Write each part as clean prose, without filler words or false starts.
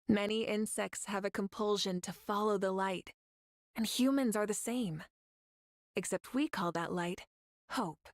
Many insects have a compulsion to follow the light, and humans are the same. Except we call that light hope.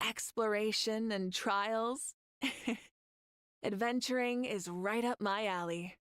Exploration and trials? Adventuring is right up my alley.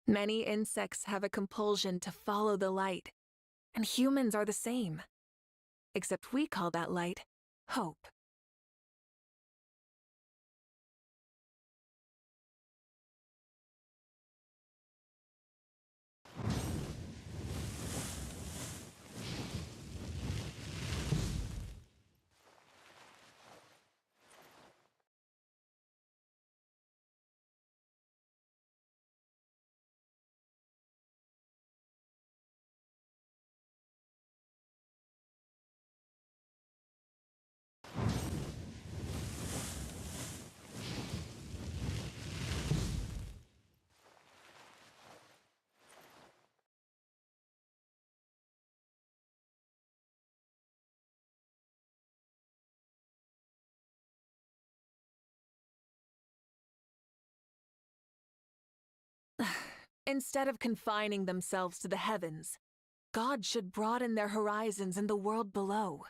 Many insects have a compulsion to follow the light, and humans are the same. Except we call that light hope. Instead of confining themselves to the heavens, God should broaden their horizons in the world below.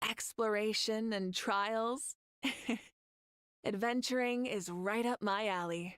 Exploration and trials? Adventuring is right up my alley.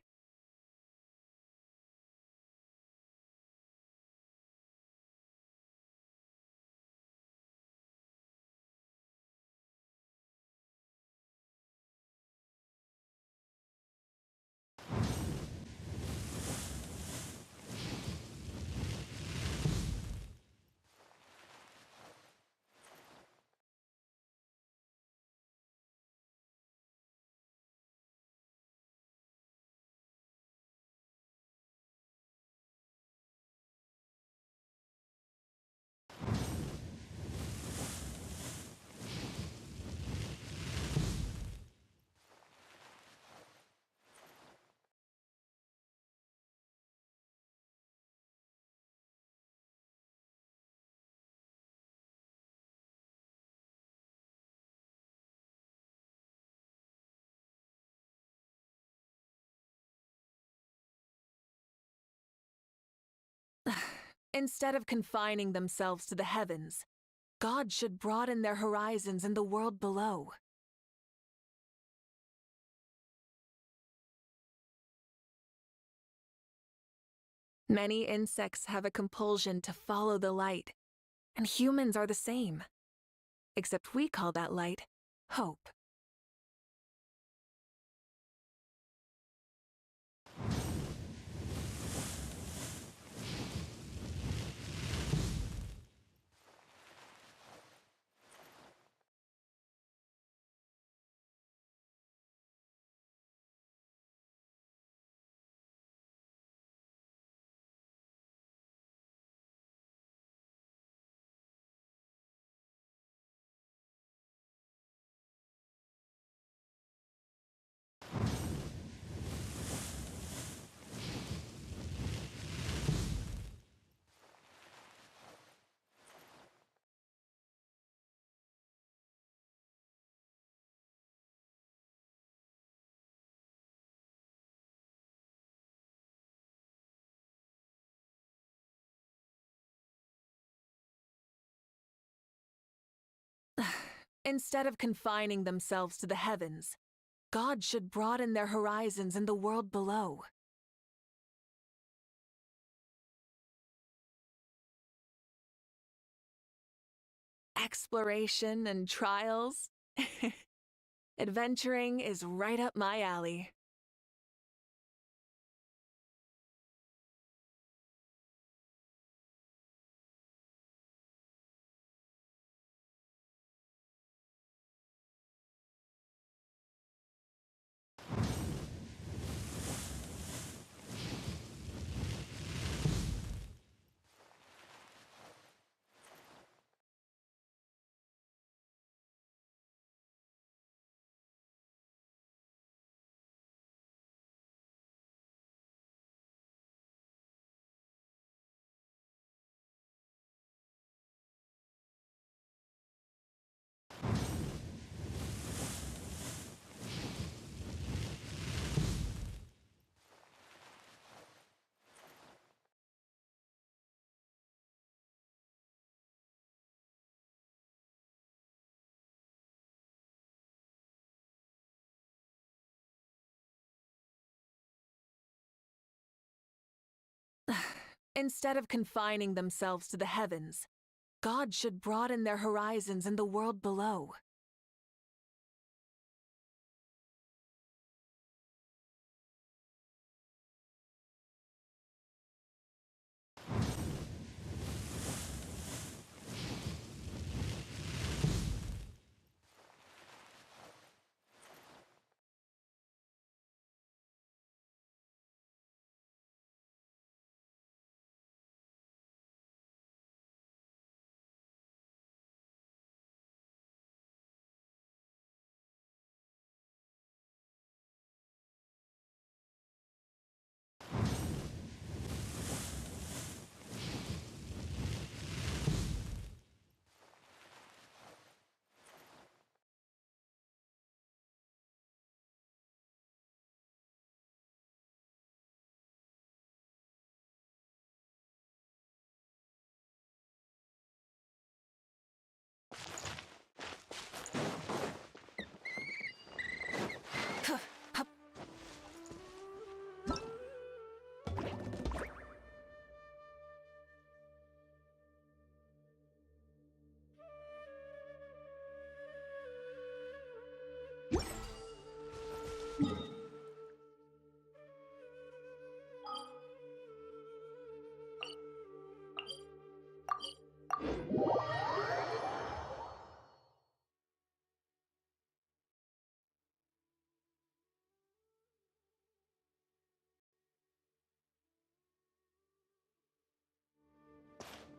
Instead of confining themselves to the heavens, God should broaden their horizons in the world below. Many insects have a compulsion to follow the light, and humans are the same. Except we call that light hope. Instead of confining themselves to the heavens, God should broaden their horizons in the world below. Exploration and trials? Adventuring is right up my alley. Instead of confining themselves to the heavens, God should broaden their horizons in the world below.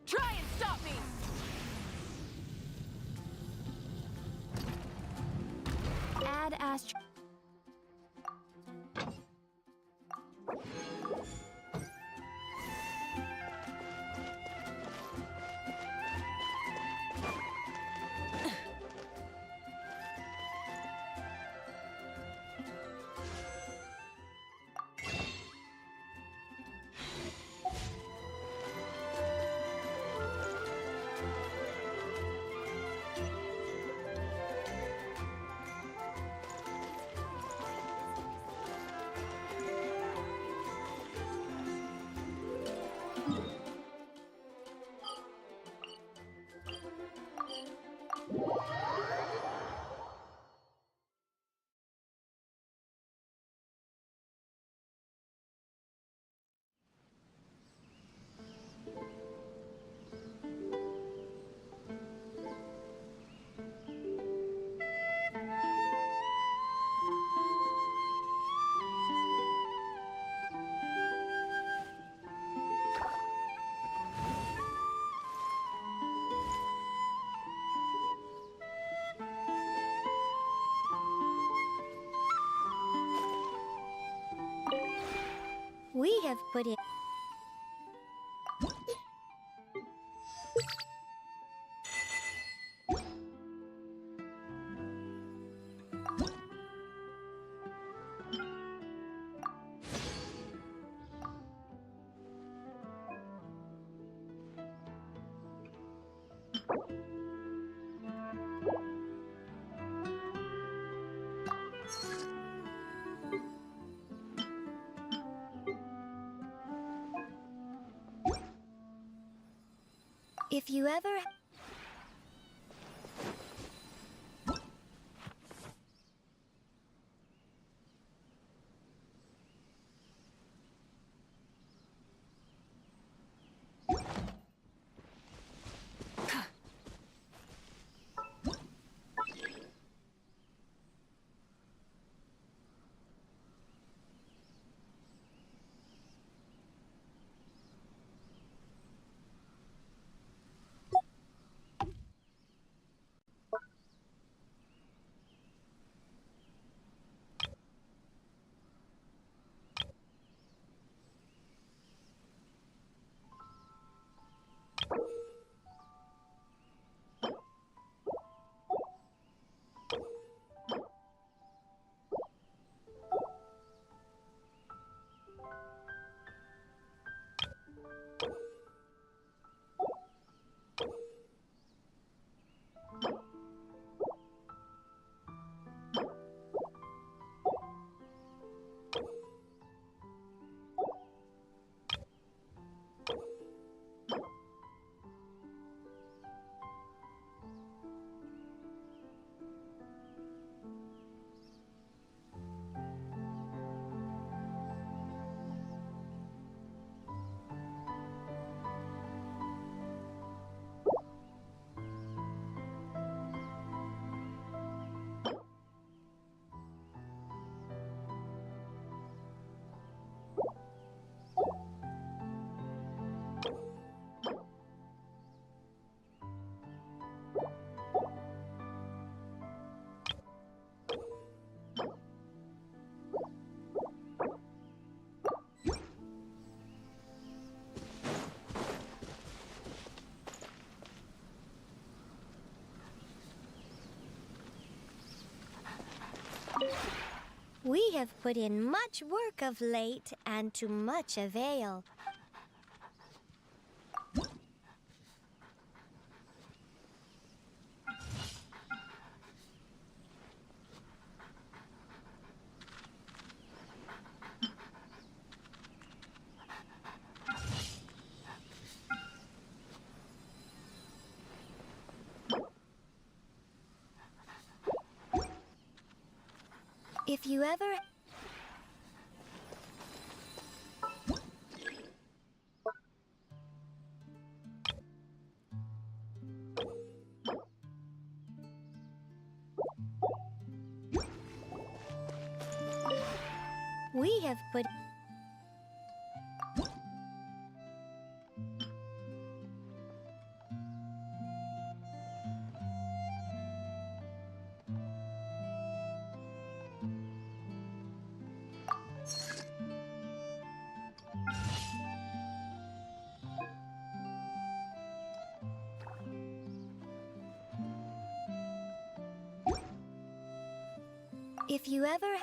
Try and stop me! Add astro. put in. If you ever... We have put in much work of late, and to much avail. If you ever... We have put... If you ever...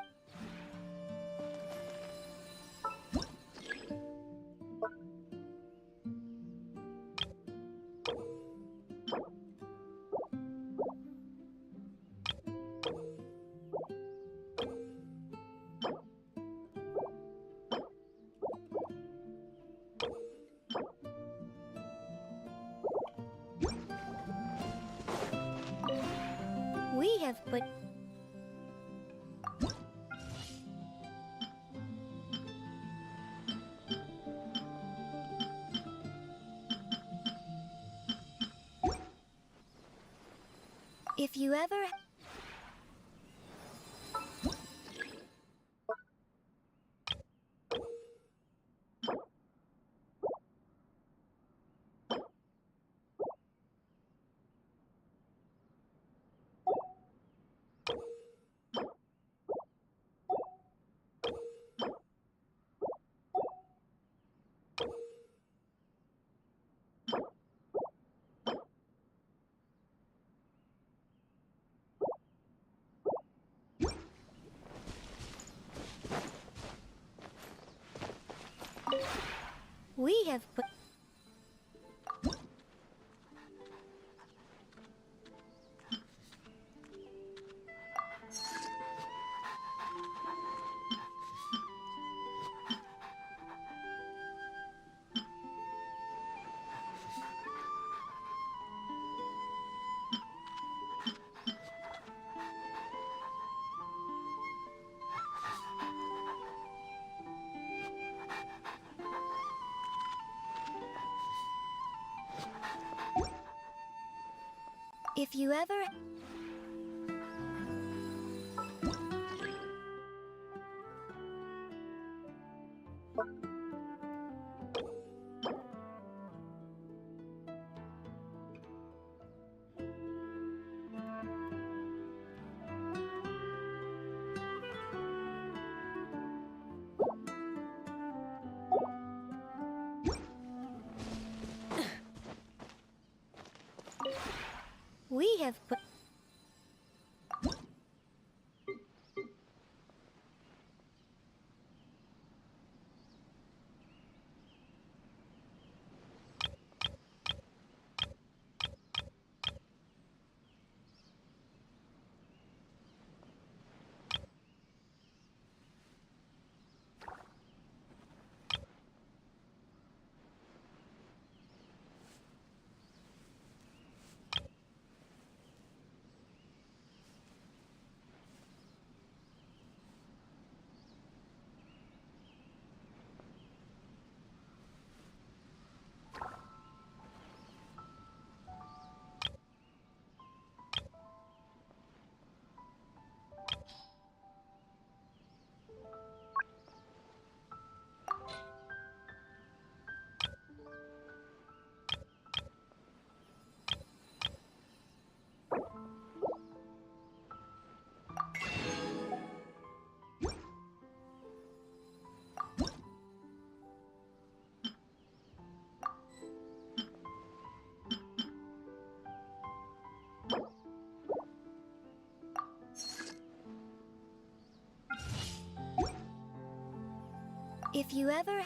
We have put... If you ever... have put... If you ever... We have put... If you ever...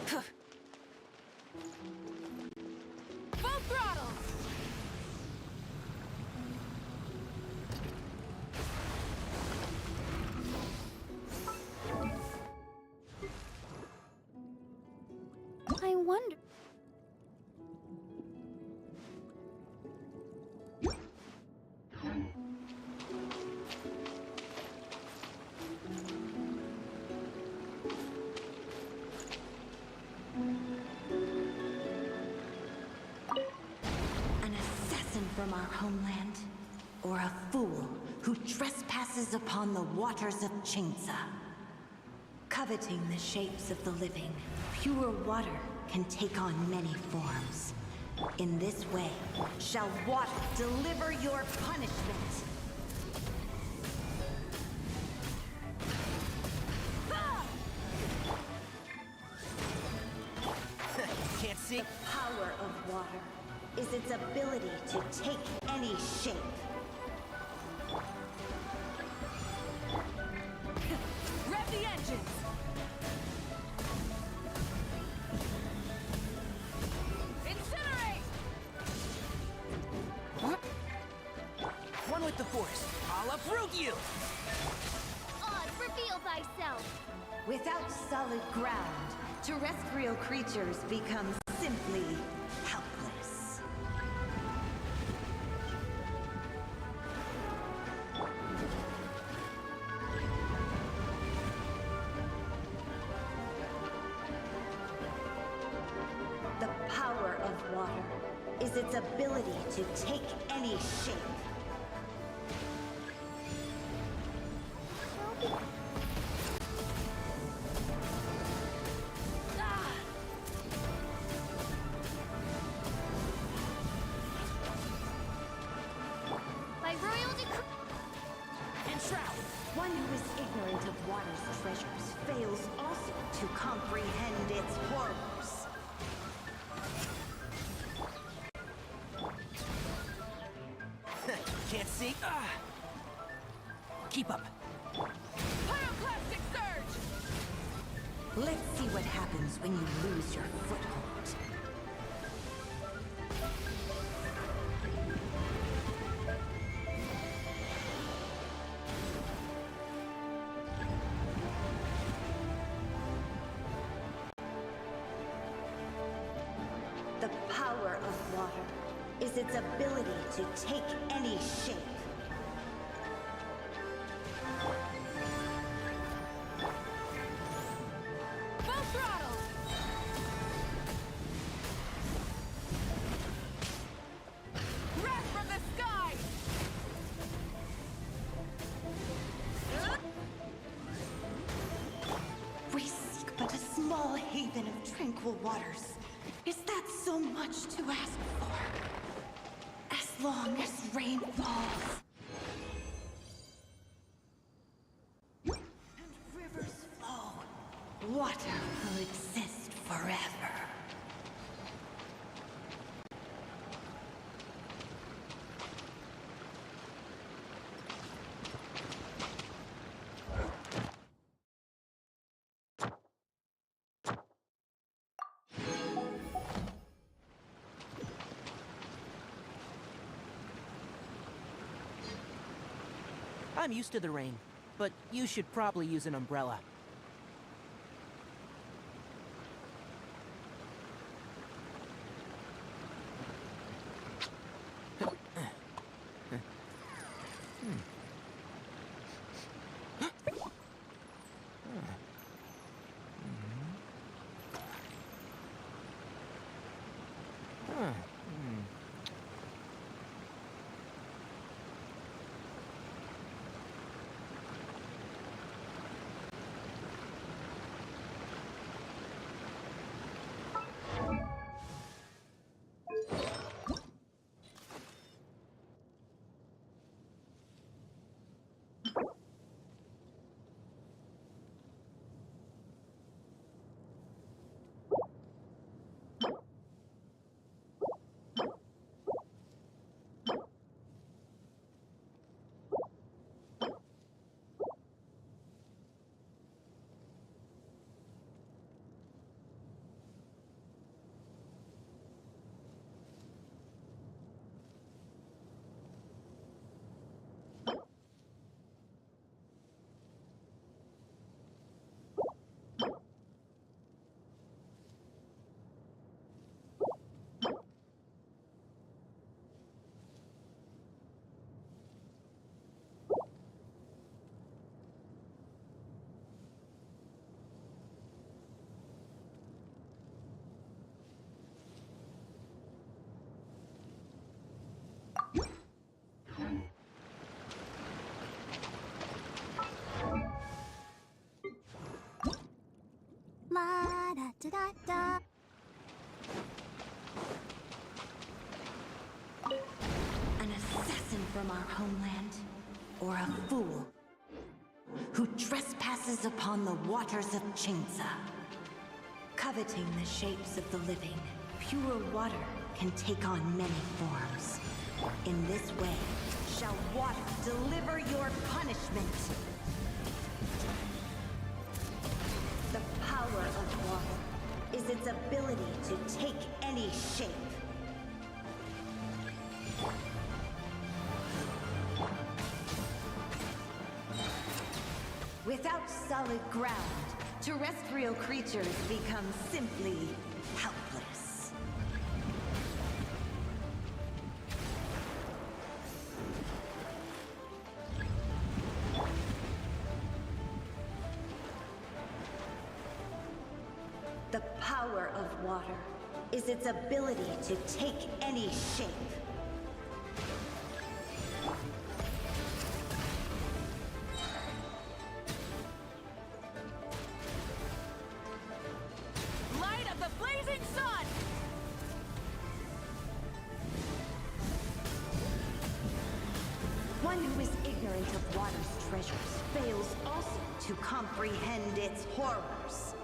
Full throttle! I wonder... An assassin from our homeland? Or a fool who trespasses upon the waters of Chingsa? Coveting the shapes of the living, pure water can take on many forms. In this way, shall water deliver your punishment. Can't see. The power of water is its ability to take any shape. Rev the engines! Incinerate! One with the force. I'll uproot you! Oz, reveal thyself! Without solid ground, terrestrial creatures become simply helpless. The power of water is its ability to take any shape. By royal decree... And Shroud! One who is ignorant of water's treasures fails also to comprehend its horrors. Can't see. Keep up. Pyroclastic surge! Let's see what happens when you lose your foothold. The power of water is its ability to take any shape. Full throttle! Wrath from the sky! We seek but a small haven of tranquil waters. Is that so much to ask for? As long as rain falls. And rivers flow, water will exist forever. I'm used to the rain, but you should probably use an umbrella. da. An assassin from our homeland, or a fool who trespasses upon the waters of Chinsa. Coveting the shapes of the living, pure water can take on many forms. In this way, shall water deliver your punishment. The power of water is its ability to take any shape. Without solid ground, terrestrial creatures become simply helpless. The power of water is its ability to take any shape. Light of the blazing sun! One who is ignorant of water's treasures fails also to comprehend its horrors.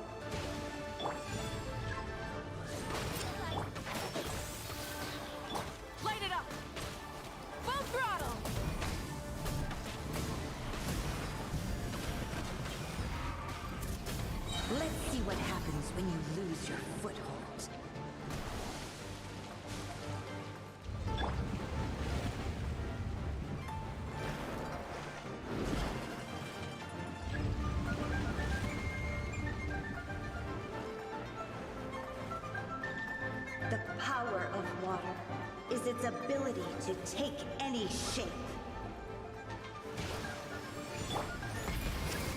Light it up! Full throttle! Let's see what happens when you lose your foothold. The power of water is its ability to take any shape.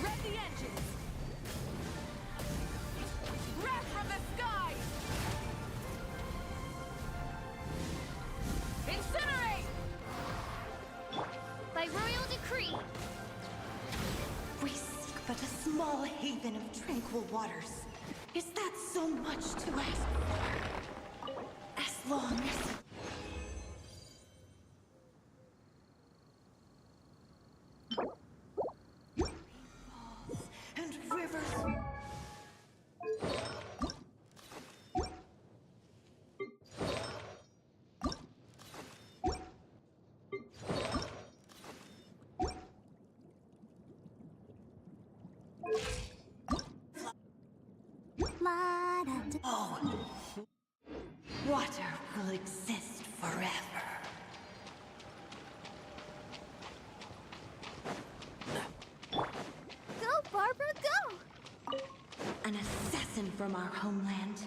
Rev the engines! Wrath from the skies! Incinerate! By royal decree. We seek but a small haven of tranquil waters. Is that so much to ask for? As long as... Rainfalls and rivers... Oh, water will exist forever. Go, Barbara, go! An assassin from our homeland,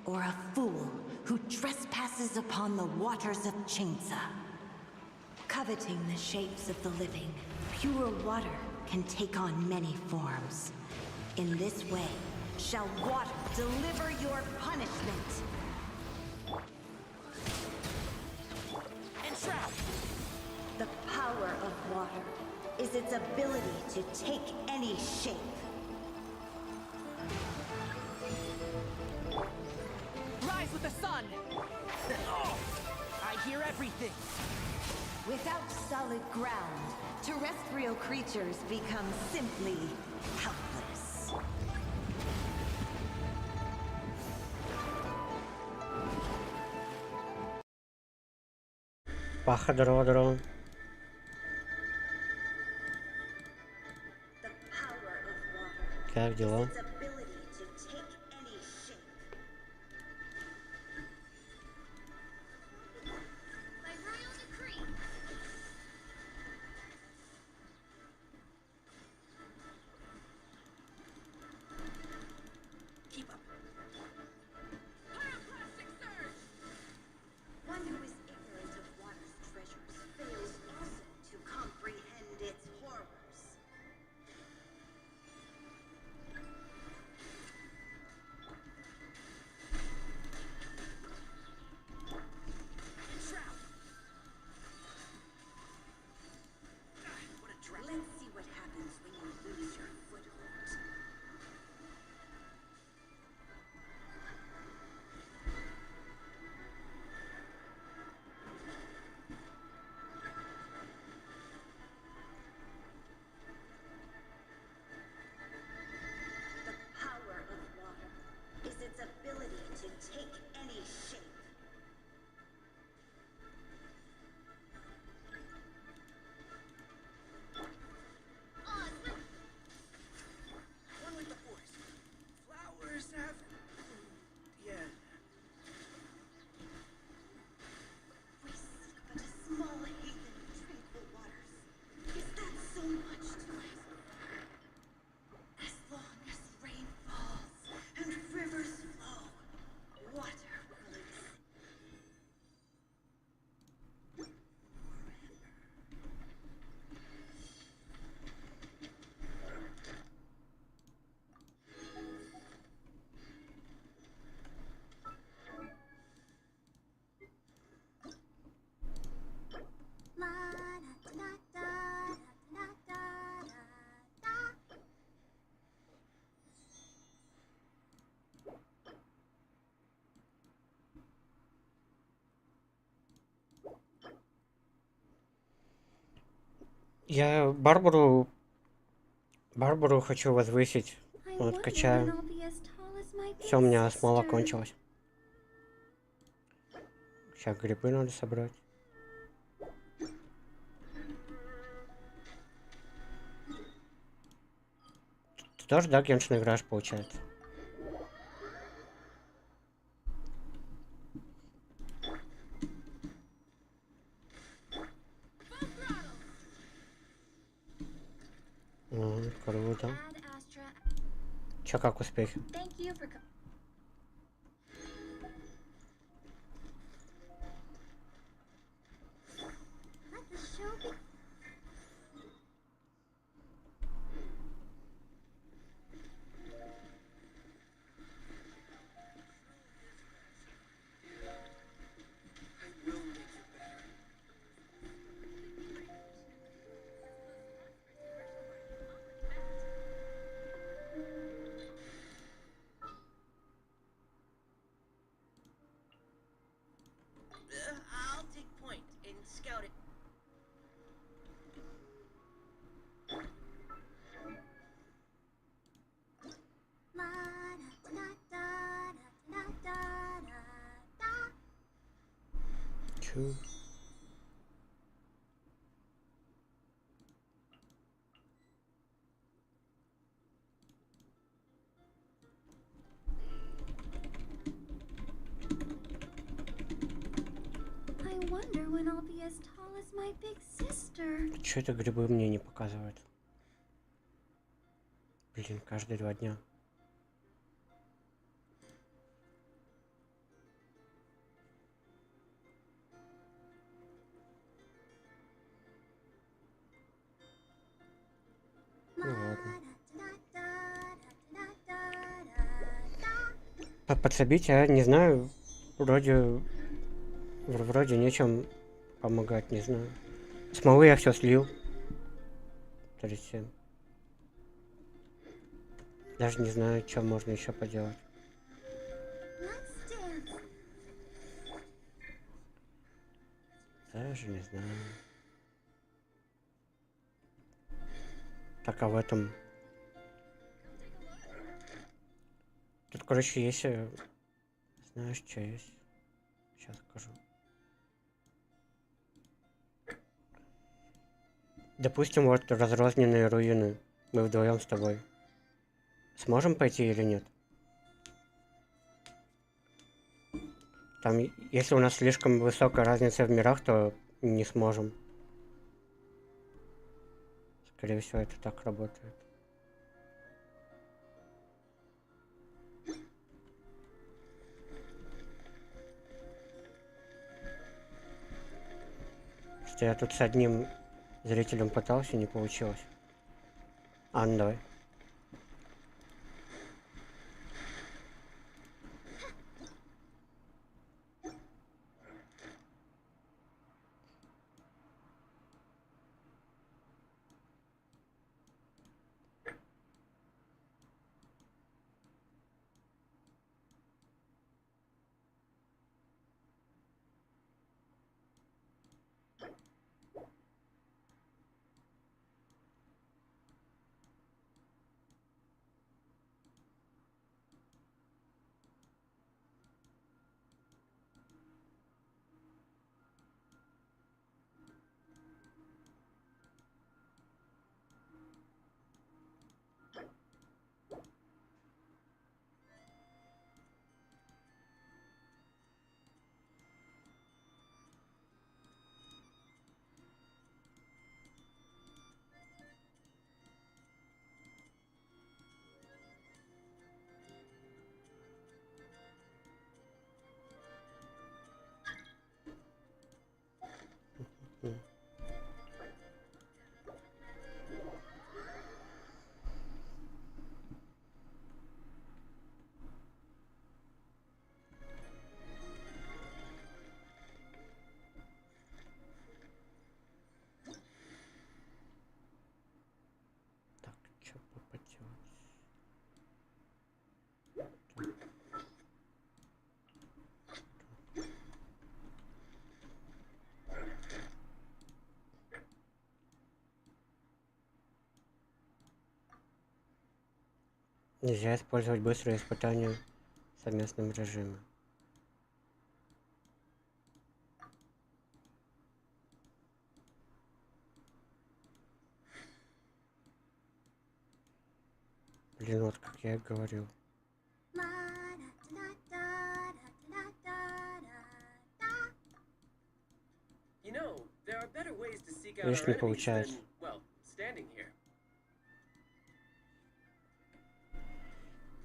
or a fool who trespasses upon the waters of Chinsa. Coveting the shapes of the living, pure water can take on many forms. In this way, shall water deliver your punishment. Entrap! The power of water is its ability to take any shape. Rise with the sun! Oh, I hear everything. Without solid ground, terrestrial creatures become simply helpless. Pacha drone. The power of water Как дела? is its ability to take any shape. By royal decree. Keep up. One who is ignorant of water's treasures fails also to comprehend its horrors. Я Барбару хочу возвысить. I Вот, wonder when качаю. I'll be as tall as my Все, у big меня смола sister. кончилась. Сейчас грибы надо собрать. Ты тоже, да, Геншин играешь, получается? Круто. Ad Astra, Чё, как успехи? thank you for Let the show be. I'll take point in scouting. La da da da da da da. Чё? I wonder when I'll be as tall as my big sister. Чё это грибы мне не показывают? Блин, каждые 2 дня. Ну ладно. Подсобить, я не знаю. Вроде нечем помогать, не знаю. Смолы я все слил. 37. Даже не знаю, что можно еще поделать. Let's dance. Даже не знаю. Так, а в этом... Тут, короче, есть... Знаешь, что есть? Сейчас скажу. Допустим, вот разрозненные руины. Мы вдвоем с тобой. Сможем пойти или нет? Там, если у нас слишком высокая разница в мирах, то не сможем. Скорее всего, это так работает. Что я тут с одним зрителем пытался, не получилось. А, ну давай. Нельзя использовать быстрые испытания в совместном режиме. Блин, вот как я и говорил. Видишь, не получается.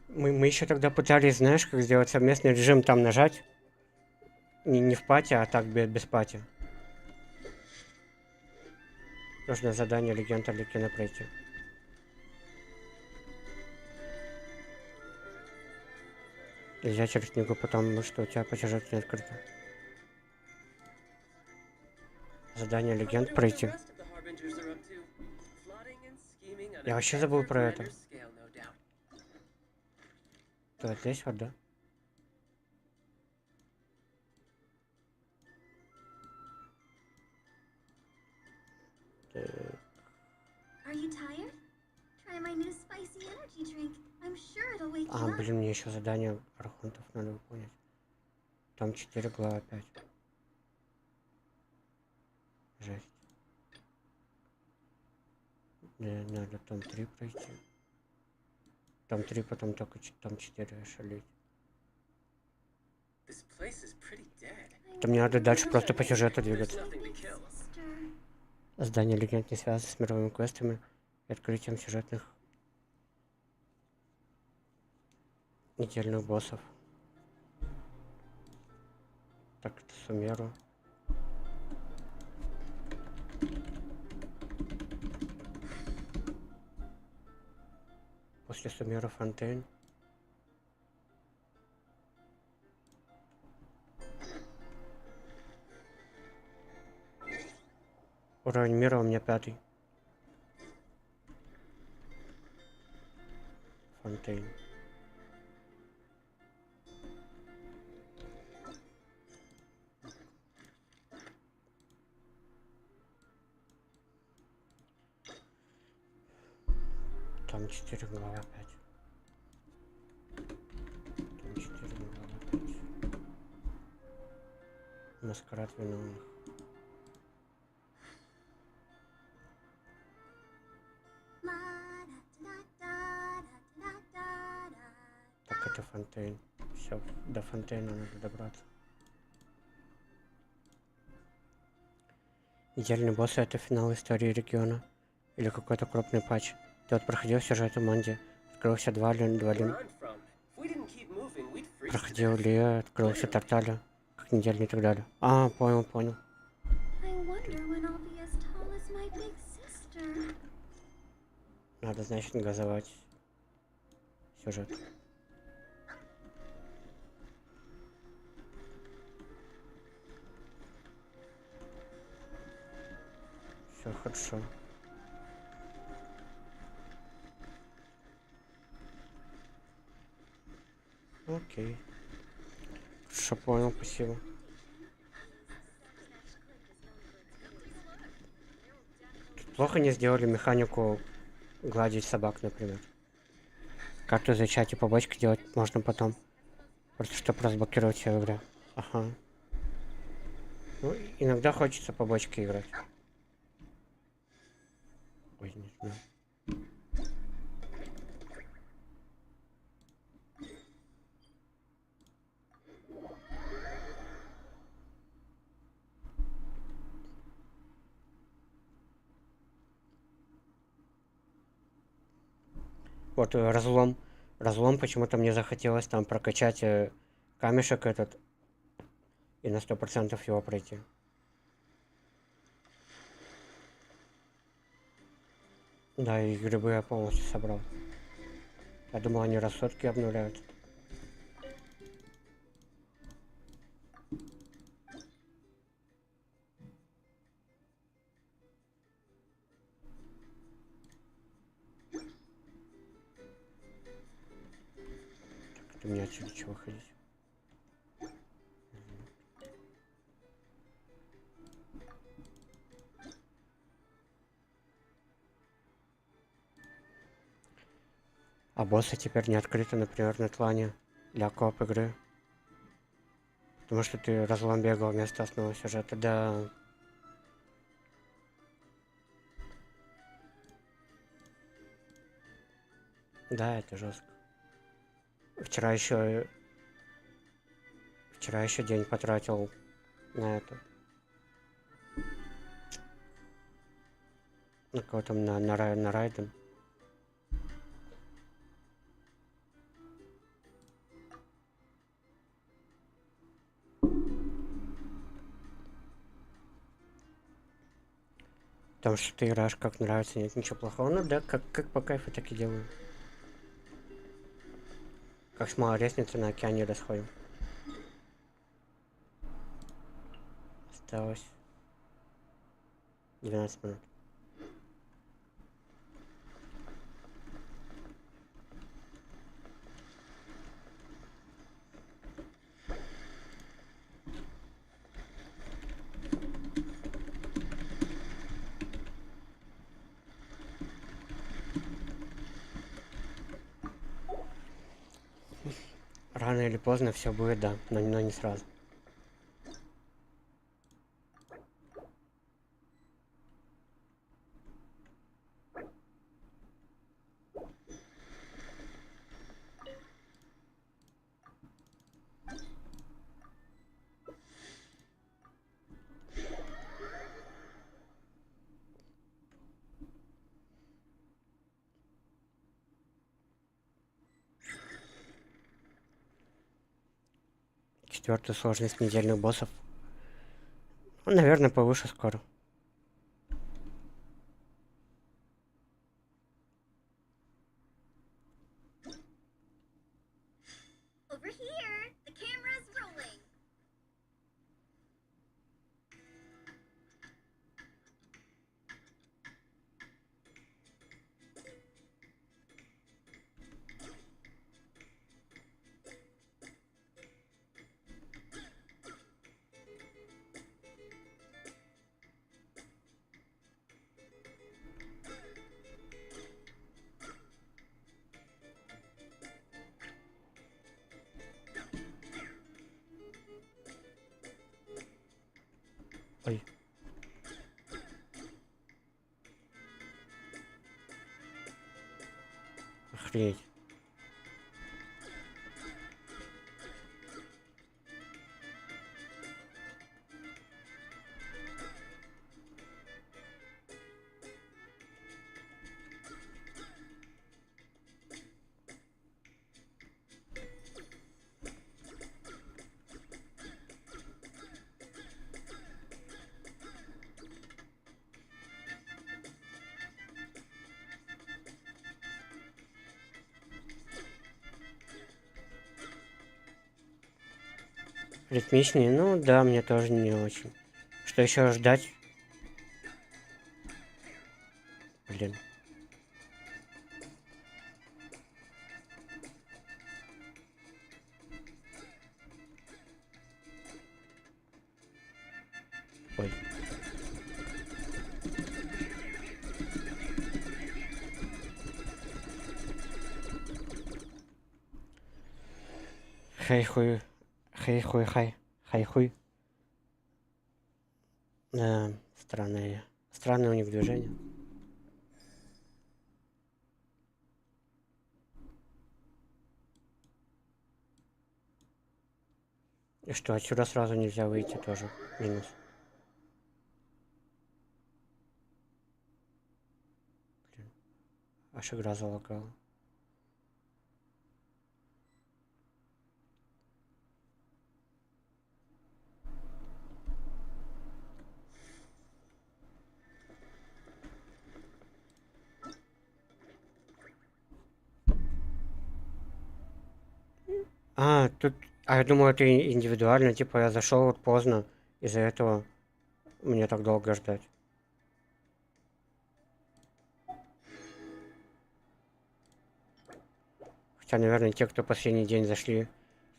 Мы еще тогда пытались, знаешь, как сделать совместный режим, там нажать. Не в пати, а так без пати. Нужно задание Легенд Арлекина пройти. Нельзя через книгу, потому что у тебя по сюжету не открыто. Задание Легенд пройти. Я вообще забыл про это. То здесь вот, да? А, блин, мне еще задание архонтов надо выполнять. Там 4 глава опять. Жесть. Надо там 3 пройти. Там 3, потом только там 4 шалить. То мне надо дальше просто по сюжету двигаться. Задание Легенд не связано с мировыми квестами и открытием сюжетных недельных боссов. Так, это Сумеру. После Сумеру Фонтейн. Уровень мира у меня 5. Фонтейн. Там 4 глава 5. Там 4 глава 5. Маскарад виновных. Так, это Фонтейн. Все, до Фонтейна надо добраться. Идеальные боссы — это финал истории региона. Или какой-то крупный патч. Ты вот проходил сюжет в Манде. Открылся Двалин. Проходил Лия, открылся Тарталя. Как недельный и так далее. А, понял. Надо, значит, газовать сюжет. Все хорошо. Окей. Хорошо, понял, спасибо. Тут плохо не сделали механику гладить собак, например. Карту зачать и побочки делать можно потом. Просто чтобы разблокировать все в игре. Ага. Ну, иногда хочется побочки играть. Ой, не знаю. Вот разлом. Разлом почему-то мне захотелось там прокачать камешек этот и на 100% его пройти. Да, и грибы я полностью собрал. Я думал, они рассотки обнуляют. Так, это мне отсюда чего ходить? А боссы теперь не открыты, например, на тлане для кооп игры. Потому что ты разлом бегал вместо основного сюжета. Да. Да, это жестко. Вчера еще день потратил на это. На кого там, на Райден. Потому что ты играешь как нравится, нет ничего плохого. Ну да, как по кайфу, так и делаю. Как с малой лестницы на океане расходим. Осталось 12 минут. Рано или поздно все будет, да, но не сразу. Четвертую сложность недельных боссов. Ну, наверное, повыше скоро. Over here, the camera's rolling. Ой. Охренеть. Ритмичнее, ну да, мне тоже не очень. Что еще ждать? Блин. Ой. Хай-хуй. Хай-хуй-хай. Хай-хуй. Да, странные у них движения. И что, отсюда сразу нельзя выйти тоже. Минус. Блин. Аж игра залагала. Тут... А я думаю, это индивидуально. Типа я зашел вот поздно. Из-за этого мне так долго ждать. Хотя, наверное, те, кто последний день зашли,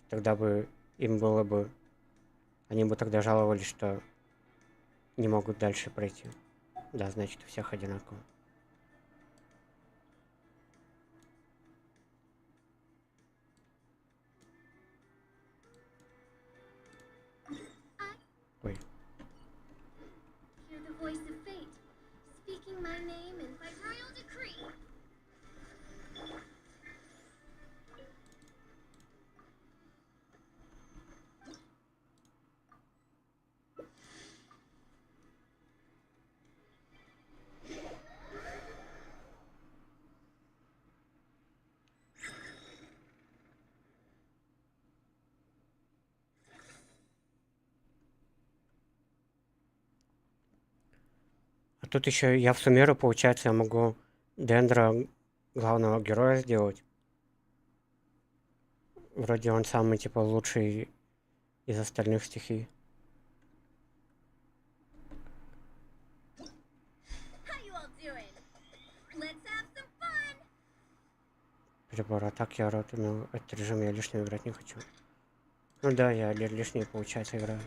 тогда бы им было бы... Они бы тогда жаловались, что не могут дальше пройти. Да, значит, у всех одинаково. my name and by royal decree. А тут еще я в суммеру, получается, я могу Дендра главного героя сделать. Вроде он самый, типа, лучший из остальных стихий. How you all doing? Let's have some fun. Перебор атаки, орот, но этот режим я лишнего играть не хочу. Ну да, я лишнее, получается, играю.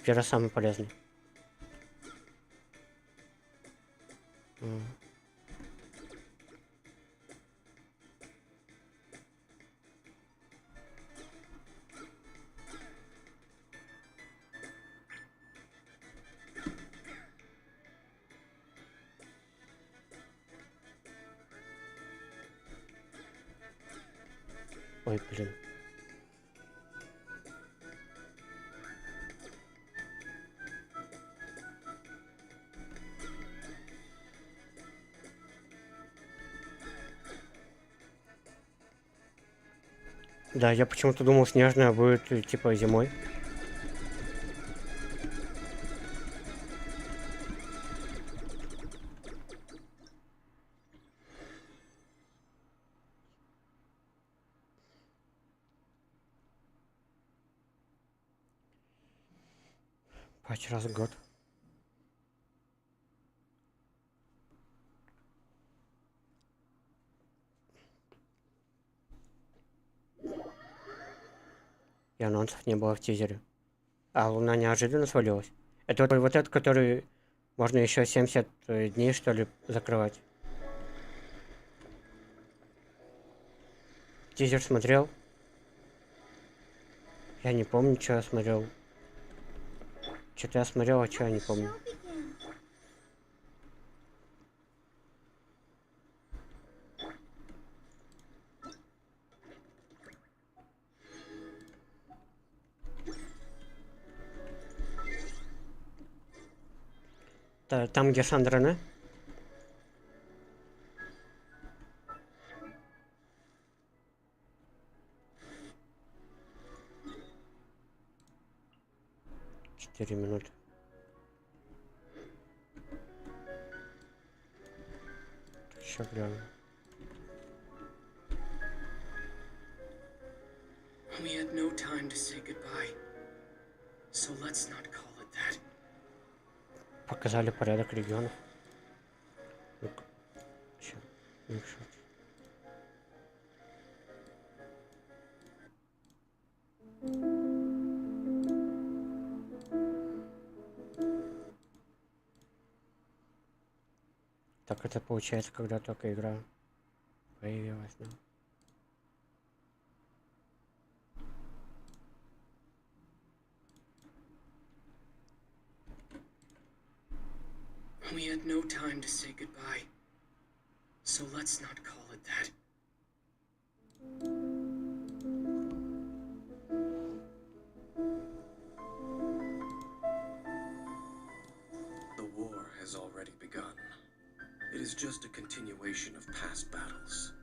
Первый самый полезный. Ой, блин. Да, я почему-то думал, снежная будет типа зимой. Патч раз в год. И анонсов не было в тизере. А луна неожиданно свалилась. Это вот этот, который можно еще 70 дней, что ли, закрывать. Тизер смотрел? Я не помню, что я смотрел. Что-то я смотрел, а что я не помню. Там, где Сандра, да? Четыре минуты. Еще гляну. We had no time to say goodbye, so let's not call it that. Показали порядок регионов. Ну-ка. Ща. Ну, шо. Так это получается, когда только игра появилась, да? We had no time to say goodbye, so let's not call it that. The war has already begun. It is just a continuation of past battles.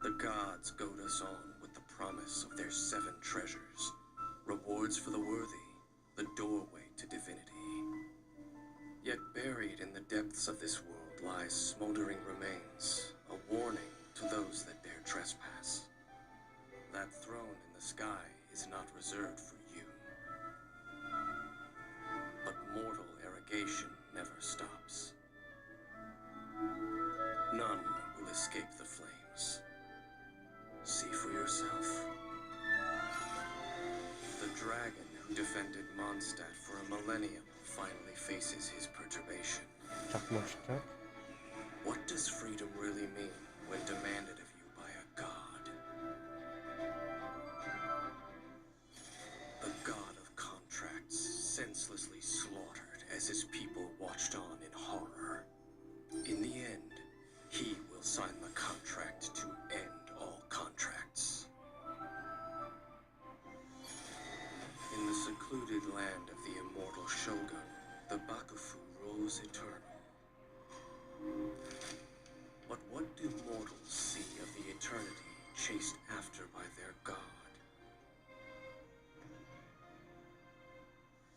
The gods goad us on with the promise of their 7 treasures, rewards for the worthy, the doorway to divinity. Yet buried in the depths of this world lies smoldering remains, a warning to those that dare trespass. That throne in the sky is not reserved for you. But mortal arrogation never stops. None will escape the flames. See for yourself. The dragon who defended Mondstadt for a millennium finally faces his perturbation. Так, может так? What does freedom really mean when demanded of you by a god? The god of contracts, senselessly slaughtered as his people watched on in horror. In the end, he will sign the contract to end all contracts. In the secluded land of the immortal Shogun, the Bakufu rules eternal. But what do mortals see of the eternity chased after by their god?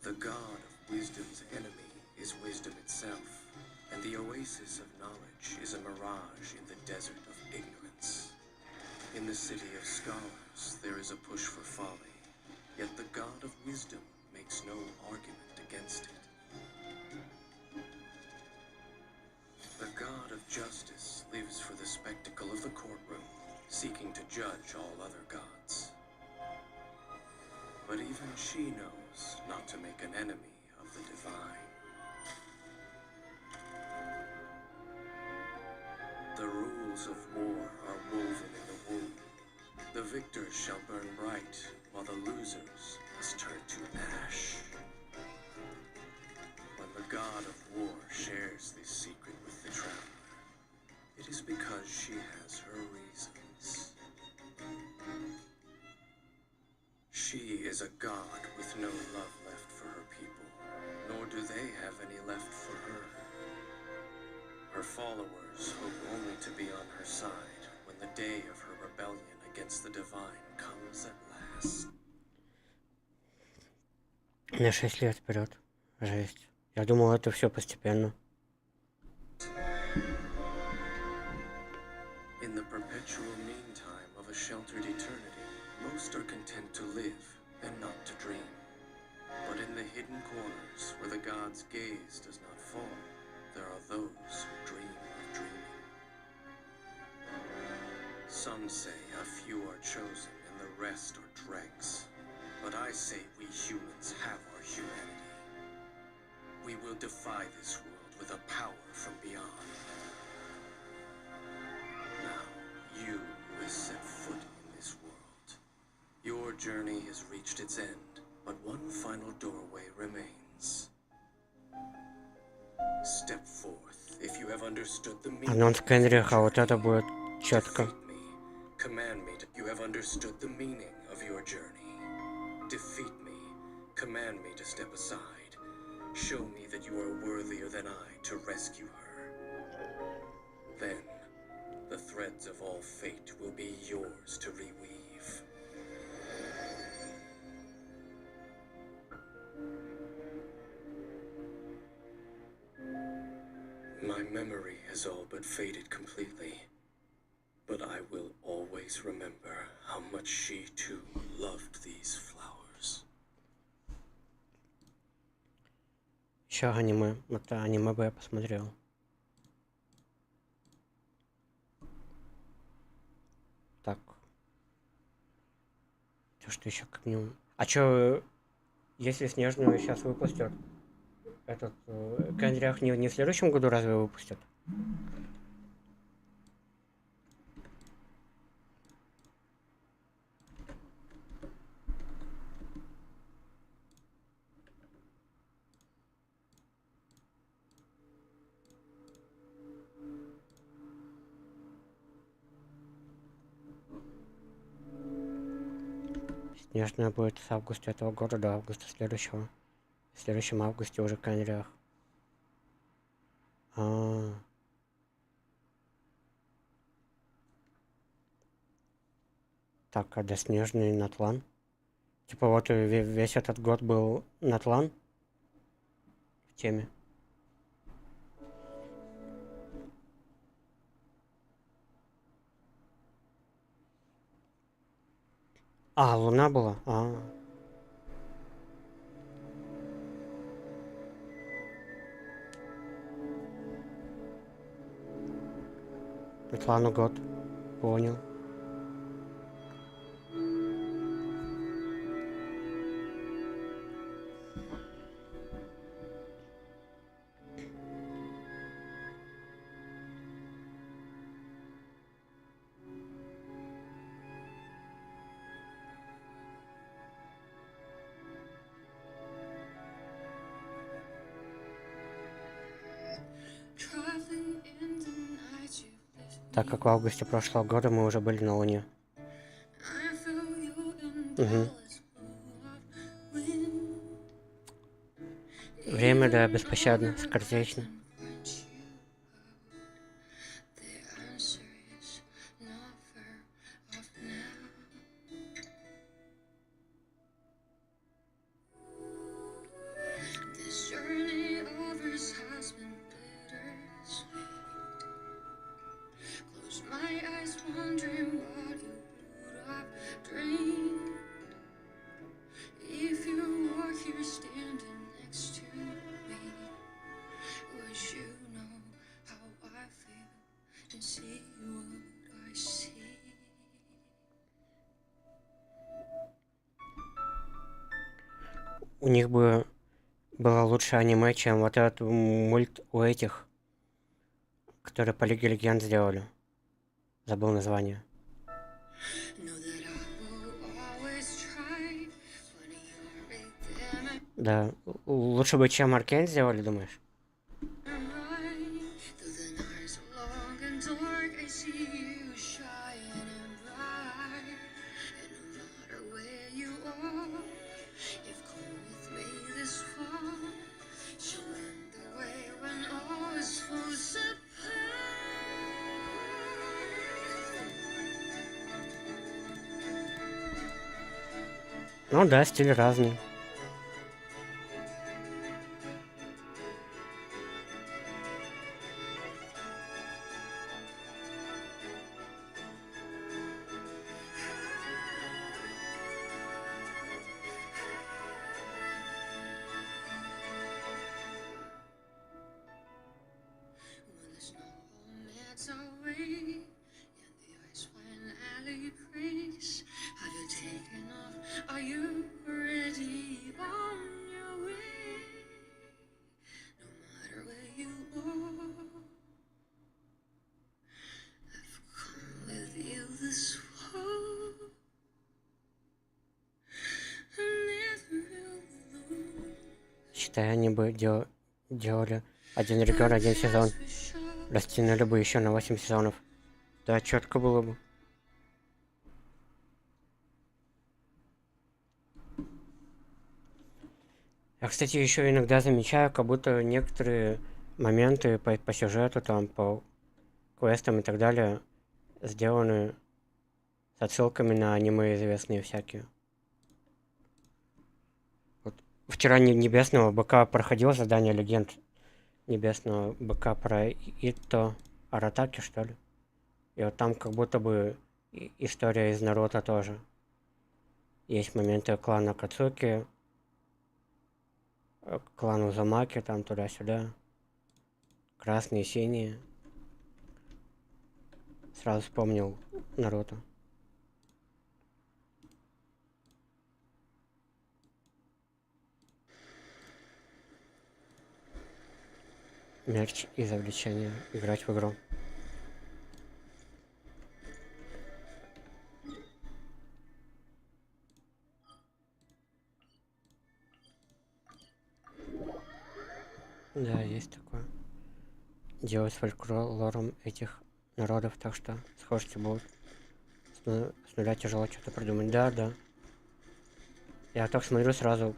The god of wisdom's enemy is wisdom itself, and the oasis of knowledge is a mirage in the desert of ignorance. In the city of scholars, there is a push for folly, yet the god of wisdom makes no argument against it. The god of justice lives for the spectacle of the courtroom, seeking to judge all other gods. But even she knows not to make an enemy of the divine. The rules of war are woven in the womb. The victors shall burn bright, while the losers must turn to ash. When the god of war shares this secret with the traveler, it is because she has her reasons. She is a god with no love left for her people, nor do they have any left for her. Her followers hope only to be on her side when the day of her rebellion against the divine comes at last. На 6 лет вперед. Жесть. Я думал, это все постепенно. In the perpetual meantime of a sheltered eternity, most are content to live and not to dream. But in the hidden corners where the god's gaze does not fall, there are those who dream of dreaming. Some say a few are chosen and the rest are dregs. But I say we humans have our humanity. We will defy this world with a power from beyond. Now, you who has set foot in this world, your journey has reached its end, but one final doorway remains. Step forth if you have understood the meaning. Анонс Генриха, вот это будет четко. Defeat me. Command me to. You have understood the meaning of your journey. Defeat me. Command me to step aside. Show me that you are worthier than I to rescue her. Then, the threads of all fate will be yours to reweave. My memory has all but faded completely. But I will always remember how much she too loved these flowers. Еще аниме. Это аниме бы я посмотрел. Так. То, что еще как минимум. А чё, если Снежную сейчас выпустят, этот Генрих не в следующем году разве выпустят? Снежная будет с августа этого года до августа следующего. В следующем августе уже Генрих. Так, а до Снежной Натлан? Типа вот весь этот год был Натлан в теме. А, луна была? Светлану год. Понял. Так как в августе прошлого года мы уже были на Луне. Угу. Время, да, беспощадно, скоротечно. У них бы было лучше аниме, чем вот этот мульт у этих, которые по Лиге Легенд сделали. Забыл название. Да, лучше бы, чем Аркейн сделали, думаешь? Ну да, стиль разный. Считай, они бы делали один регион, один сезон. Растянули бы еще на 8 сезонов. Да, четко было бы. Я, кстати, еще иногда замечаю, как будто некоторые моменты по сюжету, там, по квестам и так далее, сделаны с отсылками на аниме известные всякие. Вот. Вчера Небесного быка проходил задание легенд Небесного быка про Ито Аратаки, что ли. И вот там как будто бы история из Наруто тоже. Есть моменты клана Кацуки, клан Узумаки, там туда-сюда. Красные, синие. Сразу вспомнил Наруто. Мерч и завлечение играть в игру. Да, есть такое. Делать с фольклором этих народов, так что схожести будут. С нуля тяжело что-то придумать. Да, да. Я так смотрю, сразу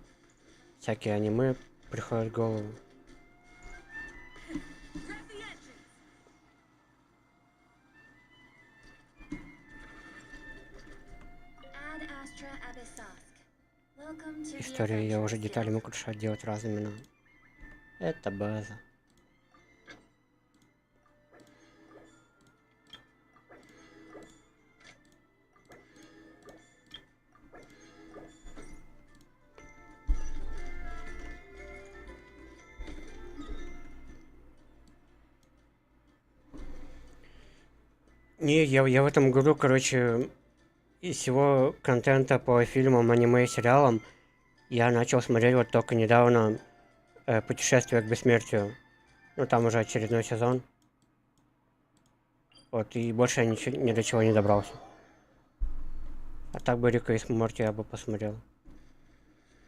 всякие аниме приходят в голову. Истории я уже детали могу решать делать разными, но это база. Не, я в этом году, короче, из всего контента по фильмам, аниме и сериалам я начал смотреть вот только недавно «Путешествие к бессмертию». Ну, там уже очередной сезон. Вот, и больше я ни до чего не добрался. А так бы Рика и Морти я бы посмотрел.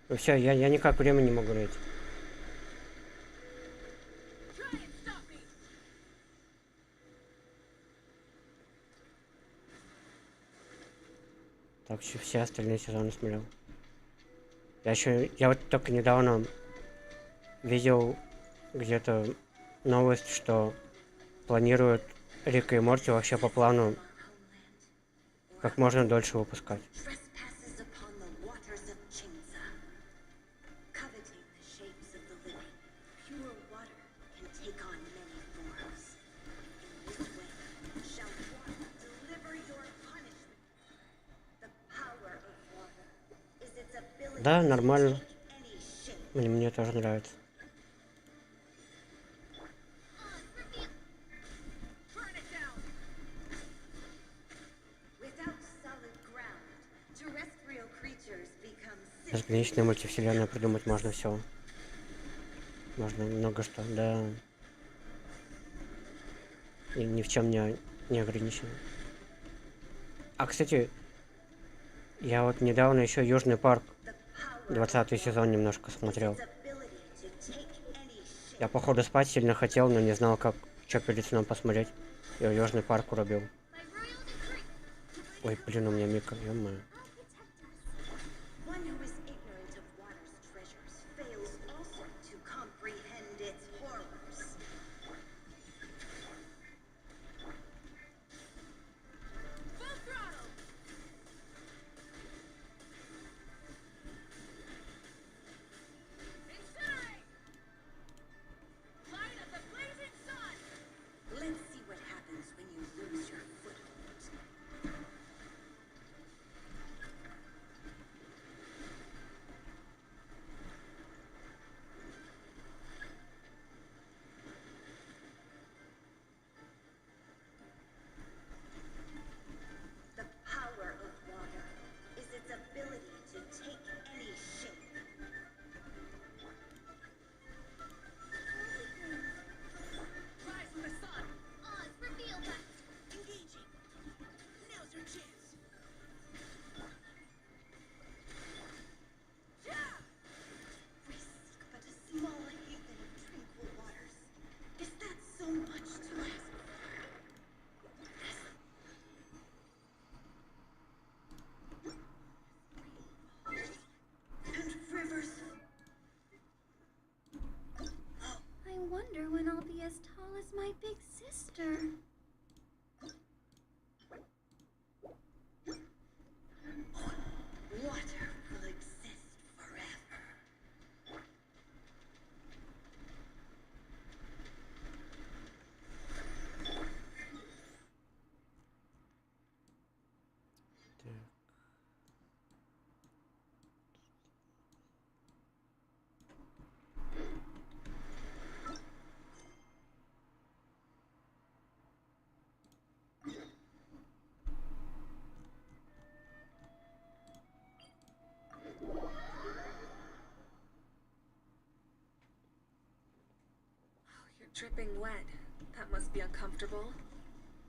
Ну все, я никак время не могу найти. Так, все остальные сезоны смотрел. Я вот только недавно видел где-то новость, что планируют Рика и Морти вообще по плану как можно дольше выпускать. Trespasses upon the waters of Chinza. Coveting the shapes of the living, pure water can take on many forms. In this way, shall water deliver your punishment. The power of water is its ability Да, to нормально. take any shape. Мне тоже нравится. Without solid ground, terrestrial creatures become Бесконечная мультивселенная придумать можно все. Можно много что, да. И ни в чем не ограничен. А, кстати, я вот недавно еще Южный парк 20-й сезон немножко смотрел. Я, походу, спать сильно хотел, но не знал, как что перед сном посмотреть. Я Южный парк урубил. Ой, блин, у меня микро, ё-моё. One who is ignorant of water's treasures fails also to comprehend its horrors. Let's see what happens when you lose your foothold. The power of water is its ability to take any shape. Rise from the sun. Oz, reveal that. Engaging. Now's your chance. We seek but a small haven of tranquil waters. Is that so much to ask for? And rivers. I wonder when I'll be as tall as my big sister. Water will exist forever. You're dripping wet. That must be uncomfortable.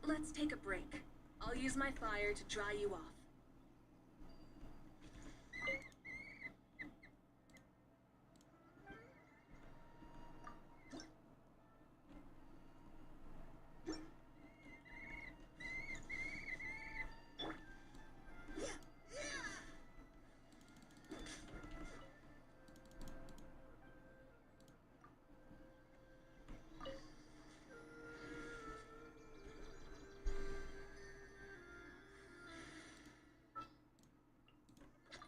Let's take a break. I'll use my fire to dry you off.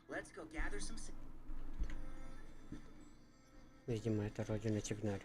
Let's go gather some. Видимо, это родина Тигнарь.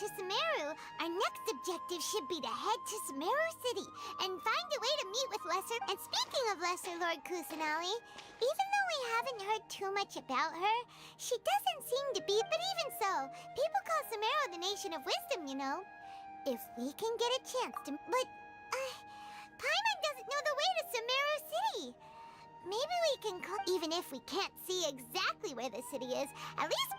to Sumeru, our next objective should be to head to Sumeru City and find a way to meet with Lesser. And speaking of Lesser Lord Kusanali, even though we haven't heard too much about her, she doesn't seem to be. But even so, people call Sumeru the Nation of Wisdom, you know. If we can get a chance to. But, Paimon doesn't know the way to Sumeru City. Maybe we can call. Even if we can't see exactly where the city is, at least.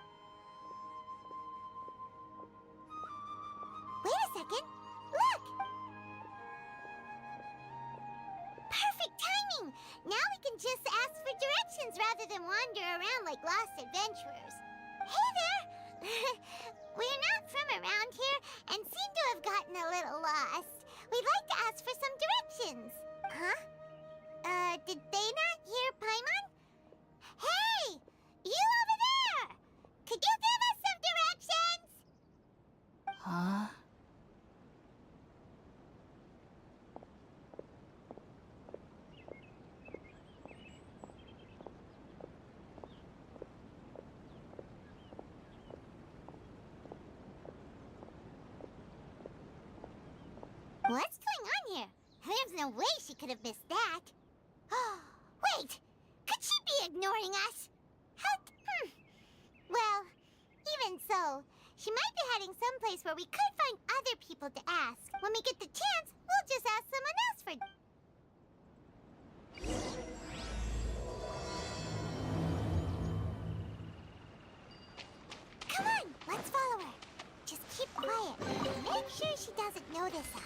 Wait a second. Look! Perfect timing! Now we can just ask for directions rather than wander around like lost adventurers. Hey there! We're not from around here and seem to have gotten a little lost. We'd like to ask for some directions. Huh? Did they not hear Paimon? Hey! You over there! Could you give us some directions? Huh? What's going on here? There's no way she could have missed that. Oh, wait! Could she be ignoring us? Well, even so, she might be heading someplace where we could find other people to ask. When we get the chance, we'll just ask someone else for... Come on, let's follow her. Just keep quiet. Make sure she doesn't notice us.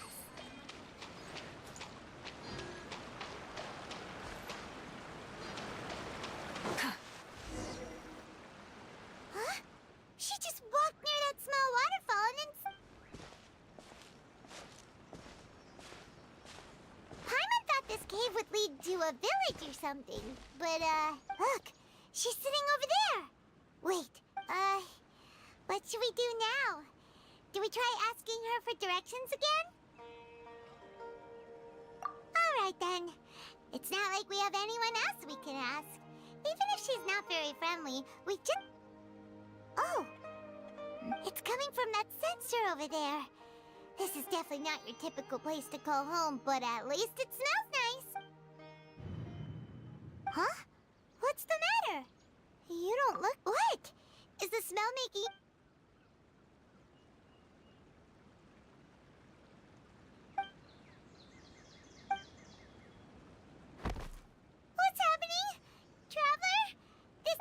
Huh? She just walked near that small waterfall and then... Paimon thought this cave would lead to a village or something. But, look. She's sitting over there. Wait, what should we do now? Do we try asking her for directions again? All right, then. It's not like we have anyone else we can ask. Even if she's not very friendly, we just... Oh! It's coming from that sensor over there. This is definitely not your typical place to call home, but at least it smells nice. Huh? What's the matter? You don't look... What? Is the smell making... What's happening? Traveler? This...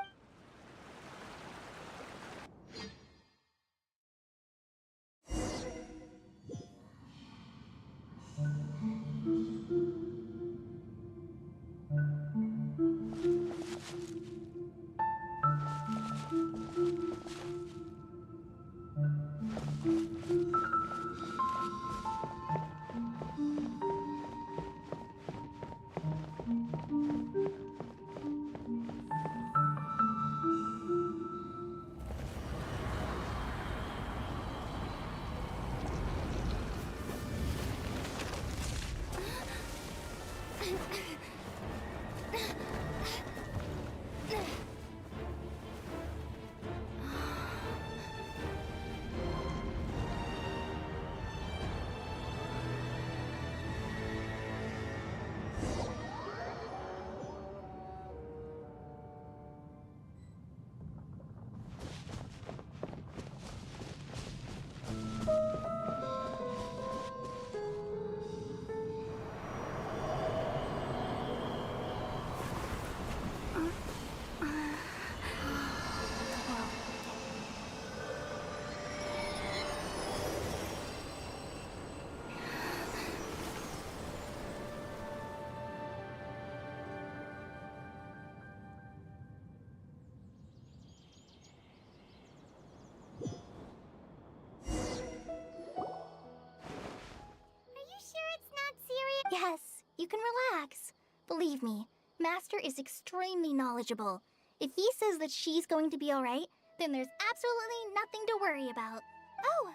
Yes, you can relax. Believe me, Master is extremely knowledgeable. If he says that she's going to be alright, then there's absolutely nothing to worry about. Oh,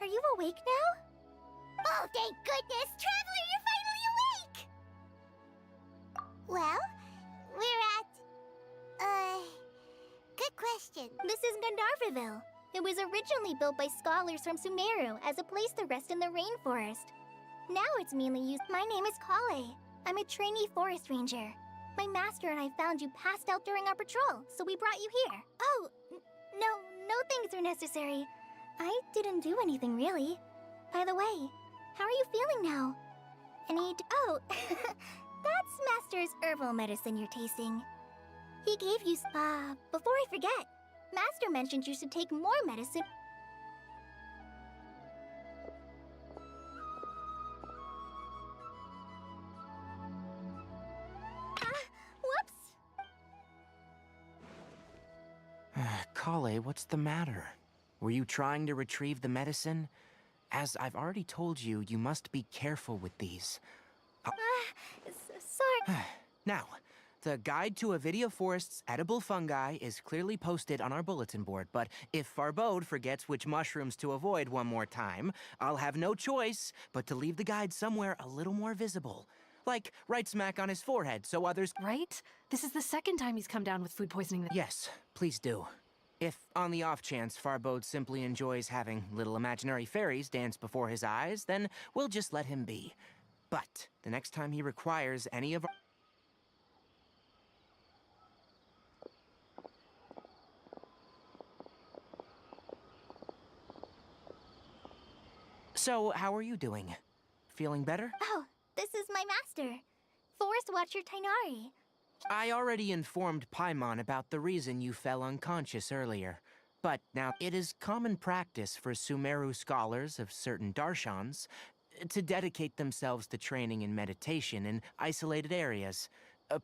are you awake now? Oh, thank goodness! Traveler, you're finally awake! Well, we're at... Good question. This is Gandharvaville. It was originally built by scholars from Sumeru as a place to rest in the rainforest. Now it's mainly used. My name is Kale. I'm a trainee forest ranger. My master and I found you passed out during our patrol, so we brought you here. Oh, no things are necessary. I didn't do anything really. By the way, how are you feeling now? Oh, that's Master's herbal medicine you're tasting. He gave you, before I forget, Master mentioned you should take more medicine. Whoops! Kale, what's the matter? Were you trying to retrieve the medicine? As I've already told you, you must be careful with these. Sorry. Now, the guide to Avidia Forest's edible fungi is clearly posted on our bulletin board, but if Farbode forgets which mushrooms to avoid one more time, I'll have no choice but to leave the guide somewhere a little more visible. Like right smack on his forehead so others... Right? This is the second time he's come down with food poisoning. Yes, please do. If, on the off chance, Farbode simply enjoys having little imaginary fairies dance before his eyes, then we'll just let him be. But the next time he requires any of our... So, how are you doing? Feeling better? Oh, this is my master, Forest Watcher Tainari. I already informed Paimon about the reason you fell unconscious earlier. But now, it is common practice for Sumeru scholars of certain darshans to dedicate themselves to training in meditation in isolated areas,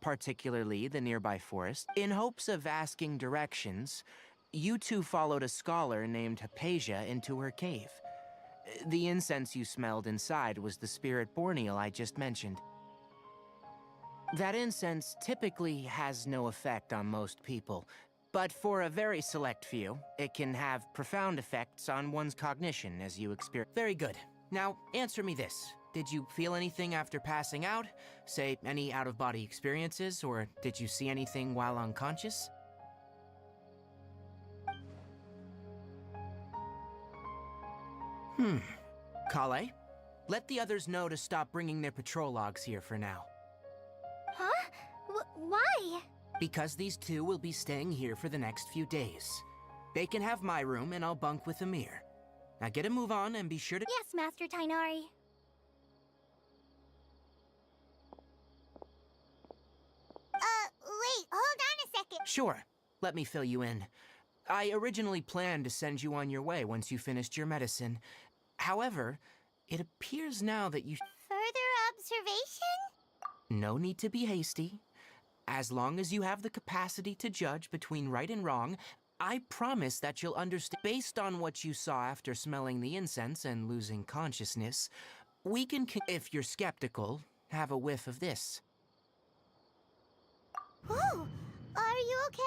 particularly the nearby forest. In hopes of asking directions, you two followed a scholar named Hypatia into her cave. The incense you smelled inside was the spirit borneal I just mentioned. That incense typically has no effect on most people, but for a very select few, it can have profound effects on one's cognition as you experience. Very good. Now, answer me this. Did you feel anything after passing out? Say, any out-of-body experiences, or did you see anything while unconscious? Kale, let the others know to stop bringing their patrol logs here for now. Huh? Why? Because these two will be staying here for the next few days. They can have my room and I'll bunk with Amir. Now get a move on and be sure to— Yes, Master Tainari. Wait, hold on a second. Sure, let me fill you in. I originally planned to send you on your way once you finished your medicine. However, it appears now that you— Further observation? No need to be hasty. As long as you have the capacity to judge between right and wrong, I promise that you'll understand. Based on what you saw after smelling the incense and losing consciousness, we can, if you're skeptical, have a whiff of this. Whoa, are you okay?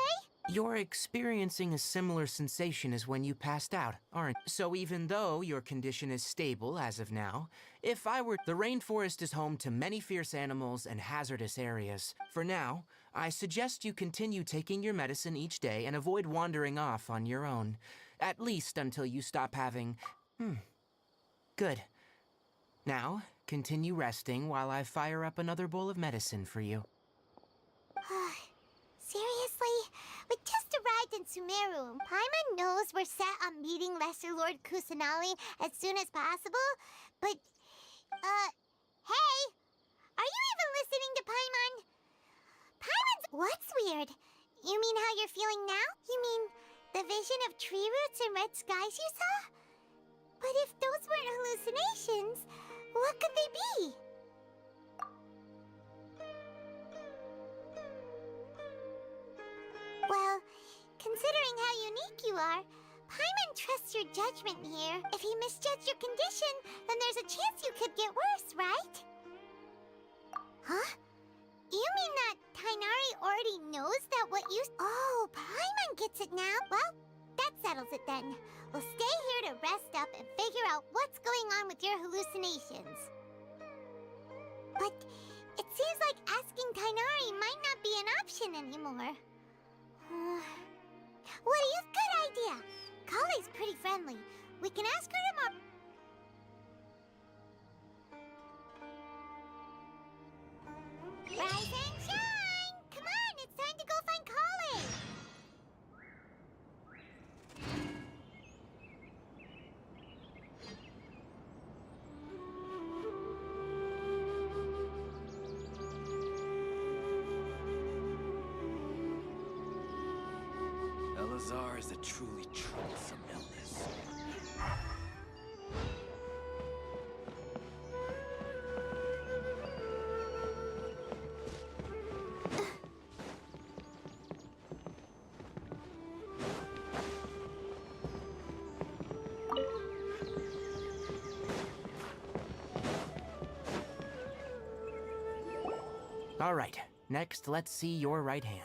You're experiencing a similar sensation as when you passed out, aren't you? So even though your condition is stable as of now, if I were— The rainforest is home to many fierce animals and hazardous areas. For now, I suggest you continue taking your medicine each day and avoid wandering off on your own. At least until you stop having— Good. Now, continue resting while I fire up another bowl of medicine for you. Seriously? We just arrived in Sumeru. Paimon knows we're set on meeting Lesser Lord Kusanali as soon as possible, but, hey! Are you even listening to Paimon? Paimon's— What's weird? You mean how you're feeling now? You mean the vision of tree roots and red skies you saw? But if those weren't hallucinations, what could they be? Well, considering how unique you are, Paimon trusts your judgment here. If he misjudged your condition, then there's a chance you could get worse, right? Huh? You mean that Tainari already knows that what you— Oh, Paimon gets it now. Well, that settles it then. We'll stay here to rest up and figure out what's going on with your hallucinations. But it seems like asking Tainari might not be an option anymore. What do you— Good idea! Kale's friendly. We can ask her tomorrow. Rise and shine! Come on, it's time to go find Kale! Elazar is a truly troublesome illness. All right, next let's see your right hand.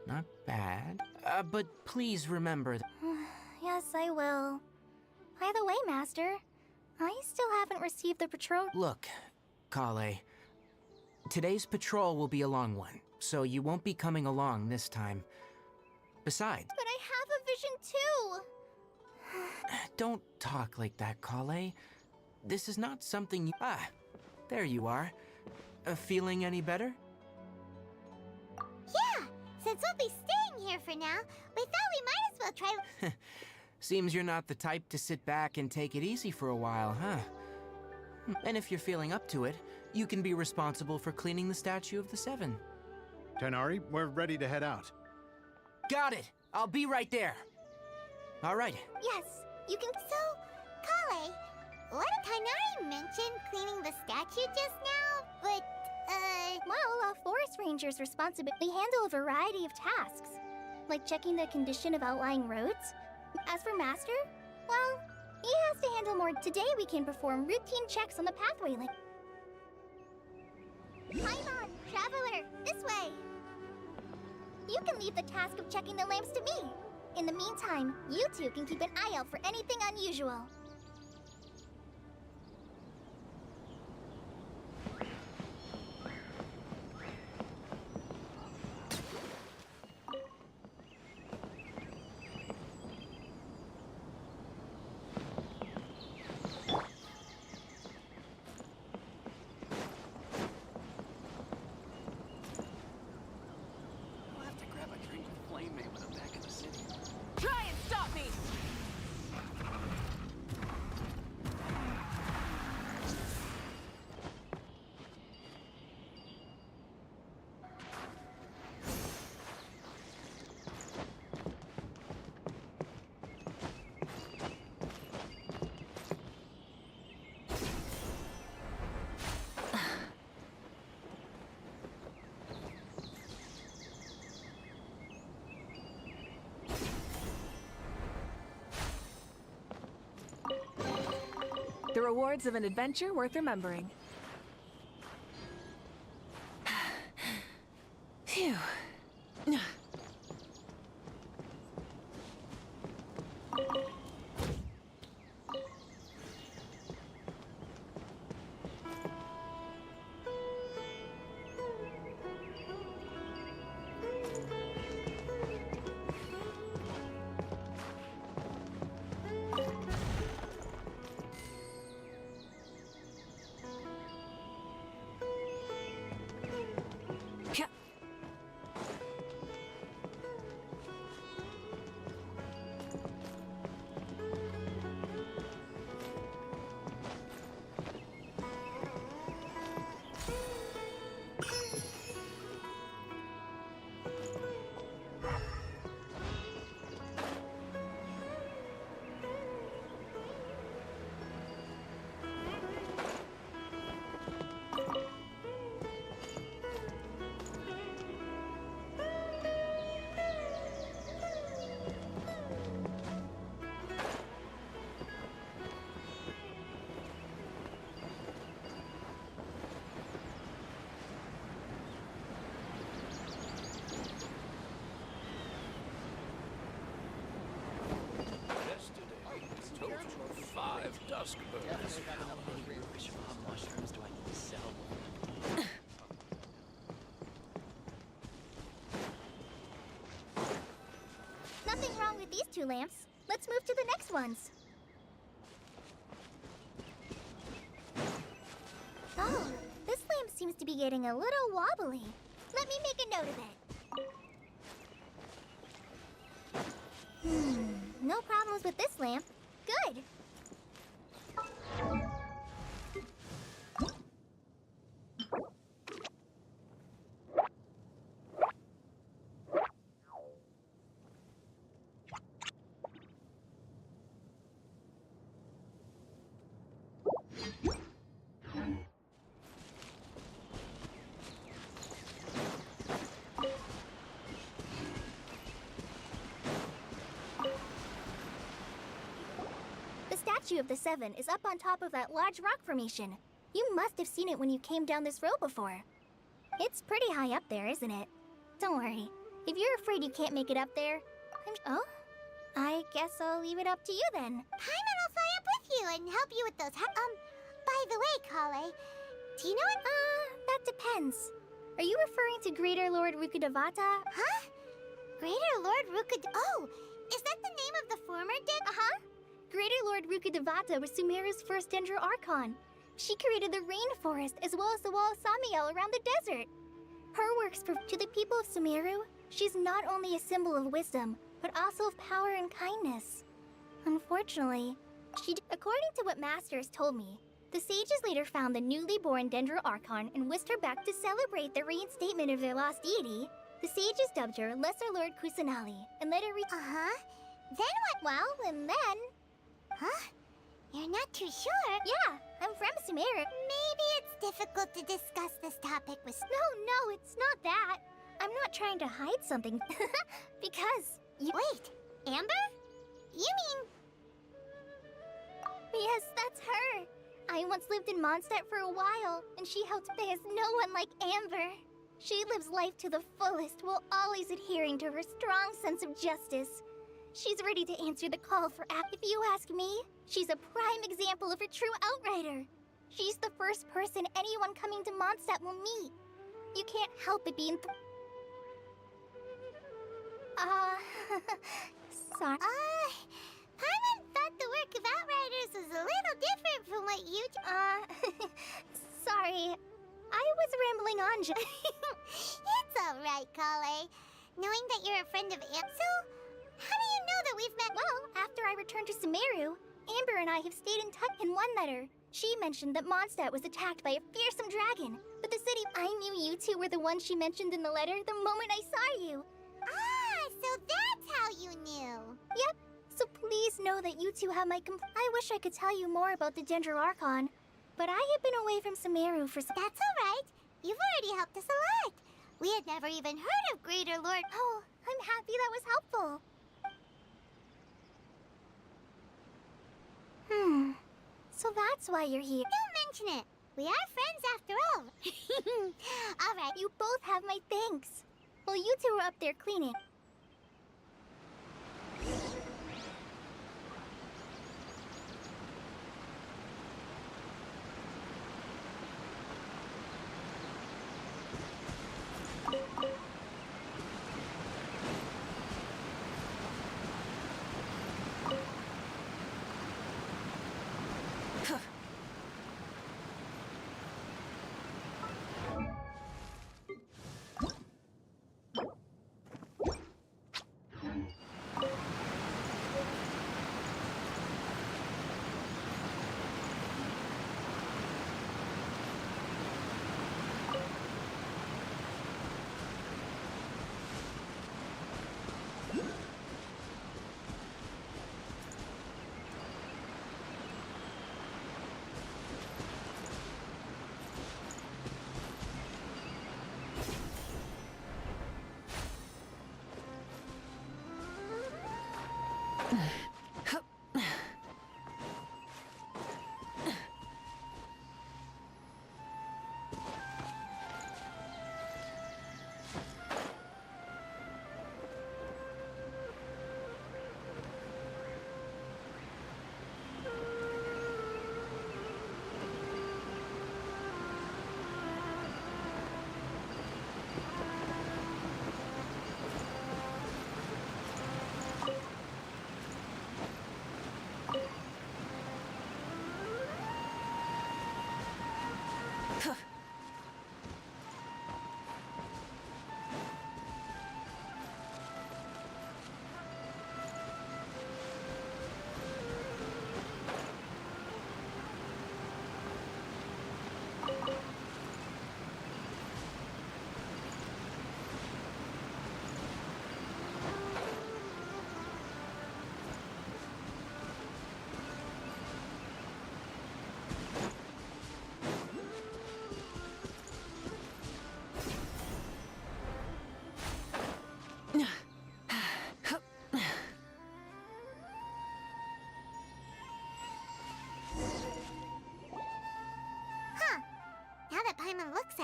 Not bad. But please remember Yes, I will. By the way, Master, I still haven't received the patrol. Look, Kale, today's patrol will be a long one, so you won't be coming along this time. Besides, But I have a vision too! don't talk like that, Kale. This is not something you... Ah, there you are. Feeling any better? Yeah, since we'll be staying here for now, we thought we might as well try. Seems you're not the type to sit back and take it easy for a while, huh? And if you're feeling up to it, you can be responsible for cleaning the Statue of the Seven. Tighnari, we're ready to head out. Got it! I'll be right there! All right. Yes, you can. So, Kale, what did Tainari mention cleaning the statue just now? But, Well, a forest ranger's responsibility handle a variety of tasks, like checking the condition of outlying roads. As for Master, well, he has to handle more. Today we can perform routine checks on the pathway like... Paimon, Traveler, this way! You can leave the task of checking the lamps to me. In the meantime, you two can keep an eye out for anything unusual. I'll have to grab a drink with Flame Mate when I'm back in the city. Try and stop me! The rewards of an adventure worth remembering. Phew. Five dusk birds. Mushrooms do I need to sell? Nothing wrong with these two. 2 lamps. Let's move to the next ones. Oh, this lamp seems to be getting a little wobbly. Let me make a note of it. No problems with this lamp. Good. The statue of the 7 is up on top of that large rock formation. You must have seen it when you came down this road before. It's pretty high up there, isn't it? Don't worry. If you're afraid you can't make it up there, Oh? I guess I'll leave it up to you then. Paimon will fly up with you and help you with those by the way, Kale, do you know what? That depends. Are you referring to Greater Lord Rukkhadevata? Huh? Greater Lord Oh, is that the name of the former Greater Lord Rukkhadevata was Sumeru's first Dendro Archon. She created the rainforest as well as the wall of Samiel around the desert. Her works to the people of Sumeru, she's not only a symbol of wisdom, but also of power and kindness. Unfortunately, according to what Masters told me, the sages later found the newly born Dendro Archon and whisked her back to celebrate the reinstatement of their lost deity. The sages dubbed her Lesser Lord Kusanali and let her reach. Then what? Well, and then. Huh? You're not too sure? Yeah, I'm from Sumeru. Maybe it's difficult to discuss this topic with. No, it's not that. I'm not trying to hide something. Because you. Wait, Amber? You mean. Yes, that's her. I once lived in Mondstadt for a while, and she helped. There's no one like Amber. She lives life to the fullest while always adhering to her strong sense of justice. She's ready to answer the call for act. If you ask me, she's a prime example of a true outrider. She's the first person anyone coming to Mondstadt will meet. You can't help but be sorry. Paimon thought the work of Outriders was a little different from what you. Sorry. I was rambling on. It's alright, Kale. Knowing that you're a friend of So, how do you know that we've met? Well, after I returned to Sumeru, Amber and I have stayed in touch. In one letter, she mentioned that Mondstadt was attacked by a fearsome dragon. But the city, I knew you two were the ones she mentioned in the letter the moment I saw you. So that's how you knew. Yep. So please know that you two have my I wish I could tell you more about the Dendro Archon, but I have been away from Sumeru for some. That's alright. You've already helped us a lot. We had never even heard of Greater Lord. Oh, I'm happy that was helpful. So that's why you're here. Don't mention it. We are friends after all. Alright. You both have my thanks. Well, you two were up there cleaning.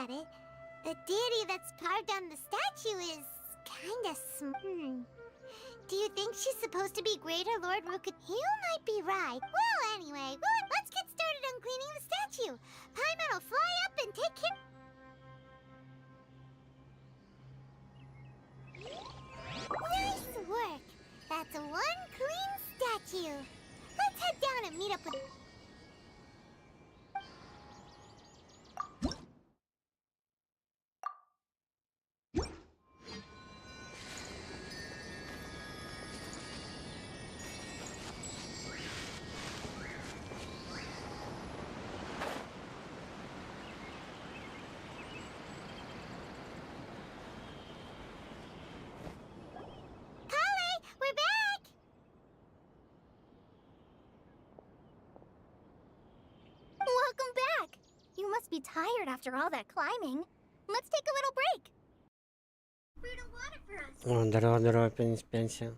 at it, the deity that's carved on the statue is kinda Do you think she's supposed to be Greater Lord Ruka? You might be right. Well, anyway, let's get started on cleaning the statue. Paimon will fly up and take care. Nice work. That's one clean statue. Let's head down and meet up with... Welcome back! You must be tired after all that climbing. Let's take a little break. Brewed a water for us. О, здорово, здорово, пенсия.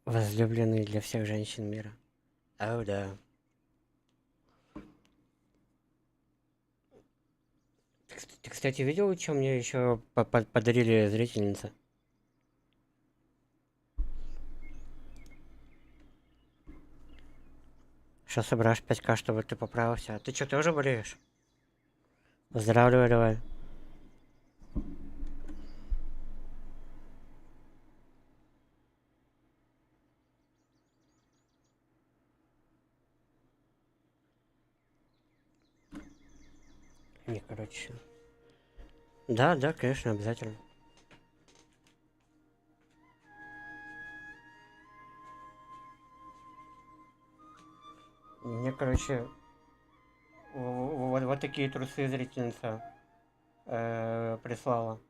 Возлюбленный для всех женщин мира. О, да. Ты, кстати, видел, что мне еще подарили зрительницы? Что собрашь 5К, чтобы ты поправился? А ты что, тоже болеешь? Поздравляю, давай. Не, короче. Да, да, конечно, обязательно. Мне, короче, вот такие трусы зрительница прислала.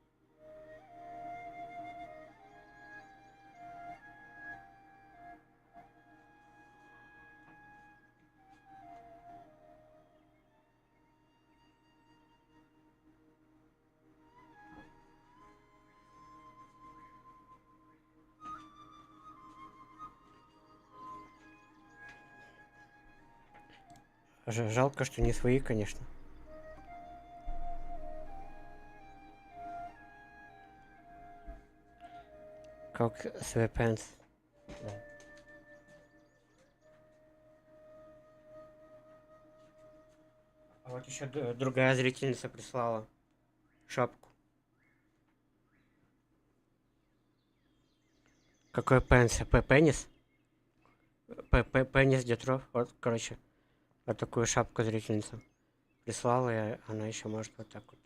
Жалко, что не свои, конечно. Как sweatpants. Да. А вот еще другая зрительница прислала шапку. Какой пенс? Пенис? Пенис Детров. Вот, короче. Вот такую шапку зрительница прислала, и она еще может вот так вот.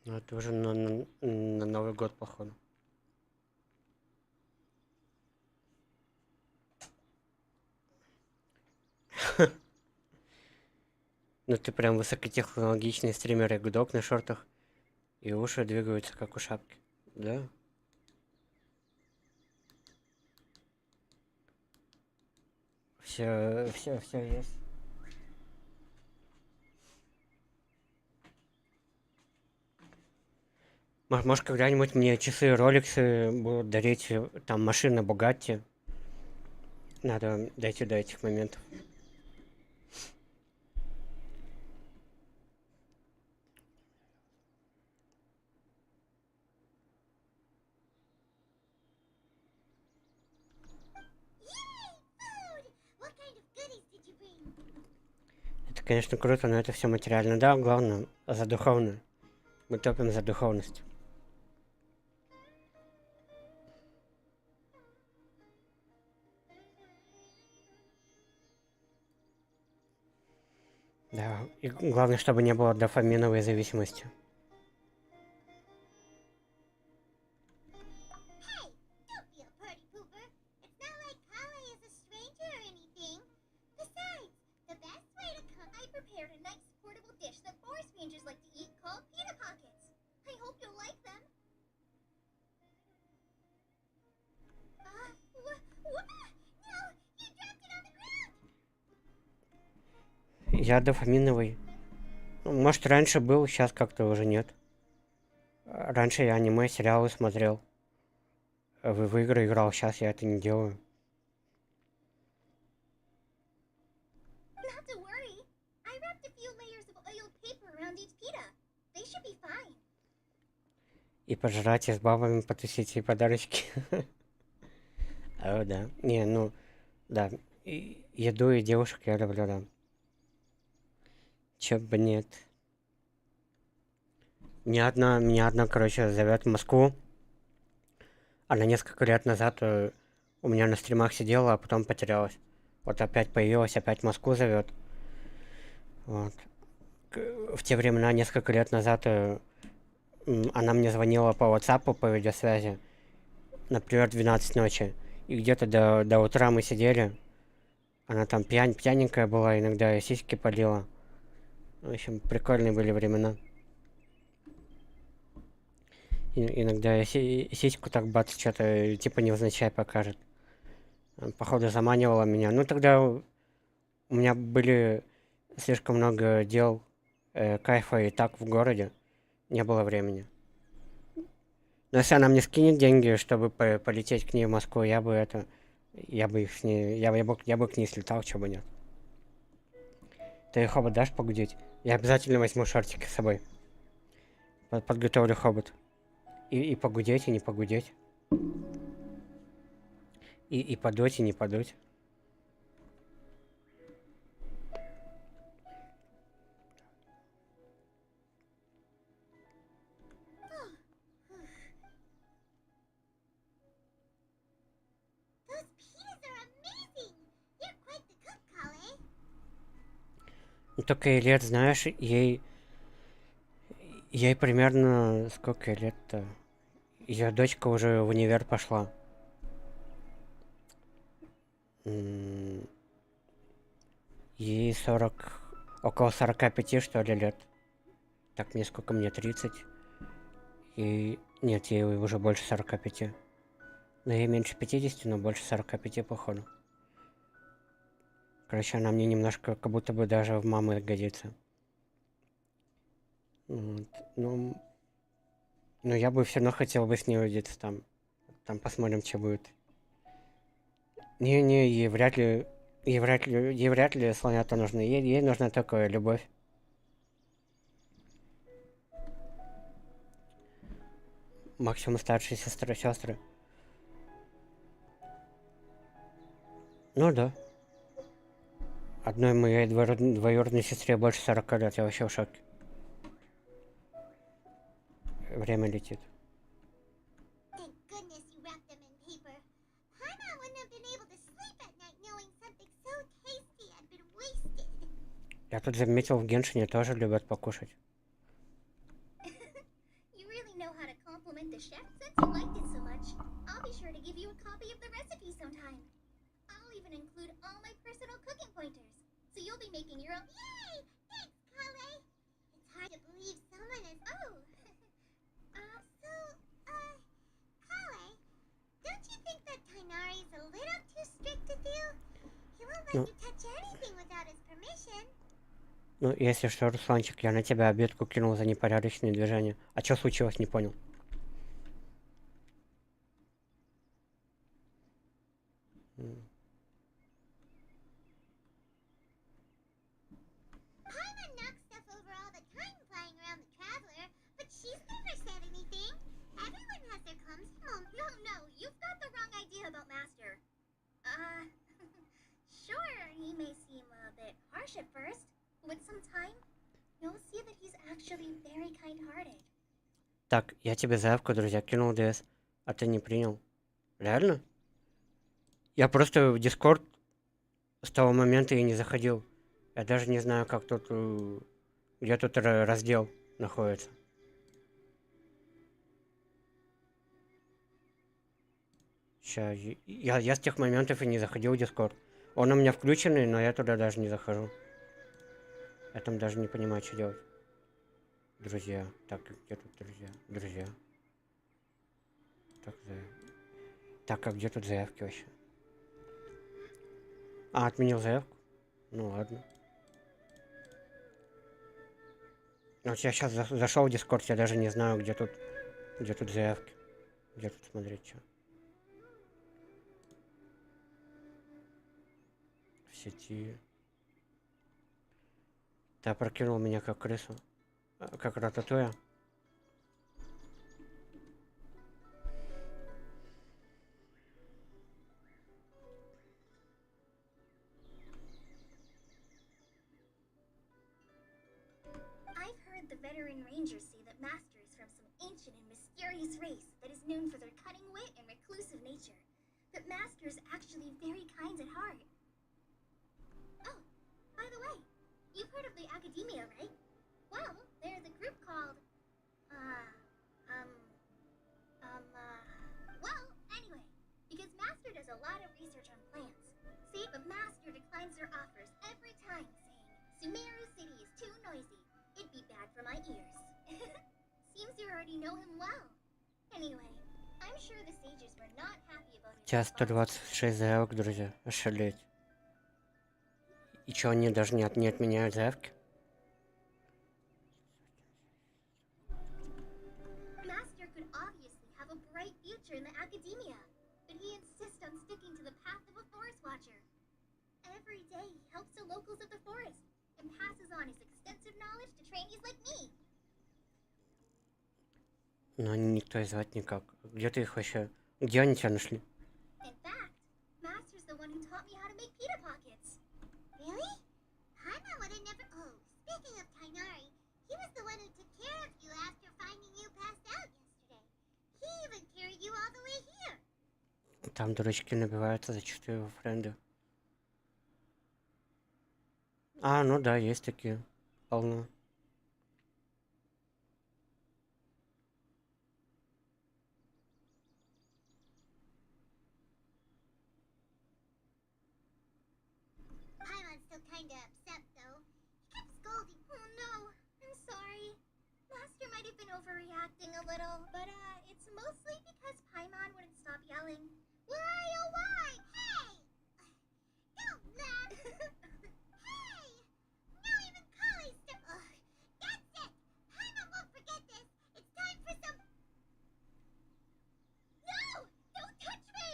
Ну, это уже на Новый год, походу. Ну ты прям высокотехнологичный стример и гудок на шортах. И уши двигаются, как у шапки. Да? Все есть. Может, когда-нибудь мне часы Роликсы будут дарить, там, машины Бугатти. Надо дойти до этих моментов. Это, конечно, круто, но это все материально. Да, главное, за духовную. Мы топим за духовность. Да, и главное, чтобы не было дофаминовой зависимости. Я дофаминовый Ну, может, раньше был, сейчас как-то уже нет. Раньше я аниме, сериалы смотрел. В игры играл, сейчас я это не делаю. Not to worry. I wrapped a few layers of oiled paper around each pita. They should be fine. И пожрать, и с бабами потусить, и подарочки. Да. Не, ну, да. Еду и девушек я люблю, да. Чё бы нет. Меня одна, короче, зовет в Москву. Она несколько лет назад у меня на стримах сидела, а потом потерялась. Вот опять появилась, опять в Москву зовет. Вот. В те времена, несколько лет назад, она мне звонила по WhatsApp, по видеосвязи. Например, 12 ночи. И где-то до утра мы сидели. Она там пьяненькая была, иногда и сиськи палила. В общем, прикольные были времена. Иногда я сиську так бац, что-то типа невзначай покажет. Походу заманивала меня. Ну тогда у меня были слишком много дел, кайфа и так в городе. Не было времени. Но если она мне скинет деньги, чтобы полететь к ней в Москву, я бы их с ней, я бы к ней слетал, чего бы нет. Ты хобот дашь погудеть? Я обязательно возьму шортики с собой. Подготовлю хобот. И погудеть, и не погудеть. И подуть, и не подуть. Those pitas are amazing! You're quite the cook, Kale. Ну, только ей лет, знаешь, ей примерно... Сколько ей лет-то? Ее дочка уже в универ пошла. Ей 40... Около 45, что ли, лет. Так, мне сколько? Мне 30. И... Нет, ей уже больше 45. Но ей меньше 50, но больше 45, походу. Короче, она мне немножко как будто бы даже в мамы годится. Вот. Ну, я бы все равно хотел бы с ней увидеться там. Там посмотрим, что будет. Не, ей вряд ли слонята нужны. Ей нужна только любовь. Максимум старшие сестры. Ну да. Одной моей двоюродной сестре больше 40 лет. Я вообще в шоке. Время летит. Thank goodness you wrapped them in paper. Paimon wouldn't have been able to sleep at night knowing something so tasty had been wasted. Я тут заметил, в Геншине тоже любят покушать. You really know how to compliment the chef since you liked it so much. I'll be sure to give you a copy of the recipe sometime. I'll even include all my personal cooking pointers, so you'll be making your own. Yay! Thanks, Kale. It's hard to believe someone is. Oh. Kale, don't you think that Tainari's a little too strict with you? He won't let you touch anything without his permission. Ну, если что, Русланчик, я на тебя обедку кинул за непорядочные движения. А что случилось, не понял. Paimon knocks stuff over all the time flying around the Traveler, but she's never said anything. Everyone has their clumsy moments. No, you've got the wrong idea about Master. Sure, he may seem a bit harsh at first, but with some time, you'll see that he's actually very kind-hearted. Так, я тебе заявку, друзья, кинул ДС, а ты не принял. Реально? Я просто в Дискорд с того момента и не заходил. Я даже не знаю, как тут... Где тут раздел находится. Сейчас, я с тех моментов и не заходил в Дискорд. Он у меня включенный, но я туда даже не захожу. Я там даже не понимаю, что делать. Друзья. Так, где тут друзья? Друзья. Так, а где тут заявки вообще? А, отменил заявку? Ну ладно. Вот я сейчас зашел в Дискорд, я даже не знаю, где тут заявки. Где тут смотреть, что. В сети. Ты опрокинул меня как крысу. Как рататуя. I've heard the veteran rangers say that Master is from some ancient and mysterious race that is known for their cunning wit and reclusive nature. But Master is actually very kind at heart. Oh, by the way, you've heard of the Academia, right? Well, there's a group called, well, anyway, because Master does a lot of research on plants. See, but Master declines their offers every time, saying, Sumeru City is too noisy. It'd be bad for my ears. Seems you already know him well. Anyway, I'm sure the sages were not happy about his Сейчас 126 заявок, друзья. Ошалеть. И чё, они даже не отменяют заявки? Master could obviously have a bright future in the Academia, but he insists on sticking to the path of a forest watcher. Every day he helps the locals of the forest and passes on his extensive knowledge to trainees like me. Но никто и звать никак. Где ты их вообще? Где они тебя нашли? In fact, Master's the one who taught me how to make pita pockets. Really? Paimon would have never. Oh, speaking of Tainari, he was the one who took care of you after finding you passed out yesterday. He even carried you all the way here. Там дурачки набиваются зачастую во френды. А, ну да, есть такие. Полно. Paimon's still kinda upset though. He kept scolding. Oh no, I'm sorry. Master might have been overreacting a little, but it's mostly because Paimon wouldn't stop yelling. Why, oh why? Hey! Don't laugh! Hey! Now even Kali's that's it! Paimon won't forget this! It's time for some. No! Don't touch me!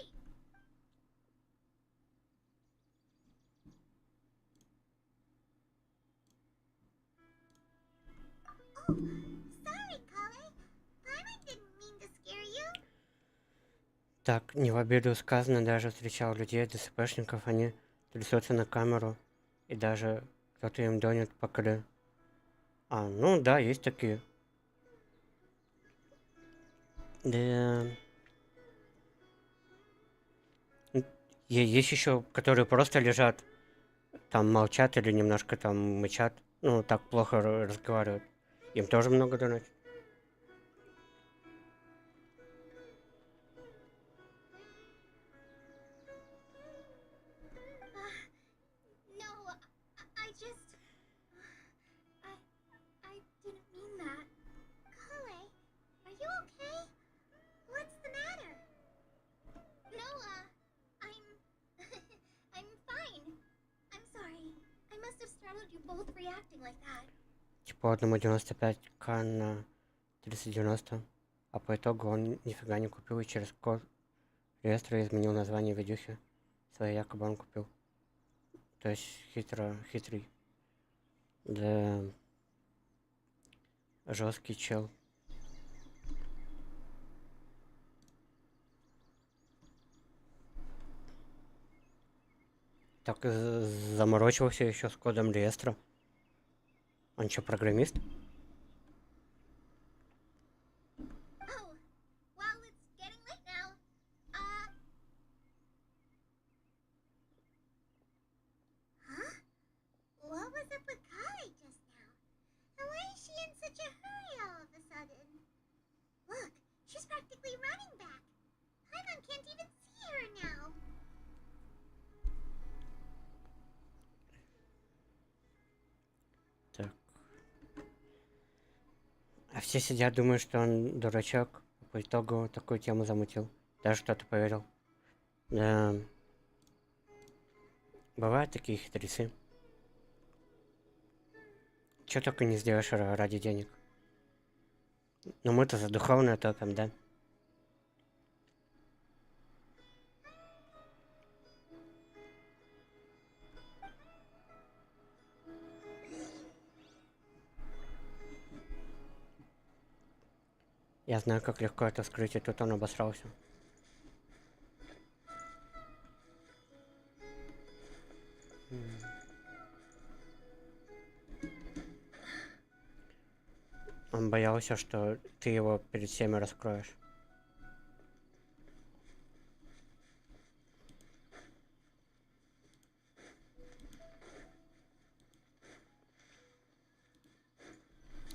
Oh, sorry, Kali. Paimon didn't mean to scare you. Так, не в обиду сказано, даже встречал людей, ДСПшников, они трясутся на камеру, и даже кто-то им донет по КД. А, ну да, есть такие. Да. Есть еще, которые просто лежат, там молчат или немножко там мычат, ну так плохо разговаривают. Им тоже много донатят. No, I just... I didn't mean that. Kali, are you okay? What's the matter? No, I'm fine. I'm sorry. I must have startled you both reacting like that. Типа одному 95к на 390, а по итогу он нифига не купил и через код реестра изменил название видюхи. Свои якобы он купил. То есть хитрый. Да. Жесткий чел. Так заморочился еще с кодом реестра. Он что, программист? Oh, well, it's getting late now. Huh? What was up with Kali just now? And why is she in such a hurry all of a sudden? Look, she's practically running back. Paimon can't even see her now. Так. А все сидят, думают, что он дурачок. По итогу такую тему замутил. Даже кто-то поверил. Да. Бывают такие хитрецы. Чё только не сделаешь ради денег. Но мы-то за духовное топим, да? Я знаю, как легко это скрыть, и тут он обосрался. Он боялся, что ты его перед всеми раскроешь.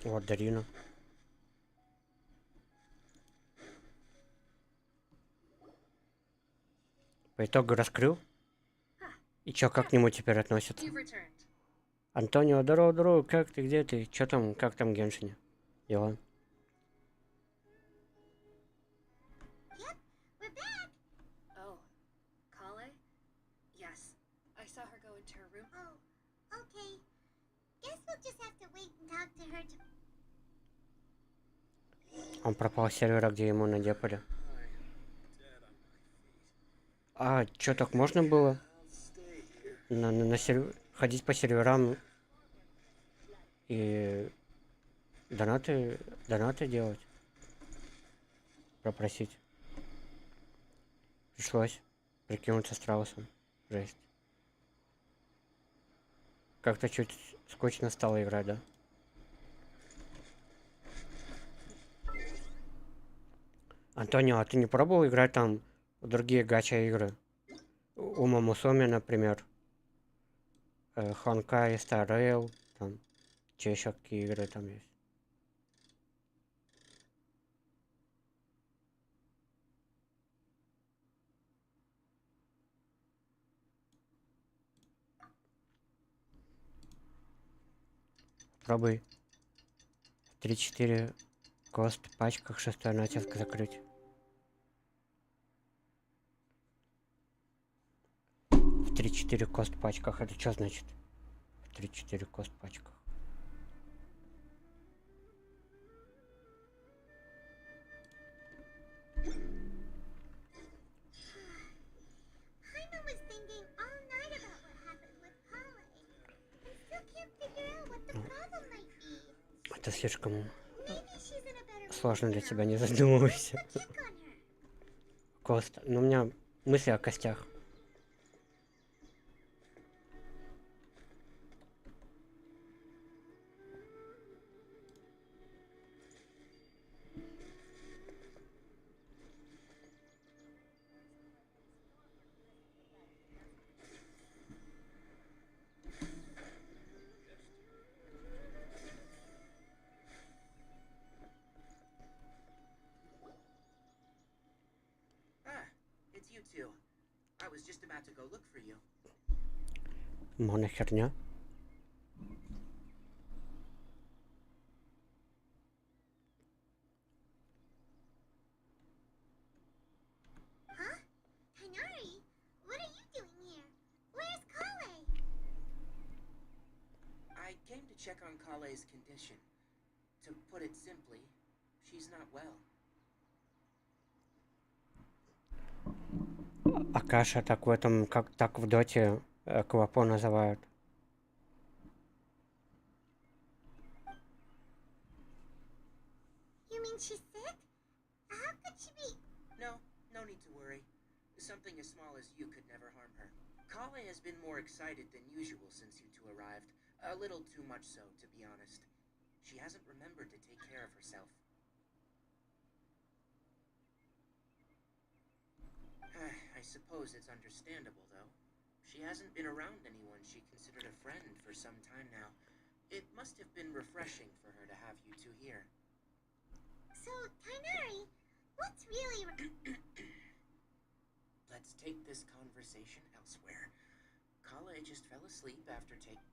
Вот Дарина. По итогу раскрыл. И чё, как к нему теперь относятся? Антонио, здорово, как ты, где ты? Чё там, как там в Геншине? Дела? Yep, we're back. Oh, Kale? Yes. I saw her go into her room. Oh, okay. Guess we'll just have to wait and talk to her to... Он пропал с сервера, где ему надепали. А, чё, так можно было? Ходить по серверам и донаты делать. Попросить. Пришлось прикинуться страусом. Жесть. Как-то чуть скучно стало играть, да? Антонио, а ты не пробовал играть там в другие гача игры? Ума Мусоми, например. Хонкай, Star Rail, там. Че еще какие игры там есть? Пробуй. 3-4 кост в пачках, 6-й натиск закрыть. В 3-4 кост в пачках. Это что значит? В 3-4 кост в пачках. Jaime was thinking all night about what happened with Kale. And still can't figure out what the problem might be. Это слишком Maybe she's in a better mood сложно для now. тебя, не задумывайся. Let's check on her. Кост. Ну, у меня мысли о костях. It's you two. I was just about to go look for you. Мона херня. Huh? Tainari? What are you doing here? Where's Kale? I came to check on Kale's condition. To put it simply, she's not well. Акаша так в этом, как так в доте Квапо называют. You mean she's sick? How could she be? No need to worry. Something as small as you could never harm her. Kale has been more excited than usual since you two arrived. A little too much so, to be honest. She hasn't remembered to take care of herself. I suppose it's understandable, though. She hasn't been around anyone she considered a friend for some time now. It must have been refreshing for her to have you two here. So, Tainari, what's really... Let's take this conversation elsewhere. Kale just fell asleep after taking...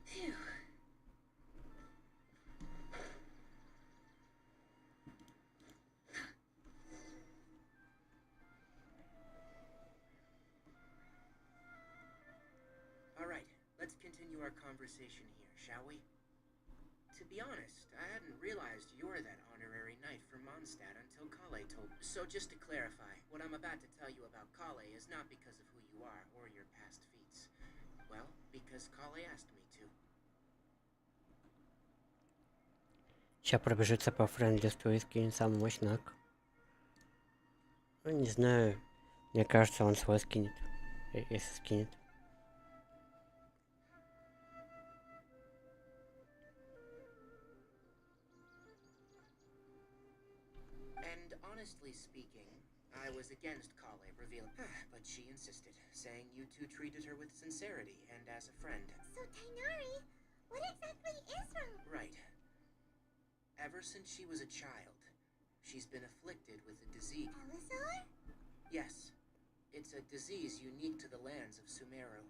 Phew. to our conversation here, shall we? To be honest, I hadn't realized you're that honorary knight for Mondstadt until Kale told me. So just to clarify, what I'm about to tell you about Kale is not because of who you are or your past feats. Well, because Kale asked me to. Сейчас пробежится по френдлисту и скинет самый мощный ак. Ну, не знаю. Мне кажется, он свой скинет. Если скинет. And honestly speaking, I was against Kale revealing, but she insisted, saying you two treated her with sincerity and as a friend. So, Tainari, what exactly is wrong? Right. Ever since she was a child, she's been afflicted with a disease. Elazar? Yes. It's a disease unique to the lands of Sumeru.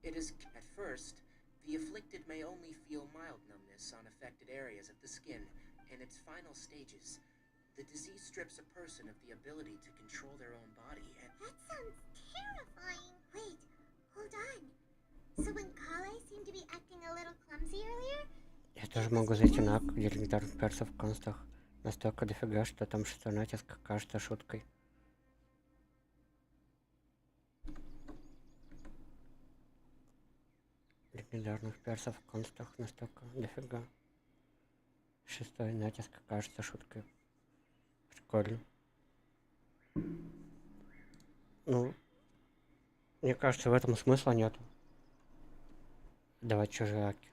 It is, at first, the afflicted may only feel mild numbness on affected areas of the skin. In its final stages, the disease strips a person of the ability to control their own body and... That sounds terrifying. Wait, hold on. So when Kale seemed to be acting a little clumsy earlier... Я тоже могу зайти на ак, где легендарных персов в констах настолько дофига, что там шестой натиск кажется шуткой. Легендарных персов в констах настолько дофига. Шестой натиск кажется шуткой. Прикольно. Ну, мне кажется, в этом смысла нету. Давать чужие аки.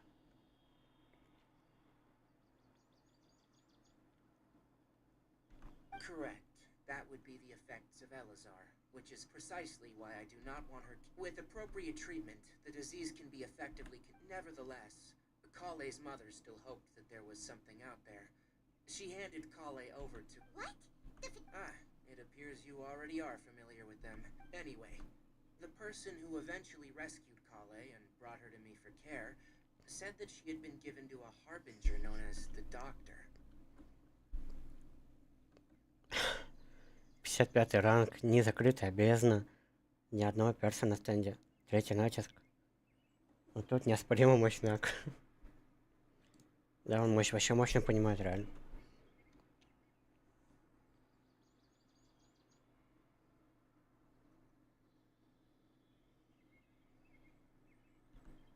Correct. That would be the effects of Elazar, which is precisely why I do not want her... With appropriate treatment, the disease can be effectively... Nevertheless, Kale's mother still hoped that there was something out there. She handed Kale over to... What? It appears you already are familiar with them. Anyway, the person who eventually rescued Kale and brought her to me for care said that she had been given to a harbinger known as the Doctor. 55 ранг, не закрытая бездна, ни одного перса на стенде. Третий натиск. Вот тут неоспоримо мощный ак. Да, он вообще мощно понимает, реально.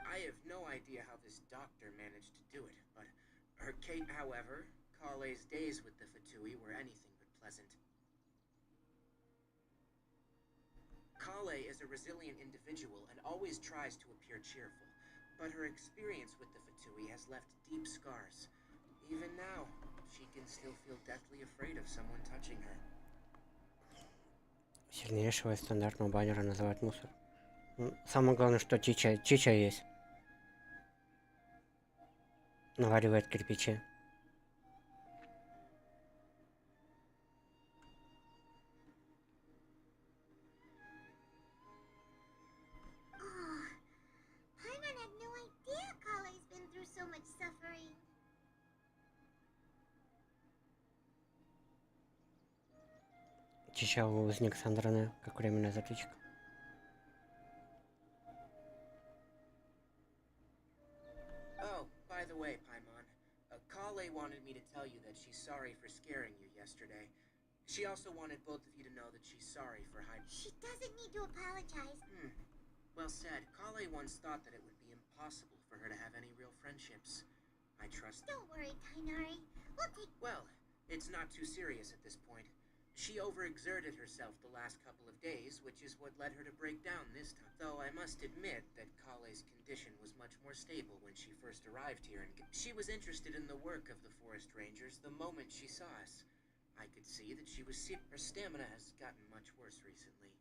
I have no idea how this doctor managed to do it, but her Kate, however, Kale's days with the Fatui were anything but pleasant. Kale is a resilient individual and always tries to appear cheerful, but her experience with the Fatui has left deep scars. Even now, she can still feel deathly afraid of someone touching her. Сильнейшего из стандартного баннера называют мусор. Самое главное, что чича есть. Наваривает кирпичи. Paimon had no idea Kale's been through so much suffering. Чича возник с Андраны, как временная затычка. Oh, by the way, Paimon, Kale wanted me to tell you that she's sorry for scaring you yesterday. She also wanted both of you to know that she's sorry for hiding. She doesn't need to apologize. Well said. Kale once thought that it would be impossible for her to have any real friendships. I trust... Don't worry, Tainari. We'll take... Well, it's not too serious at this point. She overexerted herself the last couple of days, which is what led her to break down this time. Though I must admit that Kale's condition was much more stable when she first arrived here, and she was interested in the work of the forest rangers the moment she saw us. I could see that she was sick. Her stamina has gotten much worse recently.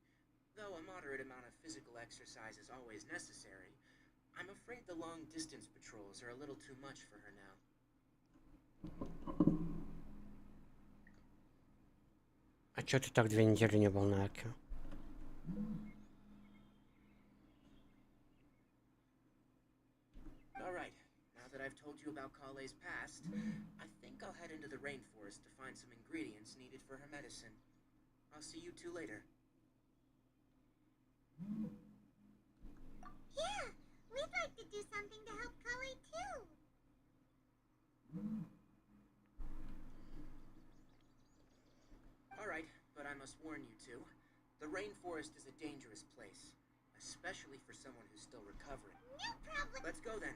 Though a moderate amount of physical exercise is always necessary, I'm afraid the long-distance patrols are a little too much for her now. А чё ты так 2 недели не был на аке? Alright, now that I've told you about Kale's past, I think I'll head into the rainforest to find some ingredients needed for her medicine. I'll see you two later. Yeah, we'd like to do something to rainforest is a dangerous place, especially for someone who's still recovering. No problem. Let's go then.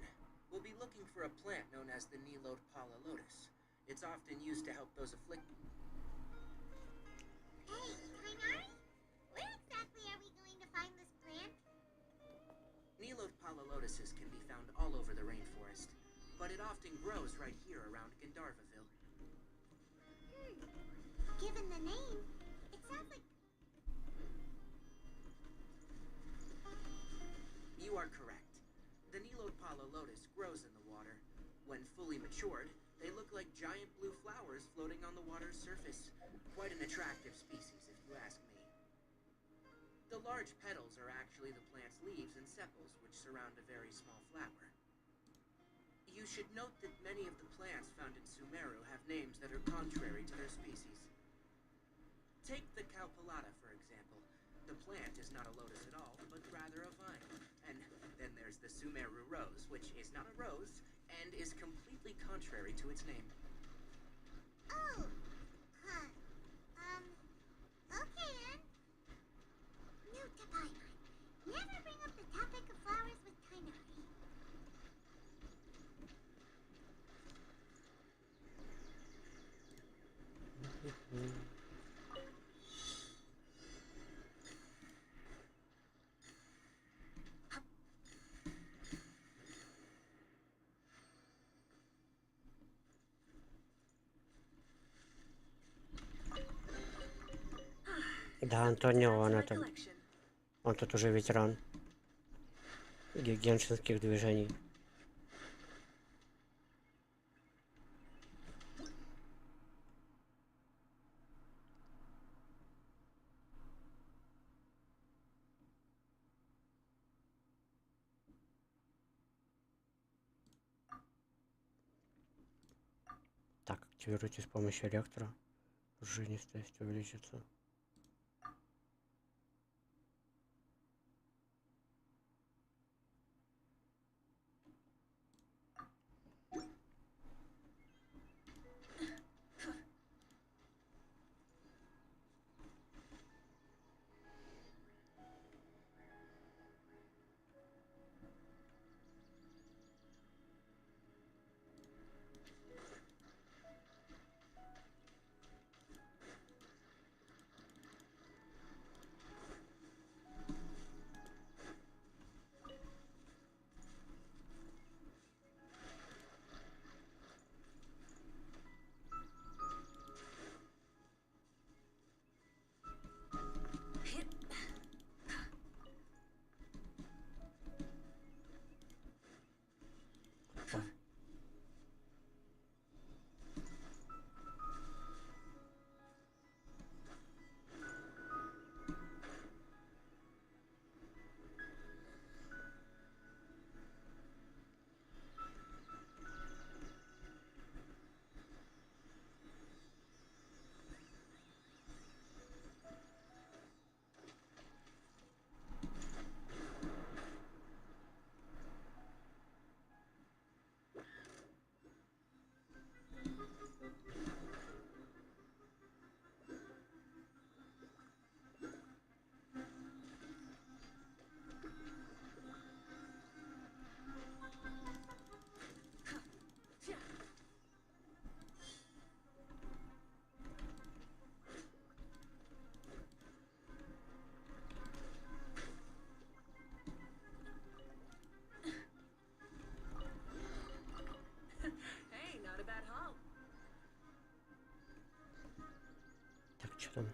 We'll be looking for a plant known as the Nilode Pala Lotus. It's often used to help those afflicted. Hey, Kainari? Where exactly are we going to find this plant? Nilode Pala Lotuses can be found all over the rainforest, but it often grows right here around Gandharvaville. Given the name, it sounds like... You are correct. The Nilode Pala Lotus grows in the water. When fully matured, they look like giant blue flowers floating on the water's surface. Quite an attractive species, if you ask me. The large petals are actually the plant's leaves and sepals, which surround a very small flower. You should note that many of the plants found in Sumeru have names that are contrary to their species. Take the Cowpelata, for example. The plant is not a lotus at all, but rather a vine. And then there's the Sumeru rose, which is not a rose, and is completely contrary to its name. Oh, huh. Okay then. Note to Paimon. Never bring up the topic of flowers with Kainari. Да, Антонио, он тут уже ветеран геншинских движений. Так, активируйте с помощью электро. Жизнестойкость увеличится. Так, что там?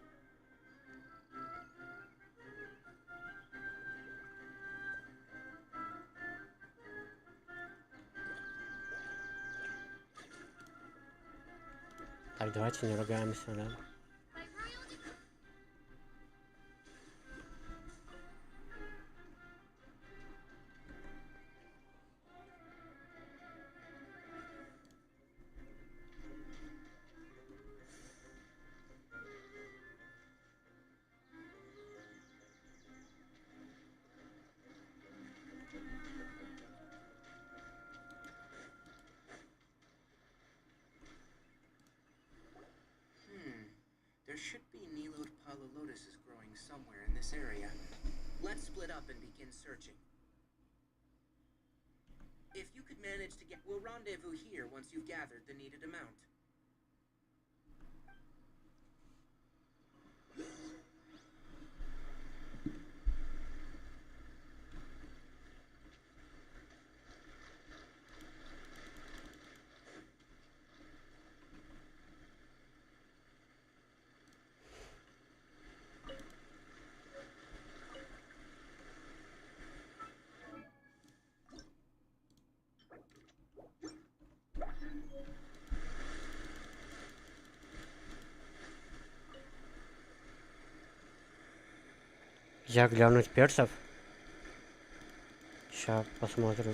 Так, давайте не ругаемся, да? this area. Let's split up and begin searching. If you could manage to get... We'll rendezvous here once you've gathered the needed amount. Я глянуть персов. Сейчас посмотрим.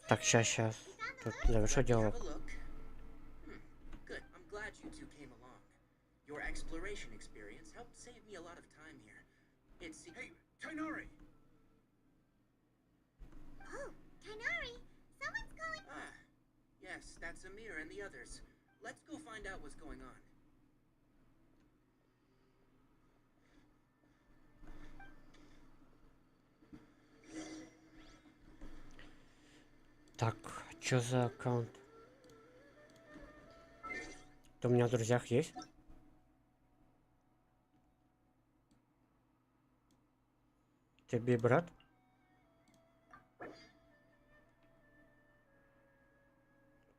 Так, сейчас. Тут завершу диалог. Good. I'm glad you two came along. Your exploration experience helped save me a lot of time here. It's... Hey, Tainari! Oh, Tainari, someone's calling. Ah, yes, that's Amir and the others. Let's go find out what's going on. Так, что за аккаунт? Ты у меня в друзьях есть? Тебе брат?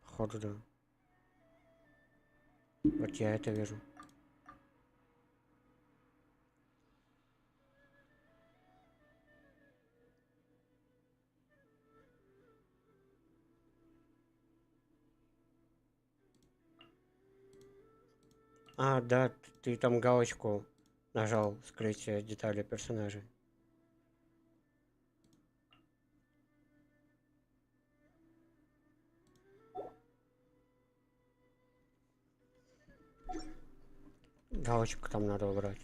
Походу, да. Вот я это вижу. А, да, ты там галочку нажал скрытие деталей персонажей. Галочку там надо убрать.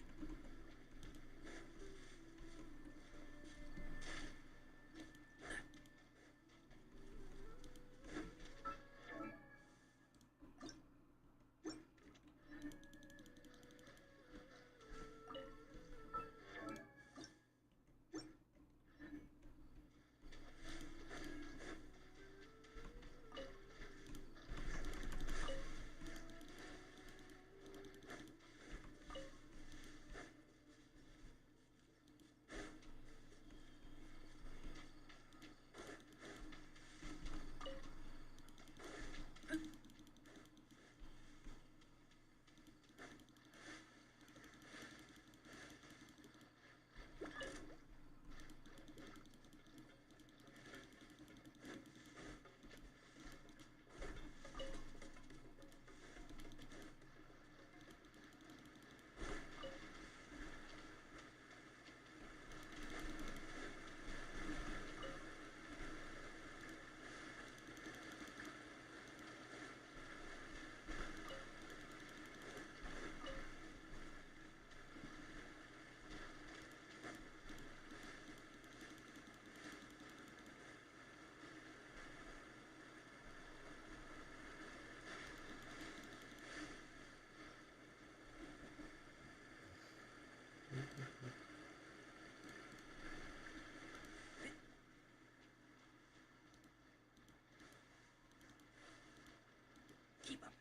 Keep up.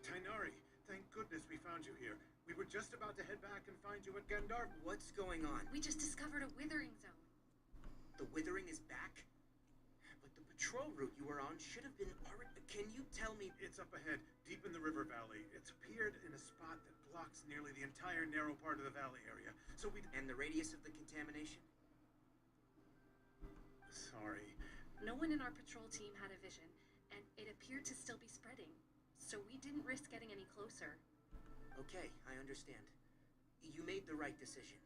Tainari, thank goodness we found you here. We were just about to head back and find you at Gandharva. What's going on? We just discovered a withering zone. The withering is back? But the patrol route you were on should have been already... Can you tell me... It's up ahead, deep in the river valley. It's appeared in a spot that blocks nearly the entire narrow part of the valley area. So we... And the radius of the contamination? Sorry. No one in our patrol team had a vision, and it appeared to still be spreading. So we didn't risk getting any closer. Okay, I understand. You made the right decision.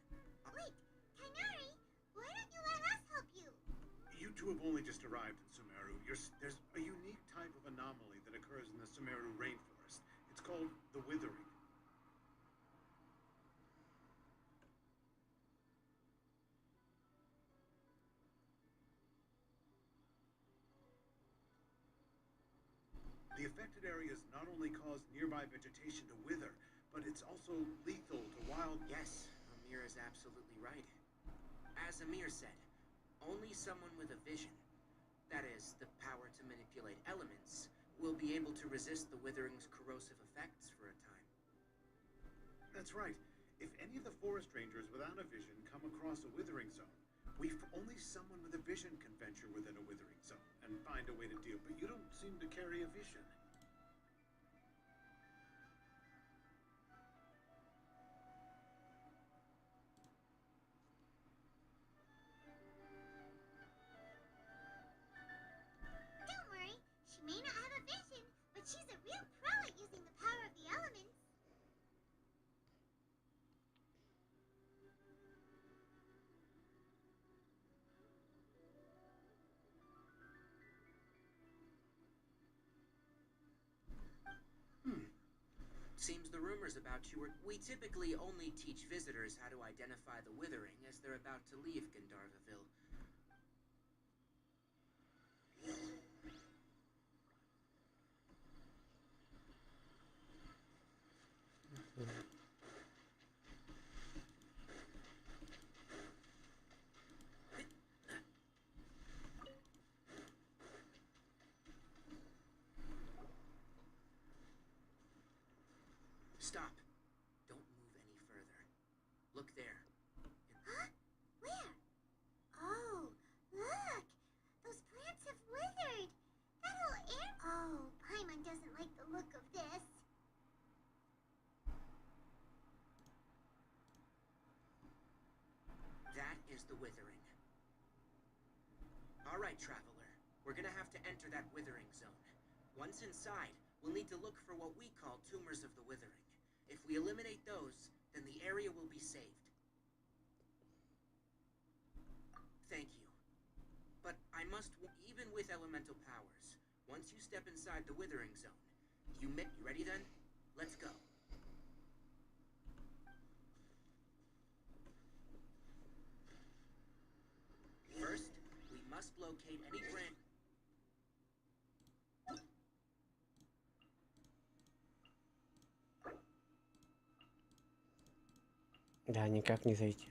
Wait, Tainari, why don't you let us help you? You two have only just arrived in Sumeru. There's a unique type of anomaly that occurs in the Sumeru rainforest. It's called the withering. The affected areas not only cause nearby vegetation to wither, but it's also lethal to wild... Yes, Amir is absolutely right. As Amir said, only someone with a vision, that is, the power to manipulate elements, will be able to resist the withering's corrosive effects for a time. That's right. If any of the forest rangers without a vision come across a withering zone, only someone with a vision can venture within a withering zone and find a way to deal, but you don't seem to carry a vision. Don't worry, she may not have a vision, but she's a real pro at using the power of the elements. Seems the rumors about you were... We typically only teach visitors how to identify the withering as they're about to leave Gandharvaville. Stop. Don't move any further. Look there. Huh? Where? Oh, look! Those plants have withered! That whole air... Oh, Paimon doesn't like the look of this. That is the withering. All right, traveler. We're gonna have to enter that withering zone. Once inside, we'll need to look for what we call tumors of the withering. If we eliminate those, then the area will be saved. Thank you. But I must, even with elemental powers, once you step inside the withering zone, you ready then? Let's go. First, we must locate any branch. Да, никак не зайти.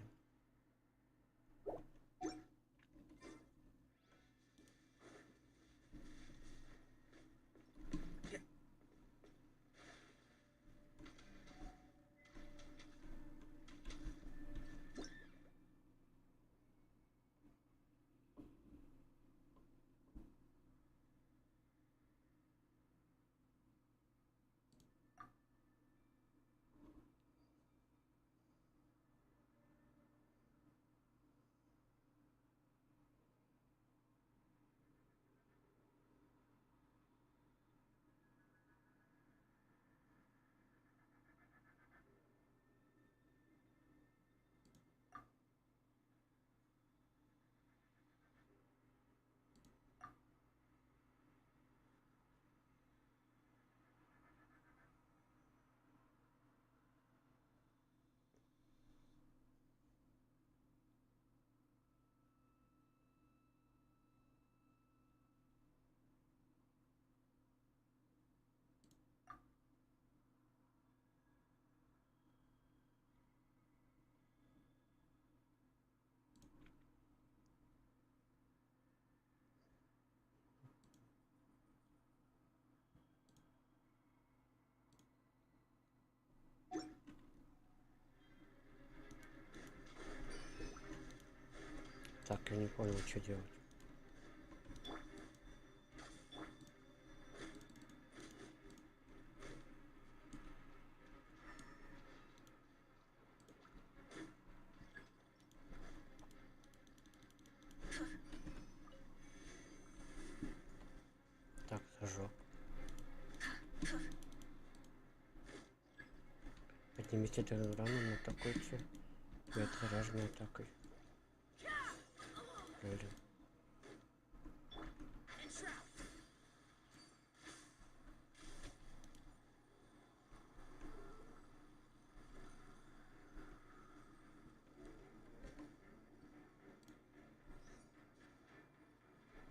Так, я не понял, что делать. Так, зажег. Поднимите эту рану на такой цель. Я заряженной атакой. Блин.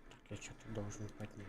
Так, я что-то должен поднять.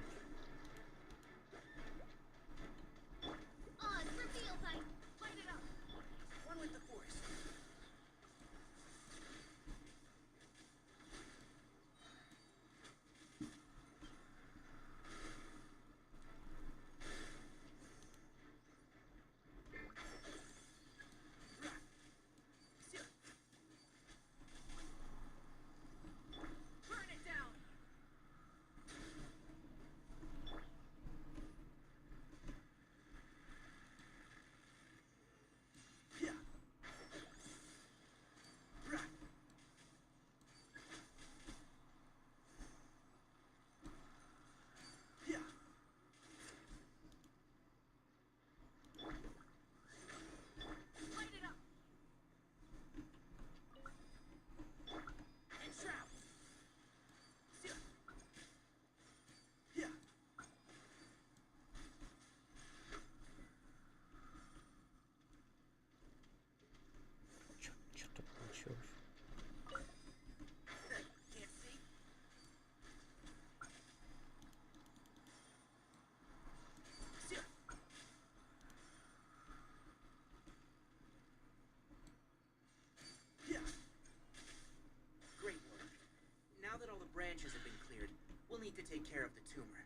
branches have been cleared, we'll need to take care of the tumor.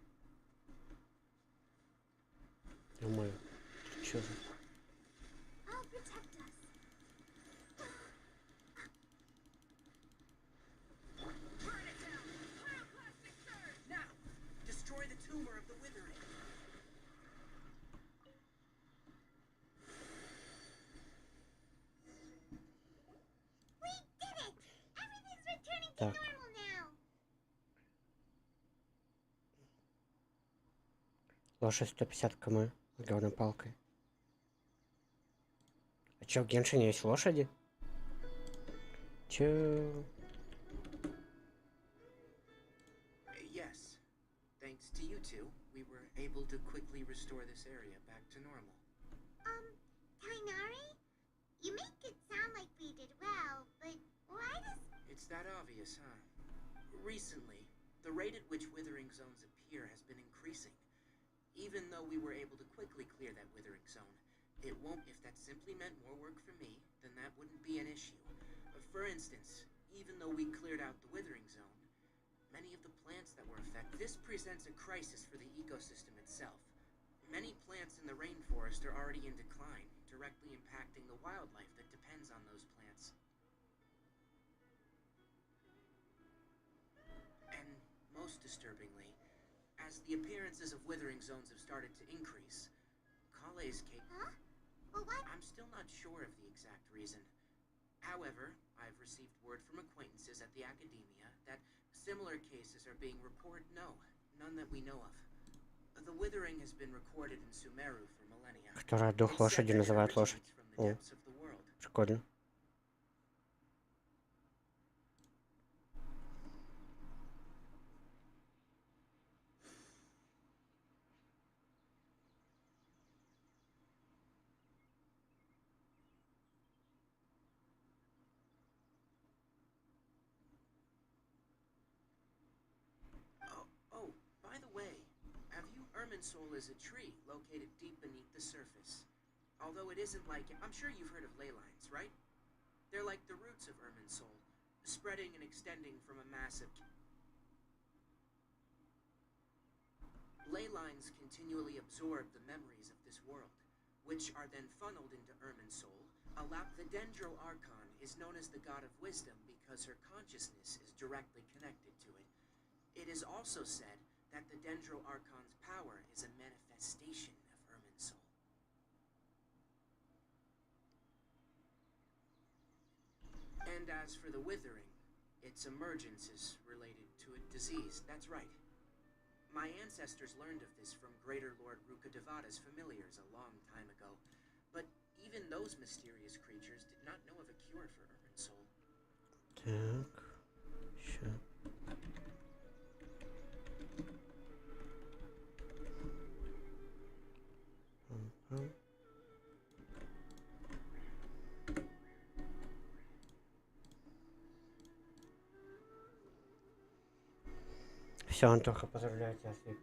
Думаю, чё за... I'll protect us. Burn it down! Pyroclastic surge! Now! Destroy the tumor of the withering! We did it! Everything's returning to Так. normal now. Лошадь 150 км с говной палкой. А чё, в Геншине есть лошади? Чё? Yes. Thanks to you two, we were able to quickly restore this area back to normal. Kainari? You make it sound like we did well, but why does... It's that obvious, huh? Recently, the rate at which withering zones appear has been increasing. Even though we were able to quickly clear that withering zone, it won't. If that simply meant more work for me, then that wouldn't be an issue. For instance, even though we cleared out the withering zone, many of the plants that were affected, this presents a crisis for the ecosystem itself. Many plants in the rainforest are already in decline, directly impacting the wildlife that depends on those plants. And most disturbingly, as the appearances of withering zones have started to increase, Kale's case... Huh? Well, what? I'm still not sure of the exact reason. However, I've received word from acquaintances at the academia that similar cases are being reported. No, none that we know of. The withering has been recorded in Sumeru for millennia. Которая дух It's said лошади that it называет лошадь. originates from the О, depths of the world. прикольно. Oh, by the way, have you... Irminsul is a tree located deep beneath the surface. Although it isn't like... I'm sure you've heard of ley lines, right? They're like the roots of Irminsul, spreading and extending from a massive... Ley lines continually absorb the memories of this world, which are then funneled into Irminsul. The Dendro Archon is known as the god of wisdom because her consciousness is directly connected to it. It is also said that the Dendro Archon's power is a manifestation of Irminsul. And as for the withering, its emergence is related to a disease. That's right. My ancestors learned of this from Greater Lord Rukkhadevata's familiars a long time ago, but even those mysterious creatures did not know of a cure for Irminsul. Так. Ща. Пам-пам. Все, Антоха, поздравляю тебя с век.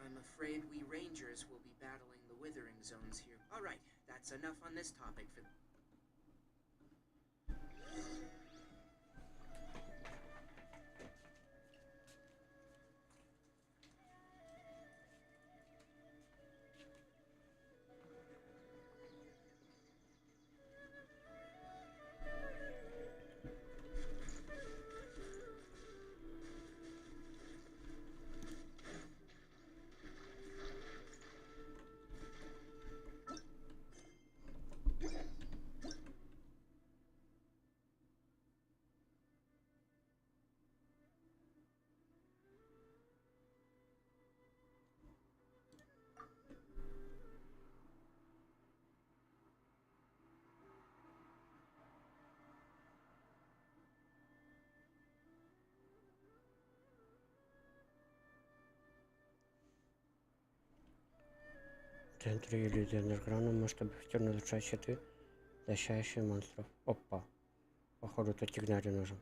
I'm afraid we Rangers will be battling the withering zones here. Alright, that's enough on this topic for... В центре иллюзии андерграунда может эффективно разрушать щиты, защищающие монстров. Опа. Походу, тут Тигнари нужен.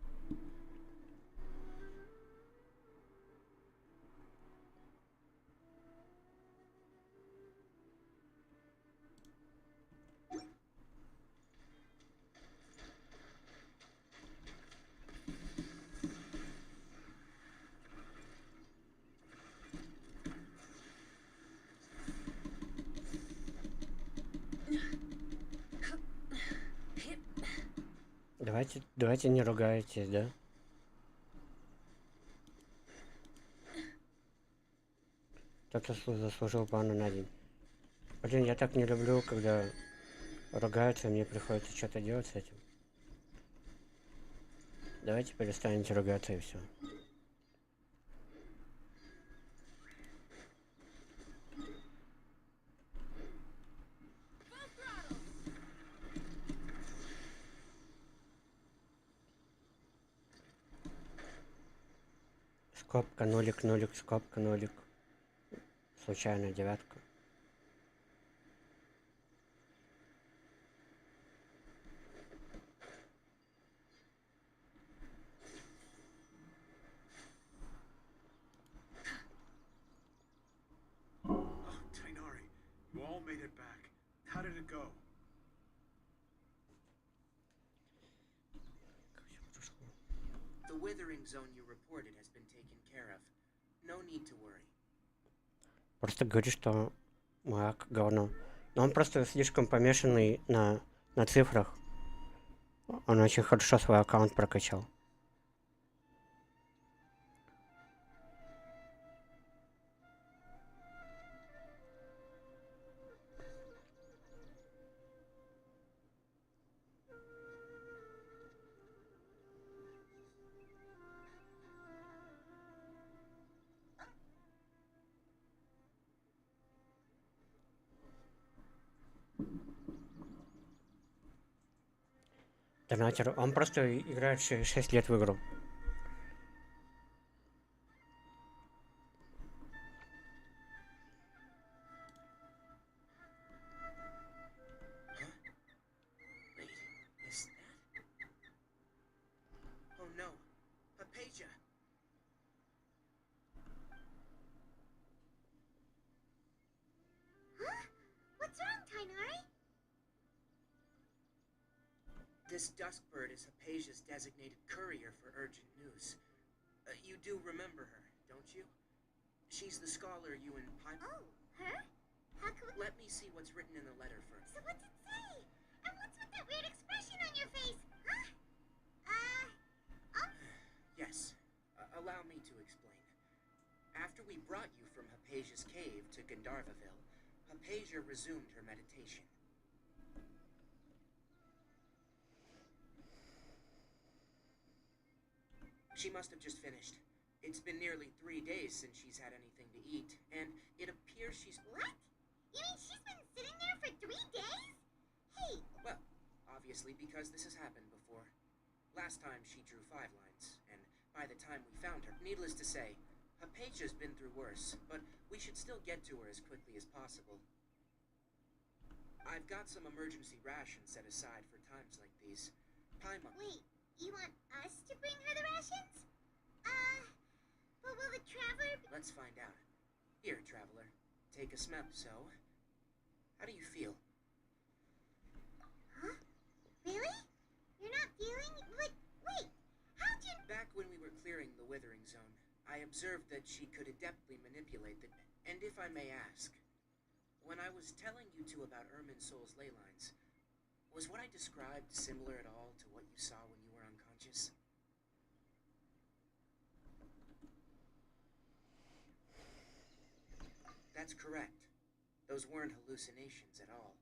Давайте не ругайтесь, да? Кто-то заслужил бану на день. Блин, я так не люблю, когда ругаются, мне приходится что-то делать с этим. Давайте перестанете ругаться и все. Скобка, нулик, нулик, скобка, нулик. Случайная девятка. Oh, Tainari, you all made it back. How did it go? The withering zone you reported has been taken care of. No need to worry. Просто говорит, что маг говно. Но он просто слишком помешанный на цифрах. Он очень хорошо свой аккаунт прокачал. Донатер, он просто играет 6 лет в игру. Wait, is that? Oh no, Hypatia! Huh? What's wrong, Tainari? This Duskbird is Hypatia's designated courier for urgent news. You do remember her, don't you? She's the scholar you and Oh, her? How could Let me see what's written in the letter first. So what's it say? And what's with that weird expression on your face? Huh? Yes, allow me to explain. After we brought you from Hypatia's cave to Gandharvaville, Hypatia resumed her meditation. She must have just finished. It's been nearly 3 days since she's had anything to eat, and it appears she's... What? You mean she's been sitting there for 3 days? Hey! Well, obviously because this has happened before. Last time she drew 5 lines, and by the time we found her, needless to say, Hypatia's been through worse, but we should still get to her as quickly as possible. I've got some emergency rations set aside for times like these. Wait, you want us to bring her the rations? But will the traveler... Let's find out. Here, traveler. Take a smell, so... How do you feel? Huh? Really? You're not feeling... Like, wait! How'd you... Back when we were clearing the Withering Zone, I observed that she could adeptly manipulate the... And if I may ask, when I was telling you two about Irminsol's ley lines, was what I described similar at all to what you saw when you were unconscious? That's correct. Those weren't hallucinations at all,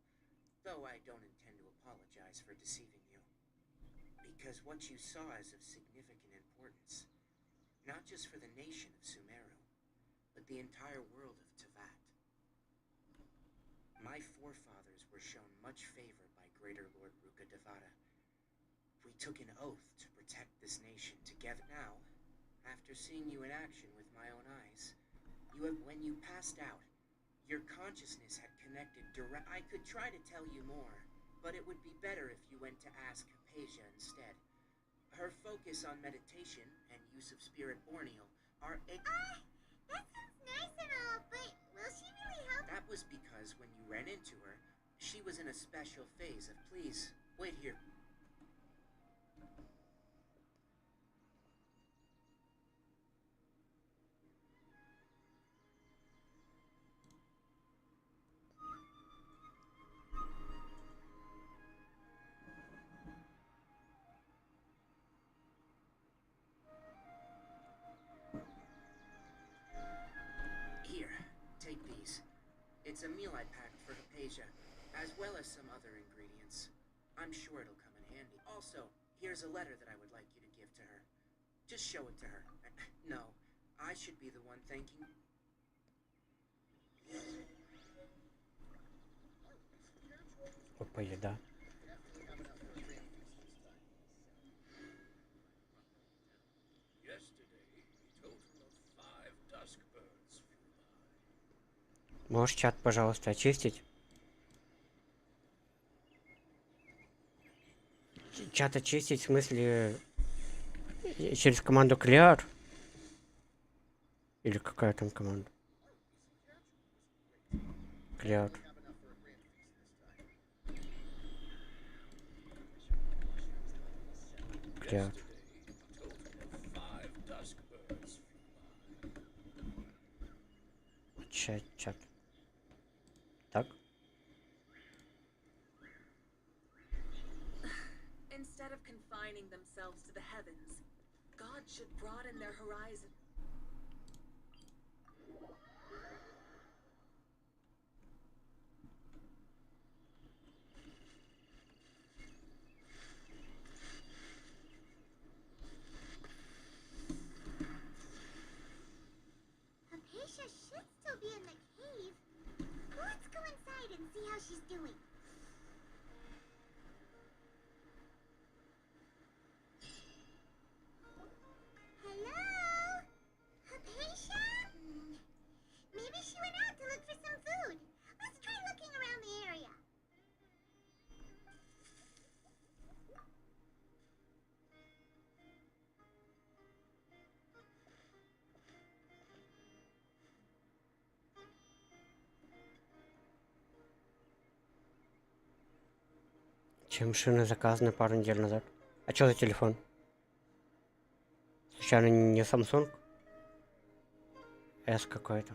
though I don't intend to apologize for deceiving you. Because what you saw is of significant importance, not just for the nation of Sumeru, but the entire world of Teyvat. My forefathers were shown much favor by Greater Lord Ruka Devata. We took an oath to protect this nation together. Now, after seeing you in action with my own eyes, when you passed out, your consciousness had connected direct. I could try to tell you more, but it would be better if you went to ask Hypatia instead. Her focus on meditation and use of Spirit Borneo are that sounds nice and all, but will she really help? That was because when you ran into her, she was in a special phase of... Please, wait here. take these. It's a meal I packed for Hypatia, as well as some other ingredients. I'm sure it'll come in handy. Also, here's a letter that I would like you to give to her. Just show it to her. No, I should be the one thanking... Опа, еда. Можешь чат, пожалуйста, очистить? Чат очистить в смысле через команду clear? Или какая там команда? Clear. Clear. Чат. Так? Instead of confining themselves to the heavens, God should broaden their horizon. Hypatia should still be in the cave. Let's go inside and see how she's doing. Hello? Hypatia? Maybe she went out to look for some food. Let's try looking around the area. Чем шины заказаны пару недель назад. А что за телефон? Случайно не Samsung? S какой-то.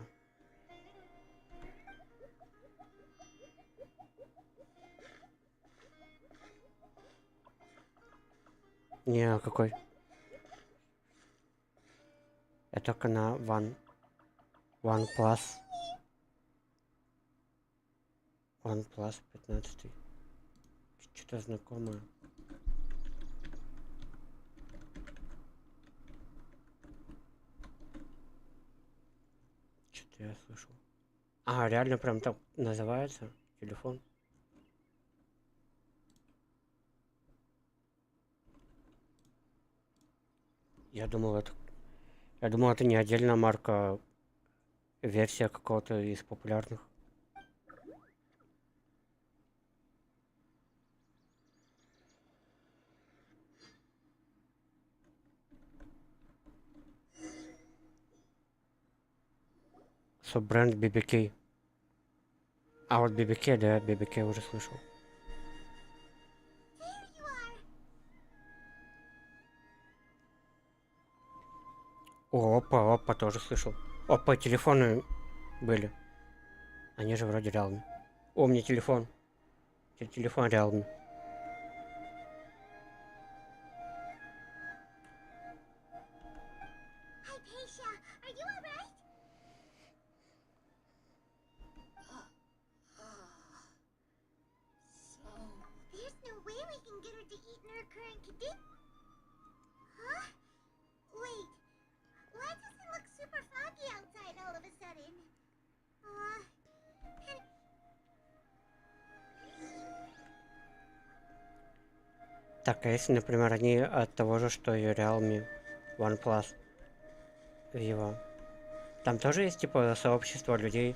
Не, какой? Я только на OnePlus 15. Что-то знакомое. Что-то я слышал. А, реально прям так называется телефон? Я думал, это не отдельная марка, а версия какого-то из популярных. Бренд BBK. А вот BBK, да, BBK уже слышал. О, опа, тоже слышал. Опа, телефоны были. Они же вроде Realme. О, мне телефон. Телефон Realme. Hypatia, are you alright? There's no way we can get her to eat in her current condition. Huh? Wait. Why does it look super foggy outside all of a sudden? And... Так, а если, например, они от того же, что и Realme OnePlus Vivo, там тоже есть, типа, сообщество людей,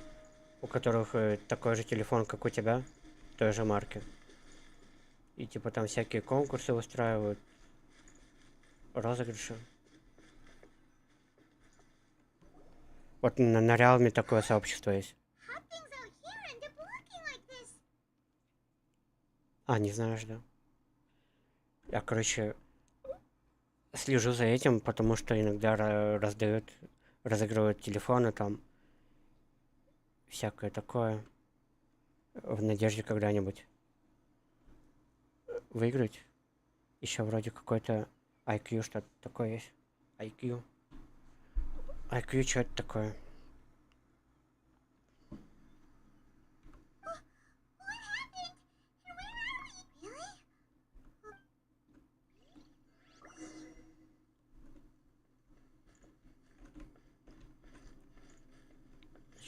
у которых такой же телефон, как у тебя, той же марки. И, типа, там всякие конкурсы устраивают, розыгрыши. Вот на Realme такое сообщество есть. А, не знаешь, да? Я, короче, слежу за этим, потому что иногда разыгрывают телефоны там, всякое такое, в надежде когда-нибудь выиграть. Еще вроде какой-то IQ, что-то такое есть. IQ, что это такое?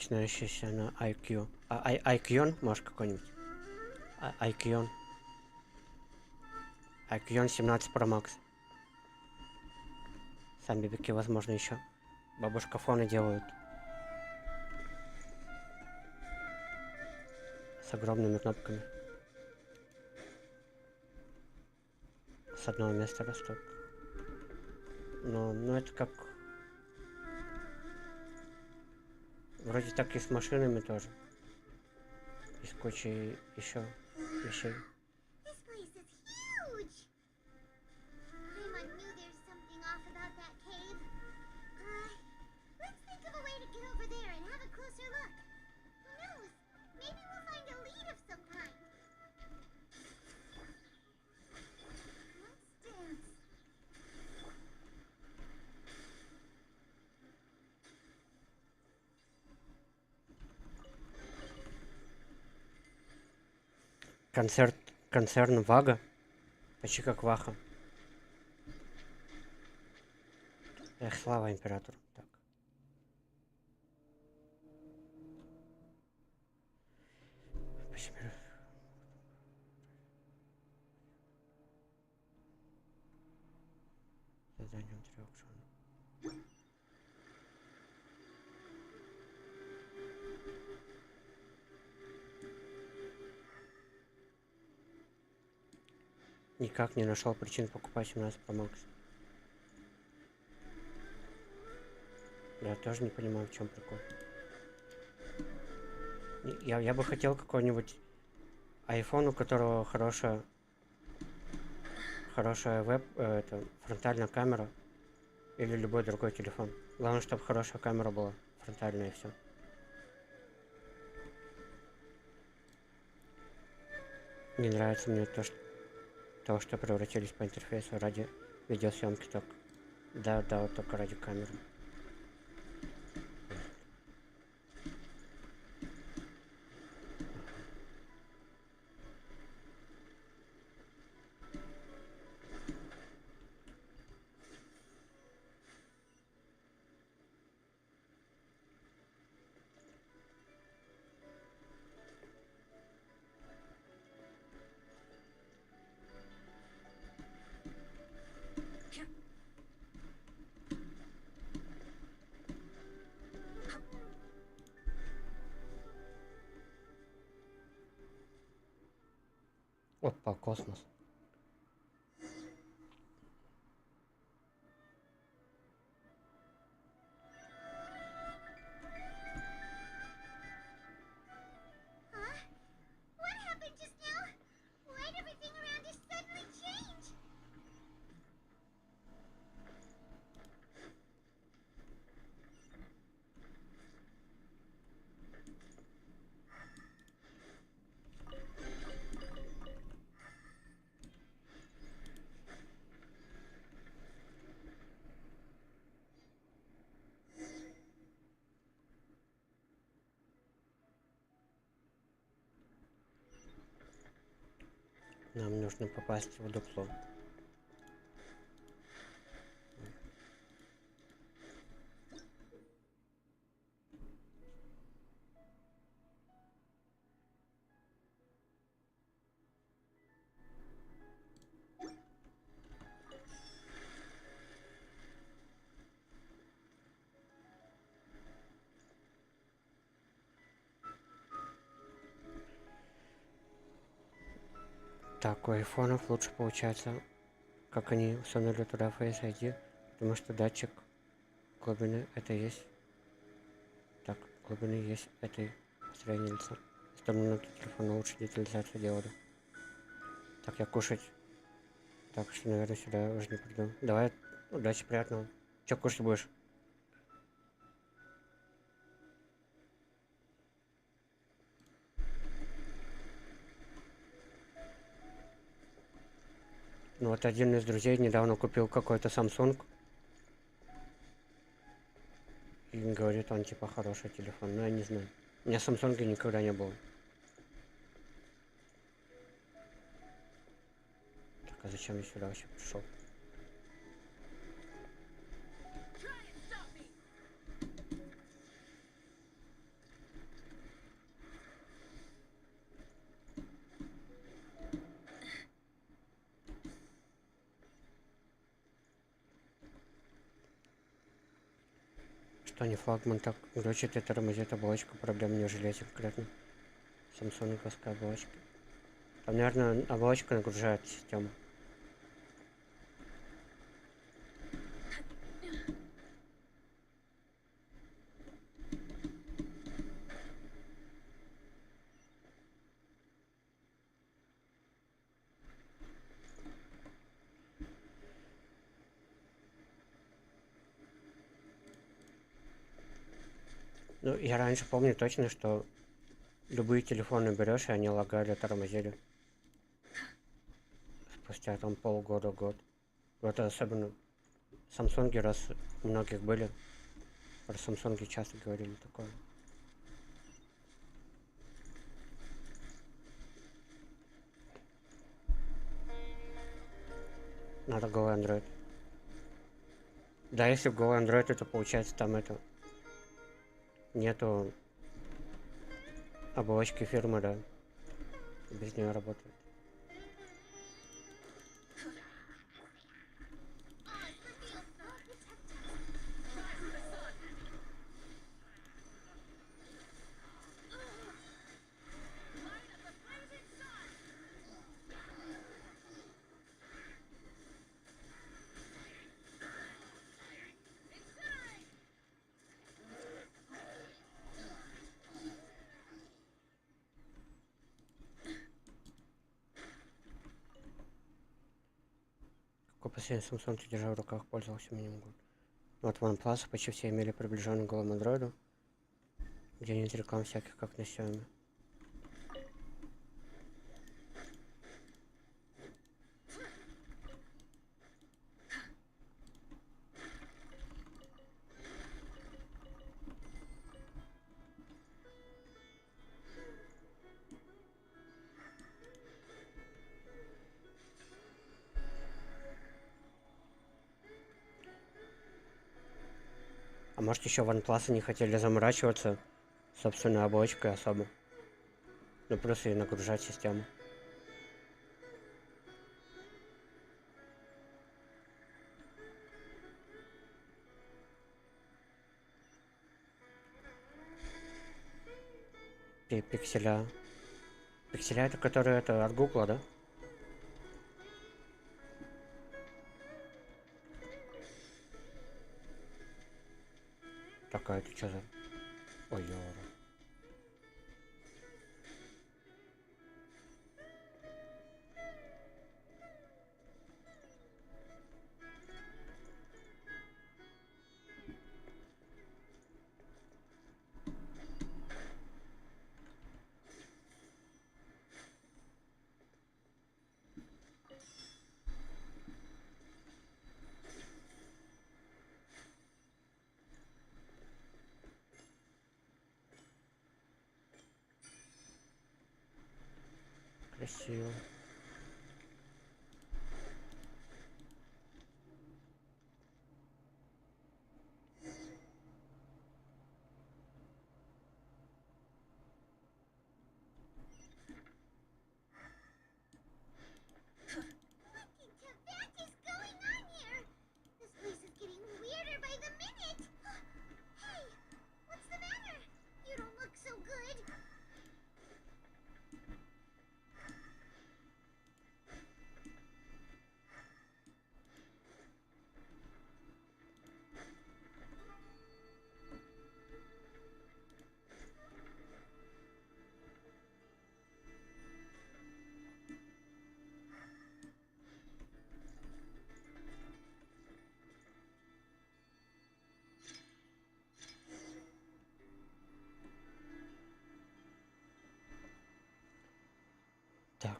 начинающийся на IQ. IQ, может, какой-нибудь? IQ. IQ 17 Pro Max. Сами бики, возможно, еще. Бабушка фоны делают. С огромными кнопками. С одного места растут. Ну это как... Вроде так и с машинами тоже. И с кучей еще вещей. This place is huge! Paimon knew there's something off about that cave. Let's think of a way to get over there and have a closer look. Who knows? Maybe we'll find a lead of some kind. Let's dance. Концерн Вага. Почти как Ваха. Эх, слава императору. Так. Заданием 3 аукциона. Никак не нашел причин покупать у нас Pro Max. Я тоже не понимаю, в чем прикол. Я бы хотел какой-нибудь iPhone, у которого хорошая это, фронтальная камера. Или любой другой телефон. Главное, чтобы хорошая камера была. Фронтальная и все. Не нравится мне то, что превратились по интерфейсу ради видеосъемки только. Да, вот только ради камеры. Опа, космос. What happened just now? Why'd everything around us suddenly change? Нам нужно попасть в дупло. Так, у айфонов лучше получается, как они сунули туда Face ID, потому что датчик глубины это есть. Так, глубины есть этой строения лица. Что многие телефоны лучше детализацию делали. Так, я кушать. Так что, наверное, сюда уже не приду. Давай, удачи, приятного. Че кушать будешь? Ну вот один из друзей недавно купил какой-то Samsung. И говорит, он типа хороший телефон. Но я не знаю. У меня Samsung никогда не было. Так, а зачем я сюда вообще пришел? Что не флагман, так глючит и тормозит оболочка, проблем не в железе конкретно. Самсунговская оболочка. Там, наверное, оболочка нагружает систему. Ну, я раньше помню точно, что любые телефоны берешь, и они лагали, тормозили. Спустя там полгода-год. Вот особенно Самсунги, раз у многих были. Про Самсунги часто говорили такое. Надо голый Android. Да, если голый Android, это получается там это... Нету оболочки фирмы, да. Без нее работает. Какой последний Samsung ты держал в руках, пользовался минимум год. Вот OnePlus почти все имели приближенный к голому Android, где нет реклам всяких, как на Xiaomi. А может еще OnePlus не хотели заморачиваться собственной оболочкой особо. Ну просто и нагружать систему. Пикселя. Пикселя это которые это от Гугла, да? Такая, это что за... Ой, ёра. Красиво. What is going on here? This place is getting weirder by the minute. Hey, what's the matter? You don't look so good. Так.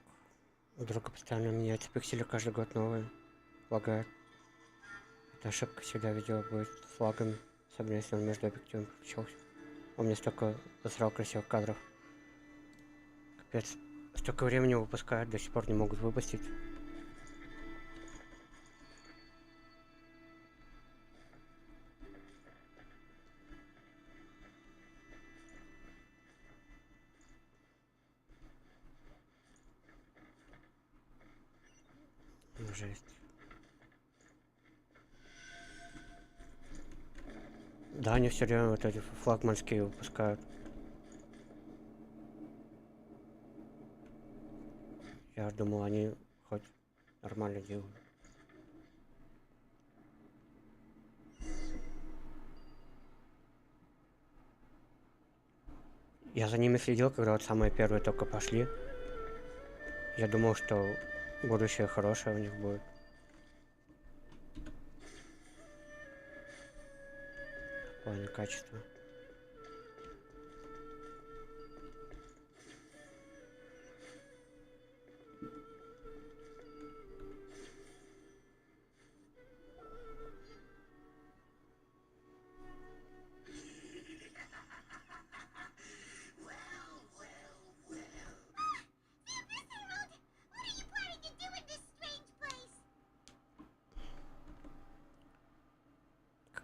У друга постоянно меняются пиксели, каждый год новые. Лагает. Это ошибка всегда видео будет с лагами. Особенно если он между объективами включился. Он мне столько засрал красивых кадров. Капец. Столько времени выпускают, до сих пор не могут выпустить. Жесть. Да, они все время вот эти флагманские выпускают. Я думал, они хоть нормально делают. Я за ними следил, когда вот самые первые только пошли. Я думал, что будущее хорошее у них будет. В плане качества.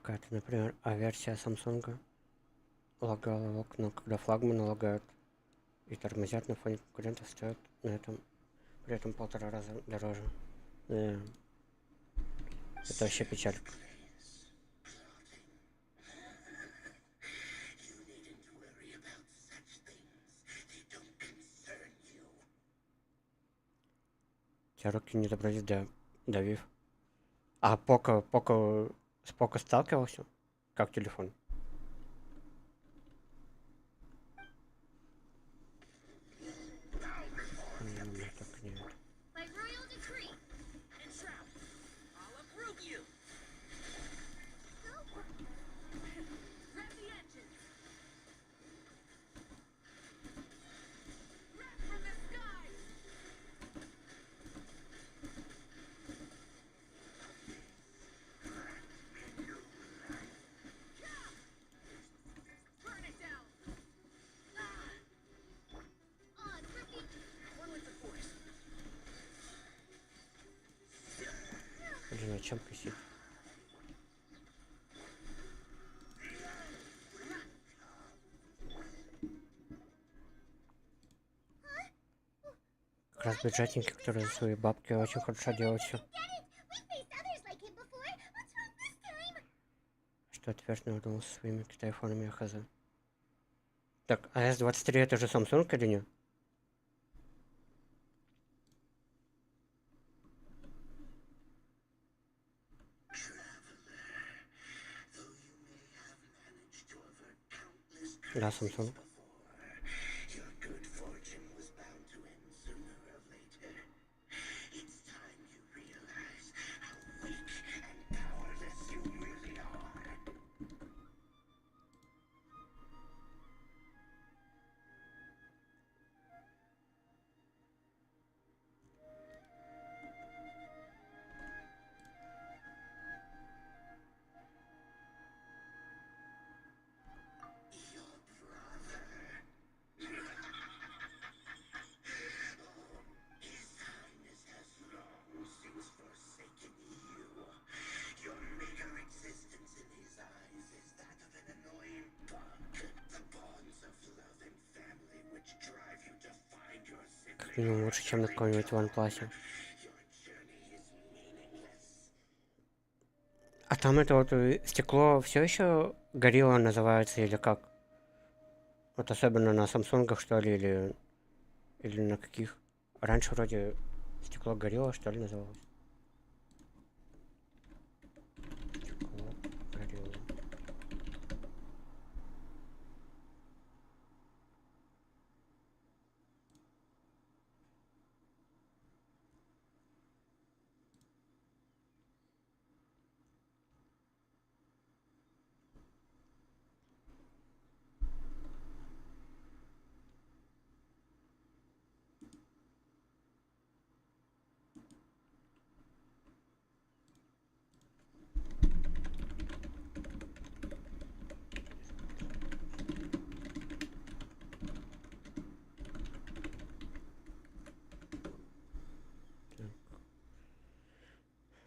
Какая-то, например, версия Samsung лагала окна, когда флагманы лагают и тормозят на фоне конкурентов, стоят на этом при этом 1,5 раза дороже. Это вообще печаль. У тебя руки не добрались до Вив. А с Поко сталкивался? Как телефон? Так нет. By royal decree. Entrap. I'll uproot you. Rev the engines. Wrath from the skies. Burn it down. On repeat. One with the force. Блин, а чем косить? Как раз бюджетники, которые за свои бабки очень хорошо делают все. Что отверженно удалось со своими китайфонами АХЗ. Так, АС-23 это же Samsung или нет? Да, Samsung. Как минимум лучше, чем на каком-нибудь OnePlus. А там это вот стекло все еще горело называется или как? Вот особенно на Самсунгах, что ли, или на каких? Раньше вроде стекло горело, что ли, называлось. Стекло горело.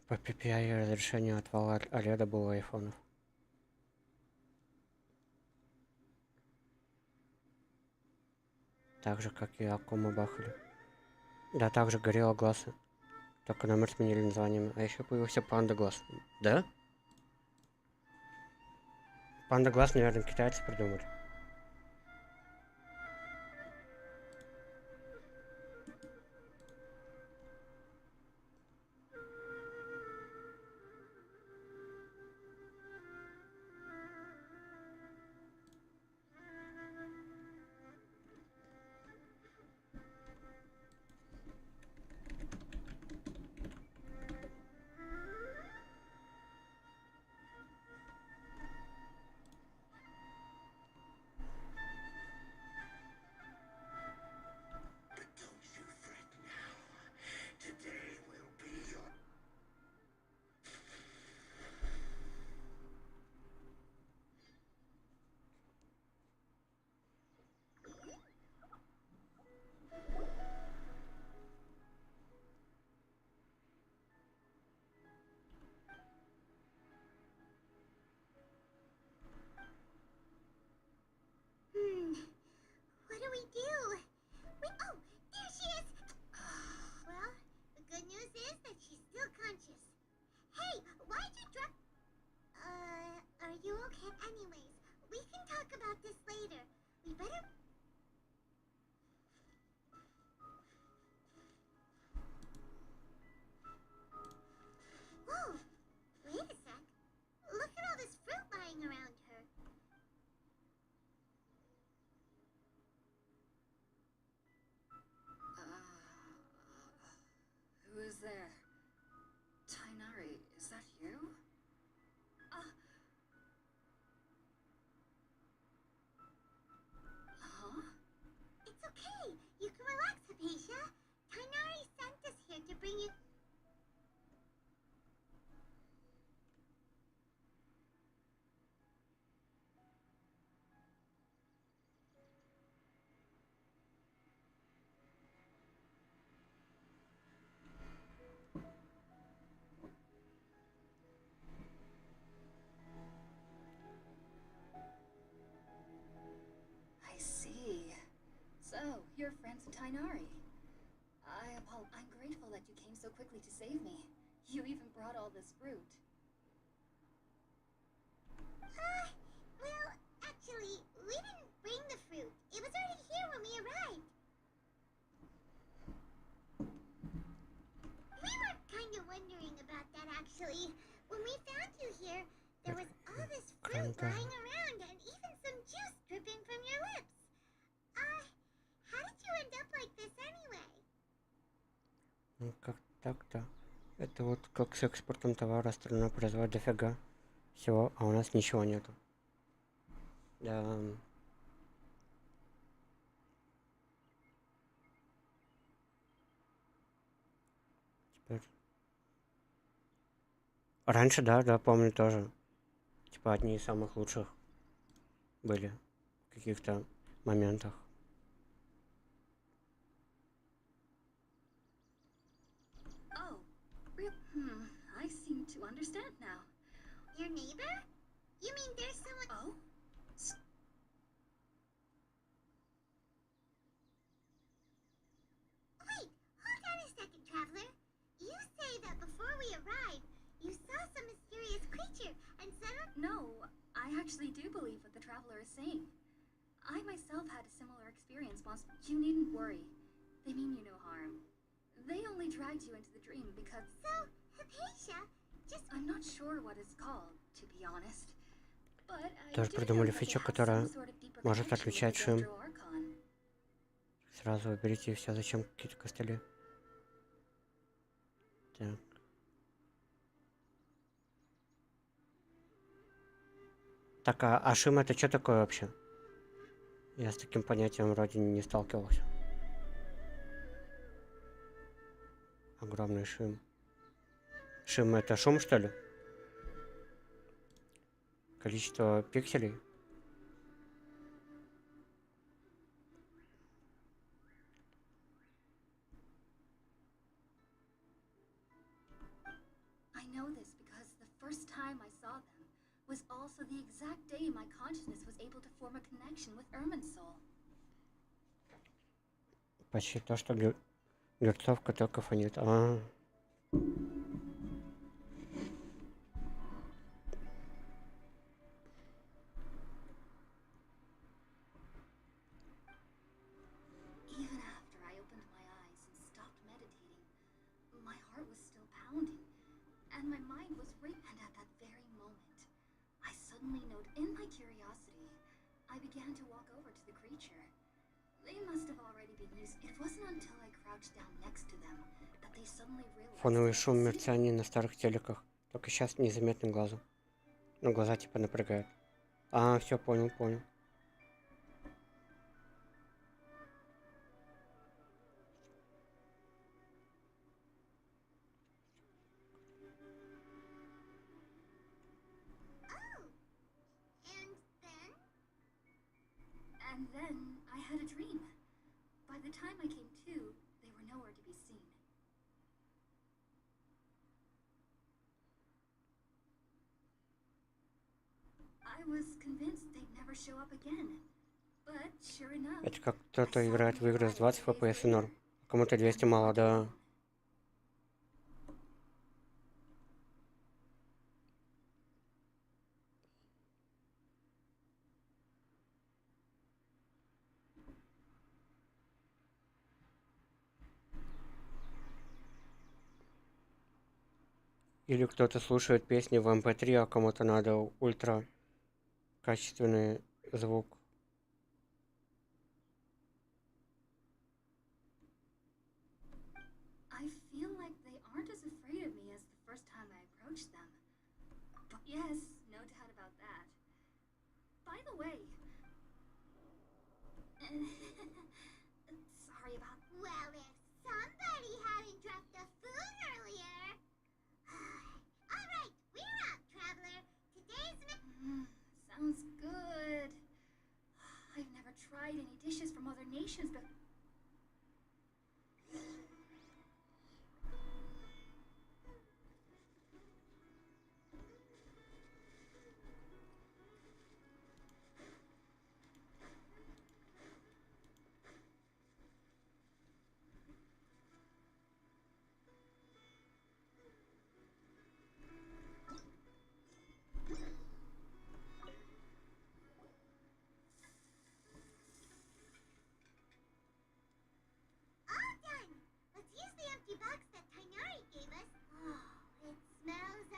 По PPI разрешение отвала OLED было у айфонов. Так же, как и Акума бахали. Да, также горело глаз. Только номер сменили названием. А еще появился панда глаз. Да? Панда глаз, наверное, китайцы придумали. What do we do? Oh, there she is! Well, the good news is that she's still conscious. Hey, why'd you drop... are you okay? Anyways, we can talk about this later. We better... Whoa! Wait a sec. Look at all this fruit lying around her. Who is there? Tainari, is that you? Huh? It's okay. You can relax, Hypatia. Tainari sent us here to bring you... I see. So, you're friends with Tainari. I'm grateful that you came so quickly to save me. You even brought all this fruit. Well, actually, we didn't bring the fruit. It was already here when we arrived. We were kind of wondering about that, actually. When we found you here, there was all this fruit lying around and even some juice dripping from your lips. How did you end up like this anyway? Ну, как так-то? Это вот как с экспортом товара страна производит дофига всего, а у нас ничего нету. Да. Теперь... Раньше, да, помню тоже. Типа одни из самых лучших были в каких-то моментах. Oh, I seem to understand now. Your neighbor? You mean there's someone... Oh? Wait, hold on a second, traveler. You say that before we arrived, you saw some mysterious creature and suddenly... No, I actually do believe what the traveler is saying. I myself had a similar experience once. You needn't worry. They mean you no harm. They only dragged you into the dream because... So, Hypatia, just... I'm not sure what it's called, to be honest. But I Тоже do придумали know that they фичу, have которая some sort of deeper может connection отключать with the шум. Dendro Archon. Сразу уберите и все. Зачем какие-то костыли? Так. Так, а шим это что такое вообще? Я с таким понятием вроде не сталкивался. Огромный шим. Шим это шум, что ли? Количество пикселей? I know this because the first time I saw them was also the exact day my consciousness was able to form a connection with Irminsul. Почти то, что герцовка только фонит. А. suddenly note in my curiosity, I began to walk over to the creature. They must have already been used. It wasn't until I crouched down next to them that they suddenly realized. Фоновый шум мерцания на старых телеках. Только сейчас незаметно глазу. Но глаза типа напрягают. А, все, понял. And then I had a dream. By the time I came to, they were nowhere to be seen. I was convinced they'd never show up again. But sure enough. Это как кто-то играет в игры с 20 FPS и норм. Кому-то 200 мало, да. Или кто-то слушает песни в MP3, а кому-то надо ультра качественный звук. I feel like they aren't as afraid of me as the first time I approached them. But yes, no doubt about that. By the way, sorry about. Well, if somebody hadn't dropped the food earlier. All right, we're out, traveler. Today's Sounds good. I've never tried any dishes from other nations, but. all done. Let's use the empty box that Tainari gave us. Oh, it smells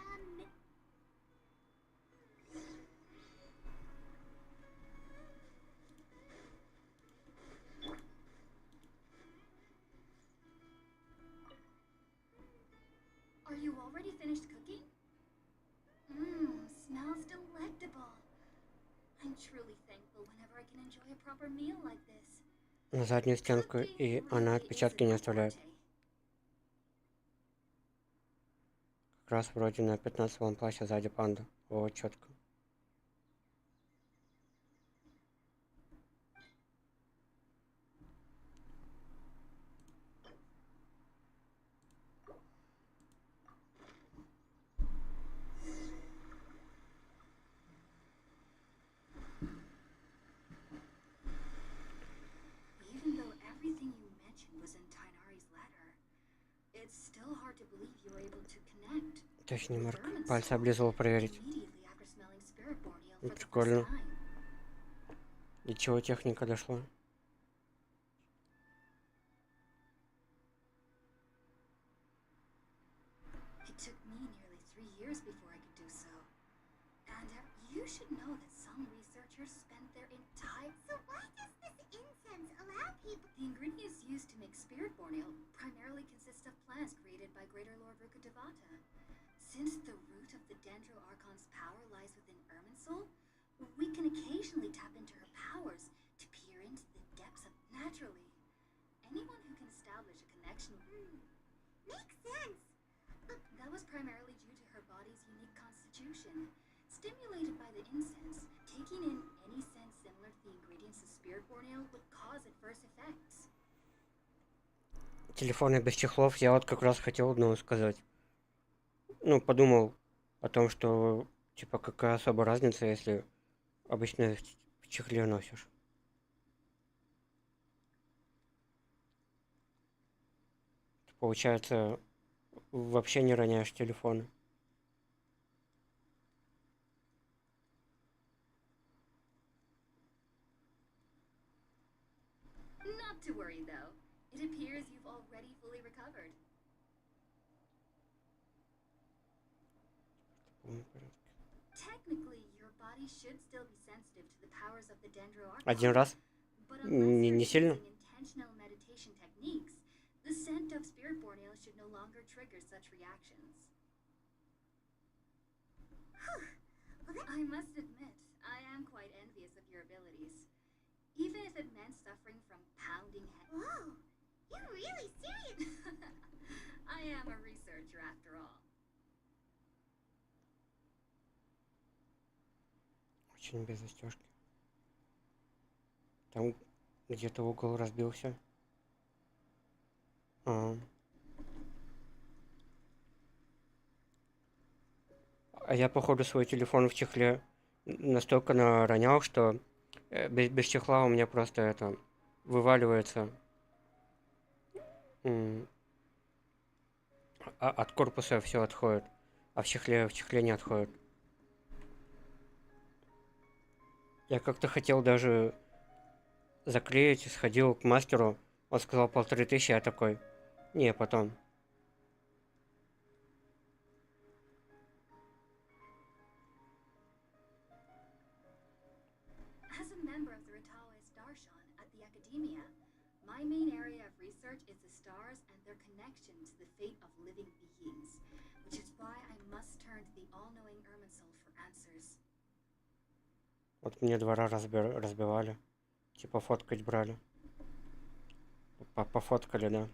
Are you already finished cooking? Smells delectable. I'm truly thankful whenever I can enjoy a proper meal like this. На заднюю стенку, и она отпечатки не оставляет. Как раз вроде на 15 вон плаща сзади панда. Вот, четко. Even though everything you mentioned was in Tainari's letter, it's still hard to believe you were able to connect. Точно, Марк. Пальцы облизывал проверить. Immediately after smelling spirit borneo for the first Прикольно. time. До чего техника дошла? It took me nearly 3 years before I could do so. And you should know that some researchers spent their entire. So why does this incense allow people? The ingredients used to make spirit borneo primarily consist of plants created by Greater Lord Rukadevata. Since the root of the Dendro Archon's power lies within Irminsul, we can occasionally tap into her powers to peer into the depths of naturally. Anyone who can establish a connection. Makes sense. That was primarily due to her body's unique constitution. Stimulated by the incense, taking in any scent similar to the ingredients of spirit borneo would cause adverse effects. Телефоны без чехлов, я вот как раз хотел одного сказать. Ну, подумал о том, что, типа, какая особая разница, если обычно в чехле носишь. Получается, вообще не роняешь телефоны. Not to worry though. It appears you've already fully recovered. Technically, your body body should still be sensitive to the powers of the Dendro Один Archon. раз. But unless Не you're сильно. using intentional meditation techniques, the scent of spirit borneo should no longer trigger such reactions. I must admit, I am quite envious of your abilities. Even if it meant suffering from pounding head. Whoa, you're really serious. I am a researcher after all. Очень без застежки. Там где-то угол разбился. А я, походу, свой телефон в чехле настолько наронял, что без чехла у меня просто это вываливается от корпуса все отходит, а в чехле не отходит. Я как-то хотел даже заклеить, сходил к мастеру, он сказал 1500, я такой, не, потом. As a member of the Ritaoist Darshan at the Academia, my main area of research is the stars and their connection to the fate of living beings, which is why I must turn to the all-knowing Irminsul for answers. Вот мне двора разбивали, типа фоткать брали. Пофоткали, да.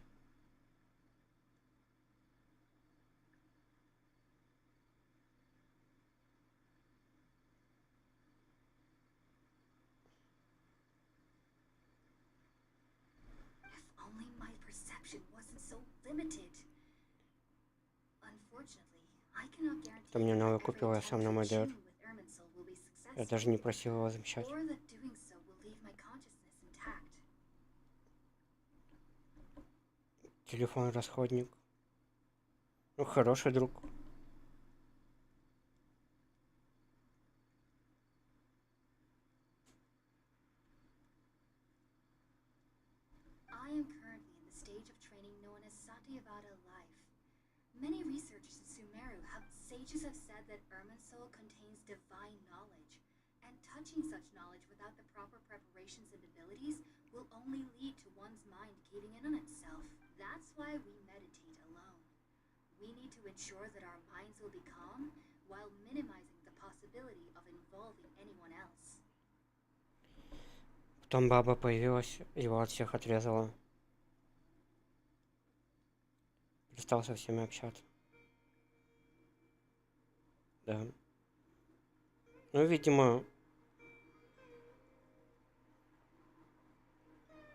If only my perception wasn't so limited. Unfortunately, I cannot Кто guarantee мне новое that every купил, я сам attempt to намодер. attune with Irminsul will be Я successful, даже не просил его замещать. or that doing so will leave my consciousness intact. Телефон расходник. Ну, хороший друг. I am currently in the stage of training known as Satyavada life. Many researchers in sages have said that Irminsul contains divine knowledge, and touching such knowledge without the proper preparations and abilities will only lead to one's mind caving in on itself. That's why we meditate alone. We need to ensure that our minds will be calm while minimizing the possibility of involving anyone else. Потом баба появилась, его от всех отрезала. Перестал со всеми общаться. Да. Ну, видимо,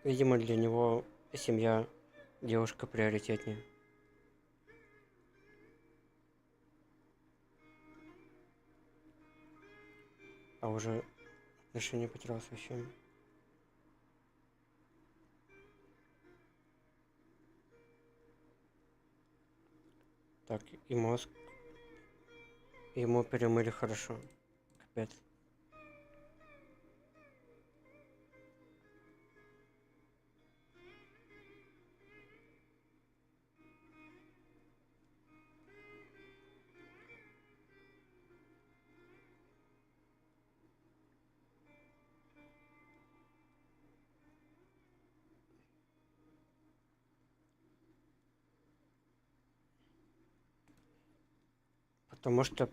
для него семья, девушка приоритетнее. А уже отношения потерял совсем. Так, и мозг. Ему перемыли хорошо. Капец.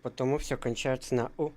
Потому все кончается на У.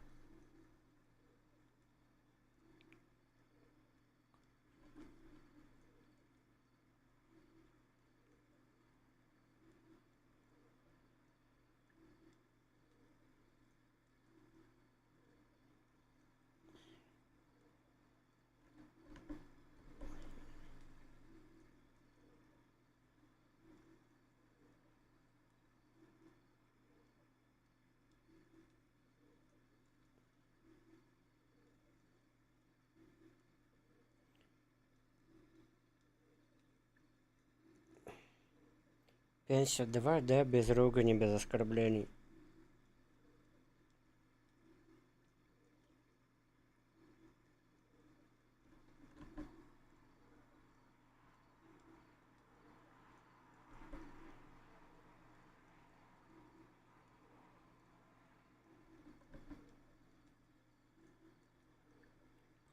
Пенсия, давай, да, без ругани, без оскорблений.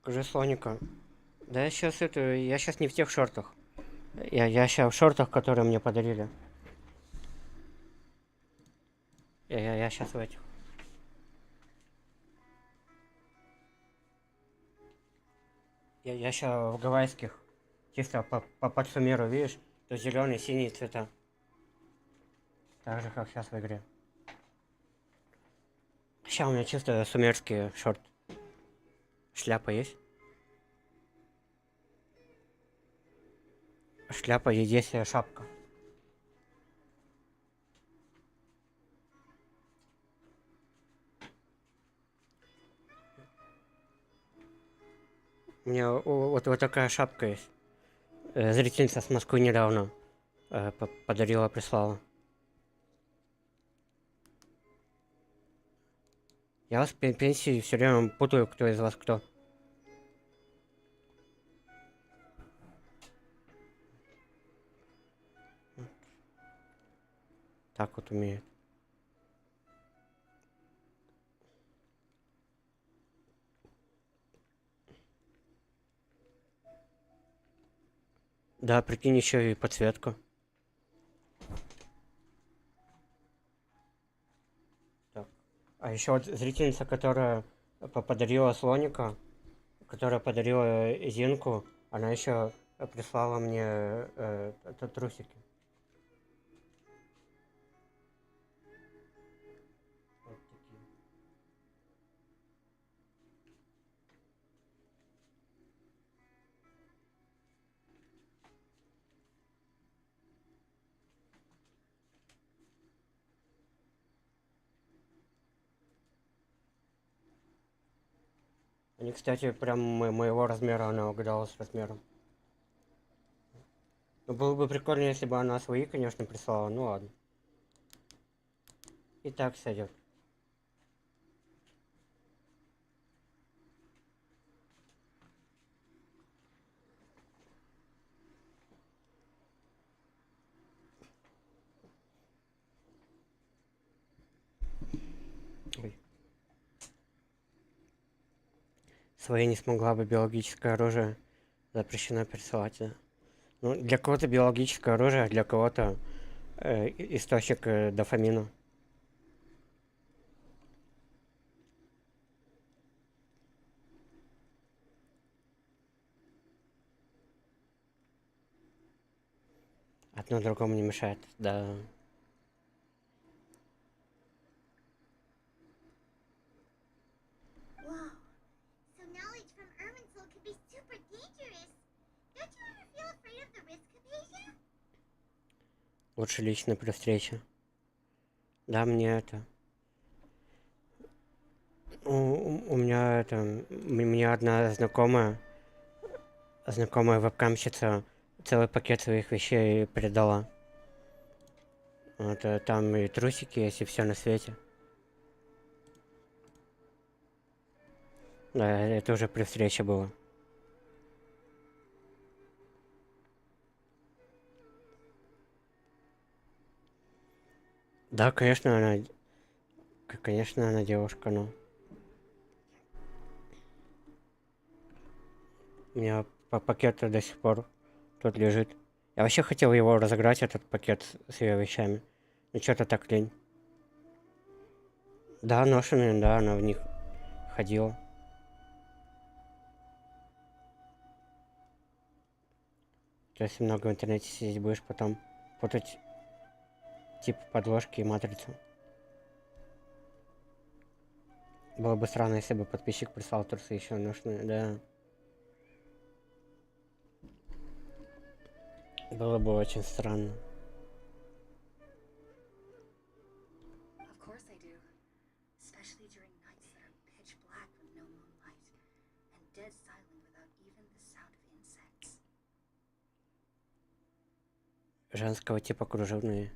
Покажи слоника. Да я сейчас не в тех шортах. Я сейчас в шортах, которые мне подарили. Я сейчас в этих. Я сейчас в гавайских. Чисто по подсумеру, видишь? То зеленый, синий цвета. Так же, как сейчас в игре. Сейчас у меня чисто сумерские шорты. Шляпа есть? Шляпа и есть шапка. У меня вот такая шапка есть. Зрительница с Москвы недавно подарила, прислала. Я вас пенсии все время путаю, кто из вас кто. Так вот умеет. Да, прикинь, еще и подсветка. Так. А еще вот зрительница, которая подарила слоника, которая подарила Зинку, она еще прислала мне трусики. Вот такие. Они, кстати, прям моего размера, она угадала с размером. Ну, было бы прикольно, если бы она свои, конечно, прислала. Ну ладно. И так сойдет. Ой. Свои не смогла бы биологическое оружие. Запрещено присылать. Да. Ну, для кого-то биологическое оружие, а для кого-то источник дофамина. Одно другому не мешает, да. Whoa. So knowledge from Irminsul could be super dangerous. Don't you ever feel afraid of the risk, Hypatia? Лучше лично при встрече. Да, мне это... У меня это... Мне одна знакомая вебкамщица целый пакет своих вещей передала. Вот, там и трусики есть, и все на свете. Да, это уже при встрече было. Да, конечно, она девушка, но... У меня пакет до сих пор тут лежит. Я вообще хотел его разыграть, этот пакет с ее вещами. Но что-то так лень. Да, ношеные, да, она в них ходила. То есть много в интернете сидеть будешь, потом путать тип подложки и матрицу. Было бы странно, если бы подписчик прислал трусы еще ношеные, да. Было бы очень странно. Of course I do. Especially during nights that are pitch black with no moonlight, and dead silent without even the sound of insects. Женского типа кружевные.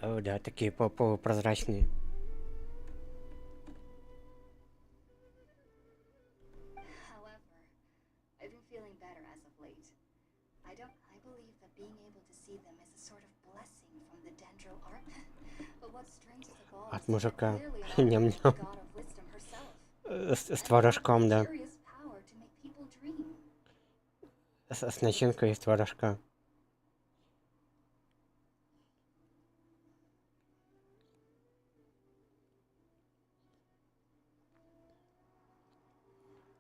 О, да, такие полупрозрачные. However, I've been feeling better as of late. I believe that being able to see them is a sort of blessing from the Dendro art. But what's strange is of all, От мужика. clearly an Ням-ням. art from the god of wisdom herself. С творожком, да. Curious power to с начинкой из творожка.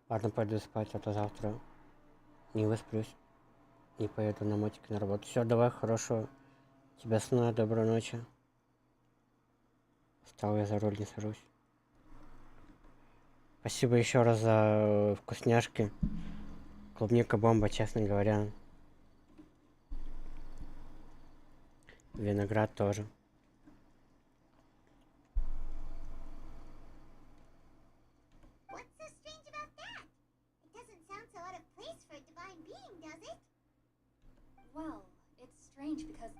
Ладно, пойду спать, а то завтра не высплюсь. Не поеду на мотике на работу. Все, давай, хорошего тебе сна, доброй ночи. Встал я за руль, не сажусь. Спасибо еще раз за вкусняшки. Клубника бомба, честно говоря. Виноград тоже. What's so strange about that? It doesn't sound so out of place for a divine being, does it? Well, it's strange because.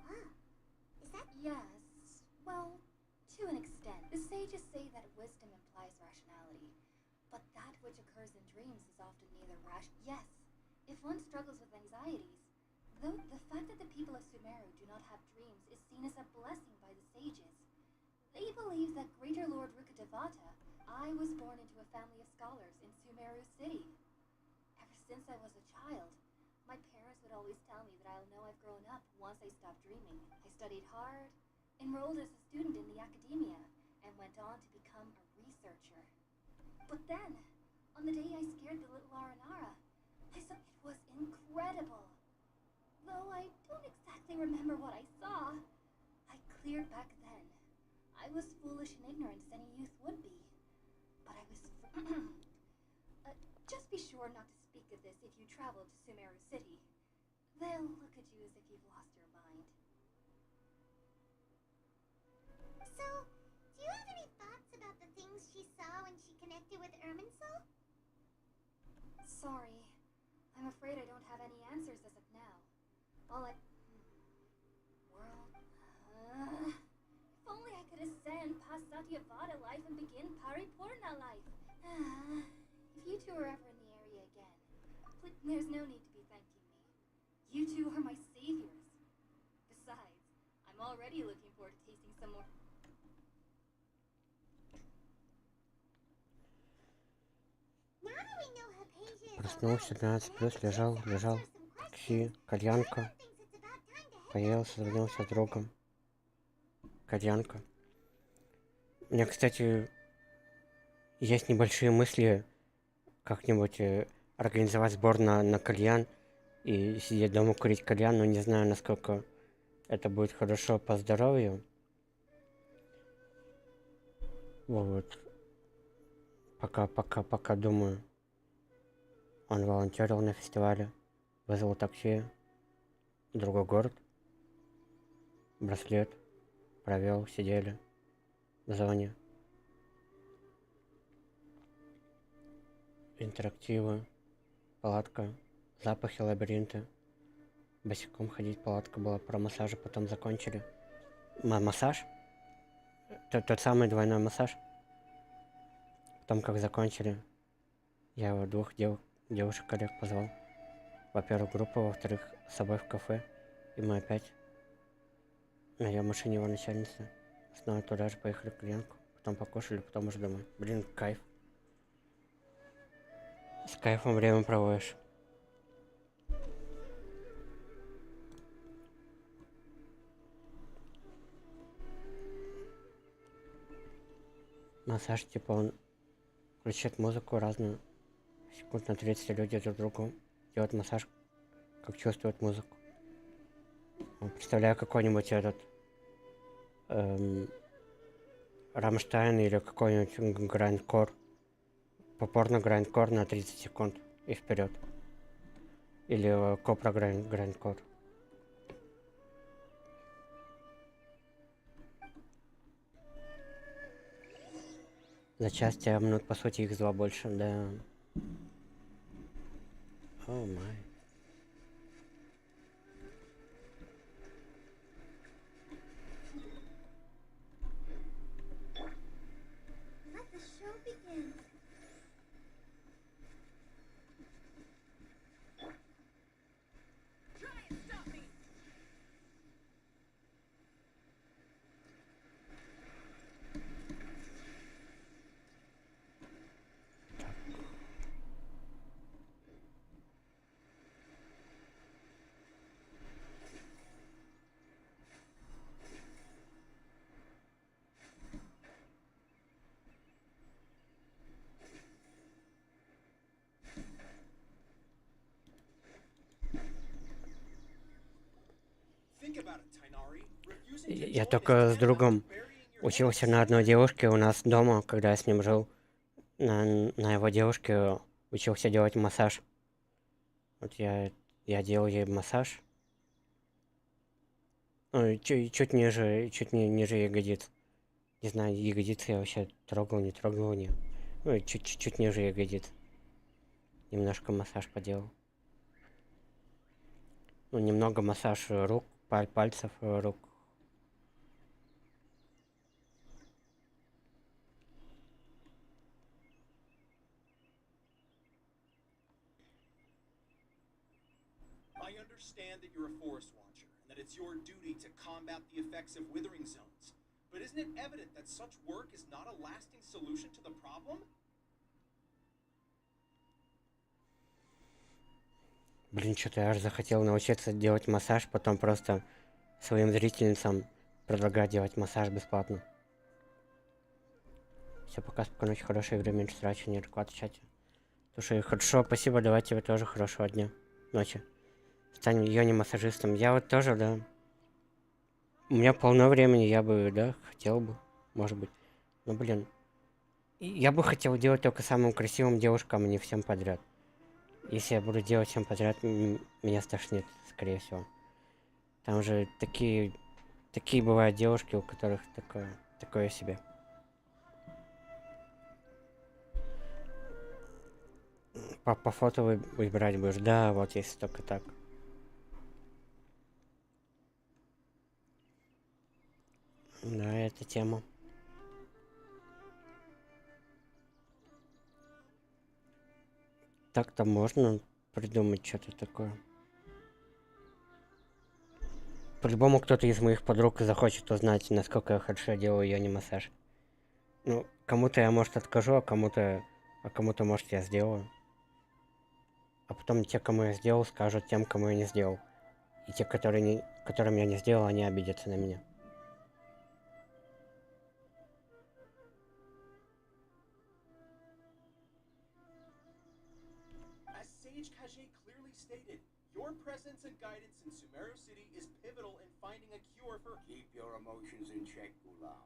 Is that Yes. Well, to an extent. The sages say that wisdom implies rationality. But that which occurs in dreams is often neither Yes. If one struggles with anxieties, though the fact that the people of Sumeru do not have dreams is seen as a blessing by the sages. They believe that Greater Lord Rukkhadevata. I was born into a family of scholars in Sumeru City. Ever since I was a child, my parents would always tell me that I'll know I've grown up once I stop dreaming. I studied hard, enrolled as a student in the academia, and went on to become a researcher. But then, on the day I scared the little Aranara, I saw it was incredible. Though I don't exactly remember what I saw, I cleared back then. I was foolish and ignorant as any youth would be. But I was... just be sure not to speak of this if you travel to Sumeru City. They'll look at you as if you've lost your mind. so? Do you have any thoughts about the things she saw when she connected with Irminsul? Sorry. I'm afraid I don't have any answers as of now. All I... World... If only I could ascend past Satyavada life and begin Paripurna life. If you two are ever in the area again, there's no need to be thanking me. You two are my saviors. Besides, I'm already looking forward to tasting some more... Now that we know Hypatia is Проснулся, alright, 12 плюс, лежал, такси, кальянка. Поел, созвонился с другом. Кальянка. У меня, кстати, есть небольшие мысли как-нибудь организовать сбор на кальян и сидеть дома курить кальян, но не знаю, насколько это будет хорошо по здоровью. Вот. Пока думаю. Он волонтерил на фестивале, вызвал такси в другой город. Браслет провел, сидели в зоне. Интерактивы, палатка, запахи, лабиринты. Босиком ходить, палатка была про массажи, потом закончили. Массаж? Тот самый двойной массаж. Потом как закончили, я его двух девушек-коллег позвал. Во-первых, группу, во-вторых, с собой в кафе. И мы опять на ее машине его начальницы. Снова туда же поехали в клиентку. Потом покушали, потом уже домой. Блин, кайф. С кайфом время проводишь. Массаж, типа, он включает музыку разную. Секунд на 30 люди друг другу делают массаж, как чувствуют музыку. Представляю какой-нибудь этот Рамштайн или какой-нибудь грайндкор. Попорно грайндкор на 30 секунд и вперед. Или копра грайндкор. За час тебя минут, по сути, их 2 больше, да. О май. Let the show begin. Try and stop me! about it, Tainari. Refusing to Я join только is с другом burying your учился head. на одной девушке у нас дома, когда я с ним жил. На его девушке учился делать массаж. Вот я делал ей массаж. Ну, чуть ниже ягодиц. Не знаю, ягодицы я вообще трогал, не трогал не. Ну, чуть ниже ягодиц. Немножко массаж поделал. Ну, немного массаж рук, пальцев рук. I understand that you're a forest watcher and that it's your duty to combat the effects of withering zones. But isn't it evident that such work is not a lasting solution to the problem? Блин, что-то я аж захотел научиться делать массаж, потом просто своим зрительницам предлагать делать массаж бесплатно. Все, пока спокойной ночи, хорошей игры, меньше трачу, не рекламу в чате. Слушай, хорошо, спасибо, давай тебе тоже хорошего дня, ночи. Стань йони-массажистом. Я вот тоже, да. У меня полно времени, я бы, да, хотел бы, может быть. Но, блин, я бы хотел делать только самым красивым девушкам, а не всем подряд. Если я буду делать всем подряд, меня стошнит, скорее всего. Там же такие бывают девушки, у которых такое себе. По фото выбирать будешь? Да, вот если только так. Да, это тема. Так-то можно придумать что-то такое. По-любому кто-то из моих подруг захочет узнать, насколько я хорошо делаю йони-массаж. Ну, кому-то я, может, откажу, а кому-то, может, я сделаю. А потом те, кому я сделал, скажут тем, кому я не сделал. И те, которым я не сделал, они обидятся на меня. As Sage Kage clearly stated, your presence and guidance in Sumeru City is pivotal in finding a cure for... Keep your emotions in check, Gulam.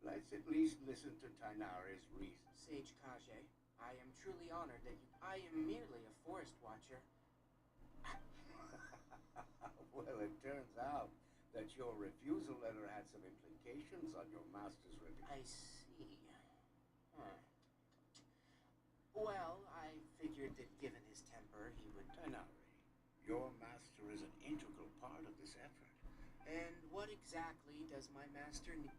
Let's at least listen to Tainari's reasons. Sage Kage, I am truly honored that I am merely a forest watcher. Well, it turns out that your refusal letter had some implications on your master's reputation. I see. Huh. Well, I figured that given his temper, he would... Tainari, your master is an integral part of this effort. And what exactly does my master need?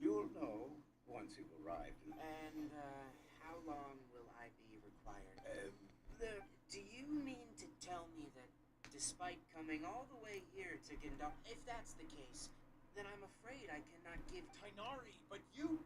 You'll know once you've arrived. And, how long will I be required? Do you mean to tell me that despite coming all the way here to conduct... If that's the case, then I'm afraid I cannot give... Tainari, but you...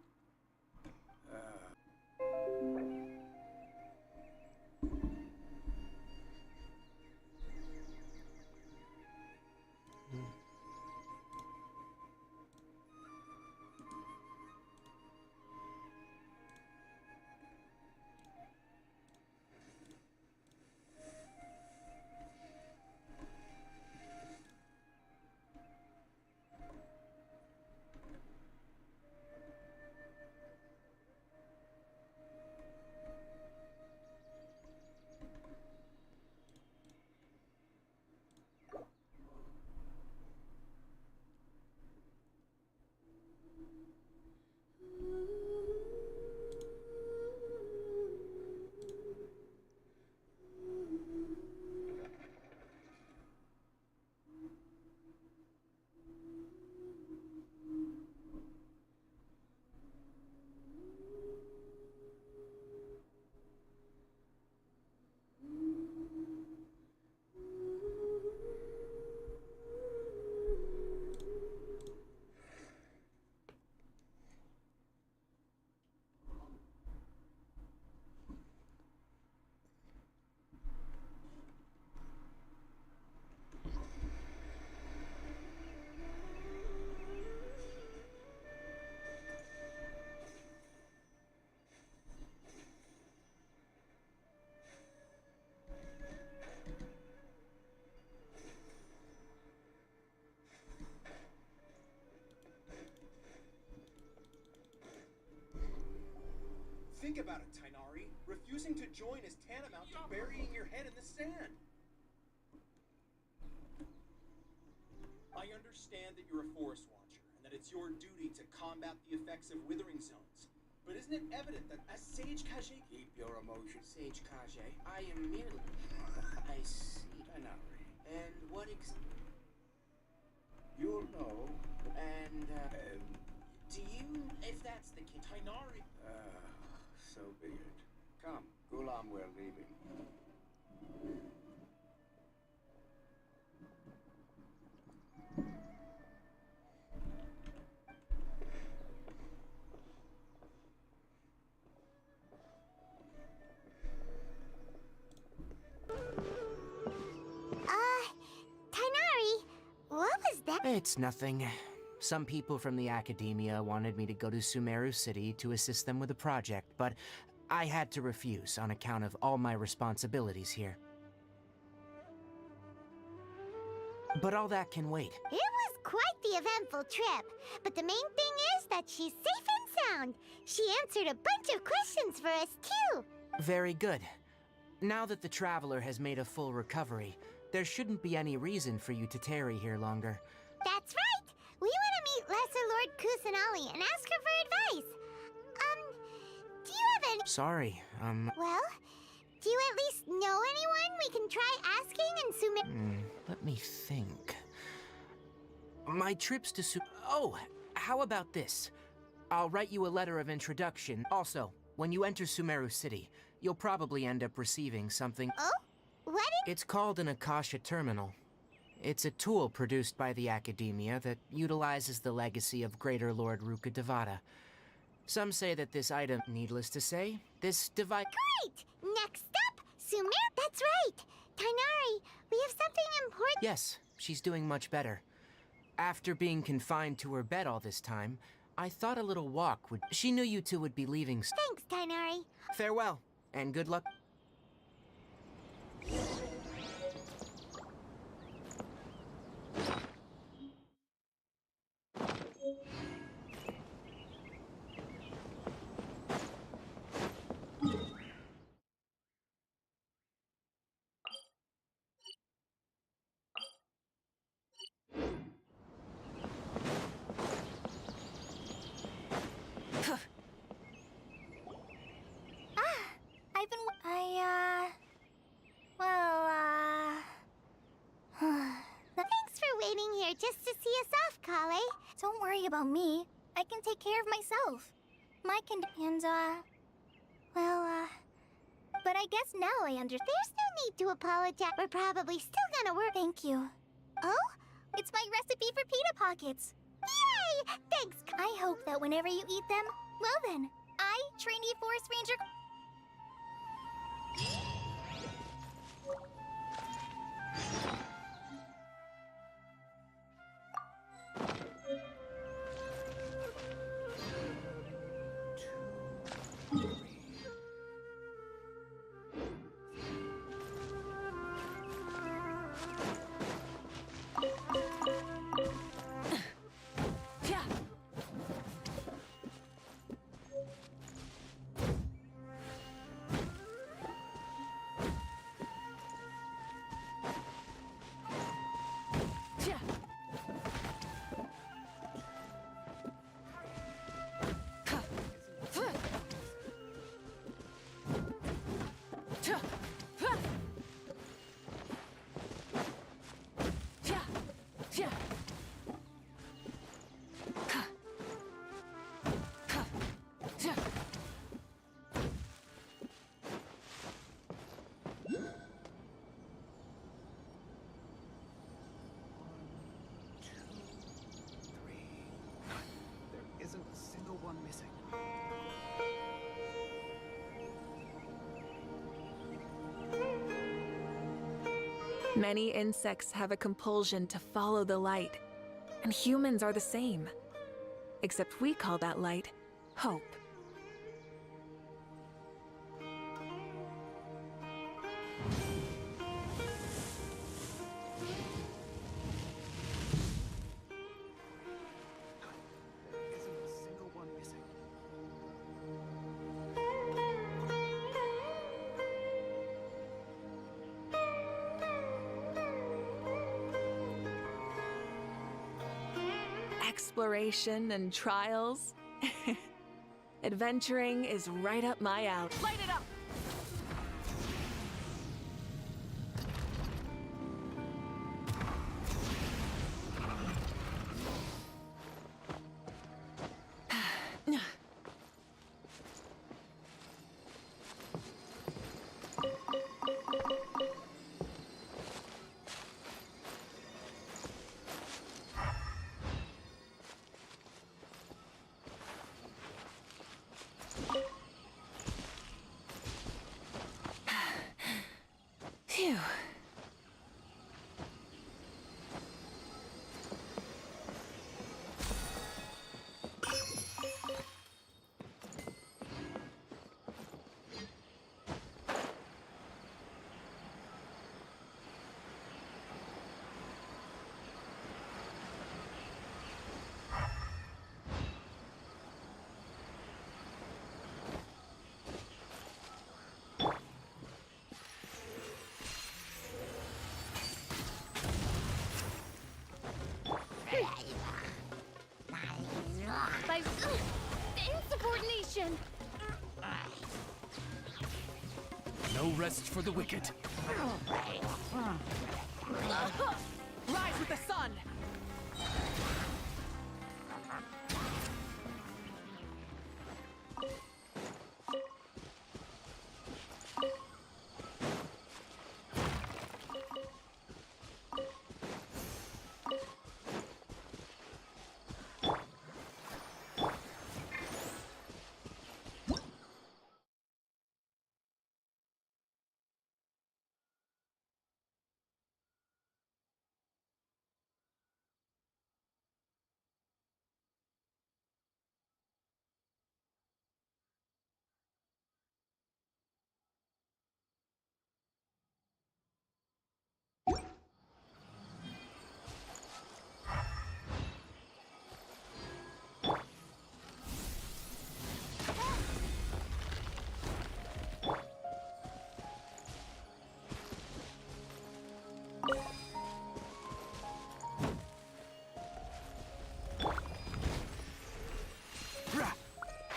about it, Tainari. Refusing to join is tantamount to burying your head in the sand. I understand that you're a forest watcher, and that it's your duty to combat the effects of withering zones. But isn't it evident that as Sage Kage... Keep your emotions. Sage Kage, I am merely... I see. Tainari. And what You'll know. And, do you... If that's the case... Tainari... So be it. Come, Gulam, we're leaving. Tainari, what was that? It's nothing. Some people from the academia wanted me to go to Sumeru City to assist them with a project, but I had to refuse on account of all my responsibilities here. But all that can wait. It was quite the eventful trip, but the main thing is that she's safe and sound. She answered a bunch of questions for us, too. Very good. Now that the Traveler has made a full recovery, there shouldn't be any reason for you to tarry here longer. That's right! We want to meet Lesser Lord Kusanali and ask her for advice. Do you have any... Sorry, Well, do you at least know anyone we can try asking in let me think. My trips to Oh, how about this? I'll write you a letter of introduction. Also, when you enter Sumeru City, you'll probably end up receiving something... Oh? What is... It's called an Akasha Terminal. It's a tool produced by the Academia that utilizes the legacy of Greater Lord Rukkhadevata. Some say that this item, needless to say, this device... Great! Next up, That's right! Tainari, we have something important... Yes, she's doing much better. After being confined to her bed all this time, I thought a little walk would... She knew you two would be leaving... Thanks, Tainari. Farewell, and good luck. Thanks for waiting here just to see us off, Kale. Don't worry about me. I can take care of myself. But I guess now I understand. There's no need to apologize. We're probably still gonna work. Thank you. Oh? It's my recipe for pita pockets. Yay! Thanks. I hope that whenever you eat them, well then, I, trainee forest ranger... Many insects have a compulsion to follow the light, and humans are the same. Except we call that light hope. exploration and trials. Adventuring is right up my alley. Light it up! Phew. My insubordination! No rest for the wicked. Rise with the sun!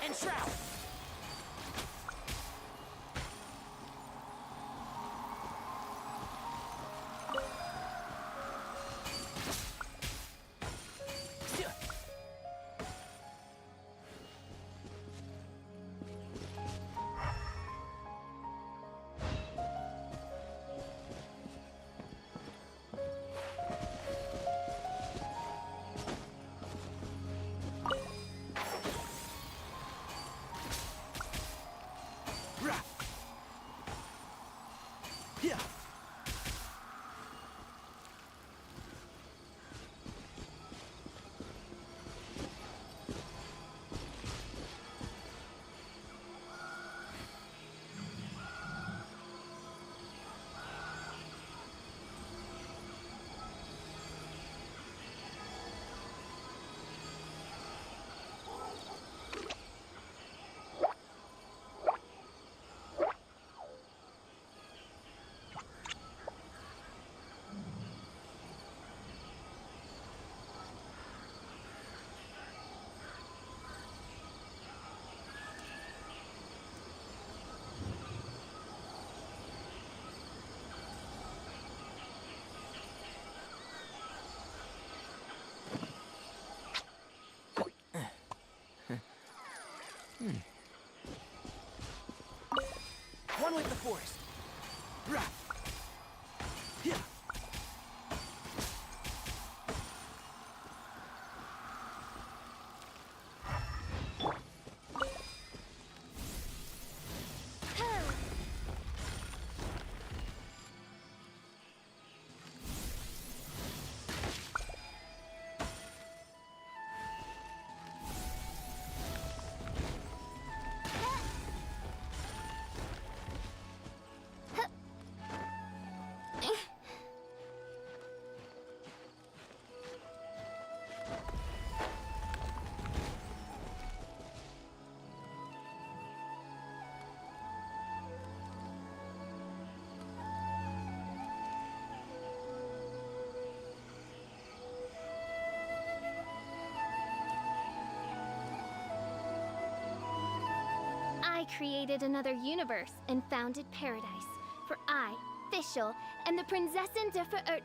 Enshroud! Yeah. One with the forest. Rah. Yeah. created another universe and founded paradise. For I, Fischl, and the Prinzessin der Verirrt...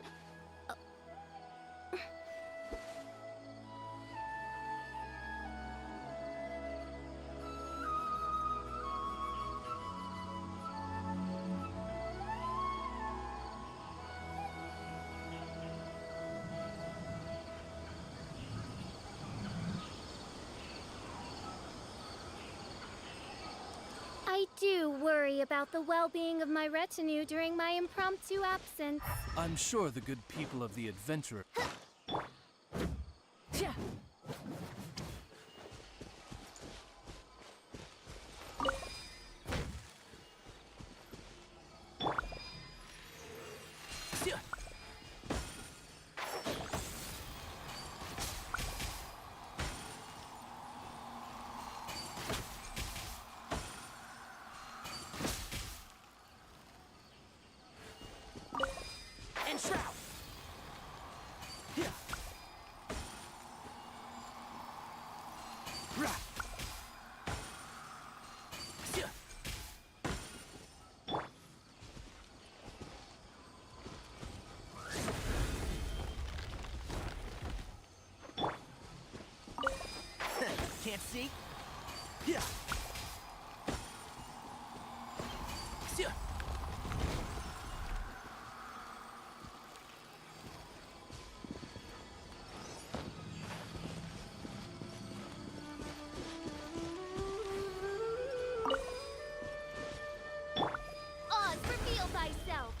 I do worry about the well-being of my retinue during my impromptu absence. I'm sure the good people of the Adventurer. And shroud! Yeah. Rah. Yeah. Can't see? Yeah. Yeah. Oz, reveal thyself!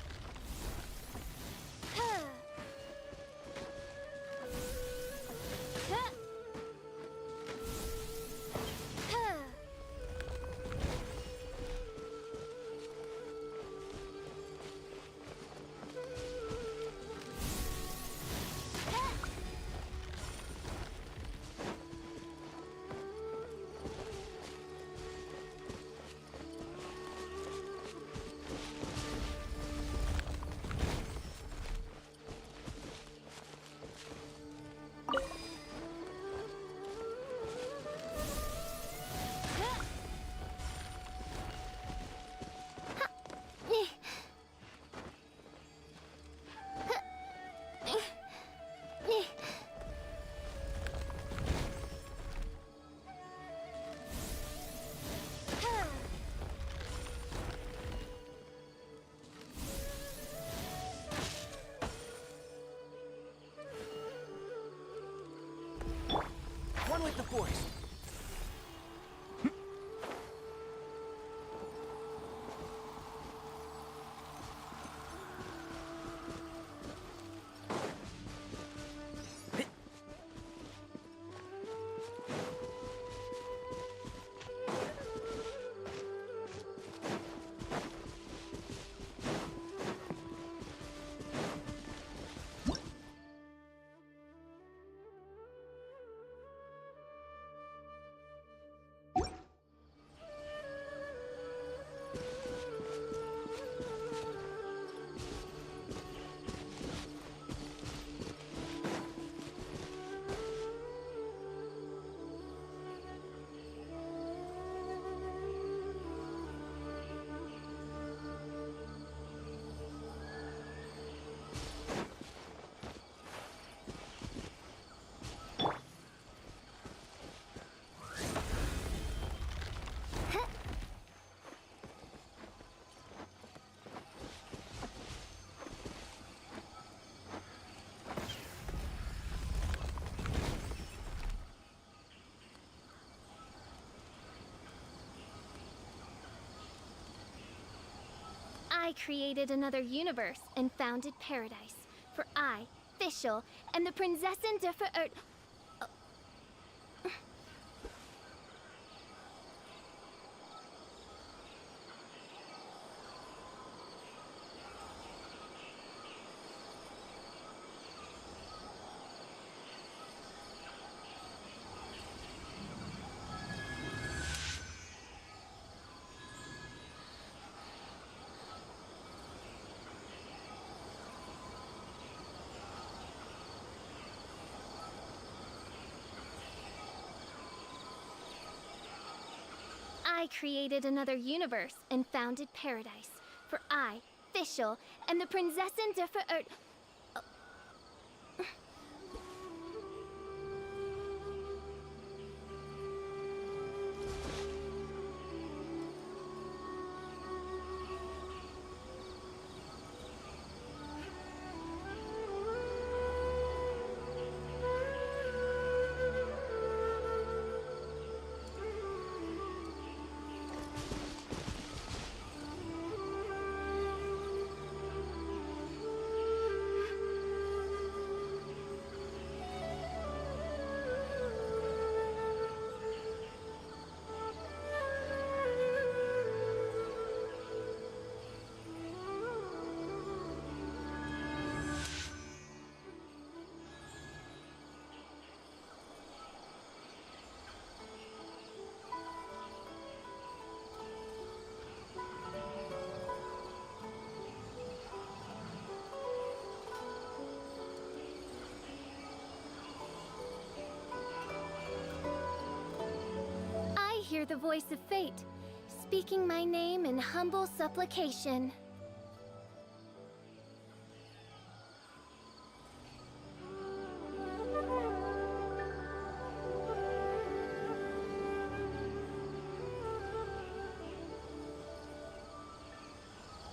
One with the Force. I created another universe and founded paradise. For I, Fischl, and the Prinzessin der Verirrt... I created another universe and founded paradise. For I, Fischl, am the Prinzessin der Verirrt. I hear the voice of fate, speaking my name in humble supplication.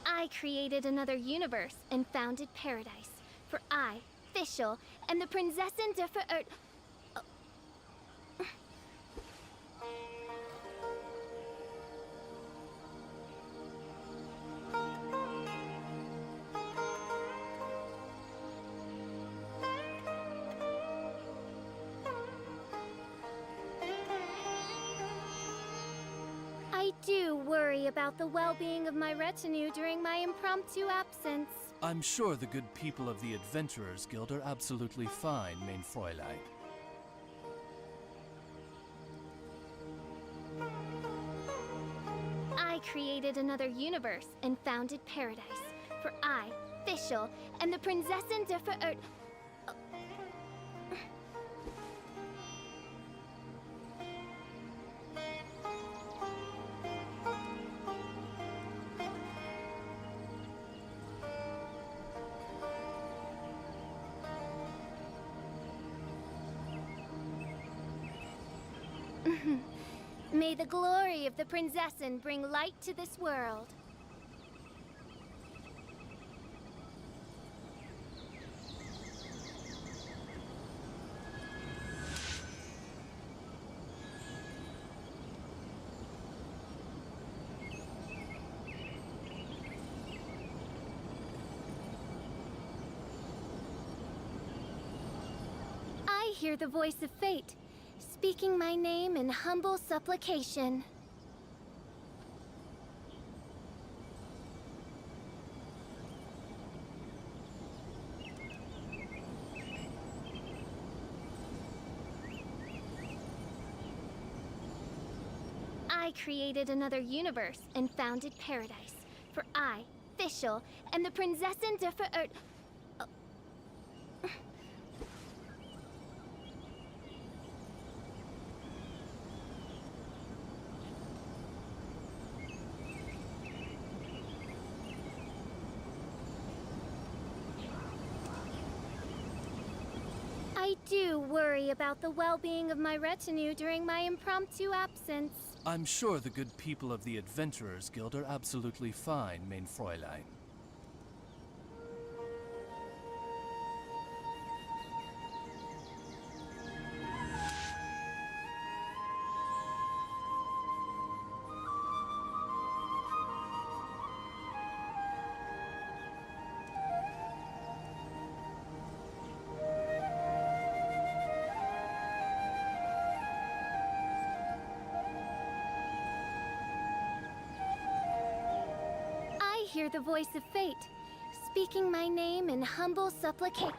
I created another universe and founded paradise. For I, Fischl, am the Prinzessin der Verirrt. I do worry about the well-being of my retinue during my impromptu absence. I'm sure the good people of the Adventurers Guild are absolutely fine, mein Fräulein. I created another universe and founded paradise. For I, Fischl, am the Prinzessin der Verirrt. May the glory of the Prinzessin bring light to this world. I hear the voice of fate, speaking my name in humble supplication. I created another universe and founded paradise. For I, Fischl, am the Prinzessin der Verirrt. I do worry about the well-being of my retinue during my impromptu absence. I'm sure the good people of the Adventurers Guild are absolutely fine, mein Fräulein. I hear the voice of fate, speaking my name in humble supplication.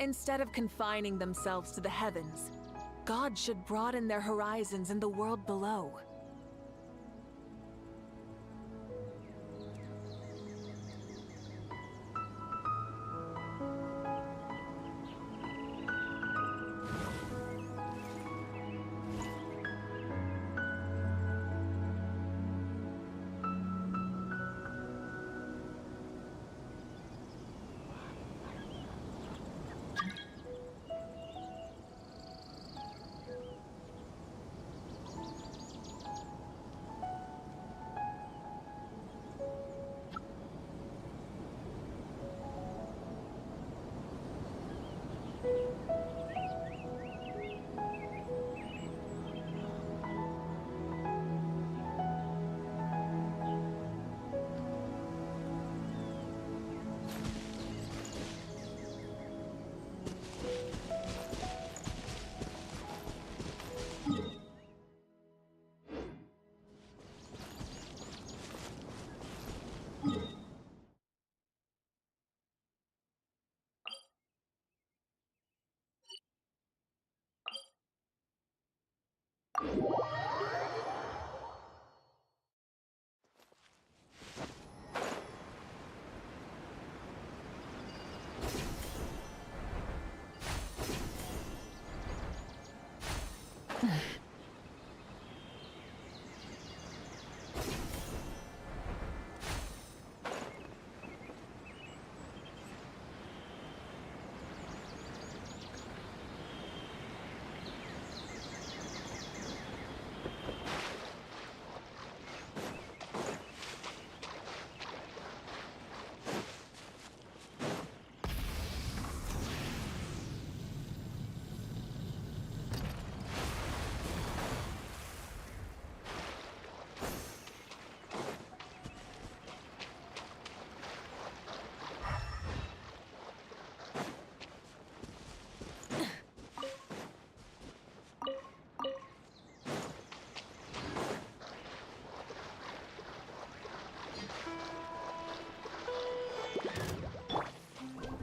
Instead of confining themselves to the heavens, God should broaden their horizons in the world below.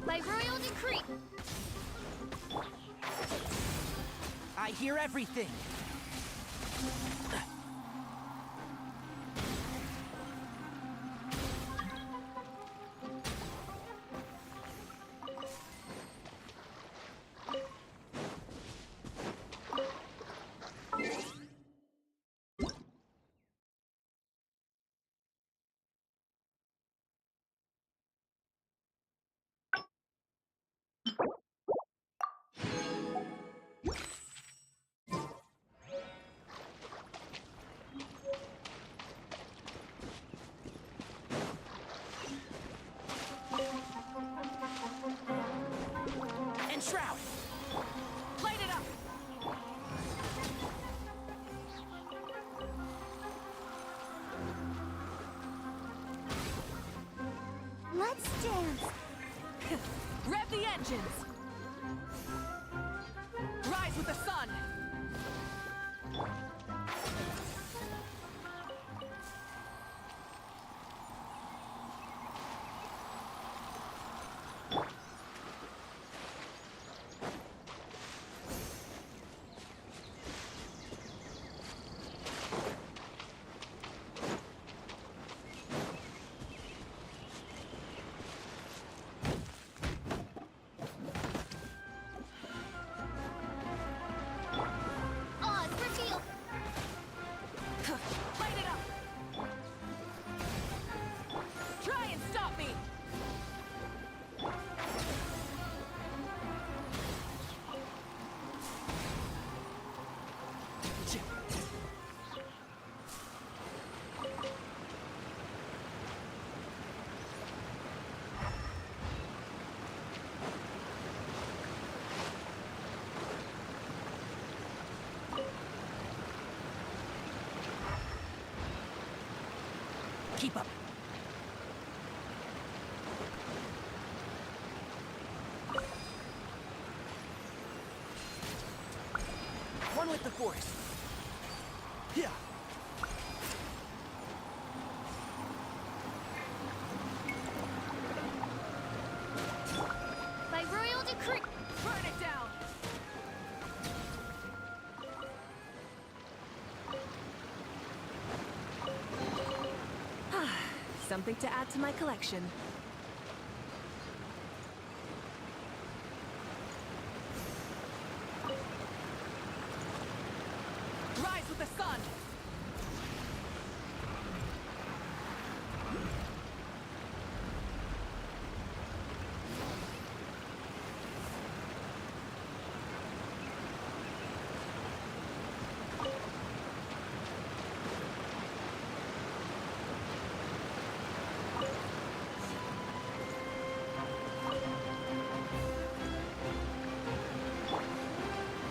By royal decree. I hear everything. Shroud! Light it up! Let's dance. Rev the engines! Rise with the sun! Keep up. One with the force. Yeah. By royal decree. Something to add to my collection. Rise with the sun!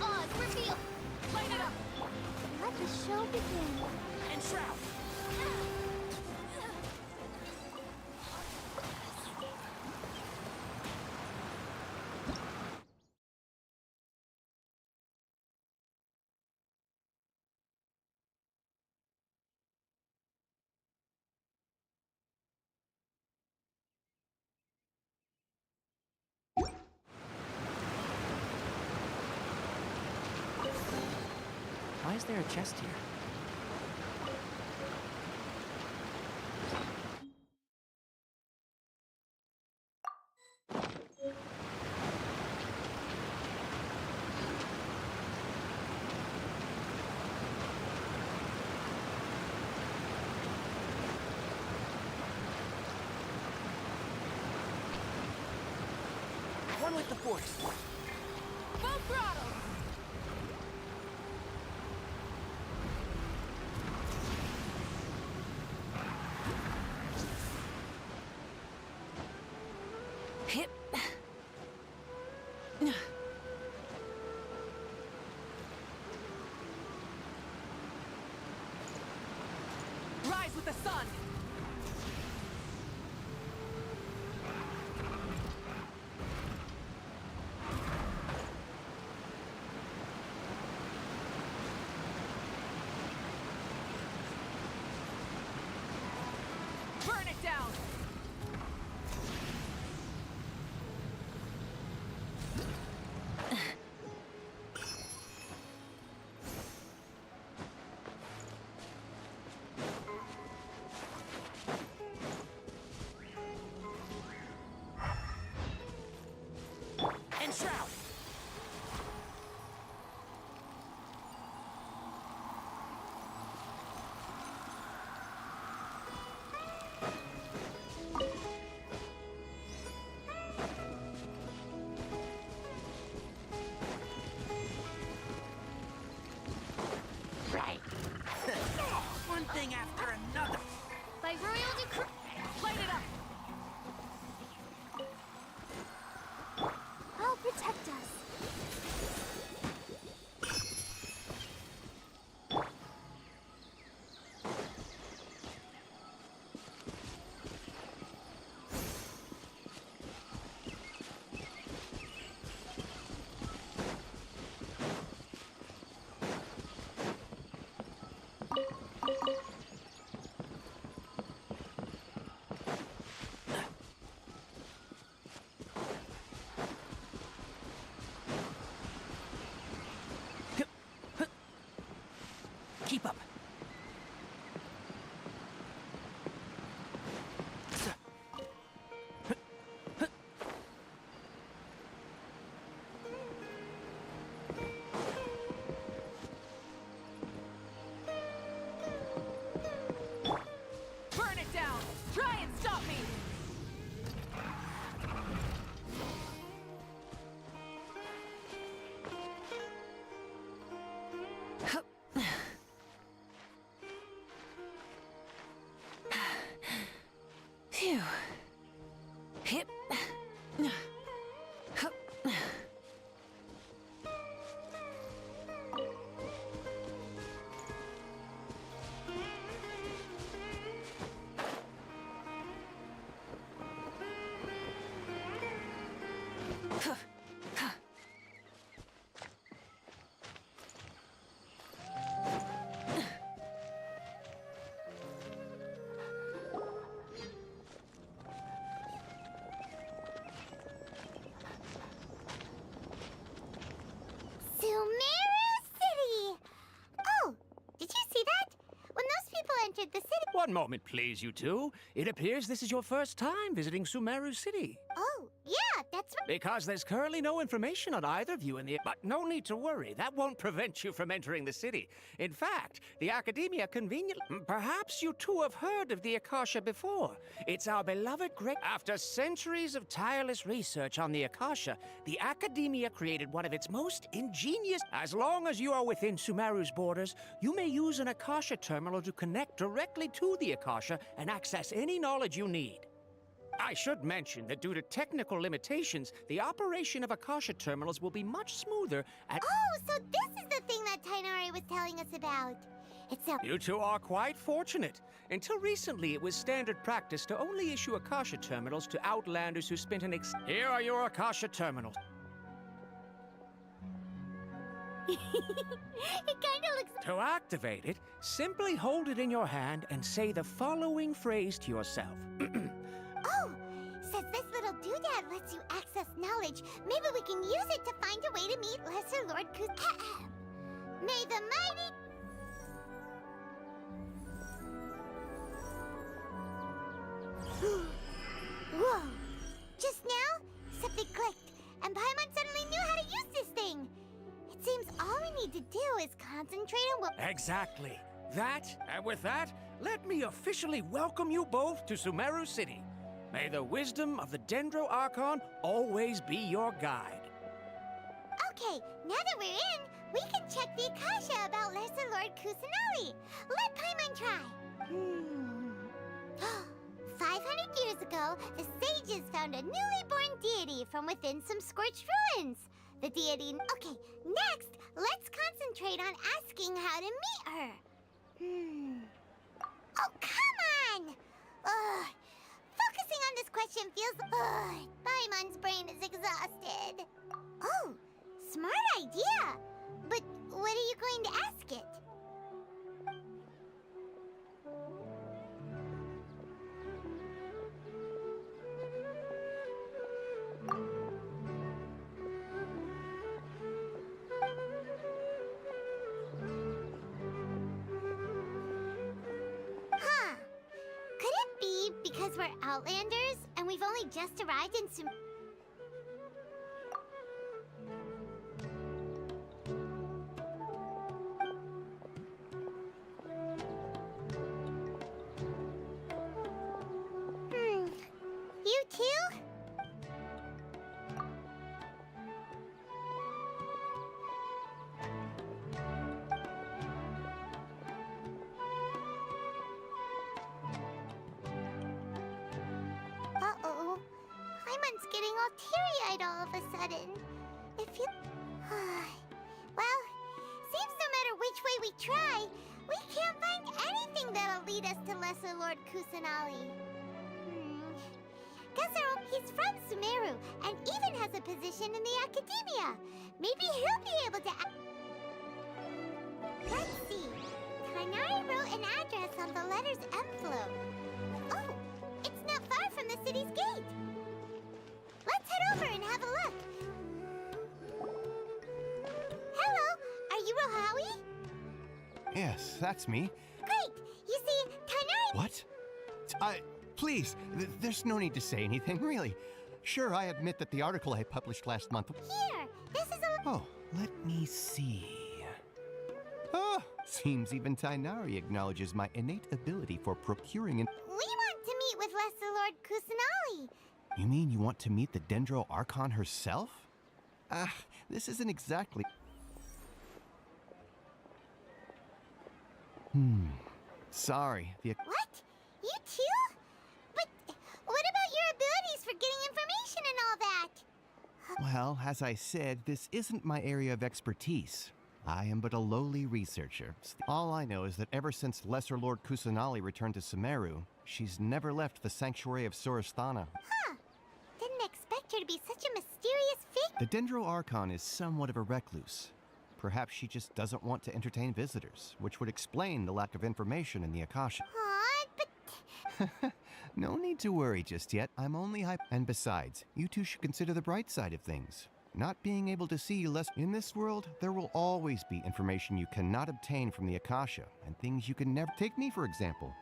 Oz, reveal! Light it up! Let the show begin. And shroud! Why is there a chest here? One with the force. Full throttle! Hip. Rise with the sun! Burn it down! And shroud! Right. One thing after another. By royal decree. Light it up! I'll protect us. Keep up. Burn it down! Try and stop me! One moment, please, you two. It appears this is your first time visiting Sumeru City. Oh, yeah, that's right. Because there's currently no information on either of you in the... But no need to worry. That won't prevent you from entering the city. In fact, the Academia conveniently... Perhaps you two have heard of the Akasha before. It's our beloved great... After centuries of tireless research on the Akasha, the Academia created one of its most ingenious... As long as you are within Sumeru's borders, you may use an Akasha terminal to connect directly to the Akasha and access any knowledge you need. I should mention that due to technical limitations, the operation of Akasha terminals will be much smoother and... Oh, so this is the thing that Tainari was telling us about. It's a... You two are quite fortunate. Until recently, it was standard practice to only issue Akasha terminals to outlanders who spent an Here are your Akasha terminals. It kinda looks... To activate it, simply hold it in your hand and say the following phrase to yourself. Oh, since this little doodad lets you access knowledge, maybe we can use it to find a way to meet Lesser Lord May the mighty... Whoa! Just now, something clicked, and Paimon suddenly knew how to use this thing. It seems all we need to do is concentrate on what... Exactly. And with that, let me officially welcome you both to Sumeru City. May the wisdom of the Dendro Archon always be your guide. Okay, now that we're in, we can check the Akasha about Lesser Lord Kusanali. Let Paimon try. 500 years ago, the sages found a newly born deity from within some scorched ruins. The deity... Okay, next, let's concentrate on asking how to meet her. Oh, come on! Ugh. Focusing on this question feels... Ugh. Paimon's brain is exhausted. Oh, smart idea. But what are you going to ask it? Huh. Could it be because we're Outlanders and we've only just arrived in You too? Uh-oh. Paimon's getting all teary-eyed all of a sudden. If you... Well, seems no matter which way we try, we can't find anything that'll lead us to Lesser Lord Kusanali. Gazero, he's from Sumeru, and even has a position in the Academia. Maybe he'll be able to... Let's see. Tainari wrote an address on the letter's envelope. Oh, it's not far from the city's gate. Let's head over and have a look. Hello, are you Rohawi? Yes, that's me. Great. You see, Tainari... What? Please, there's no need to say anything, really. Sure, I admit that the article I published last month... Here, this is a... Oh, let me see. Oh, seems even Tainari acknowledges my innate ability for procuring and... We want to meet with Lesser Lord Kusanali. You mean you want to meet the Dendro Archon herself? This isn't exactly... Sorry, the... What? You too? But what about your abilities for getting information and all that? Well, as I said, this isn't my area of expertise. I am but a lowly researcher. All I know is that ever since Lesser Lord Kusanali returned to Sumeru, she's never left the sanctuary of Sorasthana. Huh. Didn't expect her to be such a mysterious figure. The Dendro Archon is somewhat of a recluse. Perhaps she just doesn't want to entertain visitors, which would explain the lack of information in the Akasha. But... No need to worry just yet. I'm only And besides, you two should consider the bright side of things. Not being able to see less... In this world, there will always be information you cannot obtain from the Akasha, and things you can never... Take me, for example.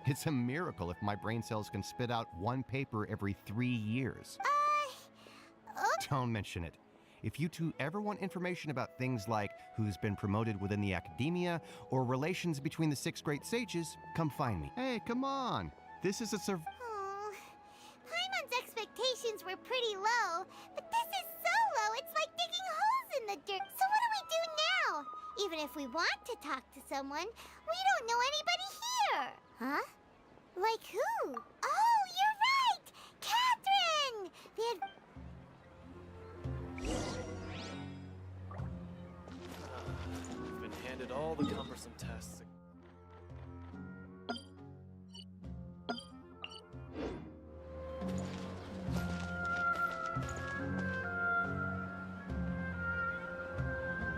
It's a miracle if my brain cells can spit out one paper every 3 years. Don't mention it. If you two ever want information about things like who's been promoted within the academia or relations between the 6 great sages, come find me. Hey, come on. This is a Paimon's expectations were pretty low, but this is so low it's like digging holes in the dirt. So what do we do now? Even if we want to talk to someone, we don't know anybody here. Huh? Like who? Oh, you're right! Catherine! I've been handed all the cumbersome tests.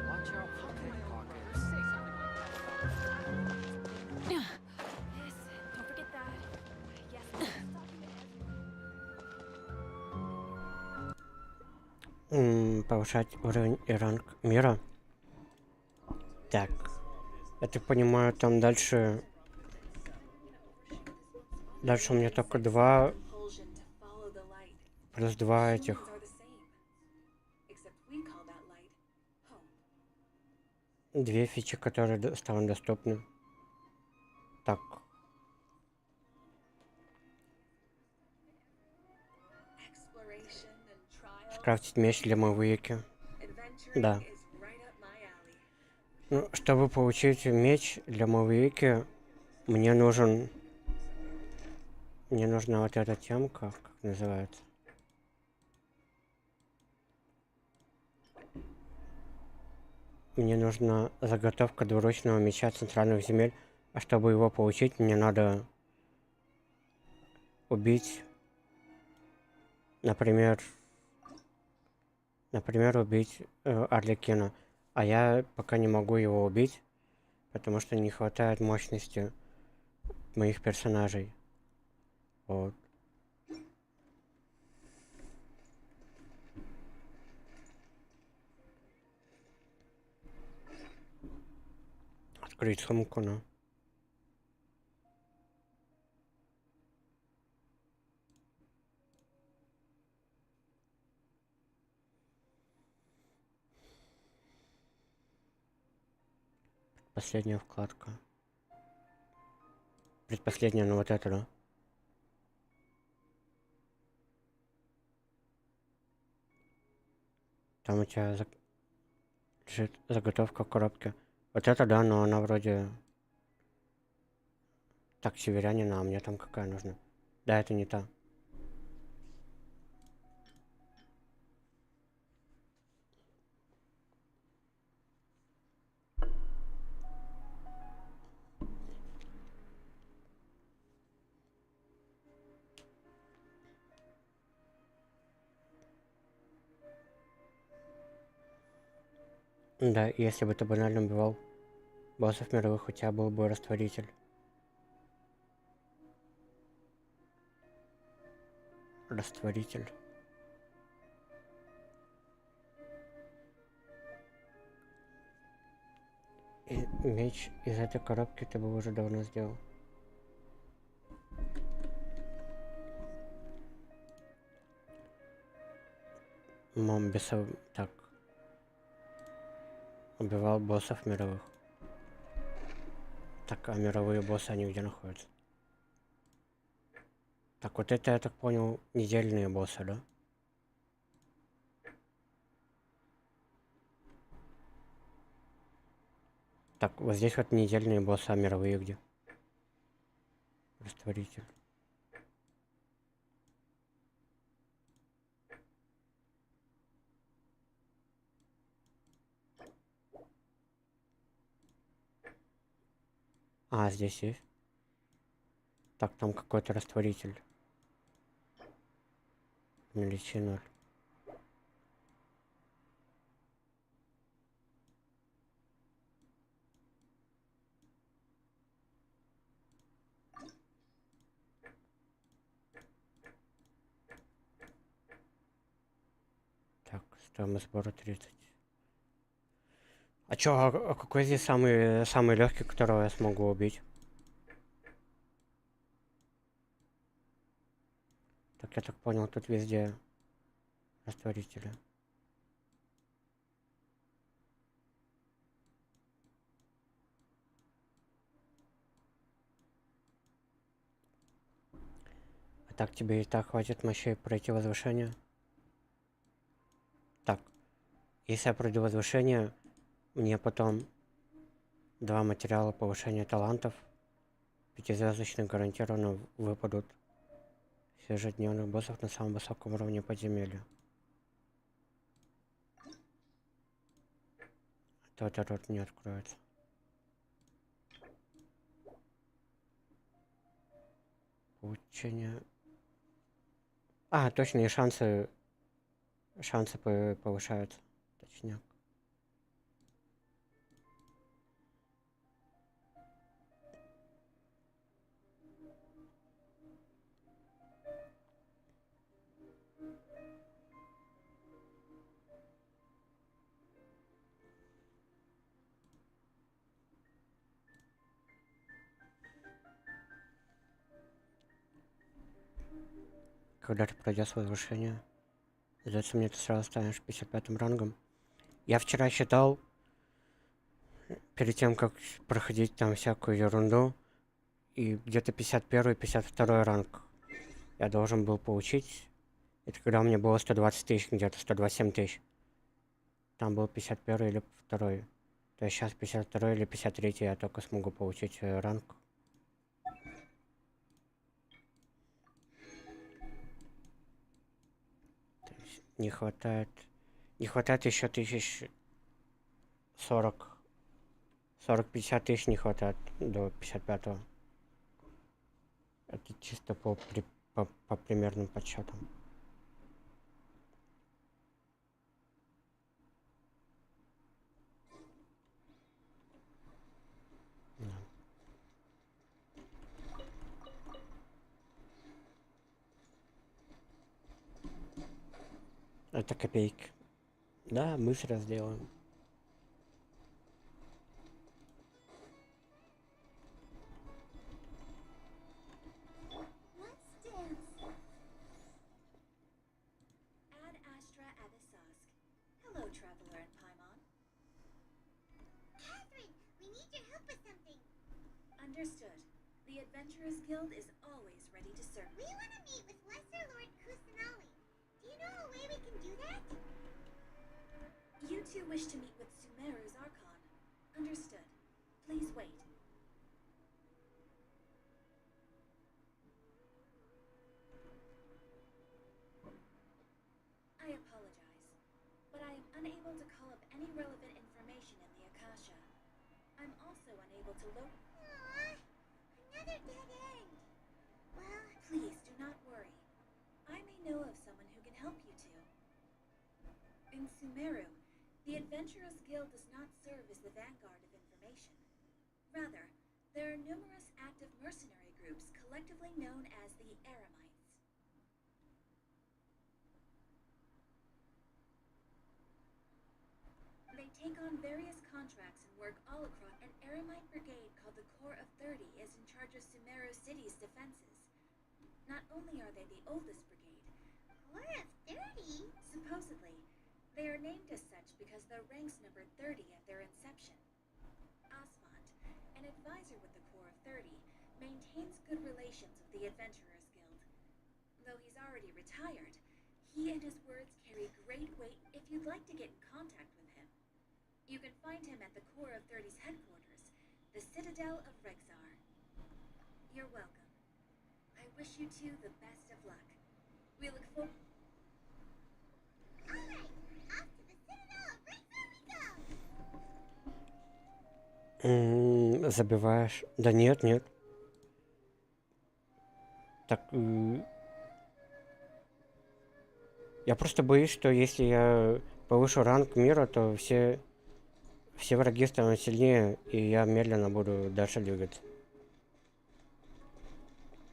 Watch out, pocket pocket. Say something like that. Yes, don't forget that. Yes, Повышать уровень и ранг мира. Так. Я так понимаю, там дальше... Дальше у меня только 2... Плюс 2 этих... 2 фичи, которые станут доступны. Так. Скрафтить меч для мавыки. Да. Ну, чтобы получить меч для мавыки, мне нужна вот эта темка, как называется. Мне нужна заготовка двуручного меча центральных земель, а чтобы его получить, мне надо убить, например, убить Арлекина. А я пока не могу его убить, потому что не хватает мощности моих персонажей. Вот. Открыть сумку, ну. Последняя вкладка. Предпоследняя, ну вот это, да? Там у тебя лежит заготовка в коробке. Вот это да, но она вроде... Так, северянина, а мне там какая нужна? Да, это не та. Да, если бы ты банально убивал боссов мировых, у тебя был бы растворитель. Растворитель. И меч из этой коробки ты бы уже давно сделал. Момбисов... Так. Убивал боссов мировых. Так, а мировые боссы, они где находятся? Так, вот это, я так понял, недельные боссы, да? Так, вот здесь вот недельные боссы, а мировые где? Растворитель. А, здесь есть. Так, там какой-то растворитель. Меличи 0. Так, стоимость сбора 30. А чё, а какой здесь самый легкий, которого я смогу убить? Так я так понял, тут везде растворители. А так тебе и так хватит мощей пройти возвышение? Так, если я пройду возвышение, мне потом 2 материала повышения талантов 5-звездочных гарантированно выпадут с ежедневных боссов на самом высоком уровне подземелья. То этот рот не откроется. Получение... А, точно, и шансы повышаются. Точняк. Когда ты пройдешь возвышение, сдается мне, ты сразу станешь 55-м рангом. Я вчера считал, перед тем, как проходить там всякую ерунду, и где-то 51-52 ранг я должен был получить. Это когда у меня было 120 тысяч, где-то 127 тысяч. Там был 51 или 2. То есть сейчас 52 или 53 я только смогу получить ранг. То есть не хватает еще 40-50 тысяч не хватает до 55-го. Это чисто по примерным подсчетам. Это копейки. Да, мы зря сделаем. Ad Astra Abyssosque. Hello, traveler in Paimon. Catherine, we need your help with something. Understood. The Adventurers Guild is always ready to serve. We want to meet with Lesser Lord Kusanali. Do you know a way we can do that? You two wish to meet with Sumeru's Archon. Understood. Please wait. I apologize, but I am unable to call up any relevant information in the Akasha. I'm also unable to Aww, another dead end. Well, Please do not worry. I may know of someone who can help you two. In Sumeru, the Adventurers Guild does not serve as the vanguard of information. Rather, there are numerous active mercenary groups collectively known as the Eremites. They take on various contracts and work all across. An Eremite brigade called the Corps of 30 is in charge of Sumeru City's defenses. Not only are they the oldest brigade, Corps of 30? supposedly, they are named as such because their ranks numbered 30 at their inception. Osmond, an advisor with the Corps of 30, maintains good relations with the Adventurers Guild. Though he's already retired, he and his words carry great weight if you'd like to get in contact with him. You can find him at the Corps of 30's headquarters, the Citadel of Rexar. You're welcome. I wish you two the best of luck. We look forward. Alright, off to the Citadel of Rexar we go! Забиваешь. Да нет, нет. Так... Я просто боюсь, что если я повышу ранг мира, то все враги станут сильнее, и я медленно буду дальше двигаться.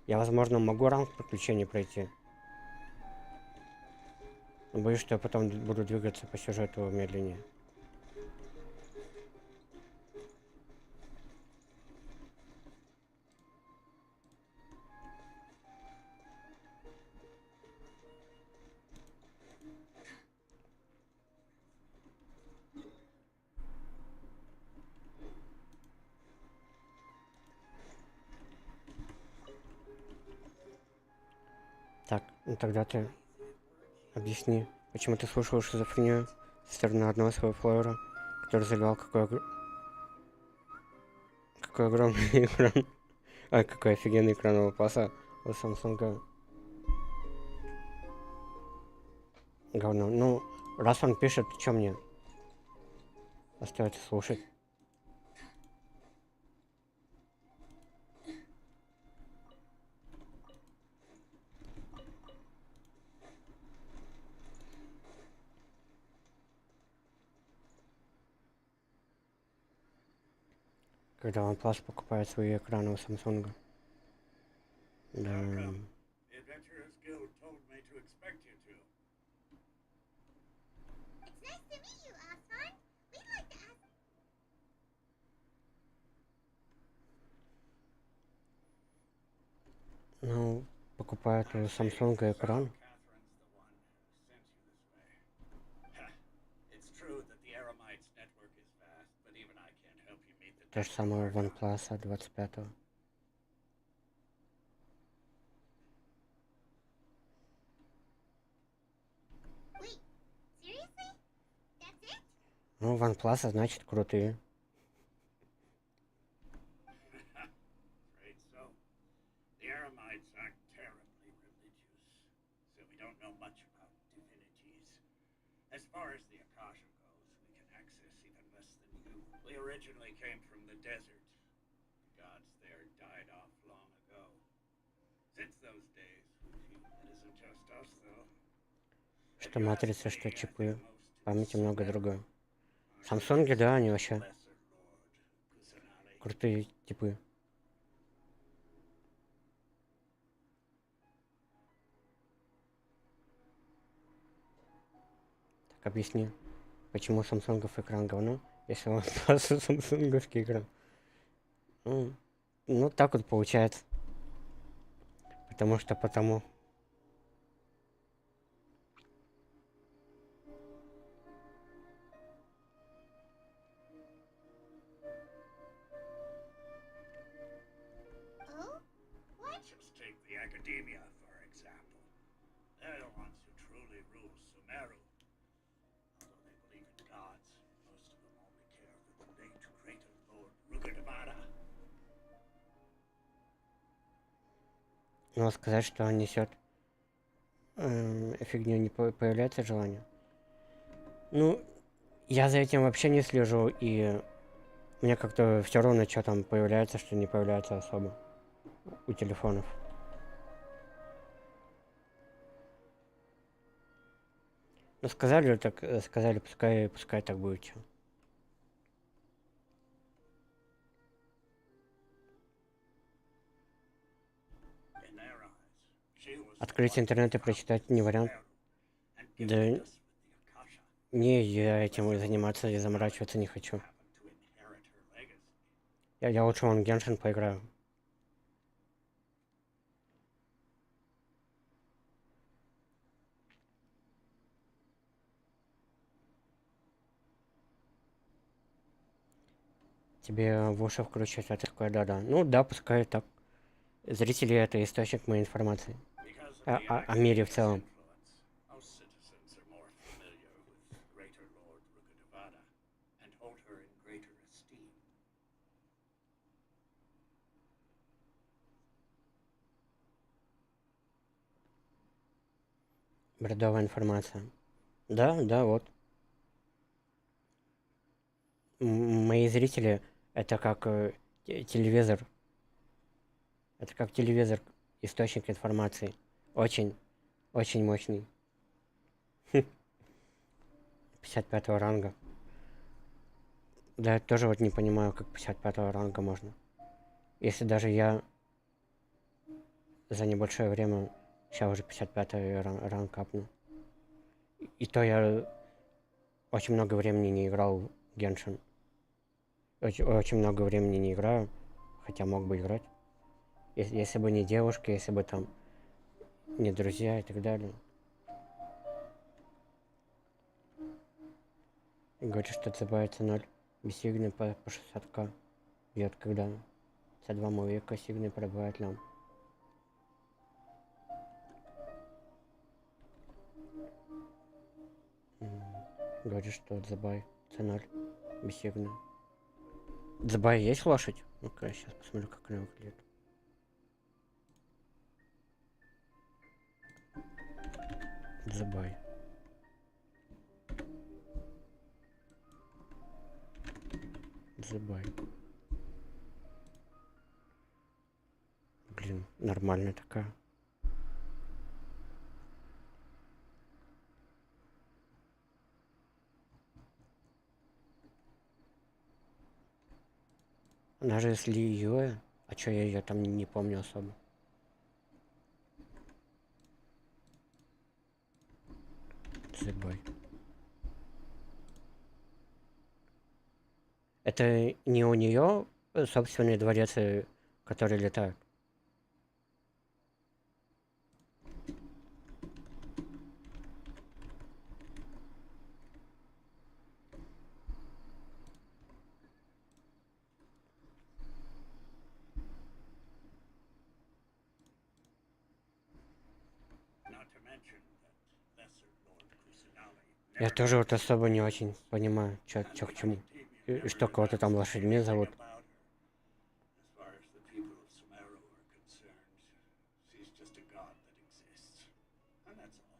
Я, возможно, могу ранг приключений пройти. Но боюсь, что я потом буду двигаться по сюжету медленнее. Ну тогда ты объясни, почему ты слушал шизофрению со стороны одного своего флойера, который заливал какой огромный экран. Ай, какой офигенный экрановый паса у Samsung. Говно. Ну, раз он пишет, что мне остается слушать? Когда OnePlus покупает свои экраны у Samsung. Да. The Adventurers Guild told me to expect you to. It's nice to meet you, Aslan. We'd like to ask... Ну, покупает у Samsung экран. It's true that the Eremites network is vast, but even I can't help you meet the То же самое у OnePlus 25-го. Wait, seriously? That's it? Ну, OnePlus значит крутые. Afraid so. The Eremites aren't terribly religious, so we don't know much about divinities. As far as the Akasha goes, we can access even less than you. We originally came from the desert. The gods there died off long ago. Since those days, it isn't just us, though. Что матрица, что чипы. Памяти много другое. Samsung, да, они вообще крутые типы. Так объясни, почему Samsungов экран говно, если он просто самсунговский экран. Ну, так вот получается. Потому что потому. Oh? What? Just take the Academia, for example. They're the ones who truly rule Sumeru. Although they believe in gods, most of them only care for the late greater Lord Rukadevada. Но сказать, что он несет фигню, не появляется желание. Ну, я за этим вообще не слежу, и мне как-то все равно, что там появляется, что не появляется особо у телефонов. Ну, сказали, так сказали, пускай так будет. Чё. Открыть интернет и прочитать не вариант. Да не, я этим заниматься и заморачиваться не хочу. Я лучше вон Genshin поиграю. Тебе в уши вкручивать, а ты такой, да-да. Ну да, пускай так. Зрители — это источник моей информации. О мире в целом. Бредовая информация. Да, вот. Мои зрители — это как телевизор. Это как телевизор, источник информации. Очень мощный. 55-го ранга. Да, я тоже вот не понимаю, как 55-го ранга можно. Если даже я за небольшое время сейчас уже 55-й ранг капну. И то я очень много времени не играл в Genshin. Очень много времени не играю, хотя мог бы играть. Если бы не девушка, если бы там не друзья и так далее. Говорит, что забавится 0. Без сигны по 60к. Бьет, когда C2 века сигны пробивает лям. Говорит, что Дзабай Ценаль бессильная. Дзабай есть лошадь? Ну-ка, я сейчас посмотрю, как она выглядит. Дзабай. Дзабай. Блин, нормальная такая. Она же если Юэ, а чё я ее там не помню особо. Дзабай. Это не у нее собственный дворец, который летает? Not to mention that Lesser Lord Kusanali Я тоже вот особо не очень понимаю, чё к чему. И что кого-то там лошадьми зовут. As far as the people of Sumeru are concerned, she's just a god that exists. And that's all.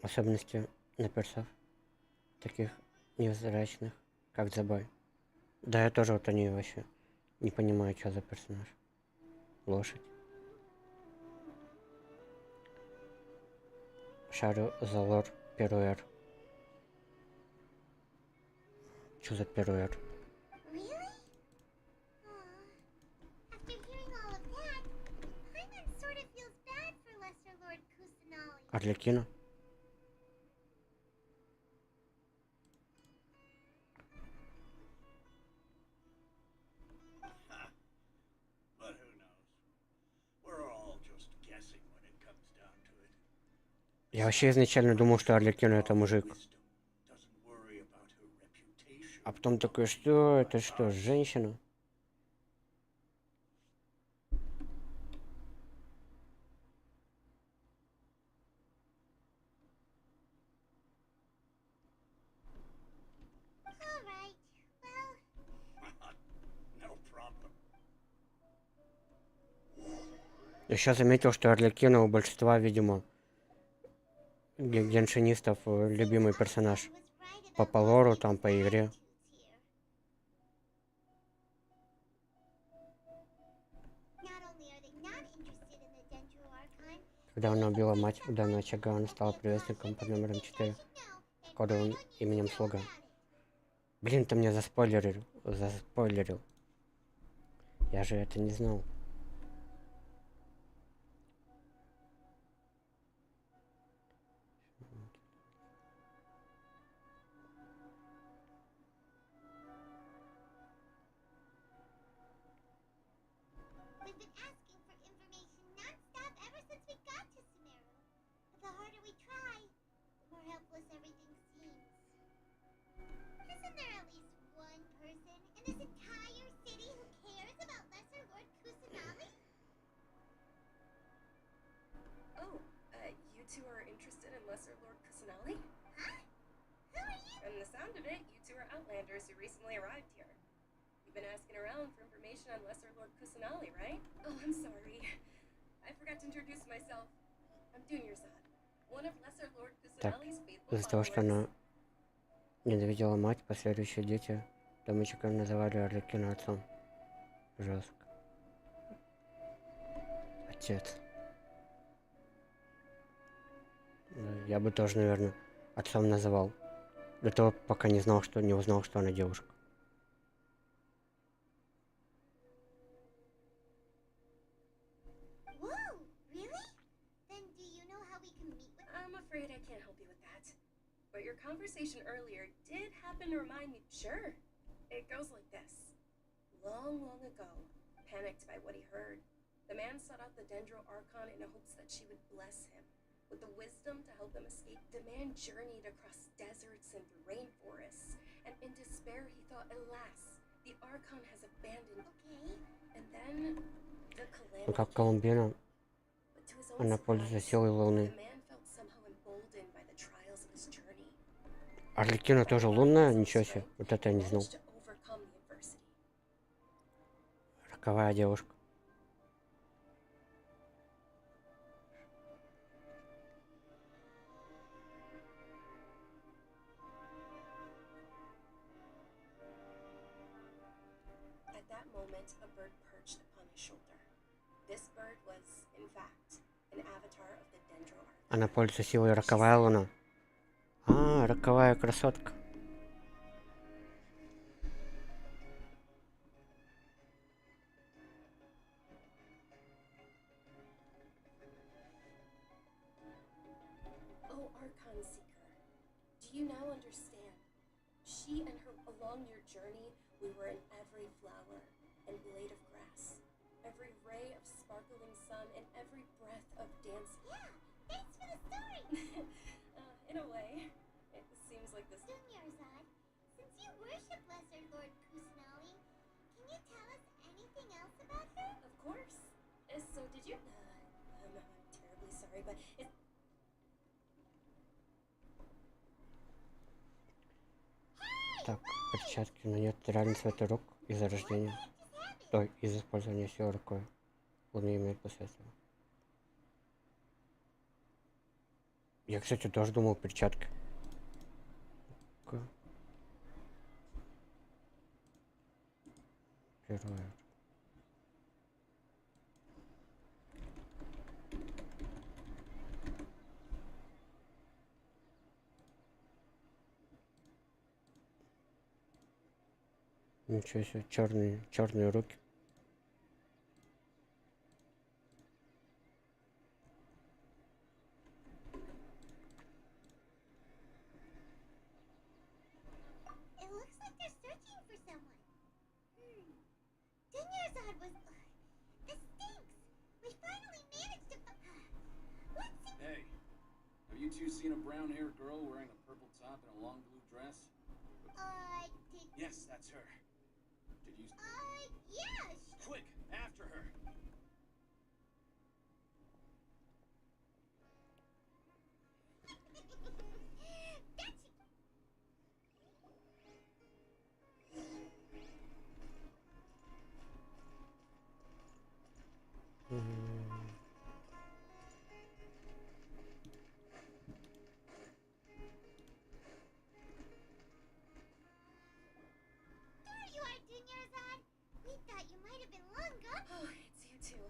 Особенности на персов. Таких невзрачных, как Дзабай. Да, я тоже вот они вообще не понимаю, что за персонаж. Лошадь. Шарю за лор Перуэр. Что за Перуэр? Really? After hearing all of that, Paimon sort of feels bad for Lesser Lord Kusanali. Арлекино? But who knows? We're all just guessing when it comes down to it. Я вообще изначально думал, что Арлекино это мужик. Doesn't worry about her reputation. А потом такой, что это что, женщина? Alright, well, No problem. Я сейчас заметил, что Арлекино у большинства, видимо, геншинистов любимый персонаж. По лору, там, по игре. not only are they not interested in the Dendro Archon, Когда она убила мать у данного очага, она стала привязанником под номером 4, кодовым именем Слуга. Блин, ты мне заспойлерил. Я же это не знал. we've been asking for information non-stop ever since we got to Sumeru. But the harder we try, the more helpless everything seems. Isn't there at least one person in this entire city who cares about Lesser Lord Kusanali? Oh, you two are interested in Lesser Lord Kusanali? Huh? Who are you? From the sound of it, you two are outlanders who recently arrived here. You've been asking around for information on Lesser Lord Kusanali, right? Oh, I'm sorry. I forgot to introduce myself. I'm Dunyarzad, one of Lesser Lord Так, Kusanali's faithful из-за того, что followers. она ненавидела мать, последующие дети Домычика называли Арлекино отцом. Жестко. Отец. Я бы тоже, наверное, отцом называл. До того, пока не узнал, что она девушка. Whoa, really? Then do you know how we can meet with I'm afraid I can't help you with that. But your conversation earlier did happen to remind me. Sure. It goes like this. Long, long ago, panicked by what he heard, the man sought out the Dendro Archon in hopes that she would bless him with the wisdom to help him escape. The man journeyed across deserts and through rainforests, and in despair he thought, alas, The Archon has abandoned. Okay. And then the Ну, calamity. как Колумбина, But to his own она пользуется surprise, силой Луны. the man felt somehow emboldened by the trials of his journey. Арлекина тоже лунная? Ничего себе. Вот это я не знал. Managed to overcome the adversity. Роковая девушка. At that moment, a bird perched upon his shoulder. This bird was, in fact, an avatar of the Dendro Arc. Она пользуется силой роковая луна. А, роковая красотка. Oh, Archon Seeker, do you now understand? She and her, along your journey, we were in every flower and blade of grass, every ray of sparkling sun, and every breath of dancing. Yeah, thanks for the story. In a way, it seems like this. Dunyarzad, since you worship Lesser Lord Kusanali, can you tell us anything else about her? Of course. So did you? I'm terribly sorry, but it. Так, перчатки, но нет реальный цвет рук из-за рождения. Ой, из-за использования силы рукой. Луны имеют последствия. Я, кстати, тоже думал перчатки. Герои. Ничего себе, черные руки. It looks like they're searching for someone. Dunyarzad was... This stinks! We finally managed to... Let's see... Hey, have you two seen a brown-haired girl wearing a purple top and a long blue dress? Did... Yes, that's her. Did you... yeah! Quick, after her! There you are, Dunyarzad! We thought you might have been long gone. Oh, it's you too.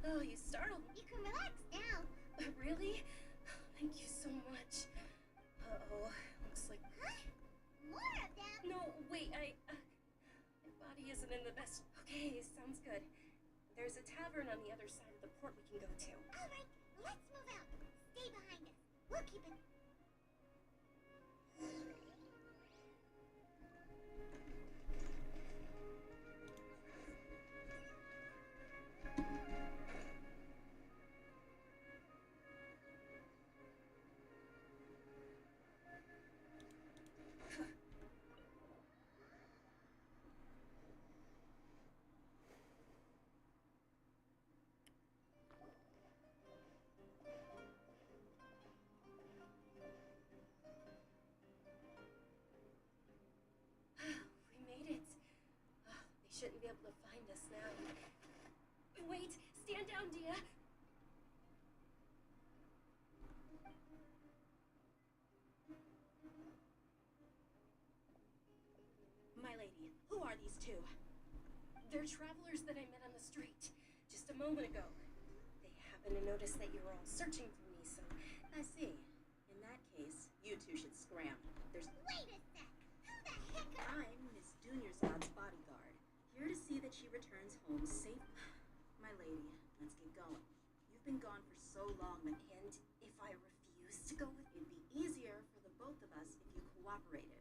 Oh, you startled me. You can relax now. Really? Thank you so much. Uh-oh, looks like... Huh? More of them? No, wait, my body isn't in the best... Okay, sounds good. There's a tavern on the other side of the port we can go to. Alright, let's move out. Stay behind us. We'll keep it... We made it. They shouldn't be able to find us now. Wait, stand down, Dia. My lady, who are these two? They're travelers that I met on the street just a moment ago. They happen to notice that you're all searching for me, so... I see. In that case, you two should scram. There's... Wait a sec! Who the heck are... I'm Miss Dunyarzad's bodyguard, here to see that she returns home safe. My lady, let's get going. You've been gone for so long that... And if I refuse to go with... It'd be easier for the both of us if you cooperated.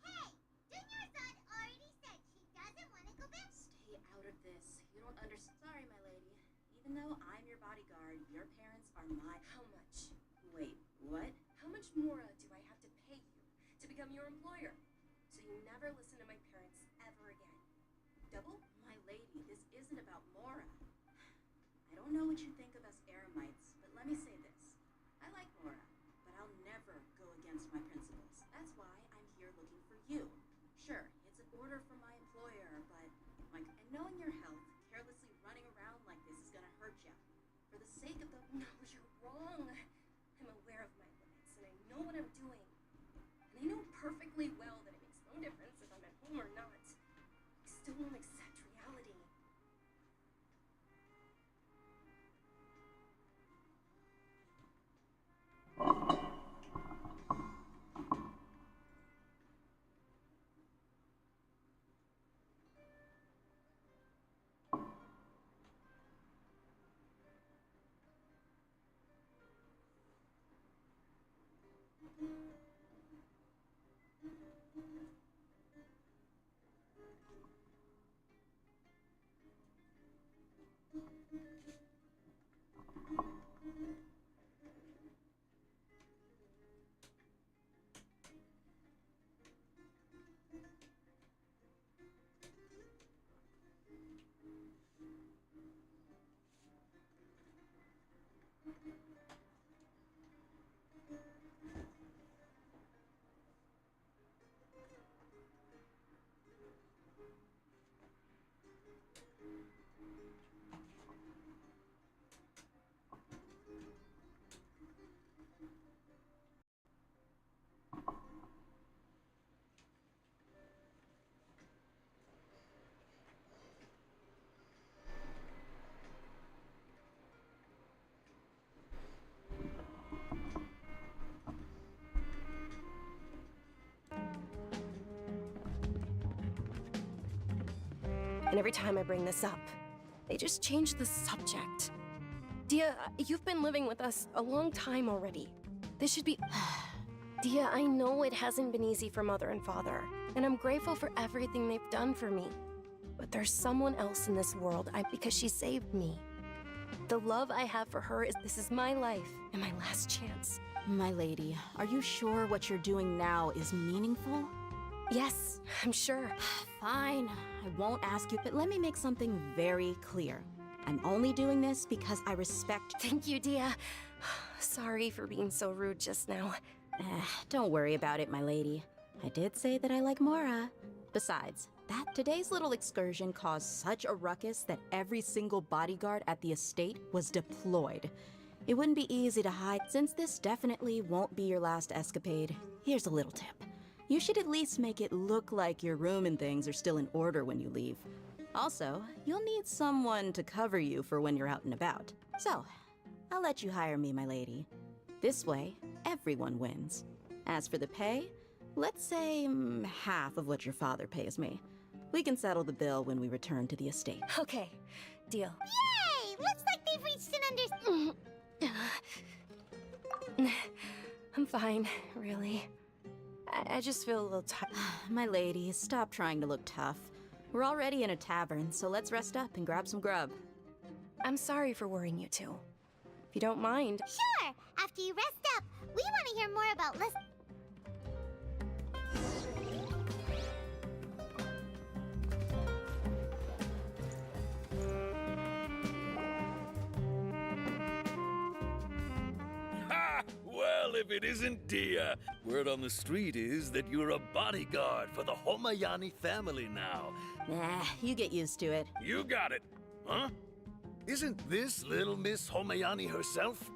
Hey! Dunyarzad already said she doesn't want to go back. Stay out of this. You don't understand. Sorry, my lady. Even though I'm your bodyguard, your parents are my... How much? Wait, what? How much more do I have to pay you to become your employer? So you never listen to my parents ever again. And every time I bring this up, they just change the subject. Dia, you've been living with us a long time already. This should be... Dia, I know it hasn't been easy for Mother and Father, and I'm grateful for everything they've done for me. But there's someone else in this world because she saved me. The love I have for her is this is my life and my last chance. My lady, are you sure what you're doing now is meaningful? Yes, I'm sure. Fine, I won't ask you, but let me make something very clear. I'm only doing this because I respect— Thank you, Dia. Sorry for being so rude just now. Don't worry about it, my lady. I did say that I like Mora. Besides, today's little excursion caused such a ruckus that every single bodyguard at the estate was deployed. It wouldn't be easy to hide. Since this definitely won't be your last escapade, here's a little tip. You should at least make it look like your room and things are still in order when you leave. Also, you'll need someone to cover you for when you're out and about. So, I'll let you hire me, my lady. This way, everyone wins. As for the pay, let's say half of what your father pays me. We can settle the bill when we return to the estate. Okay, deal. Yay! Looks like they've reached an I'm fine, really. I just feel a little tired. My lady, stop trying to look tough. We're already in a tavern, so let's rest up and grab some grub. I'm sorry for worrying you two. If you don't mind. Sure! After you rest up, we want to hear more about Ha! Well, if it isn't Dia. Word on the street is that you're a bodyguard for the Homayani family now. Nah, you get used to it. You got it. Huh? Isn't this little Miss Homayani herself?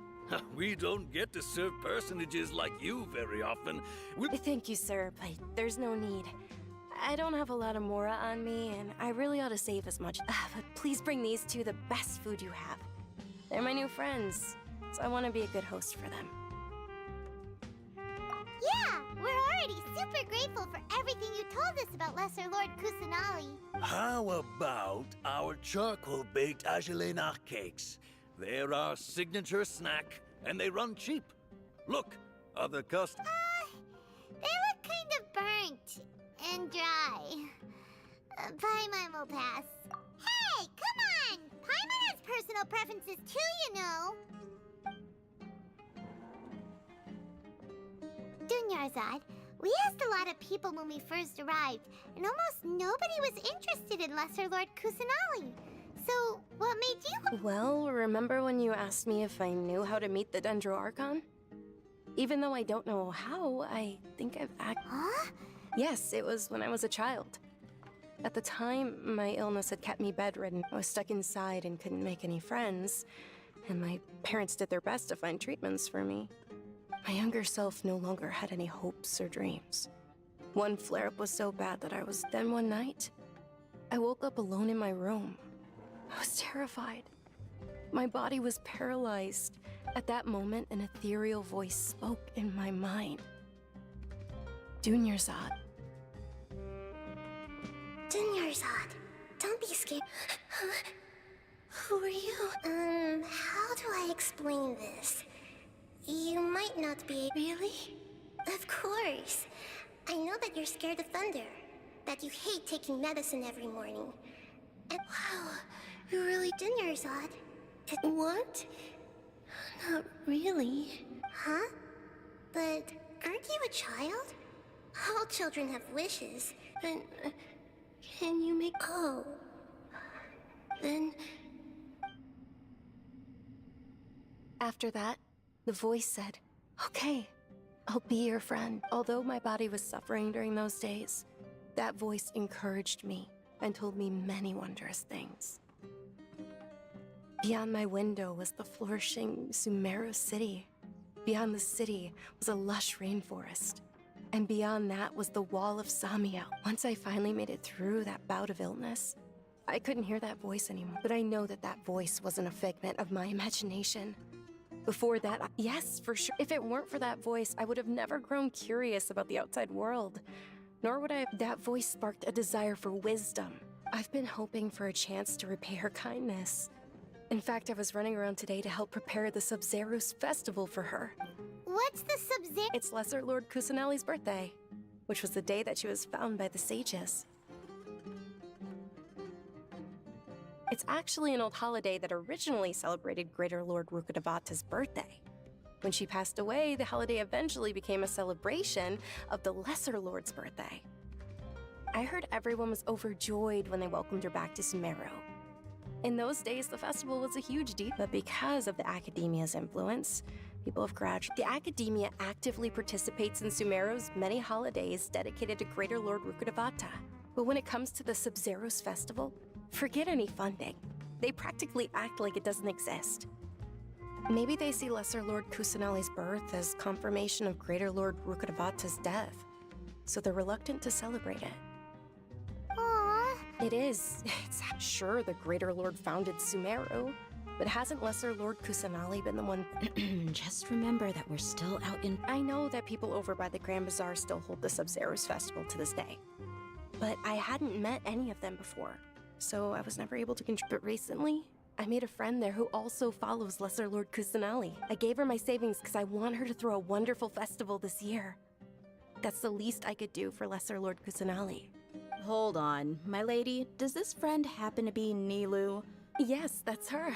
We don't get to serve personages like you very often. Thank you, sir, but there's no need. I don't have a lot of Mora on me, and I really ought to save as much. But please bring these two the best food you have. They're my new friends, so I want to be a good host for them. Yeah, we're already super grateful for everything you told us about Lesser Lord Kusanali. How about our charcoal-baked Agelenach cakes? They're our signature snack, and they run cheap. Look, other customers. They look kind of burnt and dry. Paimon will pass. Hey, come on! Paimon has personal preferences too, you know. Dunyarzad, we asked a lot of people when we first arrived, and almost nobody was interested in Lesser Lord Kusanali. So, what made you— Well, remember when you asked me if I knew how to meet the Dendro Archon? Even though I don't know how, I think I've Huh? Yes, it was when I was a child. At the time, my illness had kept me bedridden. I was stuck inside and couldn't make any friends, and my parents did their best to find treatments for me. My younger self no longer had any hopes or dreams. One flare-up was so bad that I was— Then one night, I woke up alone in my room. I was terrified. My body was paralyzed. At that moment, an ethereal voice spoke in my mind. Dunyarzad. Dunyarzad, don't be scared. Who are you? How do I explain this? You might not be— Really? Of course. I know that you're scared of thunder, that you hate taking medicine every morning. And wow, you really— Dunyarzad. What? Not really. Huh? But aren't you a child? All children have wishes. And can you make— Oh. Then— After that, the voice said, "Okay, I'll be your friend." Although my body was suffering during those days, that voice encouraged me and told me many wondrous things. Beyond my window was the flourishing Sumeru city. Beyond the city was a lush rainforest. And beyond that was the wall of Samiel. Once I finally made it through that bout of illness, I couldn't hear that voice anymore. But I know that that voice wasn't a figment of my imagination. Before that, yes, for sure. If it weren't for that voice, I would have never grown curious about the outside world. Nor would I. That voice sparked a desire for wisdom. I've been hoping for a chance to repay her kindness. In fact, I was running around today to help prepare the Sub-Zero's festival for her. What's the Sub-Zero? It's Lesser Lord Kusanali's birthday, which was the day that she was found by the sages. It's actually an old holiday that originally celebrated Greater Lord Rukkhadevata's birthday. When she passed away, the holiday eventually became a celebration of the Lesser Lord's birthday. I heard everyone was overjoyed when they welcomed her back to Sumeru. In those days, the festival was a huge deal, but because of the Academia's influence, people have graduated. The Academia actively participates in Sumeru's many holidays dedicated to Greater Lord Rukkhadevata. But when it comes to the Sub-Zero's festival, forget any funding. They practically act like it doesn't exist. Maybe they see Lesser Lord Kusanali's birth as confirmation of Greater Lord Rukkhadevata's death, so they're reluctant to celebrate it. It is. It's sure the Greater Lord founded Sumeru, but hasn't Lesser Lord Kusanali been the one? Just remember that we're still out in. I know that people over by the Grand Bazaar still hold the Sub-Zero's festival to this day, but I hadn't met any of them before, so I was never able to contribute. But recently, I made a friend there who also follows Lesser Lord Kusanali. I gave her my savings because I want her to throw a wonderful festival this year. That's the least I could do for Lesser Lord Kusanali. Hold on, my lady, does this friend happen to be Nilu? Yes, that's her.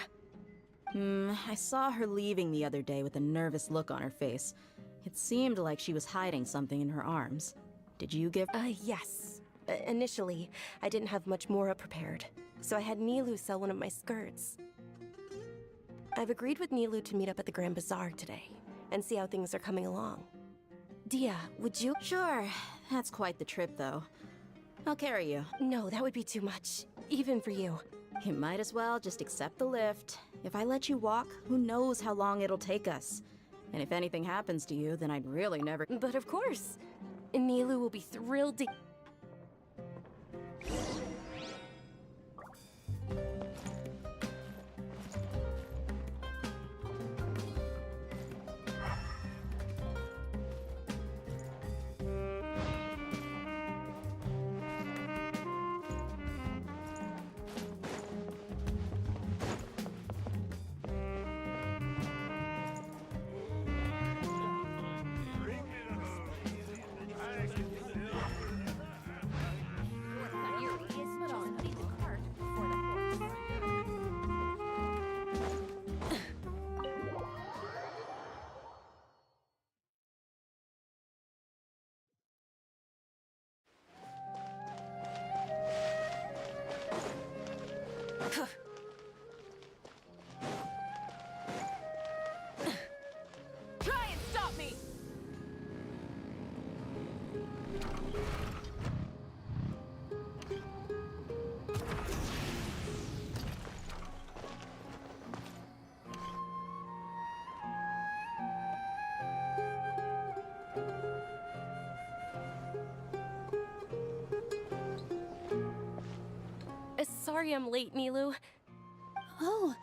I saw her leaving the other day with a nervous look on her face. It seemed like she was hiding something in her arms. Did you give? Yes. Initially, I didn't have much Mora prepared, so I had Nilu sell one of my skirts. I've agreed with Nilu to meet up at the Grand Bazaar today, and see how things are coming along. Dia, would you? Sure. That's quite the trip, though. I'll carry you. No, that would be too much, even for you. You might as well just accept the lift. If I let you walk, who knows how long it'll take us. And if anything happens to you, then I'd really never— But of course! Nilu will be thrilled to— Try and stop me! Sorry I'm late, Nilu. Oh,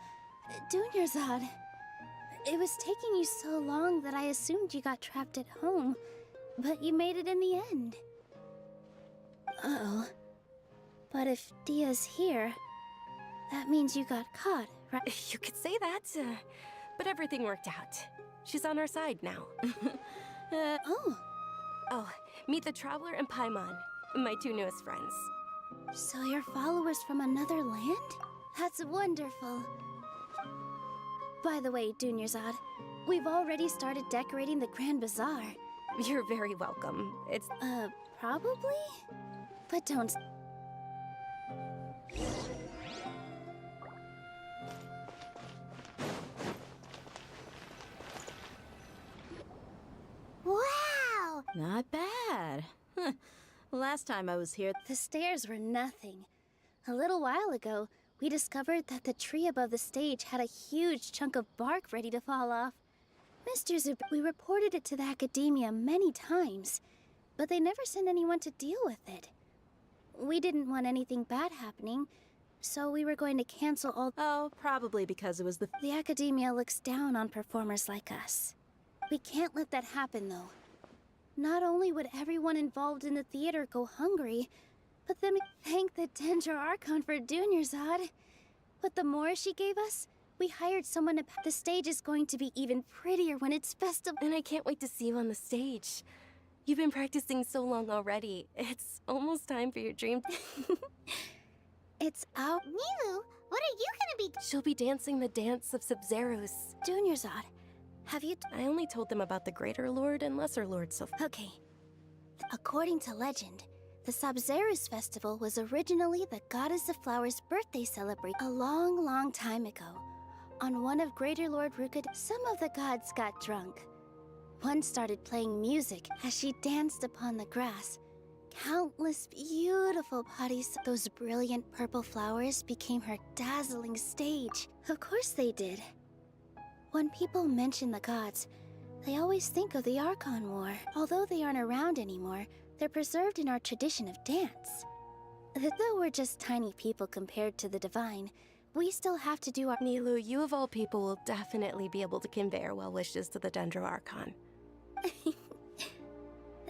Dunyarzad. It was taking you so long that I assumed you got trapped at home, but you made it in the end. Uh-oh. But if Dia's here, that means you got caught, right? You could say that, but everything worked out. She's on our side now. Oh, meet the Traveler and Paimon, my two newest friends. So you're followers from another land? That's wonderful. By the way, Dunyarzad, we've already started decorating the Grand Bazaar. You're very welcome. It's... probably? But don't... Not bad. Huh. Last time I was here, The stairs were nothing. A little while ago, we discovered that the tree above the stage had a huge chunk of bark ready to fall off. Mr. Zub, we reported it to the academia many times, but they never sent anyone to deal with it. We didn't want anything bad happening, so we were going to cancel all. Oh, probably because it was The academia looks down on performers like us. We can't let that happen, though. Not only would everyone involved in the theater go hungry, but then we thank the Dendro Archon for Dunyarzad. But the more she gave us, we hired someone to. The stage is going to be even prettier when it's festival. And I can't wait to see you on the stage. You've been practicing so long already. It's almost time for your dream. It's out. Nilu, what are you gonna be? She'll be dancing the dance of Sub-Zeros. Dunyarzad, have you? I only told them about the Greater Lord and Lesser Lord so far. Okay. According to legend, the Sub-Zeros festival was originally the Goddess of Flowers' birthday celebration a long, long time ago. On one of Greater Lord Rukad, some of the gods got drunk. One started playing music as she danced upon the grass. Countless beautiful bodies, those brilliant purple flowers became her dazzling stage. Of course they did. When people mention the gods, they always think of the Archon War. Although they aren't around anymore, they're preserved in our tradition of dance. Though we're just tiny people compared to the divine, we still have to do our— Nilu, you of all people will definitely be able to convey our well wishes to the Dendro Archon.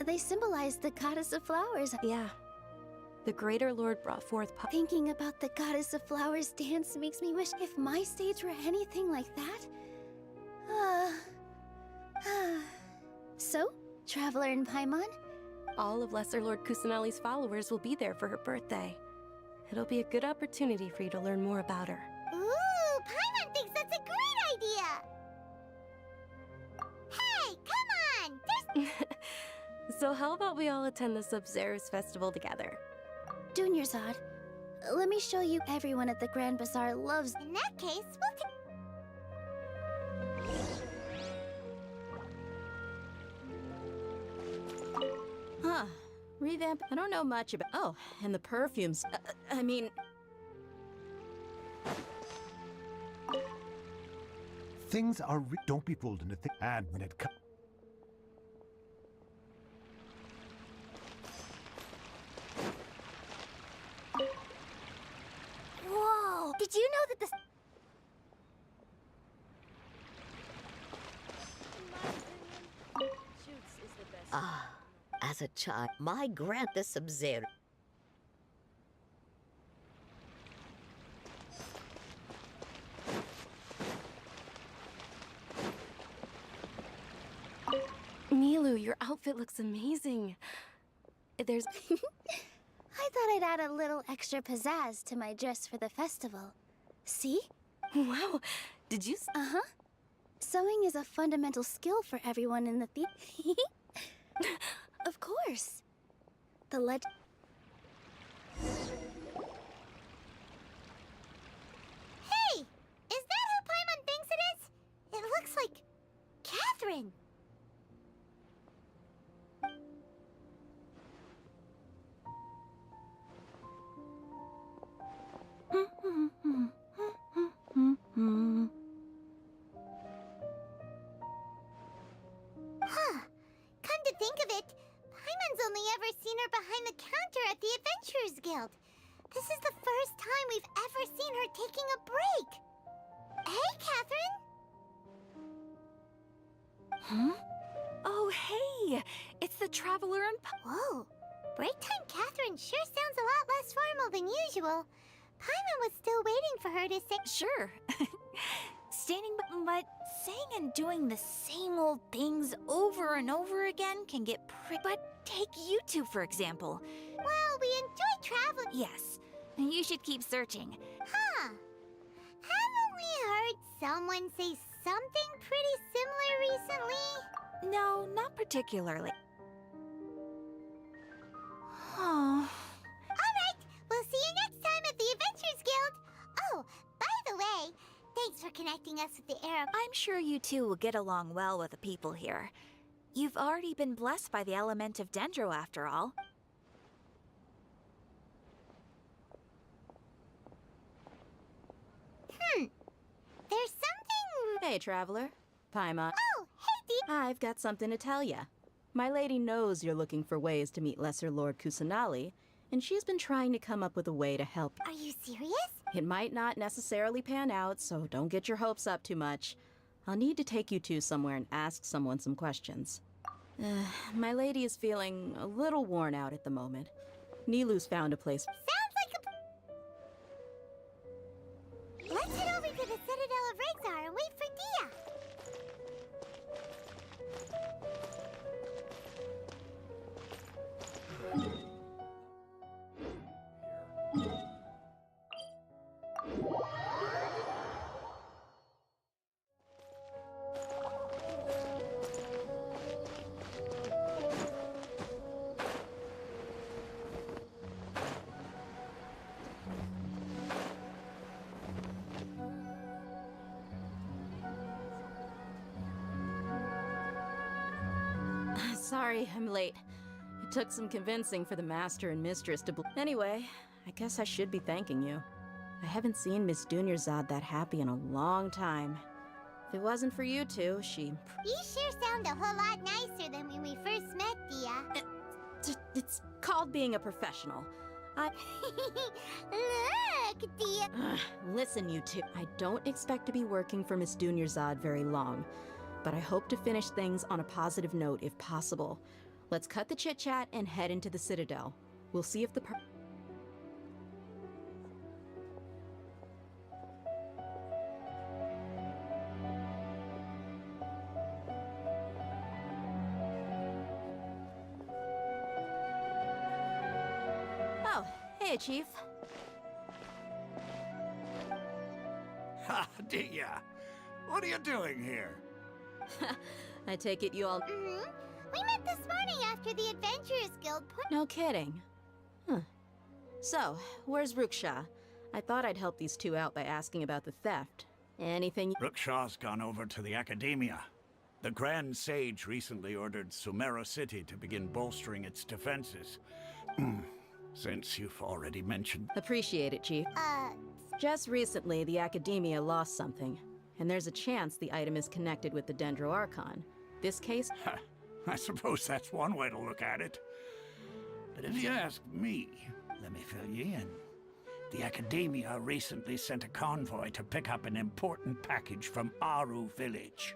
They symbolize the Goddess of Flowers. Yeah. The Greater Lord brought forth Thinking about the Goddess of Flowers dance makes me wish if my stage were anything like that. So, Traveler and Paimon? All of Lesser Lord Kusanali's followers will be there for her birthday. It'll be a good opportunity for you to learn more about her. Ooh, Paimon thinks that's a great idea! Hey, come on! There's... So how about we all attend the Sub-Zeros festival together? Dunyarzad, let me show you everyone at the Grand Bazaar loves— In that case, Huh. Revamp. I don't know much about. Oh, and the perfumes. I mean. Things are. Don't be fooled into things. And when it comes. Whoa! Did you know that the— Ah, as a child, my grand the Sub-Zero. Nilu, your outfit looks amazing. There's... I thought I'd add a little extra pizzazz to my dress for the festival. See? Wow. Did you... Uh-huh. Sewing is a fundamental skill for everyone in the Of course. The legend... Hey! Is that who Paimon thinks it is? It looks like... Catherine! Huh. Come to think of it, Paimon's only ever seen her behind the counter at the Adventurers Guild. This is the first time we've ever seen her taking a break. Hey, Catherine! Huh? Oh, hey! It's the Traveler and Whoa. Break time Catherine sure sounds a lot less formal than usual. Paimon was still waiting for her to say— Sure. Standing but saying and doing the same old things over and over again can get pretty... But take YouTube, for example. Well, we enjoy traveling. Yes, you should keep searching. Huh. Haven't we heard someone say something pretty similar recently? No, not particularly. Oh. Alright, we'll see you next time at the Adventurers Guild. Oh, by the way, thanks for connecting us with the Arab. I'm sure you two will get along well with the people here. You've already been blessed by the element of Dendro after all. There's something... Hey, traveler. Paimon. Oh, hey, Dee! I've got something to tell ya. My lady knows you're looking for ways to meet Lesser Lord Kusanali, and she's been trying to come up with a way to help. Are you serious? It might not necessarily pan out, so don't get your hopes up too much. I'll need to take you two somewhere and ask someone some questions. My lady is feeling a little worn out at the moment. Nilu's found a place. Sounds like a... Let's head over to the Citadel of Rexar and wait for Dia. Sorry, I'm late. It took some convincing for the master and mistress to Anyway, I guess I should be thanking you. I haven't seen Miss Dunyarzad that happy in a long time. If it wasn't for you two, she... You sure sound a whole lot nicer than when we first met, Dia. It's called being a professional. Look, Dia. Listen, you two. I don't expect to be working for Miss Dunyarzad very long, but I hope to finish things on a positive note if possible. Let's cut the chit-chat and head into the Citadel. We'll see if the Oh, hey, Chief. Ha, Dia! What are you doing here? I take it you all... We met this morning after the Adventurers Guild put... No kidding. Huh. So, where's Ruksha? I thought I'd help these two out by asking about the theft. Anything... Ruksha's gone over to the Academia. The Grand Sage recently ordered Sumeru City to begin bolstering its defenses. Since you've already mentioned... Appreciate it, Chief. Just recently, the Academia lost something, and there's a chance the item is connected with the Dendro Archon. This case... I suppose that's one way to look at it. But if you ask me, let me fill you in. The Academia recently sent a convoy to pick up an important package from Aru village.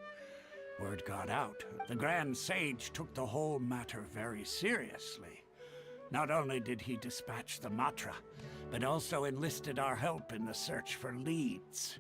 Word got out. The Grand Sage took the whole matter very seriously. Not only did he dispatch the Matra, but also enlisted our help in the search for leads.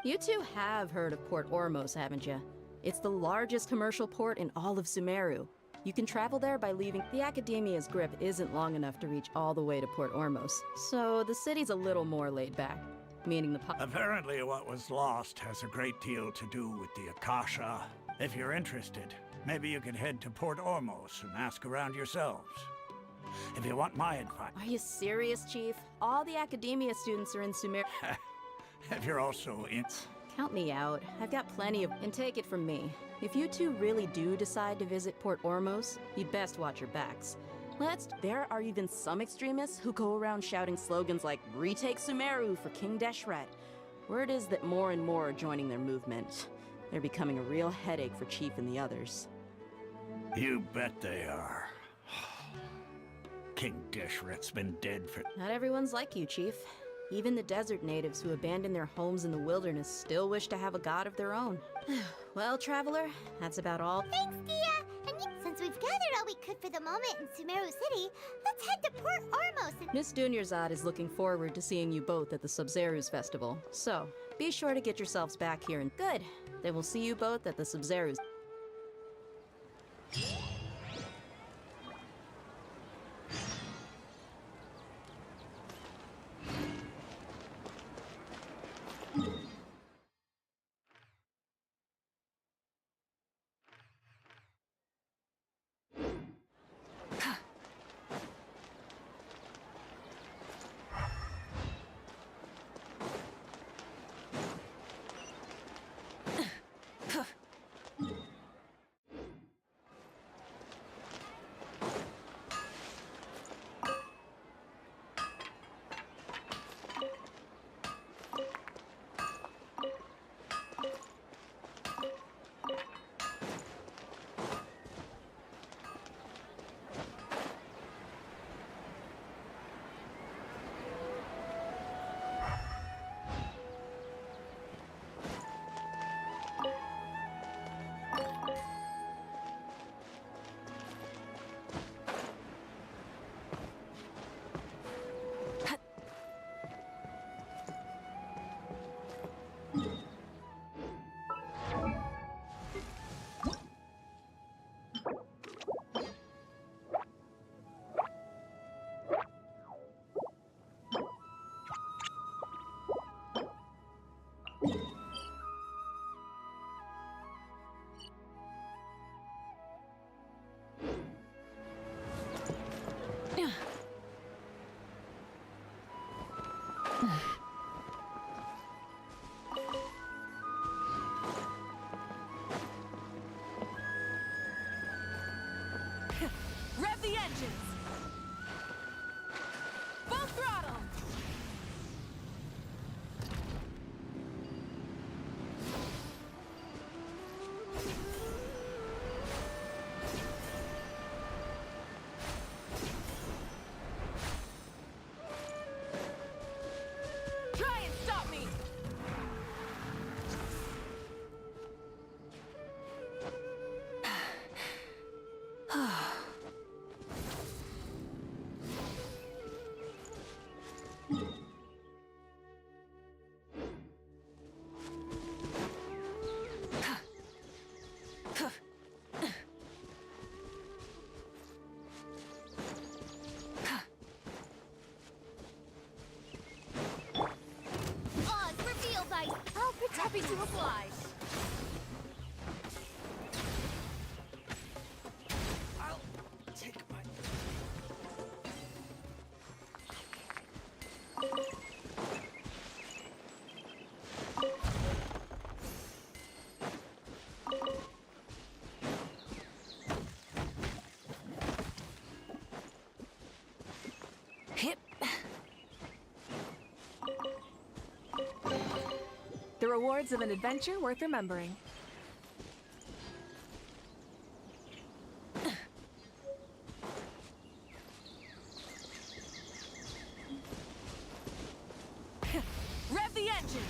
You two have heard of Port Ormos, haven't you? It's the largest commercial port in all of Sumeru. You can travel there by leaving. The Academia's grip isn't long enough to reach all the way to Port Ormos, so the city's a little more laid back, meaning the Apparently what was lost has a great deal to do with the Akasha. If you're interested, maybe you could head to Port Ormos and ask around yourselves. If you want my advice... Are you serious, Chief? All the Academia students are in Sumeru. If you're also in... Count me out. I've got plenty of... And take it from me. If you two really do decide to visit Port Ormos, you'd best watch your backs. There are even some extremists who go around shouting slogans like, "Retake Sumeru for King Deshret." Word is that more and more are joining their movement. They're becoming a real headache for Chief and the others. You bet they are. King Deshret's been dead for... Not everyone's like you, Chief. Even the desert natives who abandoned their homes in the wilderness still wish to have a god of their own. Well, traveler, that's about all. Thanks, Dia! And since we've gathered all we could for the moment in Sumeru City, let's head to Port Ormos and... Miss Dunyarzad is looking forward to seeing you both at the Sub-Zeru's festival. So, be sure to get yourselves back here and... Good! Then we'll see you both at the Sub-Zeru's. Rev the engines! Full throttle! Try and stop me! Oz, reveal thy... I'll protect Happy to oblige. I'll take my... Hip. The rewards of an adventure worth remembering. Rev the engines!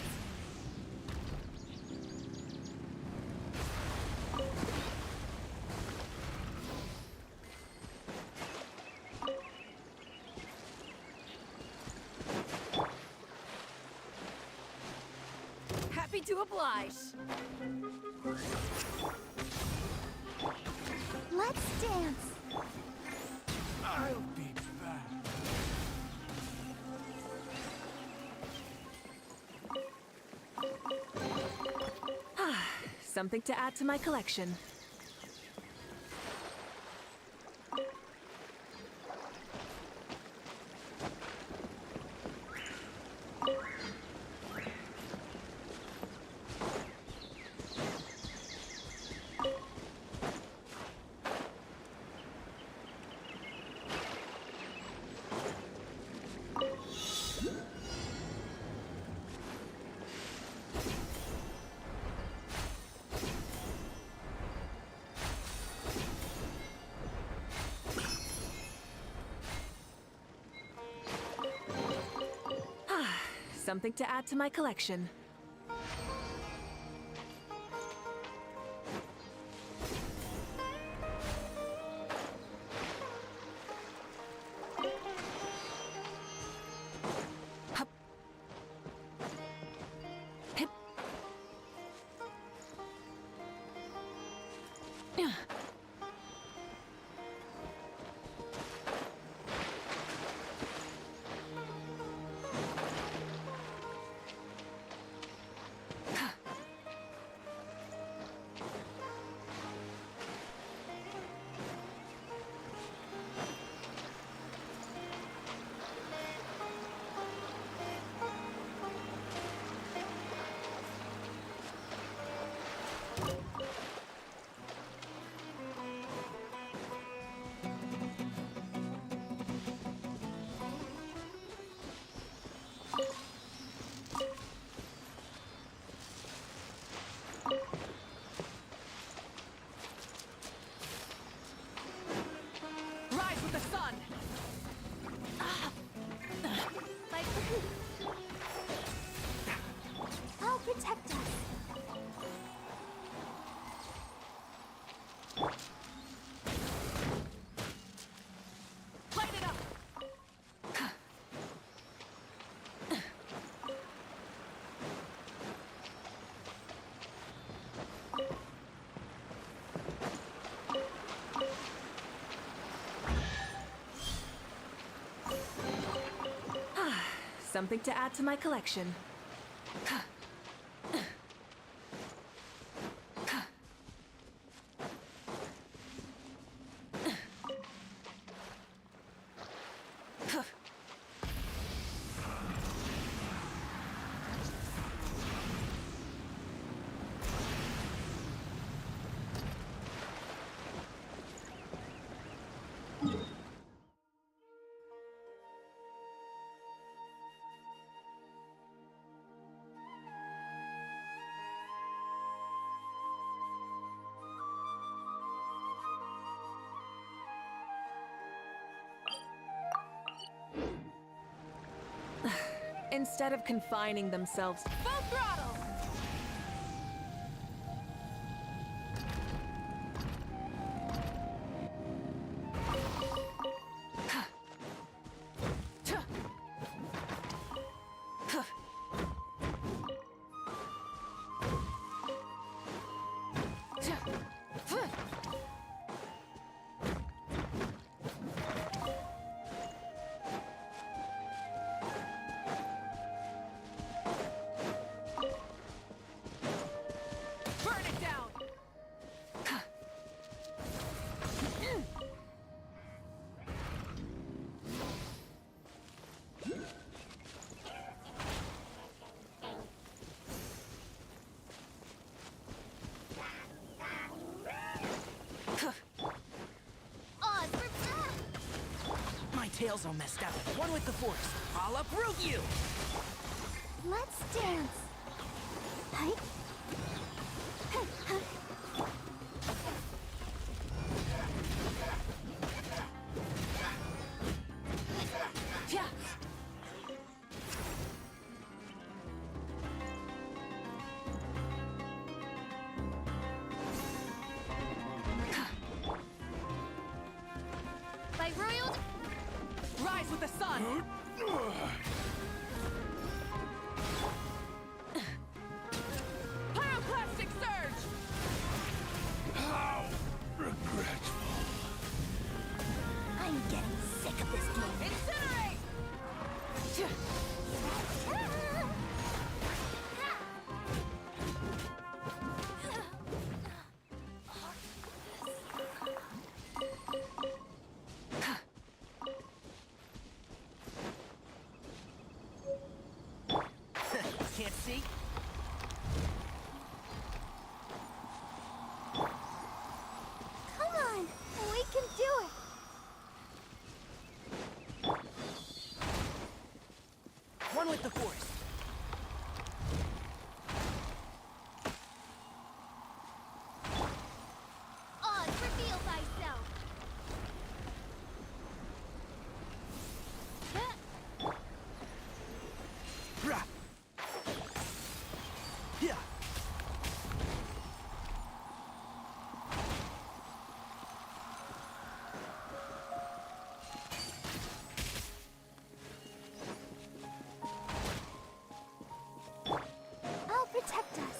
Happy to oblige. Let's dance. I'll be back. Something to add to my collection. Something to add to my collection. Hup. Hip. Yeah. Rise with the sun! My I'll protect us. Light it up! Something to add to my collection. instead of confining themselves. Full throttle! Burn it down! My tail's all messed up. One with the Force. I'll uproot you! Let's dance. Hi. Yeah. By royal. Rise with the sun! Pyroclastic surge! How regretful. I'm getting sick of this game. Incinerate! Can't see? Come on, we can do it. One with the Force. Oz, reveal thyself. Rah. Yeah. I'll protect us.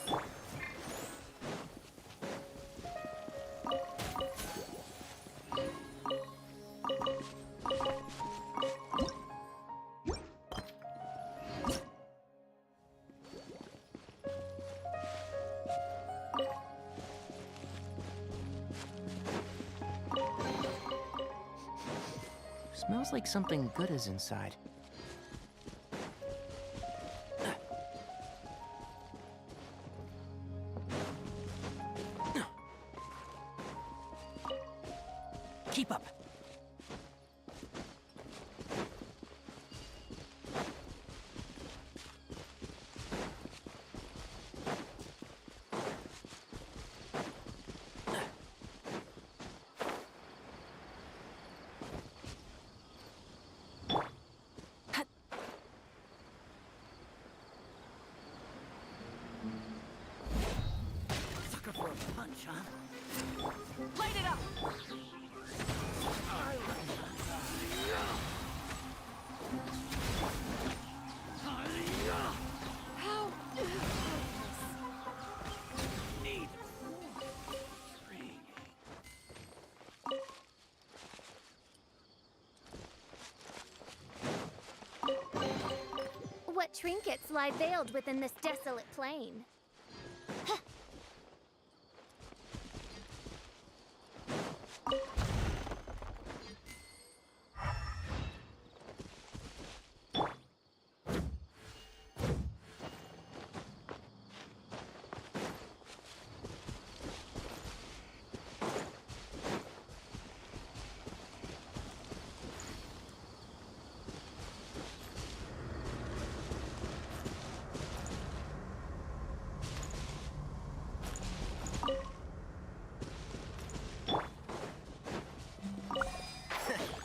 Smells like something good is inside. Keep up. Sucker for a punch, huh? Light it up! How? Need. What trinkets lie veiled within this desolate plain?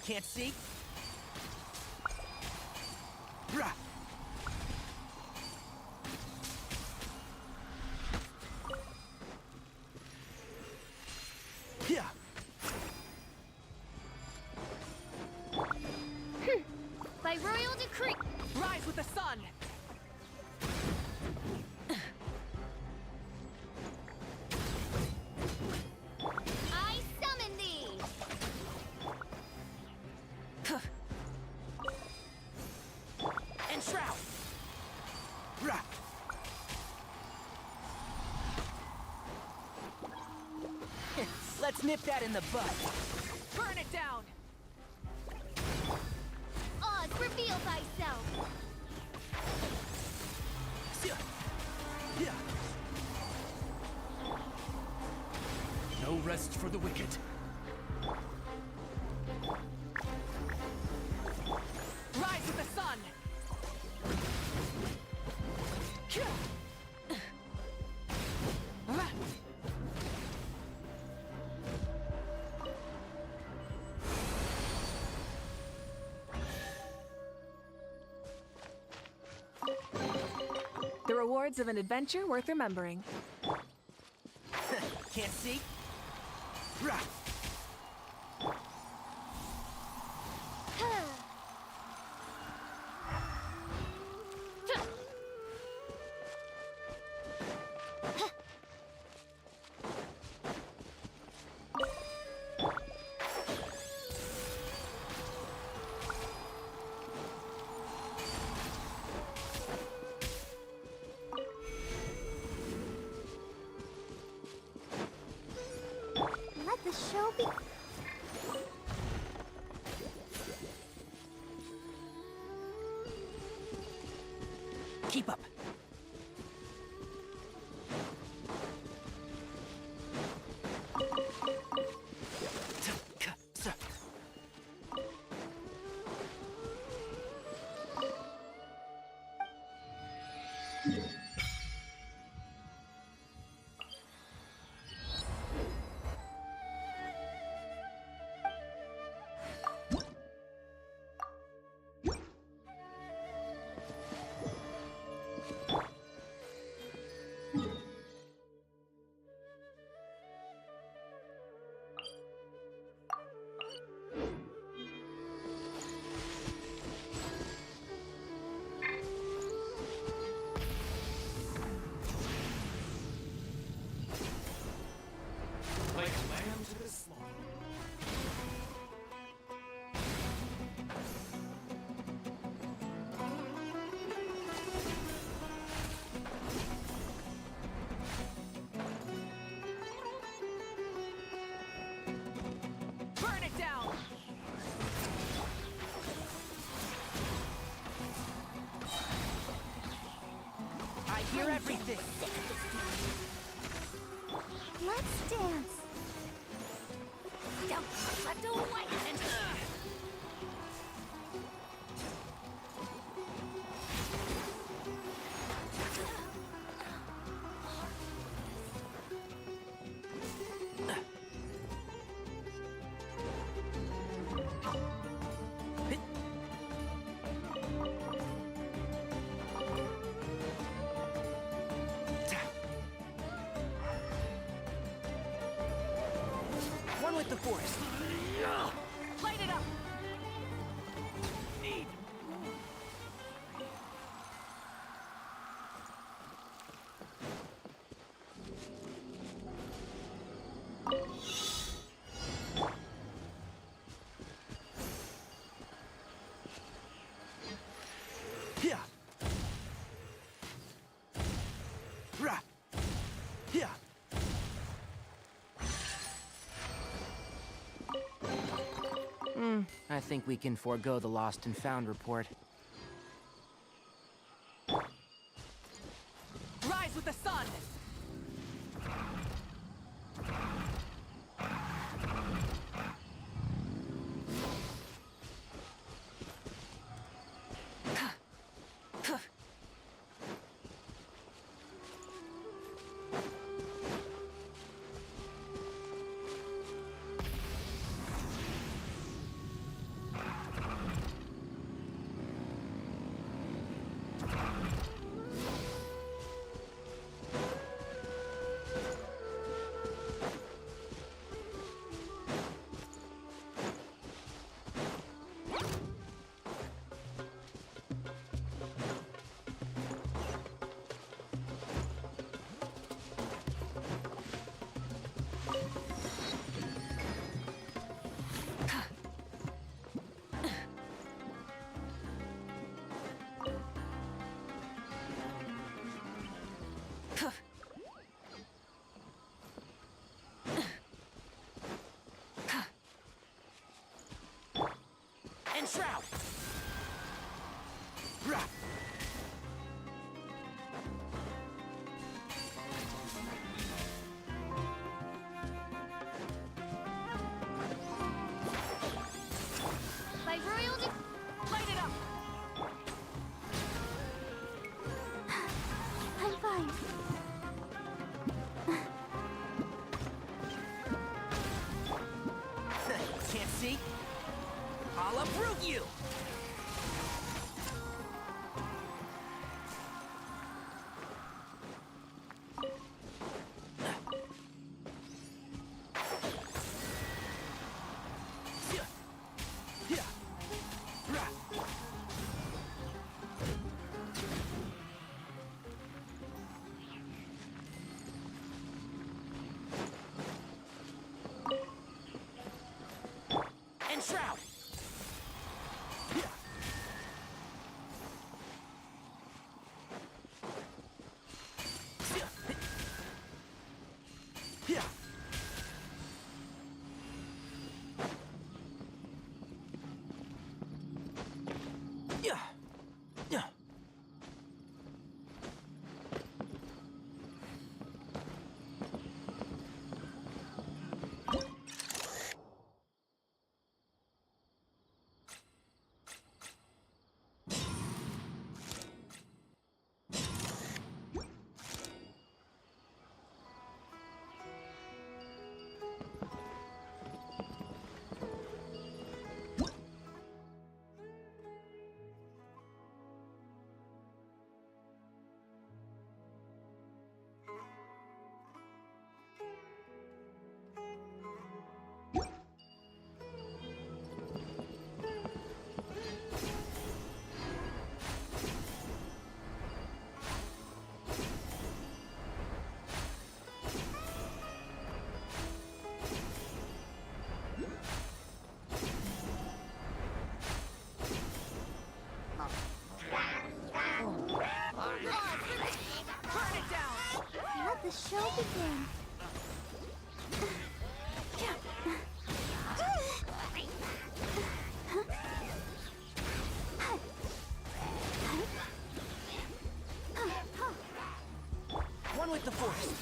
Can't see? Rah. Let's nip that in the bud. Burn it down! Oz, reveal thyself! No rest for the wicked. Rise with the sun! The rewards of an adventure worth remembering. Can't see? Let the show be. Keep up. Like lamb to the slaughter. Burn it down! I hear everything. Let's dance. Don't let the white and One with the force. Light it up! Need. Yeah. Rah. Yeah. I think we can forego the lost and found report. Rise with the sun! Enshroud! Rah! By royal Light it up! I'm fine. Can't see? I'll uproot you! Enshroud! Let the show begin. One with the force.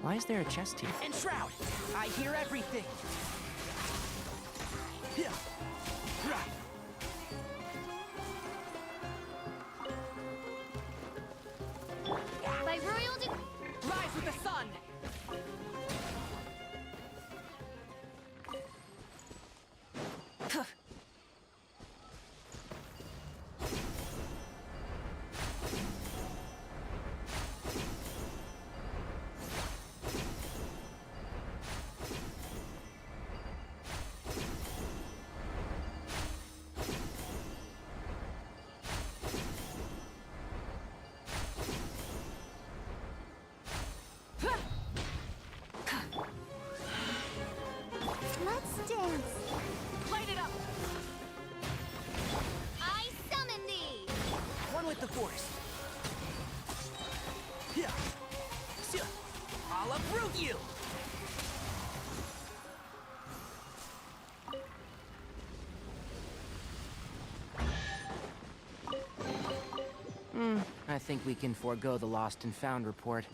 Why is there a chest here? Enshroud! I hear everything! By royal Rise with the sun! Let's dance. Light it up! I summon thee. One with the force. I'll uproot you! I think we can forego the lost and found report.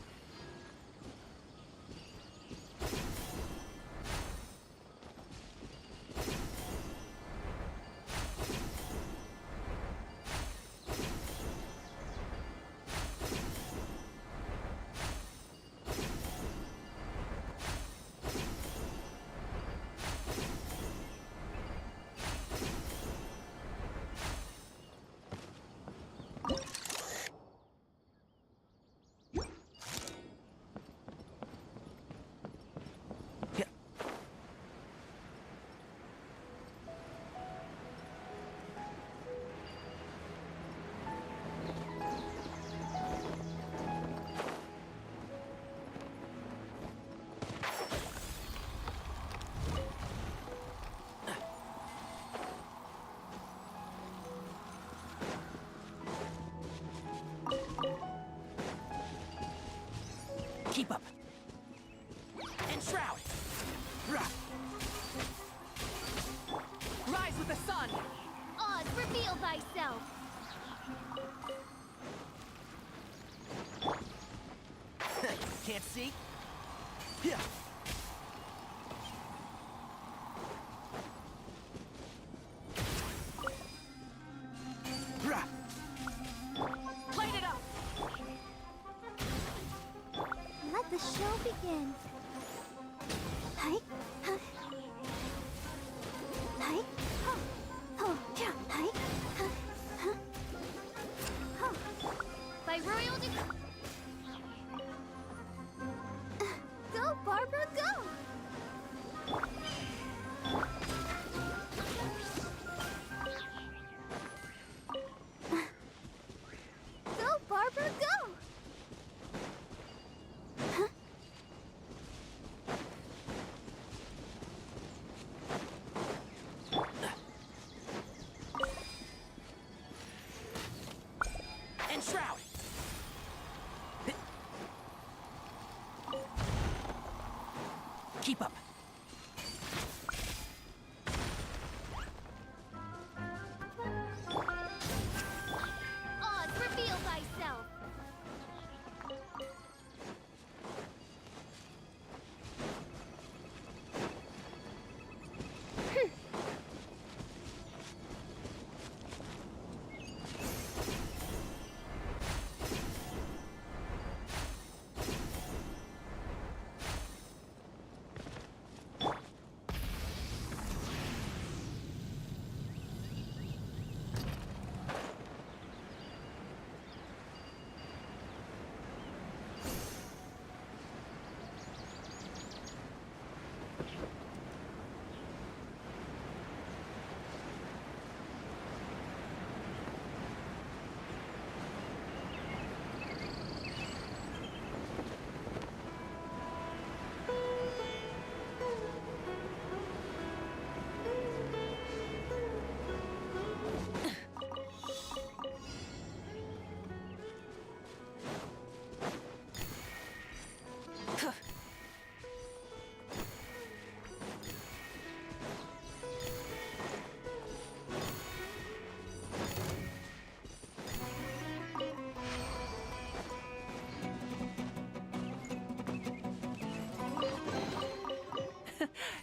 Keep up. Enshroud. Rise with the sun! Oz, reveal thyself! Can't see? Light it up! Let the show begin. Hi. Huh. Hi. Huh. Oh, yeah. Hi. Huh. Huh. Huh. By royal Go, Barbara, go! Go, Barbara, go! Huh? Enshroud. Keep up. Oz, reveal thyself!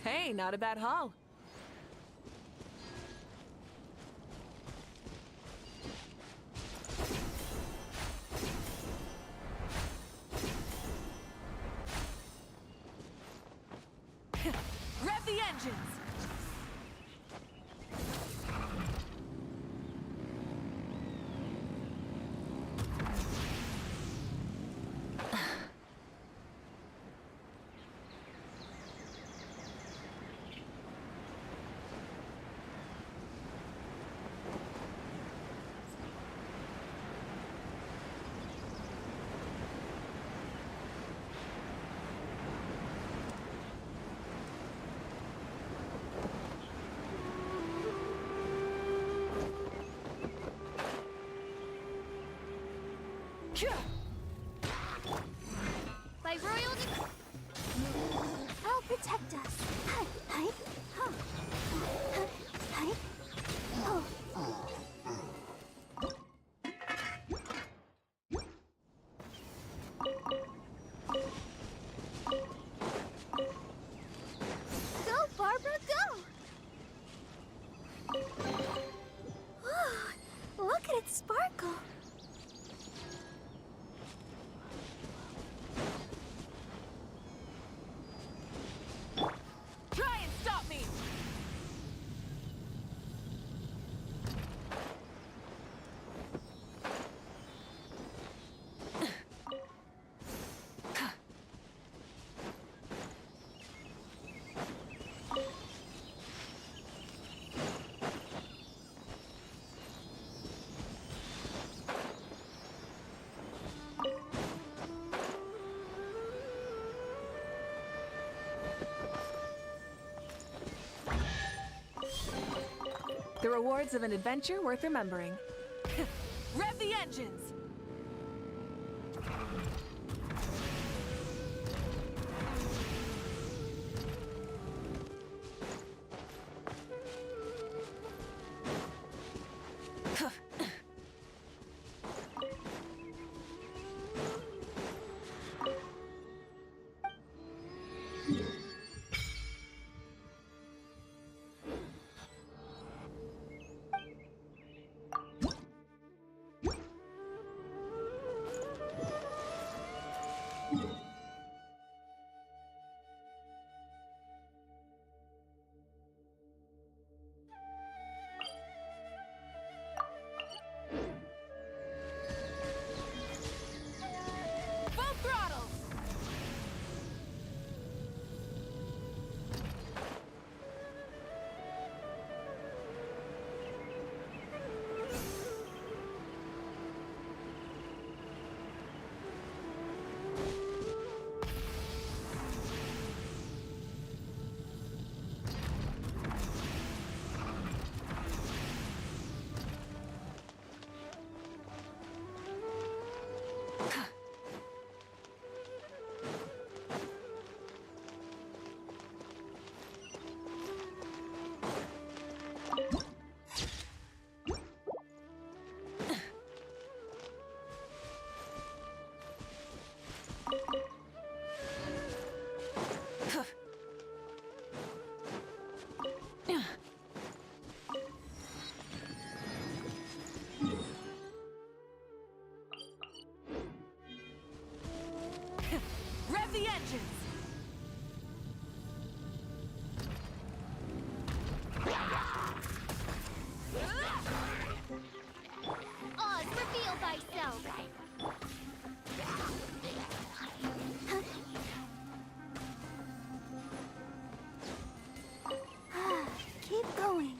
Hey, not a bad haul. Rev the engines! By royal I'll protect us. Hi, hi, huh. Hi, oh. Go, Barbara, go! Oh, look at it sparkle. Try and stop me! The rewards of an adventure worth remembering. Rev the engines! Rev the engines! Oz, reveal thyself! Keep going.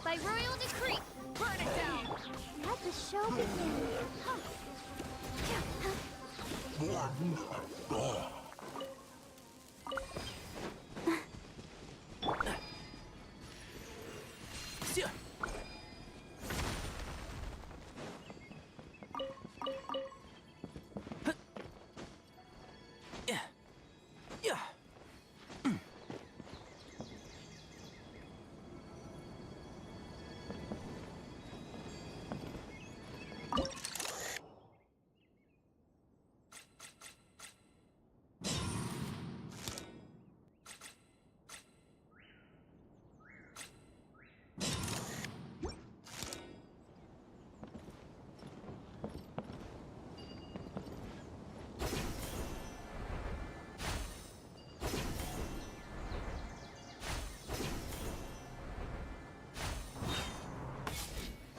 By royal decree, burn it down! Let the show begin.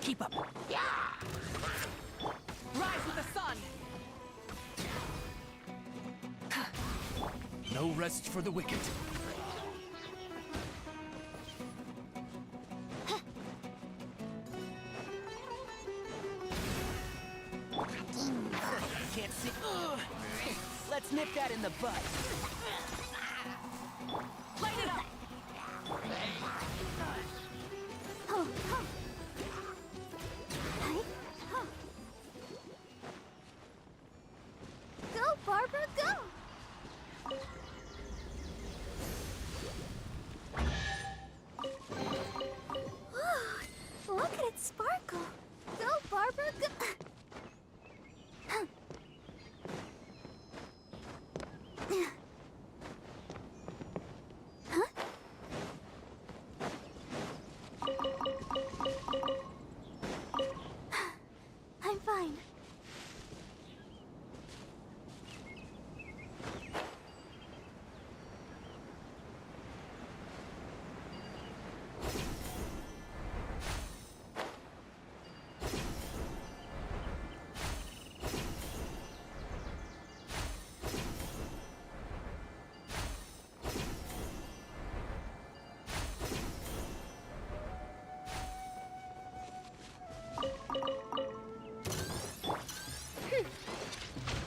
Keep up. Rise with the sun! No rest for the wicked. Can't see. Ugh. Let's nip that in the bud. Light it up! Go, Barbara, go! Whoa, look at it sparkle. Go, Barbara, go! I'm fine.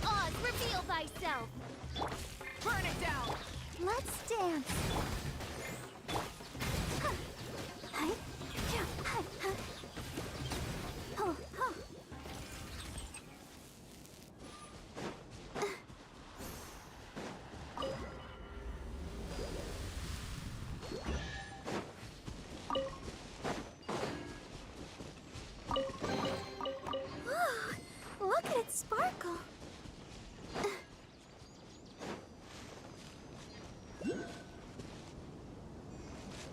Oz, reveal thyself! Burn it down! Let's dance. Whoa, look at it sparkle.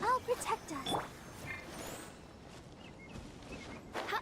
I'll protect us. Ha!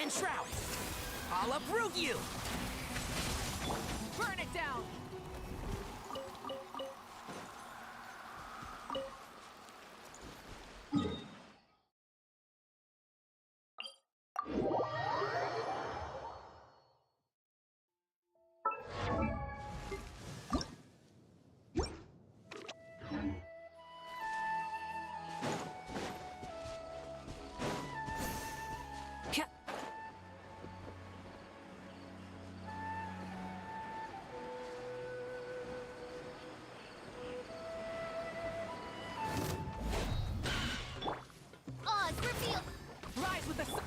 Enshroud! I'll uproot you! Burn it down! Oz, reveal! Rise with the sun!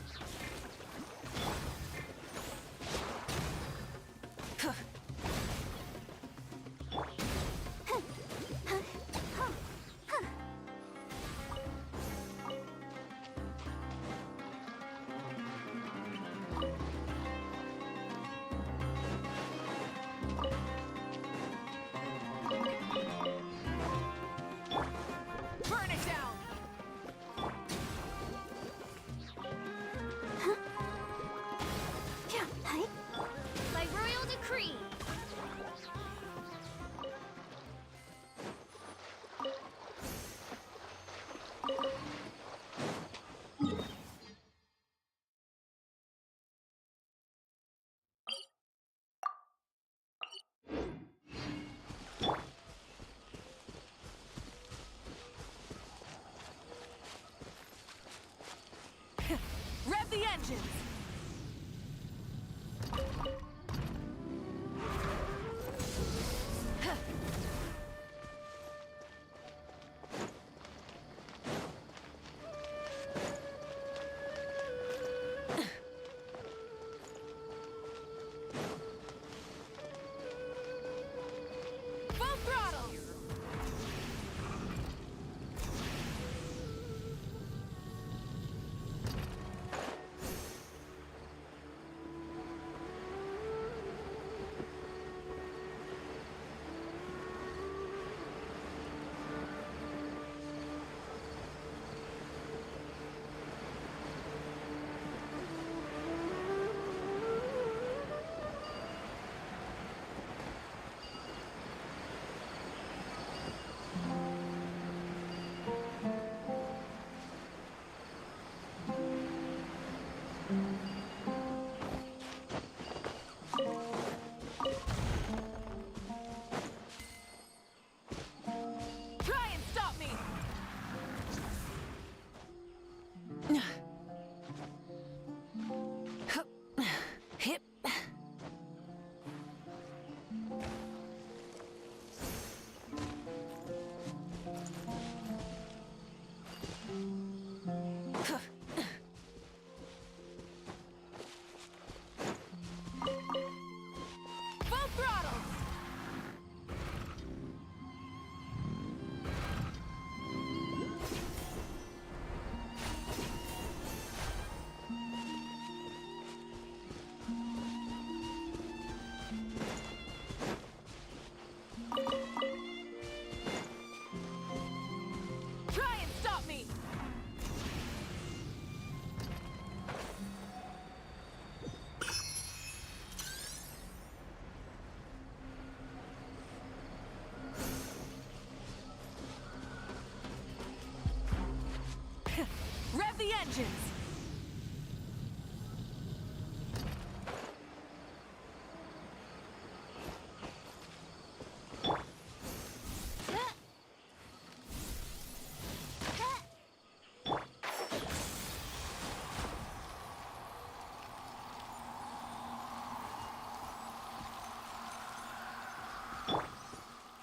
Burn it down! By royal decree! Rev the engines! Full throttle! Try and stop me! Hip. Full throttle! Try and stop me! Rev the engines!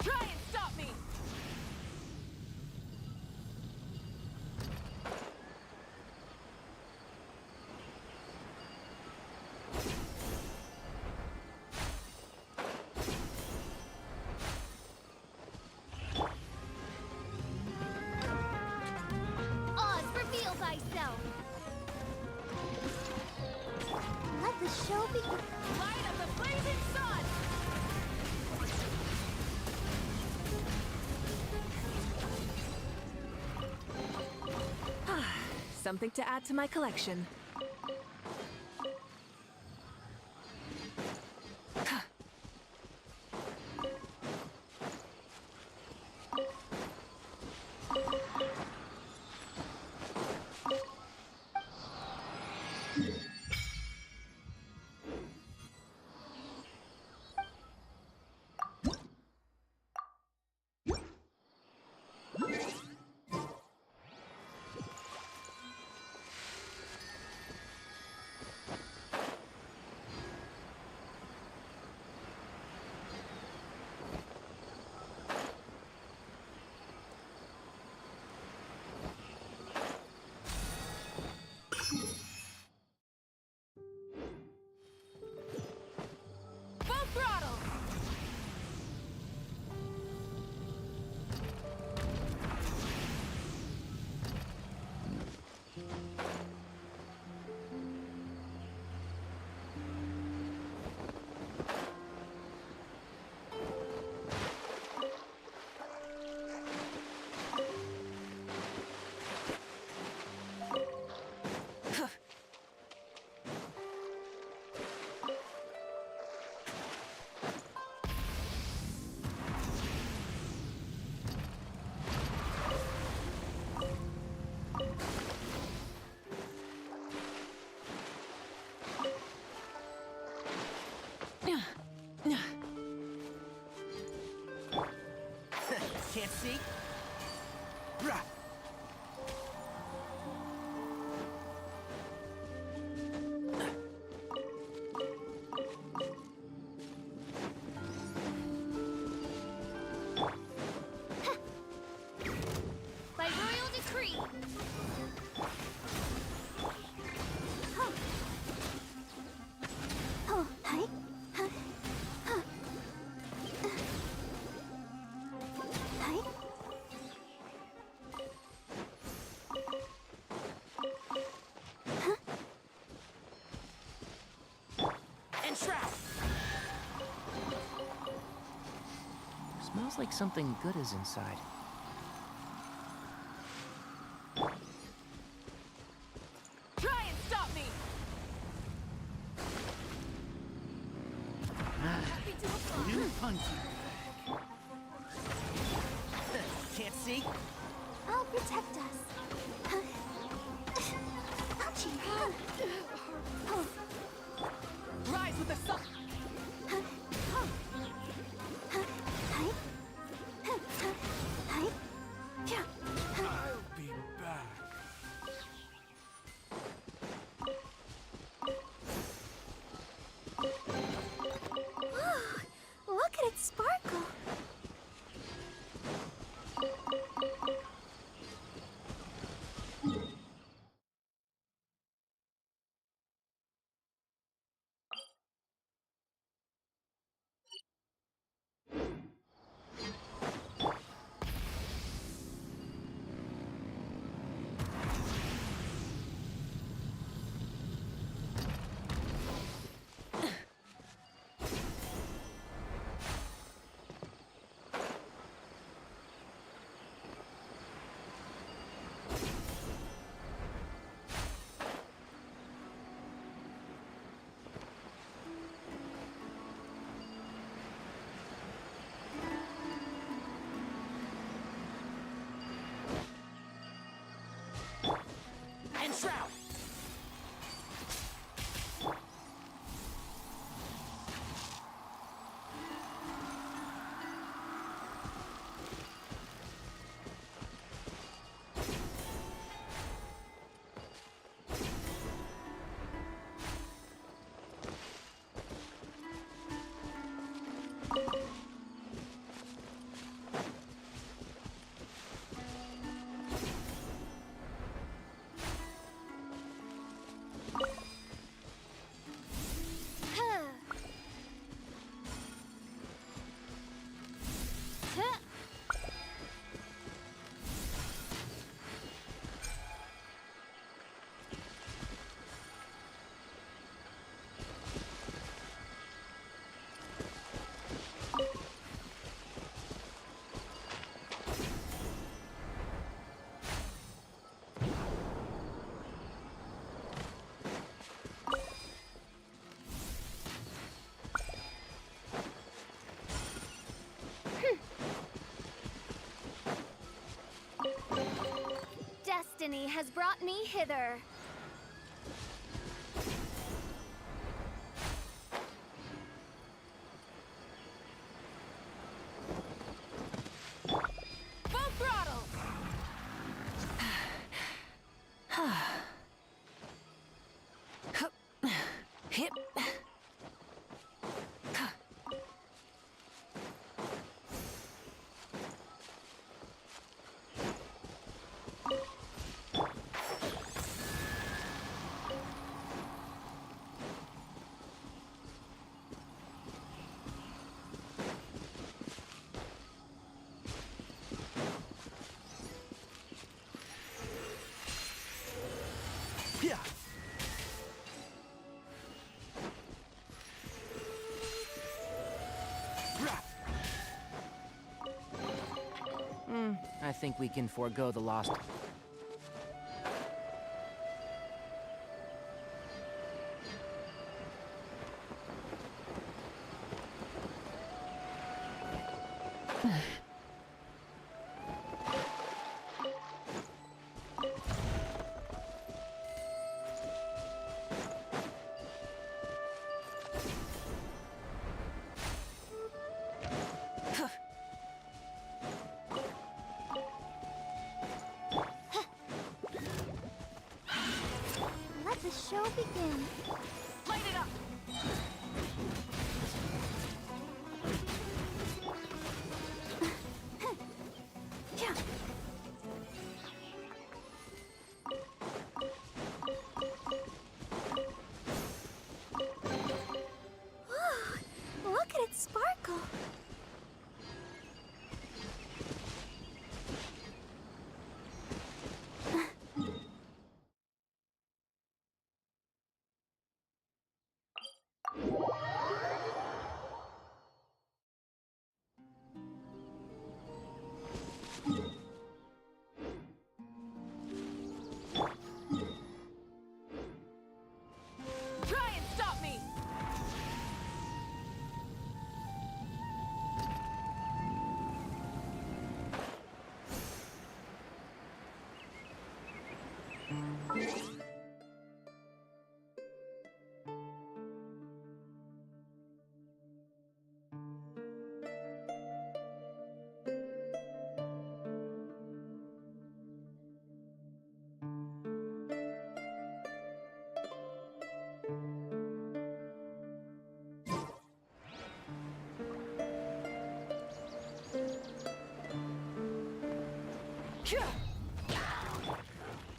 Try and stop me! Oz, reveal thyself! Let the show begin. Light of the blazing sun! Something to add to my collection. Full throttle! Can't see? Rah! By royal decree. Oh, hi. Huh? Huh. Hi. And shroud! Smells like something good is inside. Try and stop me! Happy to apply. New punching. Can't see? I'll protect us. Ouchie. Oh. Rise with the sun! Hi. Hi. Yeah. I'll be back. Look at it sparkle. And shroud! Destiny has brought me hither. Hip. Yeah. I think we can forego the lost. Let the show begin. Light it up! Yeah. Whoa, look at it sparkle. Try and stop me!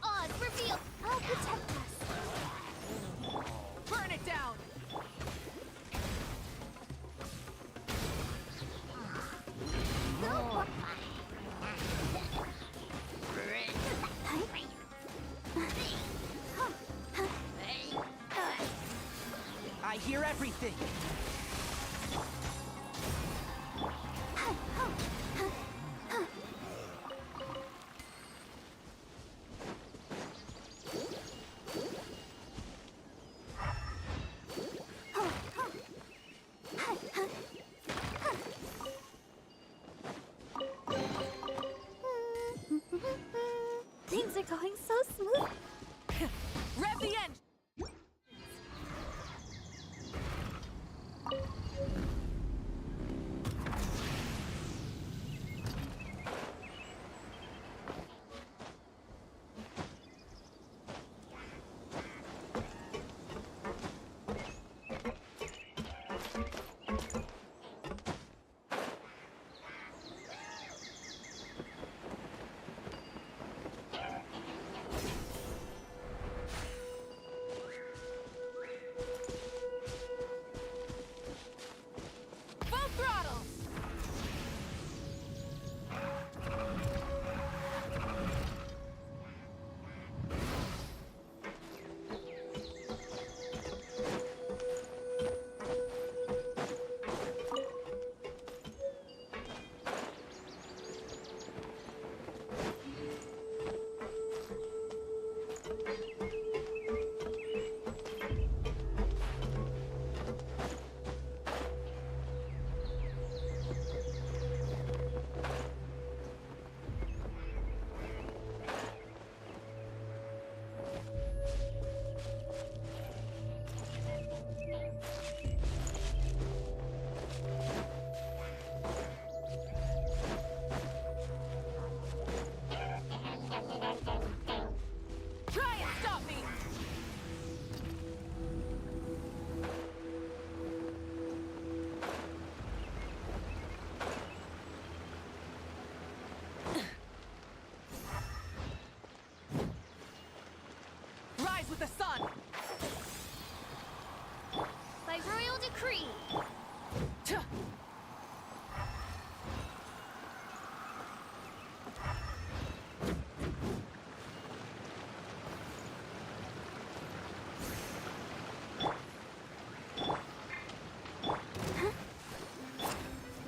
Oz, reveal. I'll protect us. Burn it down! I hear everything. Things are going so smooth. Rev the engine! by royal decree.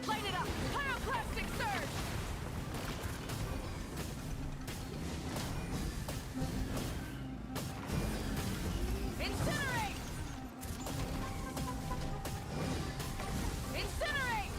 Light it up! Pyroclastic surge! Incinerate! Incinerate!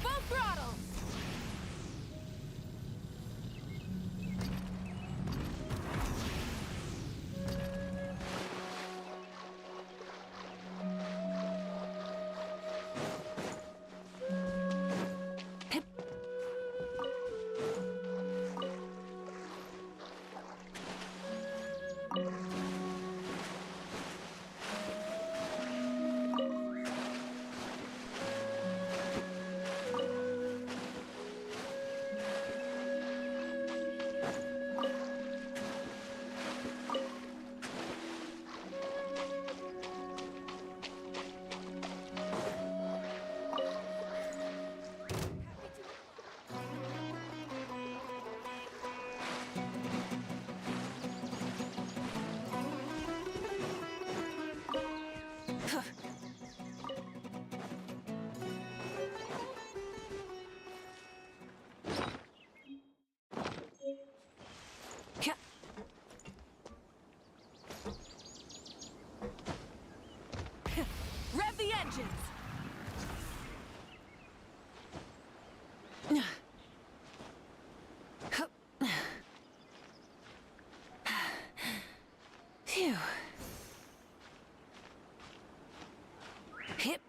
Full throttle! Rev the engines! Phew. Hip.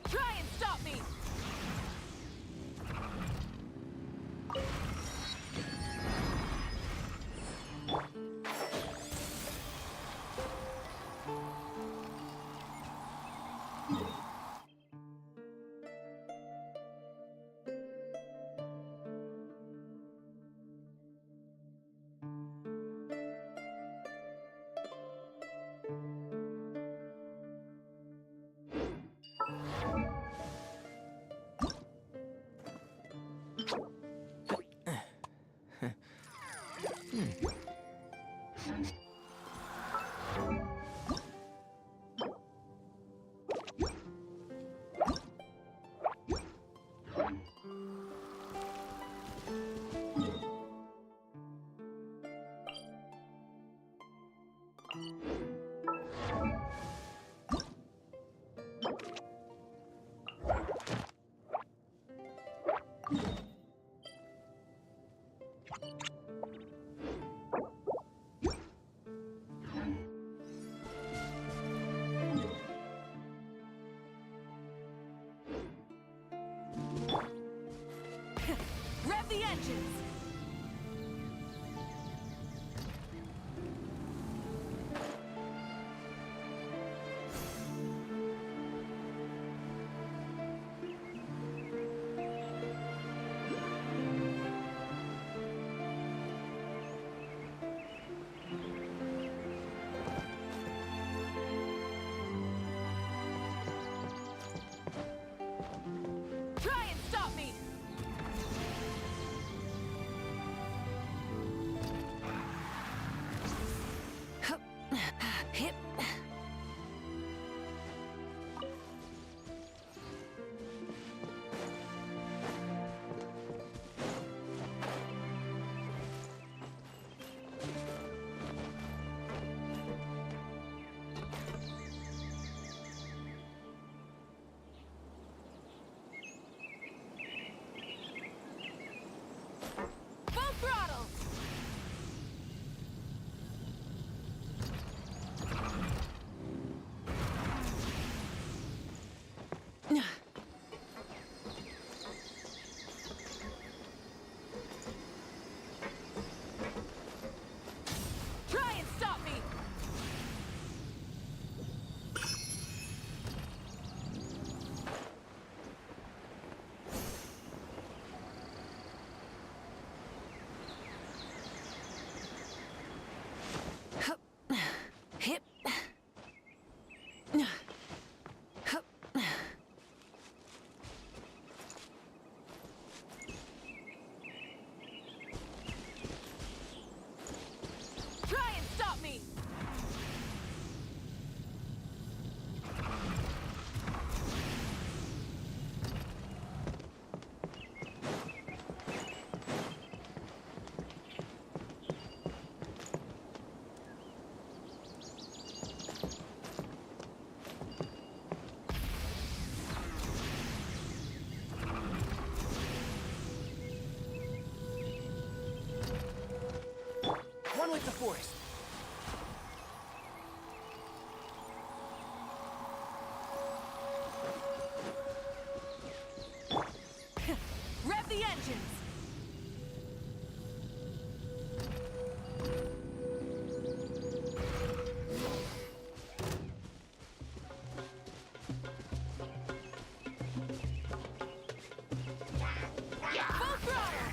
Try and stop me! Force. Rev the engines! Full throttle!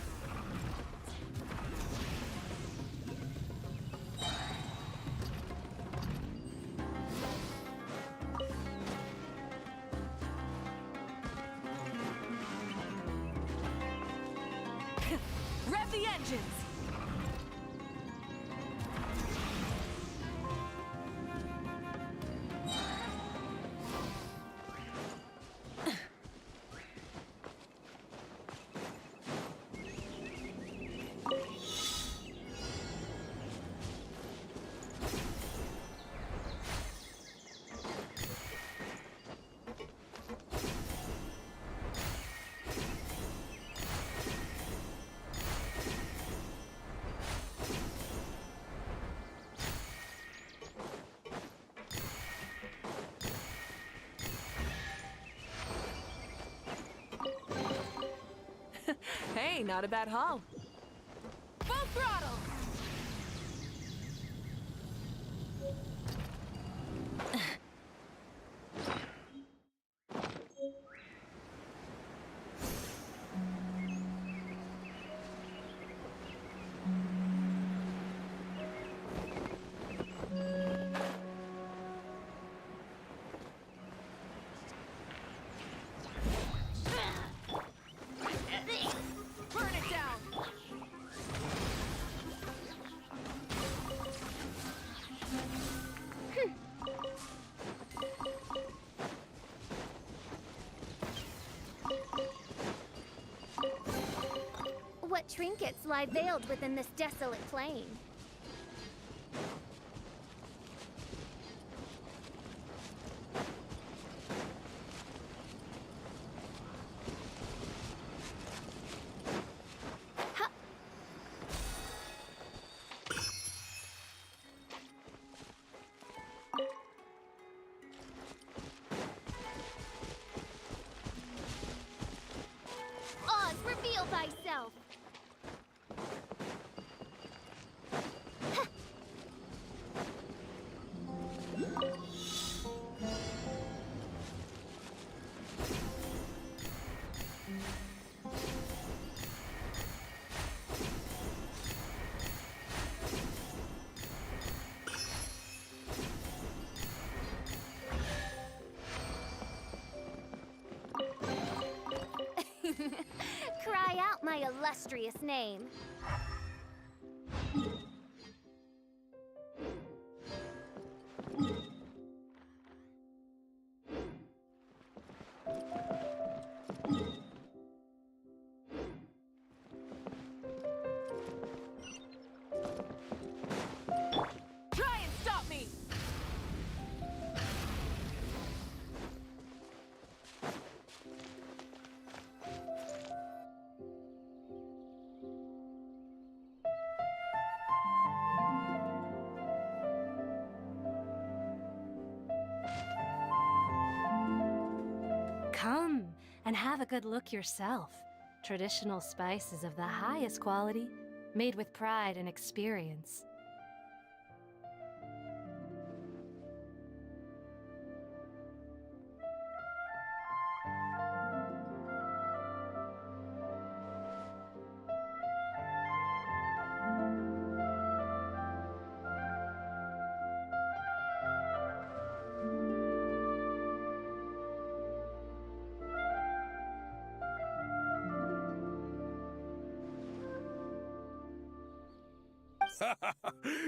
Rev the engines! Hey, not a bad haul. Full throttle! Burn it down! What trinkets lie veiled within this desolate plain? Oz, reveal thyself! Cry out my illustrious name. Try and stop me! Come and have a good look yourself. Traditional spices of the highest quality, made with pride and experience.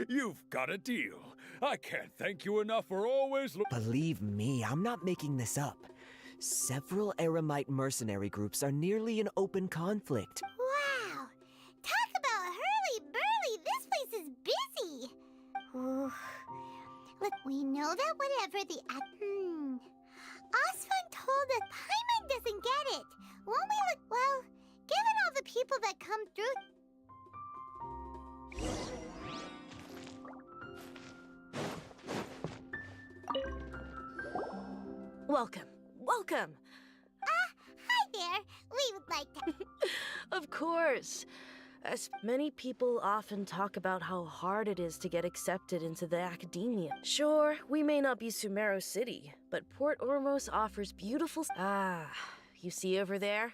You've got a deal. I can't thank you enough for always Believe me, I'm not making this up. Several Eremite mercenary groups are nearly in open conflict. Wow! Talk about hurly-burly! This place is busy! Ooh. Look, we know that whatever the Osfun told us Paimon doesn't get it. Won't we look... Well, given all the people that come through... Welcome. Welcome. Hi there. We would like to... Of course. As many people often talk about how hard it is to get accepted into the academia. Sure, we may not be Sumeru City, but Port Ormos offers beautiful... you see over there?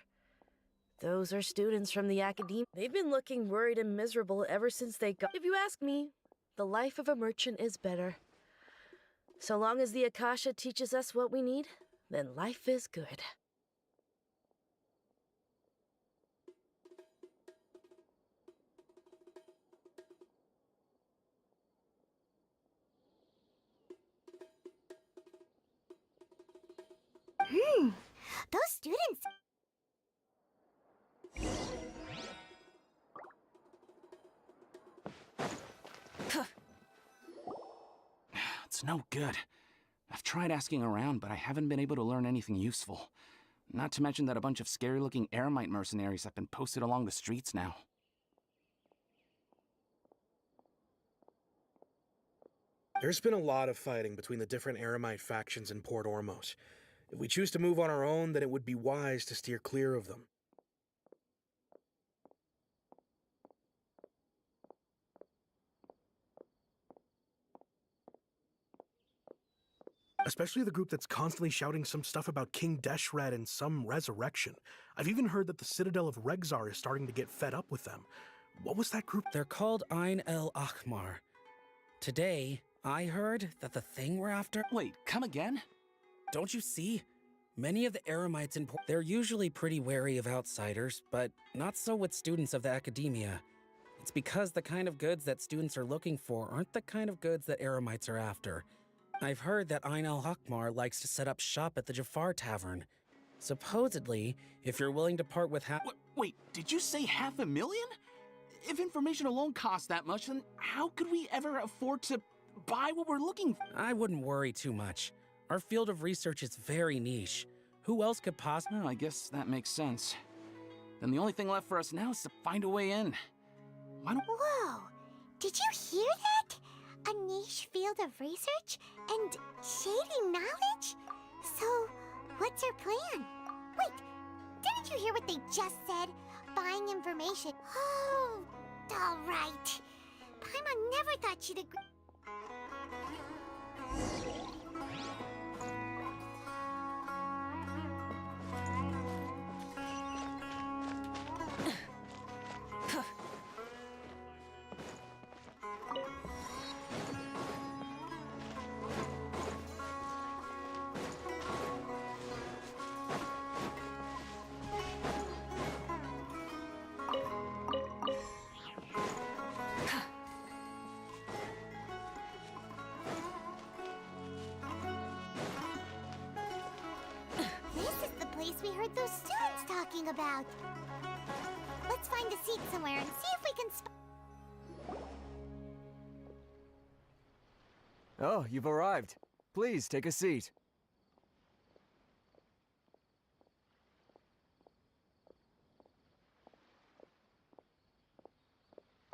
Those are students from the academia. They've been looking worried and miserable ever since they got... If you ask me, the life of a merchant is better. So long as the Akasha teaches us what we need, then life is good. Those students... It's no good. I've tried asking around, but I haven't been able to learn anything useful. Not to mention that a bunch of scary-looking Eremite mercenaries have been posted along the streets now. There's been a lot of fighting between the different Eremite factions in Port Ormos. If we choose to move on our own, then it would be wise to steer clear of them. Especially the group that's constantly shouting some stuff about King Deshret and some resurrection. I've even heard that the Citadel of Regzar is starting to get fed up with them. What was that group? They're called Ain el Akhmar. Today, I heard that the thing we're after... Wait, come again? Don't you see? Many of the Eremites in... They're usually pretty wary of outsiders, but not so with students of the academia. It's because the kind of goods that students are looking for aren't the kind of goods that Eremites are after. I've heard that Ain al-Hakmar likes to set up shop at the Jafar Tavern. Supposedly, if you're willing to part with half... Wait, did you say 500,000? If information alone costs that much, then how could we ever afford to buy what we're looking for? I wouldn't worry too much. Our field of research is very niche. Who else could possibly... Oh, I guess that makes sense. Then the only thing left for us now is to find a way in. Why don't... Whoa! Did you hear that? A niche field of research and shady knowledge? So, what's our plan? Wait, didn't you hear what they just said? Buying information. Oh, all right. Paimon never thought she'd agree. We heard those students talking about. Let's find a seat somewhere and see if we can Oh, you've arrived. Please, take a seat.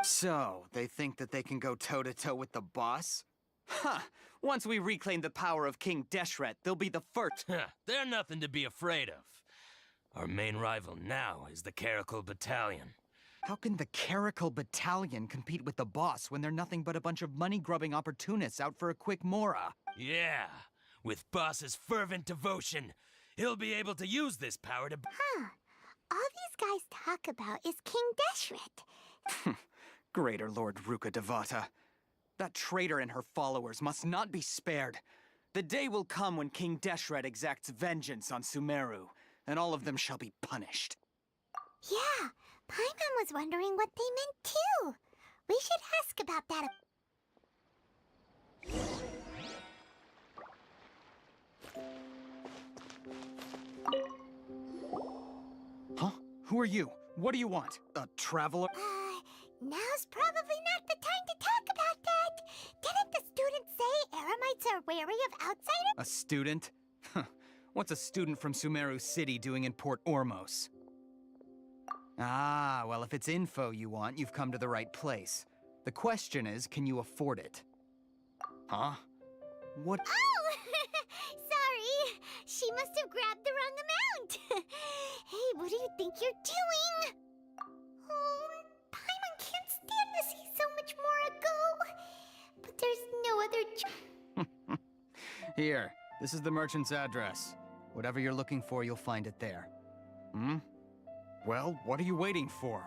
So, they think that they can go toe-to-toe with the boss? Huh! Once we reclaim the power of King Deshret, they'll be the first. They're nothing to be afraid of. Our main rival now is the Caracal Battalion. How can the Caracal Battalion compete with the boss when they're nothing but a bunch of money-grubbing opportunists out for a quick mora? Yeah, with boss's fervent devotion, he'll be able to use this power to... Huh. All these guys talk about is King Deshret. Greater Lord Ruka Devata. That traitor and her followers must not be spared. The day will come when King Deshret exacts vengeance on Sumeru, and all of them shall be punished. Yeah, Paimon was wondering what they meant too. We should ask about that. Huh? Who are you? What do you want? A traveler? Now's probably not the time to talk about that. Didn't the student say Eremites are wary of outsiders? A student? What's a student from Sumeru City doing in Port Ormos? Ah, well, if it's info you want, you've come to the right place. The question is, can you afford it? Huh? What? Oh! Sorry. think you're doing? Oh, Paimon can't stand to see so much Mora go. But there's no other Here, this is the merchant's address. Whatever you're looking for, you'll find it there. Hmm? Well, what are you waiting for?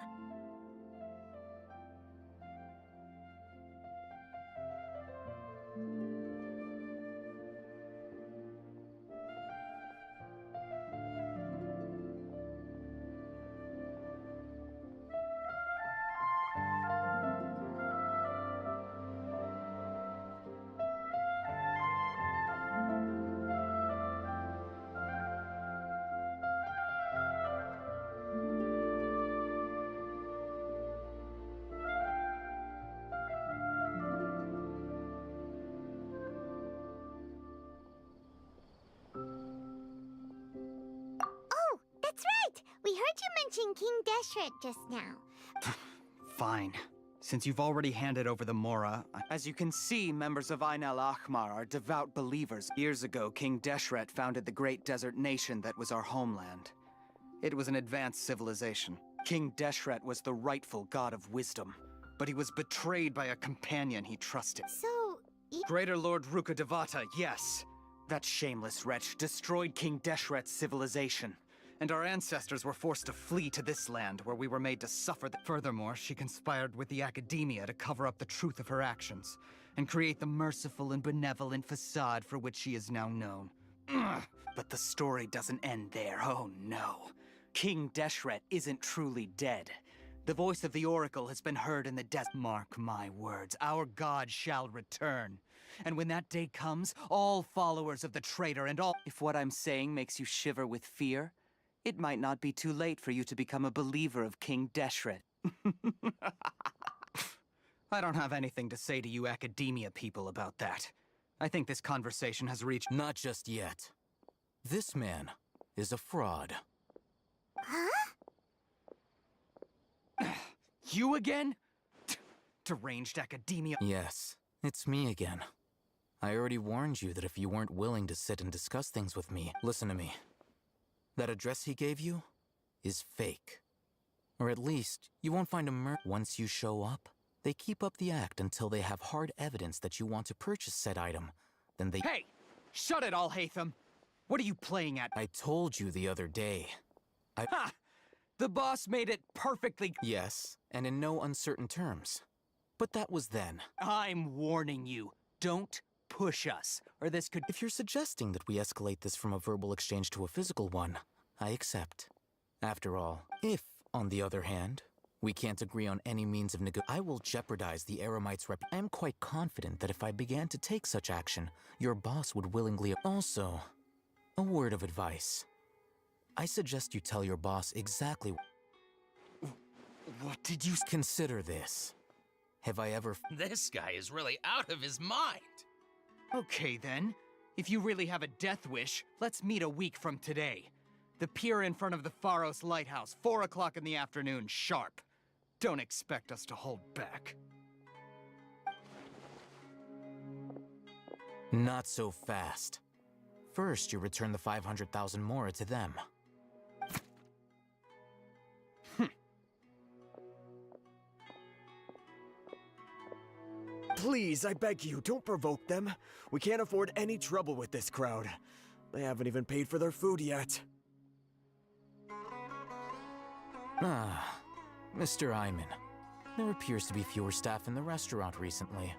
Oh, that's right! We heard you mention King Deshret just now. Fine. Since you've already handed over the Mora, as you can see, members of Ain al-Ahmar are devout believers. Years ago, King Deshret founded the great desert nation that was our homeland. It was an advanced civilization. King Deshret was the rightful god of wisdom, but he was betrayed by a companion he trusted. So, Greater Lord Ruka Devata, yes. That shameless wretch destroyed King Deshret's civilization, and our ancestors were forced to flee to this land where we were made to suffer. Furthermore, she conspired with the Academia to cover up the truth of her actions and create the merciful and benevolent facade for which she is now known. Ugh. But the story doesn't end there, oh no. King Deshret isn't truly dead. The voice of the Oracle has been heard in the desert. Mark my words, our god shall return. And when that day comes, all followers of the traitor and all— If what I'm saying makes you shiver with fear, it might not be too late for you to become a believer of King Deshret. I don't have anything to say to you Academia people about that. I think this conversation has reached— Not just yet. This man is a fraud. Huh? You again? Deranged Academia— Yes, it's me again. I already warned you that if you weren't willing to sit and discuss things with me, listen to me. That address he gave you is fake. Or at least, you won't find a Once you show up, they keep up the act until they have hard evidence that you want to purchase said item. Then they— Hey! Shut it, Alhaitham! What are you playing at? I told you the other day. Ha! The boss made it perfectly— Yes, and in no uncertain terms. But that was then. I'm warning you. Don't push us, or this could— If you're suggesting that we escalate this from a verbal exchange to a physical one, I accept. After all, if, on the other hand, we can't agree on any means of I will jeopardize the Eremites' rep. I am quite confident that if I began to take such action, your boss would willingly— Also, a word of advice. I suggest you tell your boss exactly— What did you— Consider this. Have I ever— This guy is really out of his mind. Okay then. If you really have a death wish, let's meet a week from today. The pier in front of the Pharos Lighthouse, 4 o'clock in the afternoon, sharp. Don't expect us to hold back. Not so fast. First, you return the 500,000 Mora to them. Please, I beg you, don't provoke them. We can't afford any trouble with this crowd. They haven't even paid for their food yet. Ah, Mr. Iman. There appears to be fewer staff in the restaurant recently.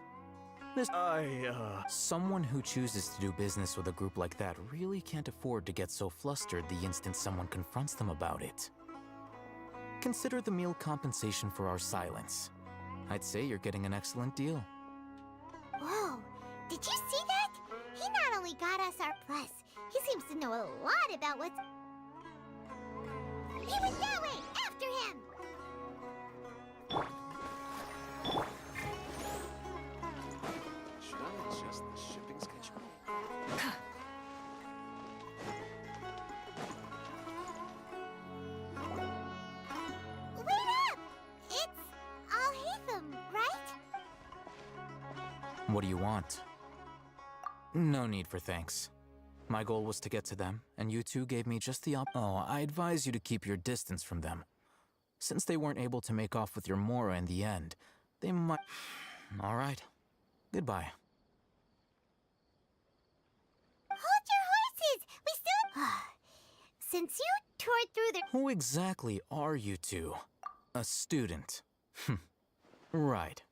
Someone who chooses to do business with a group like that really can't afford to get so flustered the instant someone confronts them about it. Consider the meal compensation for our silence. I'd say you're getting an excellent deal. Whoa, did you see that? He not only got us our plus, he seems to know a lot about what's— He went that way! After him! Should I adjust the shipping schedule? Wait up! It's Alhaitham, right? What do you want? No need for thanks. My goal was to get to them, and you two gave me just the Oh, I advise you to keep your distance from them. Since they weren't able to make off with your Mora in the end, they might... All right. Goodbye. Hold your horses! We still... Since you tore through the... Who exactly are you two? A student. Right.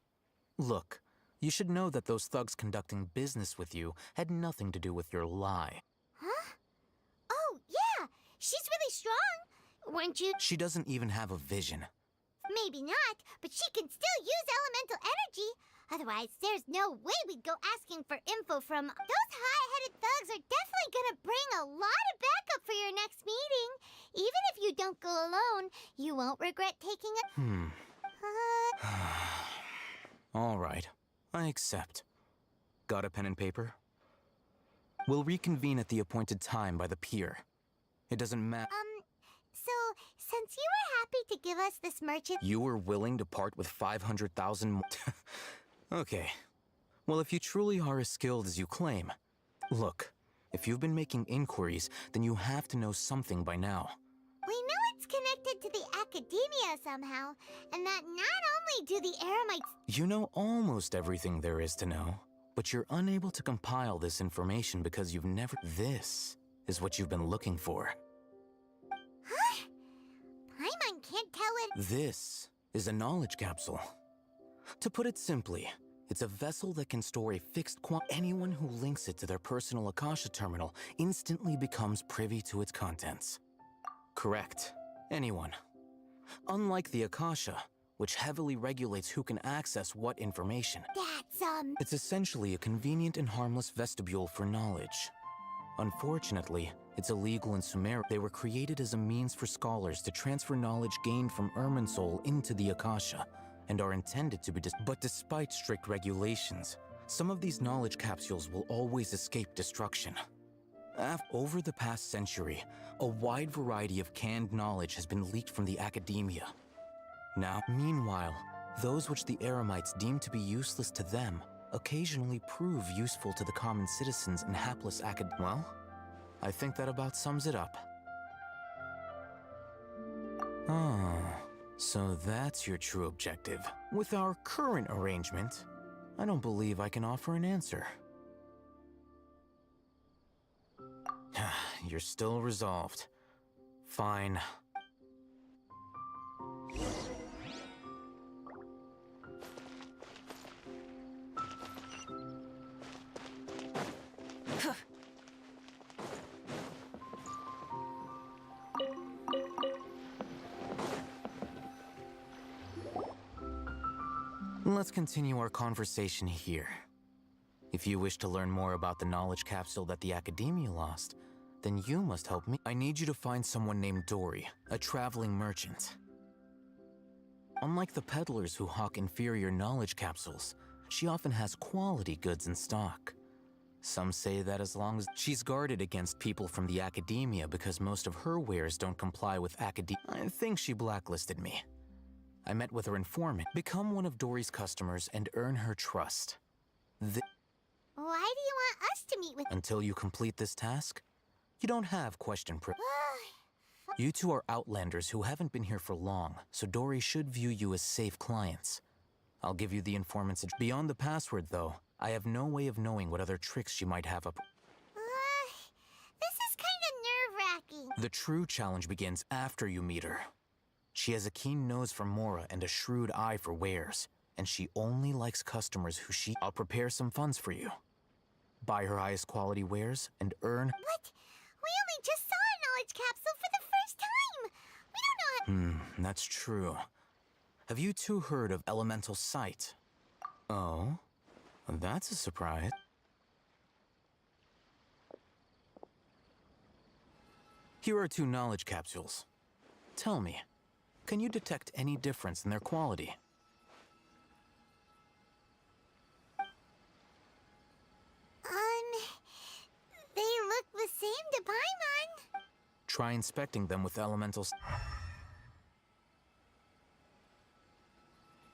Look, you should know that those thugs conducting business with you had nothing to do with your lie. Huh? Oh, yeah! She's really strong! Weren't you... She doesn't even have a vision. Maybe not, but she can still use elemental energy. Otherwise, there's no way we'd go asking for info from... Those hot-headed thugs are definitely gonna bring a lot of backup for your next meeting. Even if you don't go alone, you won't regret taking a... All right. I accept. Got a pen and paper? We'll reconvene at the appointed time by the pier. It doesn't matter. So, since you were happy to give us this merchant... You were willing to part with 500,000 more? Okay. Well, if you truly are as skilled as you claim... Look, if you've been making inquiries, then you have to know something by now. We know it's connected to the academia somehow, and that not only do the Eremites... You know almost everything there is to know, but you're unable to compile this information because you've never... This is what you've been looking for. Huh? Paimon can't tell it... This is a knowledge capsule. To put it simply, it's a vessel that can store a fixed Anyone who links it to their personal Akasha terminal instantly becomes privy to its contents. Correct. Anyone. Unlike the Akasha, which heavily regulates who can access what information. It's essentially a convenient and harmless vestibule for knowledge. Unfortunately, it's illegal in Sumeru. They were created as a means for scholars to transfer knowledge gained from Irminsul into the Akasha, and are intended to be But despite strict regulations, some of these knowledge capsules will always escape destruction. Over the past century, a wide variety of canned knowledge has been leaked from the academia. Meanwhile, those which the Eremites deem to be useless to them occasionally prove useful to the common citizens and hapless Well, I think that about sums it up. Oh, so that's your true objective. With our current arrangement, I don't believe I can offer an answer. You're still resolved. Fine. Let's continue our conversation here. If you wish to learn more about the knowledge capsule that the Academia lost, then you must help me. I need you to find someone named Dory, a traveling merchant. Unlike the peddlers who hawk inferior knowledge capsules, she often has quality goods in stock. Some say that as long as she's guarded against people from the Academia because most of her wares don't comply with Academia. I think she blacklisted me. I met with her informant. Become one of Dory's customers and earn her trust. Why do you want us to meet with... Until you complete this task, you don't have question You two are outlanders who haven't been here for long, so Dory should view you as safe clients. I'll give you the informant's beyond the password, though. I have no way of knowing what other tricks she might have up. This is kind of nerve-wracking. The true challenge begins after you meet her. She has a keen nose for Mora and a shrewd eye for wares, and she only likes customers who I'll prepare some funds for you. Buy her highest quality wares and earn... What? We only just saw a knowledge capsule for the first time! We don't know how... That's true. Have you two heard of elemental sight? Oh? That's a surprise. Here are 2 knowledge capsules. Tell me, can you detect any difference in their quality? They look the same to Paimon. Try inspecting them with elementals.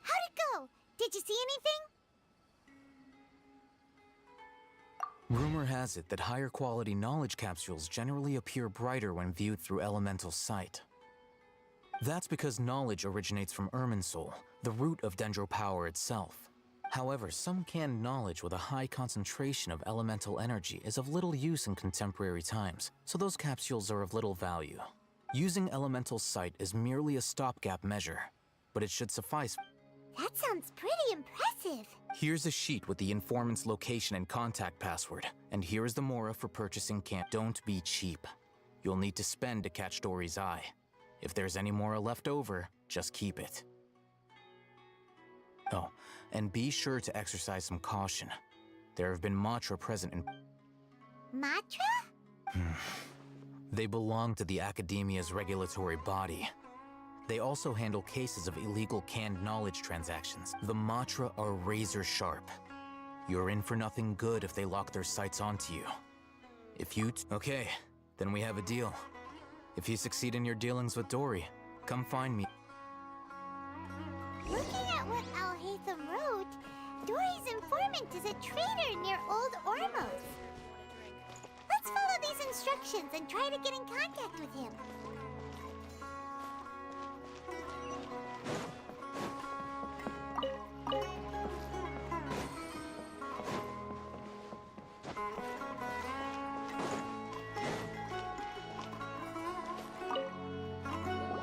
How'd it go? Did you see anything? Rumor has has it that higher quality knowledge capsules generally appear brighter when viewed through elemental sight. That's because knowledge originates from Irminsul, the root of Dendropower itself. However, some canned knowledge with a high concentration of elemental energy is of little use in contemporary times, so those capsules are of little value. Using elemental sight is merely a stopgap measure, but it should suffice. That sounds pretty impressive. Here's a sheet with the informant's location and contact password, and here is the mora for purchasing Don't be cheap. You'll need to spend to catch Dory's eye. If there's any mora left over, just keep it. Oh, and be sure to exercise some caution. There have been Matra present in... Matra? They belong to the Academia's regulatory body. They also handle cases of illegal canned knowledge transactions. The Matra are razor sharp. You're in for nothing good if they lock their sights onto you. If you... Okay, then we have a deal. If you succeed in your dealings with Dory, come find me. Looking at what Al-Haytham wrote, Dory's informant is a traitor near Old Ormos. Let's follow these instructions and try to get in contact with him.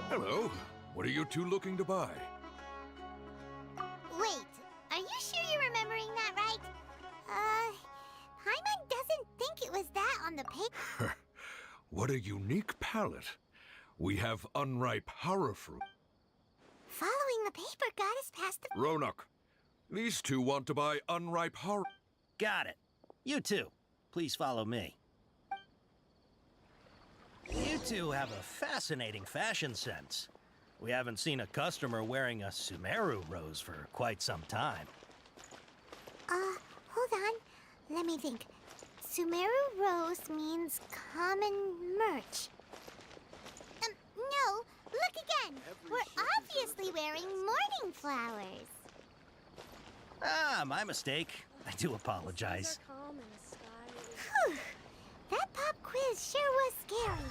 Hello. What are you two looking to buy? Wait, are you sure you're remembering that right? Paimon doesn't think it was that on the paper. What a unique palette. We have unripe hara fruit. Following the paper got us past the... Ronak, these two want to buy unripe hara. Got it. You two, please follow me. You two have a fascinating fashion sense. We haven't seen a customer wearing a Sumeru rose for quite some time. Hold on. Let me think. Sumeru rose means common merch. No, look again. We're obviously wearing morning flowers. Ah, my mistake. I do apologize. Whew. That pop quiz sure was scary.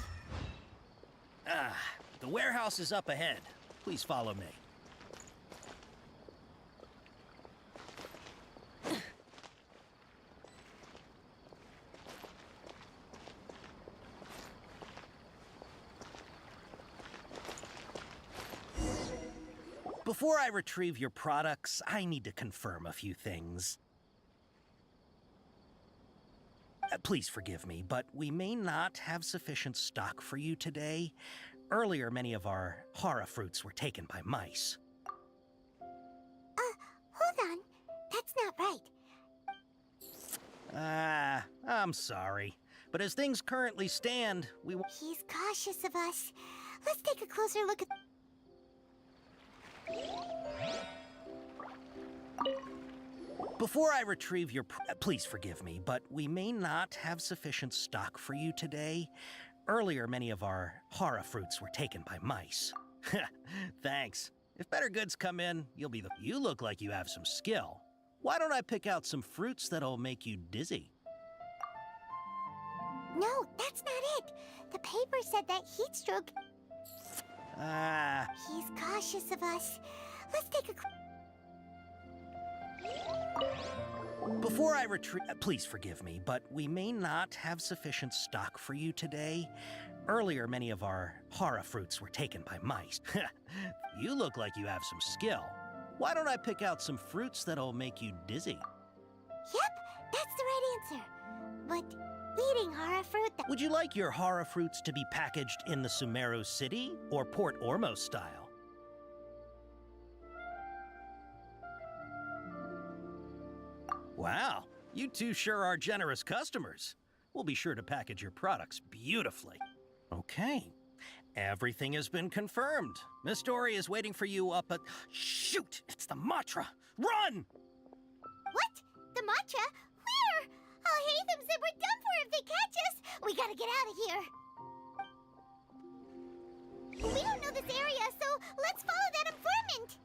Ah, the warehouse is up ahead. Please follow me. Before I retrieve your products, I need to confirm a few things. Please forgive me, but we may not have sufficient stock for you today. Earlier, many of our hara fruits were taken by mice. Hold on. That's not right. I'm sorry. But as things currently stand, we... He's cautious of us. Let's take a closer look at... Before I retrieve your... Please forgive me, but we may not have sufficient stock for you today. Earlier, many of our hara fruits were taken by mice. Thanks. If better goods come in, you'll be the... You look like you have some skill. Why don't I pick out some fruits that'll make you dizzy? No, that's not it. The paper said that heat stroke... He's cautious of us. Let's take a... Before I retrieve... Please forgive me, but we may not have sufficient stock for you today. Earlier, many of our hara fruits were taken by mice. You look like you have some skill. Why don't I pick out some fruits that'll make you dizzy? Yep, that's the right answer. But eating hara fruit... Would you like your hara fruits to be packaged in the Sumeru City or Port Ormos style? Wow, you two sure are generous customers. We'll be sure to package your products beautifully. Okay, everything has been confirmed. Miss Dory is waiting for you up at... Shoot, it's the Matra! Run! What? The Matra? Where? Al-Haytham said we're done for if they catch us. We gotta get out of here. We don't know this area, so let's follow that informant.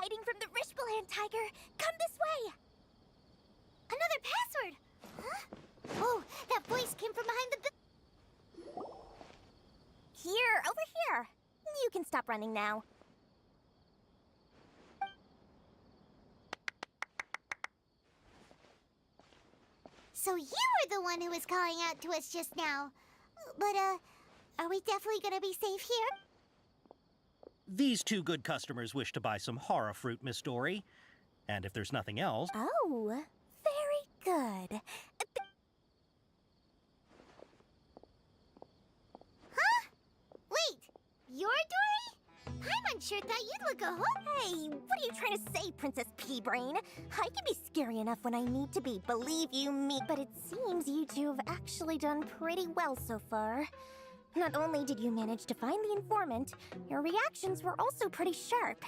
hiding from the Rishbaland tiger. Come this way. Another password. Huh? Oh, that voice came from behind the Here, over here. You can stop running now. So you were the one who was calling out to us just now. But, are we definitely gonna be safe here? These two good customers wish to buy some horror fruit, Miss Dory. And if there's nothing else... Oh, very good. Huh? Wait, you're Dory? Paimon sure thought you'd look a whole... Hey, what are you trying to say, Princess Pea-Brain? I can be scary enough when I need to be, believe you me. But it seems you two have actually done pretty well so far. Not only did you manage to find the informant, your reactions were also pretty sharp.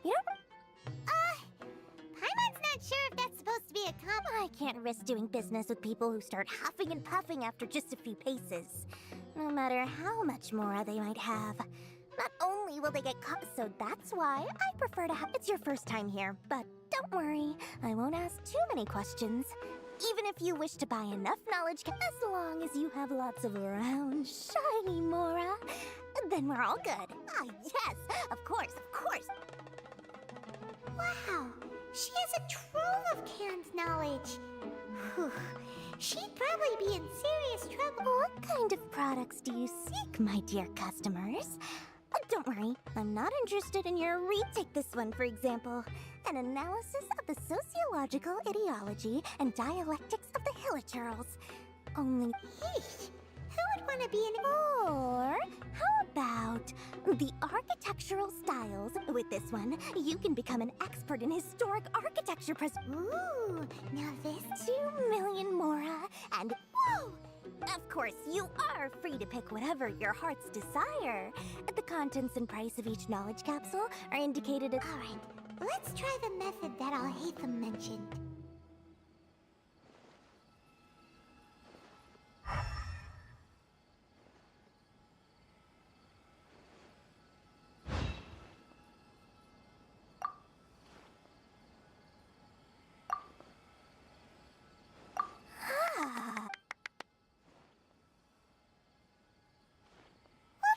You know? Paimon's not sure if that's supposed to be a I can't risk doing business with people who start huffing and puffing after just a few paces. No matter how much more they might have. Not only will they get caught, so that's why I prefer to have... It's your first time here, but don't worry. I won't ask too many questions. Even if you wish to buy enough knowledge, as long as you have lots of round, shiny Mora, then we're all good. Ah, yes, of course, of course. Wow, she has a trove of canned knowledge. Whew. She'd probably be in serious trouble. What kind of products do you seek, my dear customers? Don't worry, I'm not interested in your Take this one, for example. An analysis of the sociological ideology and dialectics of the Hilichurls. Only who would want to be an... Or how about the architectural styles? With this one, you can become an expert in historic architecture. Ooh, now this 2 million Mora and... Whoa! Of course, you are free to pick whatever your heart's desire. The contents and price of each knowledge capsule are indicated as... Alright, let's try the method that Al-Haytham mentioned.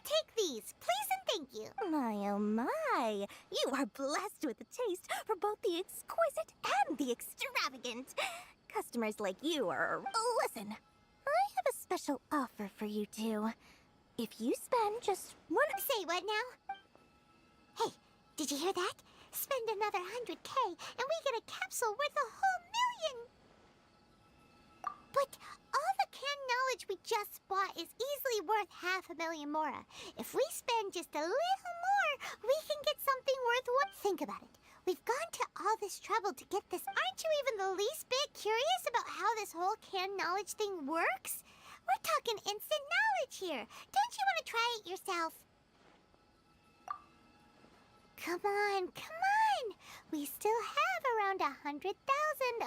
Take these, please and thank you. My, oh my. You are blessed with a taste for both the exquisite and the extravagant. Customers like you are... Listen, I have a special offer for you two. If you spend just one... Say what now? Hey, did you hear that? Spend another 100K and we get a capsule worth a whole million. But all the canned knowledge we just bought is easily worth 500,000 Mora. If we spend just a little more, we can get something worth what? Think about it. We've gone to all this trouble to get this. Aren't you even the least bit curious about how this whole canned knowledge thing works? We're talking instant knowledge here. Don't you want to try it yourself? Come on, come on! We still have around 100,000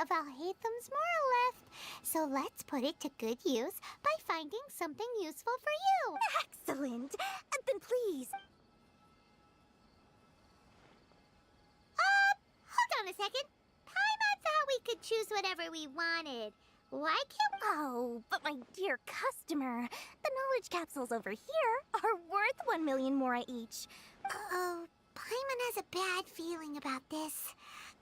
of Al-Haytham's Mora left. So let's put it to good use by finding something useful for you. Excellent! Then please... hold on a second. Paimon thought we could choose whatever we wanted. Why can't... Oh, but my dear customer, the knowledge capsules over here are worth 1 million Mora each. Uh-oh. Paimon has a bad feeling about this.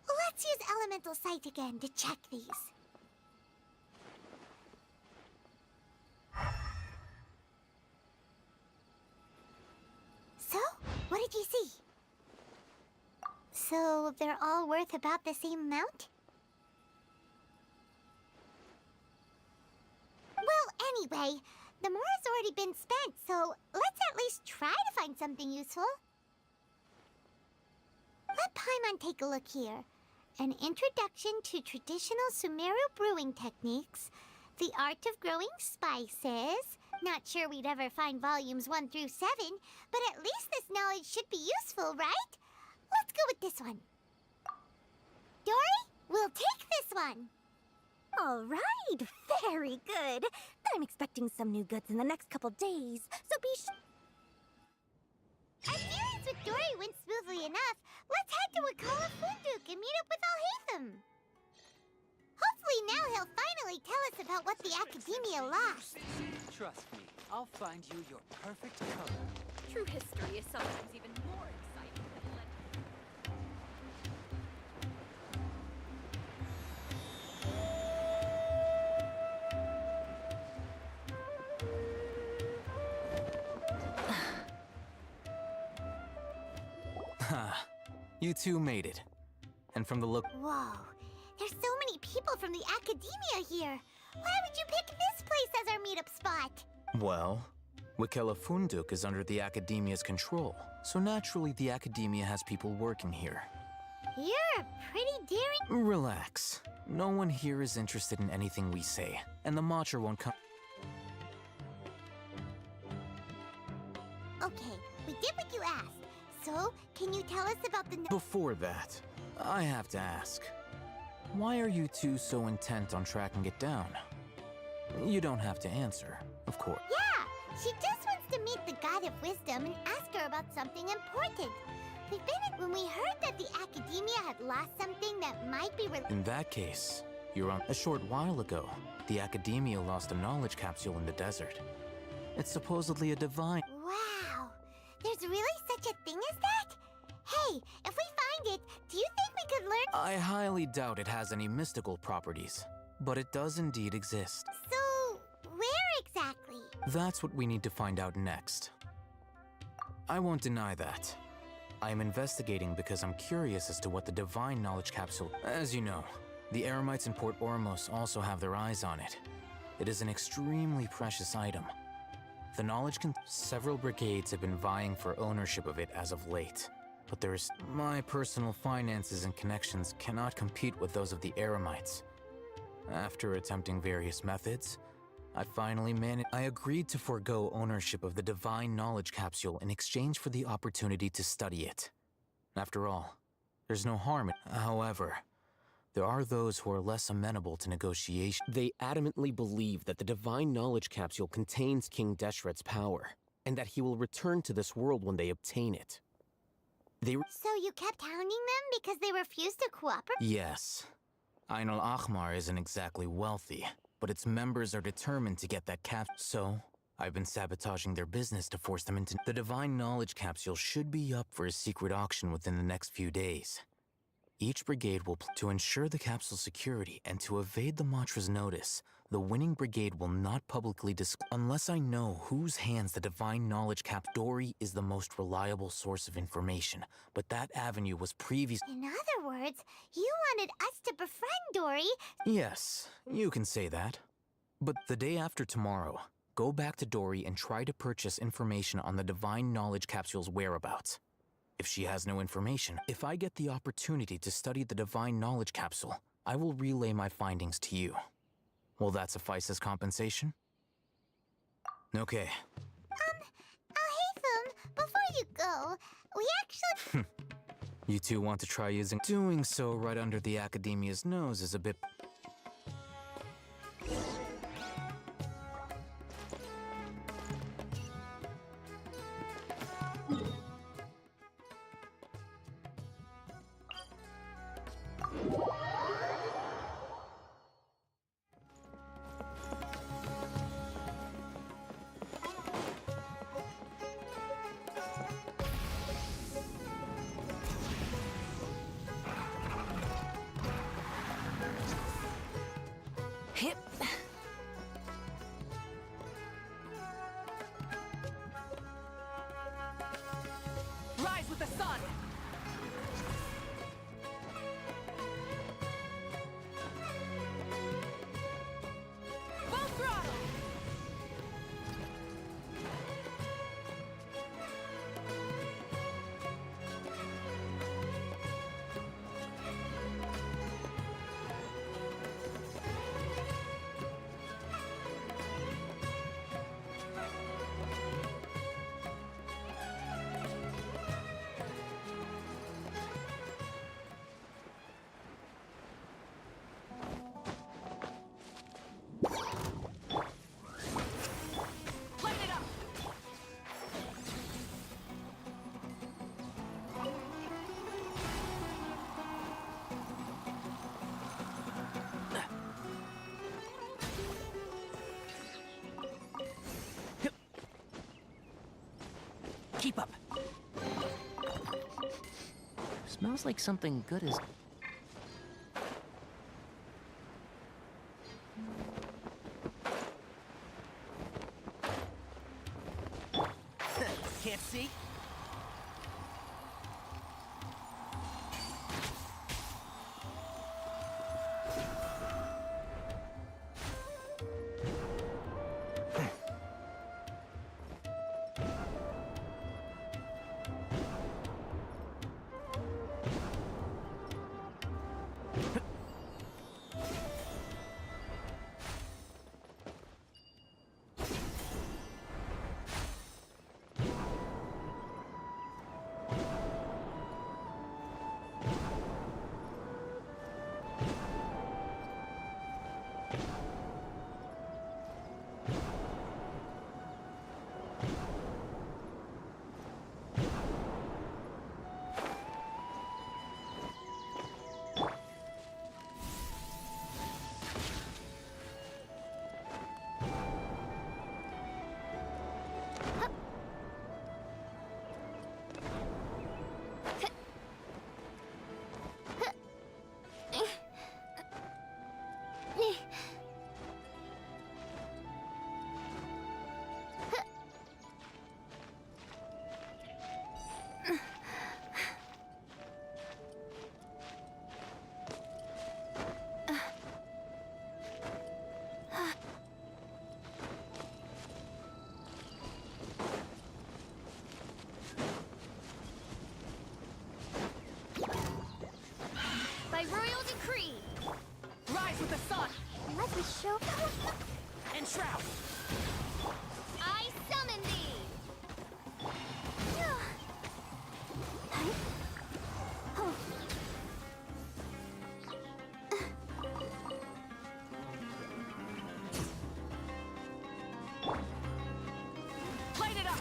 Let's use Elemental Sight again to check these. So, what did you see? So, they're all worth about the same amount? Well, anyway, the Mora's already been spent, so let's at least try to find something useful. Let Paimon take a look here. An introduction to traditional Sumeru brewing techniques, the art of growing spices. Not sure we'd ever find volumes 1 through 7, but at least this knowledge should be useful, right? Let's go with this one. Dory, we'll take this one. All right, very good. I'm expecting some new goods in the next couple days, so be sure. I'm very dance with Dory went smoothly enough, let's head to Wakala Funduk and meet up with Alhaitham. Hopefully now he'll finally tell us about what the Academia lost. Trust me, I'll find you your perfect color. True history is sometimes even more exciting than You two made it. And from the look... Whoa, there's so many people from the Academia here. Why would you pick this place as our meetup spot? Well, Wakela Funduk is under the Academia's control, so naturally the Academia has people working here. You're a pretty daring... Relax. No one here is interested in anything we say, and the Matcha won't come... Okay, we did what you asked. So, can you tell us about the... Before that, I have to ask. Why are you two so intent on tracking it down? You don't have to answer, of course. Yeah, she just wants to meet the God of Wisdom and ask her about something important. We've been... When we heard that the Academia had lost something that might be... In that case, you're on... A short while ago, the Academia lost a knowledge capsule in the desert. It's supposedly a divine... Wow, there's really such a thing as that? Hey, if we find it, do you think we could learn... I highly doubt it has any mystical properties, but it does indeed exist. So, where exactly? That's what we need to find out next. I won't deny that. I am investigating because I'm curious as to what the divine knowledge capsule... As you know, the Eremites in Port Ormos also have their eyes on it. It is an extremely precious item. The knowledge several brigades have been vying for ownership of it as of late. But there's... My personal finances and connections cannot compete with those of the Eremites. After attempting various methods, I finally managed... I agreed to forego ownership of the divine knowledge capsule in exchange for the opportunity to study it. After all, there's no harm in... However, there are those who are less amenable to negotiation. They adamantly believe that the divine knowledge capsule contains King Deshret's power, and that he will return to this world when they obtain it. So you kept hounding them because they refused to cooperate? Yes. Ain al-Ahmar isn't exactly wealthy, but its members are determined to get that cap. So, I've been sabotaging their business to force them into... The divine knowledge capsule should be up for a secret auction within the next few days. Each brigade will... To ensure the capsule's security and to evade the Matra's notice, the winning brigade will not publicly disclose... Unless I know whose hands the divine knowledge cap... Dory is the most reliable source of information, but that avenue was previously... In other words, you wanted us to befriend Dory... Yes, you can say that. But the day after tomorrow, go back to Dory and try to purchase information on the divine knowledge capsule's whereabouts. If she has no information, if I get the opportunity to study the divine knowledge capsule, I will relay my findings to you. Will that suffice as compensation? Okay. Alhaitham, before you go, we actually... You two want to try using... Doing so right under the Academia's nose is a bit... Hip. Rise with the sun. Full throttle. Keep up. Smells like something good is... Can't see? By royal decree, Rise with the sun! Let me show. And shroud! I summon thee! Light it up!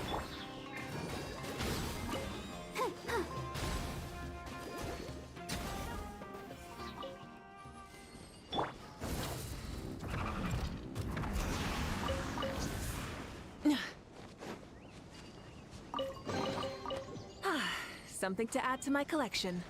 Something to add to my collection.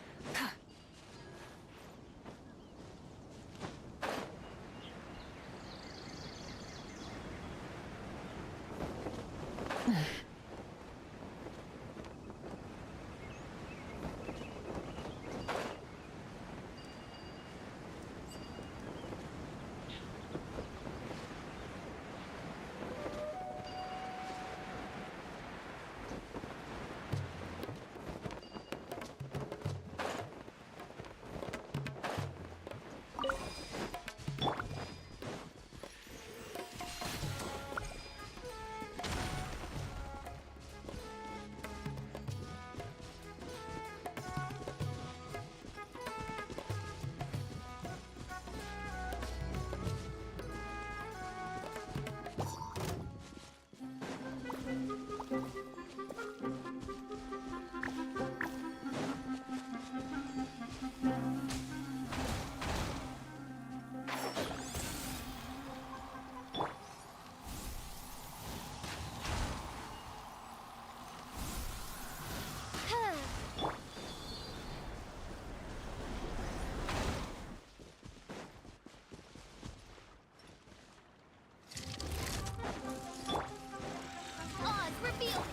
Oz revealed!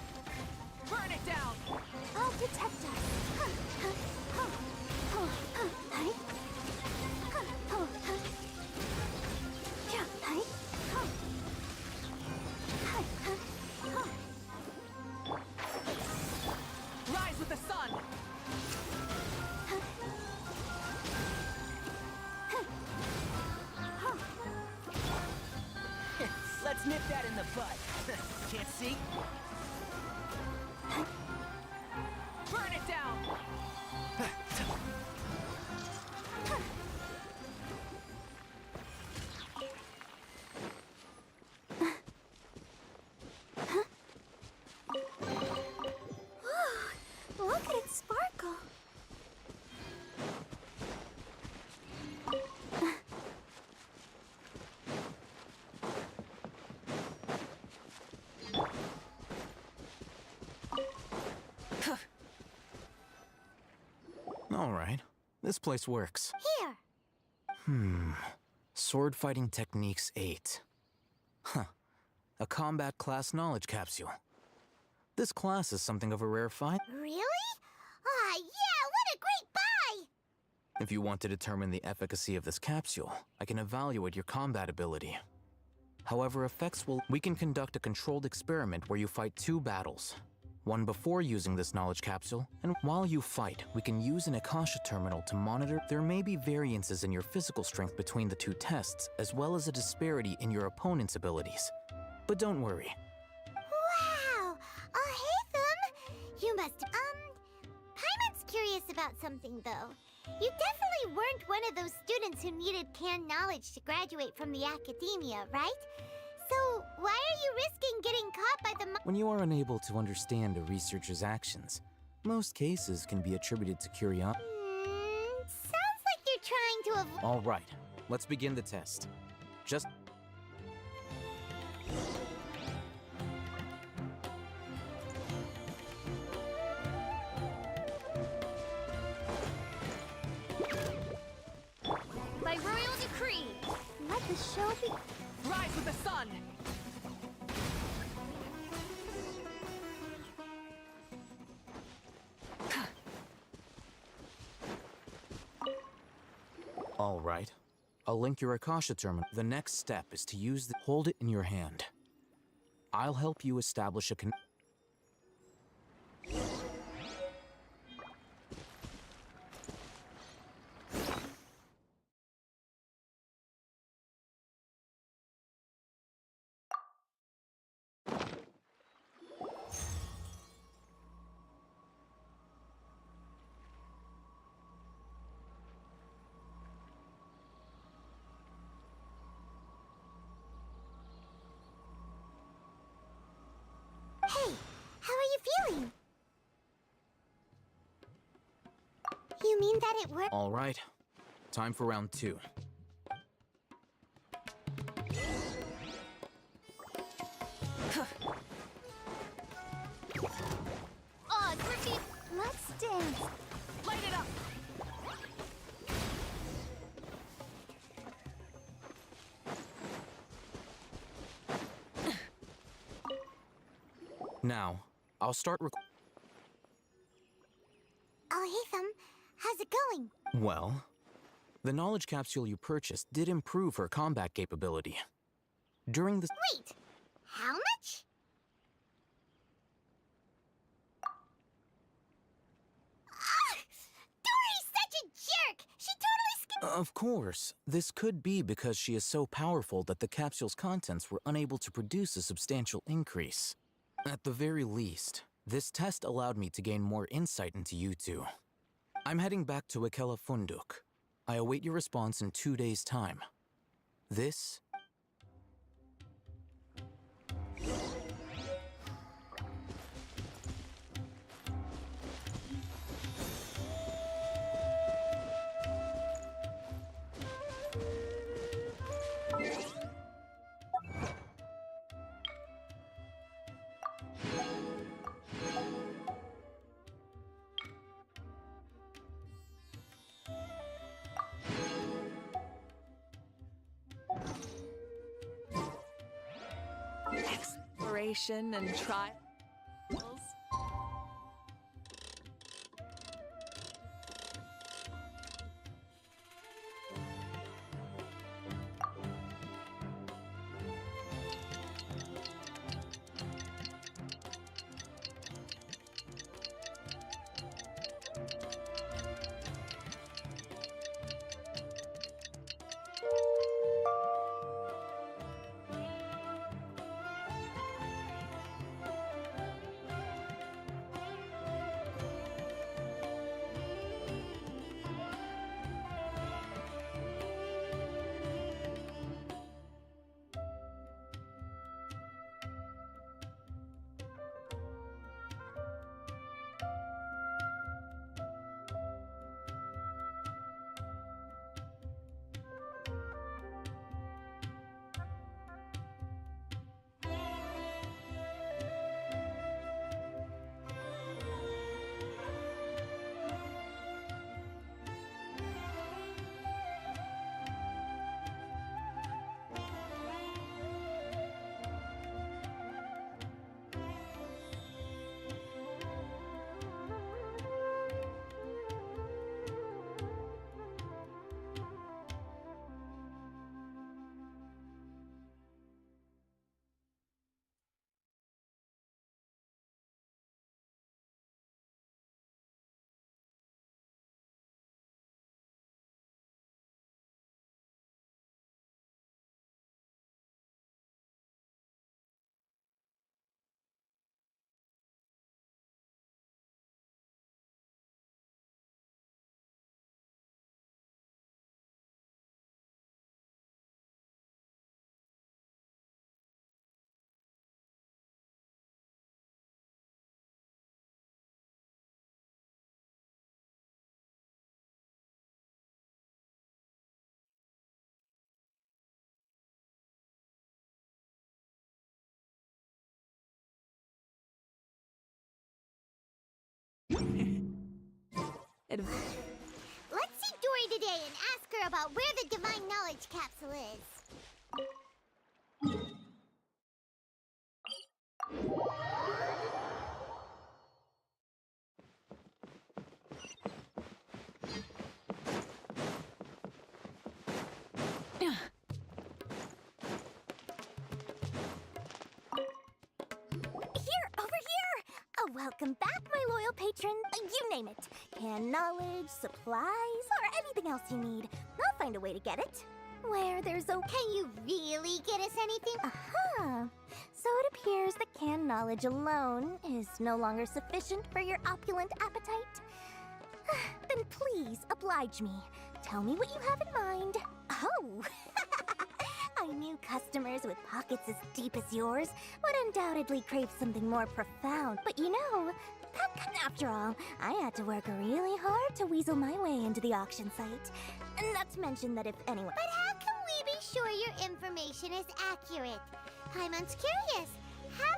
Burn it down! I'll protect us. Rise with the sun! Let's nip that in the bud. Can't see? Burn it down! Look at it sparkle. This place works. Here. Sword fighting techniques 8. Huh. A combat class knowledge capsule. This class is something of a rare find. Really? Ah, yeah, what a great buy! If you want to determine the efficacy of this capsule, I can evaluate your combat ability. However, we can conduct a controlled experiment where you fight 2 battles. One before using this knowledge capsule, and while you fight, we can use an Akasha terminal to monitor. There may be variances in your physical strength between the 2 tests, as well as a disparity in your opponent's abilities. But don't worry. Wow! Hey, you must... Paimon's curious about something, though. You definitely weren't one of those students who needed canned knowledge to graduate from the academia, right? So, why are you risking getting caught by the When you are unable to understand a researcher's actions, most cases can be attributed to curiosity. Sounds like you're trying to avoid... All right, let's begin the test. Just... By royal decree, let the show be... Rise with the sun! All right. I'll link your Akasha terminal. The next step is to hold it in your hand. I'll help you establish a Hey, how are you feeling? You mean that it worked? All right. Time for round 2. odds repeat. Let's dance. Light it up! Now, I'll start Alhaitham, how's it going? Well, the knowledge capsule you purchased did improve her combat capability. During the... Wait, how much? Dory's such a jerk! She totally skipped... Of course, this could be because she is so powerful that the capsule's contents were unable to produce a substantial increase. At the very least, this test allowed me to gain more insight into you two. I'm heading back to Akela Funduk. I await your response in 2 days' time. This... Exploration and trials. Let's see Dory today and ask her about where the Divine Knowledge Capsule is. Welcome back, my loyal patron. You name it. Canned knowledge, supplies, or anything else you need. I'll find a way to get it. Where there's okay. Can you really get us anything? Uh-huh. So it appears that canned knowledge alone is no longer sufficient for your opulent appetite. Then please oblige me. Tell me what you have in mind. Oh! I knew customers with pockets as deep as yours would undoubtedly crave something more profound. But you know, after all, I had to work really hard to weasel my way into the auction site. Not to mention that if anyone... But how can we be sure your information is accurate? Paimon's curious. How...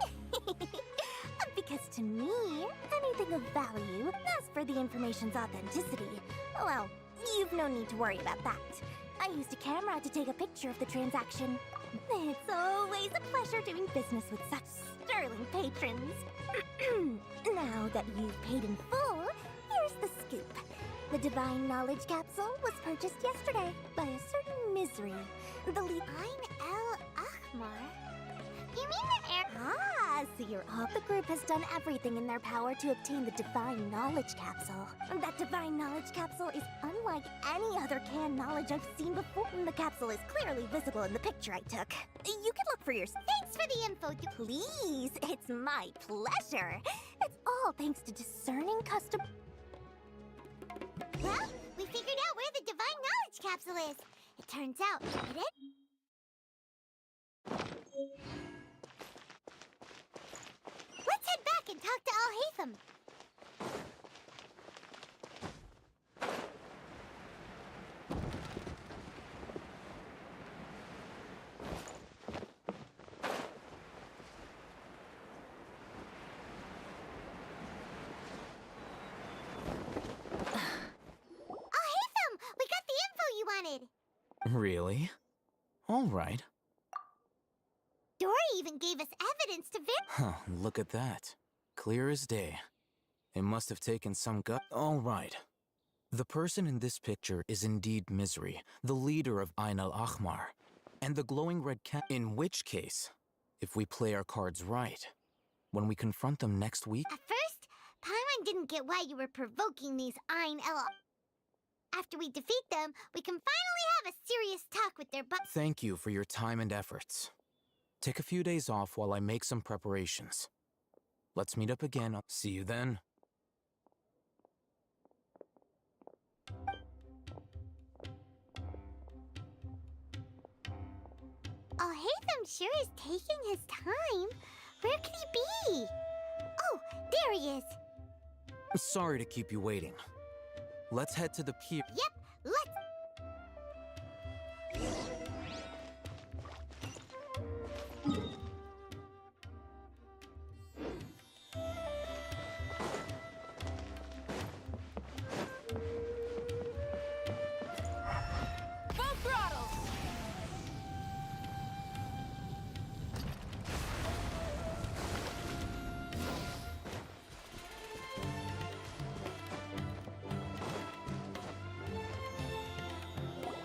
Because to me, anything of value, as for the information's authenticity, well, you've no need to worry about that. I used a camera to take a picture of the transaction. It's always a pleasure doing business with such sterling patrons. Now that you've paid in full, here's the scoop. The Divine Knowledge Capsule was purchased yesterday by a certain Misery. The lead... Ein El Ahmar? You mean the air... Ah, so you're all... The group has done everything in their power to obtain the Divine Knowledge Capsule. That Divine Knowledge Capsule is unlike any other canned knowledge I've seen before. The capsule is clearly visible in the picture I took. You can look for yourself. Thanks for the info. Please, it's my pleasure. It's all thanks to discerning custom... Well, we figured out where the Divine Knowledge Capsule is. It turns out, Let's head back and talk to Al-Haytham. Al-Haytham! We got the info you wanted! Really? All right. Dory even gave us evidence to Huh, look at that. Clear as day. It must have taken some gut. All right. The person in this picture is indeed Misery, the leader of Ein El Ahmar, and the glowing red cat. In which case, if we play our cards right, when we confront them next week... At first, Paimon didn't get why you were provoking these Ein El... After we defeat them, we can finally have a serious talk with their butt. Thank you for your time and efforts. Take a few days off while I make some preparations. Let's meet up again. I'll see you then. Al-Haytham sure is taking his time. Where could he be? Oh, there he is. Sorry to keep you waiting. Let's head to the pier. Yep, let's...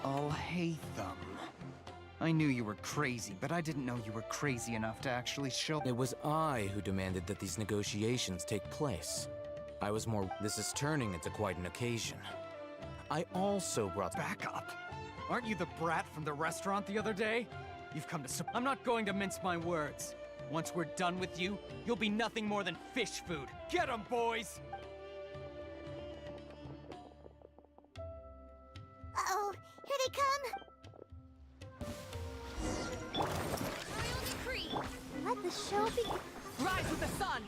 Al-Haytham. I knew you were crazy, but I didn't know you were crazy enough to actually show— It was I who demanded that these negotiations take place. I was more— This is turning into quite an occasion. I also brought— Back up! Aren't you the brat from the restaurant the other day? You've come to— I'm not going to mince my words. Once we're done with you, you'll be nothing more than fish food. Get 'em, boys! Uh-oh, here they come! Let the show begin. Rise with the sun!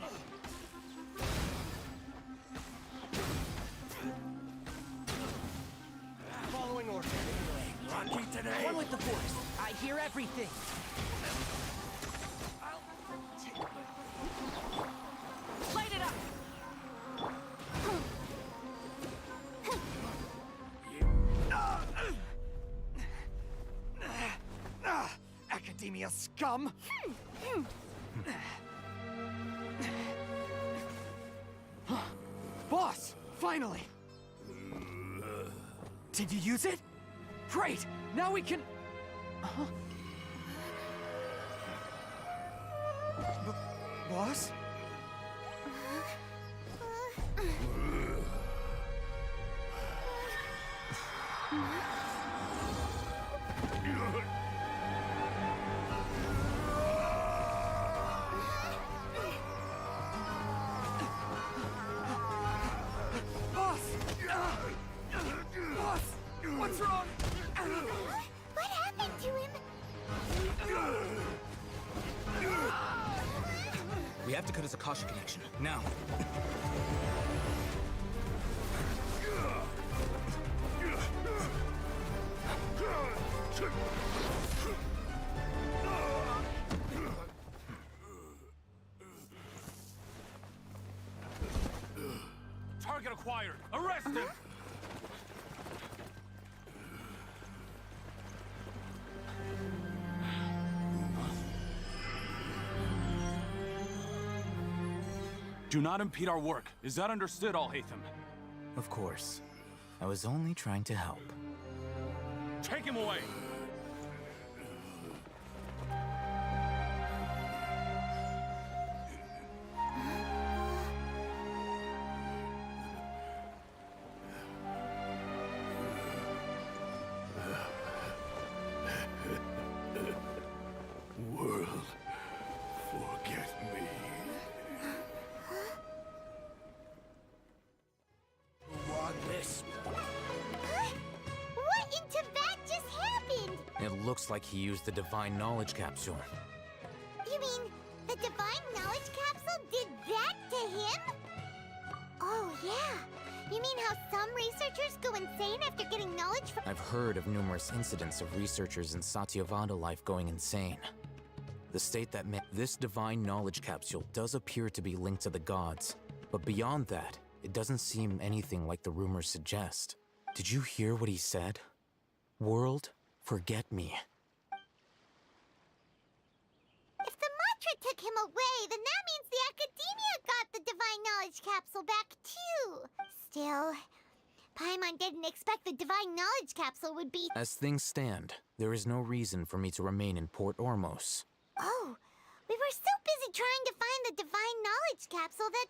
Following orders. Rocky today. One with the force. I hear everything. Light it up! academia scum! Boss! Finally! Did you use it? Great! Now we can... Boss? Boss! Boss! What's wrong? What happened to him? We have Dakota's Akasha connection, now. Target acquired! Arrest him! Do not impede our work. Is that understood, Al-Haytham? Of course. I was only trying to help. Take him away! World, forget me. What in Tibet just happened? It looks like he used the Divine Knowledge Capsule. You mean the Divine Knowledge Capsule did that to him? Oh, yeah. You mean how some researchers go insane after getting knowledge from... I've heard of numerous incidents of researchers in Satyavada life going insane. The state that this Divine Knowledge Capsule does appear to be linked to the gods, but beyond that, it doesn't seem anything like the rumors suggest. Did you hear what he said? World, forget me. If the mantra took him away, then that means the Academia got the Divine Knowledge Capsule back too. Still, Paimon didn't expect the Divine Knowledge Capsule would be... As things stand, there is no reason for me to remain in Port Ormos. Oh, we were so busy trying to find the Divine Knowledge Capsule that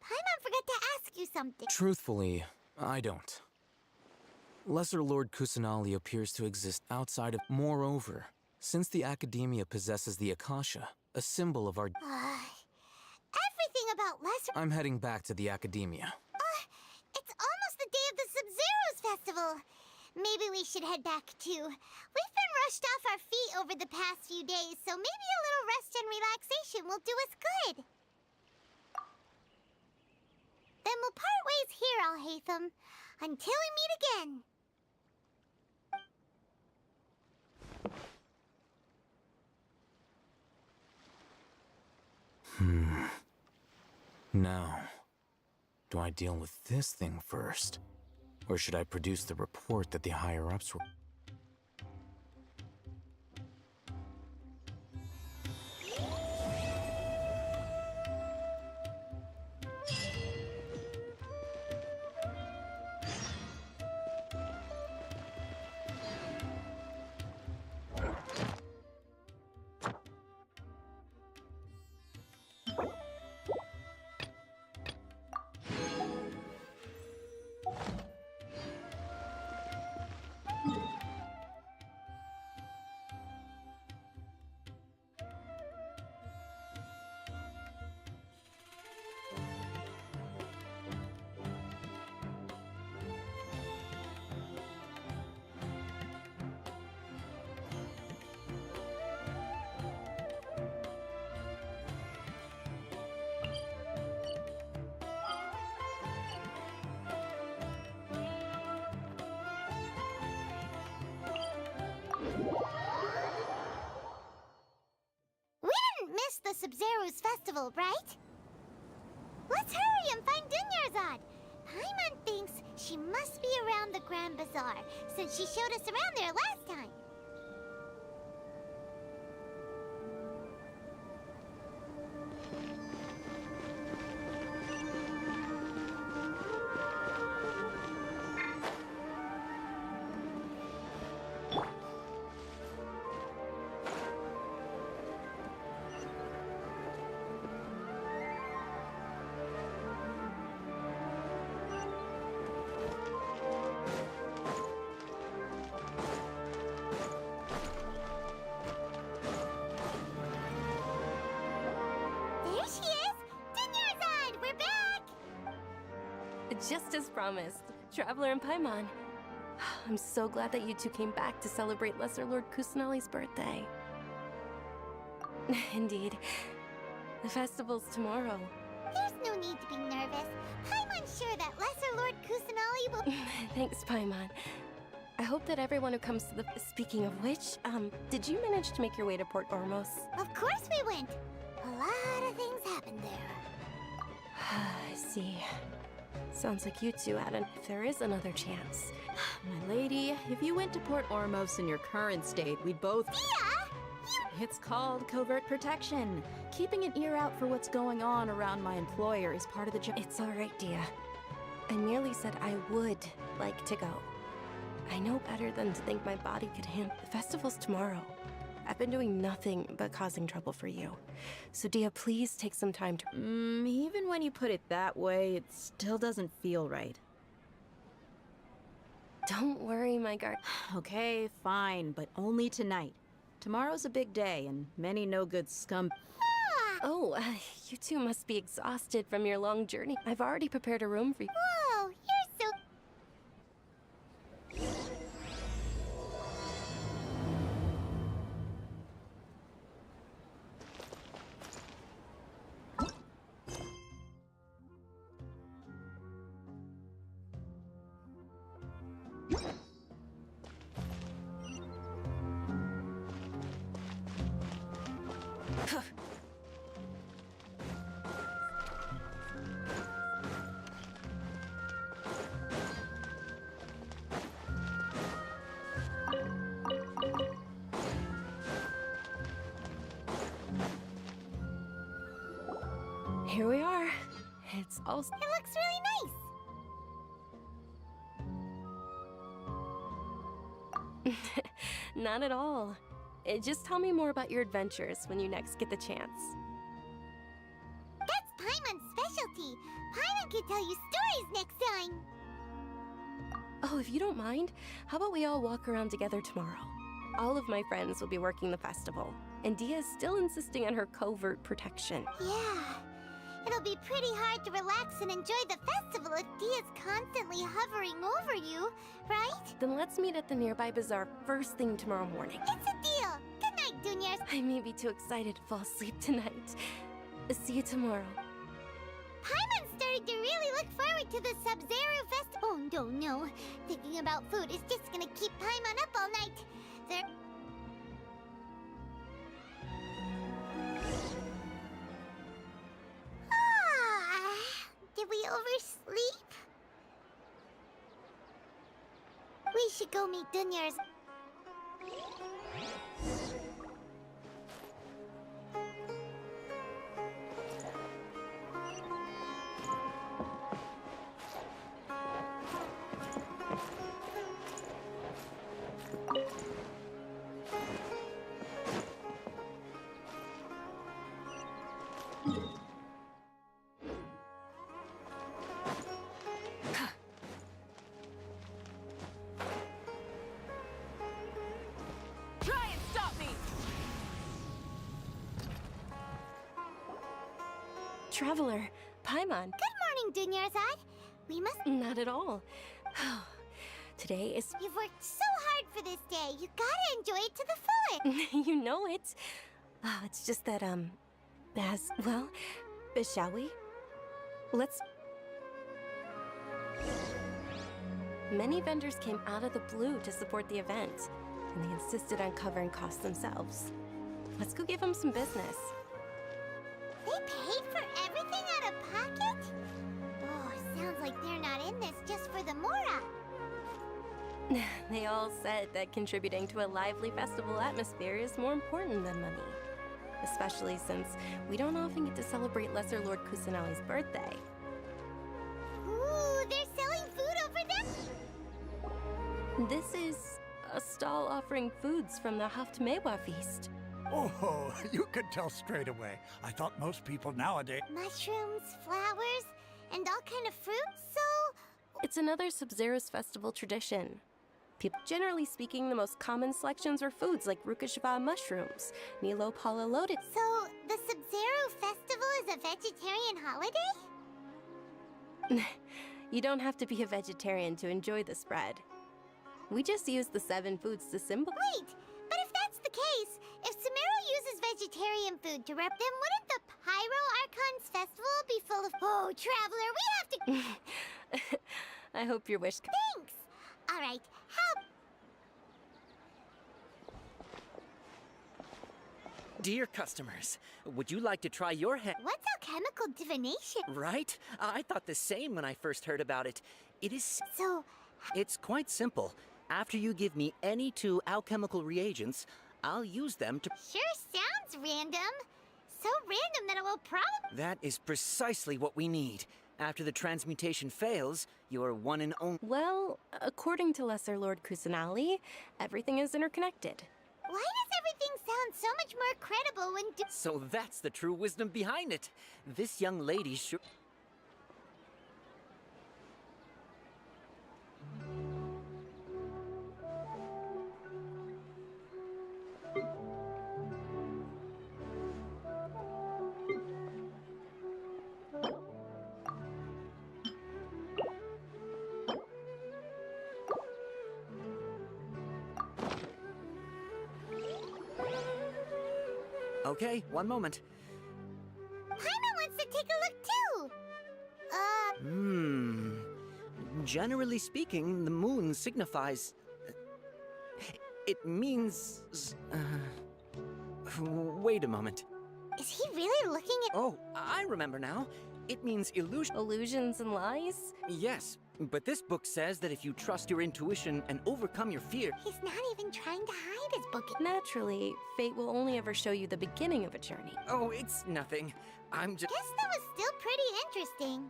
Paimon forgot to ask you something. Truthfully, I don't. Lesser Lord Kusanali appears to exist outside of... Moreover, since the Academia possesses the Akasha, a symbol of our... Everything about Lesser... I'm heading back to the Academia. It's almost the day of the Sub-Zero's festival. Maybe we should head back too. We've been rushed off our feet over the past few days, so maybe a little rest and relaxation will do us good. Then we'll part ways here, Al-Haytham, until we meet again. Now, do I deal with this thing first? Or should I produce the report that the higher-ups were... The Sub-Zero's festival, right? Let's hurry and find Dunyarzad. Paimon thinks she must be around the Grand Bazaar, since she showed us around there last time. Just as promised, Traveler and Paimon. I'm so glad that you two came back to celebrate Lesser Lord Kusanali's birthday. Indeed. The festival's tomorrow. There's no need to be nervous. Paimon's sure that Lesser Lord Kusanali will... Thanks, Paimon. I hope that everyone who comes to the... Speaking of which, did you manage to make your way to Port Ormos? Of course we went. A lot of things happened there. I see. Sounds like you two had an... If there is another chance. My lady, if you went to Port Ormos in your current state, we'd both... It's called covert protection. Keeping an ear out for what's going on around my employer is part of the job. It's all right, Dia. I merely said I would like to go. I know better than to think my body could handle. The festival's tomorrow. I've been doing nothing but causing trouble for you. So, Dia, please take some time to... Even when you put it that way, it still doesn't feel right. Don't worry, my guard. Okay, fine, but only tonight. Tomorrow's a big day, and many no-good scum... Oh, you two must be exhausted from your long journey. I've already prepared a room for you. Whoa, you're so... Here we are. It's all... It looks really nice. Not at all. Just tell me more about your adventures when you next get the chance. That's Paimon's specialty. Paimon can tell you stories next time. Oh, if you don't mind, how about we all walk around together tomorrow? All of my friends will be working the festival, and Dia is still insisting on her covert protection. Yeah. It'll be pretty hard to relax and enjoy the festival if Dia's constantly hovering over you, right? Then let's meet at the nearby bazaar first thing tomorrow morning. It's a deal. Good night, Juniors. I may be too excited to fall asleep tonight. See you tomorrow. Paimon's starting to really look forward to the Sub-Zero Festival. Oh, no. Thinking about food is just gonna keep Paimon up all night. There... Did we oversleep? We should go meet Dunyar's. Traveler, Paimon. Good morning, Dunyarzad. We must... Not at all. Today is... You've worked so hard for this day. You gotta enjoy it to the fullest. You know it. Oh, it's just that, well, shall we? Let's... Many vendors came out of the blue to support the event, and they insisted on covering costs themselves. Let's go give them some business. They paid for everything out of pocket? Oh, sounds like they're not in this just for the Mora. They all said that contributing to a lively festival atmosphere is more important than money. Especially since we don't often get to celebrate Lesser Lord Kusanali's birthday. Ooh, they're selling food over there? This is a stall offering foods from the Haftmewa feast. Oh, you could tell straight away. I thought most people nowadays... Mushrooms, flowers, and all kind of fruits, so... It's another Sub-Zero's festival tradition. People, generally speaking, the most common selections are foods like Rukashva mushrooms, Nilo Pala loaded. So, the Sub-Zero festival is a vegetarian holiday? You don't have to be a vegetarian to enjoy the spread. We just use the 7 foods to symbol. Wait, but if that's the case, if Sumeru uses vegetarian food to rep, then wouldn't the Pyro Archons Festival be full of... Oh, Traveler, we have to... I hope your wish... Thanks! Alright, how... Dear customers, would you like to try your hand? What's alchemical divination? Right? I thought the same when I first heard about it. It is... So... It's quite simple. After you give me any 2 alchemical reagents, I'll use them to... Sure sounds random. So random that it will probably... That is precisely what we need. After the transmutation fails, your one and only... Well, according to Lesser Lord Kusanali, everything is interconnected. Why does everything sound so much more credible when... So that's the true wisdom behind it. This young lady sure... Okay, one moment. Paimon wants to take a look too! Generally speaking, the moon signifies... It means... Wait a moment. Is he really looking at... Oh, I remember now. It means illusion... Illusions and lies? Yes, but this book says that if you trust your intuition and overcome your fear... He's not even trying to hide his book. Naturally, fate will only ever show you the beginning of a journey. Oh, it's nothing. I'm just... Guess that was still pretty interesting.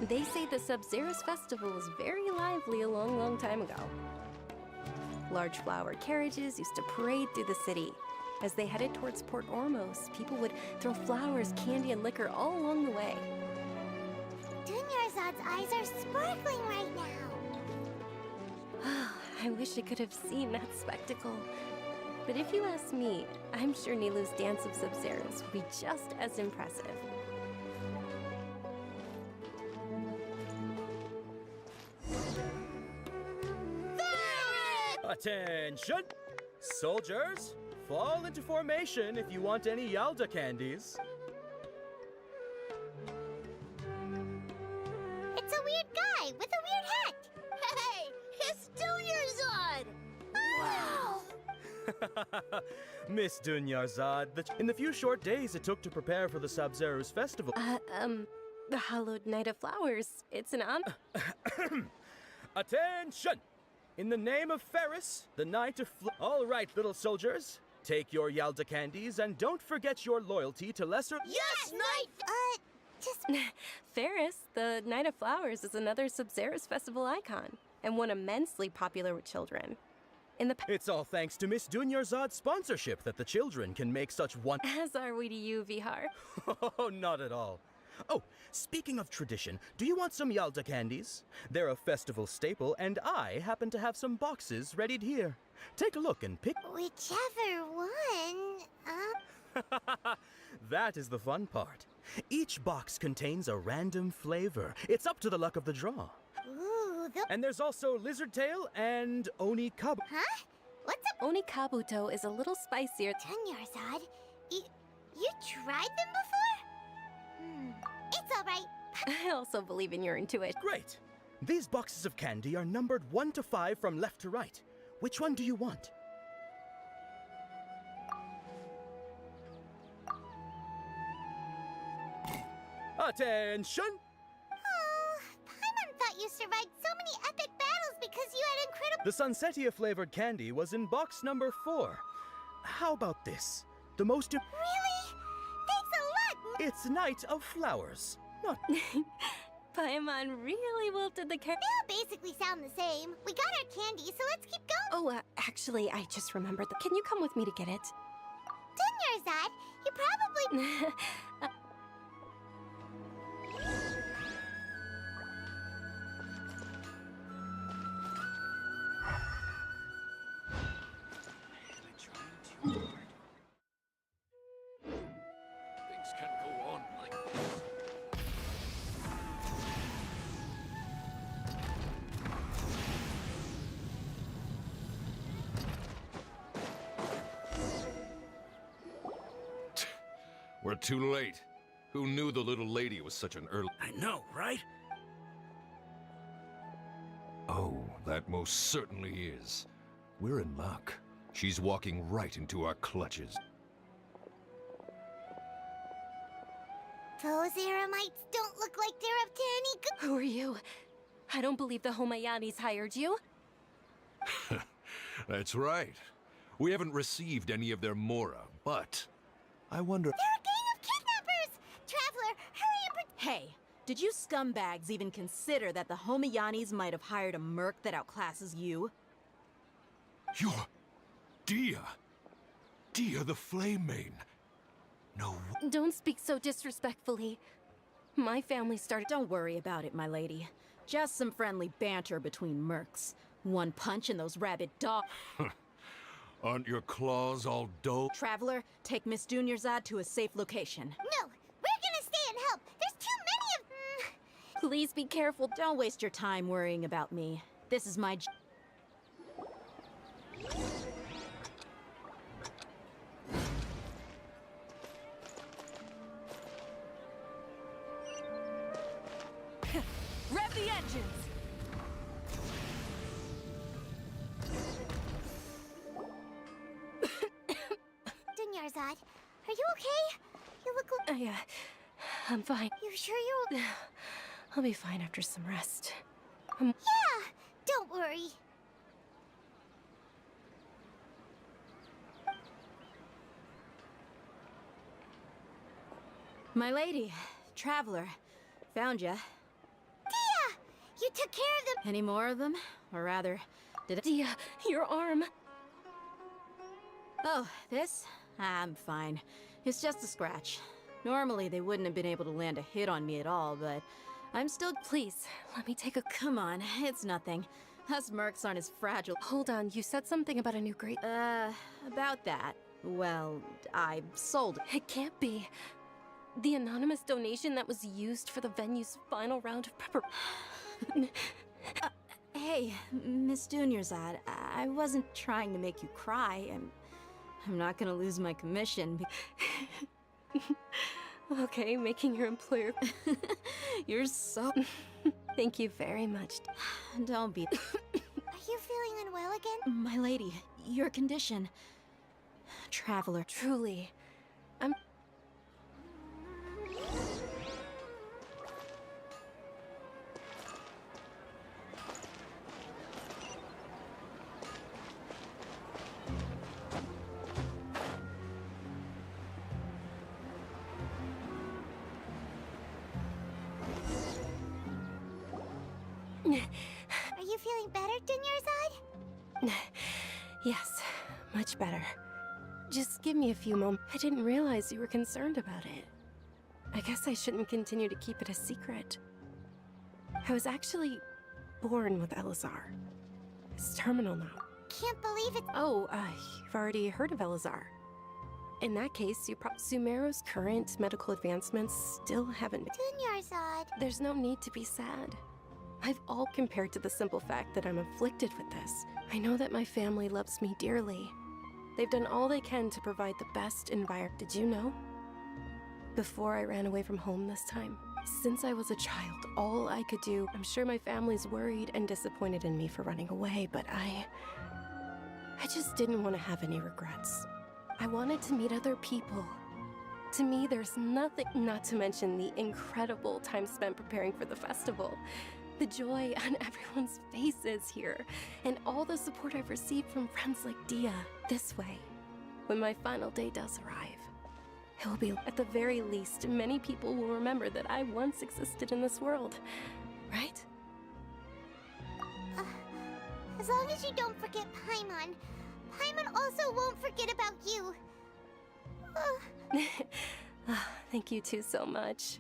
They say the Sub-Zerus festival was very lively a long, long time ago. Large flower carriages used to parade through the city. As they headed towards Port Ormos, people would throw flowers, candy, and liquor all along the way. Dunyarzad's eyes are sparkling right now. I wish I could have seen that spectacle. But if you ask me, I'm sure Nilu's Dance of Sub-Zeros would be just as impressive. Attention! Soldiers, fall into formation if you want any Yalda candies. It's a weird guy with a weird hat. Hey, it's Dunyarzad! Wow! Miss Dunyarzad, in the few short days it took to prepare for the Sub-Zerus festival... The Hallowed Night of Flowers. It's an honor. Attention! In the name of Ferris, the Knight of All right, little soldiers. Take your Yalda candies and don't forget your loyalty to Lesser... Yes, Knight! Just... Ferris, the Night of Flowers, is another Sub-Zerus festival icon, and one immensely popular with children. It's all thanks to Miss Dunyarzad's sponsorship that the children can make such one... As are we to you, Vihar. Oh, not at all. Oh, speaking of tradition, do you want some Yalda candies? They're a festival staple, and I happen to have some boxes readied here. Take a look and pick... Whichever one, That is the fun part. Each box contains a random flavor. It's up to the luck of the draw. Ooh, And there's also lizard tail and onikabu. Huh? What's up? Onikabuto is a little spicier. Dunyarzad, you tried them before? It's all right. I also believe in your intuition. Great. These boxes of candy are numbered 1 to 5 from left to right. Which one do you want? Attention! Oh, Paimon thought you survived so many epic battles because you had incredible... The Sunsetia flavored candy was in box number 4. How about this? The most... Really? Thanks a lot! It's Night of Flowers. Not... Paimon really wilted the They all basically sound the same. We got our candy, so let's keep going. Oh, actually, I just remembered. Can you come with me to get it? Dunyarzad, you probably... Things can go on like this. We're too late. Who knew the little lady was such an early... I know, right? Oh, that most certainly is. We're in luck. She's walking right into our clutches. Those Eremites don't look like they're up to any good. Who are you? I don't believe the Homayanis hired you. That's right. We haven't received any of their mora, but I wonder... They're a gang of kidnappers! Traveler, hurry and Hey, did you scumbags even consider that the Homayanis might have hired a merc that outclasses you? You're... Dia! Dia the Flame Main! No... Don't speak so disrespectfully. My family started... Don't worry about it, my lady. Just some friendly banter between mercs. One punch and those rabid dogs... Aren't your claws all dull? Traveler, take Miss Dunyarzad to a safe location. No, we're gonna stay and help. There's too many of them. Please be careful. Don't waste your time worrying about me. This is my... Rev the engines! Dunyarzad, are you okay? You look like... I'm fine. You sure you're... I'll be fine after some rest. Yeah, don't worry. My lady, Traveler, found ya. Dia! You took care of them. Any more of them? Or rather, did it... Dia, your arm. Oh, this? I'm fine. It's just a scratch. Normally, they wouldn't have been able to land a hit on me at all, but I'm still... Please, let me take a... Come on, it's nothing. Us mercs aren't as fragile. Hold on, you said something about a new great... About that. Well, I sold it. It can't be. The anonymous donation that was used for the venue's final round of prepper... Hey, Miss Dunyarzad, I wasn't trying to make you cry. I'm not gonna lose my commission. Okay, making your employer... You're so... Thank you very much. Don't be... Are you feeling unwell again? My lady, your condition... Traveler. Truly, I'm... Are you feeling better, Dunyarzad? Yes, much better. Just give me a few moments. I didn't realize you were concerned about it. I guess I shouldn't continue to keep it a secret. I was actually born with Elazar. It's terminal now. Can't believe it. Oh, you've already heard of Elazar. In that case, Sumeru's current medical advancements still haven't... Dunyarzad. There's no need to be sad. I've all compared to the simple fact that I'm afflicted with this. I know that my family loves me dearly. They've done all they can to provide the best environment. Did you know? Before I ran away from home this time, since I was a child, all I could do... I'm sure my family's worried and disappointed in me for running away, but I just didn't want to have any regrets. I wanted to meet other people. To me, there's nothing, not to mention the incredible time spent preparing for the festival. The joy on everyone's faces here, and all the support I've received from friends like Dia. This way, when my final day does arrive, it will be, at the very least, many people will remember that I once existed in this world, right? As long as you don't forget Paimon. Paimon also won't forget about you. Thank you two so much.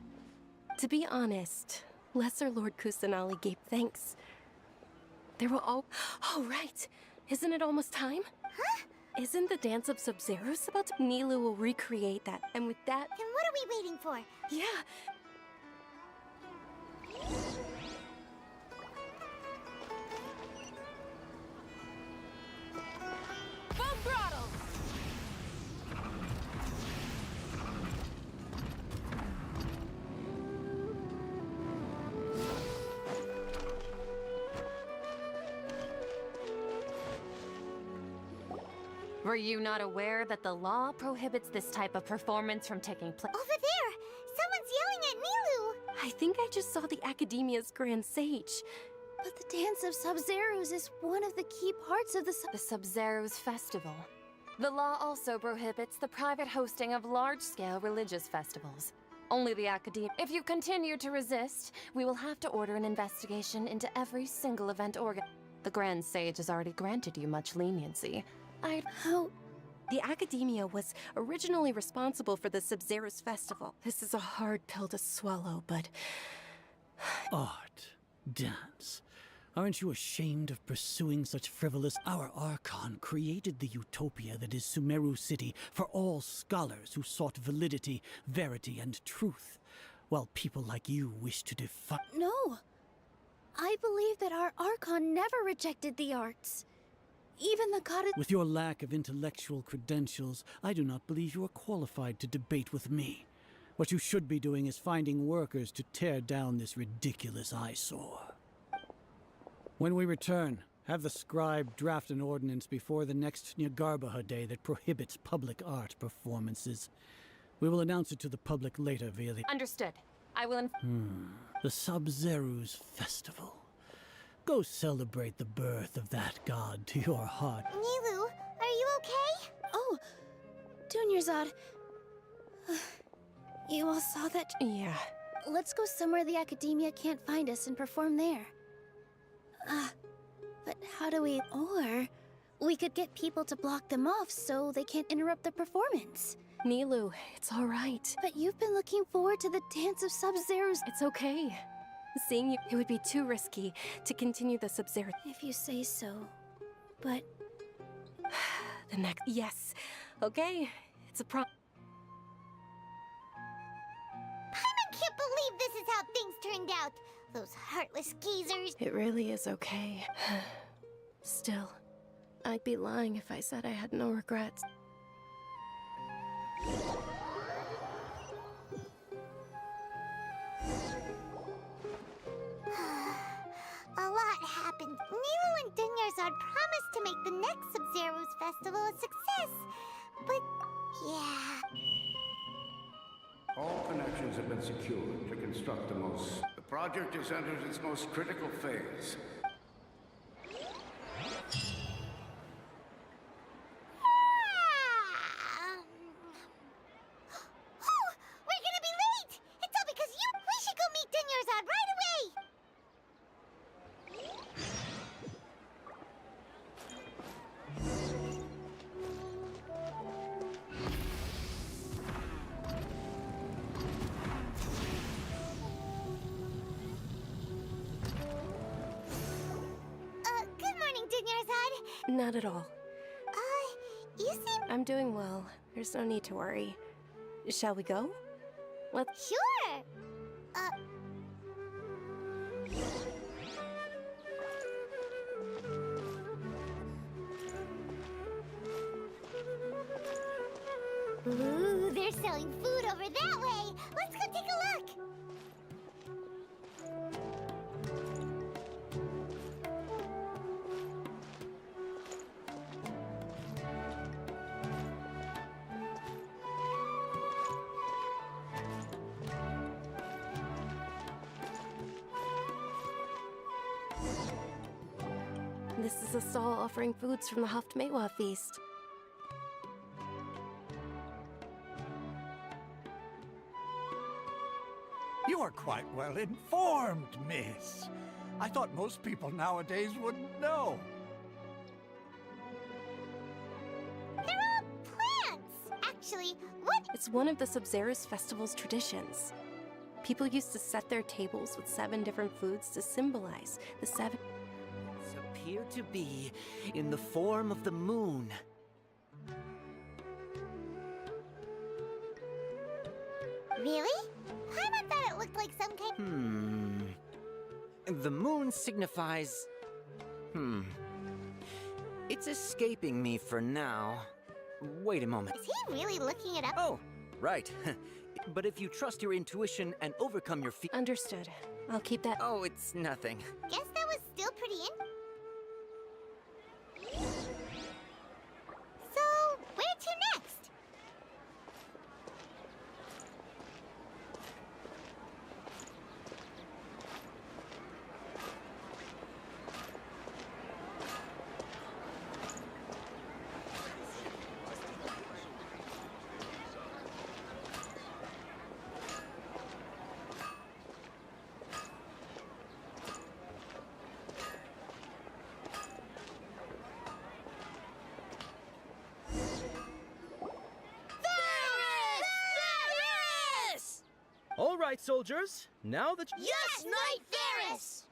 To be honest, Lesser Lord Kusanali gave thanks. There will all... Oh, right! Isn't it almost time? Huh? Isn't the Dance of Sub-Zeros about to... Nilu will recreate that, and with that... Then what are we waiting for? Yeah! Full throttle! Were you not aware that the law prohibits this type of performance from taking place? Over there! Someone's yelling at Nilu! I think I just saw the Academia's Grand Sage. But the Dance of Sub-Zeros is one of the key parts of the Sub-Zeros festival. The law also prohibits the private hosting of large-scale religious festivals. Only the Academia. If you continue to resist, we will have to order an investigation into every single event The Grand Sage has already granted you much leniency. How? The Academia was originally responsible for the Sub-Zeros festival. This is a hard pill to swallow, but... Art. Dance. Aren't you ashamed of pursuing such frivolous... Our Archon created the utopia that is Sumeru City for all scholars who sought validity, verity, and truth, while people like you wish to defy... No! I believe that our Archon never rejected the arts. Even the goddess... With your lack of intellectual credentials, I do not believe you are qualified to debate with me. What you should be doing is finding workers to tear down this ridiculous eyesore. When we return, have the scribe draft an ordinance before the next Nyagarbha Day that prohibits public art performances. We will announce it to the public later via the... Understood. I will The Sub-Zeros Festival. Go celebrate the birth of that god to your heart. Nilu, are you okay? Oh, Dunyarzad. You all saw that? Yeah. Let's go somewhere the Academia can't find us and perform there. But how do we... Or we could get people to block them off so they can't interrupt the performance. Nilu, it's all right. But you've been looking forward to the Dance of Sub-Zeros. It's okay. Seeing you, it would be too risky to continue the Sub-Zero. If you say so. But... The next... Yes. Okay. It's a problem. Paimon can't believe this is how things turned out. Those heartless geezers. It really is okay. Still, I'd be lying if I said I had no regrets. A lot happened. Nilu and Dunyarzad promised to make the next Sub-Zeros festival a success. But, yeah... All connections have been secured to construct the project has entered its most critical phase. Oh, we're gonna be late! It's all because you... We should go meet Dunyarzad right away! Good morning, Dunyarzad. Not at all. You seem... I'm doing well. There's no need to worry. Shall we go? Let's... Sure! Ooh, they're selling food over that way! Let's go take a look! This is a stall offering foods from the Haft-Mewa feast. You are quite well informed, miss. I thought most people nowadays wouldn't know. They're all plants! Actually, what? It's one of the Sub-Zeros festival's traditions. People used to set their tables with 7 different foods to symbolize the 7... Appear to be in the form of the moon. Really? Paimon thought it looked like some kind... The moon signifies... It's escaping me for now. Wait a moment. Is he really looking it up? Oh, right. But if you trust your intuition and overcome your fear... Understood. I'll keep that... Oh, it's nothing. Guess that was still pretty in... So, All right, soldiers. Now that Yes, Knight Varus!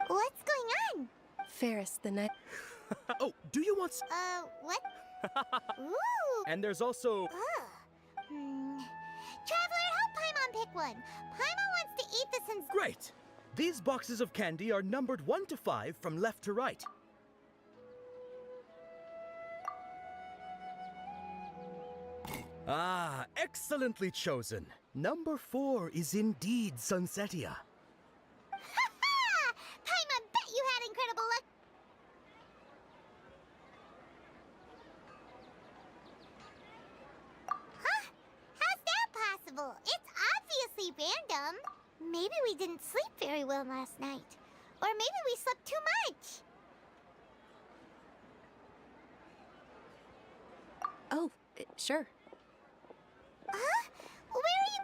What's going on? Ferris, the night. Oh, do you want What? Ooh! And there's also... Traveler, help Paimon pick one. Paimon wants to eat this and... Great! These boxes of candy are numbered 1 to 5 from left to right. Ah, excellently chosen. Number 4 is indeed Sunsetia. Ha-ha! Paimon bet you had incredible luck. Huh? How's that possible? It's obviously random. Maybe we didn't sleep very well last night. Or maybe we slept too much. Oh, sure. Huh? Where are you?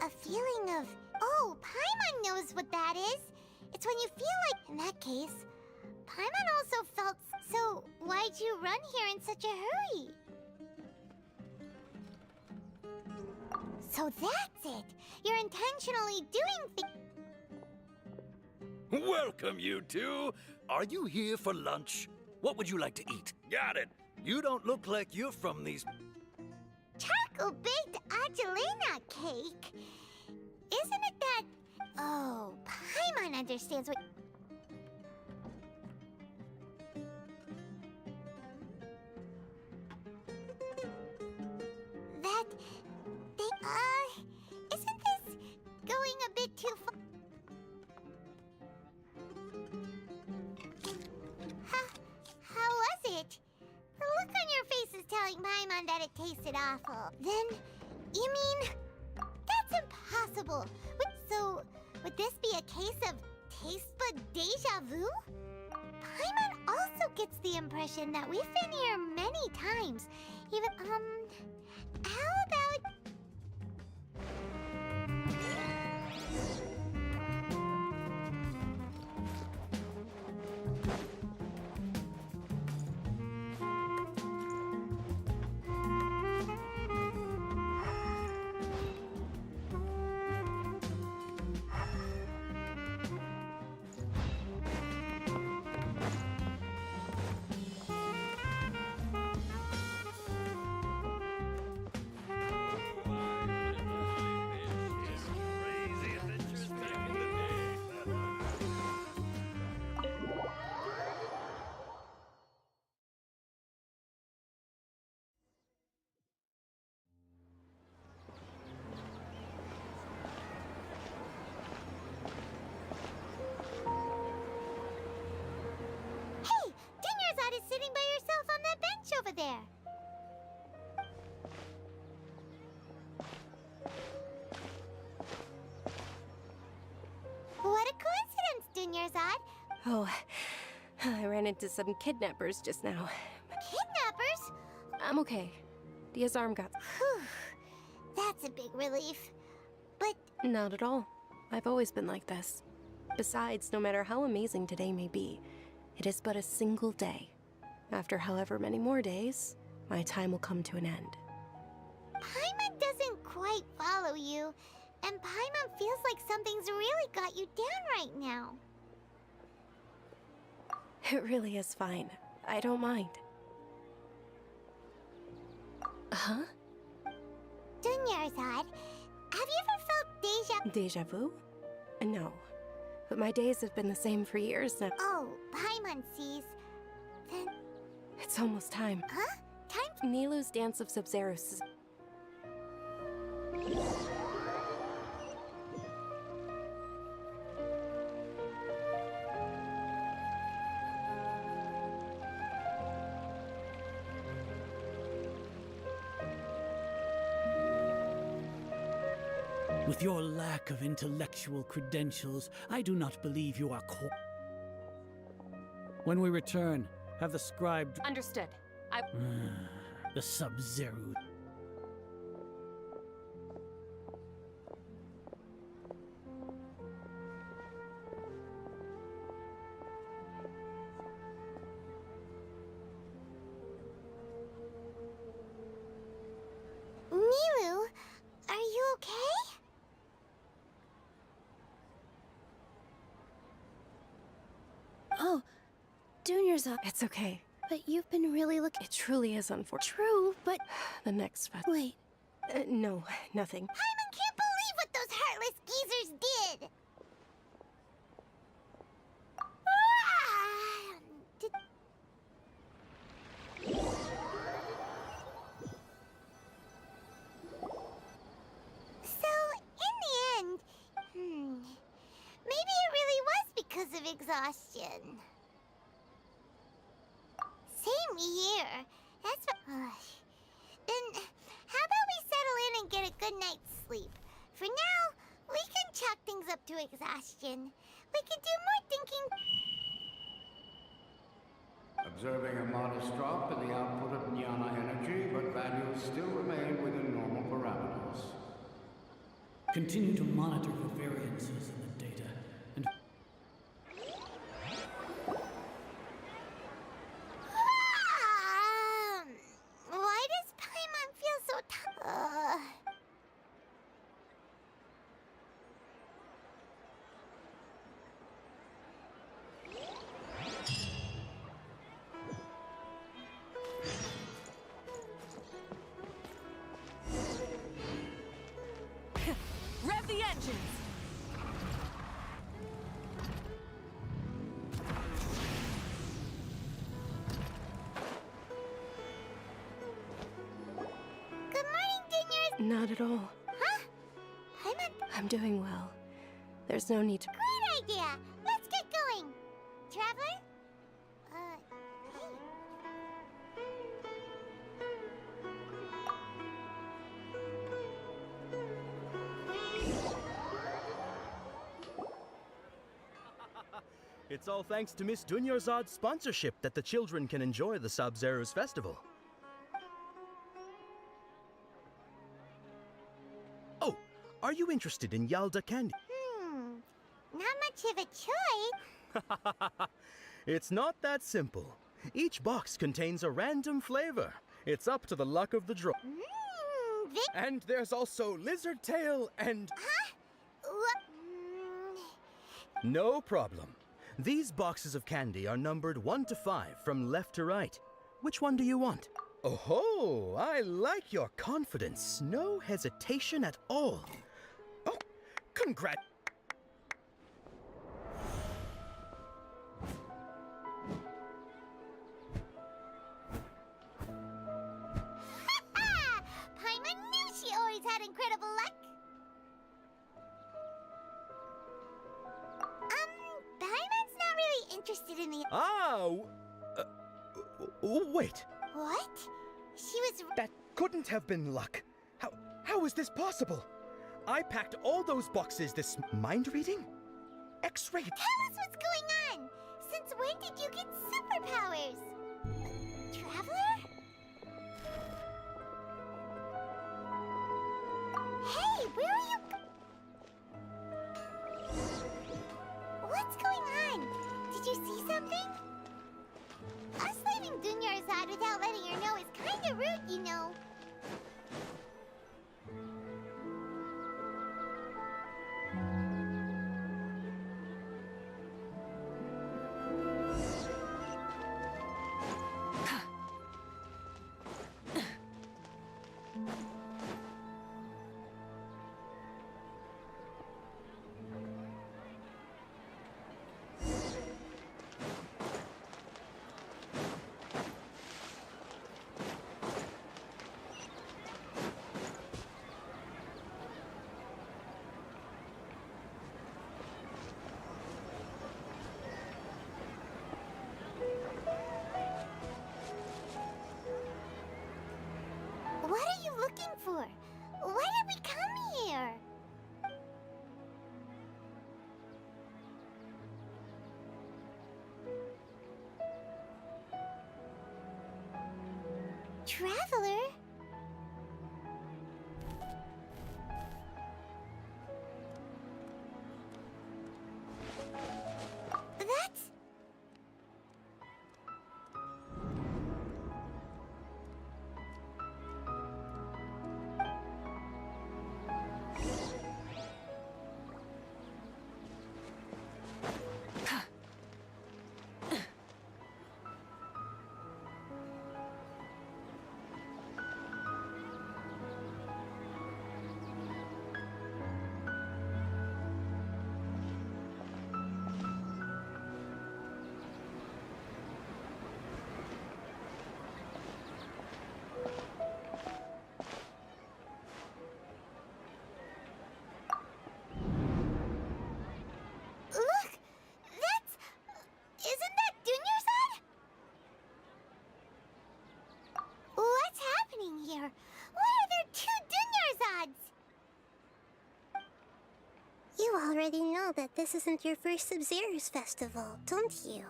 A feeling of, oh, Paimon knows what that is. It's when you feel like, in that case, Paimon also felt, so why'd you run here in such a hurry? So that's it. You're intentionally doing things. Welcome, you two. Are you here for lunch? What would you like to eat? Got it. You don't look like you're from these... Charcoal-baked Angelina cake? Isn't it that... Oh, Paimon understands what... That... They, isn't this going a bit too far? How was it? The look on your face is telling Paimon that it tasted awful. Then, you mean... That's impossible. So, would this be a case of taste bud deja vu? Paimon also gets the impression that we've been here many times. Even, how about... Is sitting by yourself on that bench over there. What a coincidence, Dunyarzad. Oh, I ran into some kidnappers just now. Kidnappers? I'm okay. Dia's arm got... Whew. That's a big relief. But... Not at all. I've always been like this. Besides, no matter how amazing today may be, it is but a single day. After however many more days, my time will come to an end. Paimon doesn't quite follow you, and Paimon feels like something's really got you down right now. It really is fine. I don't mind. Huh? Dunyarzad, have you ever felt Deja vu? No. But my days have been the same for years now. Oh, Paimon sees. Then... It's almost time. Huh? Time? Nilu's Dance of Sub-Zerus. With your lack of intellectual credentials, I do not believe you are When we return, have the scribe... Understood. the Sub-Zero... Milu, are you okay? Oh, Junior's up. It's okay. But you've been really It truly is unfortunate. True, but... The next Wait. No, nothing. Paimon can't believe what those heartless geezers did! So, in the end, maybe it really was because of exhaustion. Same here. That's what... Then, how about we settle in and get a good night's sleep? For now, we can chalk things up to exhaustion. We can do more thinking... Observing a modest drop in the output of jnana energy, but values still remain within normal parameters. Continue to monitor for variances in the data, and... Why does Paimon feel so Rev the engines! Good morning, Dinyers! Not at all. Huh? Paimon? I'm doing well. There's no need to... Great idea! Let's get going! Traveler? It's all thanks to Miss Dunyarzad's sponsorship that the children can enjoy the Sub-Zero's festival. Oh, are you interested in Yalda candy? Not much of a choice. It's not that simple. Each box contains a random flavor. It's up to the luck of the draw. And there's also lizard tail and... No problem. These boxes of candy are numbered 1 to 5 from left to right. Which one do you want? Oh, I like your confidence. No hesitation at all. Oh, congrats. Paimon knew she always had incredible luck. Paimon's not really interested in the... Wait. What? She was... That couldn't have been luck. How is this possible? I packed all those boxes this mind reading? X-ray. Tell us what's going on! Since when did you get superpowers? Traveler? Hey, where are you? What's going on? Did you see something? Us leaving Dunyarzad without letting her know is kinda rude, you know. traveler. That's... Look! That's... Isn't that Dunyarzad? What's happening here? Why are there two Dunyarzads? You already know that this isn't your first Sub-Zero's festival, don't you?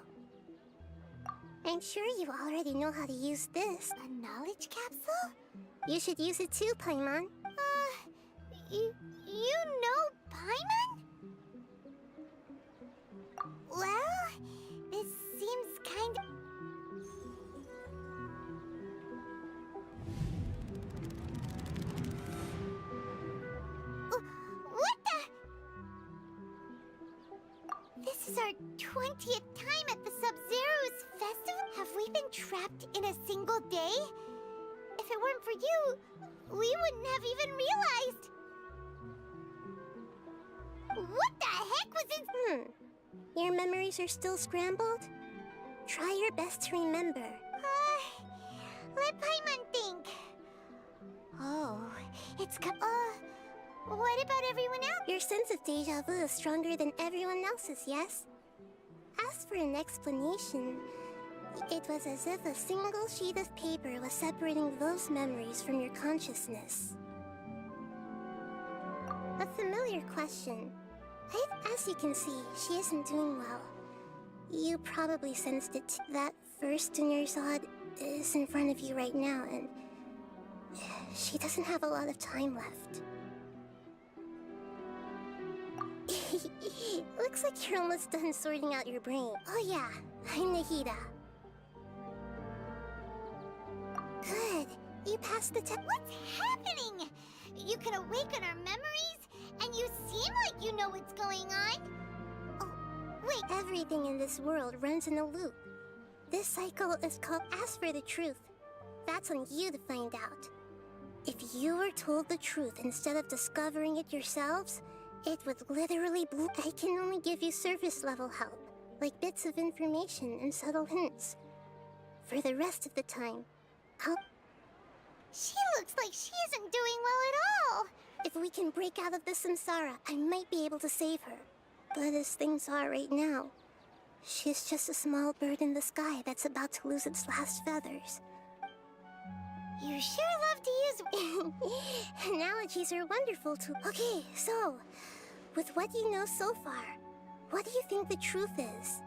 I'm sure you already know how to use this. A knowledge capsule? You should use it too, Paimon. You know Paimon? Well, this seems kind of... What the... This is our 20th time at the Sub-Zero's festival? Have we been trapped in a single day? If it weren't for you, we wouldn't have even realized. What the heck was it? Your memories are still scrambled? Try your best to remember. Let Paimon think. Oh, it's what about everyone else? Your sense of deja vu is stronger than everyone else's, yes? As for an explanation, it was as if a single sheet of paper was separating those memories from your consciousness. A familiar question. As you can see, she isn't doing well. You probably sensed it. That first Dunyarzad is in front of you right now, and she doesn't have a lot of time left. Looks like you're almost done sorting out your brain. Oh yeah, I'm Nahida. Good. You passed the test. What's happening? You can awaken our memories, and you seem like you know what's going on. Oh, wait. Everything in this world runs in a loop. This cycle is called Ask for the Truth. That's on you to find out. If you were told the truth instead of discovering it yourselves, it would literally blow. I can only give you surface level help, like bits of information and subtle hints. For the rest of the time, She looks like she isn't doing well at all. If we can break out of the samsara, I might be able to save her. But as things are right now, she's just a small bird in the sky that's about to lose its last feathers. You sure love to use... Analogies are wonderful too. Okay, so, with what you know so far, what do you think the truth is?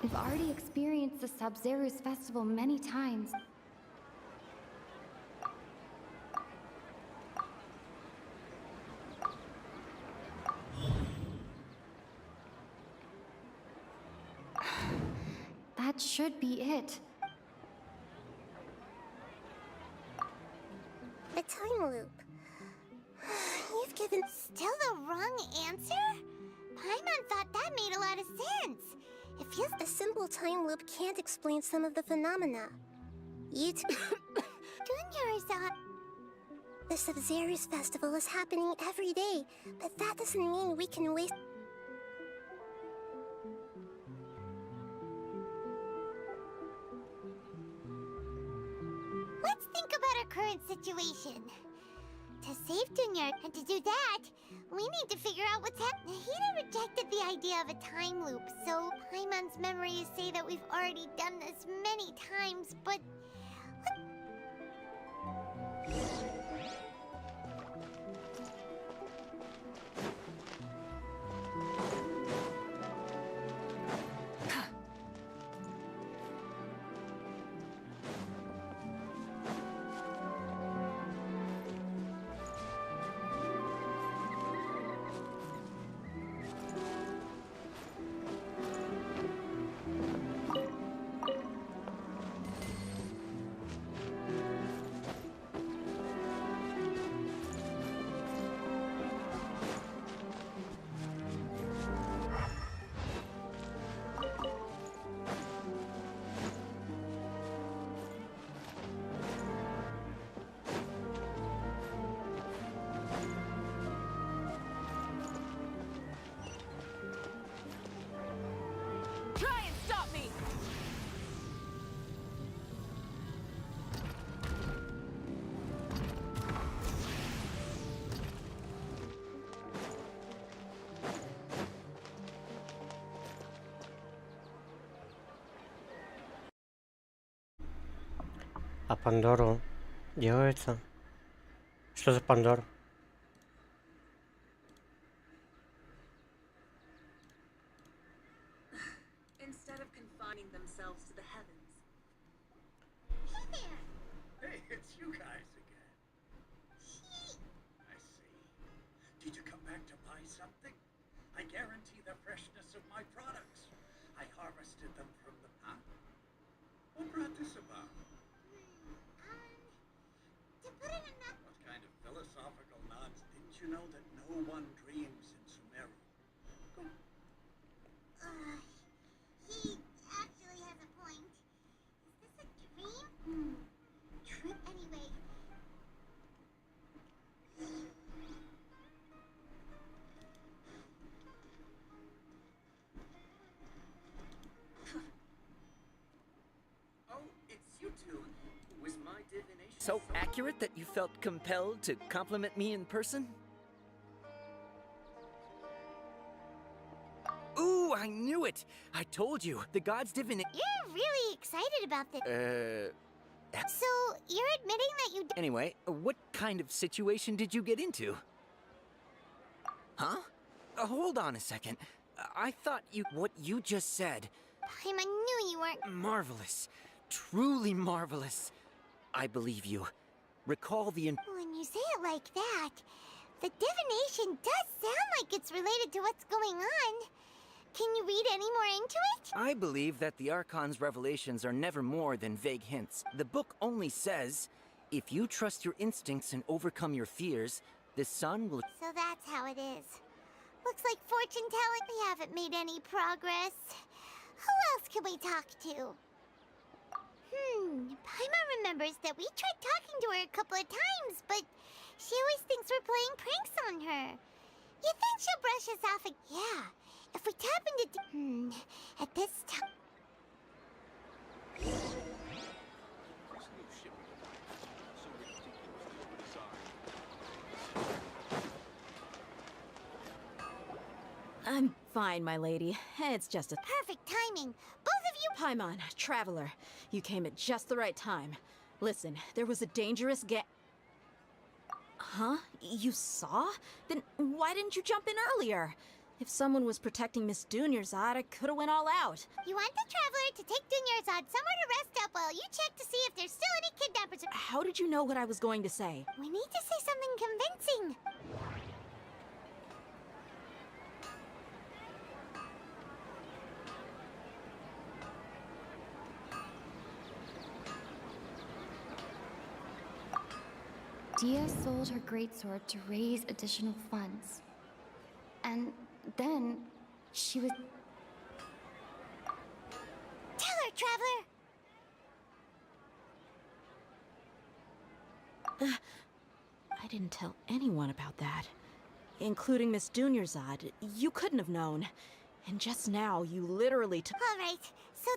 We've already experienced the Sub-Zero's festival many times. That should be it. time loop. You've given still the wrong answer? Paimon thought that made a lot of sense. It feels a simple time loop can't explain some of the phenomena. You Dunyarzad. The Sabzeruz festival is happening every day, but that doesn't mean we can waste. Let's think about our current situation. To save Dunyar, and to do that, we need to figure out what's happening. Nahida rejected the idea of a time loop, so Paimon's memories say that we've already done this many times, but... Try and stop me! А Пандору делается? Что за Пандор? Instead of confining themselves to the heavens. Hey, it's you guys again. I see. Did you come back to buy something? I guarantee the freshness of my products. I harvested them from the pond. What brought this about? To put it in that... What kind of philosophical nonsense? Didn't you know that no one dreams in Sumeru? He actually has a point. Is this a dream? Trip anyway. Oh, it's you two. Was my divination so accurate that you felt compelled to compliment me in person? Ooh, I knew it! I told you, the god's divination. You're really excited about this. So, you're admitting that you... Anyway, what kind of situation did you get into? Huh? Hold on a second. I thought what you just said. Paimon knew you weren't... Marvelous. Truly marvelous. I believe you. Recall the... When you say it like that, the divination does sound like it's related to what's going on. Can you read any more into it? I believe that the Archon's revelations are never more than vague hints. The book only says, if you trust your instincts and overcome your fears, the sun will... So that's how it is. Looks like fortune telling we haven't made any progress. Who else can we talk to? Paimon remembers that we tried talking to her a couple of times, but she always thinks we're playing pranks on her. You think she'll brush us off again? Yeah, if we tap into... at this time... I'm fine, my lady. It's just a... Perfect timing. Both of you... Paimon, Traveler, you came at just the right time. Listen, there was a dangerous Huh? You saw? Then why didn't you jump in earlier? If someone was protecting Miss Dunyarzad, I could have went all out. You want the Traveler to take Dunyarzad somewhere to rest up while you check to see if there's still any kidnappers... How did you know what I was going to say? We need to say something convincing. Dia sold her greatsword to raise additional funds. And then she was... Tell her, Traveler! I didn't tell anyone about that. Including Miss Dunyarzad. You couldn't have known. And just now, you literally took... Alright, so...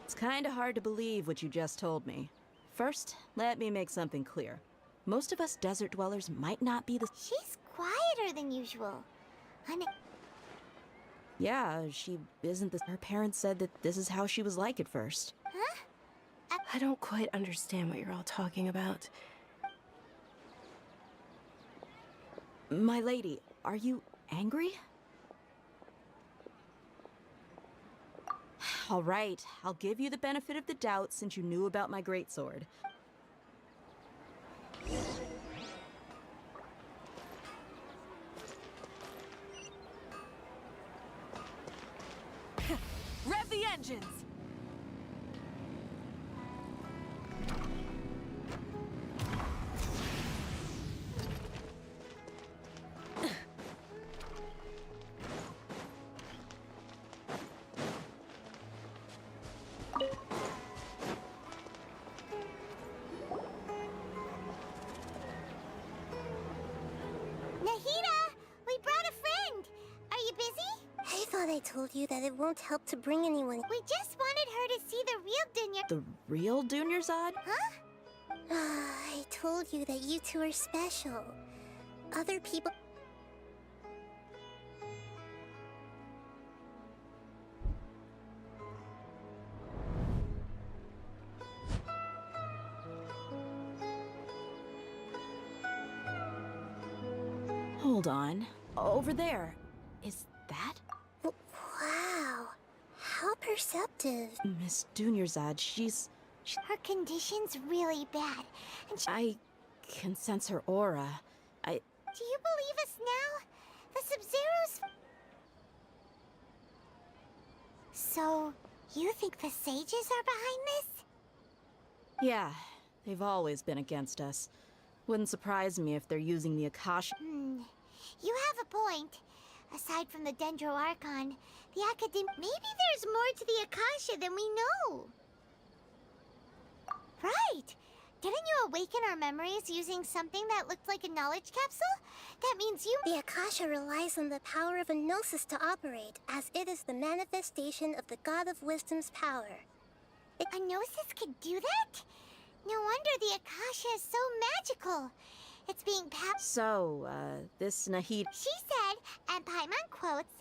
It's kinda hard to believe what you just told me. First, let me make something clear. Most of us desert dwellers might not be the... She's quieter than usual. Yeah, she isn't the... Her parents said that this is how she was like at first. Huh? I don't quite understand what you're all talking about. My lady, are you angry? All right, I'll give you the benefit of the doubt since you knew about my greatsword. Rev the engines! I told you that it won't help to bring anyone. We just wanted her to see the real Dunya. The real Dunyarzad? Huh? I told you that you two are special. Other people... Hold on. Over there. Is that? Wow. How perceptive. Miss Dunyarzad, she's... Her condition's really bad, and I can sense her aura. Do you believe us now? The Sub-Zeros... So, you think the sages are behind this? Yeah, they've always been against us. Wouldn't surprise me if they're using the Akasha... You have a point. Aside from the Dendro Archon, the Academy... Maybe there's more to the Akasha than we know. Right! Didn't you awaken our memories using something that looked like a knowledge capsule? That means you... The Akasha relies on the power of a Gnosis to operate, as it is the manifestation of the God of Wisdom's power. A Gnosis could do that? No wonder the Akasha is so magical. It's being So, this Nahid... She said, and Paimon quotes,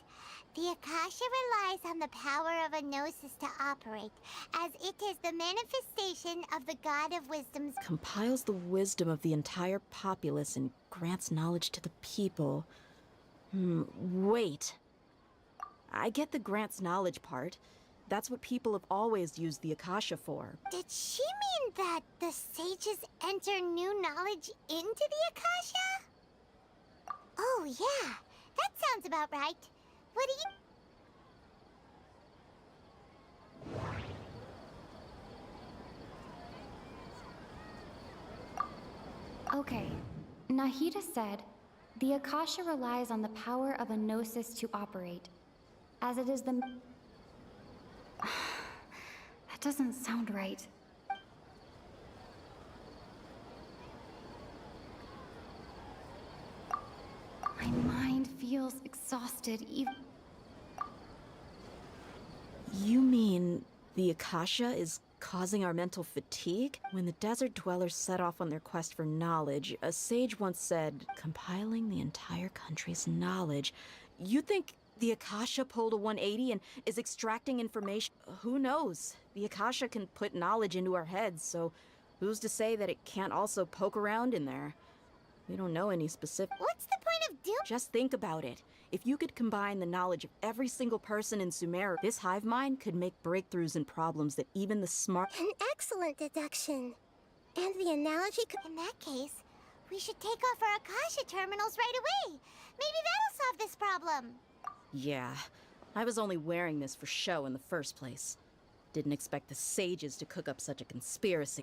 "The Akasha relies on the power of a Gnosis to operate, as it is the manifestation of the God of Wisdom's..." Compiles the wisdom of the entire populace and grants knowledge to the people. Wait. I get the grants knowledge part. That's what people have always used the Akasha for. Did she mean that the sages enter new knowledge into the Akasha? Oh, yeah. That sounds about right. What do you... Okay. Nahida said, "The Akasha relies on the power of a Gnosis to operate, as it is the..." That doesn't sound right. My mind feels exhausted even... You mean the Akasha is causing our mental fatigue? When the desert dwellers set off on their quest for knowledge, a sage once said, compiling the entire country's knowledge. You think the Akasha pulled a 180 and is extracting information? Who knows? The Akasha can put knowledge into our heads, so who's to say that it can't also poke around in there? We don't know any specific... What's the point of doing... Just think about it. If you could combine the knowledge of every single person in Sumeru, this hive mind could make breakthroughs in problems that even the smart... An excellent deduction. And the analogy could... In that case, we should take off our Akasha terminals right away. Maybe that'll solve this problem. Yeah, I was only wearing this for show in the first place. Didn't expect the sages to cook up such a conspiracy.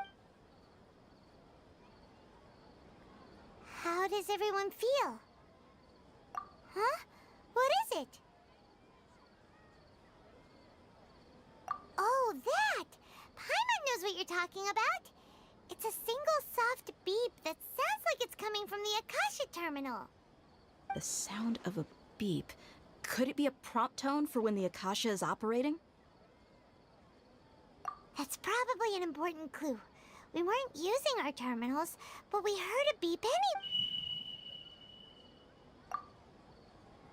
How does everyone feel? Huh? What is it? Oh, that! Paimon knows what you're talking about. It's a single soft beep that sounds like it's coming from the Akasha terminal. The sound of a beep. Could it be a prompt tone for when the Akasha is operating? That's probably an important clue. We weren't using our terminals, but we heard a beep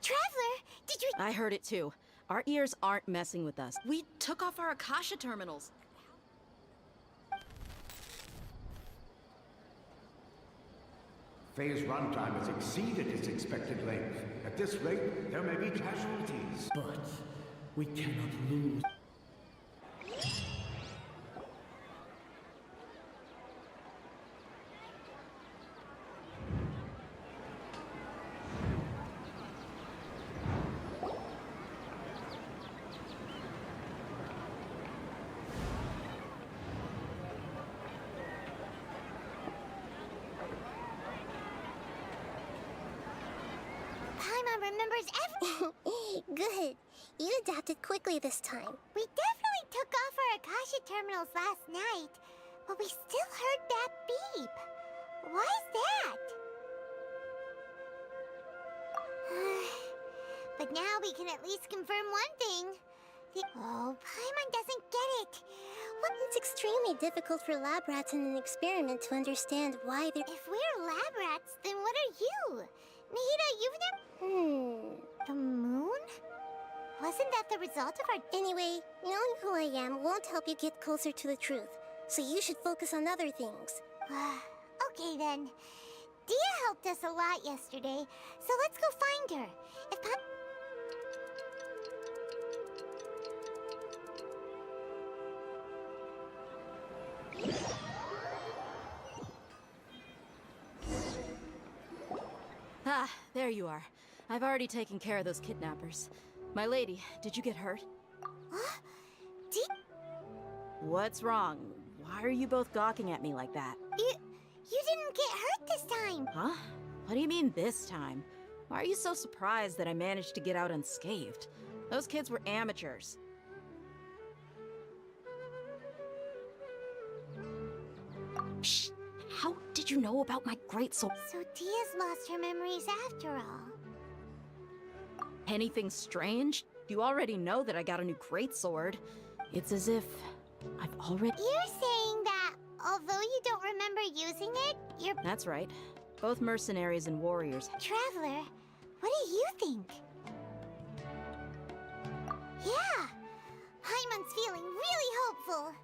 Traveler, did you— I heard it too. Our ears aren't messing with us. We took off our Akasha terminals. Phase runtime has exceeded its expected length. At this rate, there may be casualties. But we cannot lose. Paimon remembers Good. You adapted quickly this time. We definitely took off our Akasha terminals last night, but we still heard that beep. Why is that? But now we can at least confirm one thing. Oh, Paimon doesn't get it. It's extremely difficult for lab rats in an experiment to understand why they're— If we're lab rats, then what are you? Nahida, you've never— The moon? Wasn't that the result of our— Anyway, knowing who I am won't help you get closer to the truth, so you should focus on other things. Okay then. Dia helped us a lot yesterday, so let's go find her. If Ah, there you are. I've already taken care of those kidnappers. My lady, did you get hurt? What's wrong? Why are you both gawking at me like that? You didn't get hurt this time. Huh? What do you mean this time? Why are you so surprised that I managed to get out unscathed? Those kids were amateurs. Shh! How did you know about my great sword? So Dia's lost her memories after all. Anything strange? You already know that I got a new greatsword. It's as if I've already— You're saying that although you don't remember using it, you're— That's right. Both mercenaries and warriors. Traveler, what do you think? Yeah! Paimon's feeling really hopeful.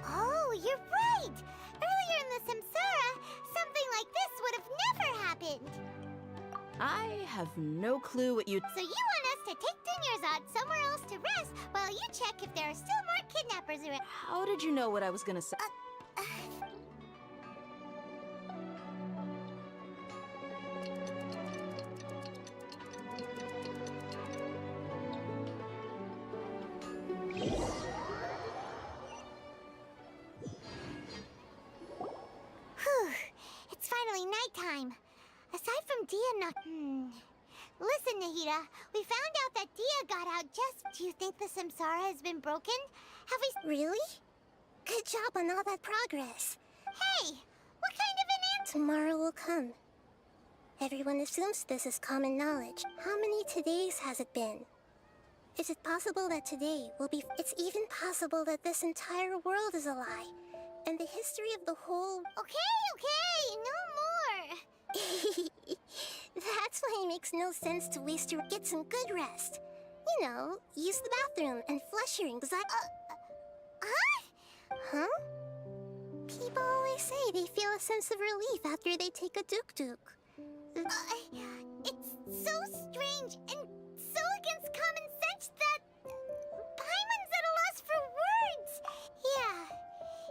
Oh, you're right! Earlier in the Samsara, something like this would have never happened. I have no clue what you— So you want us to take Dunyarzad somewhere else to rest while you check if there are still more kidnappers around? How did you know what I was gonna say? Whew, it's finally nighttime. Aside from Dia not— Listen, Nahida, we found out that Dia got out just— Do you think the Samsara has been broken? Have we— Really? Good job on all that progress. Hey, what kind of an answer— Tomorrow will come. Everyone assumes this is common knowledge. How many todays has it been? Is it possible that today will be— It's even possible that this entire world is a lie. And the history of the whole— Okay, no more! That's why it makes no sense to waste your— Get some good rest. You know, use the bathroom and flush your anxiety— Huh? People always say they feel a sense of relief after they take a duk-duk. It's so strange and so against common sense that Paimon's at a loss for words. Yeah,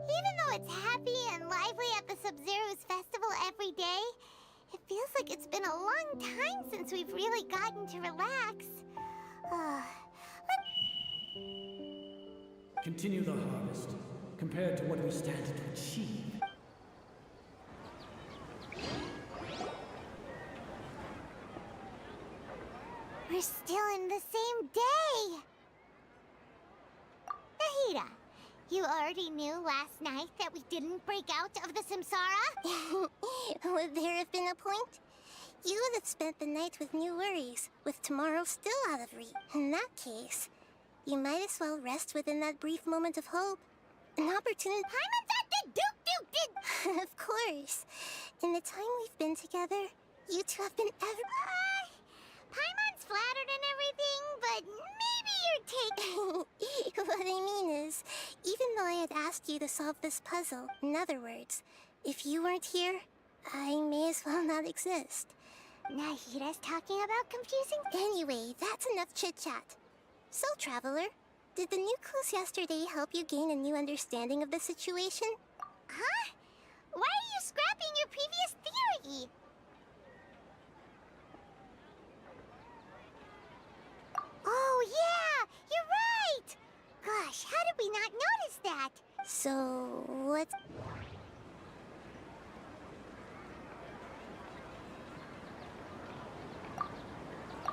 even though it's happy and lively at the Sub-Zero's festival every day, it feels like it's been a long time since we've really gotten to relax. Continue the harvest, compared to what we stand to achieve. We're still in the same day! Nahida, you already knew last night that we didn't break out of the samsara? Would there have been a point? You would have spent the night with new worries, with tomorrow still out of reach. In that case, you might as well rest within that brief moment of hope. An opportunity. Of course. In the time we've been together, you two have been Paimon's flattered and everything, but maybe you're taking... What I mean is, even though I had asked you to solve this puzzle, in other words, if you weren't here, I may as well not exist. Nahida's talking about confusing... Anyway, that's enough chit-chat. So, Traveler, did the new clues yesterday help you gain a new understanding of the situation? Huh? Why are you scrapping your previous theory? Oh, yeah! You're right! Gosh, how did we not notice that? So, what's...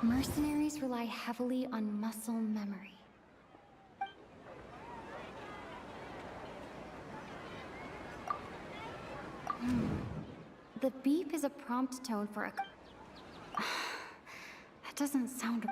Mercenaries rely heavily on muscle memory. The beep is a prompt tone for a... That doesn't sound...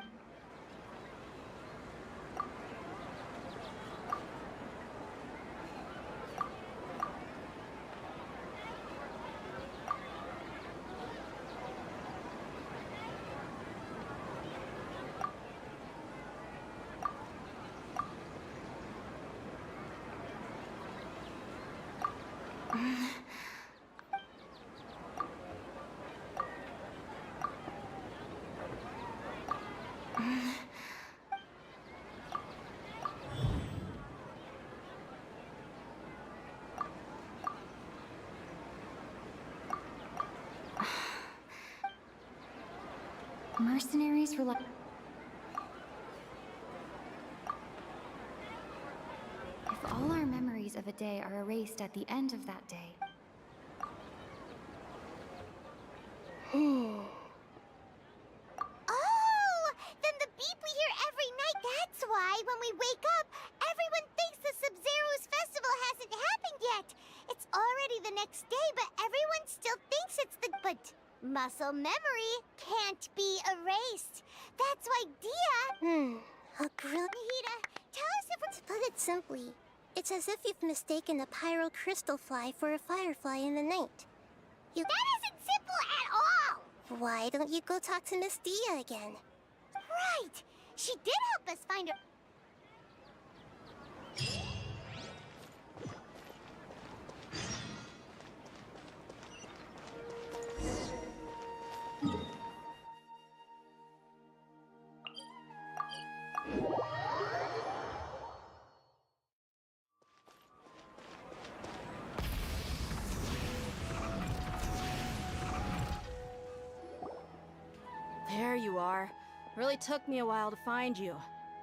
Mercenaries rely... If all our memories of a day are erased at the end of that day... Oh! Then the beep we hear every night, that's why when we wake up, everyone thinks the Sub-Zero's festival hasn't happened yet. It's already the next day, but everyone still thinks it's the... But muscle memory can't be erased. That's why Dia... A brilliant... Nahida, tell us if it's... To put it simply, it's as if you've mistaken a pyro crystal fly for a firefly in the night. That isn't simple at all! Why don't you go talk to Miss Dia again? Right! She did help us find her... There you are. Really took me a while to find you.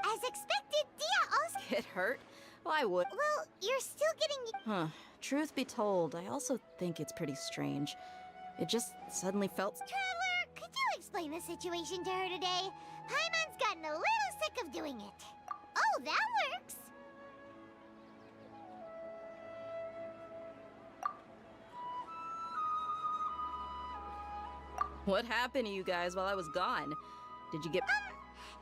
As expected, Dia also... Get hurt? Well, I would. Well, you're still getting... Huh. Truth be told, I also think it's pretty strange. It just suddenly felt... Traveler, could you explain the situation to her today? Paimon's gotten a little sick of doing it. Oh, that works! What happened to you guys while I was gone? Did you get...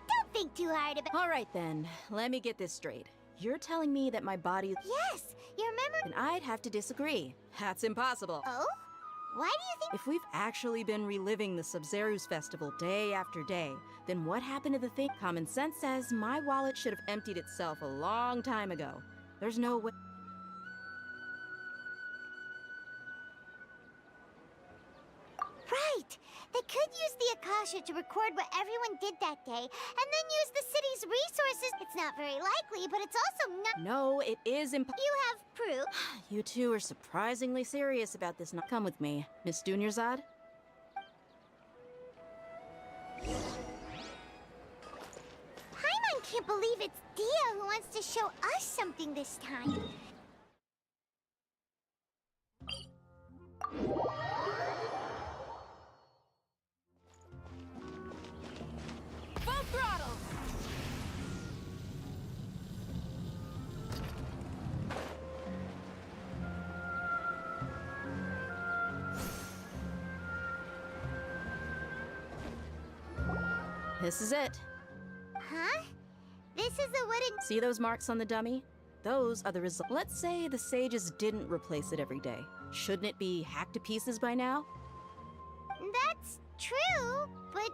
Don't think too hard about... All right then, let me get this straight. You're telling me that my body... Yes, your memory... Then I'd have to disagree. That's impossible. Oh? Why do you think... If we've actually been reliving the Sub-Zero's festival day after day, then what happened to the thing? Common sense says my wallet should have emptied itself a long time ago. There's no way... Right! They could use the Akasha to record what everyone did that day, and then use the city's resources. It's not very likely, but it's also not... No, it is You have proof? You two are surprisingly serious about this. Now come with me, Miss Dunyarzad. Paimon can't believe it's Dia who wants to show us something this time. Full throttle! This is it. Huh? This is a wooden... See those marks on the dummy? Those are the results. Let's say the sages didn't replace it every day. Shouldn't it be hacked to pieces by now? That's true, but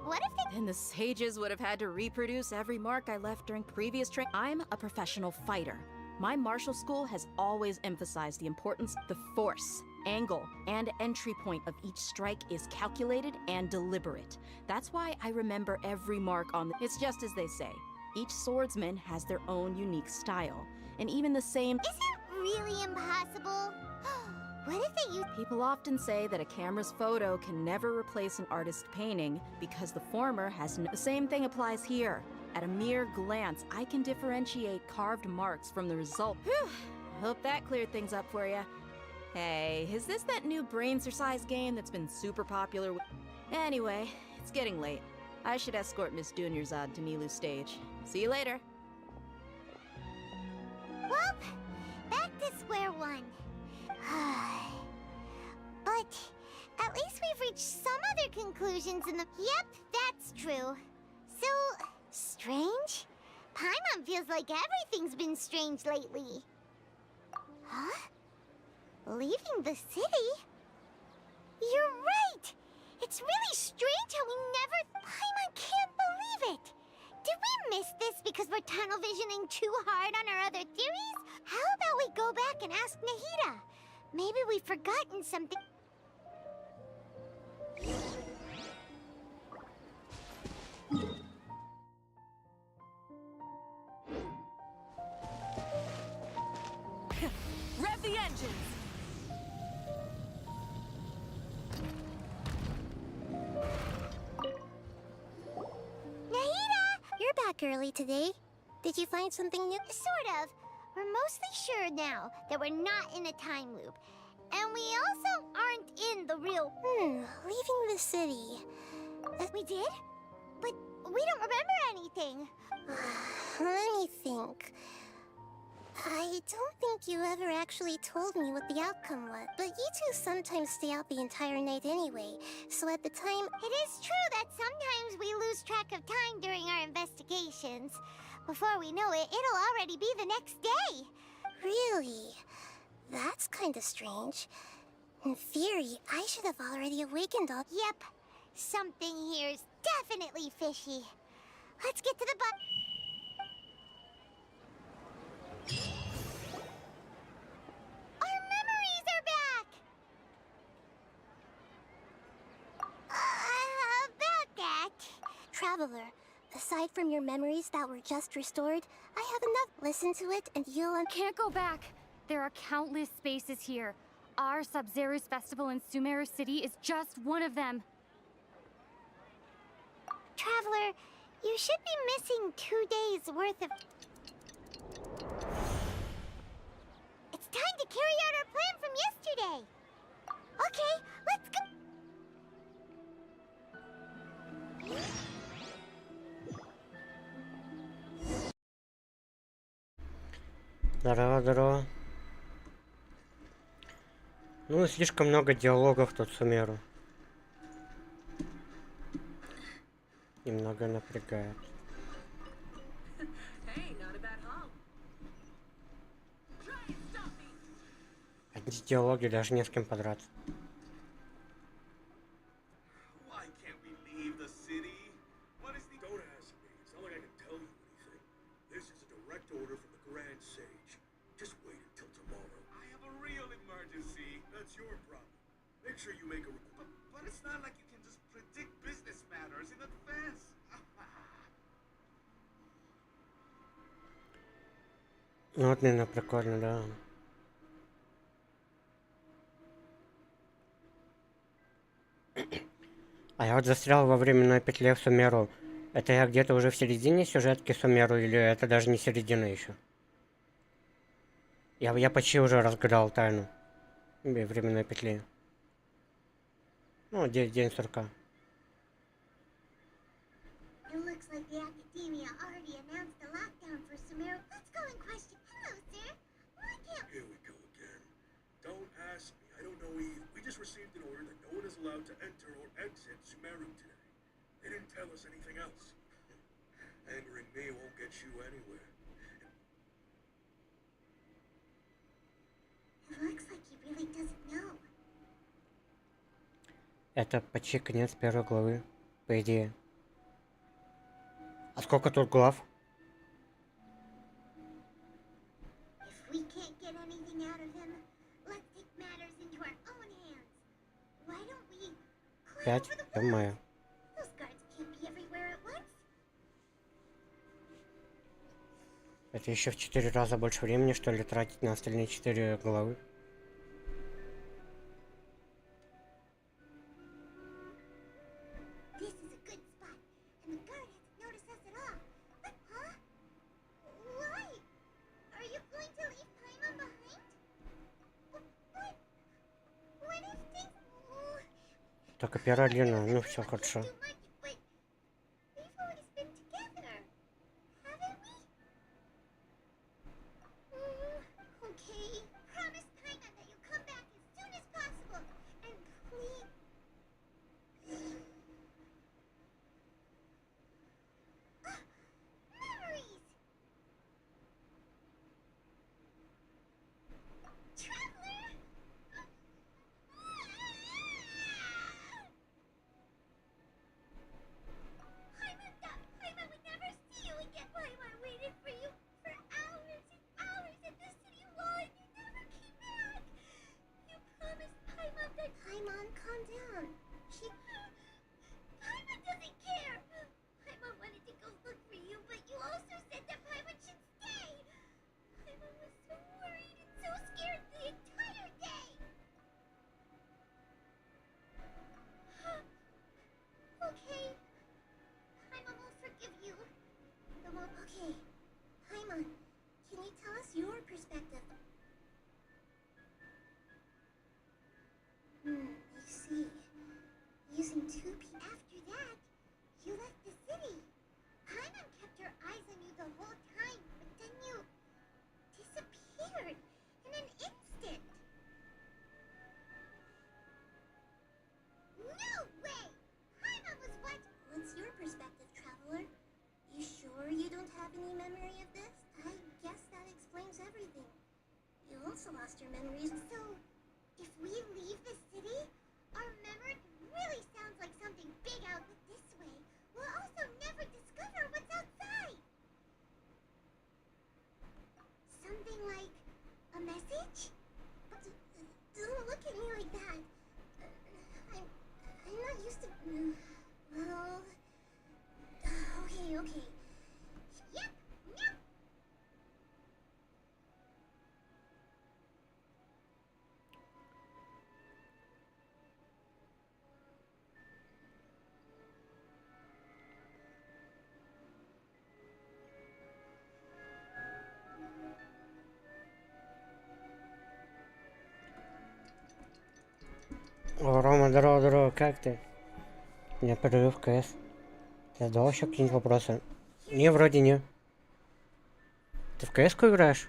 what if they... Then the sages would have had to reproduce every mark I left during previous training. I'm a professional fighter. My martial school has always emphasized the importance the force, angle, and entry point of each strike is calculated and deliberate. That's why I remember every mark on the... It's just as they say. Each swordsman has their own unique style, and even the same... Is it really impossible? What if they use... People often say that a camera's photo can never replace an artist's painting because the former has no... The same thing applies here. At a mere glance, I can differentiate carved marks from the result. Whew! Hope that cleared things up for you. Hey, is this that new brain-exercise game that's been super popular with... Anyway, it's getting late. I should escort Miss Dunyarzad to Milu's stage. See you later. Well, back to square one. But at least we've reached some other conclusions in the... Yep, that's true. So, strange? Paimon feels like everything's been strange lately. Huh? Leaving the city? You're right! It's really strange how we never... Paimon can't believe it! Did we miss this because we're tunnel visioning too hard on our other theories? How about we go back and ask Nahida? Maybe we've forgotten something... Rev the engines! Nahida! You're back early today. Did you find something new? Sort of. We're mostly sure now that we're not in a time loop. And we also aren't in the real... Leaving the city. We did? But we don't remember anything. Let me think. I don't think you ever actually told me what the outcome was. But you two sometimes stay out the entire night anyway, so at the time... It is true that sometimes we lose track of time during our investigations. Before we know it, it'll already be the next day. Really? That's kind of strange. In theory, I should have already awakened all... Yep. Something here's definitely fishy. Let's get to the Our memories are back! About that... Traveler, aside from your memories that were just restored, I have enough. Listen to it and you'll... Can't go back. There are countless spaces here. Our Sub-Zero's festival in Sumeru City is just one of them. Traveler, you should be missing 2 days worth of... It's time to carry out our plan from yesterday. Okay, let's go. Здорово, здорово. Ну, слишком много диалогов тут Сумеру. Немного напрягает. Одни диалоги, даже не с кем подраться. Why can't we leave the city? What is the... Don't ask me. It's not like I can tell you anything. This is a direct order from the Grand Sage. Just wait until tomorrow. I have a real emergency. That's your problem. Make sure you make a... But it's not like you can just predict business matters in advance. Ну, вот, наверное, прикольно, да. А я вот застрял во временной петле в Сумеру. Это я где-то уже в середине сюжетки Сумеру, или это даже не середина еще? Я почти уже разгадал тайну временной петли. Ну, день сурка. It looks like the Academia already announced a lockdown for Sumeru. Let's go and question. Hello, sir. Why can't Here we go again. Don't ask me. I don't know either. We just received an order that no one is allowed to enter or exit Sumeru today. They didn't tell us anything else. Angering me won't get you anywhere. It looks like he really doesn't know. Это почти конец первой главы, по идее. А сколько тут глав? If we can't get anything out of him, let's take matters into our own hands. Why don't we climb 5? over the wall? Ё-моё. Those guards can't be everywhere at once. Это еще в 4 раза больше времени, что ли, тратить на остальные 4 главы? This is a good spot, and the guard hasn't noticed us at all. But, huh? Why? Are you going to leave Paimon behind? What if things... Только первая длинная, ну все хорошо. But we've always been together, haven't we? Okay. Promise Paimon that you'll come back as soon as possible, and please... Memories! Traveler! Paimon would never see you again. Paimon waited for you for hours and hours at the city wall, and you never came back. You promised Paimon that... Paimon, calm down. Paimon doesn't care. Paimon wanted to go look for you, but you also said that Paimon should stay. Paimon was so worried and so scared the entire day. Okay. Paimon will forgive you. Okay. Paimon, can you tell us your perspective? I see. Using 2P after that, you left the city. Paimon kept her eyes on you the whole time, but then you disappeared in an instant. No way! Paimon was what? What's your perspective, Traveler? You sure you don't have any memory of this? I guess that explains everything. You also lost your memories. So, if we leave the city, our memory really sounds like something big out this way. We'll also never discover what's outside. Something like a message? Don't look at me like that. I'm not used to... Well... Okay. Yep, nope. О, Рома, здорово, как ты? Я перерыв в КС. Ты задал еще какие-нибудь вопросы? Не, вроде не. Ты в КС-ку играешь?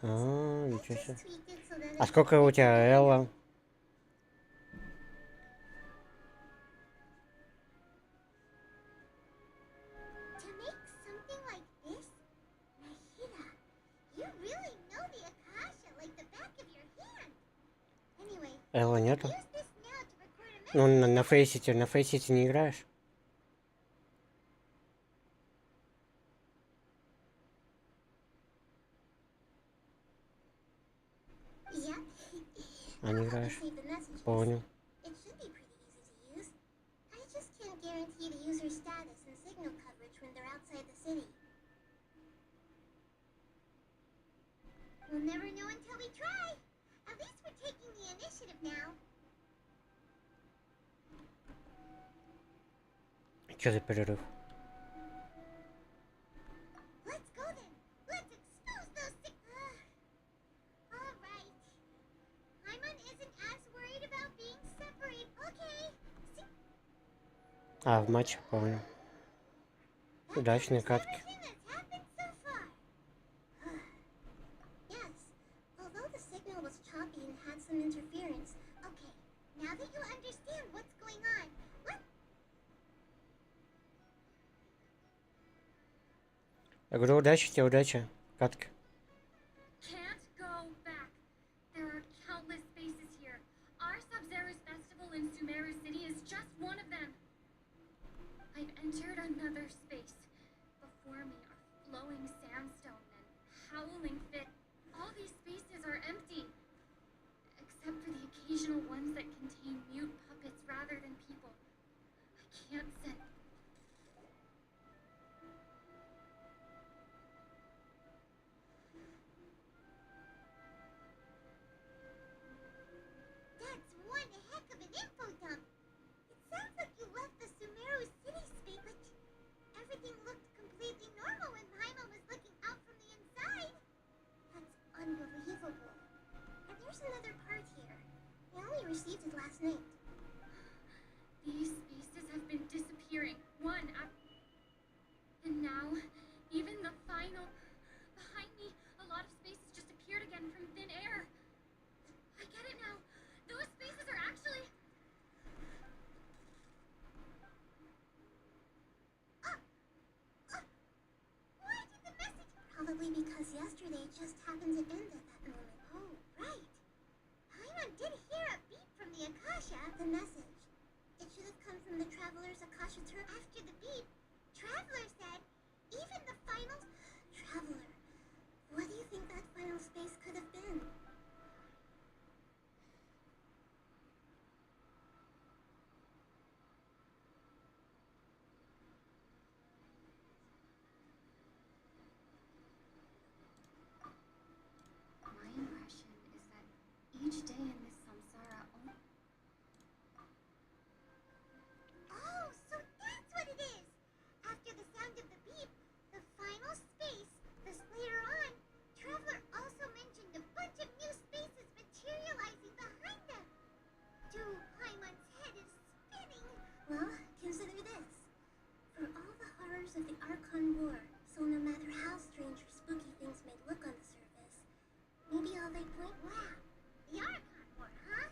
А, ничего себе. А сколько у тебя Элла? Элла нету? Ну, на фейсите не играешь? А не играешь? Понял. We'll never know until we try. At least we're taking the initiative now. Что за перерыв? Let's go then. Let's expose those sick. All right. Paimon isn't as worried about being separate. Okay. А, в матче, понял. Удачные катки. Yes, although the signal was choppy and had some interference. Okay, now that you understand what's going on, let's... Я говорю, удачи тебе, удачи. Катки. Can't go back. There are countless spaces here. Our Sub-Zerus festival in Sumeru City is just one of them. I've entered another space. Before me are flowing sandstone and howling fit. All these spaces are empty. Except for the occasional ones that contain mute puppets rather than people. I can't set... That's one heck of an info dump. It sounds like you left the Sumeru City space, but everything looked completely normal when Paimon was looking out from the inside. That's unbelievable. And there's another part here. I only received it last night. These spaces have been disappearing, one after... And now, even the final... Behind me, a lot of spaces just appeared again from thin air. I get it now. Those spaces are actually... Why did the message... Probably because yesterday just happened to end at that moment. Oh, right. Paimon did hear a beep from the Akasha. The message. It should have come from the Traveler's Akasha Turn. After the beep, Traveler said, even the final... Traveler, what do you think that final space could have been? My impression is that each day in this samsara only... Oh, so that's what it is! After the sound of the beep, the final space, this later on, Traveler also mentioned a bunch of new spaces materializing behind them. Dude, Paimon's head is spinning. Well, consider this. For all the horrors of the Archon War, so no matter how strange or spooky things may look on the surface, maybe all they point... Wow, the Archon War, huh?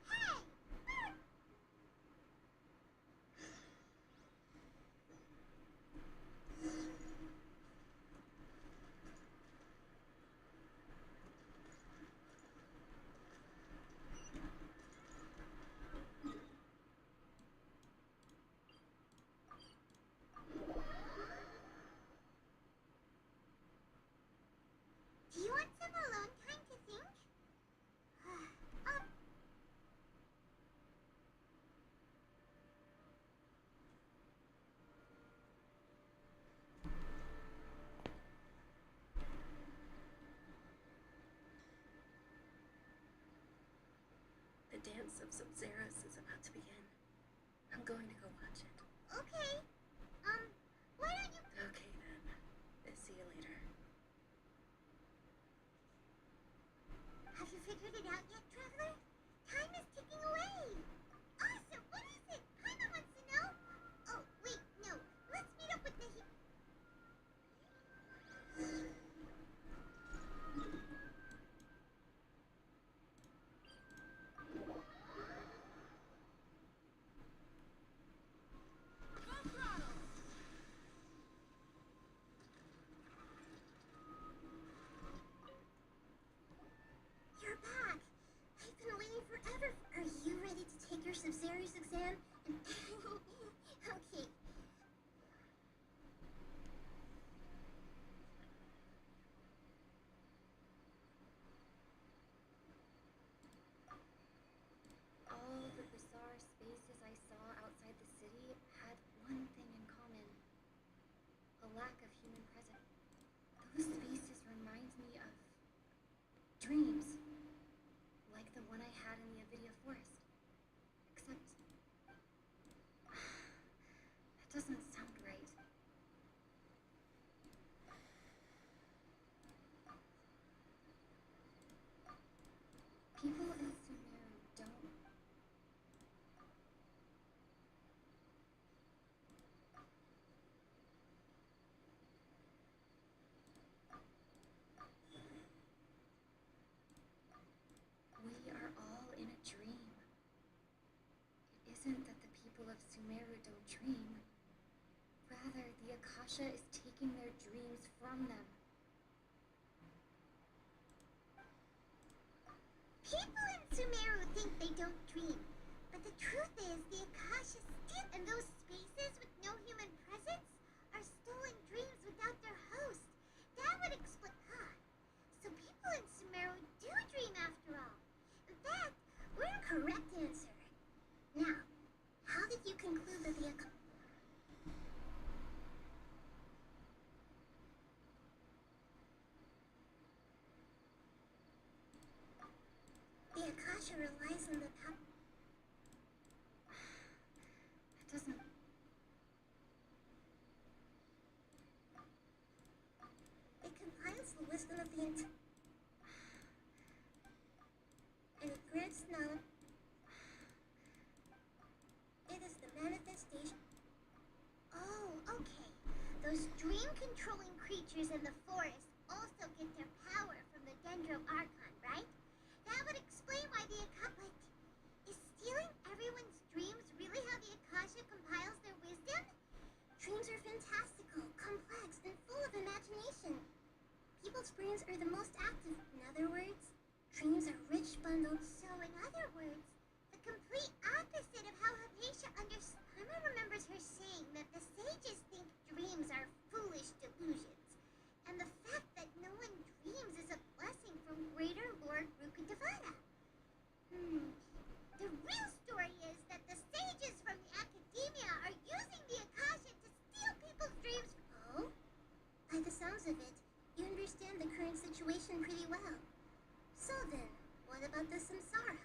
Hey! Do you want some alone time to think? The dance of Sub-Zerus is about to begin. I'm going to go watch it. Okay. Why don't you... Okay then. See you later. Have you figured it out yet, Traveler? Time is ticking away. Awesome, what is it? Paimon wants to know. Oh, wait, no. Let's meet up with the... You're back. lack of human presence. Those spaces remind me of dreams, like the one I had in the Avidia Forest. Except that doesn't sound right. People in Sumeru don't. We are all in a dream. It isn't that the people of Sumeru don't dream. Rather, the Akasha is taking their dreams from them. People in Sumeru think they don't dream, but the truth is the Akasha still, and those spaces with no human presence are stolen dreams without their host. That would explain. So people in Sumeru do dream after all. In fact, we're a correct answer. Now, how did you conclude that the Akasha? The Akasha relies on the power. That doesn't. It compiles the wisdom of the and it grants knowledge. It is the manifestation. Oh, okay. Those dream-controlling creatures in the forest also get their power from the Dendro Archon, right? That would explain why the Akasha... Is stealing everyone's dreams really how the Akasha compiles their wisdom? Dreams are fantastical, complex, and full of imagination. People's brains are the most active. In other words, dreams are rich bundled. So in other words, the complete opposite of how Hypatia understands. Paimon remembers her saying that the sages think dreams are foolish delusions, and the fact that no one dreams is a blessing from Greater Lord Ruka Devata. The real story is that the sages from the academia are using the Akasha to steal people's dreams. Oh? By the sounds of it, you understand the current situation pretty well. So then, what about the Samsara?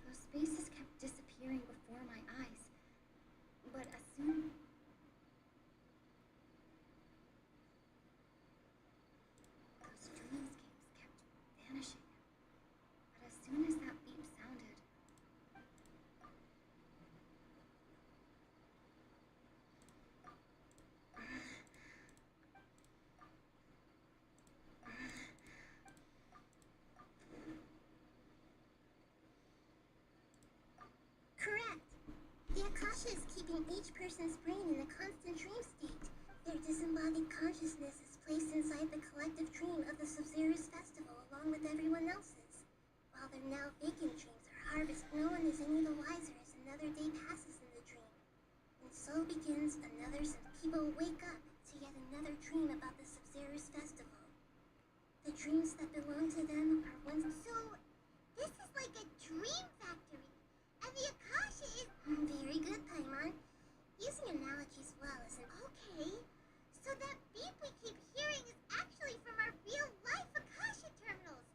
Those spaces kept disappearing before my eyes. But as soon... Those dreamscapes kept vanishing. But as soon as that beep sounded... Correct. The Akasha is keeping each person's brain in a constant dream state. Their disembodied consciousness is placed inside the collective dream of the Sub-Zero's festival along with everyone else's. While their now vacant dreams are harvested, no one is any the wiser as another day passes in the dream. And so begins another people wake up to yet another dream about the Sub-Zero's festival. The dreams that belong to them are once... So, this is like a dream factory. And the Akasha is... Very good, Paimon. Using analogies well isn't... Okay, so that beep we keep hearing is actually from our real-life Akasha terminals.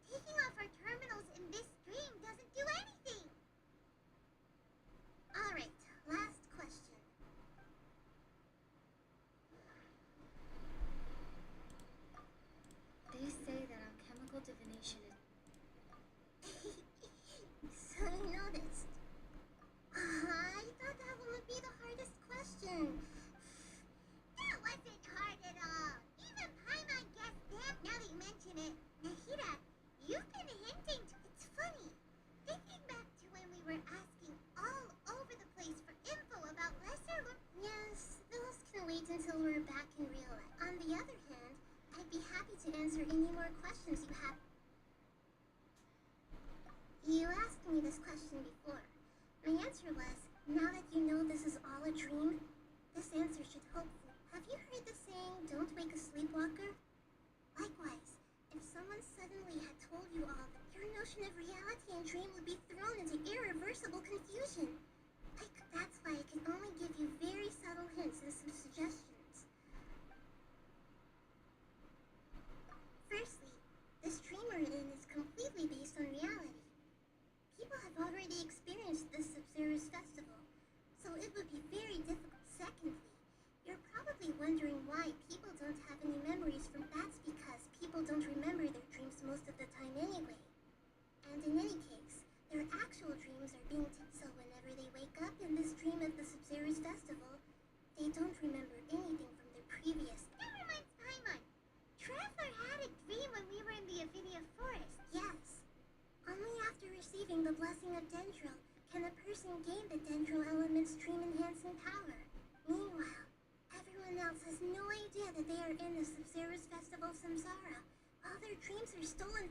Taking off our terminals in this dream doesn't do anything. Alright, last question. They say that alchemical divination is... So you noticed. I thought that one would be the hardest question. That wasn't hard at all. Even Paimon guessed that. Now that you mention it, Nahida, you've been hinting to... It's funny. Thinking back to when we were asking all over the place for info about lesser... Yes, those can wait until we're back in real life. On the other hand, I'd be happy to answer any more questions you have. You asked me this question before. My answer was, now that you know this is all a dream, this answer should hopefully... Have you heard the saying, don't wake a sleepwalker? Likewise, if someone suddenly had told you all that your notion of reality and dream would be thrown into irreversible confusion. That's why I can only give you very subtle hints and some suggestions. Firstly, this dream we're in is completely based on reality. People have already experienced this Sub-Zero's festival, so it would be very difficult. Secondly, you're probably wondering why people don't have any memories from that's because people don't remember their dreams most of the time anyway. And in any case, their actual dreams are being so whenever they wake up in this dream of the Sub-Zero's festival, they don't remember anything from their previous. That reminds Paimon. Traveler had a dream when we were in the Avinia Forest. Yes. Only after receiving the blessing of Dendril can a person gain the Dendril element's dream-enhancing power. Meanwhile, everyone else has no idea that they are in the Sub-Zero's festival Samsara, while their dreams are stolen.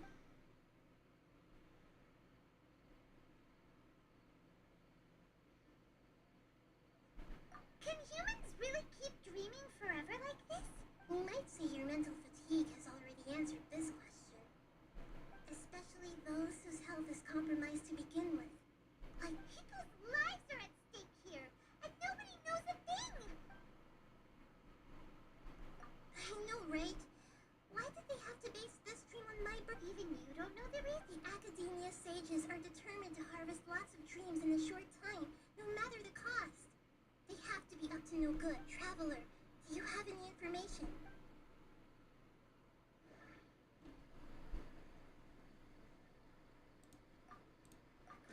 Can humans really keep dreaming forever like this? We might say your mental fatigue has already answered this question. Especially those whose health is compromised to begin with. Like, people's lives are at stake here, and nobody knows a thing! I know, right? Why did they have to base this dream on my birth? Even you don't know the reason. The Academia sages are determined to harvest lots of dreams in a short time, no matter the cost. They have to be up to no good. Traveler, do you have any information?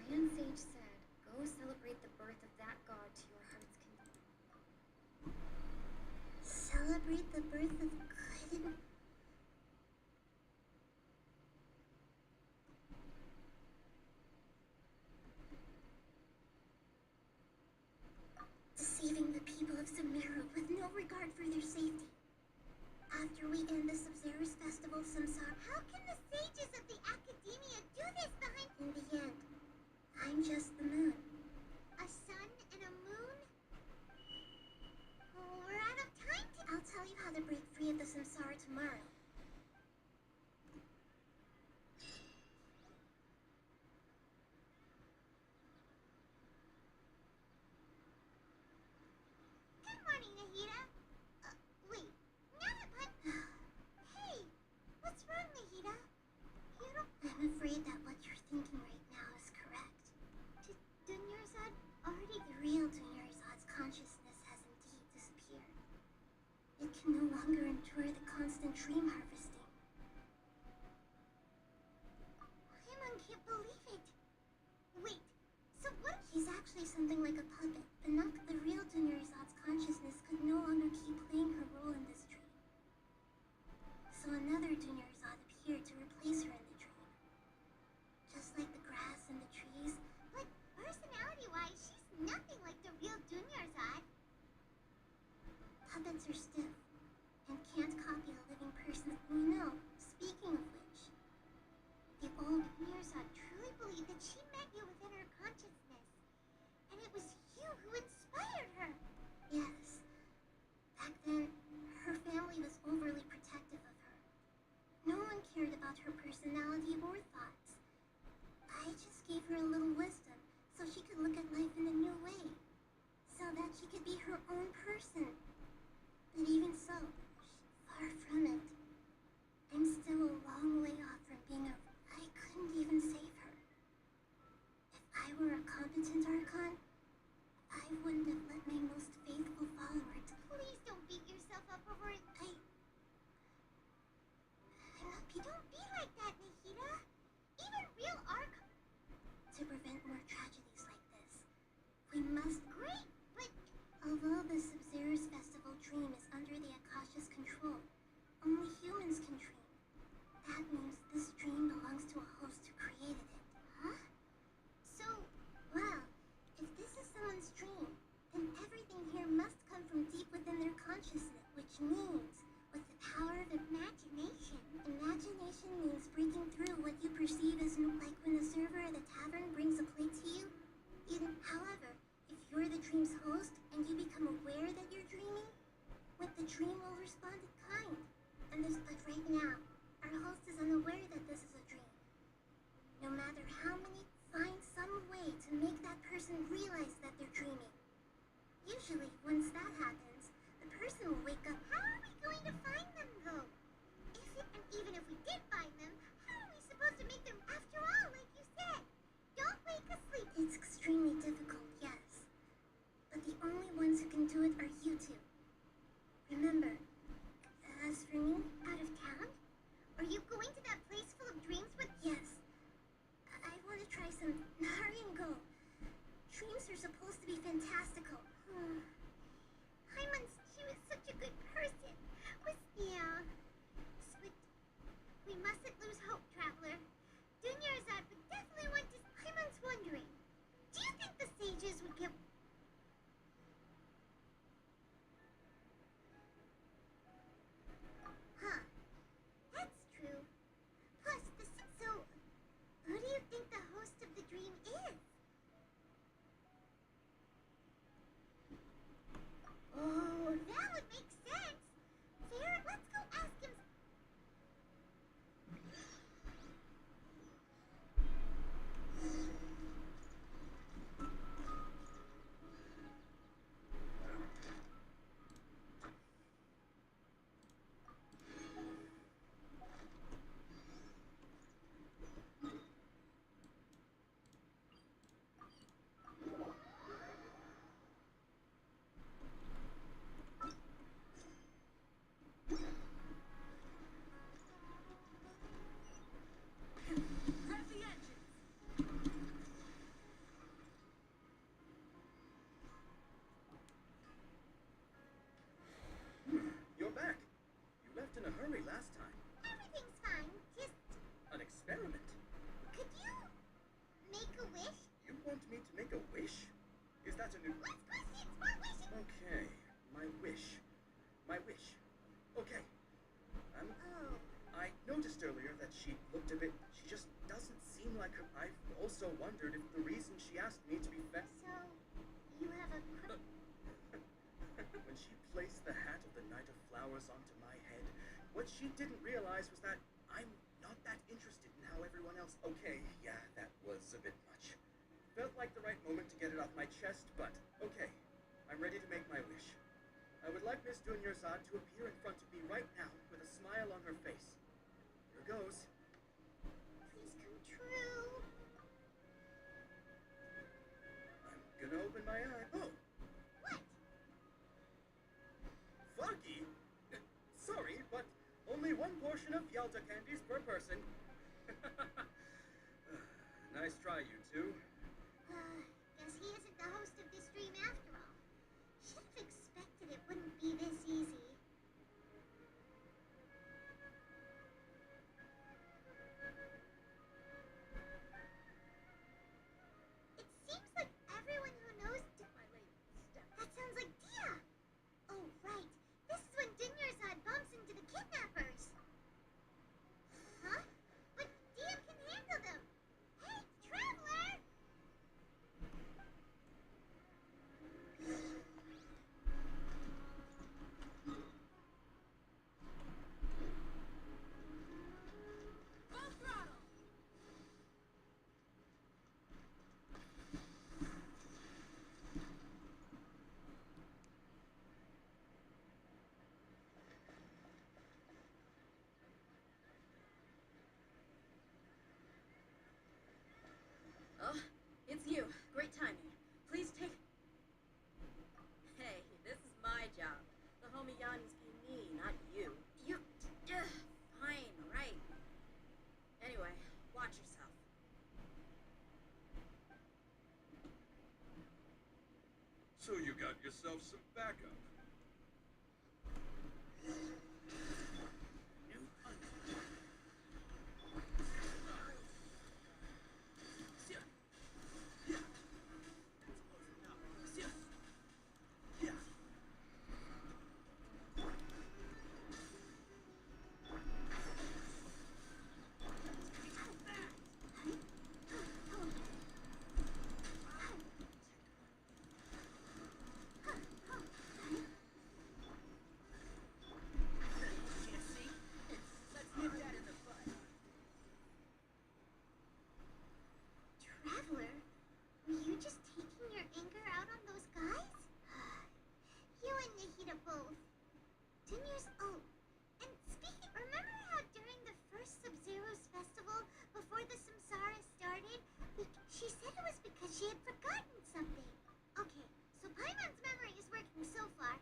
Grand Sage said, go celebrate the birth of that god to your heart's content. Celebrate the birth of good? Deceiving the people of Sumeru with no regard for their safety. After we end the Sub-Zero's festival Samsara, how can the sages of the Academia do this behind? In the end, I'm just the moon. A sun and a moon? Oh, we're out of time to— I'll tell you how to break free of the Samsara tomorrow. Good morning, Nahida. Wait, not a pun. Hey, what's wrong, Nahida? You don't— I'm afraid that what you're thinking right now is correct. Dunyarzad? Already the real Dunyarzad's consciousness has indeed disappeared. It can no longer endure the constant dream harvesting. Paimon can't believe it. Wait, so what? He's actually something like a puppet. The real Dunyarzad's consciousness could no longer keep playing her role in this dream. So another Dunyarzad appeared to replace her in the dream. Just like the grass and the trees. But personality-wise, she's nothing like the real Dunyarzad. Puppets are stiff and can't copy a living person. We know. Speaking of which, the old Dunyarzad truly believed that she met you within her consciousness, and it was you who inspired her. Yes. Back then, her family was overly protective of her. No one cared about her personality or thoughts. I just gave her a little wisdom so she could look at life in a new way, so that she could be her own person. But even so, far from it. I'm still a long way off from being a— I couldn't even save her. If I were a competent Archon, I wouldn't have let my most faithful follower— Please don't beat yourself up over it. Don't be like that, Nahida. Even real Archon— To prevent more tragedies like this, we must— Great, but— Although the Sub-Zero's festival dream is under the Akasha's control, only humans can dream. That means this dream belongs to a host who created it. Huh? So, well, if this is someone's dream, then everything here must come from deep within their consciousness, which means with the power of imagination. Imagination means breaking through what you perceive as like when the server at the tavern brings a plate to you. However, if you're the dream's host and you become aware that you're dreaming, with the dream will respond in kind, and the Understood right now. Our host is unaware that this is a dream. No matter how many, find some way to make that person realize that they're dreaming. Usually, once that happens, the person will wake up. How are we going to find them, though? And even if we did find them, how are we supposed to make them? After all, like you said, don't wake asleep. It's extremely difficult, yes. But the only ones who can do it are you two. Remember, as for me, out of town? Are you going to that place full of dreams with? Yes. I want to try some. Hurry and go. Dreams are supposed to be fantastical. Hyman's, she was such a good person. Yeah. But we mustn't lose hope, Traveler. Dunyarzad would definitely want to. Hyman's wondering, do you think the sages would give? Huh. That's true. Plus, so, who do you think the host of the dream is? Oh, that would make sense. Fair, let's go ask him. You're back. You left in a hurry last time. Everything's fine. Just, An experiment. could you make a wish? You want me to make a wish? Is that a new... Last question, smart wishing. Okay, my wish. My wish. Okay. Oh. I noticed earlier that she looked a bit... She just doesn't seem like her... I've also wondered if the reason she asked me to be So, you have a when she placed the hat of the Knight of Flowers onto my head, what she didn't realize was that I'm not that interested in how everyone else... Okay, yeah, that was a bit much. Felt like the right moment to get it off my chest, but okay. I'm ready to make my wish. I would like Miss Dunyarzad to appear in front of me right now with a smile on her face. Here goes. Please come true. I'm gonna open my eye. Oh! What? Foggy? Sorry, but only one portion of Yalta candies per person. Nice try, you two. Guess he isn't the host of this dream after all. Should have expected it wouldn't be this easy. It seems like everyone who knows that sounds like Dia! Oh, right. This is when Dunyarzad bumps into the kidnappers. Huh? But Dia can handle them. Hey, Traveler! Full throttle! Oh, it's you. Great timing. Please take... Hey, this is my job. The homie Yanni's pay me, not you. You... fine, right. Anyway, watch yourself. So you got yourself some backup. both. 10 years old. And speaking, remember how during the first Sub-Zero's festival, before the Samsara started, she said it was because she had forgotten something. Okay, so Paimon's memory is working so far.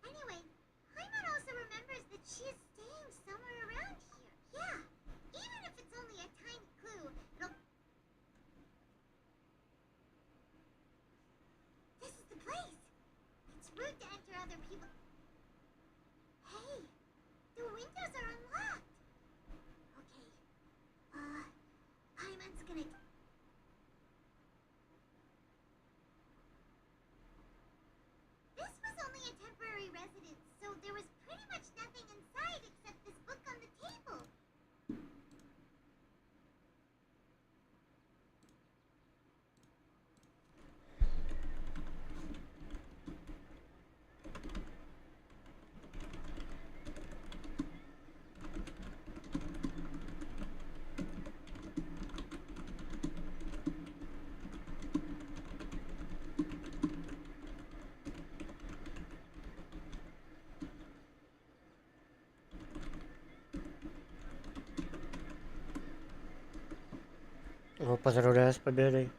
Anyway, Paimon also remembers that she is staying somewhere around here. Yeah, even if it's only a tiny clue, it'll... This is the place! It's rude to enter other people... Hey! The windows are unlocked! Okay. Paimon's gonna... This was only a temporary residence, so there was pretty much nothing inside except this book on the table. Его поздравляю с победой.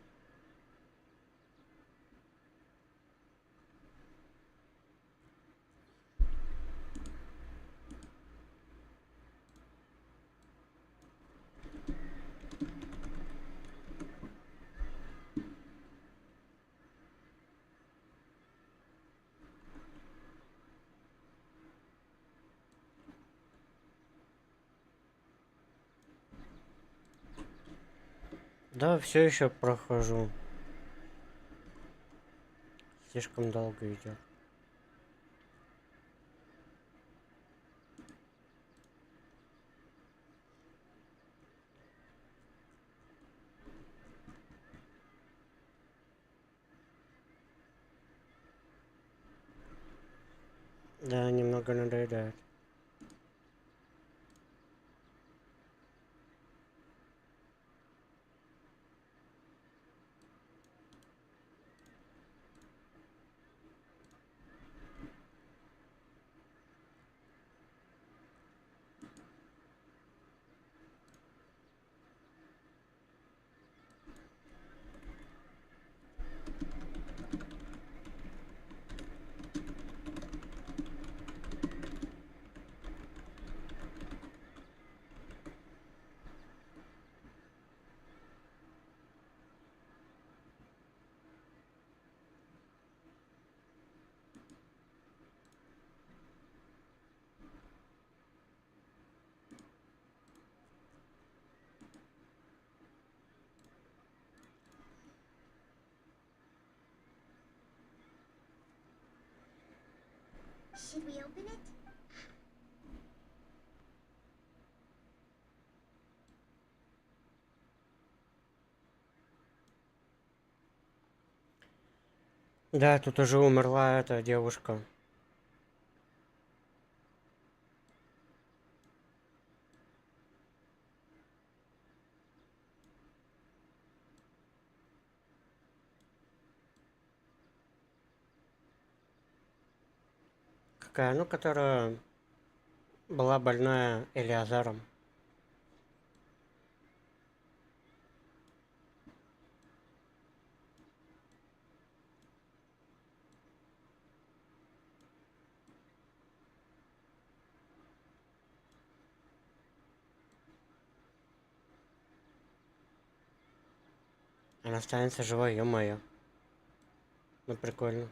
Да, все еще прохожу. Слишком долго идет. Да, немного надоедает. Should we open it? Да, тут уже умерла эта девушка. Какая? Ну, которая была больная Элиазаром. Она останется живой, ё-моё. Ну, прикольно.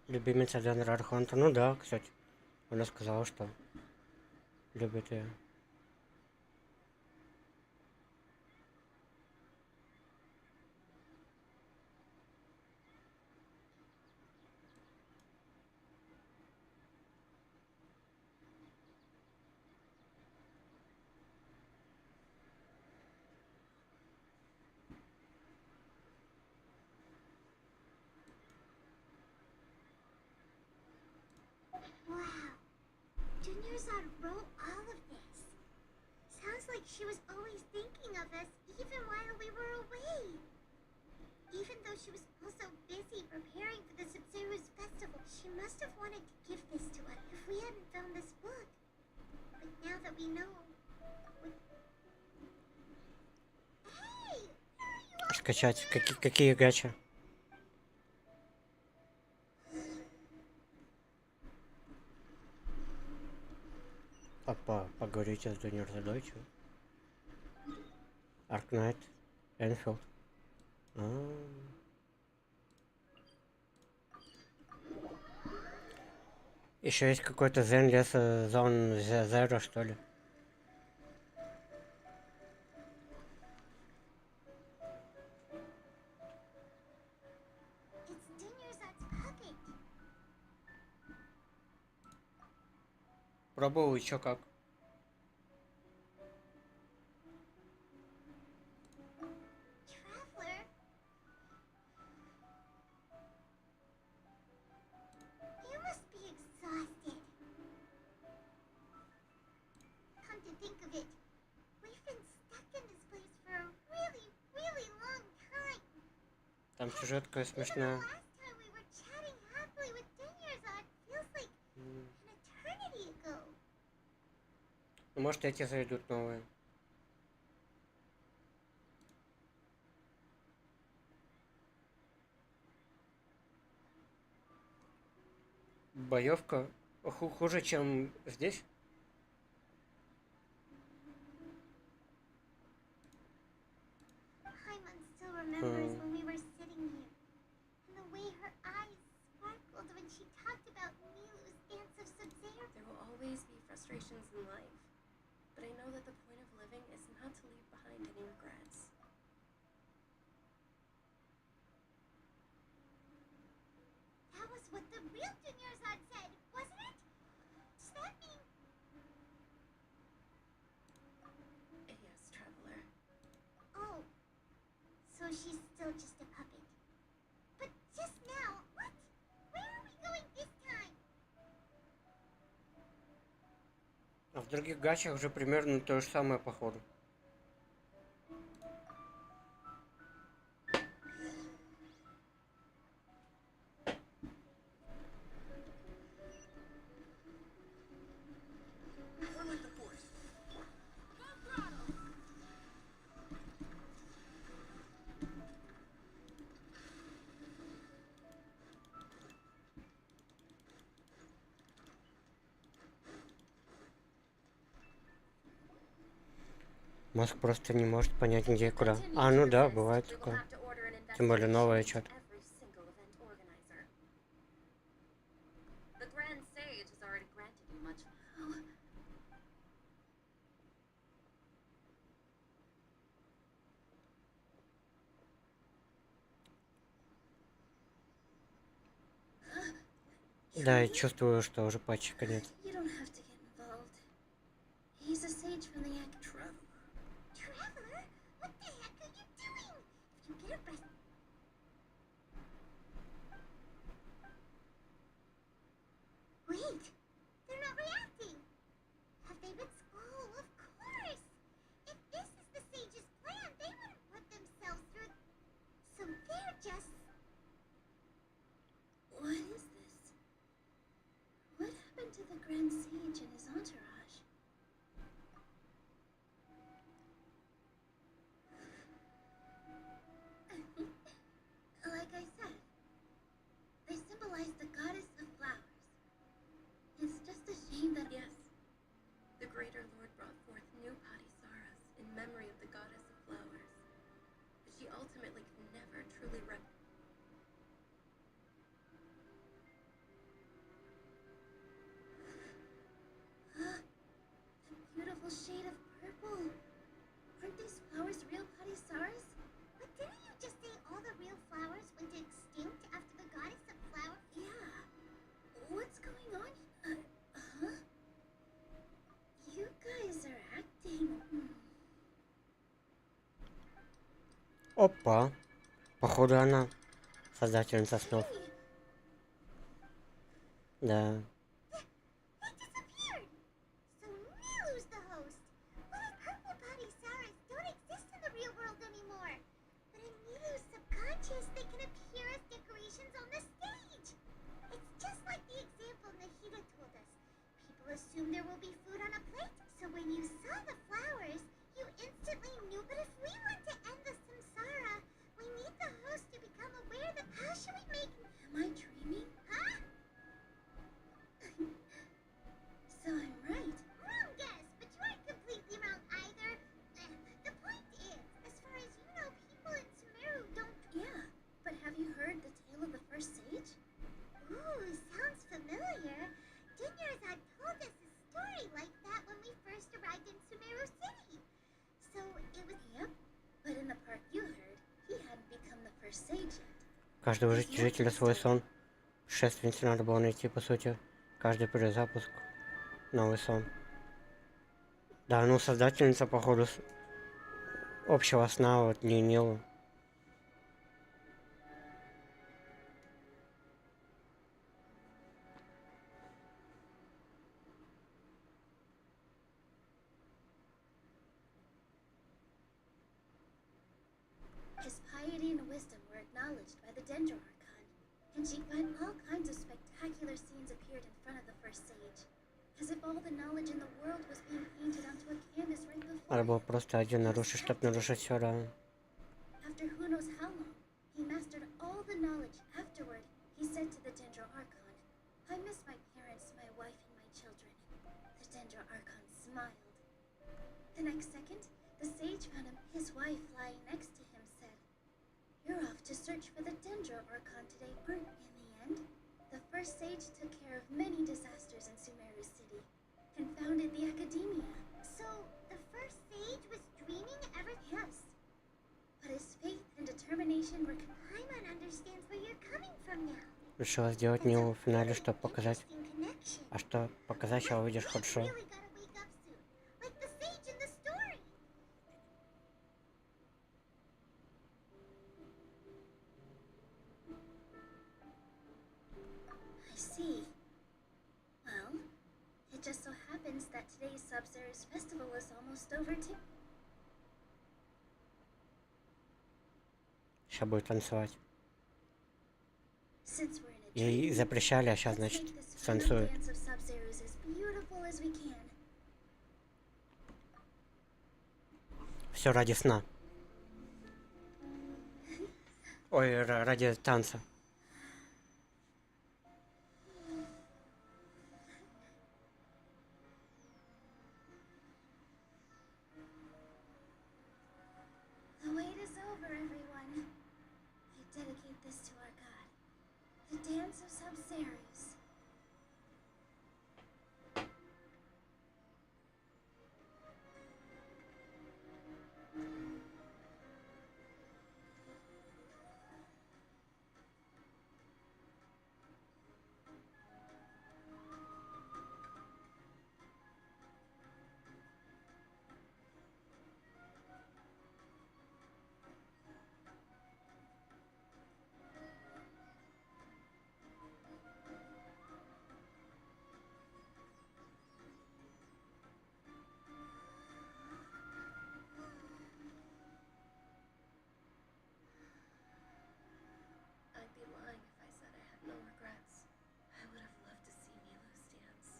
Любимица Ленра Архонта. Ну да, кстати. Она сказала, что любит ее. Dinnerzad wrote all of this. Sounds like she was always thinking of us even while we were away. Even though she was also busy preparing for the Sub-Zero's festival, she must have wanted to give this to us if we hadn't found this book. But now that we know... Hey! Скачать. Какие гачи? Поговорите с Dinnerzad. Arknight. Enfield. Еще есть какой-то Zen леса Zone Zero, что ли? It's Dinnerzad's pocket. Пробовал еще как. Traveler? You must be exhausted. Come to think of it, we've been stuck in this place for a really, really long time. Там сюжетка смешная. Last time we were chatting happily with Dinnerzad feels like an eternity ago. Ну, может, эти зайдут новые. Боевка хуже, чем здесь? Paimon still remembers when we were sitting here, and the way her eyes sparkled when she talked about Milu's dance of Sub-Zero. There will always be frustrations in life, but I know that the point of living is not to leave behind any regrets. That was what the real Dinnerzad said, wasn't it? Does that mean... Yes, Traveler. Oh, so she's still just a puppet. But just now, what? Where are we going this time? А в других гачах уже примерно то же самое, походу. Мозг просто не может понять, где и куда. А, ну да, бывает такое. Тем более новое что-то. Every single event organizer. The Grand Sage has already granted you much. Да, и чувствую, что уже почти конец. You don't have to get involved. He's a sage from the Act. Traveler? What the heck are you doing? If you get arrested... Wait, they're not reacting. Have they been... Oh, of course! If this is the sage's plan, they wouldn't put themselves through... So they're just... What is this? What happened to the Grand Sage and his entourage? Like I said, they symbolize the goddess of flowers. It's just a shame that... Yes, the Greater Lord brought forth new Padisaras in memory of the goddess of flowers, but she ultimately could never truly The beautiful shade of purple. Aren't these flowers real Padisaras? But didn't you just say all the real flowers went extinct after the goddess of flowers? Yeah. What's going on? Huh? You guys are acting... Опа. Походу она создательница снов. Да. They disappeared! branches that can appear as decorations on the stage. It's just like the example Nahida told us. People assume there will be food on a plate, so when you saw the flowers, you instantly knew. But if we want to end the samsara, we need the host to become aware that how should we make... Am I dreaming? Huh? So I'm right. Wrong guess, but you aren't completely wrong either. The point is, as far as you know, people in Sumeru don't... Yeah, but have you heard the tale of the first sage? Ooh, sounds familiar. Dinyarzad told us a story like that when we first arrived in Sumeru City. So it was... Yep, but in the part you heard, he hadn't become the first sage yet. Каждого жителя свой сон. Шественнице надо было найти, по сути, каждый перезапуск. Новый сон. Да, ну создательница, походу, общего сна, вот Нилу. His piety and wisdom were acknowledged by the Dendro Archon, and she found all kinds of spectacular scenes appeared in front of the first sage, as if all the knowledge in the world was being painted onto a canvas right before Надо было him. просто один нарушить, чтоб нарушить все, да. After who knows how long, he mastered all the knowledge. Afterward, he said to the Dendro Archon, "I miss my parents, my wife, and my children." The Dendro Archon smiled. The next second, the sage found his wife lying next to him, said, "You're off to search for the Dendro Archon today, aren't you?" In the end, the first sage took care of many disasters in Sumeru City and founded the Academia. So, the first sage was dreaming ever... Yes. But his faith and determination were... Paimon understands where you're coming from now. Решила сделать Нилу в финале, чтобы показать. А что показать, сейчас увидишь хорошо. Really gotta wake up soon, like the sage in the story. I see. Well, it just so happens that today's Sub-Zer's festival is almost over too. Сейчас будет танцевать. Since we're in a Ей запрещали, а сейчас, let's значит, make this final танцует. dance of Sub-Zer's as beautiful as we can. Все ради сна. Ой, ради танца. The wait is over, everyone. I dedicate this to our god, the dance of Sub-Zer's. I'd be lying if I said I had no regrets. I would have loved to see Milu's dance.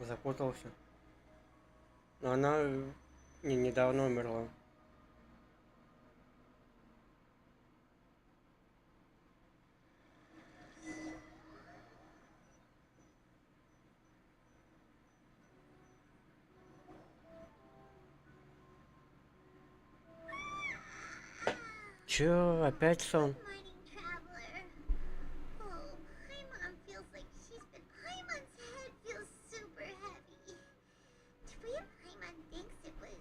Запутался. Но она недавно умерла. Чё, опять сон? Mining traveler. Oh, Paimon feels like she's been... Paimon's head feels super heavy. Tria Paimon thinks it was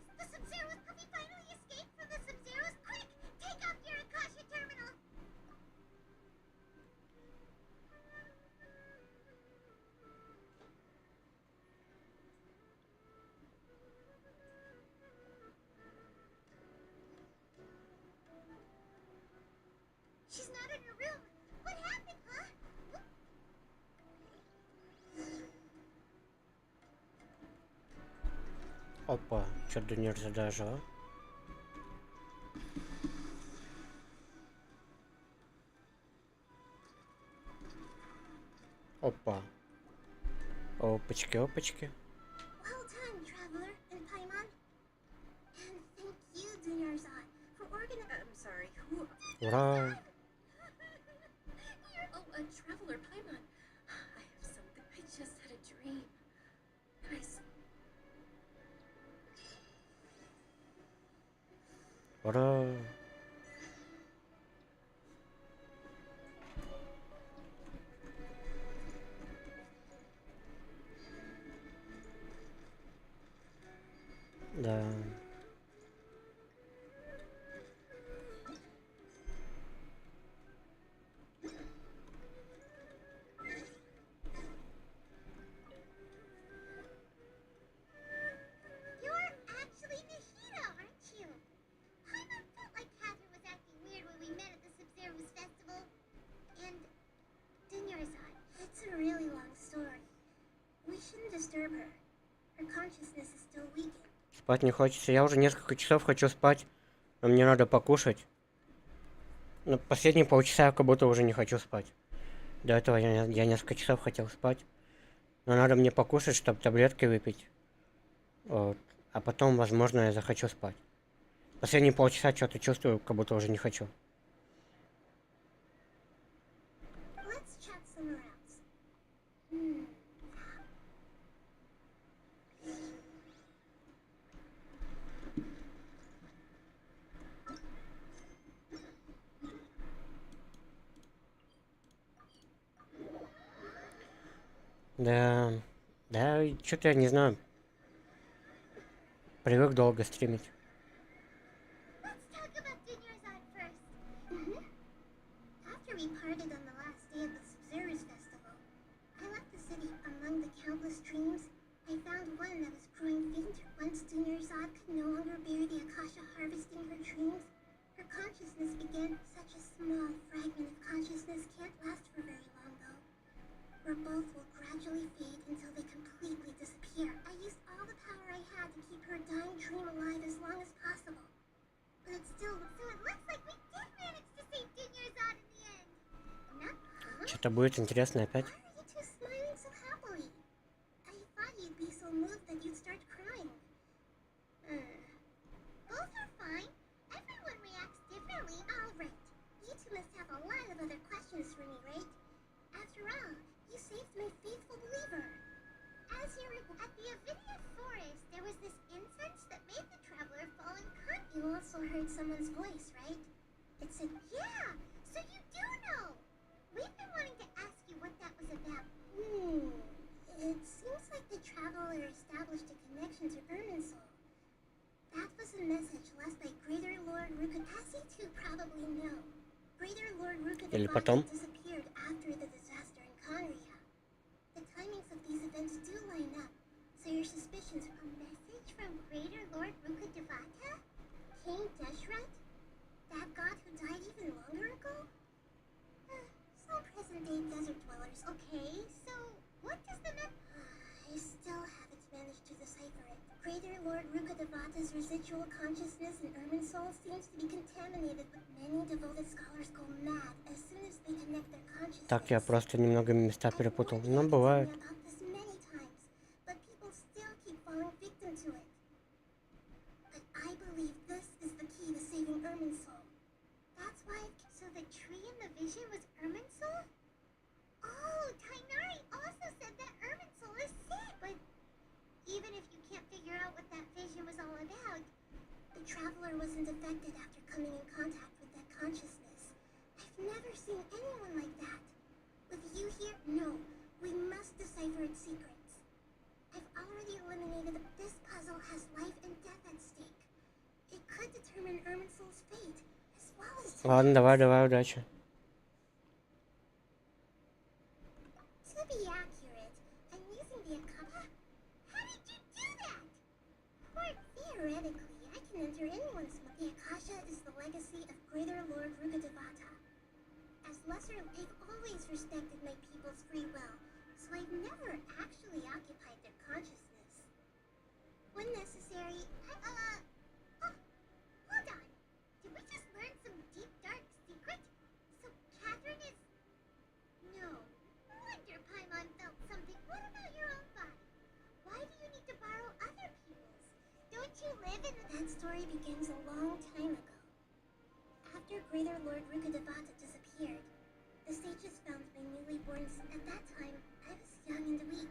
Опа, что-то не даже, а? Опа. Опачки, опачки. Well done, Traveler and Paimon. And thank you, Dunyarzad, for organizing. I'm sorry, who? Ура! Oh, a traveler, Paimon. I have something. I just had a dream. And Ура! Да. You're actually Nahida, aren't you? Paimon felt like Catherine was acting weird when we met at the Sub-Zero's festival. And Dunyarzad. It's a really long story. We shouldn't disturb her. Her consciousness is still weakened. Спать не хочется. Я уже несколько часов хочу спать, но мне надо покушать. Но последние полчаса я как будто уже не хочу спать. До этого я несколько часов хотел спать. Но надо мне покушать, чтобы таблетки выпить. Вот. А потом, возможно, я захочу спать. Последние полчаса что-то чувствую, как будто уже не хочу. Let's chat somewhere else. Да, что-то я не знаю. Привык долго стримить. Let's talk about Dunyarzad first. After we parted on the last day of the Sub-Zero's festival, I left the city among the countless streams. I found one that was growing fainter. Once Dunyarzad could no longer bear the Akasha harvesting her dreams, her consciousness began. Such a small fragment of consciousness can't last for very long, though. Where both will gradually fade until they completely disappear. I used all the power I had to keep her dying dream alive as long as possible. But it's still... So it looks like we did manage to save Dunyarzad in the end. Что-то будет интересно опять. Why are you two smiling so happily? I thought you'd be so moved that you'd start crying. Both are fine. Everyone reacts differently. All right. You two must have a lot of other questions for me, right? After all, you saved my faithful believer. As you recall, at the Avinia Forest, there was this incense that made the traveler fall unconscious. You also heard someone's voice, right? It said, Yeah, so you do know. We've been wanting to ask you what that was about. It seems like the traveler established a connection to Irminsul. That was a message left by Greater Lord Ruka. As you two probably know, Greater Lord Ruka Или потом. disappeared after the disaster in Conria. The timings of these events do line up, so your suspicions A message from Greater Lord Ruka Devata? King Deshret? That god who died even longer ago? some present-day desert dwellers. Okay, so what does the I still haven't managed to decipher it. Greater Lord Ruka Devata's residual consciousness in Irminsul seems to be contaminated, but many devoted scholars go mad as soon as they connect their consciousness. Так, я просто немного места перепутал. Но бывает. About this many times, but people still keep falling victim to it. But I believe this is the key to saving Irminsul. That's why. So the tree in the vision was Irminsul? Oh, Tainari also said that Irminsul is sick. But even if you can't figure out what that vision was all about, the traveler wasn't affected after coming in contact with that consciousness. I've never seen anyone like that. With you here, no. We must decipher its secrets. I've already eliminated this puzzle has life and death at stake. It could determine Irminsul's fate, as well as... Ладно, давай, удачи. To be accurate, I'm using the Akasha. How did you do that? Quite theoretically, I can enter anyone's mind. The Akasha is the legacy of Greater Lord Ruka Devata. As lesser, I've always respected my people's free will, so I've never actually occupied their consciousness. When necessary, story begins a long time ago. After Greater Lord Rukadevata disappeared, the sages found my newly born son. At that time, I was young and weak.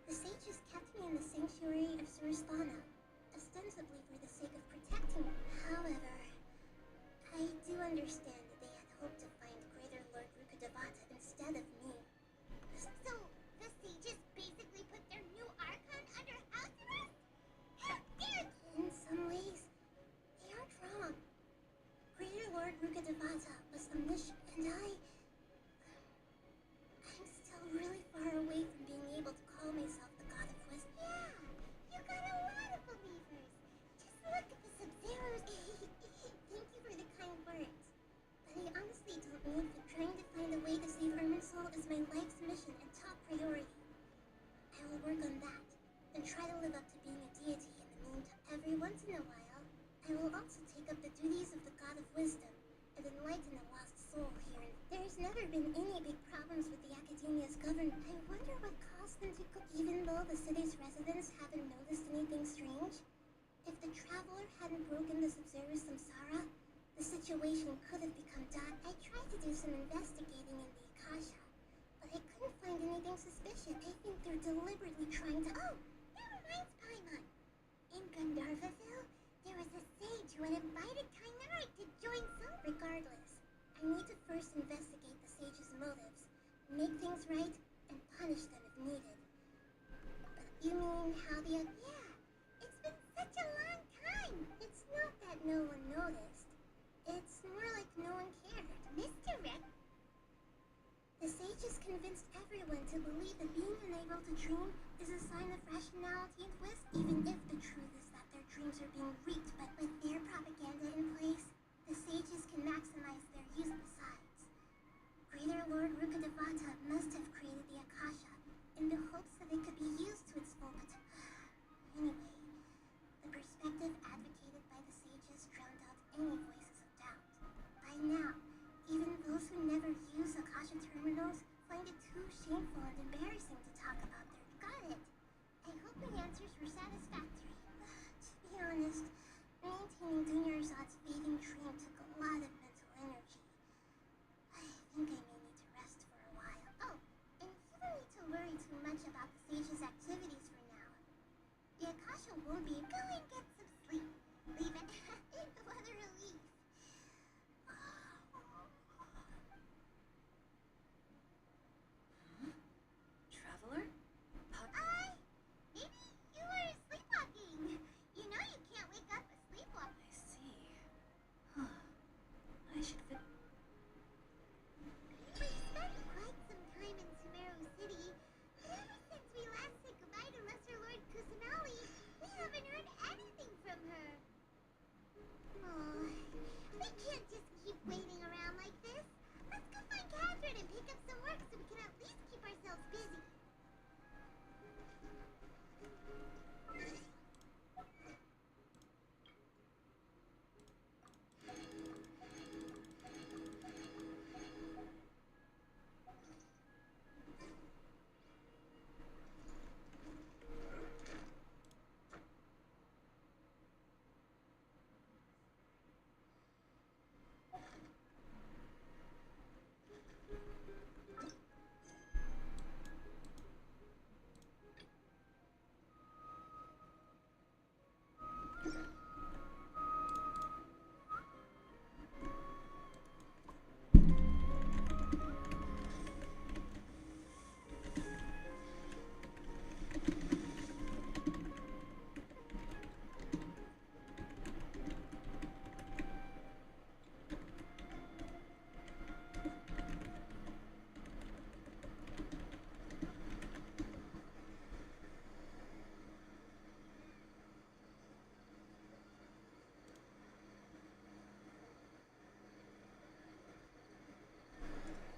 The sages kept me in the sanctuary of Surasthana, ostensibly for the sake of protecting me. However, I do understand that they had hoped to find Greater Lord Rukadevata instead of me. So, the sages basically put their new Archon under house arrest? How dare they! In some ways, they aren't wrong. Greater Lord Rukadevata was omniscient, and I'm still really far away from being able to call myself the God of Wisdom. Yeah, you got a lot of believers. Just look at the Sub-Zeros. Thank you for the kind words. But I honestly don't need them. Trying to find a way to save Irminsul is my life's mission and top priority. I will work on that, and try to live up to being a deity in the meantime. Every once in a while, I will also take up the duties of the God of Wisdom and enlighten a lost soul here. There's never been any big problems with the Academia's government. I wonder what caused them to go. Even though the city's residents haven't noticed anything strange, if the Traveler hadn't broken the Sub-Zero samsara, the situation could have become dire. I tried to do some investigating in the Akasha, but I couldn't find anything suspicious. I think they're deliberately trying to— Oh, that reminds Paimon. In Gandharvaville, there was a sage who had invited Kynarite to join some. Regardless, I need to first investigate the sage's motives, make things right, and punish them if needed. But you mean how the— Yeah, it's been such a long time. It's not that no one noticed. It's more like no one cared. Mr. Rick. The sages convinced everyone to believe that being unable to dream is a sign of rationality and wisdom, even if the truth is that their dreams are being reaped. But with their propaganda in place, the sages can maximize their use. Besides, Greater Lord Rukadevata must have created the Akasha in the hopes that it could be used to its full potential. Anyway, the perspective advocated by the sages drowned out any voices of doubt. By now, even those who never use Akasha terminals find it too shameful and embarrassing to talk about their— Got it. I hope my answers were satisfactory. To be honest, maintaining Dunyarzad's fading dream took a lot of mental energy. I think I may need to rest for a while. Oh, and you don't need to worry too much about the sage's activities for now. The Akasha won't be— Go and get some sleep. Leave it. What a relief. Traveler? Maybe you were sleepwalking. You know you can't wake up a sleepwalker. I see. I should fit. We spent quite some time in Sumeru City, but ever since we last said goodbye to Lesser Lord Kusanali, we haven't heard anything from her. Oh, we can't just keep waiting around like this. Let's go find Catherine and pick up some work so we can at least keep ourselves busy.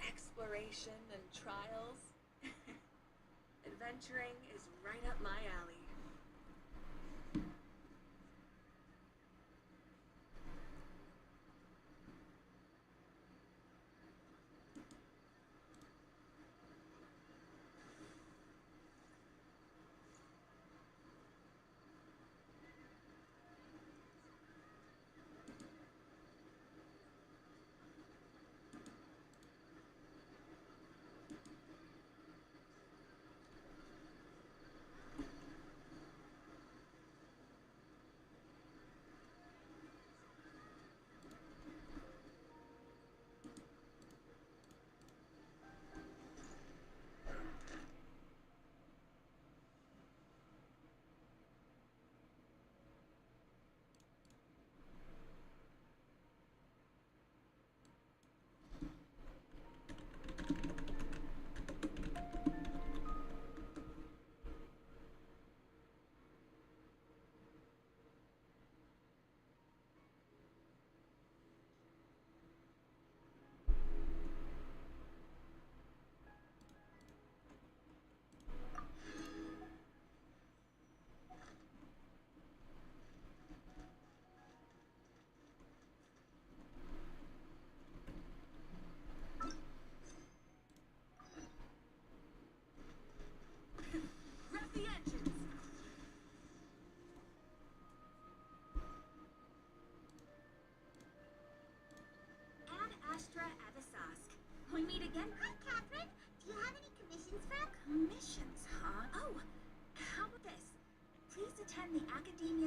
Exploration and trials. Adventuring is right up my alley.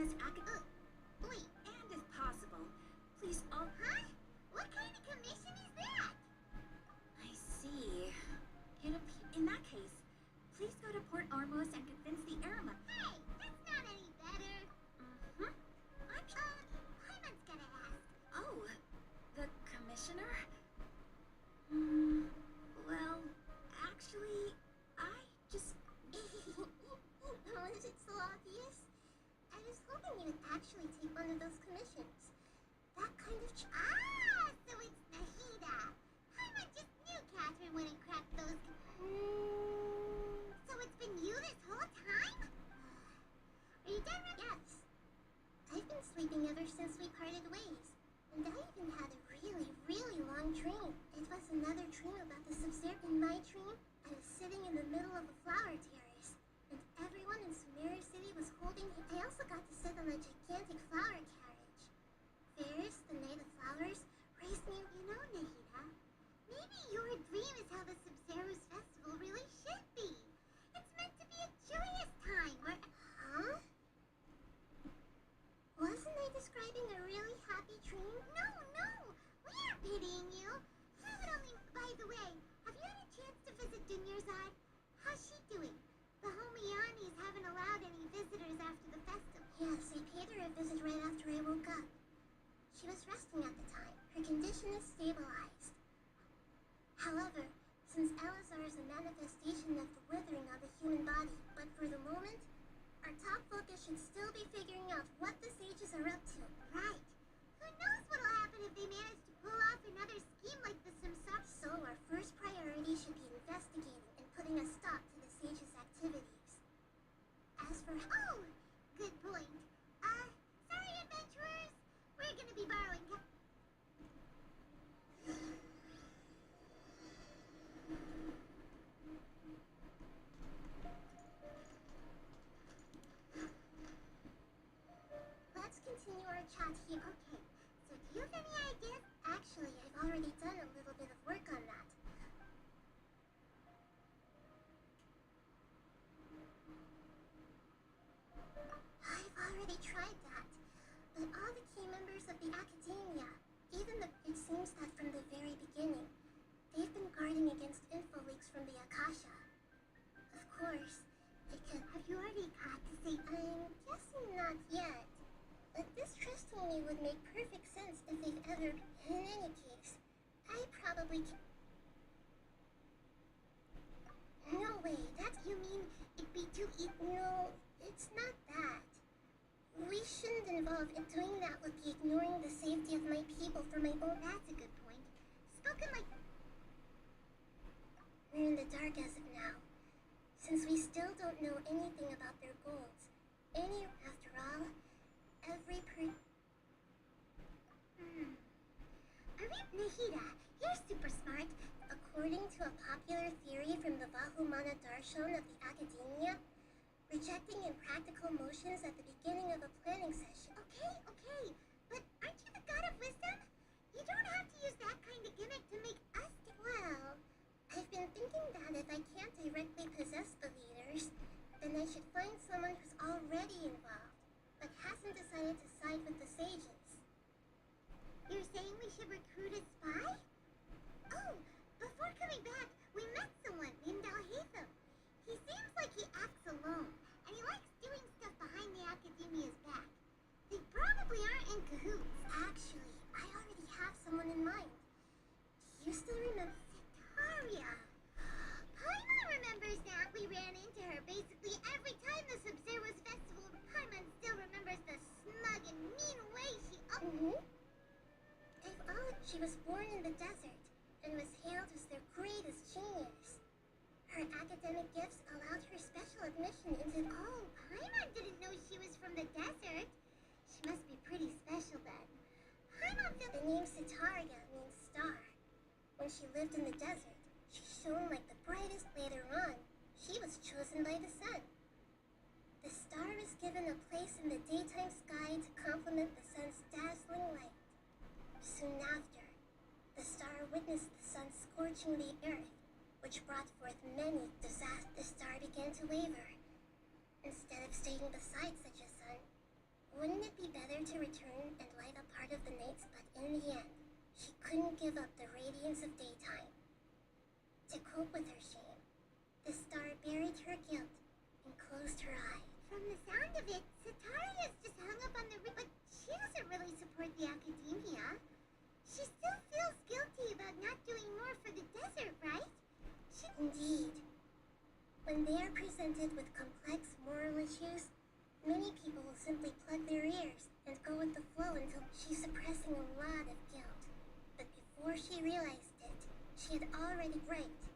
Academia's wait, and if possible, please all. Huh? What kind of commission is that? I see. In that case, please go to Port Ormos and convince the Irma. Hey, that's not any better. Mm-hmm. Paimon's gonna ask. Oh, the commissioner? Well, actually, I just... Was it so obvious? I was hoping you would actually take one of those commissions. That kind of So it's Nahida. Paimon just knew Catherine wouldn't crack those. So it's been you this whole time? Are you done? Yes. I've been sleeping ever since we parted ways. And I even had a really, really long dream. It was another dream about the Sub-Zero. In my dream, I was sitting in the middle of a flower terrace. And everyone in Sumeru City was holding. I also got to sit on a gigantic flower carriage. Ferris, the Knight of Flowers, raised me. You know, Nahida, maybe your dream is how the Sub-Zero's festival really should be. It's meant to be a joyous time where... Huh? Wasn't I describing a really happy dream? No, we aren't pitying you. We would only... By the way, have you had a chance to visit Dunyarzad? How's she doing? The Homianis haven't allowed any visitors after the festival. Yes, I paid her a visit right after I woke up. She was resting at the time. Her condition is stabilized. However, since Elazar is a manifestation of the withering of the human body, but for the moment, our top focus should still be figuring out what the sages are up to. Right. Who knows what'll happen if they manage to pull off another scheme like the Simsar? So our first priority should be investigating and putting a stop to the sages' activities. As for... Oh! Good point. Sorry, adventurers! We're gonna be borrowing... Let's continue our chat here. Okay, so do you have any ideas? Actually, I've already done a little bit of work on that. I've already tried that, but all the key members of the Academia, it seems that from the very beginning, they've been guarding against info leaks from the Akasha. Of course, they could... Have you already got to say... I'm guessing not yet. But distrusting me would make perfect sense if they've ever... In any case, I probably... No way, that's... You mean it'd be too easy? No, it's not that. We shouldn't involve in doing that would be ignoring the safety of my people for my own... That's a good point. Spoken like... We're in the dark as of now. Since we still don't know anything about their goals. After all, every Nahida, you're super smart. According to a popular theory from the Vahumana Darshan of the Academia, rejecting impractical motions at the beginning of a planning session. Okay, but aren't you the god of wisdom? You don't have to use that kind of gimmick to make us... Well, I've been thinking that if I can't directly possess the leaders, then I should find someone who's already involved, but hasn't decided to side with the sages. You're saying we should recruit a spy? Oh, before coming back, we met someone named Al-Haytham. He seems like he acts alone, and he likes doing stuff behind the Academia's back. They probably aren't in cahoots. Actually, I already have someone in mind. Do you still remember? Sitaria! Paimon remembers that. We ran into her basically every time the Sub-Zero's festival. Paimon still remembers the smug and mean way she... She was born in the desert and was hailed as their greatest genius. Her academic gifts allowed her special admission into... Oh, Paimon didn't know she was from the desert. She must be pretty special then. Paimon... The name Sitaria means star. When she lived in the desert, she shone like the brightest. Later on. She was chosen by the sun. The star was given a place in the daytime sky to complement the sun's dazzling light. Soon after, the star witnessed the sun scorching the earth, which brought forth many disasters. The star began to waver. Instead of staying beside such a sun, Wouldn't it be better to return and light a part of the nights, but in the end, she couldn't give up the radiance of daytime. To cope with her shame, the star buried her guilt and closed her eye. From the sound of it, Sataria's just hung up on the roof, but she doesn't really support the academia. She still feels guilty about not doing more for the desert, right? Indeed. When they are presented with complex moral issues, many people will simply plug their ears and go with the flow until she's suppressing a lot of guilt. But before she realized it, she had already braked.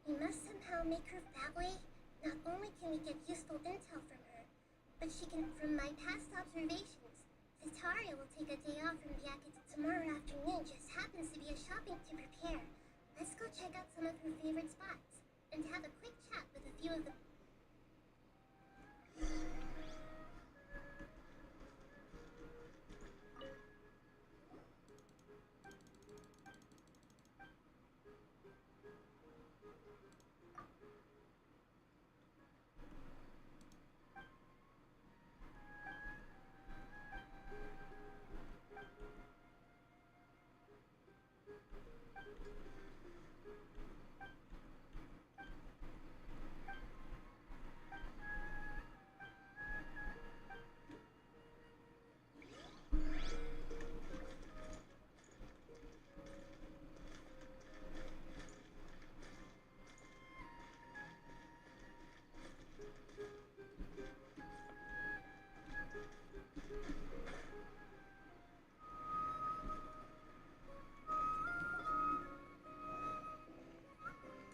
We must somehow make her that way. Not only can we get useful intel from her, but she can, from my past observations, Vitaria will take a day off from the academy. Tomorrow afternoon just happens to be a shopping to prepare. Let's go check out some of her favorite spots and have a quick chat with a few of the...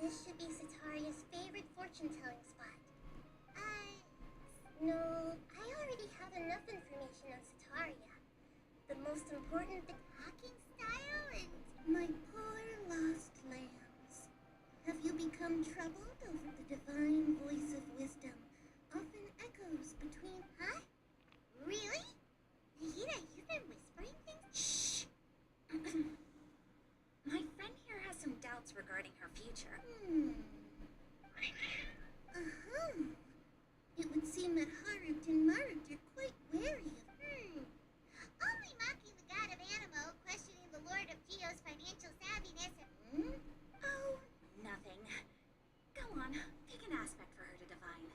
This should be Sataria's favorite fortune-telling spot. No, I already have enough information on Sataria. The most important thing... Hacking style and my poor lost lambs. Have you become troubled over the divine voice of wisdom? Often echoes between... Huh? Really? Nahida, you've been whispering things? Shh! My friend here has some doubts regarding her future. It would seem that Harut and Marut are quite wary of... Only mocking the god of Animo, questioning the lord of Geo's financial savviness and... Oh, nothing. Go on, pick an aspect for her to divine.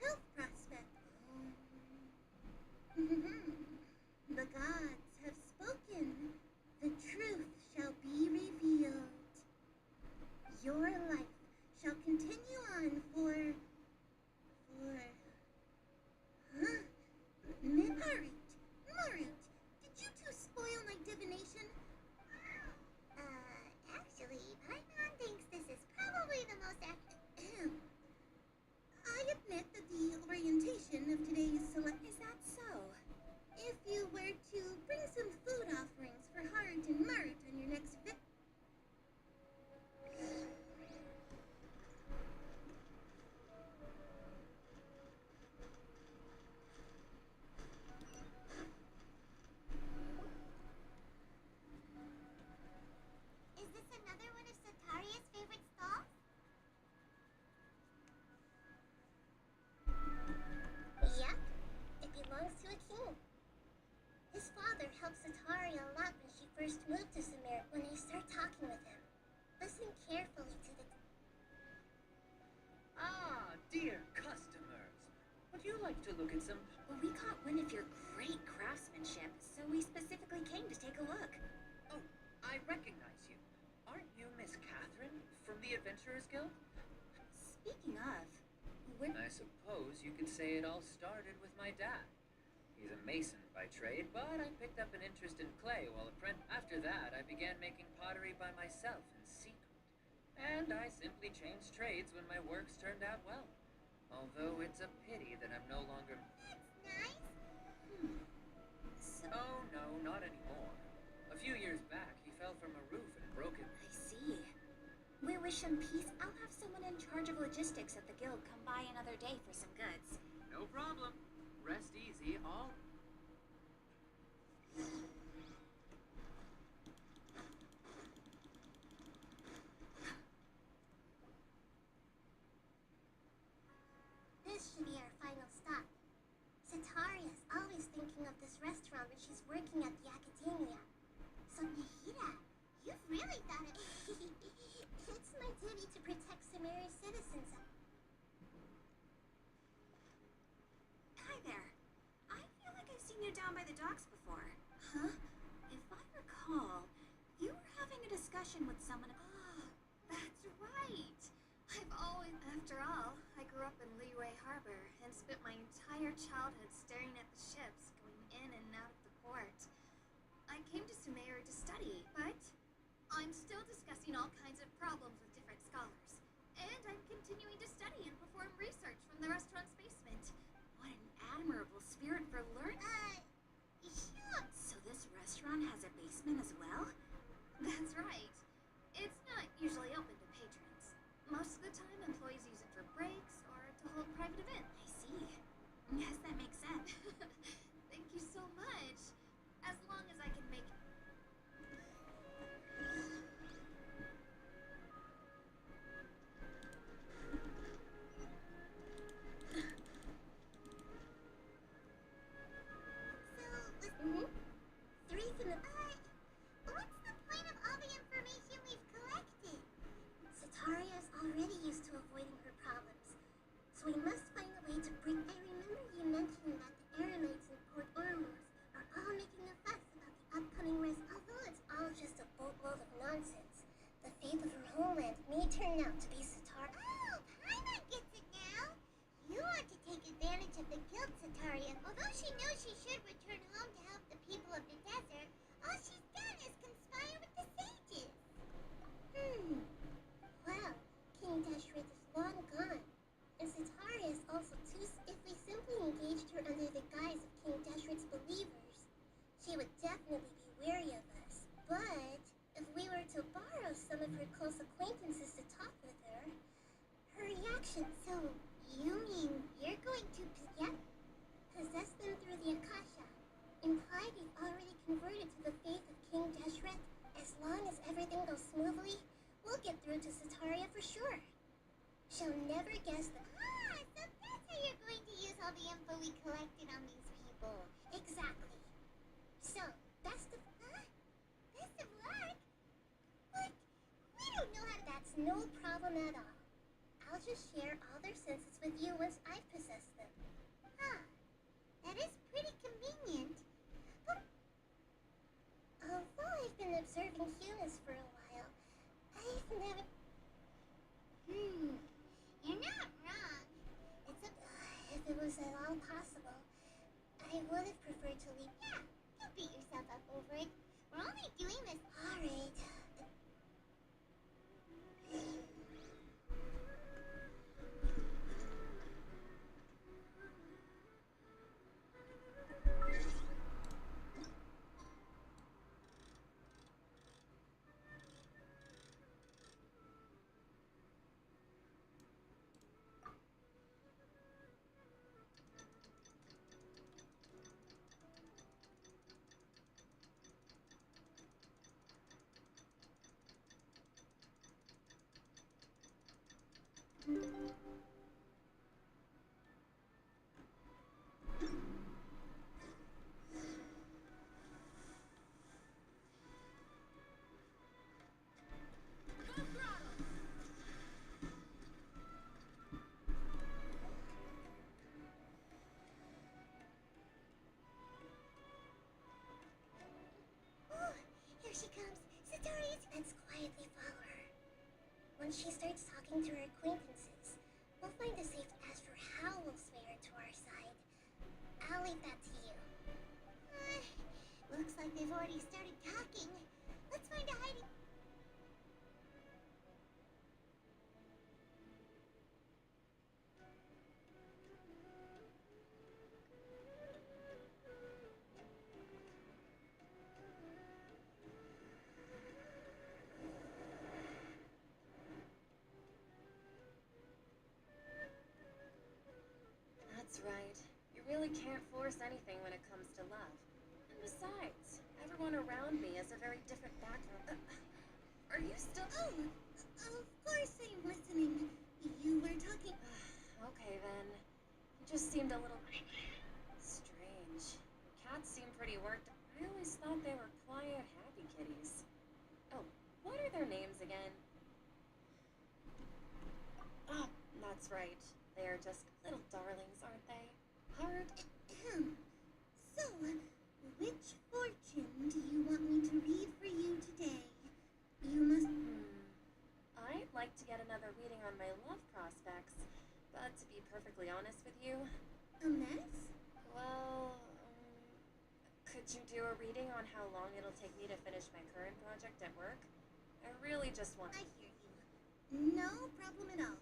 Health prospect. The gods have spoken. The truth shall be revealed. Your life shall continue on for... Marut, did you two spoil my divination? Actually, Paimon thinks this is probably the most accurate... I admit that the orientation of today's select... Is that so? If you were to bring some food offerings for Harut and Marut on your next visit... Is this another one of Sataria's favorite stalls? Yep, it belongs to a king. His father helped Sataria a lot when she first moved to Sumer. When I start talking with him, listen carefully to the... Ah, dear customers. Would you like to look at some... Well, we caught wind of your great craftsmanship, so we specifically came to take a look. Oh, I recognize you. Aren't you Miss Catherine from the Adventurers Guild? Speaking of, we're... I suppose you could say it all started with my dad. He's a mason by trade, but I picked up an interest in clay while After that, I began making pottery by myself in secret. And I simply changed trades when my works turned out well. Although it's a pity that I'm no longer... That's nice. Oh, no, not anymore. A few years back, he fell from a roof and broke it. I see. We wish him peace. I'll have someone in charge of logistics at the guild come by another day for some goods. No problem. Rest easy, all... This should be our final conversation with someone. Oh, that's right. I've always, after all, I grew up in Leeway Harbor and spent my entire childhood staring at the ships going in and out of the port. I came to Sumeru to study, but I'm still discussing all kinds of problems with different scholars. And I'm continuing to study and perform research from the restaurant's basement. What an admirable spirit for learning. Sure. So this restaurant has a basement as well? That's right. It's not usually open to patrons. Most of the time, employees use it for breaks or to hold private events. I see. Yes, that makes sense. Thank you so much. As long as I can make Three's in the what's the point of all the information we've collected? Sataria is already used to avoiding her problems, so we must find a way to bring. I remember you mentioning that the Eremites in Port Ormuz are all making a fuss about the upcoming rest. Although it's all just a boatload of nonsense, the fate of her homeland may turn out to be Sataria. Oh, Paimon gets it now. You want to take advantage of the guilt, Sataria. Although she knows she should return home to help the people of the desert, all she's done is conspire with the sages. Well, King Deshret is long gone, and Sataria is also too. If we simply engaged her under the guise of King Deshret's believers, she would definitely be weary of us. But if we were to borrow some of her close acquaintances to talk with her, her reaction. So, you mean you're going to Possess them through the Akasha. Imply they've already converted to the faith of King Deshret. As long as everything goes smoothly, we'll get through to Sataria for sure. She'll never guess that. So that's how you're going to use all the info we collected on these people. Exactly. So, best of luck. But we don't know how to. That's no problem at all. I'll just share all their senses with you once I've possessed them. That is pretty convenient. But although I've been observing humans for a while, I've never. You're not wrong. If it was at all possible, I would have preferred to leave. Yeah, don't beat yourself up over it. We're only doing this. Alright. Here she comes. Satari's. Let's quietly follow her. When she starts talking to her acquaintances, we'll find a safe path for how we'll sway her to our side. I'll leave that to you. Looks like they've already started talking. Let's find a hiding. That's right. You really can't force anything when it comes to love. And besides, everyone around me has a very different background. Are you still... Oh, of course I'm listening. You were talking... Okay then. You just seemed a little... strange. Cats seem pretty worked. I always thought they were quiet, happy kitties. Oh, what are their names again? Oh, that's right. They are just little darlings, aren't they? Hard. So, which fortune do you want me to read for you today? You must another reading on my love prospects, but to be perfectly honest with you... A mess? Well, could you do a reading on how long it'll take me to finish my current project at work? I really just want... I hear you. No problem at all.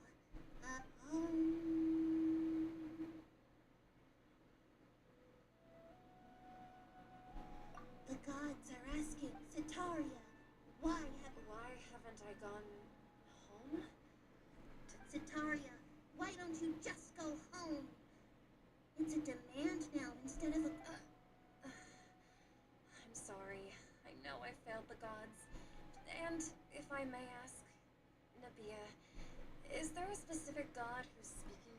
The gods are asking Sataria, why haven't I gone home? Sataria, why don't you just go home? It's a demand now instead of a... I'm sorry. I know I failed the gods. And, if I may ask, Nabia, is there a specific god who's speaking?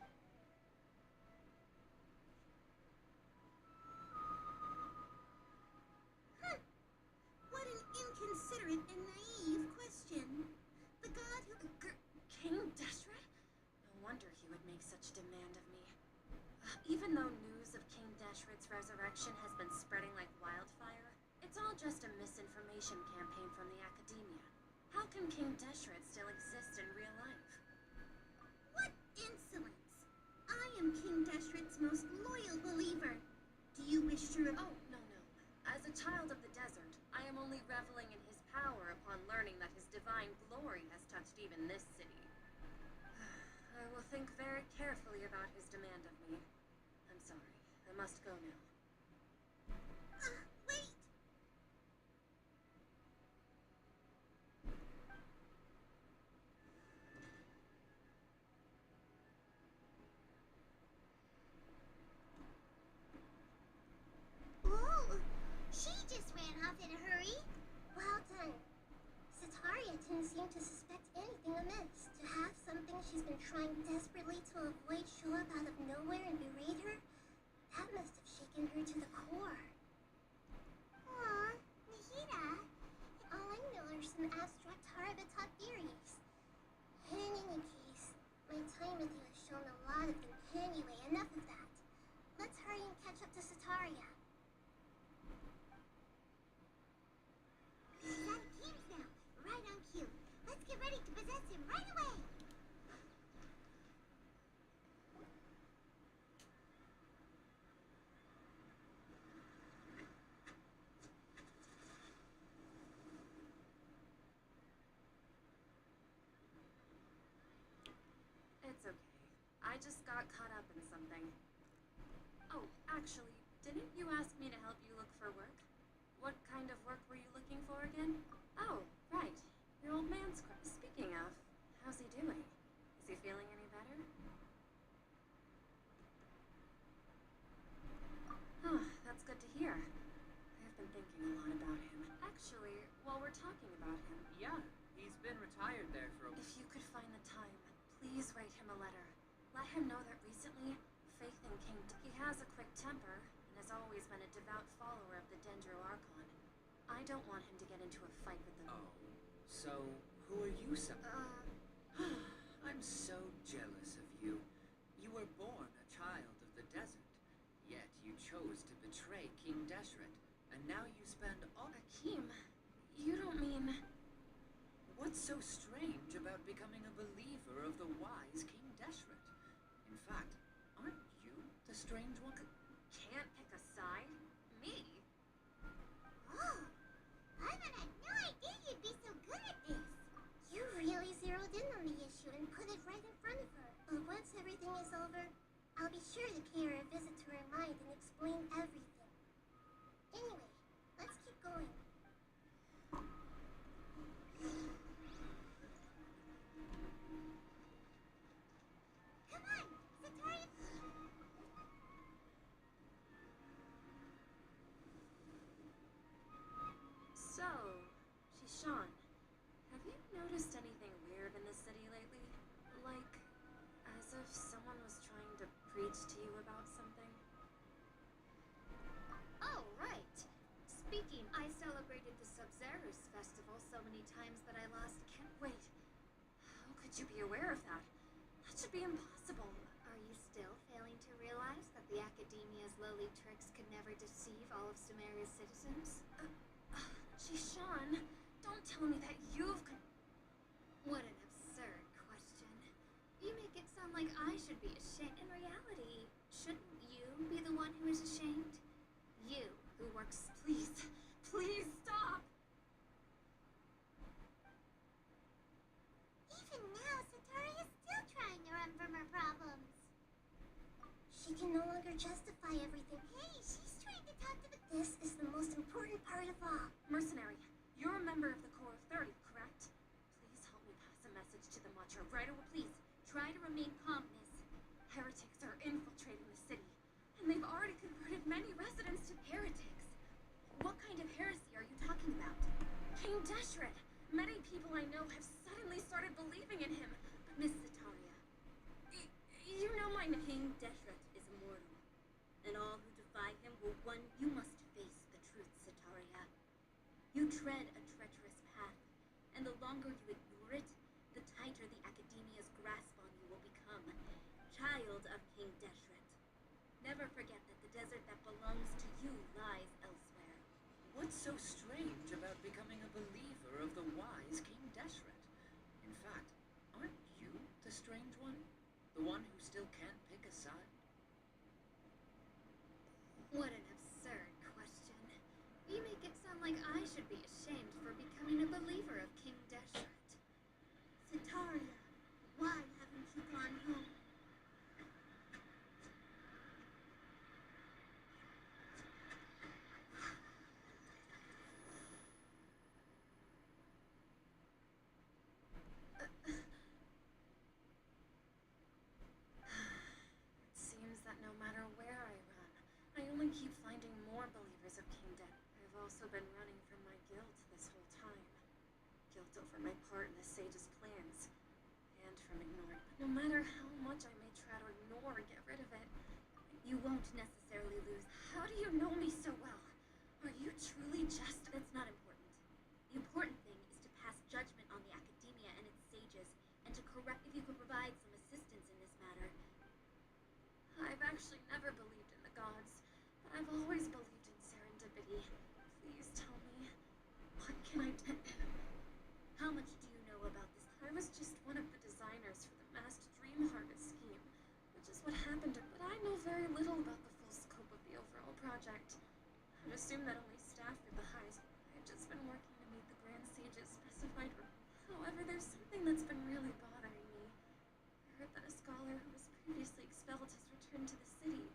What an inconsiderate and naive question. The god who... King Deshret? No wonder he would make such demand of me. Even though news of King Deshret's resurrection has been spreading like wildfire, it's all just a misinformation campaign from the academia. How can King Deshret still exist in real life? What insolence! I am King Deshret's most loyal believer. Do you wish to... Oh, no. As a child of the desert, I am only reveling in his power upon learning that his divine glory has touched even this city. I will think very carefully about his demand of me. I'm sorry. I must go now. Wait! Whoa! She just ran off in a hurry. Well done. Sataria didn't seem to suspect anything amiss. To have something she's been trying desperately to avoid show up out of nowhere and berate her, that must have shaken her to the core. Aw, Nahida. All I know are some abstract Harabatop theories. In any case, my time with you has shown a lot of them. Anyway, enough of that. Let's hurry and catch up to Sataria. He's out of cubes now. Right on cue. Let's get ready to possess him right away. It's okay. I just got caught up in something. Oh, actually, didn't you ask me to help you look for work? What kind of work were you looking for again? Oh, right. Your old man's Speaking of, how's he doing? Is he feeling any better? Oh, that's good to hear. I've been thinking a lot about him. Actually, while we're talking about him... Yeah, he's been retired there for a... If you could find the time, please write him a letter. Let him know that recently, faith in he has a quick temper, and has always been a devout follower of the Dendro Archon. I don't want him to get into a fight with the... Oh, so who are you, I'm so jealous of you. You were born a child of the desert, yet you chose to betray King Deshret, and now you spend all... Akeem, you don't mean... What's so strange about becoming a believer of the wise King Deshret? In fact, aren't you the strange one? Can't pick a side? Me? Oh, Paimon had no idea you'd be so good at this. You really zeroed in on the issue and put it right in front of her. But once everything is over, I'll be sure to pay her a visit to her mind and explain everything. Anyway, let's keep going. Come on, Sataria! So, Shishan, have you noticed anything weird in the city lately? Like, as if someone was trying to preach to you about something? Oh, right. Speaking, I celebrated the Sub-Zerus festival so many times that I lost count. Wait, how could you be aware of that? That should be impossible. Are you still failing to realize that the Academia's lowly tricks could never deceive all of Sumeria's citizens? Shishan, don't tell me that you've... What an absurd question. works. Please, please stop! Even now, Satori is still trying to run from her problems. She can no longer justify everything. Hey, she's trying to talk to the... This is the most important part of all. Mercenary, you're a member of the Core of 30, correct? Please help me pass a message to the Watcher right away. Please, try to remain calm, miss. Heretics are infiltrating the city, and they've already converted many residents to heretics. What kind of heresy are you talking about? King Deshret! Many people I know have suddenly started believing in him. But Miss Sataria, you know my name. King Deshret is immortal, and all who defy him will one. You must face the truth, Sataria. You tread a treacherous path, and the longer you ignore it, the tighter the Academia's grasp on you will become. Child of King Deshret, never forget that the desert that belongs to you lies elsewhere. What's so strange about becoming a believer of the wise King Deshret? In fact, aren't you the strange one? The one who still can't pick a side? What an absurd question. You make it sound like I should be ashamed for becoming a believer of King Deshret. Sataria, why haven't you gone home? It seems that no matter where I run, I only keep finding more believers of King Deshret. I've also been running from my guilt this whole time. Guilt over my part in the Sage's plans, and from ignoring. But no matter how much I may try to ignore or get rid of it, You won't necessarily lose. how do you know me so well? Are you truly just... That's not important. The important thing is to pass judgment on the Academia and its sages, and to correct if you could provide some assistance in this matter. I've actually never believed in the gods, but I've always believed in serendipity. Please tell me, what can I do? How much do you know about this? I was just one of the designers for the masked dream harvest scheme, which is what happened, but I know very little about the full scope of the overall project. I'd assume that only staff with the highest. I've just been working to meet the Grand Sage's specified. However, there's something that's been really bothering me. I heard that a scholar who was previously expelled has returned to the city,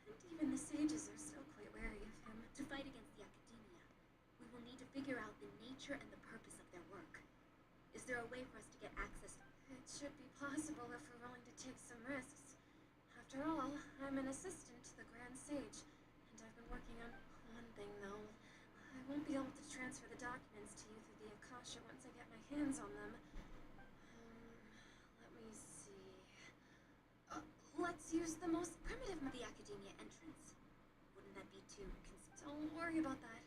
and even the sages are still quite wary of him. To fight against the Academia, we will need to figure out the nature and the purpose of their work. Is there a way for us to get access? It should be possible if we're willing to take some risks. After all, I'm an assistant to the Grand Sage, and I've been working on one thing, though. I won't be able to transfer the documents to you through the Akasha once I get my hands on them. Let me see. Let's use the most primitive The Academia entrance. Wouldn't that be too Don't worry about that.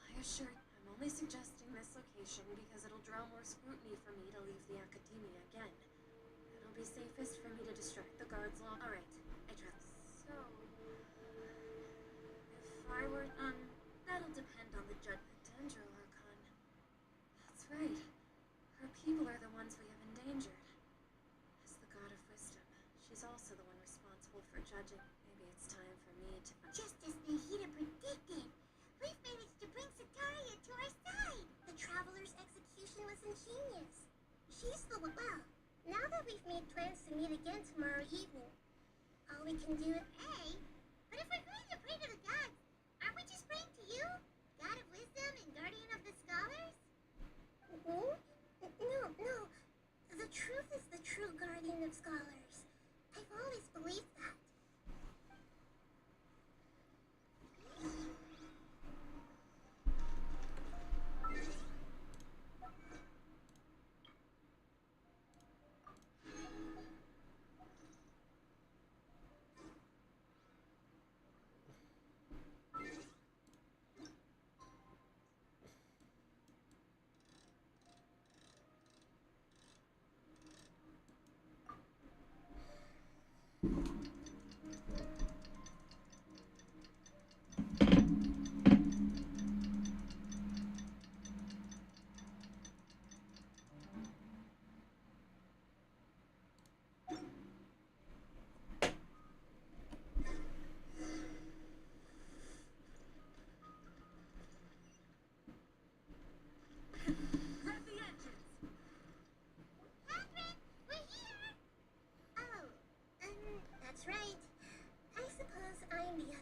I assure you, I'm only suggesting this location because it'll draw more scrutiny for me to leave the Academia again. It'll be safest for me to distract the guards long. Alright, I trust. So, if I were, That'll depend on the judge. Dendro Archon. That's right. Her people are the ones we have endangered. As the god of wisdom, she's also the one responsible for judging. Maybe it's time for me to... Just as Nahida predicted, we've managed to bring Sataria to our side. The Traveler's execution was ingenious. She's the one. Well, now that we've made plans to meet again tomorrow evening, all we can do is... Hey, but if we're going to pray to the gods, aren't we just praying to you? God of wisdom and guardian of the scholars? No. The truth is the true guardian of scholars. I've always believed that.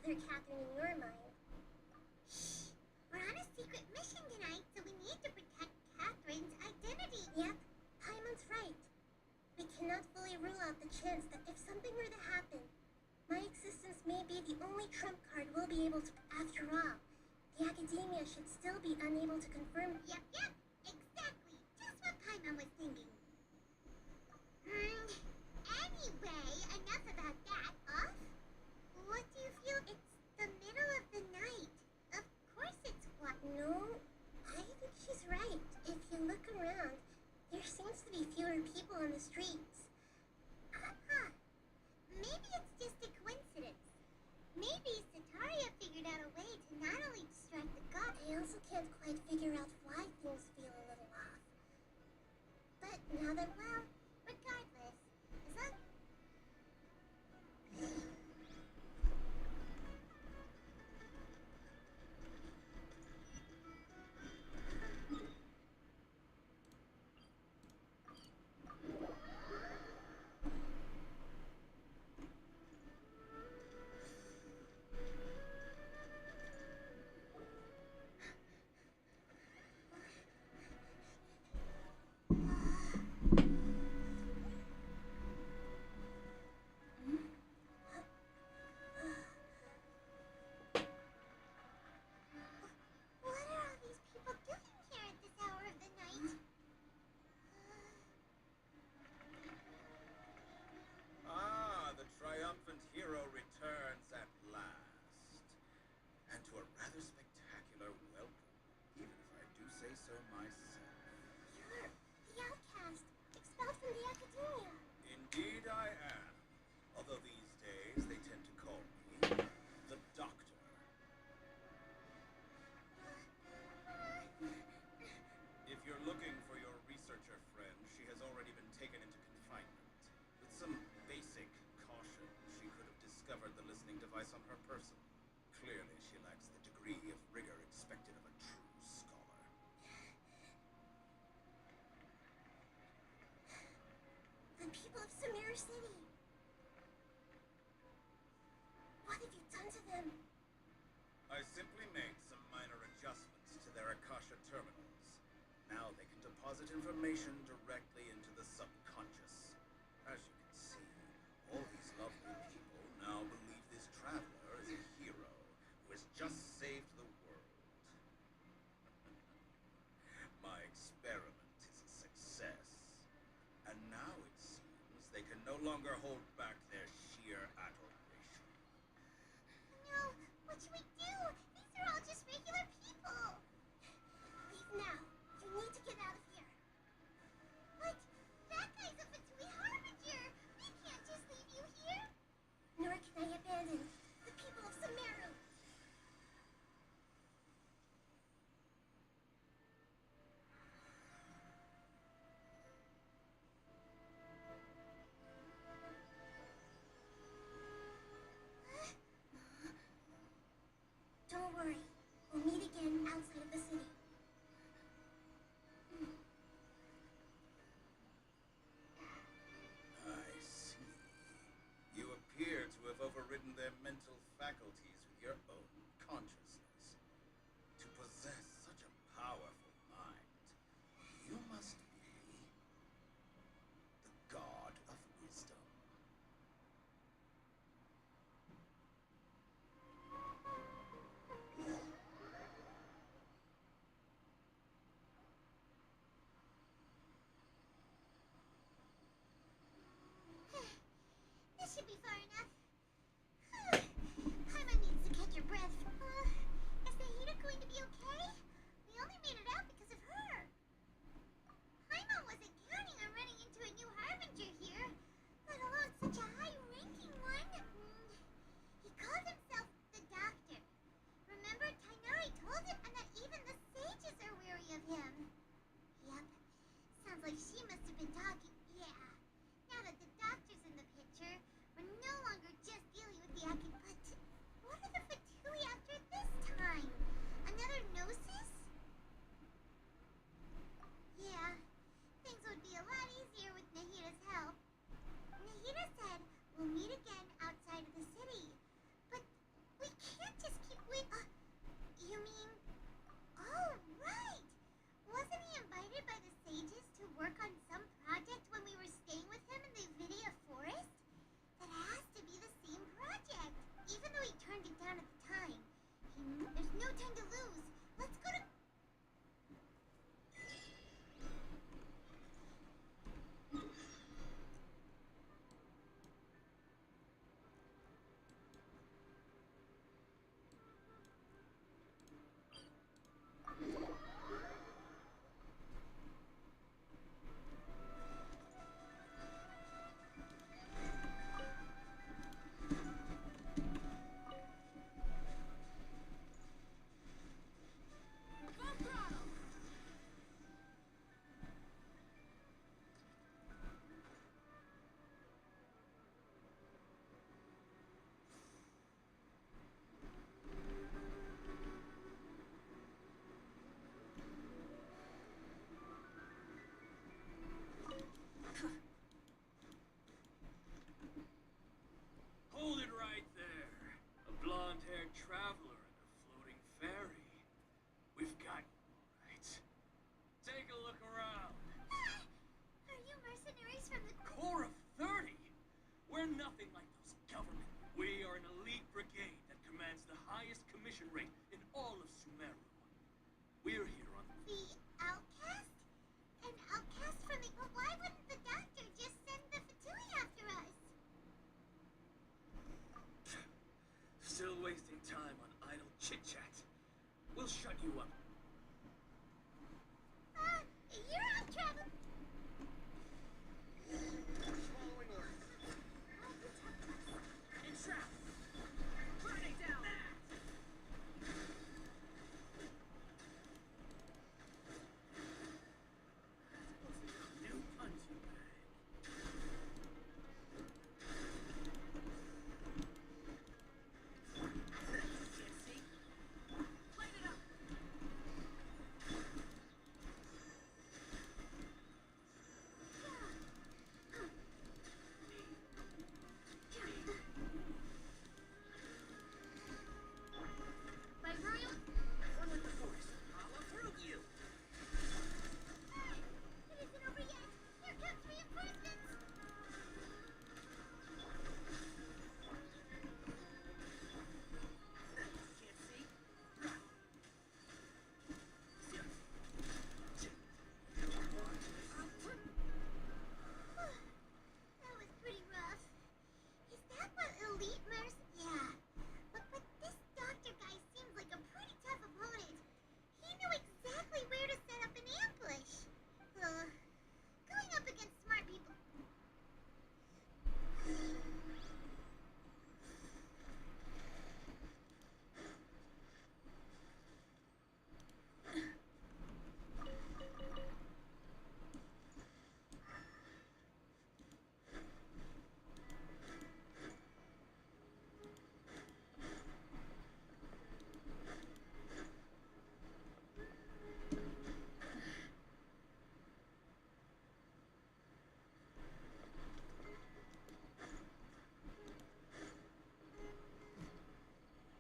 other Catherine in your mind. Shh! We're on a secret mission tonight, so we need to protect Catherine's identity. Yep, Paimon's right. We cannot fully rule out the chance that if something were to happen, my existence may be the only trump card we'll be able to. After all, the academia should still be unable to confirm. Yep, exactly. Just what Paimon was thinking. Anyway, enough about that. Off? What do you feel? It's the middle of the night. Of course it's what? No, I think she's right. If you look around, there seems to be fewer people on the streets. Maybe it's just a coincidence. Maybe Sataria figured out a way to not only distract the god. I also can't quite figure out why things feel a little off. But now that, well, regardless, as long... What are all these people doing here at this hour of the night? The triumphant hero returns at last. And to a rather spectacular welcome, even if I do say so myself. You're the outcast, expelled from the academia. Indeed I am. Although these days they tend to call me the Doctor. If you're looking for your researcher friend, she has already been taken into confinement. With some basic caution, she could have discovered the listening device on her person. Clearly, she lacks the degree of rigor expected of a true scholar. The people of Sumeru City. What have you done to them? I simply made some minor adjustments to their Akasha terminals. Now they can deposit information directly into the subconscious. As you can see, all these lovely people now believe this traveler is a hero who has just saved the world. My experiment is a success. And now it seems they can no longer hold back their sheer adoration. No, what should we do? These are all just regular people. Leave now. You need to get out of here. What? That guy's a Fatui Harbinger. We can't just leave you here. Nor can I abandon the people of Sumeru. Don't worry. We'll meet again outside of the city. I see. You appear to have overridden their mental faculties with your own consciousness. To possess such a powerful mind, you must be the god of wisdom. This should be far enough. I'm a chit-chat. We'll shut you up. You're out, Travel. Following orders. Entrap! Burning down! New punching bag. Can't see? Light it up! Vibranium? Run with the force. I'll uproot you. It isn't over yet. Here comes reinforcements. Can't see? That was pretty rough. Is that what elite mercs? Yeah. But this doctor guy seems like a pretty tough opponent. He knew exactly where to set up an ambush. Going up against smart people.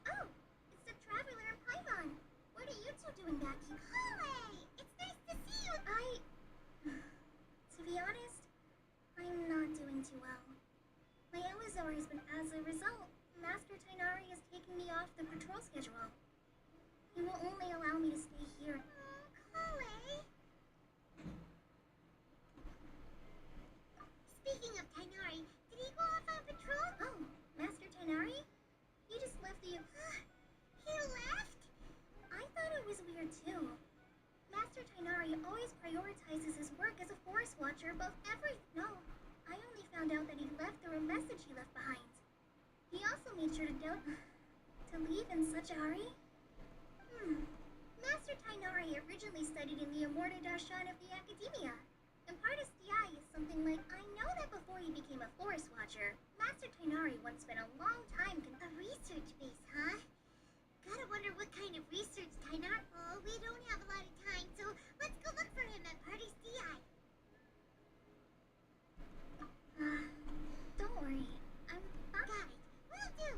Oh, it's the Traveler and Paimon. What are you two doing back here? Chloe! It's nice to see you! To be honest, I'm not doing too well. My Elizar has been as a result. Master Tainari is taking me off the patrol schedule. He will only allow me to stay here. Chloe! Speaking of Tainari, did he go off on patrol? Oh, Master Tainari? He just left the... He left? I thought it was weird too. Master Tainari always prioritizes his work as a forest watcher above everything. No, I only found out that he left through a message he left behind. He also made sure to leave in such a hurry. Master Tainari originally studied in the Immorta Darshan of the Academia. And part of STI is something like, I know that before he became a forest watcher, Master Tainari once spent a long time A research base, huh? Gotta wonder what kind of research Tainari... Oh, we don't have a lot of time, so let's go look for him at Party's DI. Don't worry, I'm fine. Got it. Will do.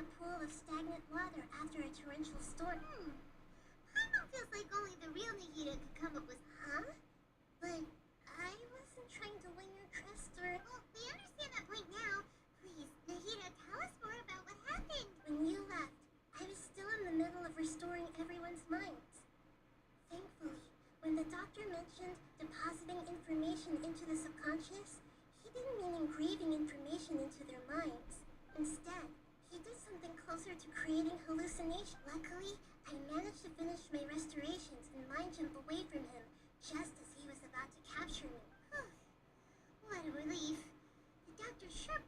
a pool of stagnant water after a torrential storm. Paimon feels like only the real Nahida could come up with, huh? But I wasn't trying to win your trust or... Well, we understand that point now. Please, Nahida, tell us more about what happened. When you left, I was still in the middle of restoring everyone's minds. Thankfully, when the doctor mentioned depositing information into the subconscious, he didn't mean engraving information into their minds. Instead, he did something closer to creating hallucination. Luckily, I managed to finish my restorations and mind jump away from him just as he was about to capture me. What a relief. The doctor sure...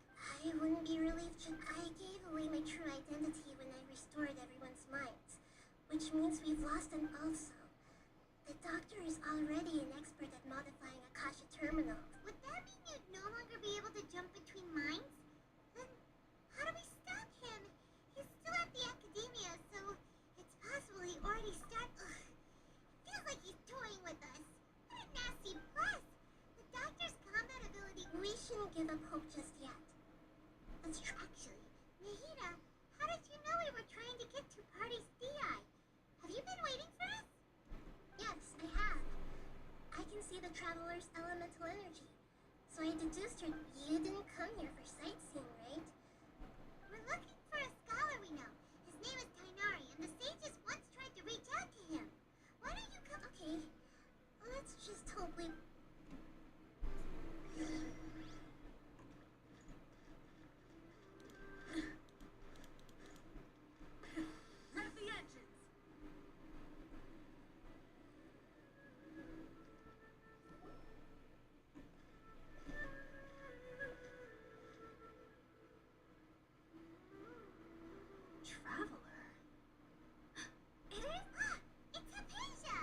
I wouldn't be relieved. I gave away my true identity when I restored everyone's minds, which means we've lost an also. The doctor is already an expert at modifying Akasha terminals. Would that mean you'd no longer be able to jump between minds? Then how do we stop him? He's still at the academia, so it's possible he already started. Feels like he's toying with us. What a nasty plus! The doctor's combat ability. We shouldn't give up hope just yet. That's true. Actually, Nahida, how did you know we were trying to get to Party's DI? Have you been waiting for us? Yes, I have. I can see the Traveler's elemental energy. So I deduced you didn't come here for sightseeing, right? We're looking for a scholar we know. His name is Tainari, and the sages once tried to reach out to him. Why don't you come? Okay, let's just hope we... Rev the engines! Traveler? It is? It's Hypatia!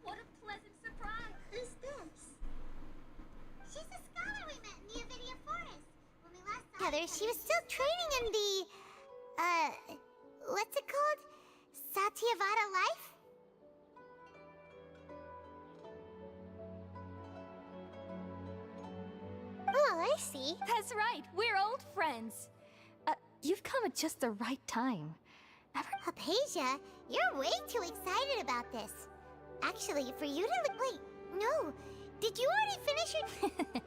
What a pleasant surprise! Who's this? She's a scholar we met in the Avidia Forest. When we last saw Heather, she was still training in the... what's it called? Satyavada life? Oh, I see. That's right, we're old friends. You've come at just the right time. Hypatia, you're way too excited about this. Actually, for you to... Wait, no. Did you already finish your...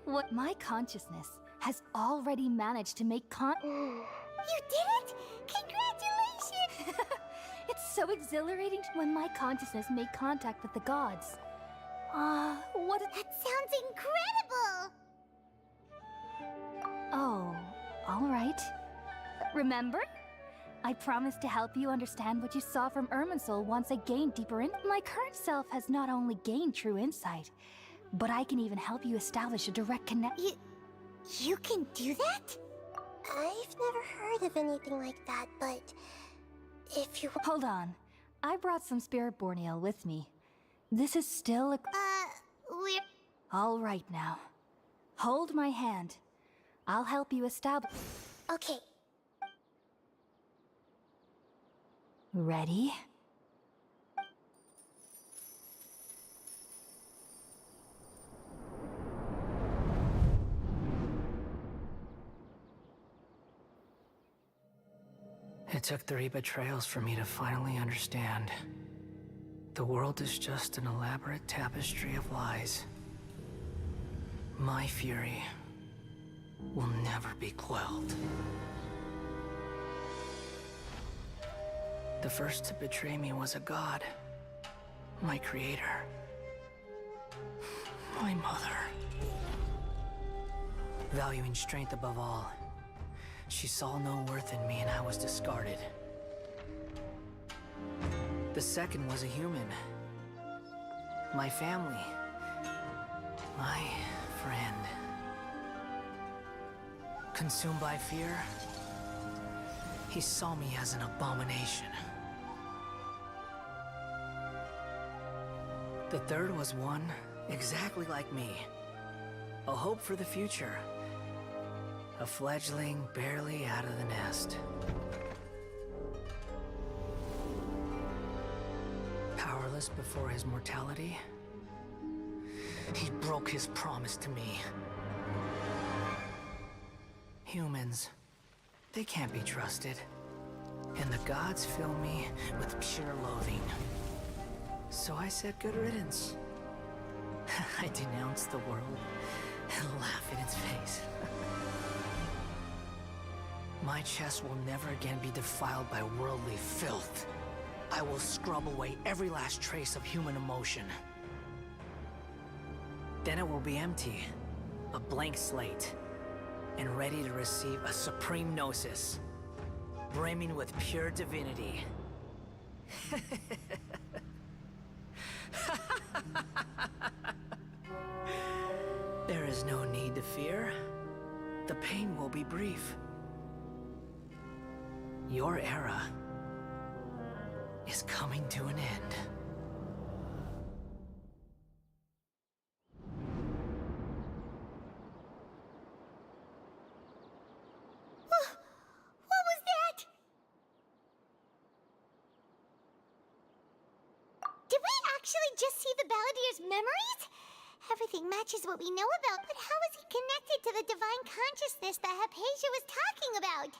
What my consciousness has already managed to make You did it? Congratulations! It's so exhilarating when my consciousness made contact with the gods. What a... That sounds incredible! Oh, all right. Remember? I promised to help you understand what you saw from Irminsul once I gained deeper in. My current self has not only gained true insight, but I can even help you establish a direct connection. You can do that? I've never heard of anything like that, but if you... Hold on. I brought some Spirit-born ale with me. This is still a... we're... All right now. Hold my hand. I'll help you establish... Okay. Ready? It took 3 betrayals for me to finally understand. The world is just an elaborate tapestry of lies. My fury will never be quelled. The first to betray me was a god. My creator. My mother. Valuing strength above all, she saw no worth in me and I was discarded. The second was a human. My family. My friend. Consumed by fear, he saw me as an abomination. The third was one exactly like me. A hope for the future. A fledgling barely out of the nest. Powerless before his mortality, he broke his promise to me. Humans, They can't be trusted. And the gods fill me with pure loathing. So I said good riddance. I denounce the world and laugh in its face. My chest will never again be defiled by worldly filth. I will scrub away every last trace of human emotion. Then it will be empty, a blank slate, and ready to receive a supreme gnosis, brimming with pure divinity. There is no need to fear. The pain will be brief. Your era is coming to an end. What was that? Did we actually just see the Balladier's memories? Everything matches what we know about, but how is he connected to the divine consciousness that Hypatia was talking about?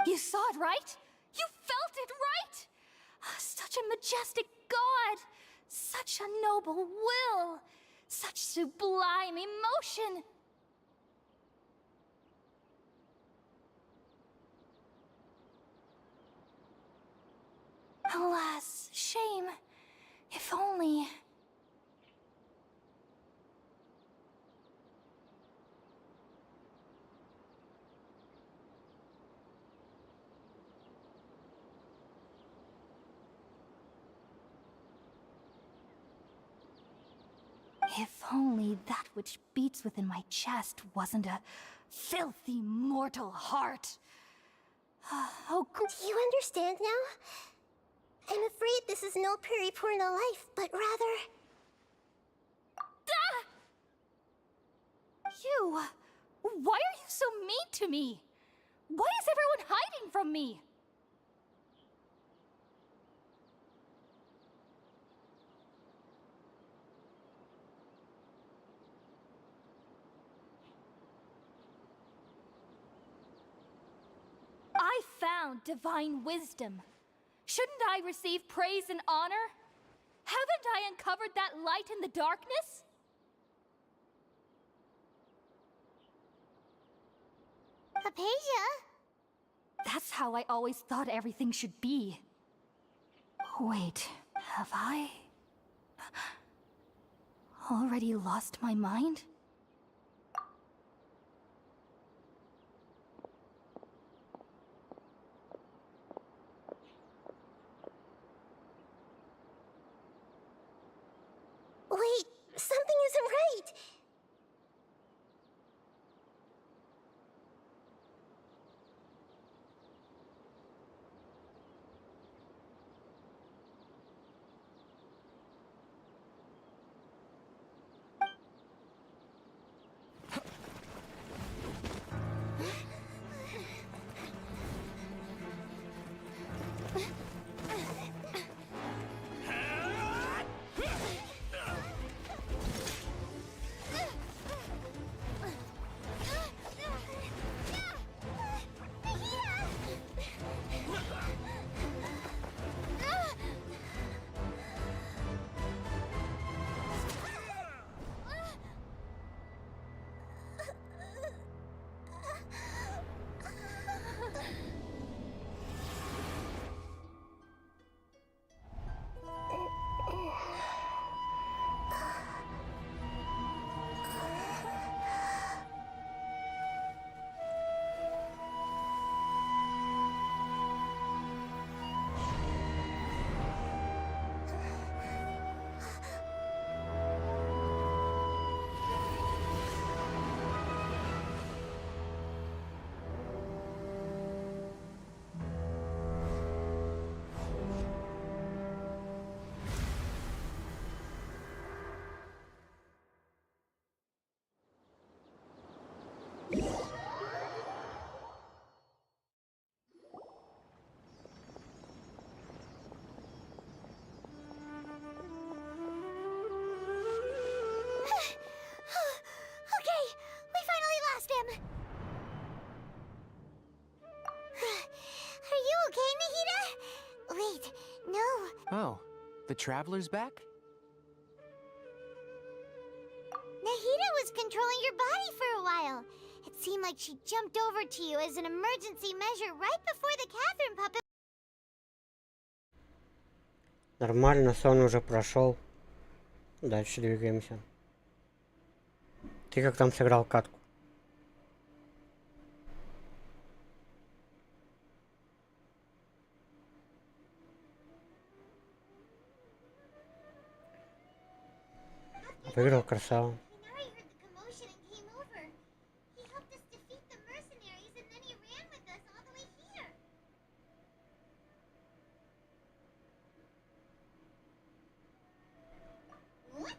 You saw it, right? You felt it, right? Such a majestic god! Such a noble will! Such sublime emotion! Alas, shame. If only... If only that which beats within my chest wasn't a filthy mortal heart. Oh, do you understand now? I'm afraid this is no Peripurna life, but rather... Ah! You! Why are you so mean to me? Why is everyone hiding from me? I found divine wisdom. Shouldn't I receive praise and honor? Haven't I uncovered that light in the darkness? Hypatia? That's how I always thought everything should be. Wait, have I already lost my mind? Wait, something isn't right! Oh, the Traveler's back? Nahida was controlling your body for a while. It seemed like she jumped over to you as an emergency measure right before the Catherine puppet. Нормально, сон уже прошел. Дальше двигаемся. Ты как там сыграл катку? Выиграл, красава. What?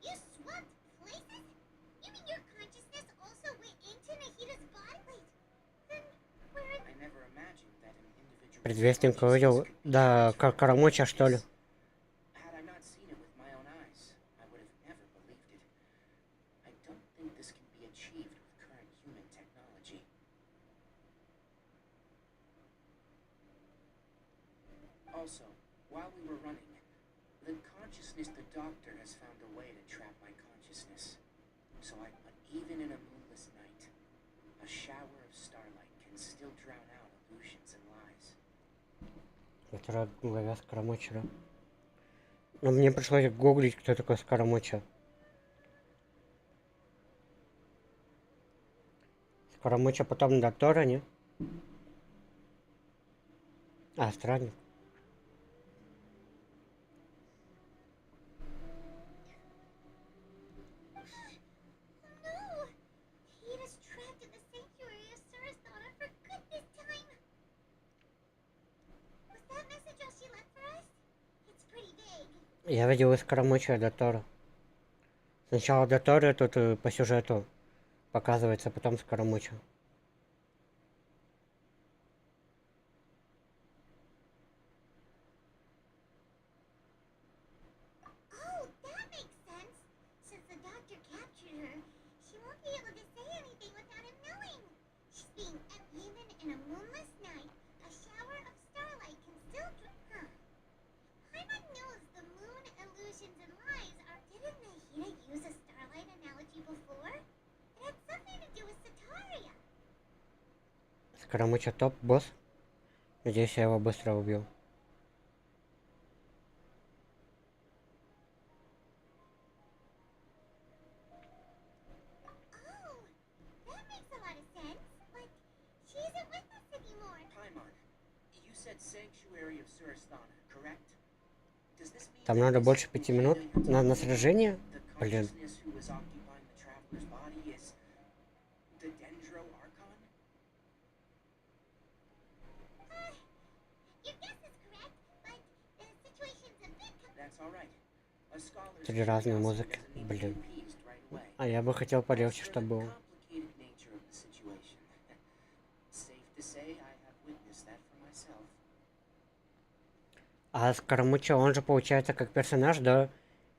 You swapped places? You mean your consciousness also went into Nahida's body? Then where... I never imagined that an individual... Предвестник увидел, да, Карамуча, что ли? Had I not seen it with my own eyes, I would have never believed it. I don't think this can be achieved with current human technology. Also, while we were running, the consciousness the doctor has found a way to trap my consciousness. So but even in a moonless night, a shower of starlight can still drown out illusions and lies. Это глава Скоромочера. Но мне пришлось гуглить, кто такой Скоромоча. Скоромоча потом доктора, не? А, странник. Я видел из Скоромоча Дотора. Сначала Дотора тут по сюжету показывается, потом Скоромоча. Скоромоча топ, босс. Надеюсь, я его быстро убью. Там надо больше 5 минут на сражение? Блин. Три разные музыки, блин. А я бы хотел полегче, чтобы было. А Скоромуча, он же получается как персонаж, да?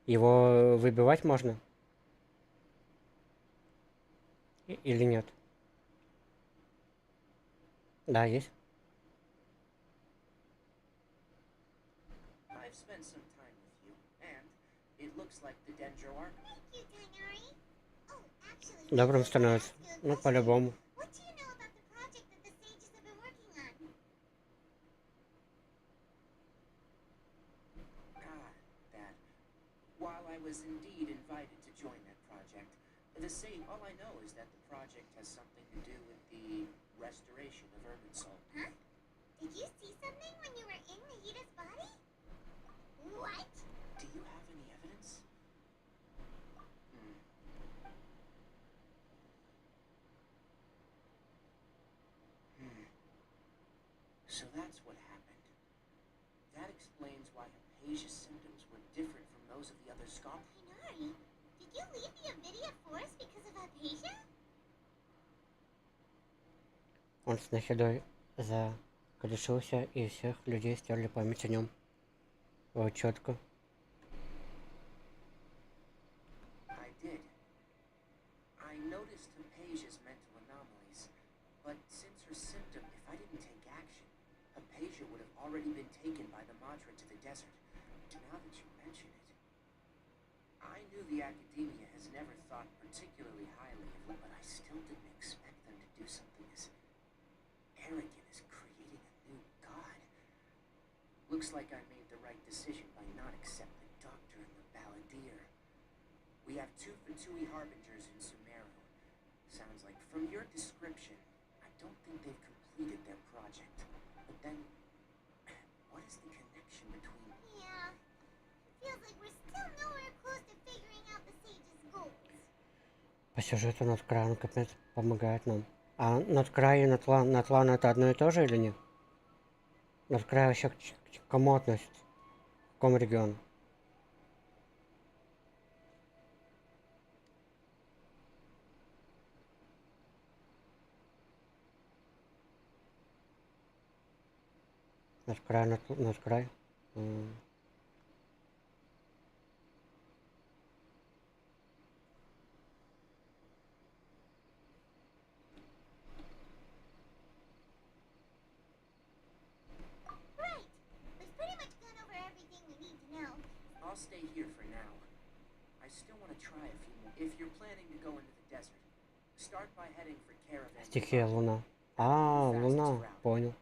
Его выбивать можно? Или нет? Да, есть. Добрым становится. Ну, по-любому. While I was indeed invited to join that project, all I know is that the project has something to do with the restoration of Irminsul. Huh? Did you see something when you were in Nahida's body? What? Do you have any evidence? So that's what happened. That explains why Hypatia's symptoms were different from those of the other scholars. Hinari, did you leave the Avidia Forest because of Hypatia? Он с Нахидой закорешился, и всех людей стерли память о нем. Вот четко. I did. I noticed Hypatia's mental anomalies, but since her symptom, if I didn't take action, Hypatia would have already been taken by the Madra to the desert. Now that you mention it, I knew the academia has never thought particularly highly of it, but I still didn't expect them to do something as arrogant as creating a new god. Looks like I made the right decision by not accepting the Doctor and the Balladeer. We have 2 Fatui Harbingers in Sumeru. Sounds like from your description, I don't think they've completed their project. But then, what is the connection between... Yeah. Feels like we're still nowhere close to figuring out the Sage's goals. По сюжету Ноткрай он капец помогает нам. А Ноткрай и Натлан это одно и то же или нет? Ноткрай вообще к кому относится? К какому региону? Ноткрай. Right. We've pretty much gone over everything we need to know. I'll stay here for now. I still want to try a few more. If you're planning to go into the desert, start by heading for Caravan. Стихия Луна. А, Луна. Понял.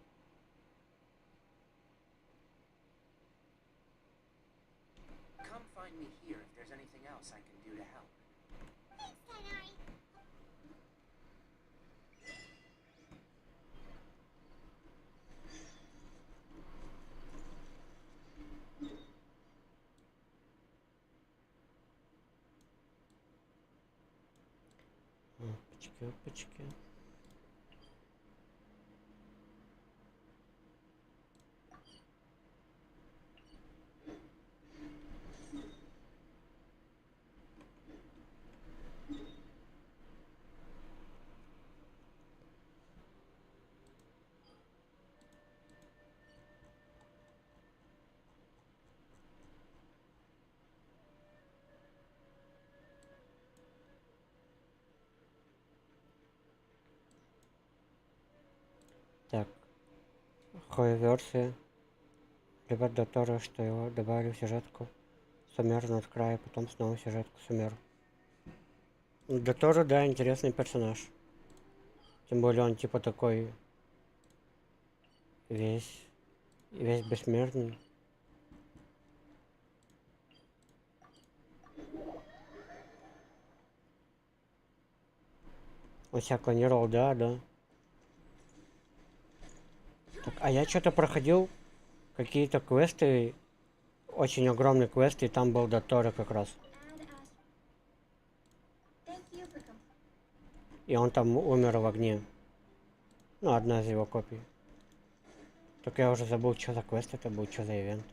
Come find me here if there's anything else I can do to help. Thanks, Kainari. Опачки. Так. Хой-версия. Ребят Дотора, что его добавили в сюжетку Сумеру Ноткрая, потом снова в сюжетку Сумеру. Дотора, да, интересный персонаж. Тем более он типа такой весь бессмертный. Он себя клонировал, да. Так, а я что-то проходил какие-то квесты, очень огромные квесты, и там был Дотора как раз. И он там умер в огне. Ну, одна из его копий. Только я уже забыл, что за квест это был, что за ивент.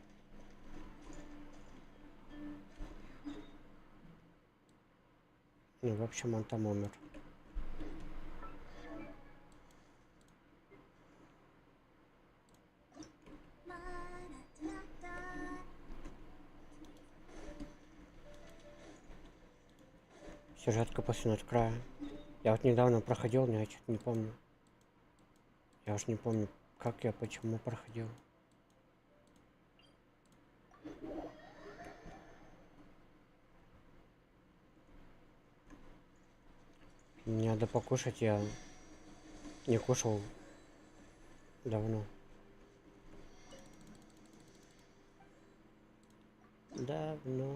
Ну, в общем, он там умер. Сюжетка после Ноткрая. Я вот недавно проходил, но я что-то не помню. Я уж не помню, как я, почему проходил. Мне надо покушать, я не кушал давно. Давно.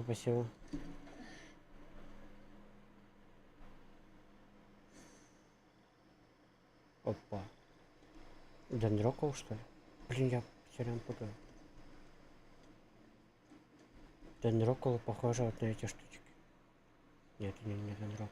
Спасибо. Опа. Дендрокол, что ли? Блин, я все время путаю. Дендрокол похоже вот на эти штучки. Нет, не дендрокол.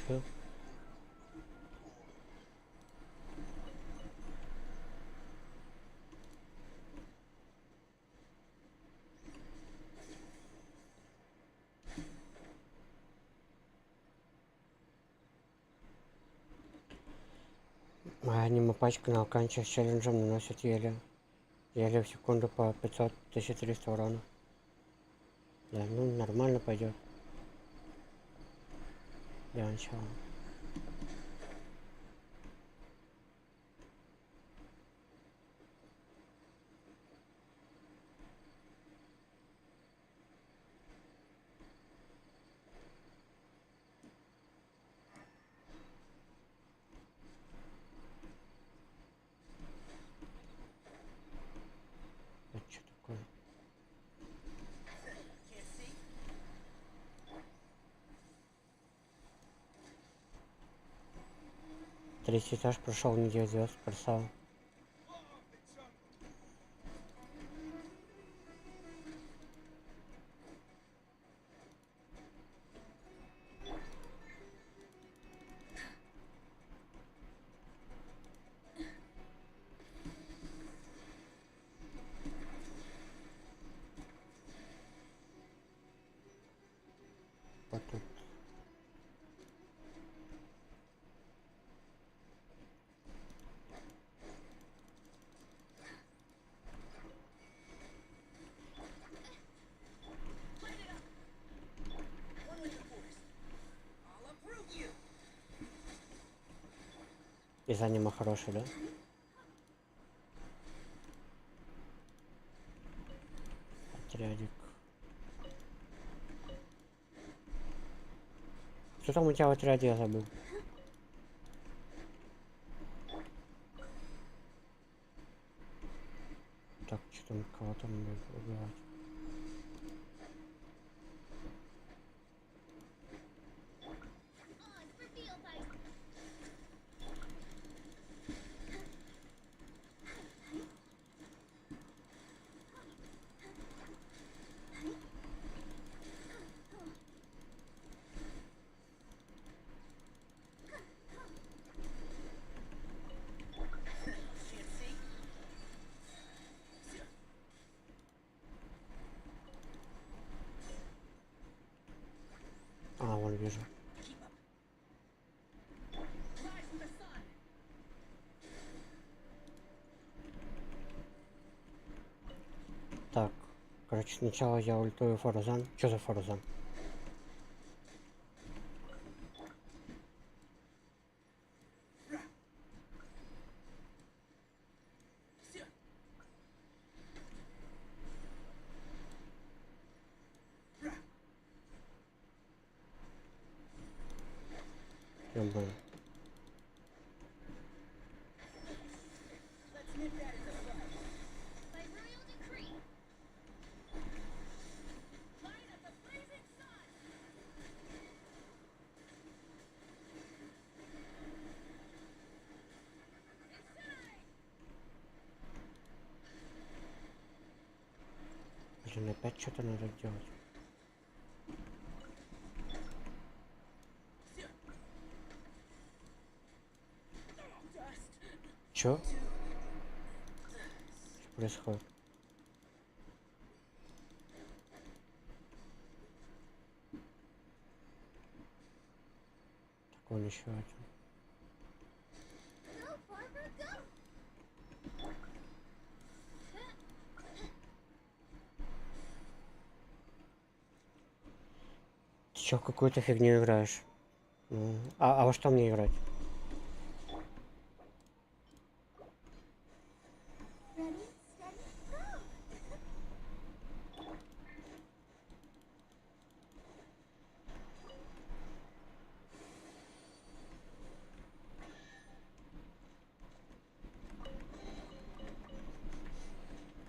Чё? Моя аниме-пачка на оканчивая с челленджем наносит еле в секунду по 500-1300 урона. Да, ну нормально пойдет. Для начала. Это что такое? Третий этаж прошел, неделю звезд, красава. Вот тут. Из аниме хороший, да? Отрядик. Что там у тебя в отряде, я забыл. Так, что там, кого там убивать? А, вон вижу. Так, короче, сначала я ультую Форзан. Что за Форзан? Блин. Блин, опять что-то надо делать. Чё? Что происходит? Так, вон еще один. Ты чё в какую-то фигню играешь? Ну, а во что мне играть?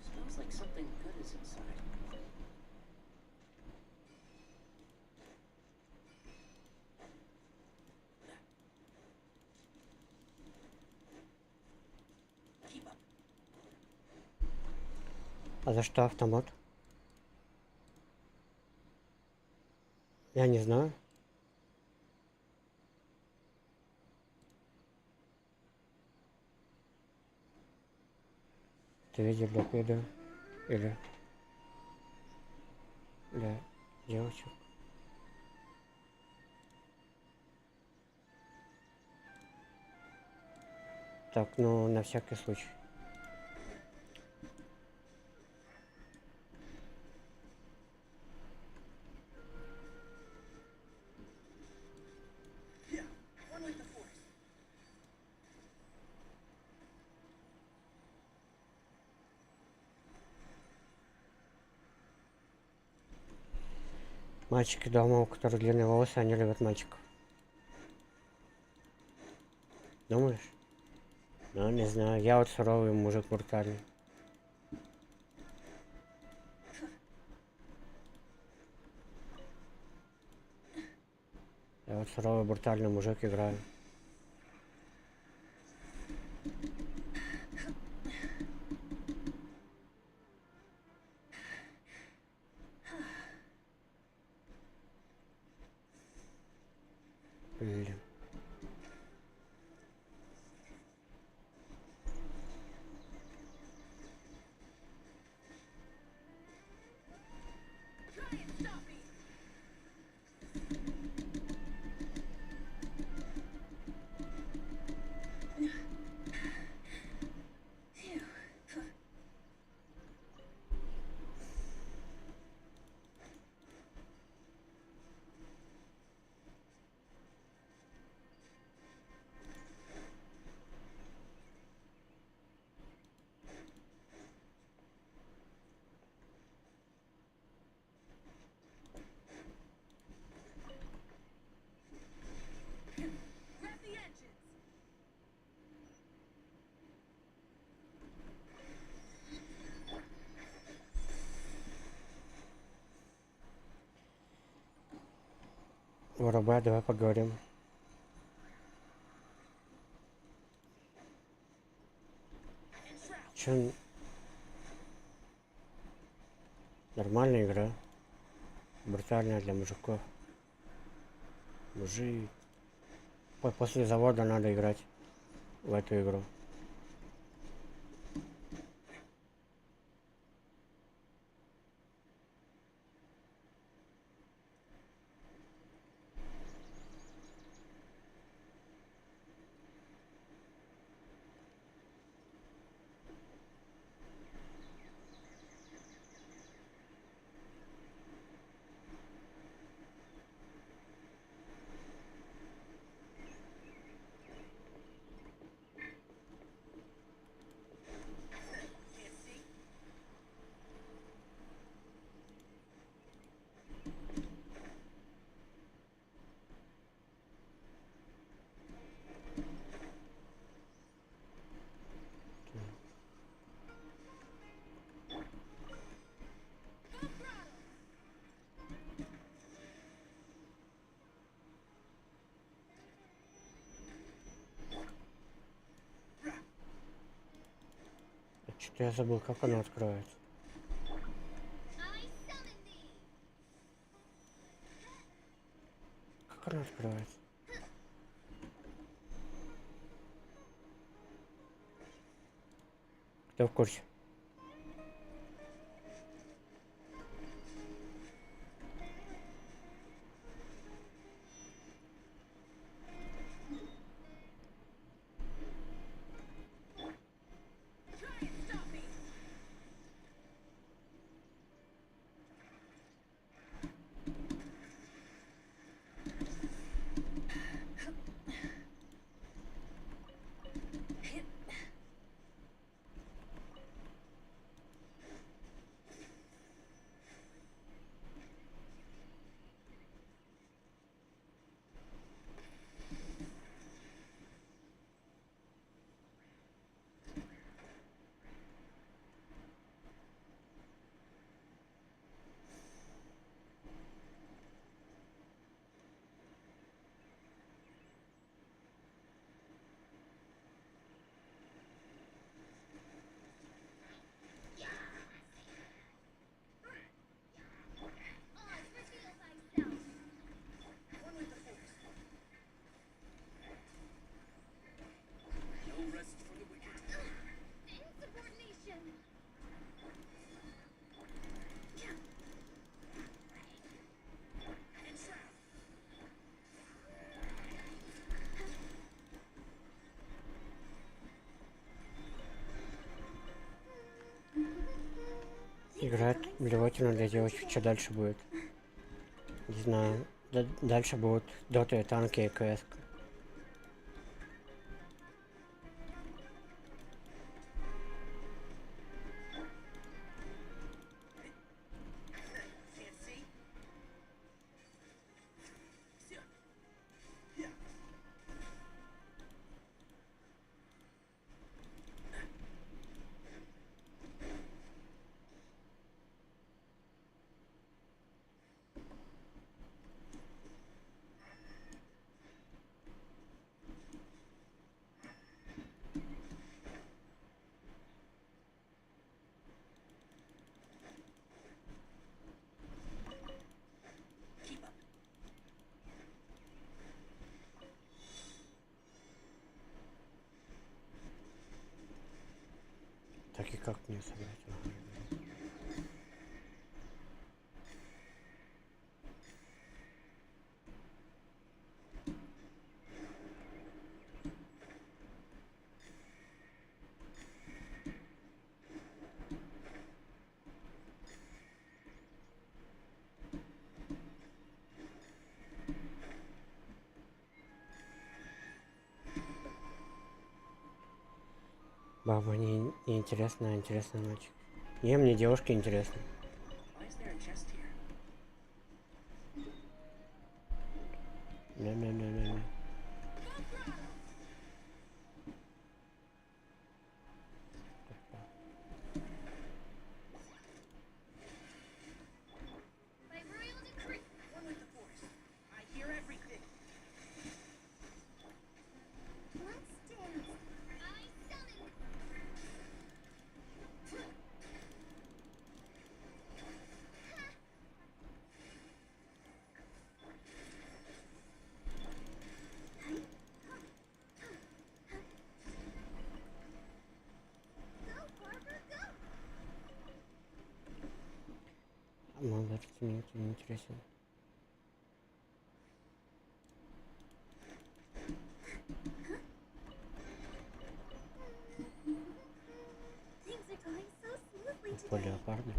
Smells like something good is inside. А за что автомат? Я не знаю. Ты видел для педа или для девочек? Так, ну на всякий случай. Мальчики дома, у которых длинные волосы, они любят мальчиков. Думаешь? Ну, не знаю. Я вот суровый мужик брутальный. Я вот суровый брутальный мужик играю. Блин. Воробай, давай поговорим. Чё? Нормальная игра. Брутальная для мужиков. Мужик. После завода надо играть в эту игру. Что-то я забыл, как оно открывается. Как оно открывается? Кто в курсе? Играть блевотину для девочек, что дальше будет? Не знаю. Дальше будут доты, танки и КС. Так и как мне собрать? Баба не интересная, интересная ночь. Не, мне девушки интересны. Не. Молодец, мне это не интересен. По леопарду.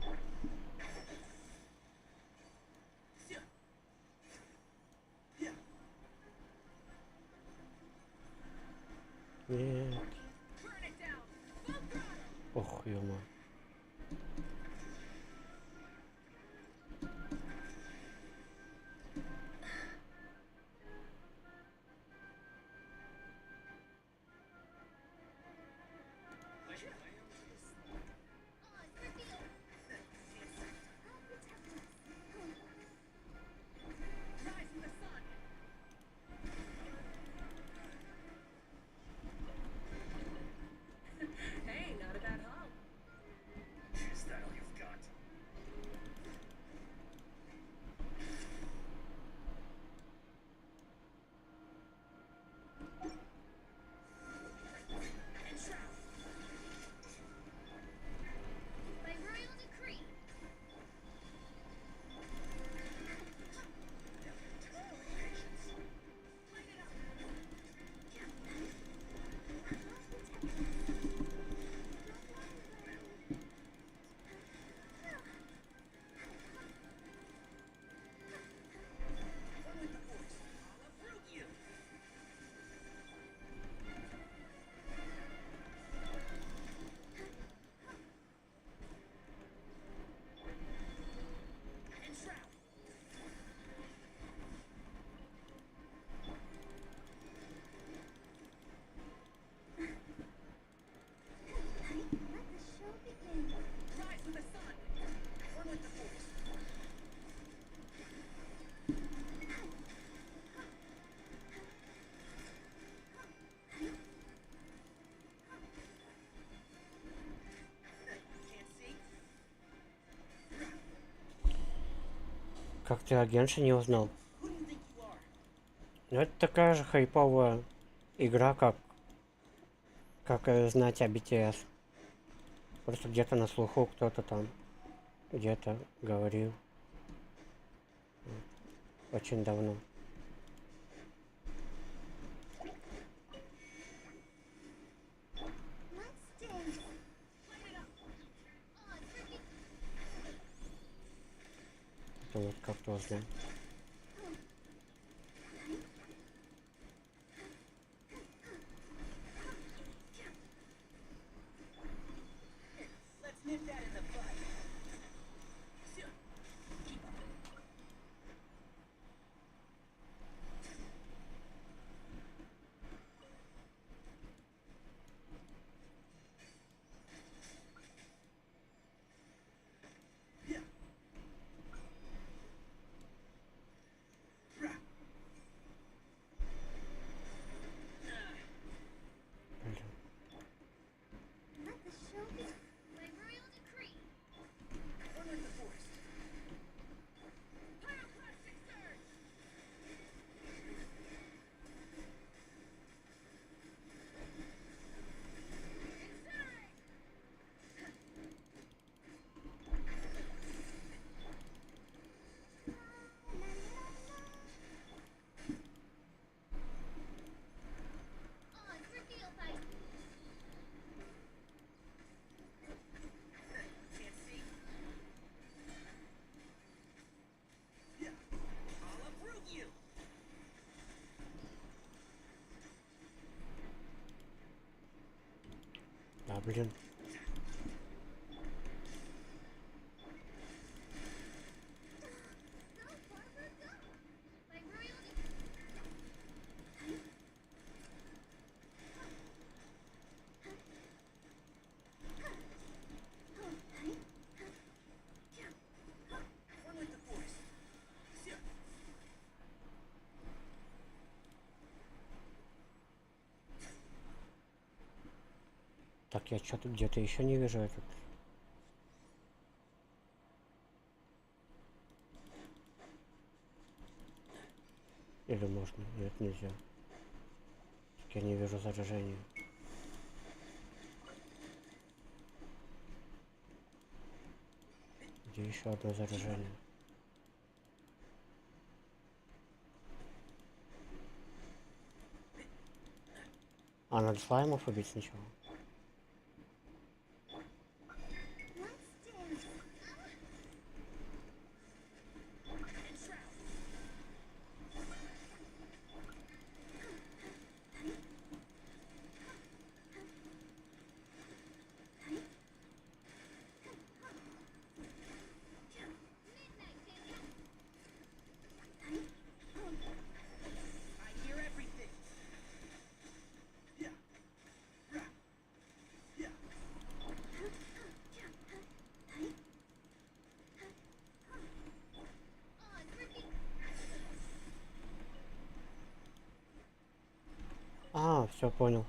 Нет. Ох, ё-моё. Hey, not a bad haul. Is that all you've got? By royal decree. Как ты о Генши не узнал? Ну, это такая же хайповая игра, как знать о BTS. Просто где-то на слуху кто-то там где-то говорил. Очень давно. петля. Let's nip that in the bud. Let the show begin. My royal decree. One with the force. Pyroclastic surge. Incinerate. On reveal fight. Can't see. Yeah. I'll uproot you. Да, блин. Go, Barbara, go. My royal decree. One with the force. Так, я что-то где-то еще не вижу этот. Или можно? Нет, нельзя. Так я не вижу заражения. Где еще одно заражение? А, надо слаймов убить сначала. Let's dance. I hear everything. Yeah. Yeah. On reveal. А, все понял.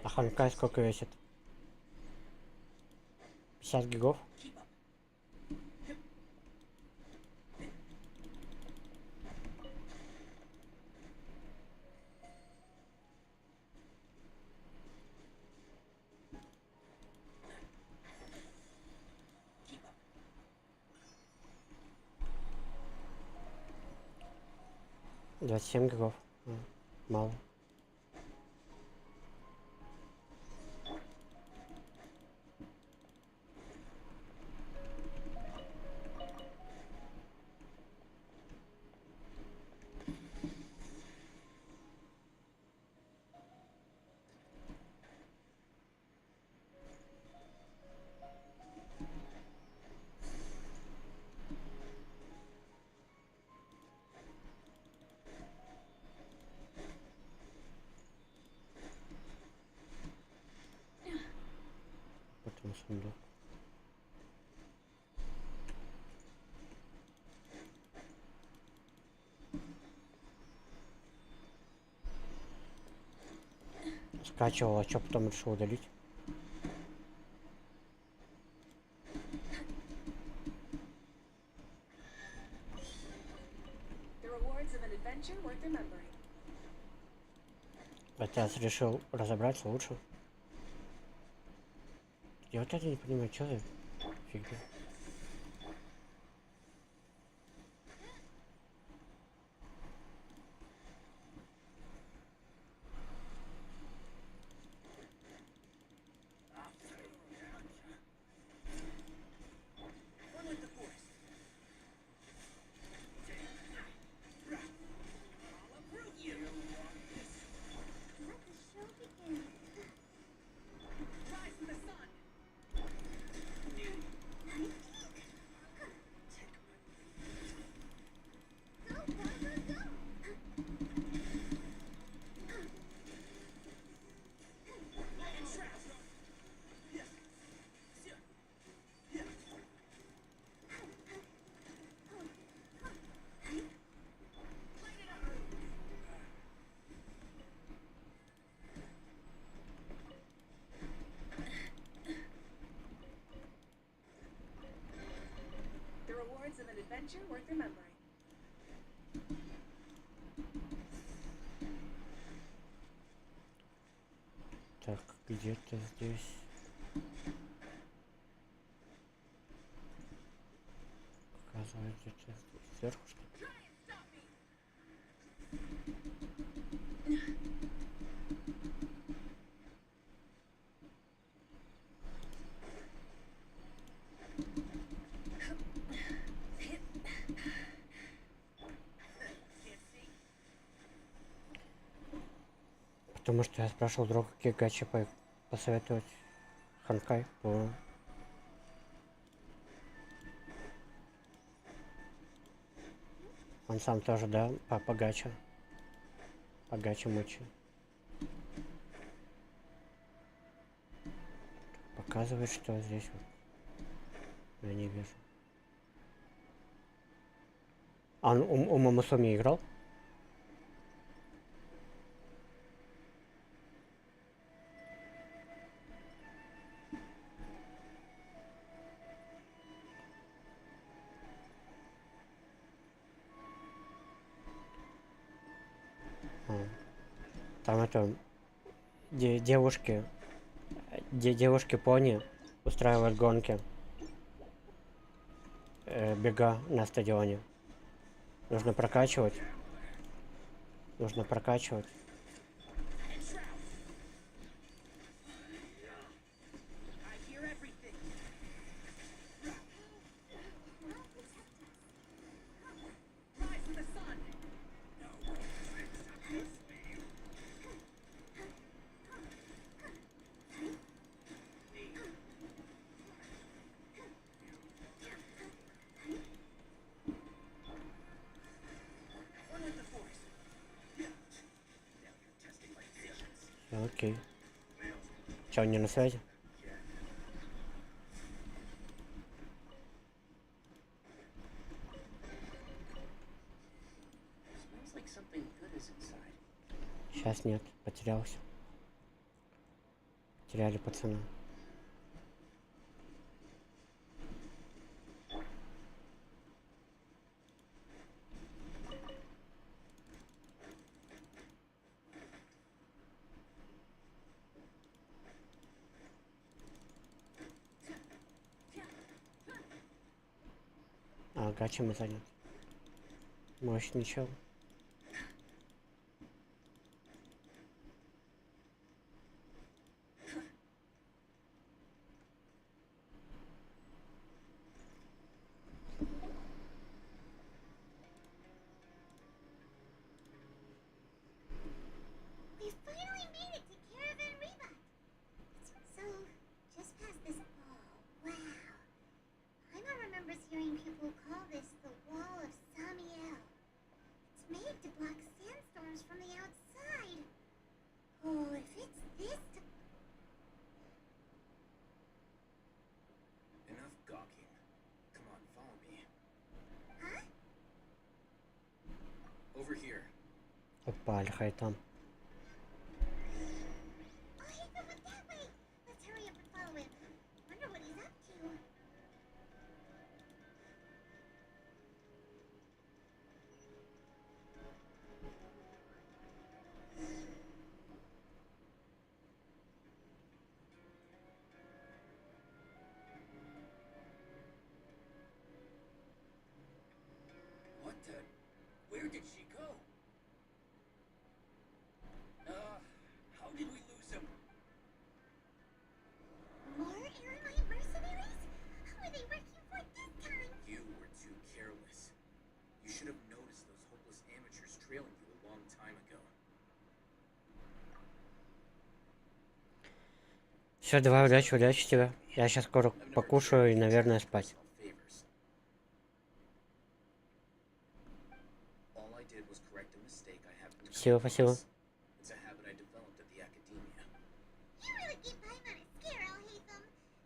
А Ханкай сколько весит? 50 гигов?27 гигов. Мало. Потом сундук. Скачивал, а что потом решил удалить? The rewards of an adventure worth remembering. Отец решил разобраться лучше. Я вот это не понимаю, что за фигня. adventure worth remembering. Так, где-то здесь. Оказывается, где-то сверху, что ли? Потому что я спрашивал друга, какие гачи посоветовать. Ханкай, по... Он сам тоже, да, по гача. По гача мучи. Показывает, что здесь вот. Я не вижу. А он у Мамусоми играл? Там это девушки пони устраивают гонки, бега на стадионе. Нужно прокачивать. Окей. Че, он не на связи? Сейчас нет, потерялся. Потеряли пацана. Ага, чем мы занят? Мощный чел. We finally made it to Caravan Reba. So, just past this wall. Wow. Paimon remembers hearing people call this the Wall of Samiel. It's made to block sandstorms from the outside. Oh, if it's this... Enough gawking. Come on, follow me. Huh? Over here. Опа, Альхай там. Oh, he's over that way. Let's hurry up and follow him. Wonder what he's up to. What the? Where did she go? How did we lose him? More Airline mercenaries? How are they working for this time? You were too careless. You should have noticed those hopeless amateurs trailing you a long time ago. Все, давай, удачи тебе. Я сейчас скоро покушаю и, наверное, спать. All I did was correct a mistake I happened to Спасибо, come спасибо. across. It's a habit I developed at the academia. You really gave Paimon a scare, Alhaitham.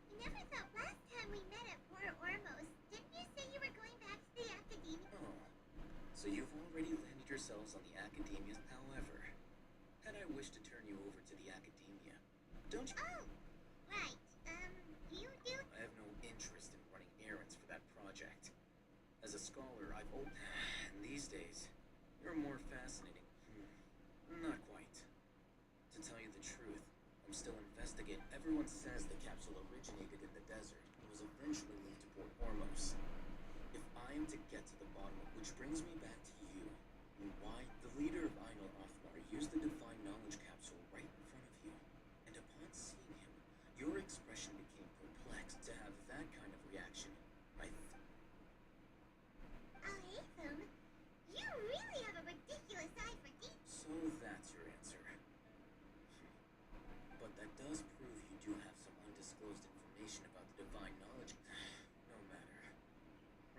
We never thought last time we met at Port Ormos. Didn't you say you were going back to the academia? Oh, so you've already landed yourselves on the academia. However, had I wished to turn you over to the academia, don't you? Oh, right. You do? I have no interest in running errands for that project. As a scholar level. These days, you're more fascinating. Not quite. To tell you the truth, I'm still investigating. Everyone says the capsule originated in the desert and was eventually moved to Port Ormos. If I am to get to the bottom of which brings me back to you, and why the leader of Ainul Othmar used the divine knowledge capsule right in front of you, and upon seeing him, your expression became perplexed. To have that kind of reaction, Ethan, you really have a ridiculous eye for detail. So that's your answer. But that does prove you do have some undisclosed information about the divine knowledge. No matter.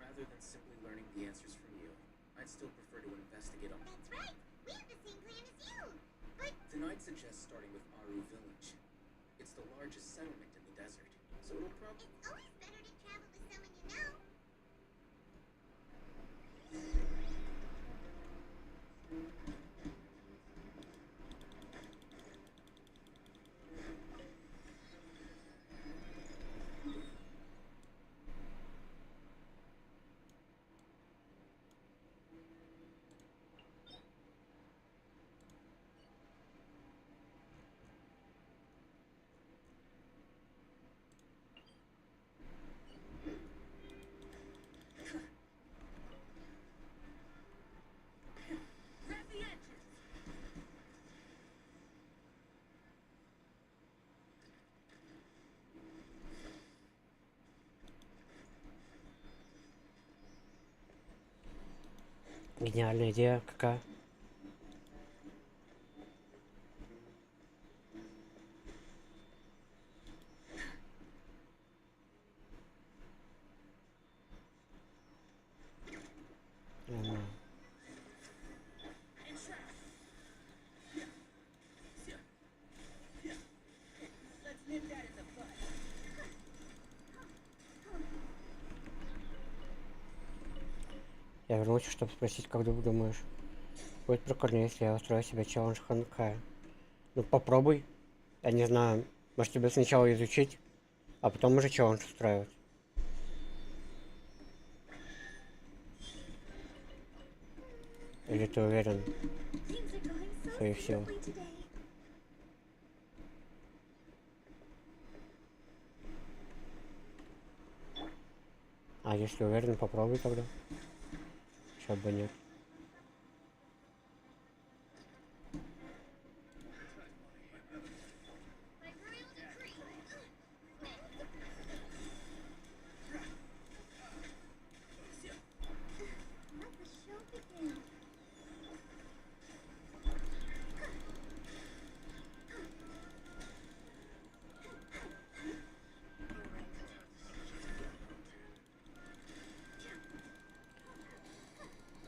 Rather than simply learning the answers from you, I'd still prefer to investigate on. That's right. We have the same plan as you. But Then I'd suggest starting with Aru Village. It's the largest settlement in the desert, so it'll probably. it's always better to travel with someone you know. Гениальная идея какая? Я вернулся, чтобы спросить, как ты думаешь, будет прикольно, если я устрою себе челлендж Ханкая. Ну попробуй. Я не знаю, может тебе сначала изучить, а потом уже челлендж устраивать. Или ты уверен в своих силах? А если уверен, попробуй тогда. Чё бы нет.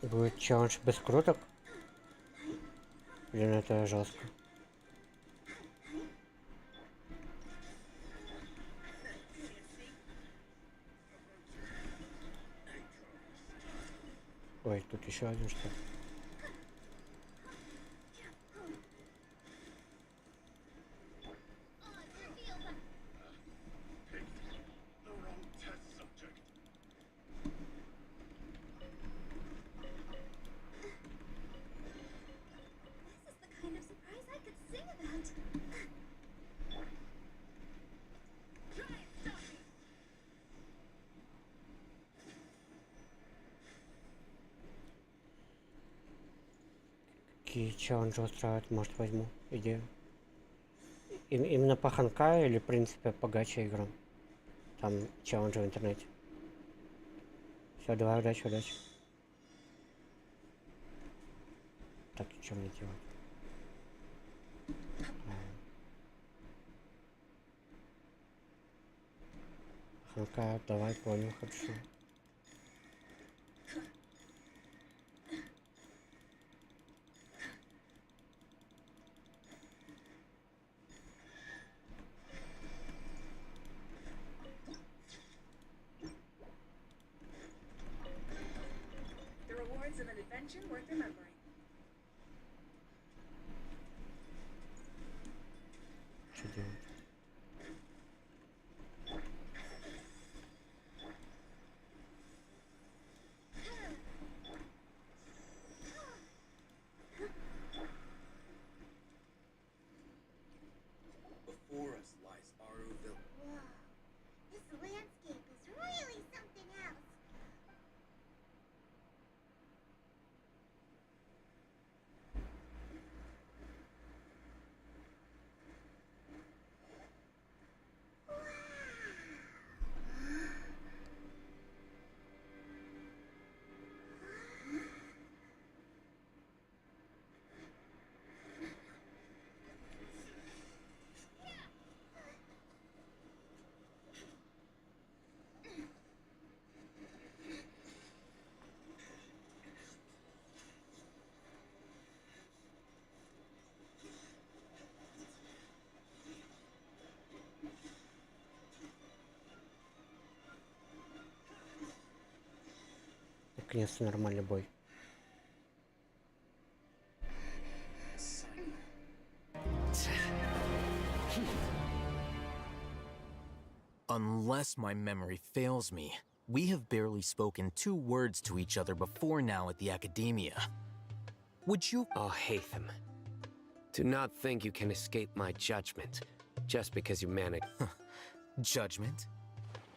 Будет челлендж без круток? Блин, это жестко. Ой, тут еще один что ли? Какие челленджи устраивают, может возьму идею. Именно по Ханкаю или в принципе по гаче играм? Там челленджи в интернете. Все, давай, удачи, удачи. Так, и что мне делать? Ханкаю, давай, понял, хорошо. The rewards of an adventure worth remembering. Что делать? наконец-то нормальный бой. Unless my memory fails me, we have barely spoken 2 words to each other before now at the Academia. Would you— Oh, Hatham. Do not think you can escape my judgment, just because you managed— Judgment?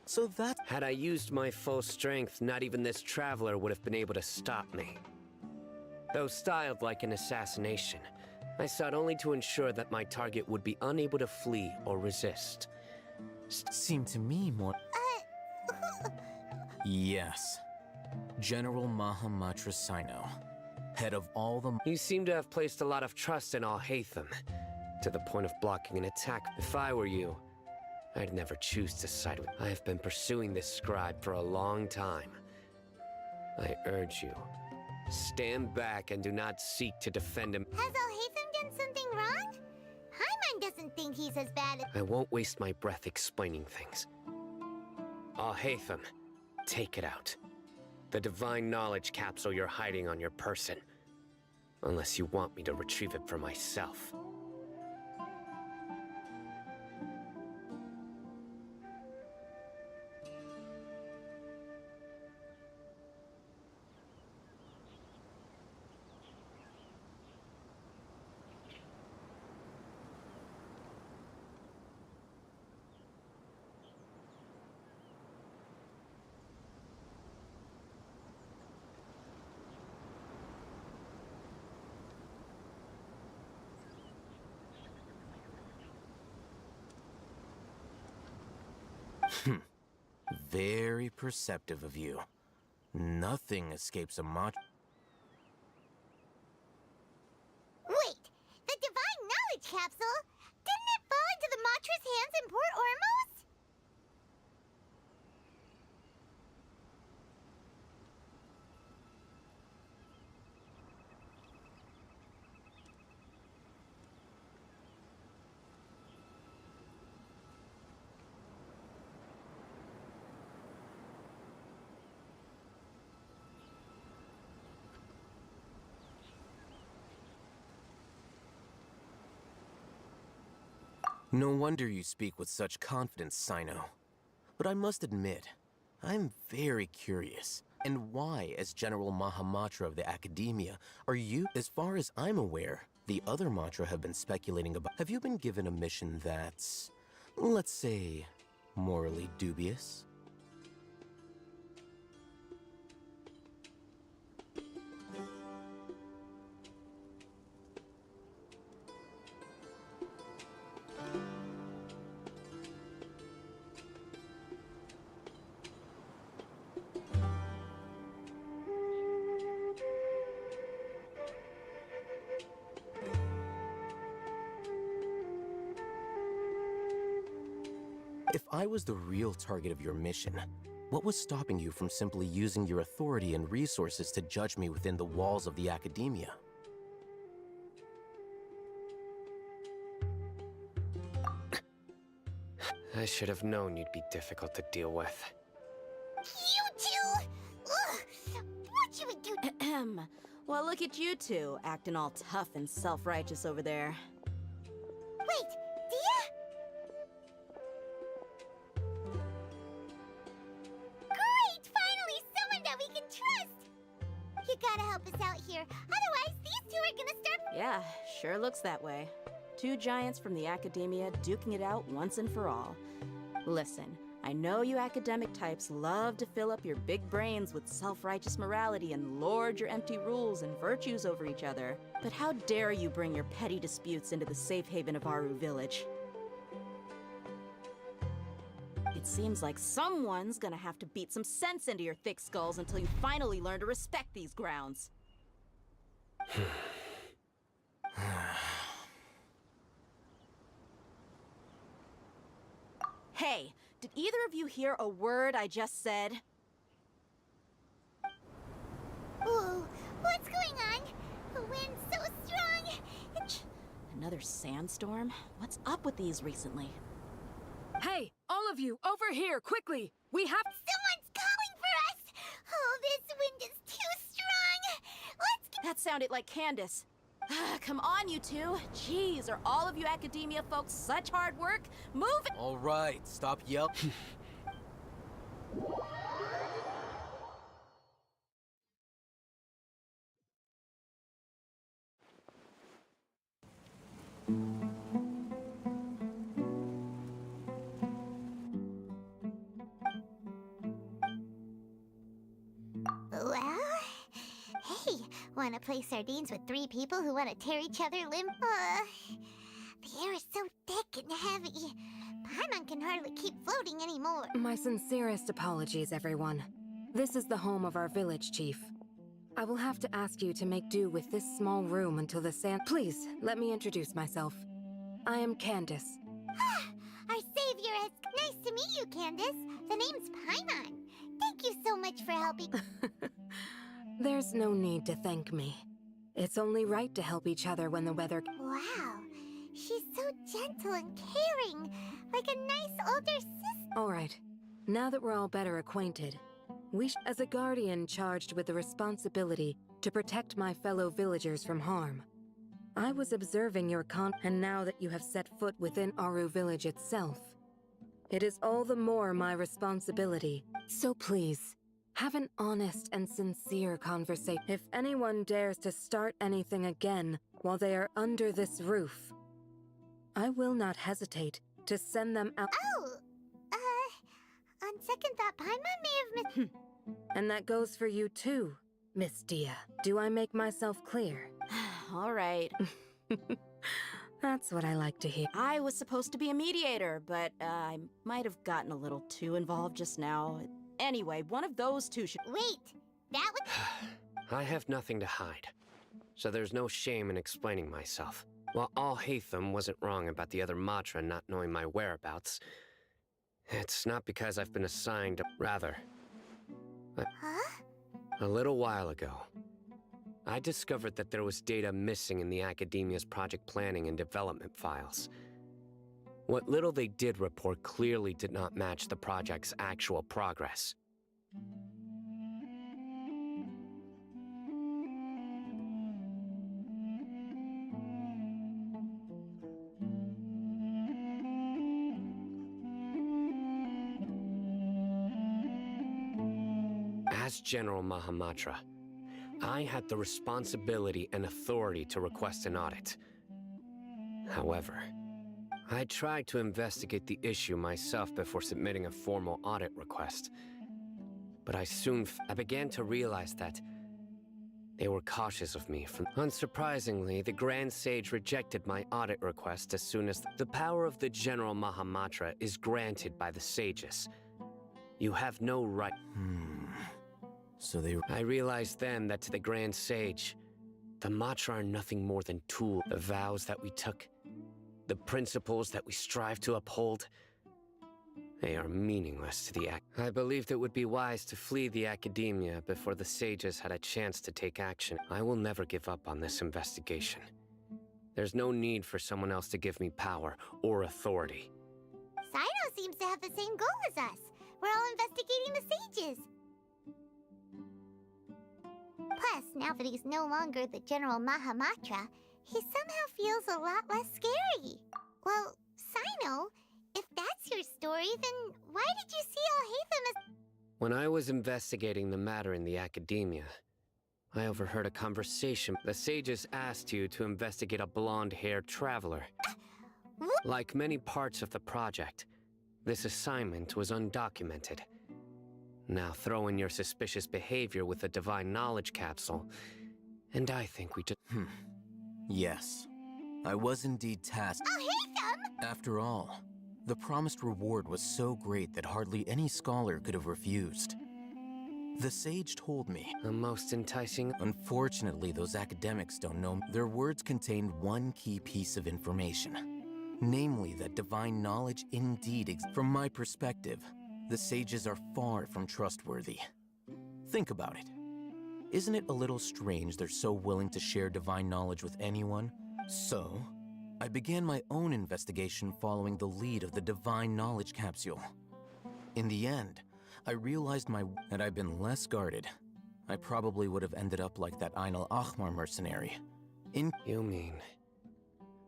So that— Had I used my full strength, not even this traveler would have been able to stop me. Though styled like an assassination, I sought only to ensure that my target would be unable to flee or resist. Seemed to me more— Yes. General Mahamatra Sino. Head of all the— You seem to have placed a lot of trust in Al Hatham, to the point of blocking an attack. If I were you, I'd never choose to side with— I have been pursuing this scribe for a long time. I urge you, stand back and do not seek to defend him. Has Al Hatham done something wrong? Hyman doesn't think he's as bad as— I won't waste my breath explaining things. Al Hatham, take it out. The divine knowledge capsule you're hiding on your person. Unless you want me to retrieve it for myself. Very perceptive of you. Nothing escapes a Mach— Wait! The divine knowledge capsule? Didn't it fall into the Matra's hands in Port Ormos? No wonder you speak with such confidence, Sino. But I must admit, I'm very curious. And why, as General Mahamatra of the Academia, are you— As far as I'm aware, the other Matra have been speculating about— Have you been given a mission that's, let's say, morally dubious? If I was the real target of your mission, what was stopping you from simply using your authority and resources to judge me within the walls of the Academia? I should have known you'd be difficult to deal with. You two! Ugh! What you would do— Ahem. Well, look at you two, acting all tough and self-righteous over there. Wait, Dia? Great! Finally, someone that we can trust! You gotta help us out here, otherwise these two are gonna start— Yeah, sure looks that way. 2 giants from the Academia duking it out once and for all. Listen, I know you academic types love to fill up your big brains with self-righteous morality and lord your empty rules and virtues over each other. But how dare you bring your petty disputes into the safe haven of Aru Village? It seems like someone's gonna have to beat some sense into your thick skulls until you finally learn to respect these grounds. Hey, did either of you hear a word I just said? Whoa, what's going on? The wind's so strong! Another sandstorm? What's up with these recently? Hey, all of you, over here, quickly! We have— Someone's calling for us! Oh, this wind is sounded like Candace. Come on, you two. Jeez, are all of you academia folks such hard work? Move it! All right, stop yelling. Well, hey, wanna play sardines with 3 people who wanna tear each other limb? The air is so thick and heavy. Paimon can hardly keep floating anymore. My sincerest apologies, everyone. This is the home of our village chief. I will have to ask you to make do with this small room until the sand— Please, let me introduce myself. I am Candace. Our savior is nice to meet you, Candace. The name's Paimon. Thank you so much for helping. There's no need to thank me. It's only right to help each other when the weather— Wow, she's so gentle and caring, like a nice older sister. All right, now that we're all better acquainted, as a guardian charged with the responsibility to protect my fellow villagers from harm, I was observing your and now that you have set foot within Aru village itself, it is all the more my responsibility. So please, have an honest and sincere conversation. If anyone dares to start anything again while they are under this roof, I will not hesitate to send them out. Oh, on second thought, Paimon may have missed. And that goes for you too, Miss Dia. Do I make myself clear? All right. That's what I like to hear. I was supposed to be a mediator, but I might have gotten a little too involved just now. Anyway, one of those two should— Wait, that was— I have nothing to hide, so there's no shame in explaining myself. While All Hatham wasn't wrong about the other Matra not knowing my whereabouts, it's not because I've been assigned, rather. A little while ago, I discovered that there was data missing in the Academia's project planning and development files. What little they did report clearly did not match the project's actual progress. As General Mahamatra, I had the responsibility and authority to request an audit. However, I tried to investigate the issue myself before submitting a formal audit request. But I began to realize that they were cautious of me. Unsurprisingly, the Grand Sage rejected my audit request as soon as the power of the General Mahamatra is granted by the sages. You have no right. So they— I realized then that to the Grand Sage, the Matra are nothing more than tools. The vows that we took, the principles that we strive to uphold, they are meaningless to the I believed it would be wise to flee the Academia before the sages had a chance to take action. I will never give up on this investigation. There's no need for someone else to give me power or authority. Sino seems to have the same goal as us. We're all investigating the sages. Plus, now that he's no longer the General Mahamatra, he somehow feels a lot less scary. Well, Sino, if that's your story, then why did you see All Hatham as— When I was investigating the matter in the Academia, I overheard a conversation. The sages asked you to investigate a blonde-haired traveler. Like many parts of the project, this assignment was undocumented. Now throw in your suspicious behavior with the Divine Knowledge Capsule, and I think we just— Yes, I was indeed tasked. All Hatham! After all, the promised reward was so great that hardly any scholar could have refused. The sage told me— The most enticing— Unfortunately, those academics don't know. Their words contained one key piece of information. Namely, that divine knowledge indeed exists. From my perspective, the sages are far from trustworthy. Think about it. Isn't it a little strange they're so willing to share divine knowledge with anyone? So, I began my own investigation following the lead of the Divine Knowledge Capsule. In the end, I realized that I've been less guarded. I probably would have ended up like that Ain al-Ahmar mercenary. You mean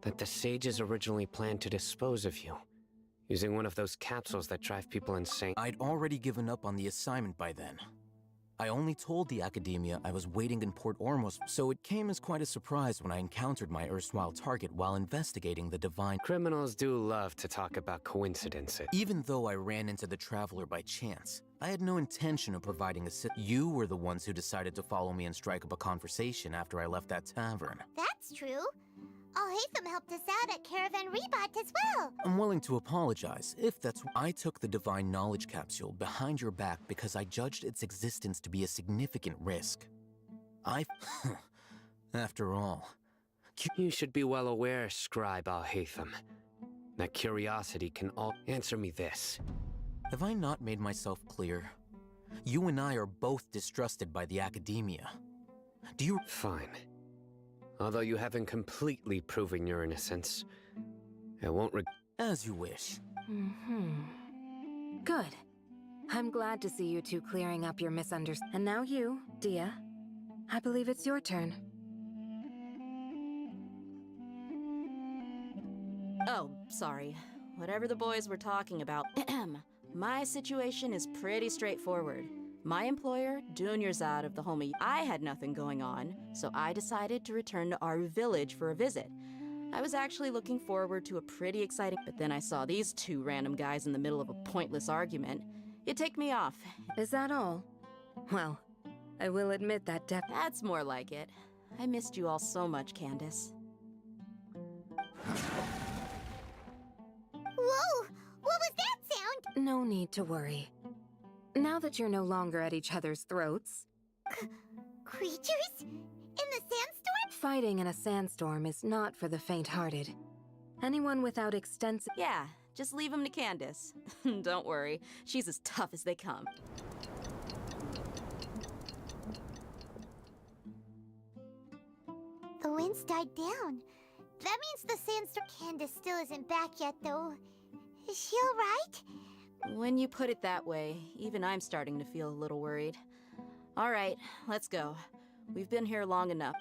that the sages originally planned to dispose of you, using one of those capsules that drive people insane? I'd already given up on the assignment by then. I only told the Academia I was waiting in Port Ormos, so it came as quite a surprise when I encountered my erstwhile target while investigating the divine... Criminals do love to talk about coincidences. Even though I ran into the Traveler by chance, I had no intention of providing You were the ones who decided to follow me and strike up a conversation after I left that tavern. That's true. Al-Haytham helped us out at Caravan Rebat as well. I'm willing to apologize, if that's... I took the Divine Knowledge Capsule behind your back because I judged its existence to be a significant risk. After all... You should be well aware, Scribe Al-Haytham, that curiosity can all... Answer me this. Have I not made myself clear? You and I are both distrusted by the Academia. Do you... Fine. Although you haven't completely proven your innocence, I won't As you wish. Good. I'm glad to see you two clearing up your misunderstanding. And now you, Dia. I believe it's your turn. Oh, sorry. Whatever the boys were talking about, my situation is pretty straightforward. My employer, Dunyarzad of the Homie, I had nothing going on, so I decided to return to our village for a visit. I was actually looking forward to a pretty exciting, but then I saw these two random guys in the middle of a pointless argument. It ticked me off. Is that all? Well, I will admit that That's more like it. I missed you all so much, Candace. Whoa! What was that sound? No need to worry. Now that you're no longer at each other's throats... Creatures? In the sandstorm? Fighting in a sandstorm is not for the faint-hearted. Anyone without extensive... Yeah, just leave them to Candace. Don't worry, she's as tough as they come. The winds died down. That means the sandstorm... Candace still isn't back yet, though. Is she alright? When you put it that way, even I'm starting to feel a little worried. All right, let's go. We've been here long enough.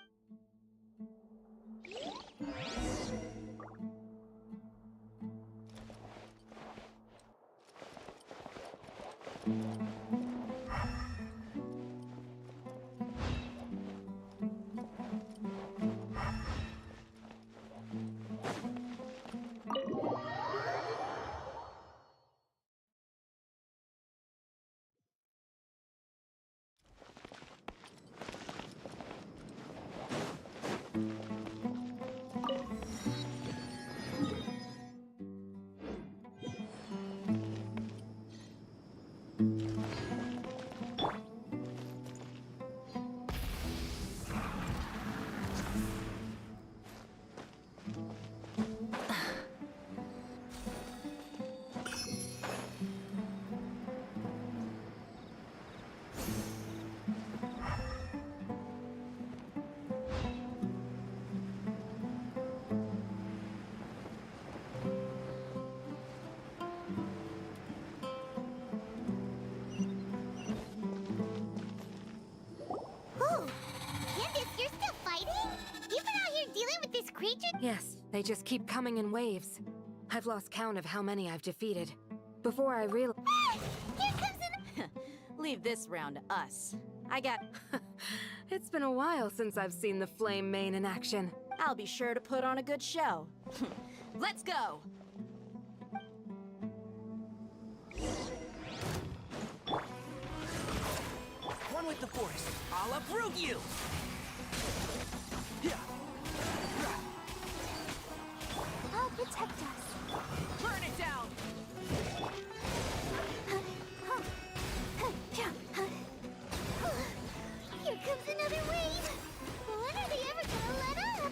Yes, they just keep coming in waves. I've lost count of how many I've defeated. Before I realize... Ah! Here comes an... Leave this round to us. I got... It's been a while since I've seen the Flame Mane in action. I'll be sure to put on a good show. Let's go! One with the force. I'll uproot you! I'll protect us. Burn it down! Here comes another wave! When are they ever gonna let up?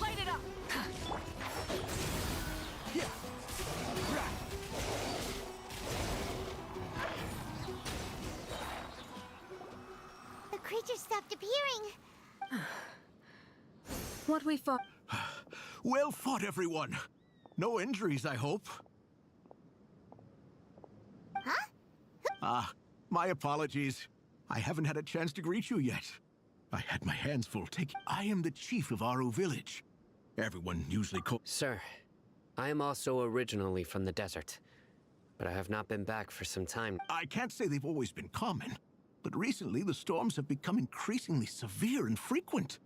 Light it up! The creatures stopped appearing. What we fought... Well fought, everyone. No injuries, I hope. My apologies. I haven't had a chance to greet you yet. I had my hands full taking... I am the chief of Aru Village. Everyone usually calls... Sir, I am also originally from the desert, but I have not been back for some time. I can't say they've always been common, but recently the storms have become increasingly severe and frequent.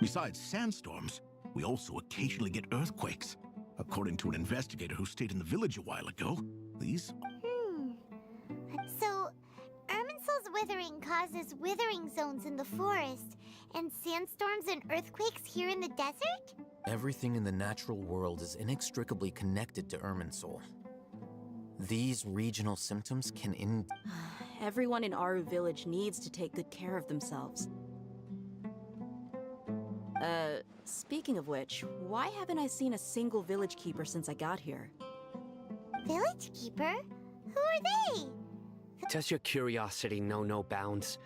Besides sandstorms, we also occasionally get earthquakes. According to an investigator who stayed in the village a while ago, these... So, Irminsul's withering causes withering zones in the forest, and sandstorms and earthquakes here in the desert? Everything in the natural world is inextricably connected to Irminsul. These regional symptoms can Everyone in Aru Village needs to take good care of themselves. Speaking of which, why haven't I seen a single village keeper since I got here? Village keeper? Who are they? Does your curiosity know no bounds?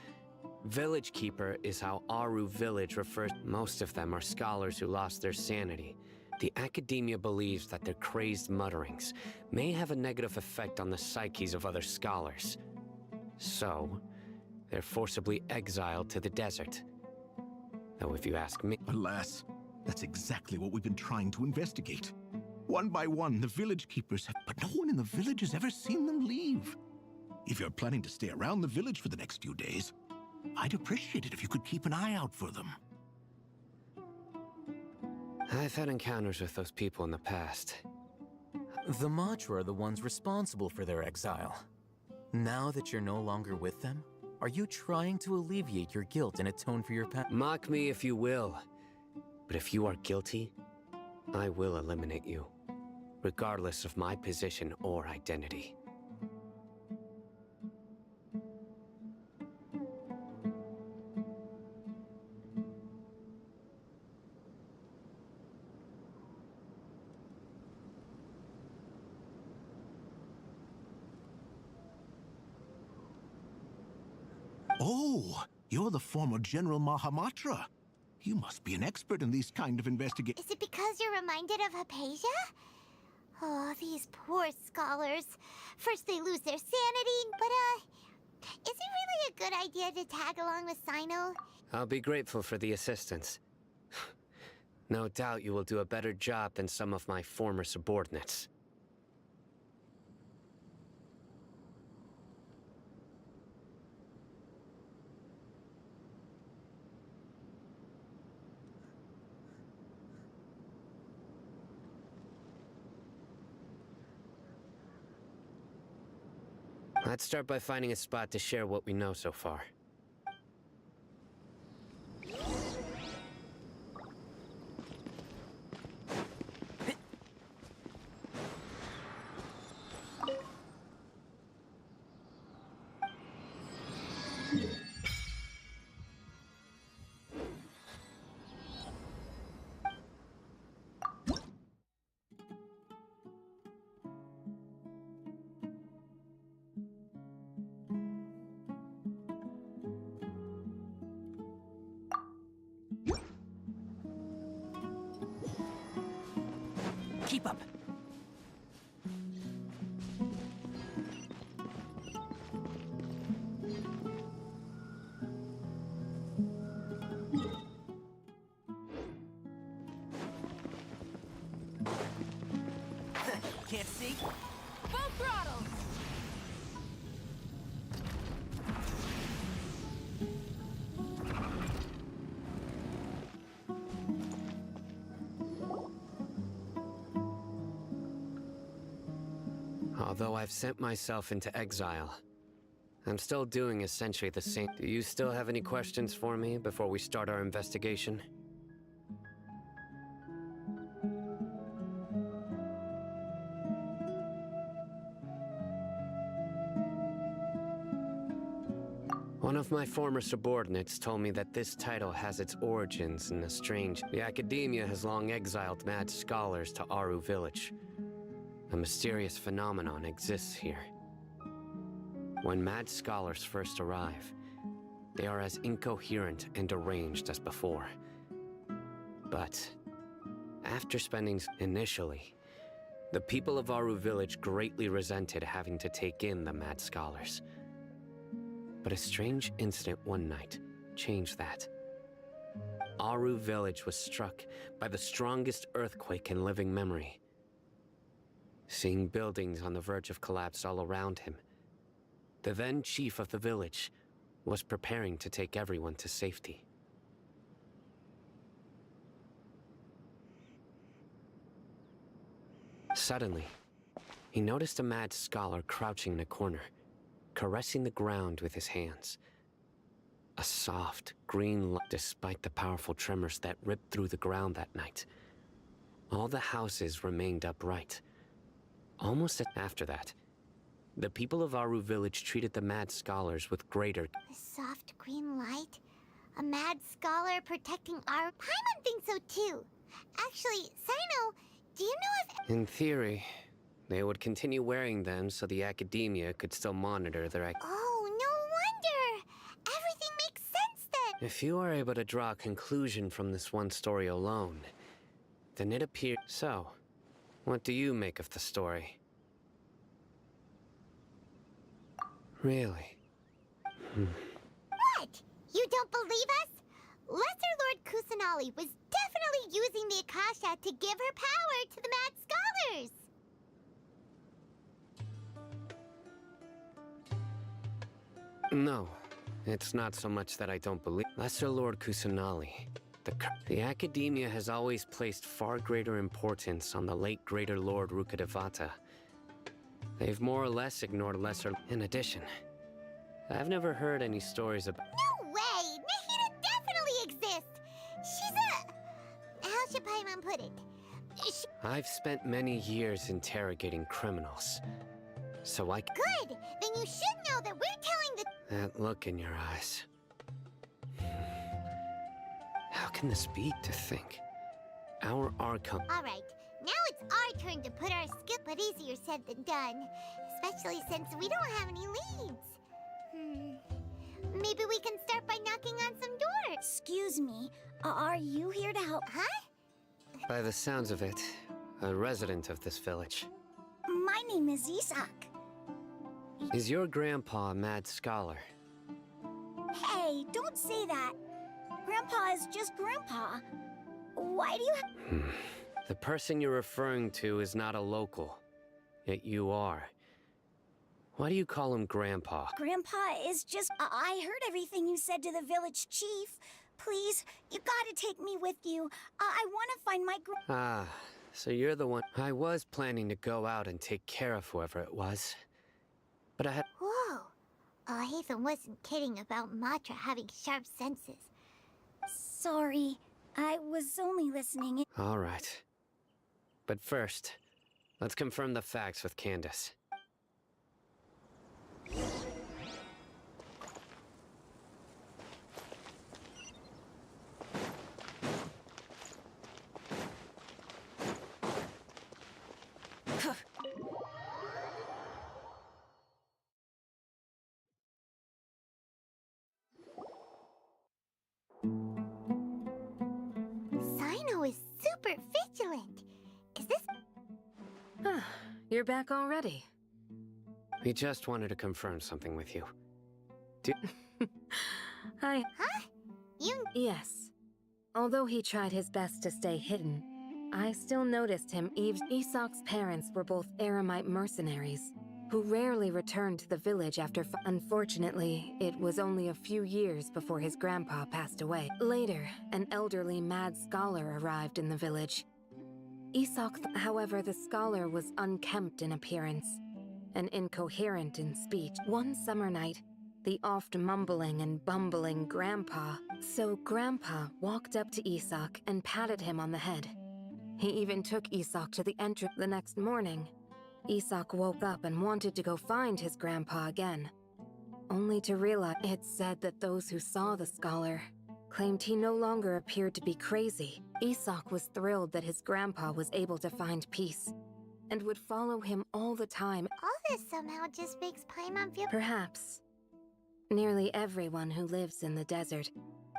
Village Keeper is how Aru Village refers. Most of them are scholars who lost their sanity. The academia believes that their crazed mutterings may have a negative effect on the psyches of other scholars. So, they're forcibly exiled to the desert. Though if you ask me... Alas, that's exactly what we've been trying to investigate. One by one, the village keepers have... But no one in the village has ever seen them leave. If you're planning to stay around the village for the next few days, I'd appreciate it if you could keep an eye out for them. I've had encounters with those people in the past. The Matra are the ones responsible for their exile. Now that you're no longer with them, are you trying to alleviate your guilt and atone for your past? Mock me if you will, but if you are guilty, I will eliminate you, regardless of my position or identity. Oh, you're the former General Mahamatra. You must be an expert in these kind of investigations. Is it because you're reminded of Hypatia? Oh, these poor scholars. First they lose their sanity, but, is it really a good idea to tag along with Sino? I'll be grateful for the assistance. No doubt you will do a better job than some of my former subordinates. Let's start by finding a spot to share what we know so far. Keep up. Can't see? Full throttle! Although I've sent myself into exile, I'm still doing essentially the same. Do you still have any questions for me before we start our investigation? One of my former subordinates told me that this title has its origins in the strange. The academia has long exiled mad scholars to Aru Village. A mysterious phenomenon exists here. When mad scholars first arrive, they are as incoherent and deranged as before. But after spending initially, the people of Aru village greatly resented having to take in the mad scholars. But a strange incident one night changed that. Aru village was struck by the strongest earthquake in living memory. Seeing buildings on the verge of collapse all around him, the then chief of the village was preparing to take everyone to safety. Suddenly, he noticed a mad scholar crouching in a corner, caressing the ground with his hands. A soft, green light, despite the powerful tremors that ripped through the ground that night. All the houses remained upright. Almost after that, the people of Aru village treated the mad scholars with greater... A soft green light? A mad scholar protecting our... Paimon thinks so too. Actually, Sino, do you know if... In theory, they would continue wearing them so the academia could still monitor their... Oh, no wonder! Everything makes sense then! If you are able to draw a conclusion from this one story alone, then it appears... So, what do you make of the story? Really? What? You don't believe us? Lesser Lord Kusanali was definitely using the Akasha to give her power to the mad scholars! No, it's not so much that I don't believe. Lesser Lord Kusanali, the academia has always placed far greater importance on the late Greater Lord Rukkhadevata. They've more or less ignored Lesser... In addition, I've never heard any stories about... No way! Nahida definitely exists! She's a... How should Paimon put it? I've spent many years interrogating criminals, so I... Good! Then you should know that we're telling the... That look in your eyes. How can this be? To think our Archon... Alright, now it's our turn to put our skill... But easier said than done. Especially since we don't have any leads. Maybe we can start by knocking on some doors. Excuse me, are you here to help? Huh? By the sounds of it, a resident of this village. My name is Isak. Is your grandpa a mad scholar? Hey, don't say that. Grandpa is just Grandpa. Why do you The person you're referring to is not a local, yet you are. Why do you call him Grandpa? Grandpa is just... I heard everything you said to the village chief. Please, you gotta take me with you. I want to find my Ah, so you're the one. I was planning to go out and take care of whoever it was, but I had... Whoa. Hatham wasn't kidding about Matra having sharp senses. Sorry, I was only listening. All right. But first, let's confirm the facts with Candace. Sino is super vigilant. Is this... You're back already. We just wanted to confirm something with you. Hi. Huh? You... Yes. Although he tried his best to stay hidden, I still noticed him. Isak's parents were both Aramite mercenaries, who rarely returned to the village after... Unfortunately, it was only a few years before his grandpa passed away. Later, an elderly mad scholar arrived in the village. Isak, however, the scholar was unkempt in appearance and incoherent in speech. One summer night, the oft mumbling and bumbling Grandpa. So Grandpa walked up to Isak and patted him on the head. He even took Isak to the entrance. The next morning, Isak woke up and wanted to go find his grandpa again, only to realize it said that those who saw the scholar claimed he no longer appeared to be crazy. Isak was thrilled that his grandpa was able to find peace, and would follow him all the time. All this somehow just makes Paimon feel... Perhaps. Nearly everyone who lives in the desert.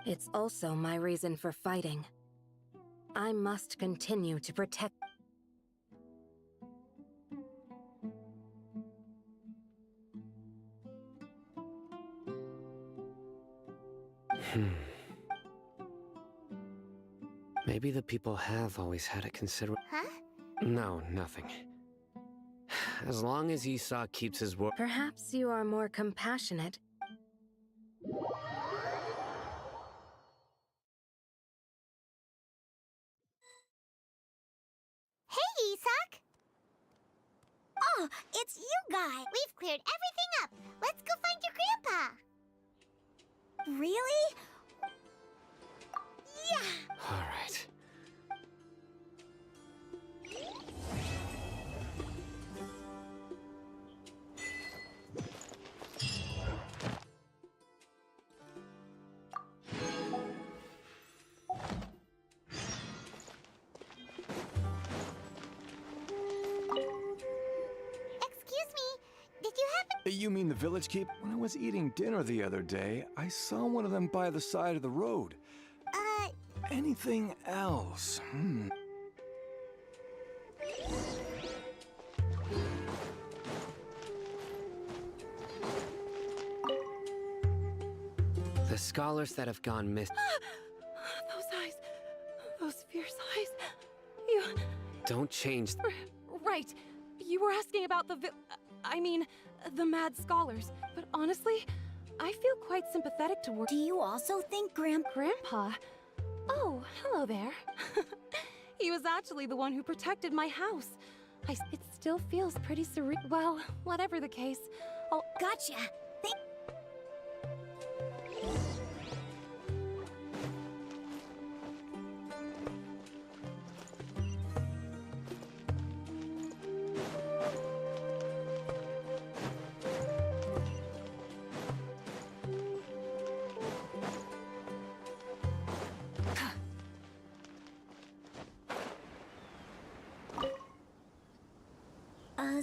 It's also my reason for fighting. I must continue to protect... Maybe the people have always had a Huh? No, nothing. As long as Esau keeps his word... Perhaps you are more compassionate. Hey, Isak! Oh, it's you guys! We've cleared everything up! Let's go find your grandpa! Really? Yeah! All right. Excuse me, did you happen... You mean the village keep? When I was eating dinner the other day, I saw one of them by the side of the road. Anything else? The scholars that have gone missing... Those eyes. Those fierce eyes. You... Don't change... Right. You were asking about the the mad scholars. But honestly, I feel quite sympathetic toward... Do you also think Grandpa? Oh, hello there. He was actually the one who protected my house. It still feels pretty surreal. Well, whatever the case, Gotcha.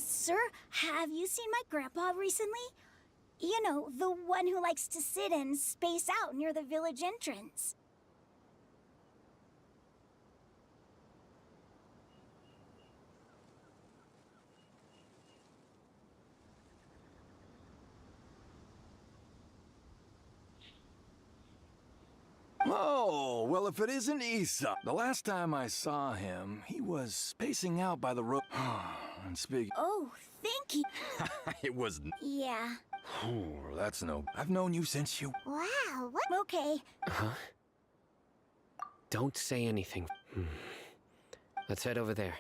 Sir, have you seen my grandpa recently? You know, the one who likes to sit and space out near the village entrance. Oh, well, if it isn't Esau. The last time I saw him, he was spacing out by the road. And speaking... Oh, thank you. It wasn't... Yeah. That's no... I've known you since you... Wow, what? Okay. Huh? Don't say anything. Let's head over there.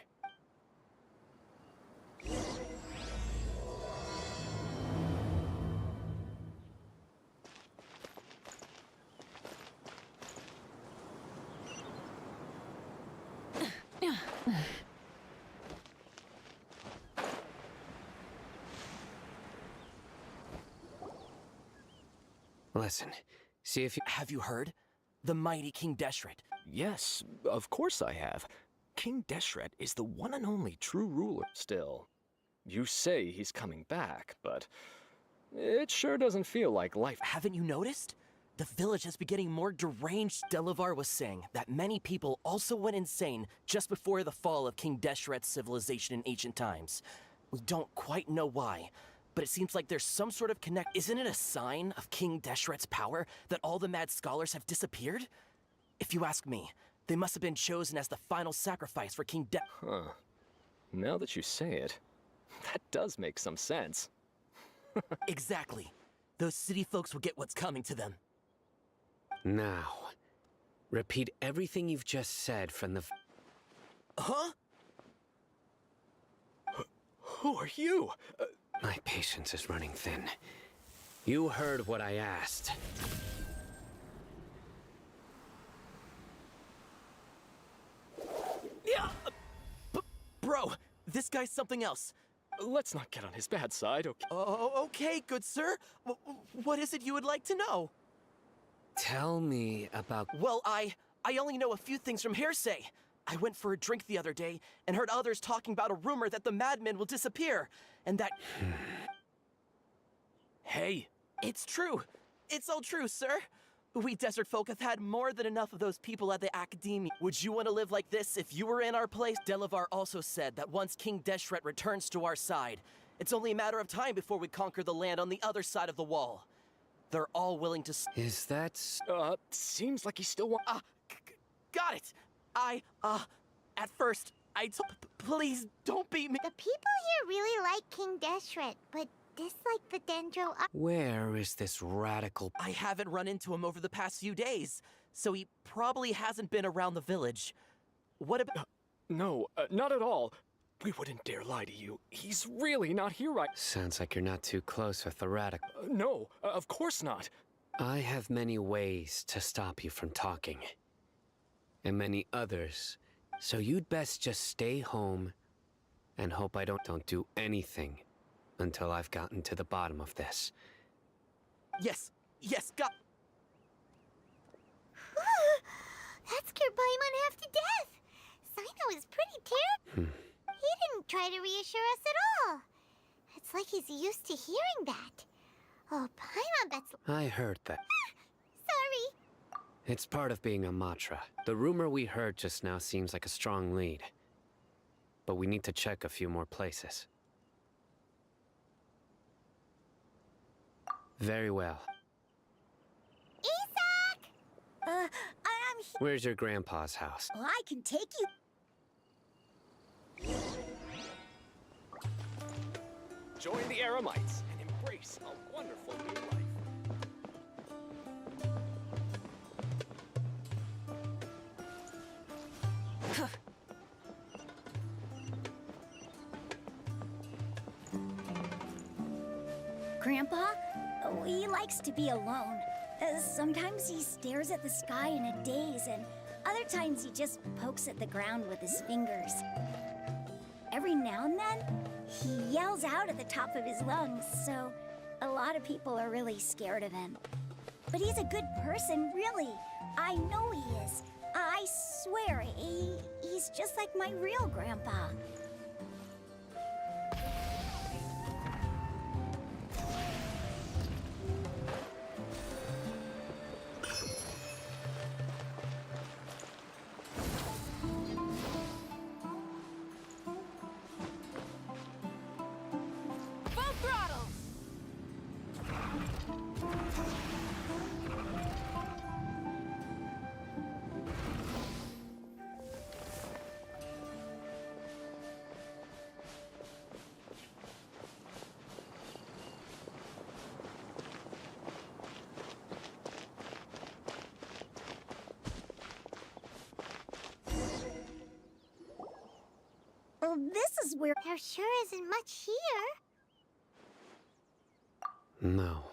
Listen, see if you... Have you heard? The mighty King Deshret. Yes, of course I have. King Deshret is the one and only true ruler still. You say he's coming back, but it sure doesn't feel like life. Haven't you noticed? The village has been getting more deranged. Delavar was saying that many people also went insane just before the fall of King Deshret's civilization in ancient times. We don't quite know why, but it seems like there's some sort of connect. Isn't it a sign of King Deshret's power that all the mad scholars have disappeared? If you ask me, they must have been chosen as the final sacrifice for King Huh. Now that you say it, that does make some sense. Exactly. Those city folks will get what's coming to them. Now, repeat everything you've just said from the... Huh? Who are you? My patience is running thin. You heard what I asked. Yeah! Bro, this guy's something else. Let's not get on his bad side, okay? Oh, okay, good sir. What is it you would like to know? Tell me about... Well, I only know a few things from hearsay. I went for a drink the other day and heard others talking about a rumor that the madmen will disappear, and that... Hey! It's true! It's all true, sir! We desert folk have had more than enough of those people at the Academia. Would you want to live like this if you were in our place? Delavar also said that once King Deshret returns to our side, it's only a matter of time before we conquer the land on the other side of the wall. They're all willing to... Is that... seems like he still wants... Got it! At first, please don't beat me. The people here really like King Deshret, but dislike the Dendro... Where is this radical... I haven't run into him over the past few days, so he probably hasn't been around the village. What about... No, not at all. We wouldn't dare lie to you. He's really not here right... Sounds like you're not too close with the radical... No, of course not. I have many ways to stop you from talking. And many others. So you'd best just stay home and hope I don't do anything until I've gotten to the bottom of this. Yes, got... That scared Paimon half to death. Sino is pretty terrible. He didn't try to reassure us at all. It's like he's used to hearing that. Oh, Paimon bets... I heard that. Sorry. It's part of being a Matra. The rumor we heard just now seems like a strong lead. But we need to check a few more places. Very well. Isak! I'm here. Where's your grandpa's house? Well, I can take you. Join the Eremites and embrace a wonderful new life. Grandpa? Oh, he likes to be alone. Sometimes he stares at the sky in a daze, and other times he just pokes at the ground with his fingers. Every now and then, he yells out at the top of his lungs, so a lot of people are really scared of him. But he's a good person, really. I know he is. I swear, he's just like my real grandpa. Well, this is where... There sure isn't much here. No.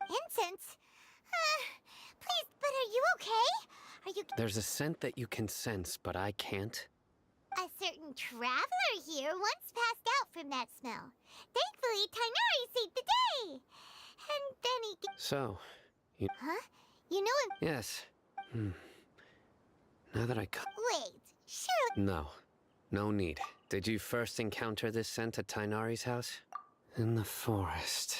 Incense? Please, but are you okay? Are you... There's a scent that you can sense, but I can't. A certain traveler here once passed out from that smell. Thankfully, Tainari saved the day. And then he... So, you... Huh? You know him... Yes. Now that I... Wait, surely... No. No need. Did you first encounter this scent at Tainari's house? In the forest.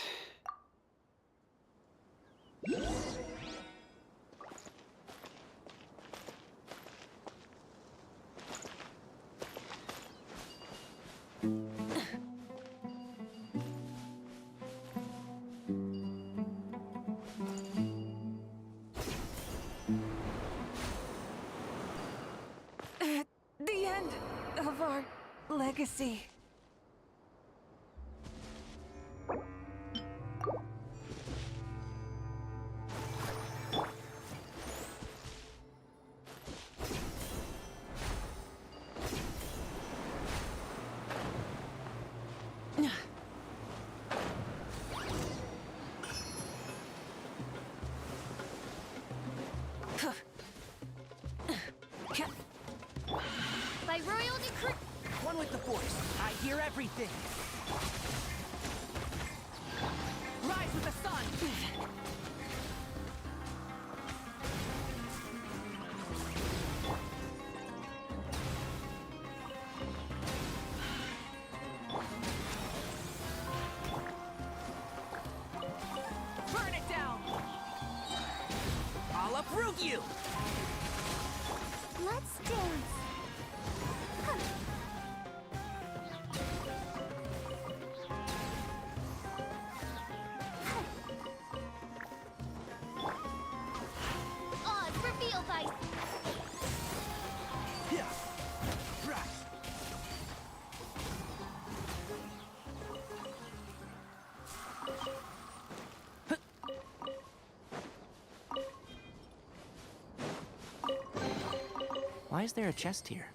The end of our legacy. By royal decree. One with the Force. I hear everything. Rise with the sun. you! Let's dance. Oz, reveal thyself! Why is there a chest here?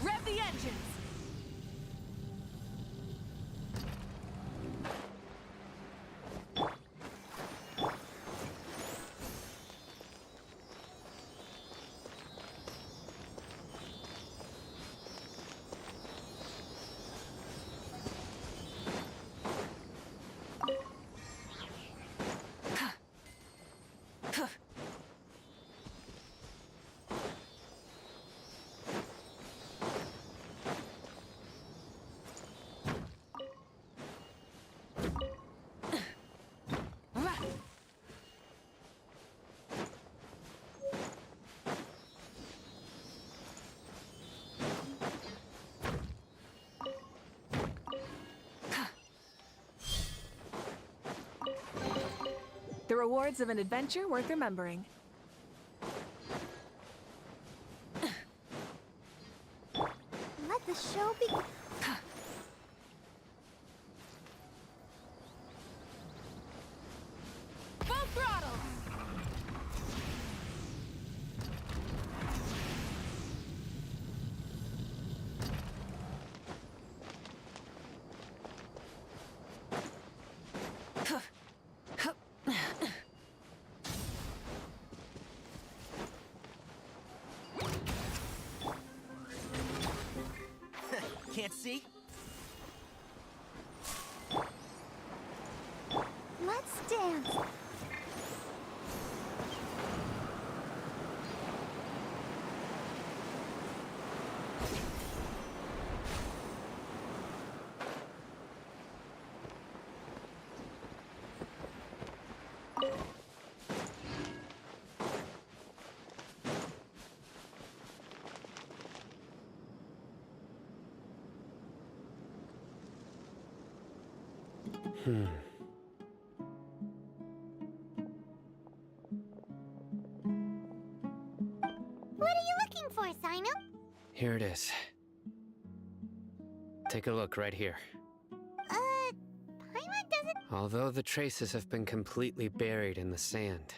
Rev the engines! The rewards of an adventure worth remembering. Let the show begin. Full throttle! Can't see? Let's dance. for, Sino? Here it is. Take a look right here. Paimon doesn't... Although the traces have been completely buried in the sand,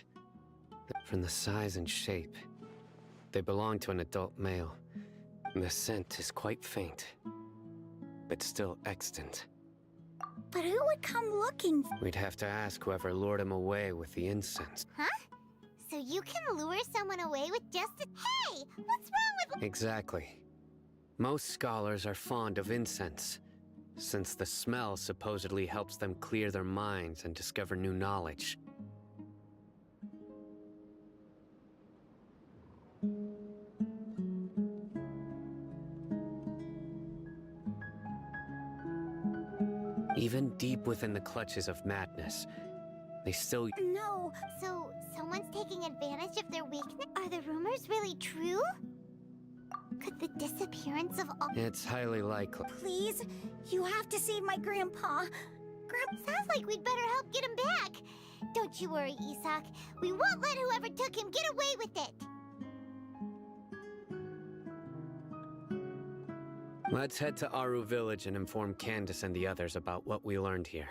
from the size and shape, they belong to an adult male. The scent is quite faint, but still extant. But who would come looking? We'd have to ask whoever lured him away with the incense. Huh? So you can lure someone away with just a... Hey! What's wrong with... Exactly. Most scholars are fond of incense, since the smell supposedly helps them clear their minds and discover new knowledge. Even deep within the clutches of madness, they still... No, so someone's taking advantage of their weakness? Are the rumors really true? Could the disappearance of all... It's highly likely. Please, you have to save my grandpa. Sounds like we'd better help get him back. Don't you worry, Isak. We won't let whoever took him get away with it. Let's head to Aru Village and inform Candace and the others about what we learned here.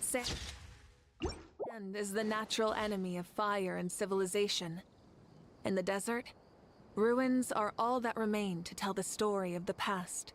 Sand is the natural enemy of fire and civilization. In the desert, ruins are all that remain to tell the story of the past.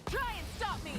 Try and stop me!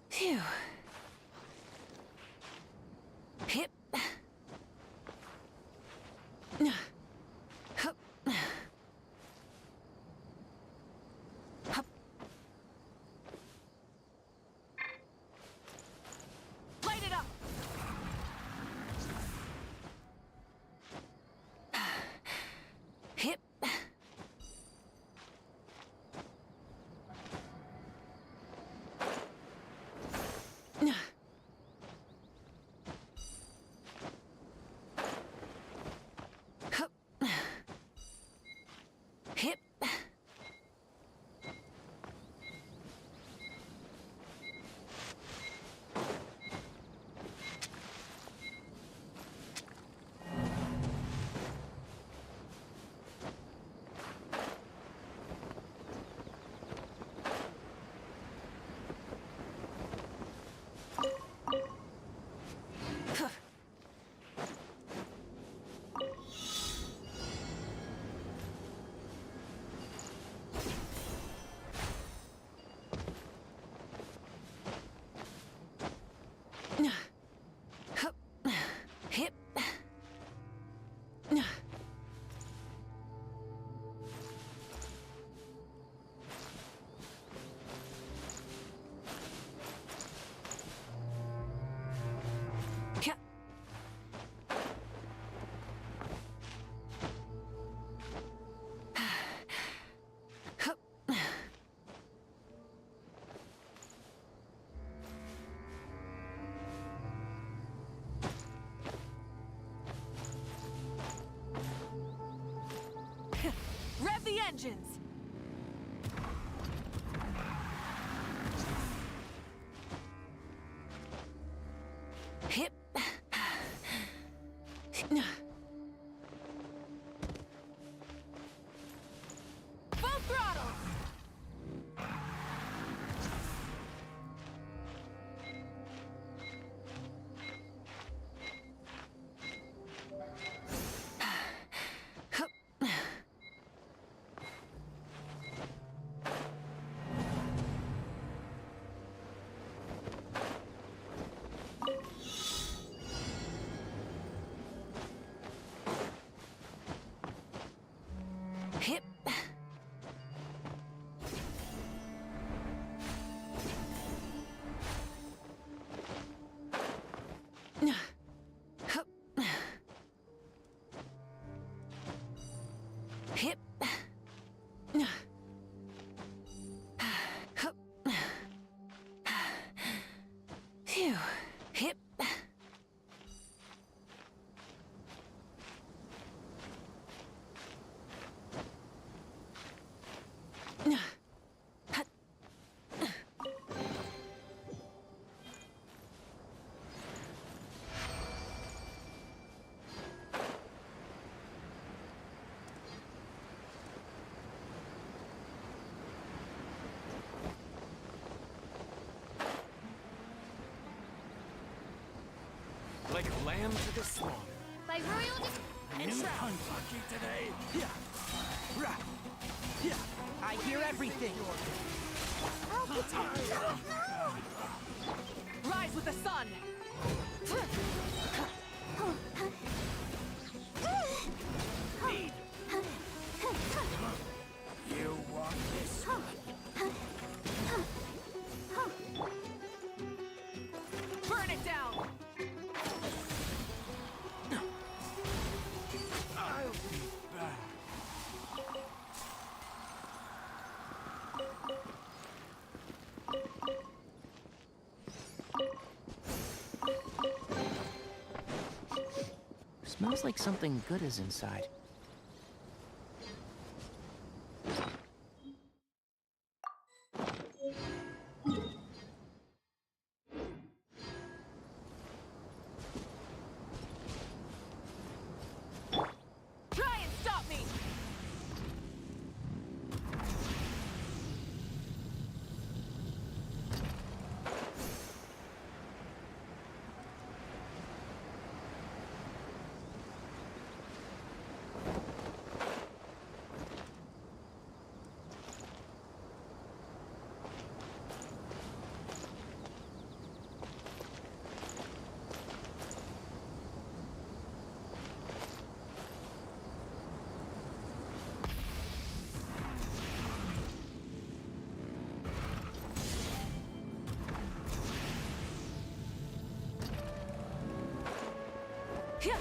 Phew. Hip. Hup. Hup. Light it up. Hip. Hup. Rev the engines! Hip. Full throttle! Hip. Hip. Phew. Hip. Like a lamb to the slaughter. By royal New hunting today. Yeah. Right. Yeah. I hear everything. Rise with the sun! You want this? Burn it down! I'll be back. Smells like something good is inside. Try and stop me! Yeah.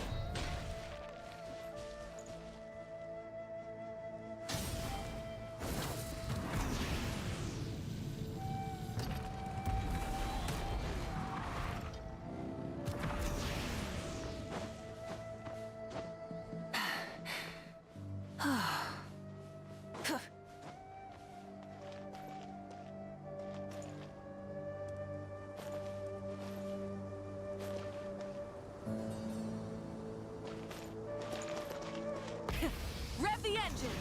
Rev the engines!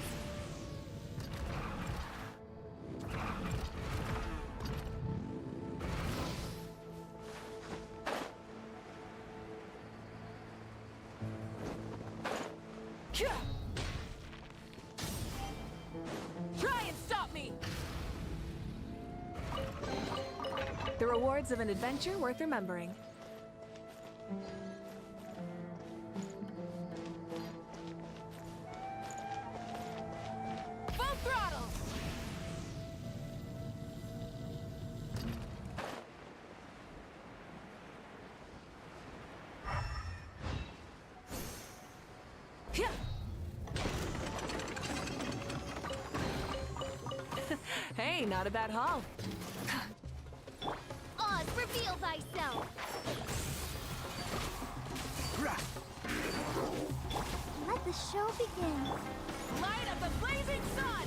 Try and stop me! The rewards of an adventure worth remembering. Full throttle! Yeah. Hey, not a bad haul. Oz, reveal thyself! Let the show begin. light of the blazing sun!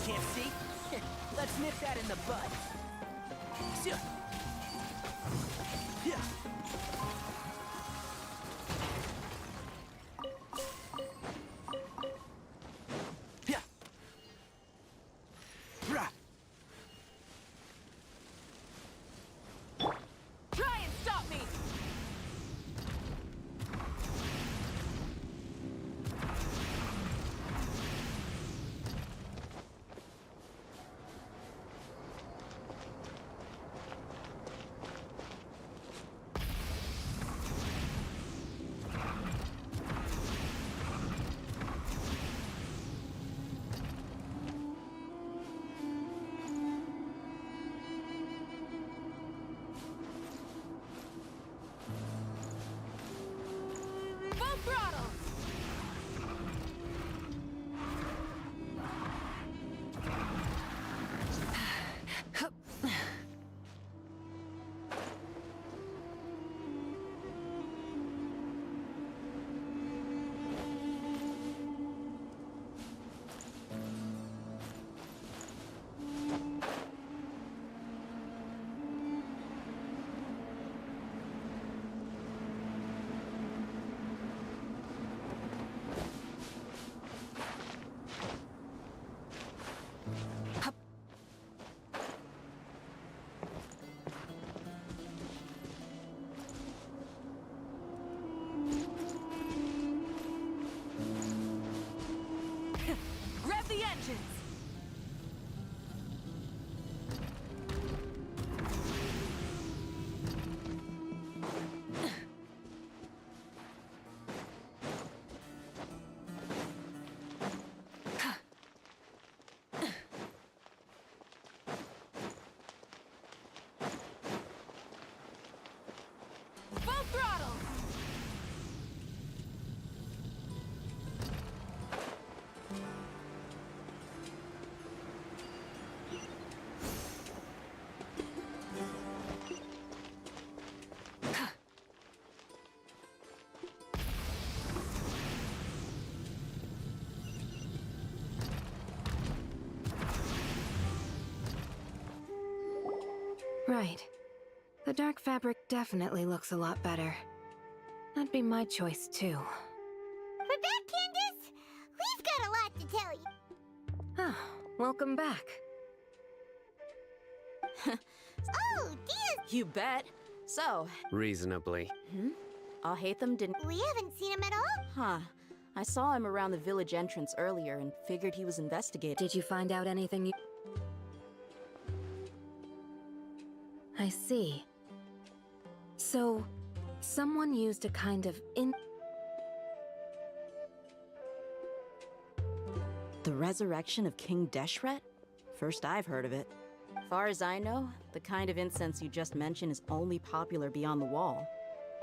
Can't see? Let's nip that in the bud. Yeah. Yeah. Rah. Try and stop me! Full throttle! Rev the engines! Full throttle! Right. The dark fabric definitely looks a lot better. That'd be my choice, too. We're back, Candace! We've got a lot to tell you. Ah, welcome back. Oh, Diaz! You bet. So, Reasonably. Alhaitham didn't... We haven't seen him at all? Huh. I saw him around the village entrance earlier and figured he was investigating. Did you find out anything you... I see. So, someone used a kind of The resurrection of King Deshret? First I've heard of it. Far as I know, the kind of incense you just mentioned is only popular beyond the wall.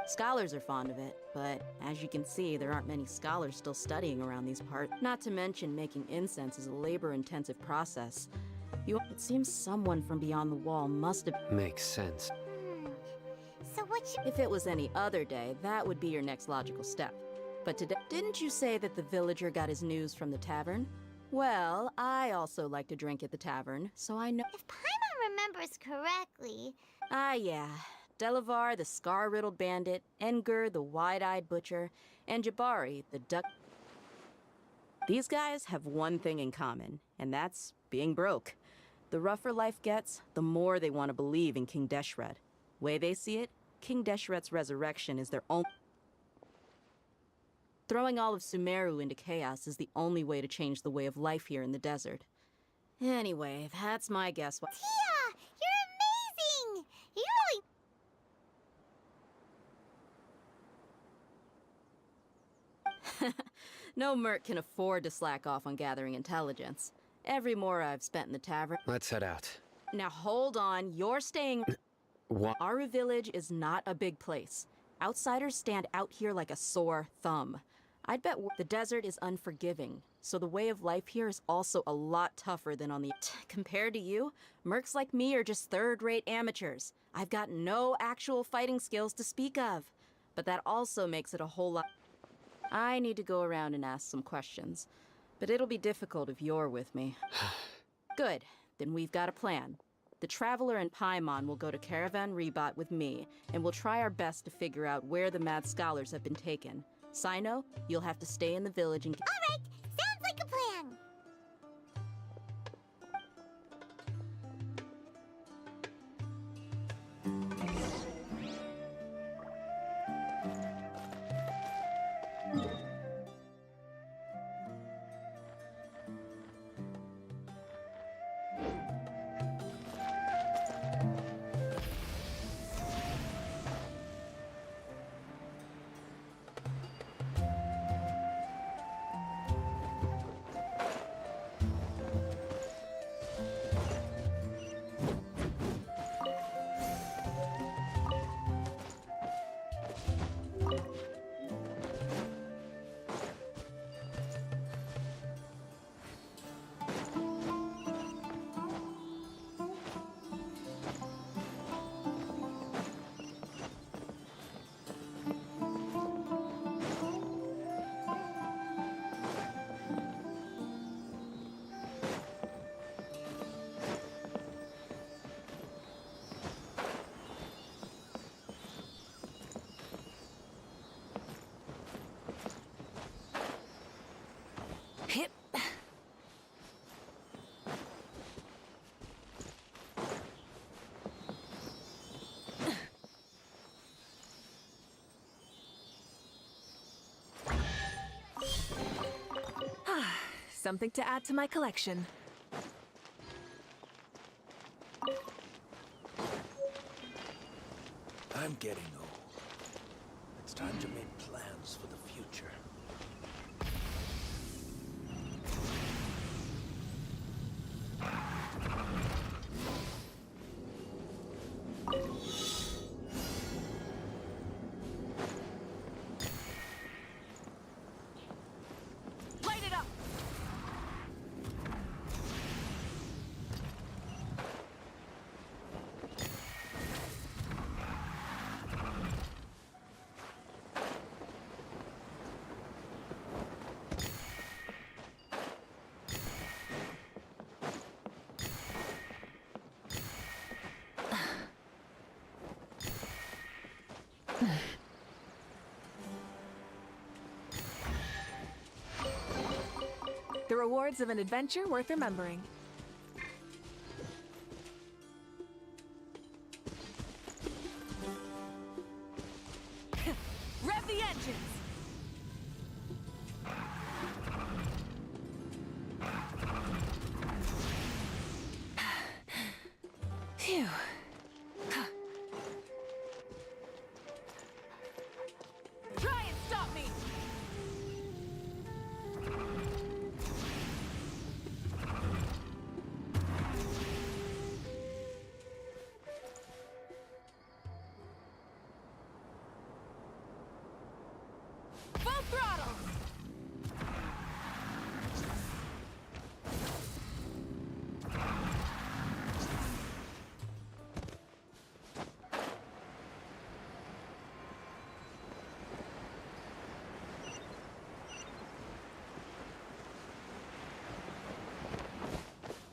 Scholars are fond of it, but as you can see, there aren't many scholars still studying around these parts. Not to mention making incense is a labor-intensive process. It seems someone from beyond the wall must have... Makes sense. So what If it was any other day, that would be your next logical step. But today... Didn't you say that the villager got his news from the tavern? Well, I also like to drink at the tavern, so I know... If Paimon remembers correctly... Ah, yeah. Delavar, the scar-riddled bandit, Engur, the wide-eyed butcher, and Jabari, the duck... These guys have one thing in common, and that's being broke. The rougher life gets, the more they want to believe in King Deshret. Way they see it, King Deshret's resurrection is their own... Throwing all of Sumeru into chaos is the only way to change the way of life here in the desert. Anyway, that's my guess. Tia! You're amazing! You No merc can afford to slack off on gathering intelligence. Every more I've spent in the tavern... Let's head out. Now hold on, you're staying... What? Aru Village is not a big place. Outsiders stand out here like a sore thumb. I'd bet the desert is unforgiving, so the way of life here is also a lot tougher than on the... Compared to you, mercs like me are just third-rate amateurs. I've got no actual fighting skills to speak of. But that also makes it a whole lot... I need to go around and ask some questions, but it'll be difficult if you're with me. Good, then we've got a plan. The Traveler and Paimon will go to Caravan Rebot with me, and we'll try our best to figure out where the Mad Scholars have been taken. Sino, you'll have to stay in the village and... All right, sounds like a plan. Hip. Something to add to my collection. I'm getting old. It's time to make plans for the future. Light it up! The rewards of an adventure worth remembering. Rev the engines! Phew. Try and stop me! Full throttle!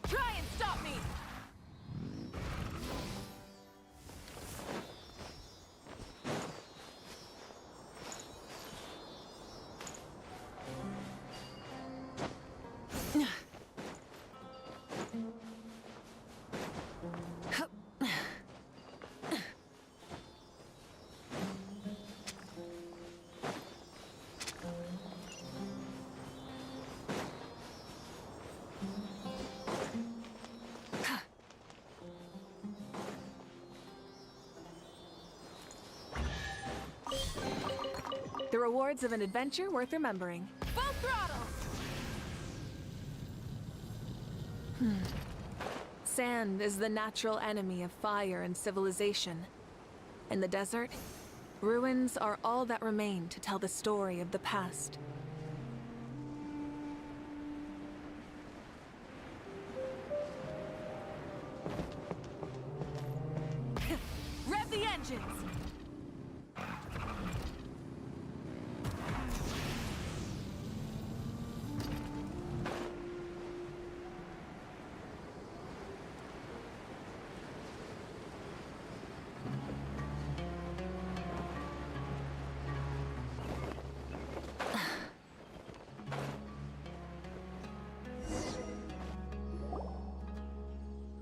Try and stop me! The rewards of an adventure worth remembering. Full throttle! Sand is the natural enemy of fire and civilization. In the desert, ruins are all that remain to tell the story of the past. villages!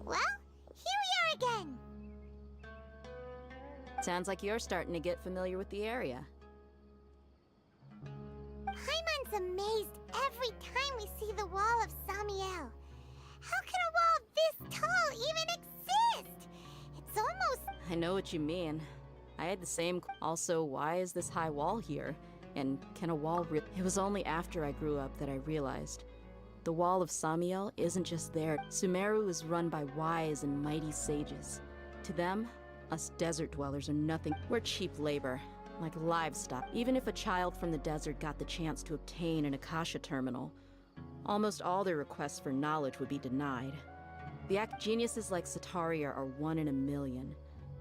Well, here we are again. Sounds like you're starting to get familiar with the area. Paimon's amazed every time we see the wall of Samiel. How can a wall this tall even exist? It's almost... I know what you mean. I had the same... Also, why is this high wall here? And can a wall It was only after I grew up that I realized. The Wall of Samiel isn't just there. Sumeru is run by wise and mighty sages. To them, us desert dwellers are nothing. We're cheap labor, like livestock. Even if a child from the desert got the chance to obtain an Akasha terminal, almost all their requests for knowledge would be denied. Geniuses like Sataria are 1 in a million.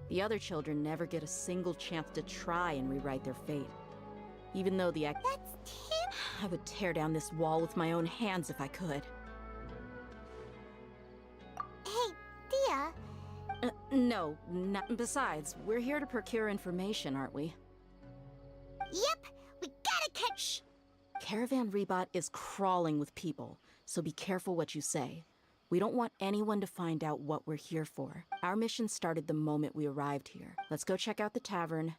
The other children never get a single chance to try and rewrite their fate. Even though the I would tear down this wall with my own hands if I could. Hey, Dia. No, not. Besides, we're here to procure information, aren't we? Yep, we gotta catch... Caravan Rebot is crawling with people, so be careful what you say. We don't want anyone to find out what we're here for. Our mission started the moment we arrived here. Let's go check out the tavern.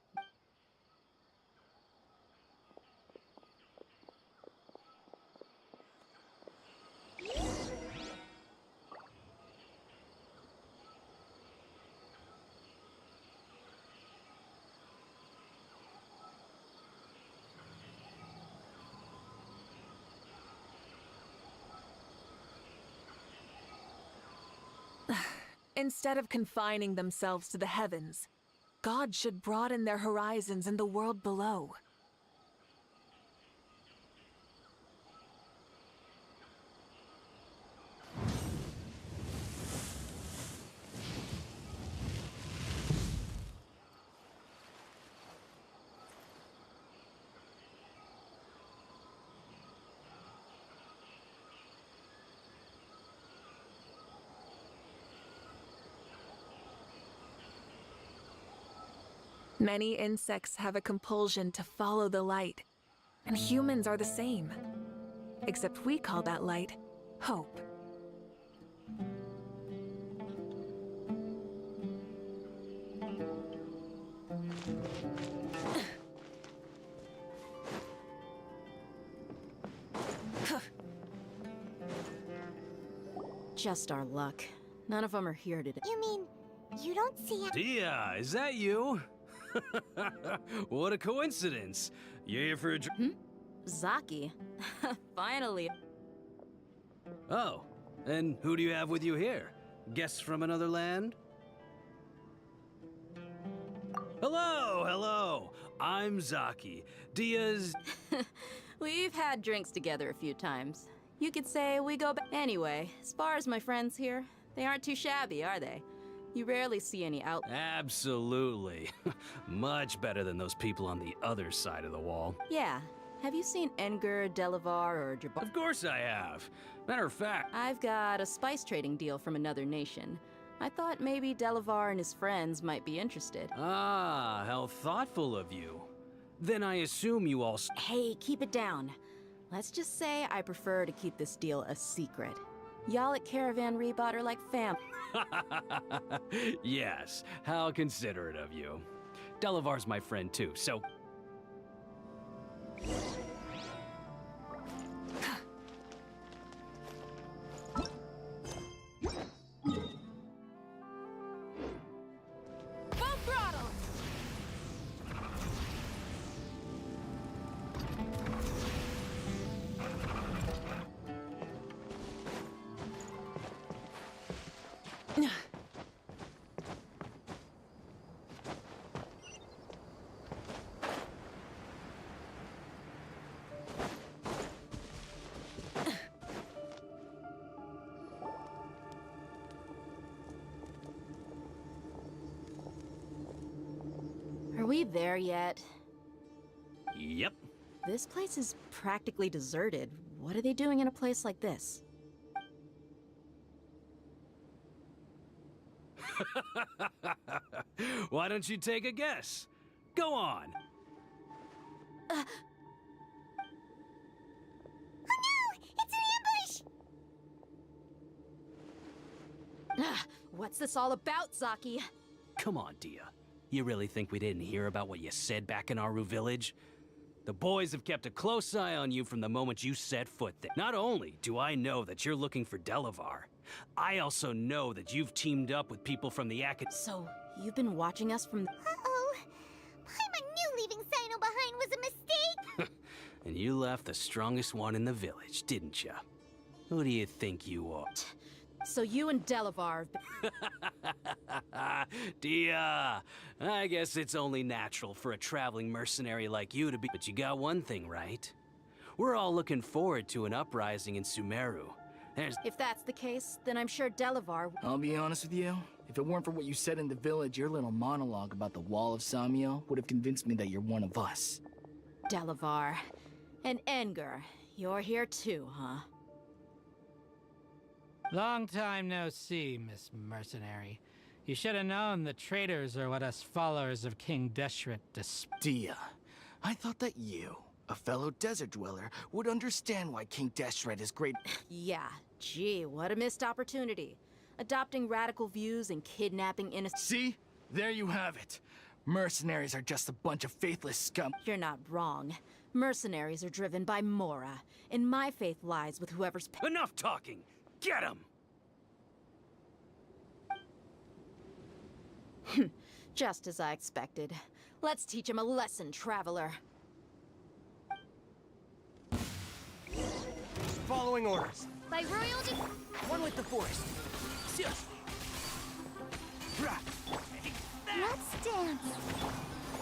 Instead of confining themselves to the heavens, God should broaden their horizons in the world below. Many insects have a compulsion to follow the light, and humans are the same. Except we call that light hope. Just our luck. None of them are here today. You mean, you don't see... Dia, is that you? What a coincidence. You here for a Zaki. Finally. Oh, and who do you have with you here? Guests from another land? Hello, hello. I'm Zaki. Dia's... We've had drinks together a few times. You could say we go back. Anyway, as far as my friends here, they aren't too shabby, are they? You rarely see any out. Absolutely. Much better than those people on the other side of the wall. Yeah. Have you seen Enger, Delavar, or Jabbar? Of course I have. Matter of fact... I've got a spice trading deal from another nation. I thought maybe Delavar and his friends might be interested. Ah, how thoughtful of you. Then I assume you all... Hey, keep it down. Let's just say I prefer to keep this deal a secret. Y'all at Caravan Rebot are like fam. Yes, how considerate of you. Delavar's my friend too, so... Full throttle! we there yet? Yep. This place is practically deserted. What are they doing in a place like this? Why don't you take a guess? Go on. Oh no! It's an ambush! What's this all about, Zaki? Come on, Dia. You really think we didn't hear about what you said back in Aru village? The boys have kept a close eye on you from the moment you set foot there. Not only do I know that you're looking for Delavar, I also know that you've teamed up with people from the Academy. So, you've been watching us from... Uh-oh. Paimon knew leaving Sino behind was a mistake! And you left the strongest one in the village, didn't you? Who do you think you are? So you and Delavar have been... Dia, I guess it's only natural for a traveling mercenary like you to be... But you got one thing right. We're all looking forward to an uprising in Sumeru. If that's the case, then I'm sure Delavar... I'll be honest with you. If it weren't for what you said in the village, your little monologue about the Wall of Samiel would have convinced me that you're one of us. Delavar. And Enger. You're here too, huh? Long time no see, Miss Mercenary. You should have known the traitors are what us followers of King Deshret despise. Dia, I thought that you, a fellow desert dweller, would understand why King Deshret is great. Yeah, gee, what a missed opportunity. Adopting radical views and kidnapping innocent... See? There you have it. Mercenaries are just a bunch of faithless scum. You're not wrong. Mercenaries are driven by Mora, and my faith lies with whoever's... Enough talking! Get him! Just as I expected. Let's teach him a lesson, traveler. Following orders. By royal One with the force. Let's dance!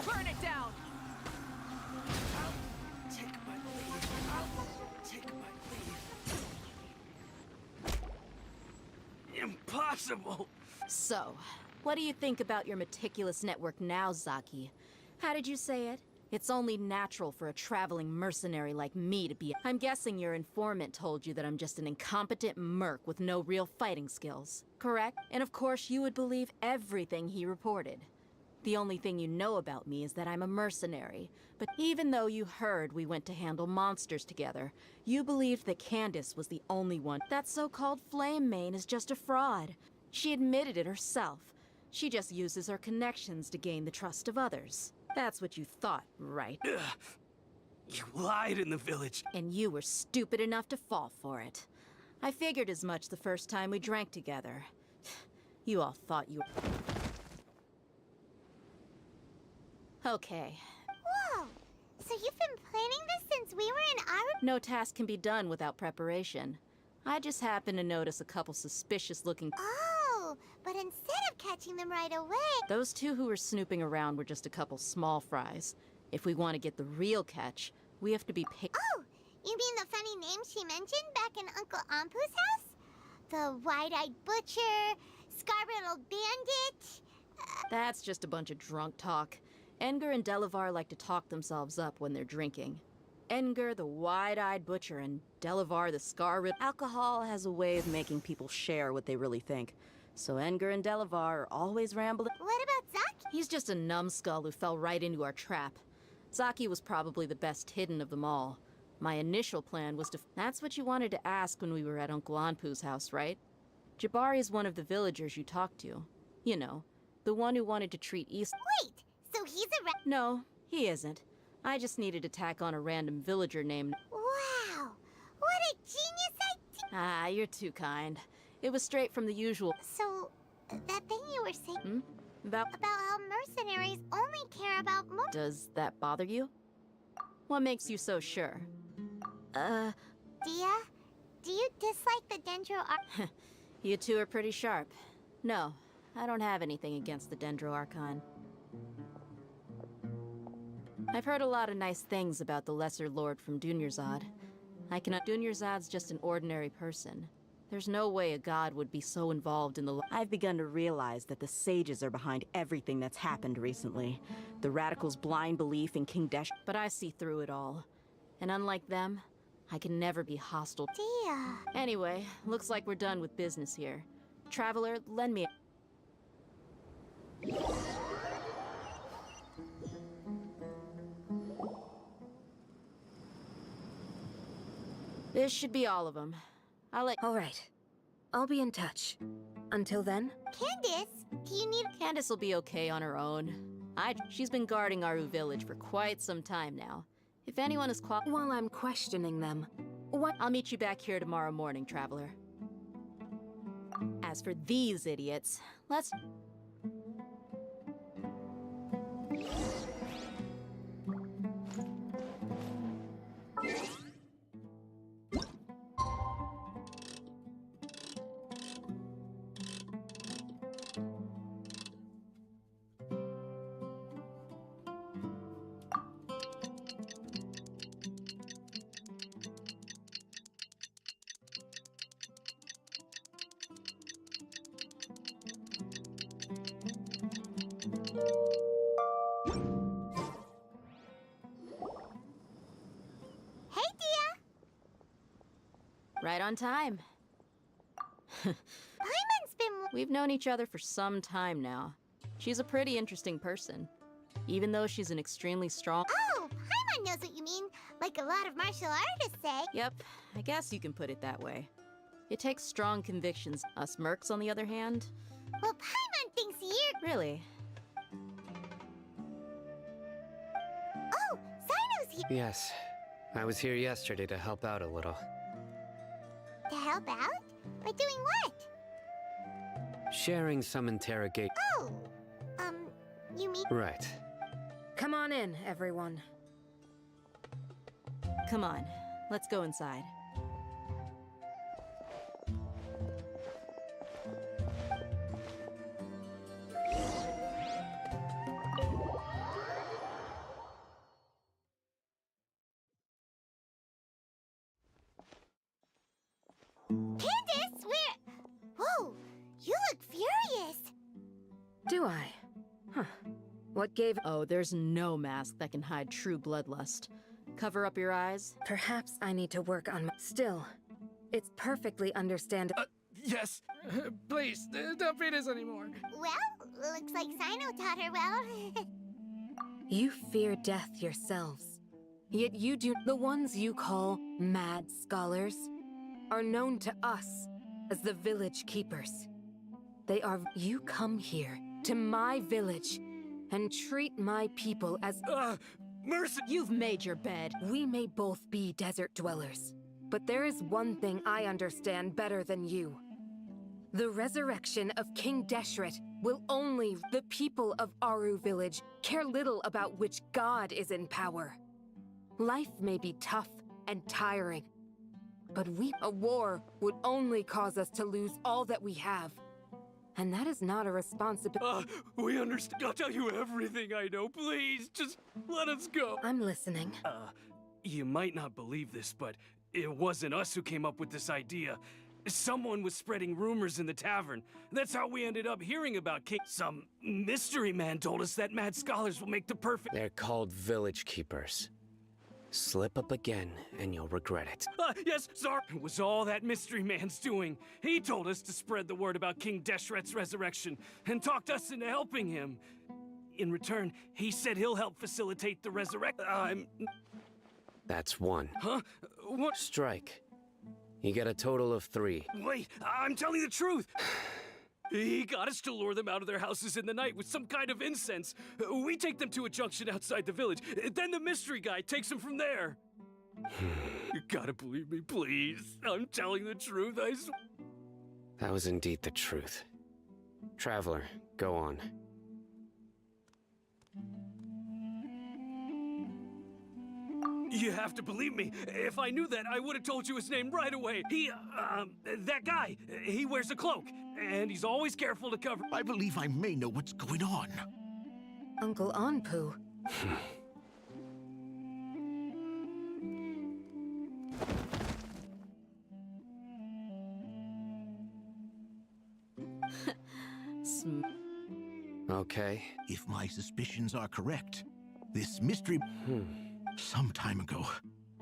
Burn it down! Take my leave. Take my leave. Impossible! So, what do you think about your meticulous network now, Zaki? How did you say it? It's only natural for a traveling mercenary like me to be... I'm guessing your informant told you that I'm just an incompetent merc with no real fighting skills, correct? And of course you would believe everything he reported. The only thing you know about me is that I'm a mercenary. But even though you heard we went to handle monsters together, you believed that Candace was the only one. That so-called Flame Mane is just a fraud. She admitted it herself. She just uses her connections to gain the trust of others. That's what you thought, right? You lied in the village. And you were stupid enough to fall for it. I figured as much the first time we drank together. You all thought you... Okay. Whoa! So you've been planning this since we were in our... No task can be done without preparation. I just happened to notice a couple suspicious-looking... Oh, but instead of catching them right away... Those two who were snooping around were just a couple small fries. If we want to get the real catch, we have to be Oh! You mean the funny name she mentioned back in Uncle Ampu's house? The wide-eyed butcher, scar-riddled bandit... That's just a bunch of drunk talk. Enger and Delavar like to talk themselves up when they're drinking. Enger, the wide-eyed butcher, and Delavar, the scar-riddled... Alcohol has a way of making people share what they really think. So Enger and Delavar are always rambling. What about Zaki? He's just a numbskull who fell right into our trap. Zaki was probably the best hidden of them all. My initial plan was to... That's what you wanted to ask when we were at Uncle Anpu's house, right? Jabari is one of the villagers you talked to. You know, the one who wanted to treat East... Wait, so he's a No, he isn't. I just needed to tack on a random villager named... Wow! What a genius idea! Ah, you're too kind. It was straight from the usual... So, that thing you were saying... About how mercenaries only care about more... Does that bother you? What makes you so sure? Dia, do you dislike the Dendro Archon? You two are pretty sharp. No, I don't have anything against the Dendro Archon. I've heard a lot of nice things about the Lesser Lord from Dunyarzad. Dunyarzad's just an ordinary person. There's no way a god would be so involved in the I've begun to realize that the sages are behind everything that's happened recently. The radicals' blind belief in King Desh. But I see through it all. And unlike them, I can never be hostile. Dia. Anyway, looks like we're done with business here. Traveler, lend me This should be all of them. All right. I'll be in touch. Until then... Candace, do you need... Candace will be okay on her own. She's been guarding Aru Village for quite some time now. If anyone is While I'm questioning them, what... I'll meet you back here tomorrow morning, Traveler. As for these idiots, let's... Hey, Dia! Right on time. Paimon's been... We've known each other for some time now. She's a pretty interesting person. Even though she's an extremely strong... Oh, Paimon knows what you mean. Like a lot of martial artists say. Yep, I guess you can put it that way. It takes strong convictions. Us mercs, on the other hand... Well, Paimon thinks you're... Really? Oh, Sino's here. Yes. I was here yesterday to help out a little. To help out? By doing what? Sharing some interrogate. Oh, you mean... Right. Come on in, everyone. Come on, let's go inside. Candace, where... Whoa, you look furious. Do I? Huh. What gave... Oh, there's no mask that can hide true bloodlust. Cover up your eyes? Perhaps I need to work on my... Still, it's perfectly understandable. Yes. Please, don't beat us anymore. Well, looks like Sino taught her well. You fear death yourselves. Yet you do... The ones you call mad scholars are known to us as the village keepers. They are... You come here, to my village, and treat my people as... Mercy! You've made your bed. We may both be desert dwellers, but there is one thing I understand better than you. The resurrection of King Deshret will only... The people of Aru Village care little about which god is in power. Life may be tough and tiring, but a war would only cause us to lose all that we have. And that is not a responsibility. We understand. I'll tell you everything I know. Please, just let us go. I'm listening. You might not believe this, but it wasn't us who came up with this idea. Someone was spreading rumors in the tavern. That's how we ended up hearing about King. Some mystery man told us that mad scholars will make the perfect... They're called village keepers. Slip up again, and you'll regret it. Yes, sorry. It was all that mystery man's doing. He told us to spread the word about King Deshret's resurrection, and talked us into helping him. In return, he said he'll help facilitate the resurrection. That's one. Huh? What? Strike. You get a total of 3. Wait, I'm telling the truth! He got us to lure them out of their houses in the night with some kind of incense. We take them to a junction outside the village. Then the mystery guy takes them from there. You gotta believe me, please. I'm telling the truth, I swear. That was indeed the truth. Traveler, go on. You have to believe me. If I knew that, I would have told you his name right away. That guy, he wears a cloak, and he's always careful to cover. I believe I may know what's going on. Uncle Anpu. Okay. If my suspicions are correct, this mystery... Some time ago,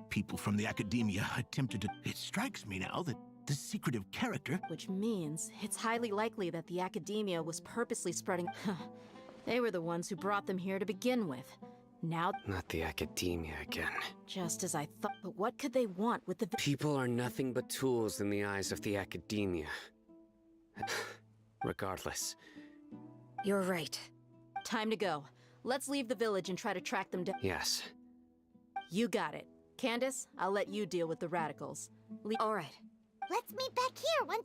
people from the academia attempted to... It strikes me now that the secretive character... Which means it's highly likely that the academia was purposely spreading... They were the ones who brought them here to begin with. Now... Not the academia again. Just as I thought. But what could they want with the... People are nothing but tools in the eyes of the academia. Regardless. You're right. Time to go. Let's leave the village and try to track them down. Yes. You got it. Candace, I'll let you deal with the radicals. All right. Let's meet back here once...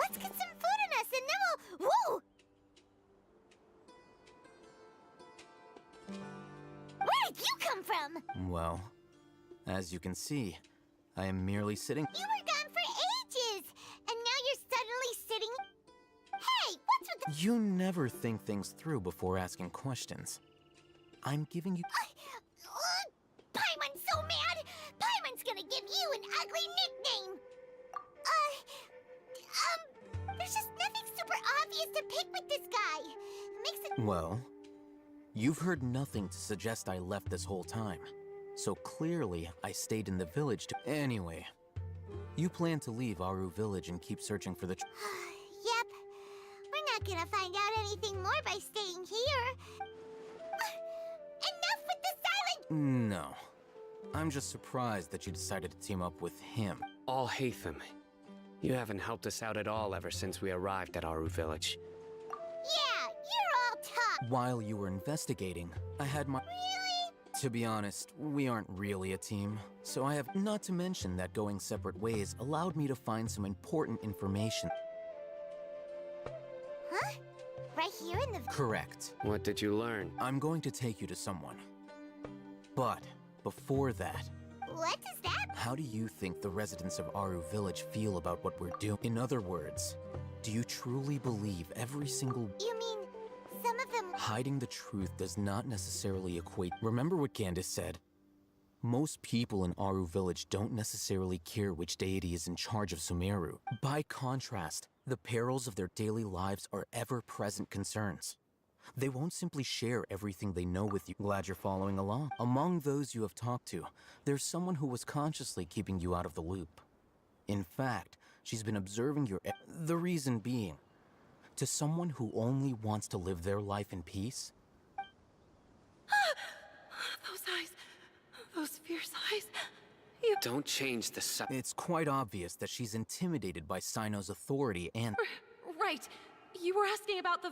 Let's get some food in us and then we'll... Whoa! Where did you come from? Well, as you can see, I am merely sitting... You were gone for ages! And now you're suddenly sitting... Hey, what's with the... You never think things through before asking questions. I'm giving you... Paimon's so mad! Paimon's gonna give you an ugly nickname! There's just nothing super obvious to pick with this guy. It makes it... Well, you've heard nothing to suggest I left this whole time. So clearly, I stayed in the village to... Anyway, you plan to leave Aru village and keep searching for the... Yep. We're not gonna find out anything more by staying here. Enough with the silent... No. I'm just surprised that you decided to team up with him. All Hatham. You haven't helped us out at all ever since we arrived at Aru village. Yeah, you're all tough. While you were investigating, I had my... Really? To be honest, we aren't really a team. So I have... Not to mention that going separate ways allowed me to find some important information. Huh? Right here in the... Correct. What did you learn? I'm going to take you to someone. But, before that... What is that? How do you think the residents of Aru village feel about what we're doing? In other words, do you truly believe every single... You mean, some of them... Hiding the truth does not necessarily equate... Remember what Candace said? Most people in Aru village don't necessarily care which deity is in charge of Sumeru. By contrast, the perils of their daily lives are ever-present concerns. They won't simply share everything they know with you. Glad you're following along. Among those you have talked to, there's someone who was consciously keeping you out of the loop. In fact, she's been observing your... The reason being, to someone who only wants to live their life in peace... Those eyes. Those fierce eyes. Don't change the subject. It's quite obvious that she's intimidated by Sino's authority and... Right. You were asking about the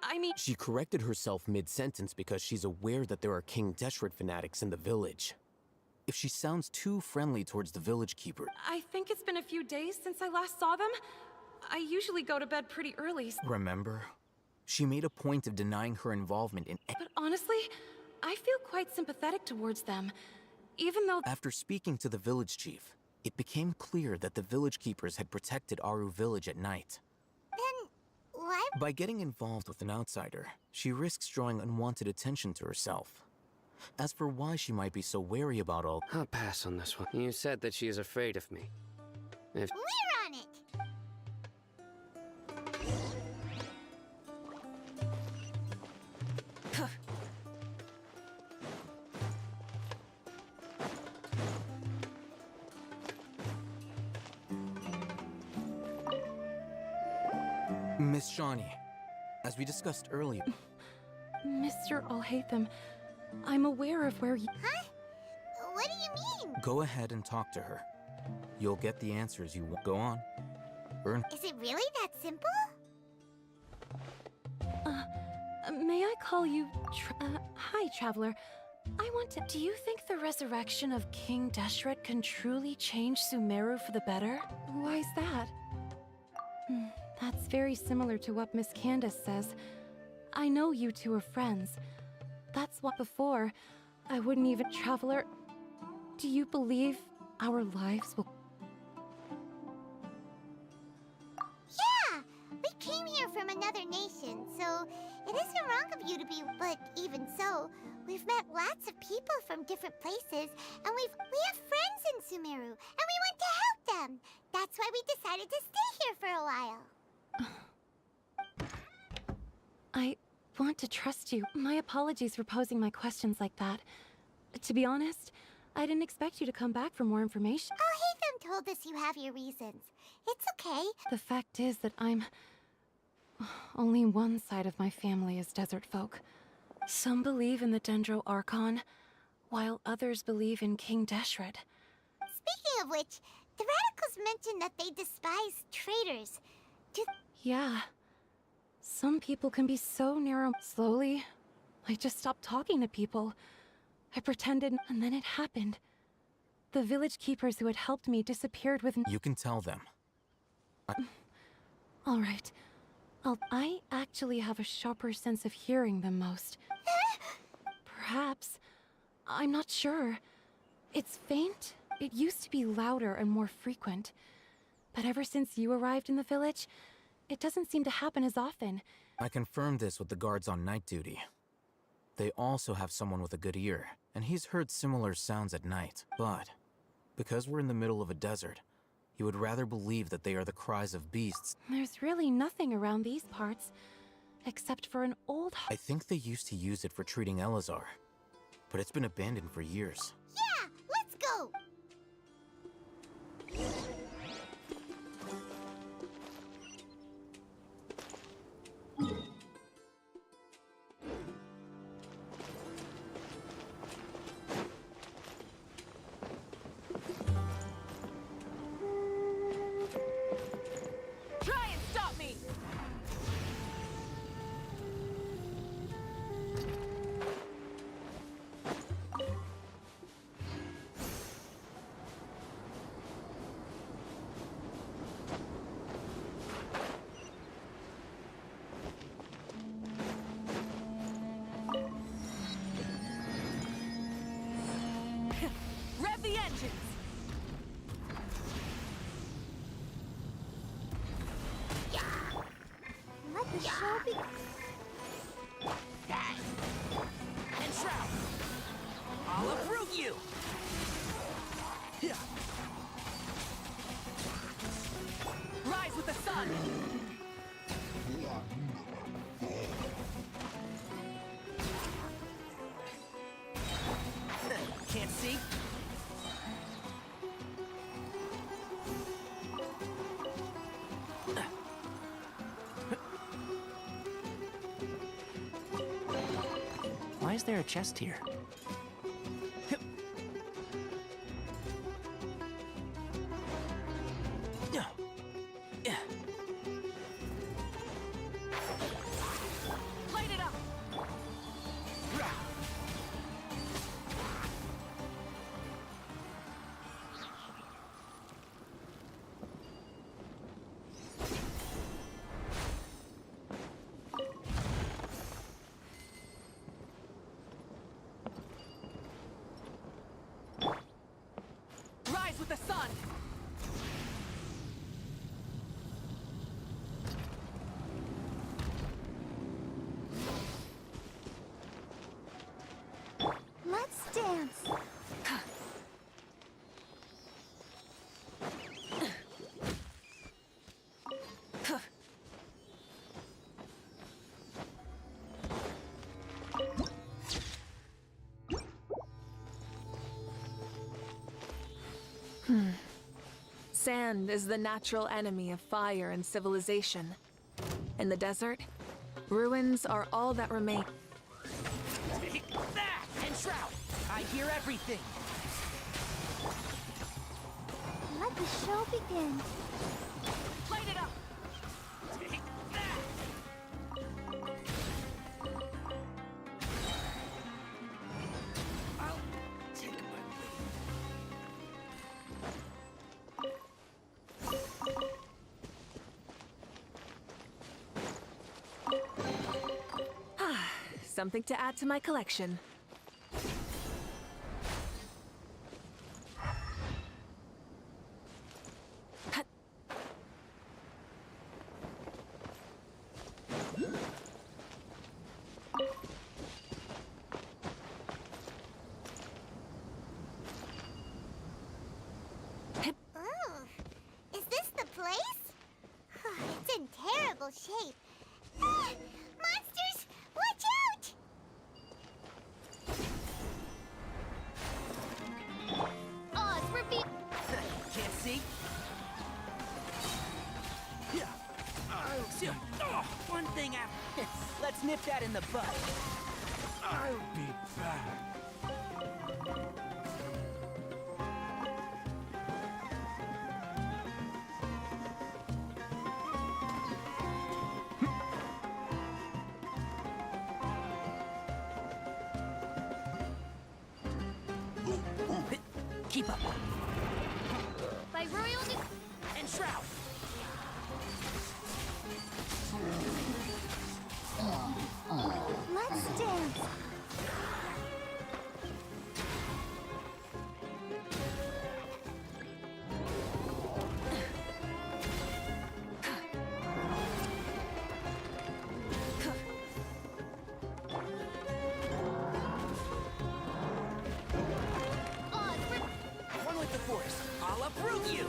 I mean... She corrected herself mid-sentence because she's aware that there are King Deshret fanatics in the village. If she sounds too friendly towards the village keeper... I think it's been a few days since I last saw them. I usually go to bed pretty early. Remember? She made a point of denying her involvement in... But honestly, I feel quite sympathetic towards them. Even though... After speaking to the village chief, it became clear that the village keepers had protected Aru village at night. Then... what? By getting involved with an outsider, she risks drawing unwanted attention to herself. As for why she might be so wary about all... I'll pass on this one. You said that she is afraid of me. If... We're on it! Miss Shawnee, as we discussed earlier... Mr. Alhaitham, I'm aware of where you... Huh? What do you mean? Go ahead and talk to her. You'll get the answers you want. Go on. Earn... Is it really that simple? May I call you... hi, Traveler. I want to... Do you think the resurrection of King Deshret can truly change Sumeru for the better? Why is that? That's very similar to what Miss Candace says. I know you two are friends. That's what before, I wouldn't even... Traveler, Do you believe our lives will... Yeah! We came here from another nation, so it isn't wrong of you to be... But even so, we've met lots of people from different places, and we have friends in Sumeru, and we want to help them. That's why we decided to stay here for a while. I want to trust you. My apologies for posing my questions like that. To be honest, I didn't expect you to come back for more information. Hatham told us you have your reasons. It's okay. The fact is that only one side of my family is desert folk. Some believe in the Dendro Archon, while others believe in King Deshret. Speaking of which, the radicals mentioned that they despise traitors. Yeah. Some people can be so narrow. Slowly, I just stopped talking to people. I pretended, and then it happened. The village keepers who had helped me disappeared with... You can tell them. All right. I actually have a sharper sense of hearing than most. Perhaps. I'm not sure. It's faint. It used to be louder and more frequent. But ever since you arrived in the village, it doesn't seem to happen as often. I confirmed this with the guards on night duty. They also have someone with a good ear, and he's heard similar sounds at night. But because we're in the middle of a desert, he would rather believe that they are the cries of beasts. There's really nothing around these parts, except for an old... I think they used to use it for treating Elazar, but it's been abandoned for years. Yeah, let's go! Try and stop me! Rev the engines! Let the show begin. And Shroud! I'll approve you! Rise with the sun! Can't see? Why is there a chest here? Light it up! Rise with the sun! Let's dance. Sand is the natural enemy of fire and civilization. In the desert, ruins are all that remain. Take that! And Shroud! I hear everything! Let the show begin. Light it up! Take that! I'll take my Something to add to my collection. shape. Ah, monsters! Watch out! Oz, reveal. Can't see? One thing after. Let's nip that in the bud. I'll be back. Keep up. By royalty. And Shroud. Let's dance. One with the Force. I'll uproot you.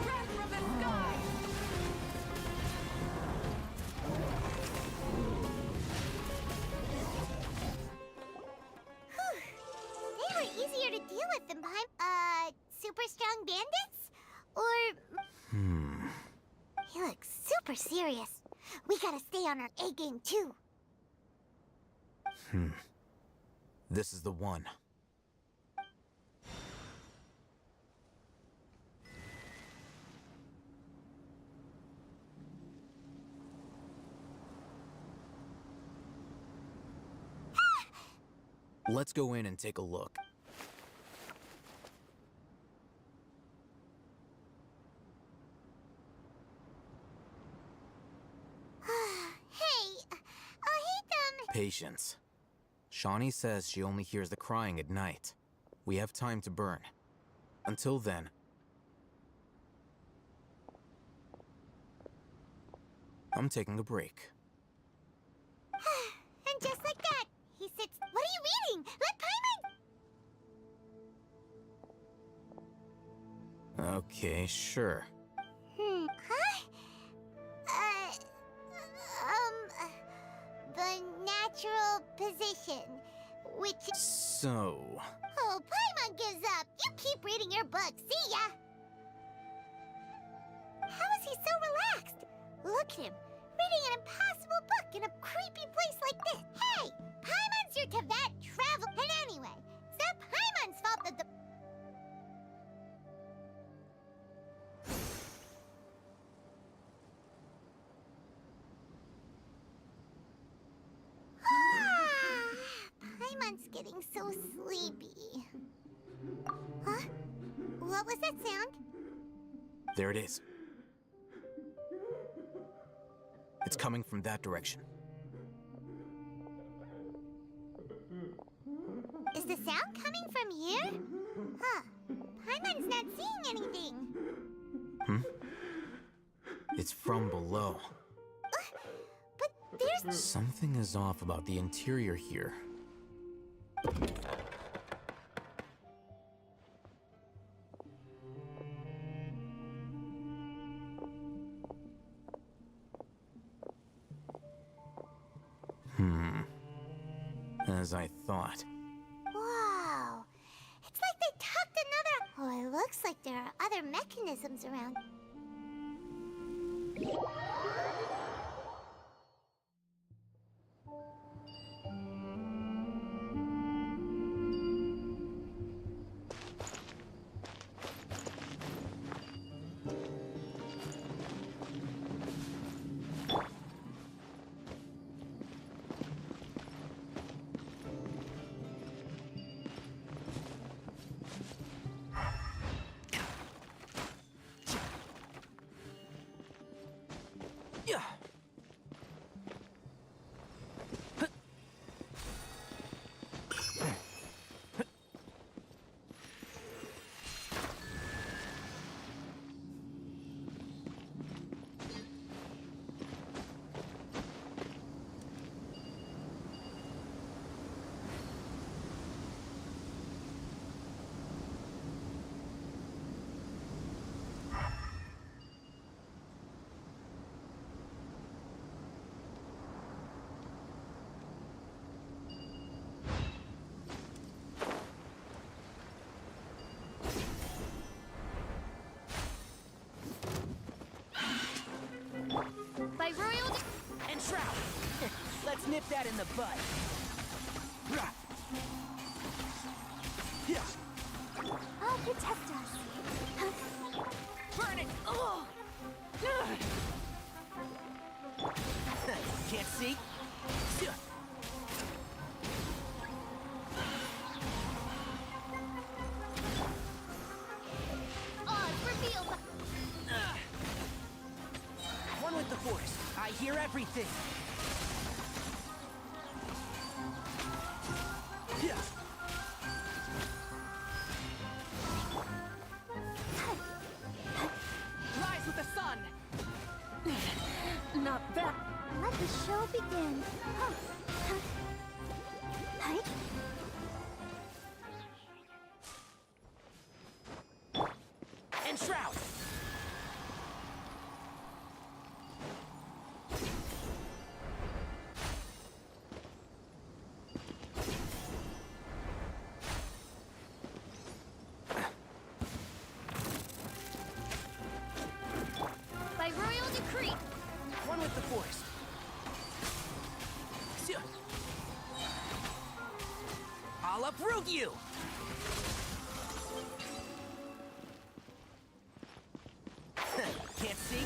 Breath from the sky! They were easier to deal with than super strong bandits? Or... He looks super serious. We gotta stay on our A game too. This is the one. Let's go in and take a look. Hey, I'll hate them. Patience. Shawnee says she only hears the crying at night. We have time to burn. Until then... I'm taking a break. And just like that, he sits... What are you reading? Let Paimon... Okay, sure. Huh? The natural position, which... So... Oh, Paimon gives up. You keep reading your book. See ya! How is he so relaxed? Look at him, reading an impossible book in a creepy place like this. Hey! Paimon's your Teyvat travel... And anyway, it's not Paimon's fault that the... Paimon's getting so sleepy. Huh? What was that sound? There it is. It's coming from that direction. Is the sound coming from here? Huh. Paimon's not seeing anything. It's from below. But there's... Something is off about the interior here. As I thought. Wow. It's like they tucked another... Oh, it looks like there are other mechanisms around. Yeah. Nip that in the bud. I'll protect us. Burn it! Oh! Can't see? Reveal. One with the Force. I hear everything. Rise with the sun! Not that. Let the show begin. Enshroud! By royal decree. One with the Force. I'll uproot you! Can't see?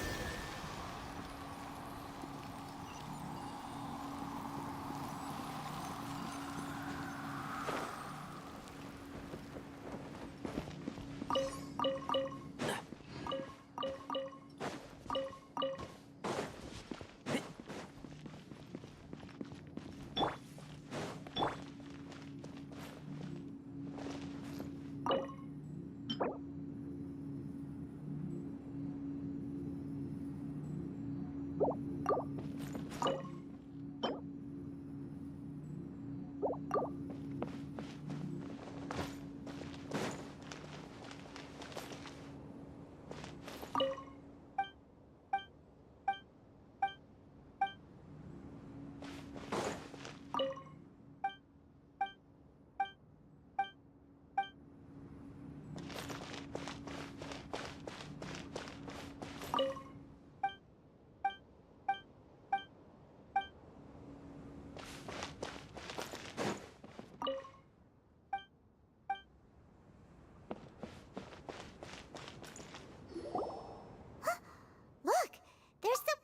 Look, there's the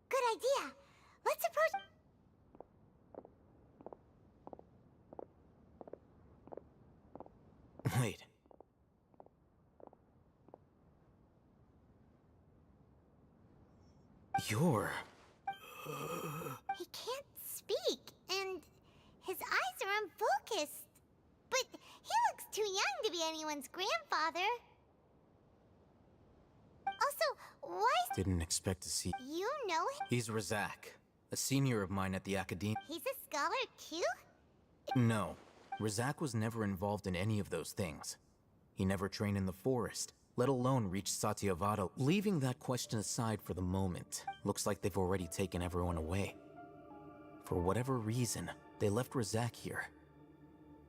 good idea. Let's approach. Wait. You're... He can't speak, and his eyes are unfocused. But he looks too young to be anyone's grandfather. Also, why... Didn't expect to see... You know him? He's Razak, a senior of mine at the Academy. He's a scholar too? No, Razak was never involved in any of those things. He never trained in the forest, let alone reach Satyavada. Leaving that question aside for the moment, looks like they've already taken everyone away. For whatever reason, they left Razak here.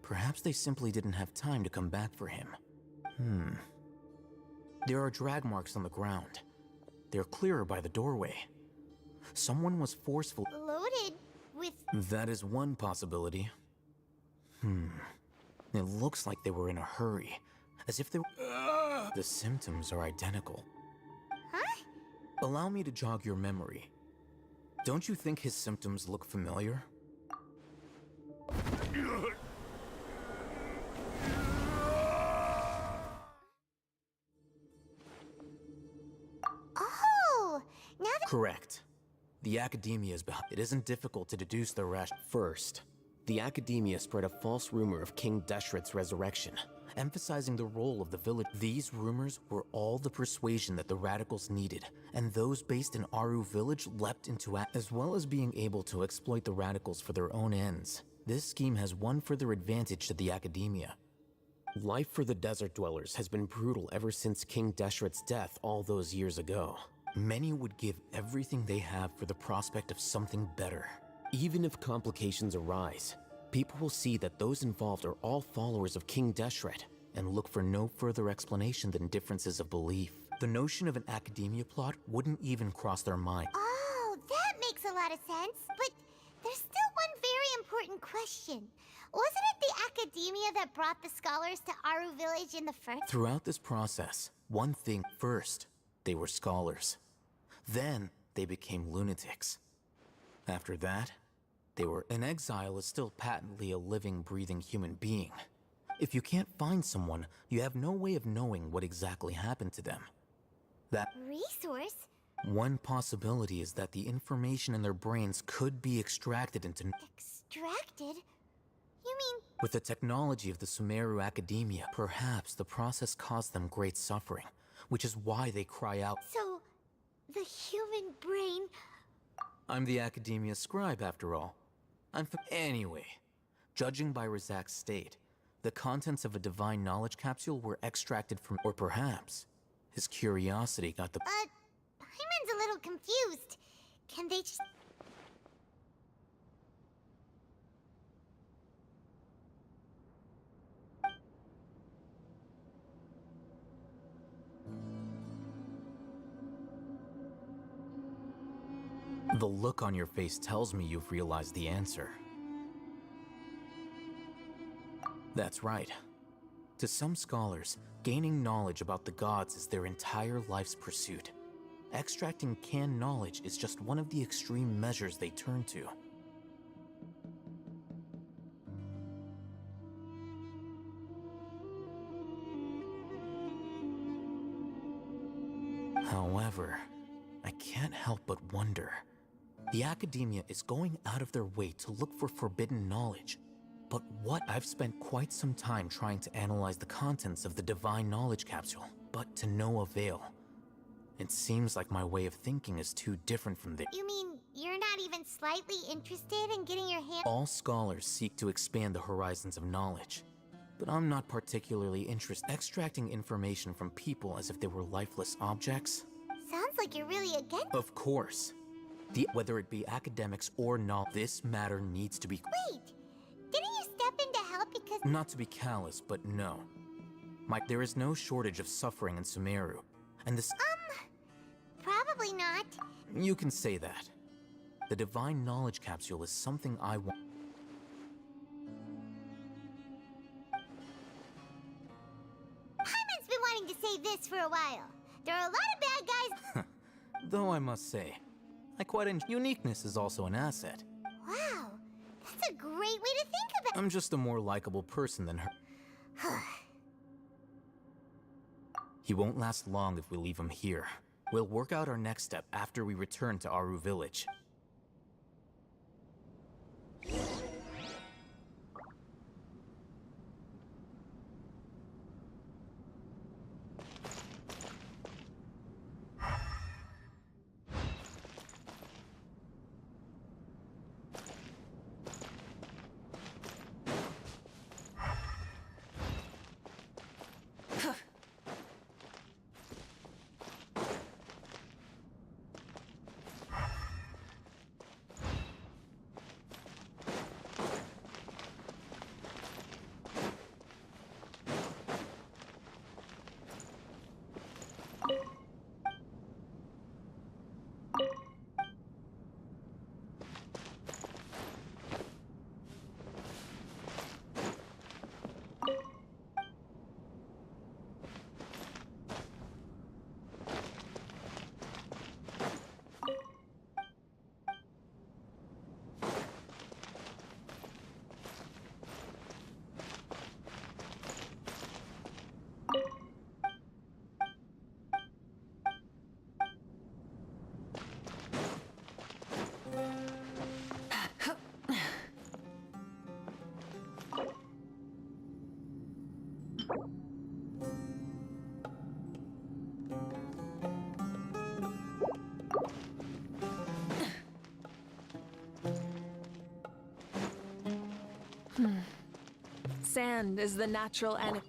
Perhaps they simply didn't have time to come back for him. There are drag marks on the ground. They're clearer by the doorway. Someone was forceful. Loaded with... That is one possibility. It looks like they were in a hurry, as if they were... The symptoms are identical. Huh? Allow me to jog your memory. Don't you think his symptoms look familiar? Oh! Now that... Correct. The Academia is behind. It isn't difficult to deduce their First, the Academia spread a false rumor of King Deshret's resurrection, emphasizing the role of the village. These rumors were all the persuasion that the radicals needed, and those based in Aru village leapt into as well as being able to exploit the radicals for their own ends. This scheme has one further advantage to the Academia. Life for the desert dwellers has been brutal ever since King Deshret's death all those years ago. Many would give everything they have for the prospect of something better. Even if complications arise, people will see that those involved are all followers of King Deshret and look for no further explanation than differences of belief. The notion of an Academia plot wouldn't even cross their mind. Oh, that makes a lot of sense. But there's still one important question. Wasn't it the academia that brought the scholars to Aru Village in the first? Throughout this process, one thing first, they were scholars. Then, they became lunatics. After that, they were... An exile is still patently a living, breathing human being. If you can't find someone, you have no way of knowing what exactly happened to them. That... Resource? One possibility is that the information in their brains could be extracted into... Extracted? You mean... With the technology of the Sumeru Academia, perhaps the process caused them great suffering, which is why they cry out... So, the human brain... I'm the Academia scribe, after all. Anyway, judging by Razak's state, the contents of a divine knowledge capsule were extracted from... Or perhaps, his curiosity got the... Hyman's a little confused. Can they just... The look on your face tells me you've realized the answer. That's right. To some scholars, gaining knowledge about the gods is their entire life's pursuit. Extracting canned knowledge is just one of the extreme measures they turn to. However, I can't help but wonder. The Academia is going out of their way to look for forbidden knowledge. But what? I've spent quite some time trying to analyze the contents of the divine knowledge capsule, but to no avail. It seems like my way of thinking is too different from the... You mean, you're not even slightly interested in getting your hand... All scholars seek to expand the horizons of knowledge. But I'm not particularly interested in extracting information from people as if they were lifeless objects. Sounds like you're really against... Of course. Whether it be academics or not, this matter needs to be... Wait! Didn't you step in to help because... Not to be callous, but no. There is no shortage of suffering in Sumeru, and this... Probably not. You can say that. The divine knowledge capsule is something I want... Hyman's been wanting to say this for a while. There are a lot of bad guys... Though I must say, I quite enjoy... Uniqueness is also an asset. Wow, that's a great way to think about... I'm just a more likable person than her. He won't last long if we leave him here. We'll work out our next step after we return to Aru Village. Sand is the natural enemy.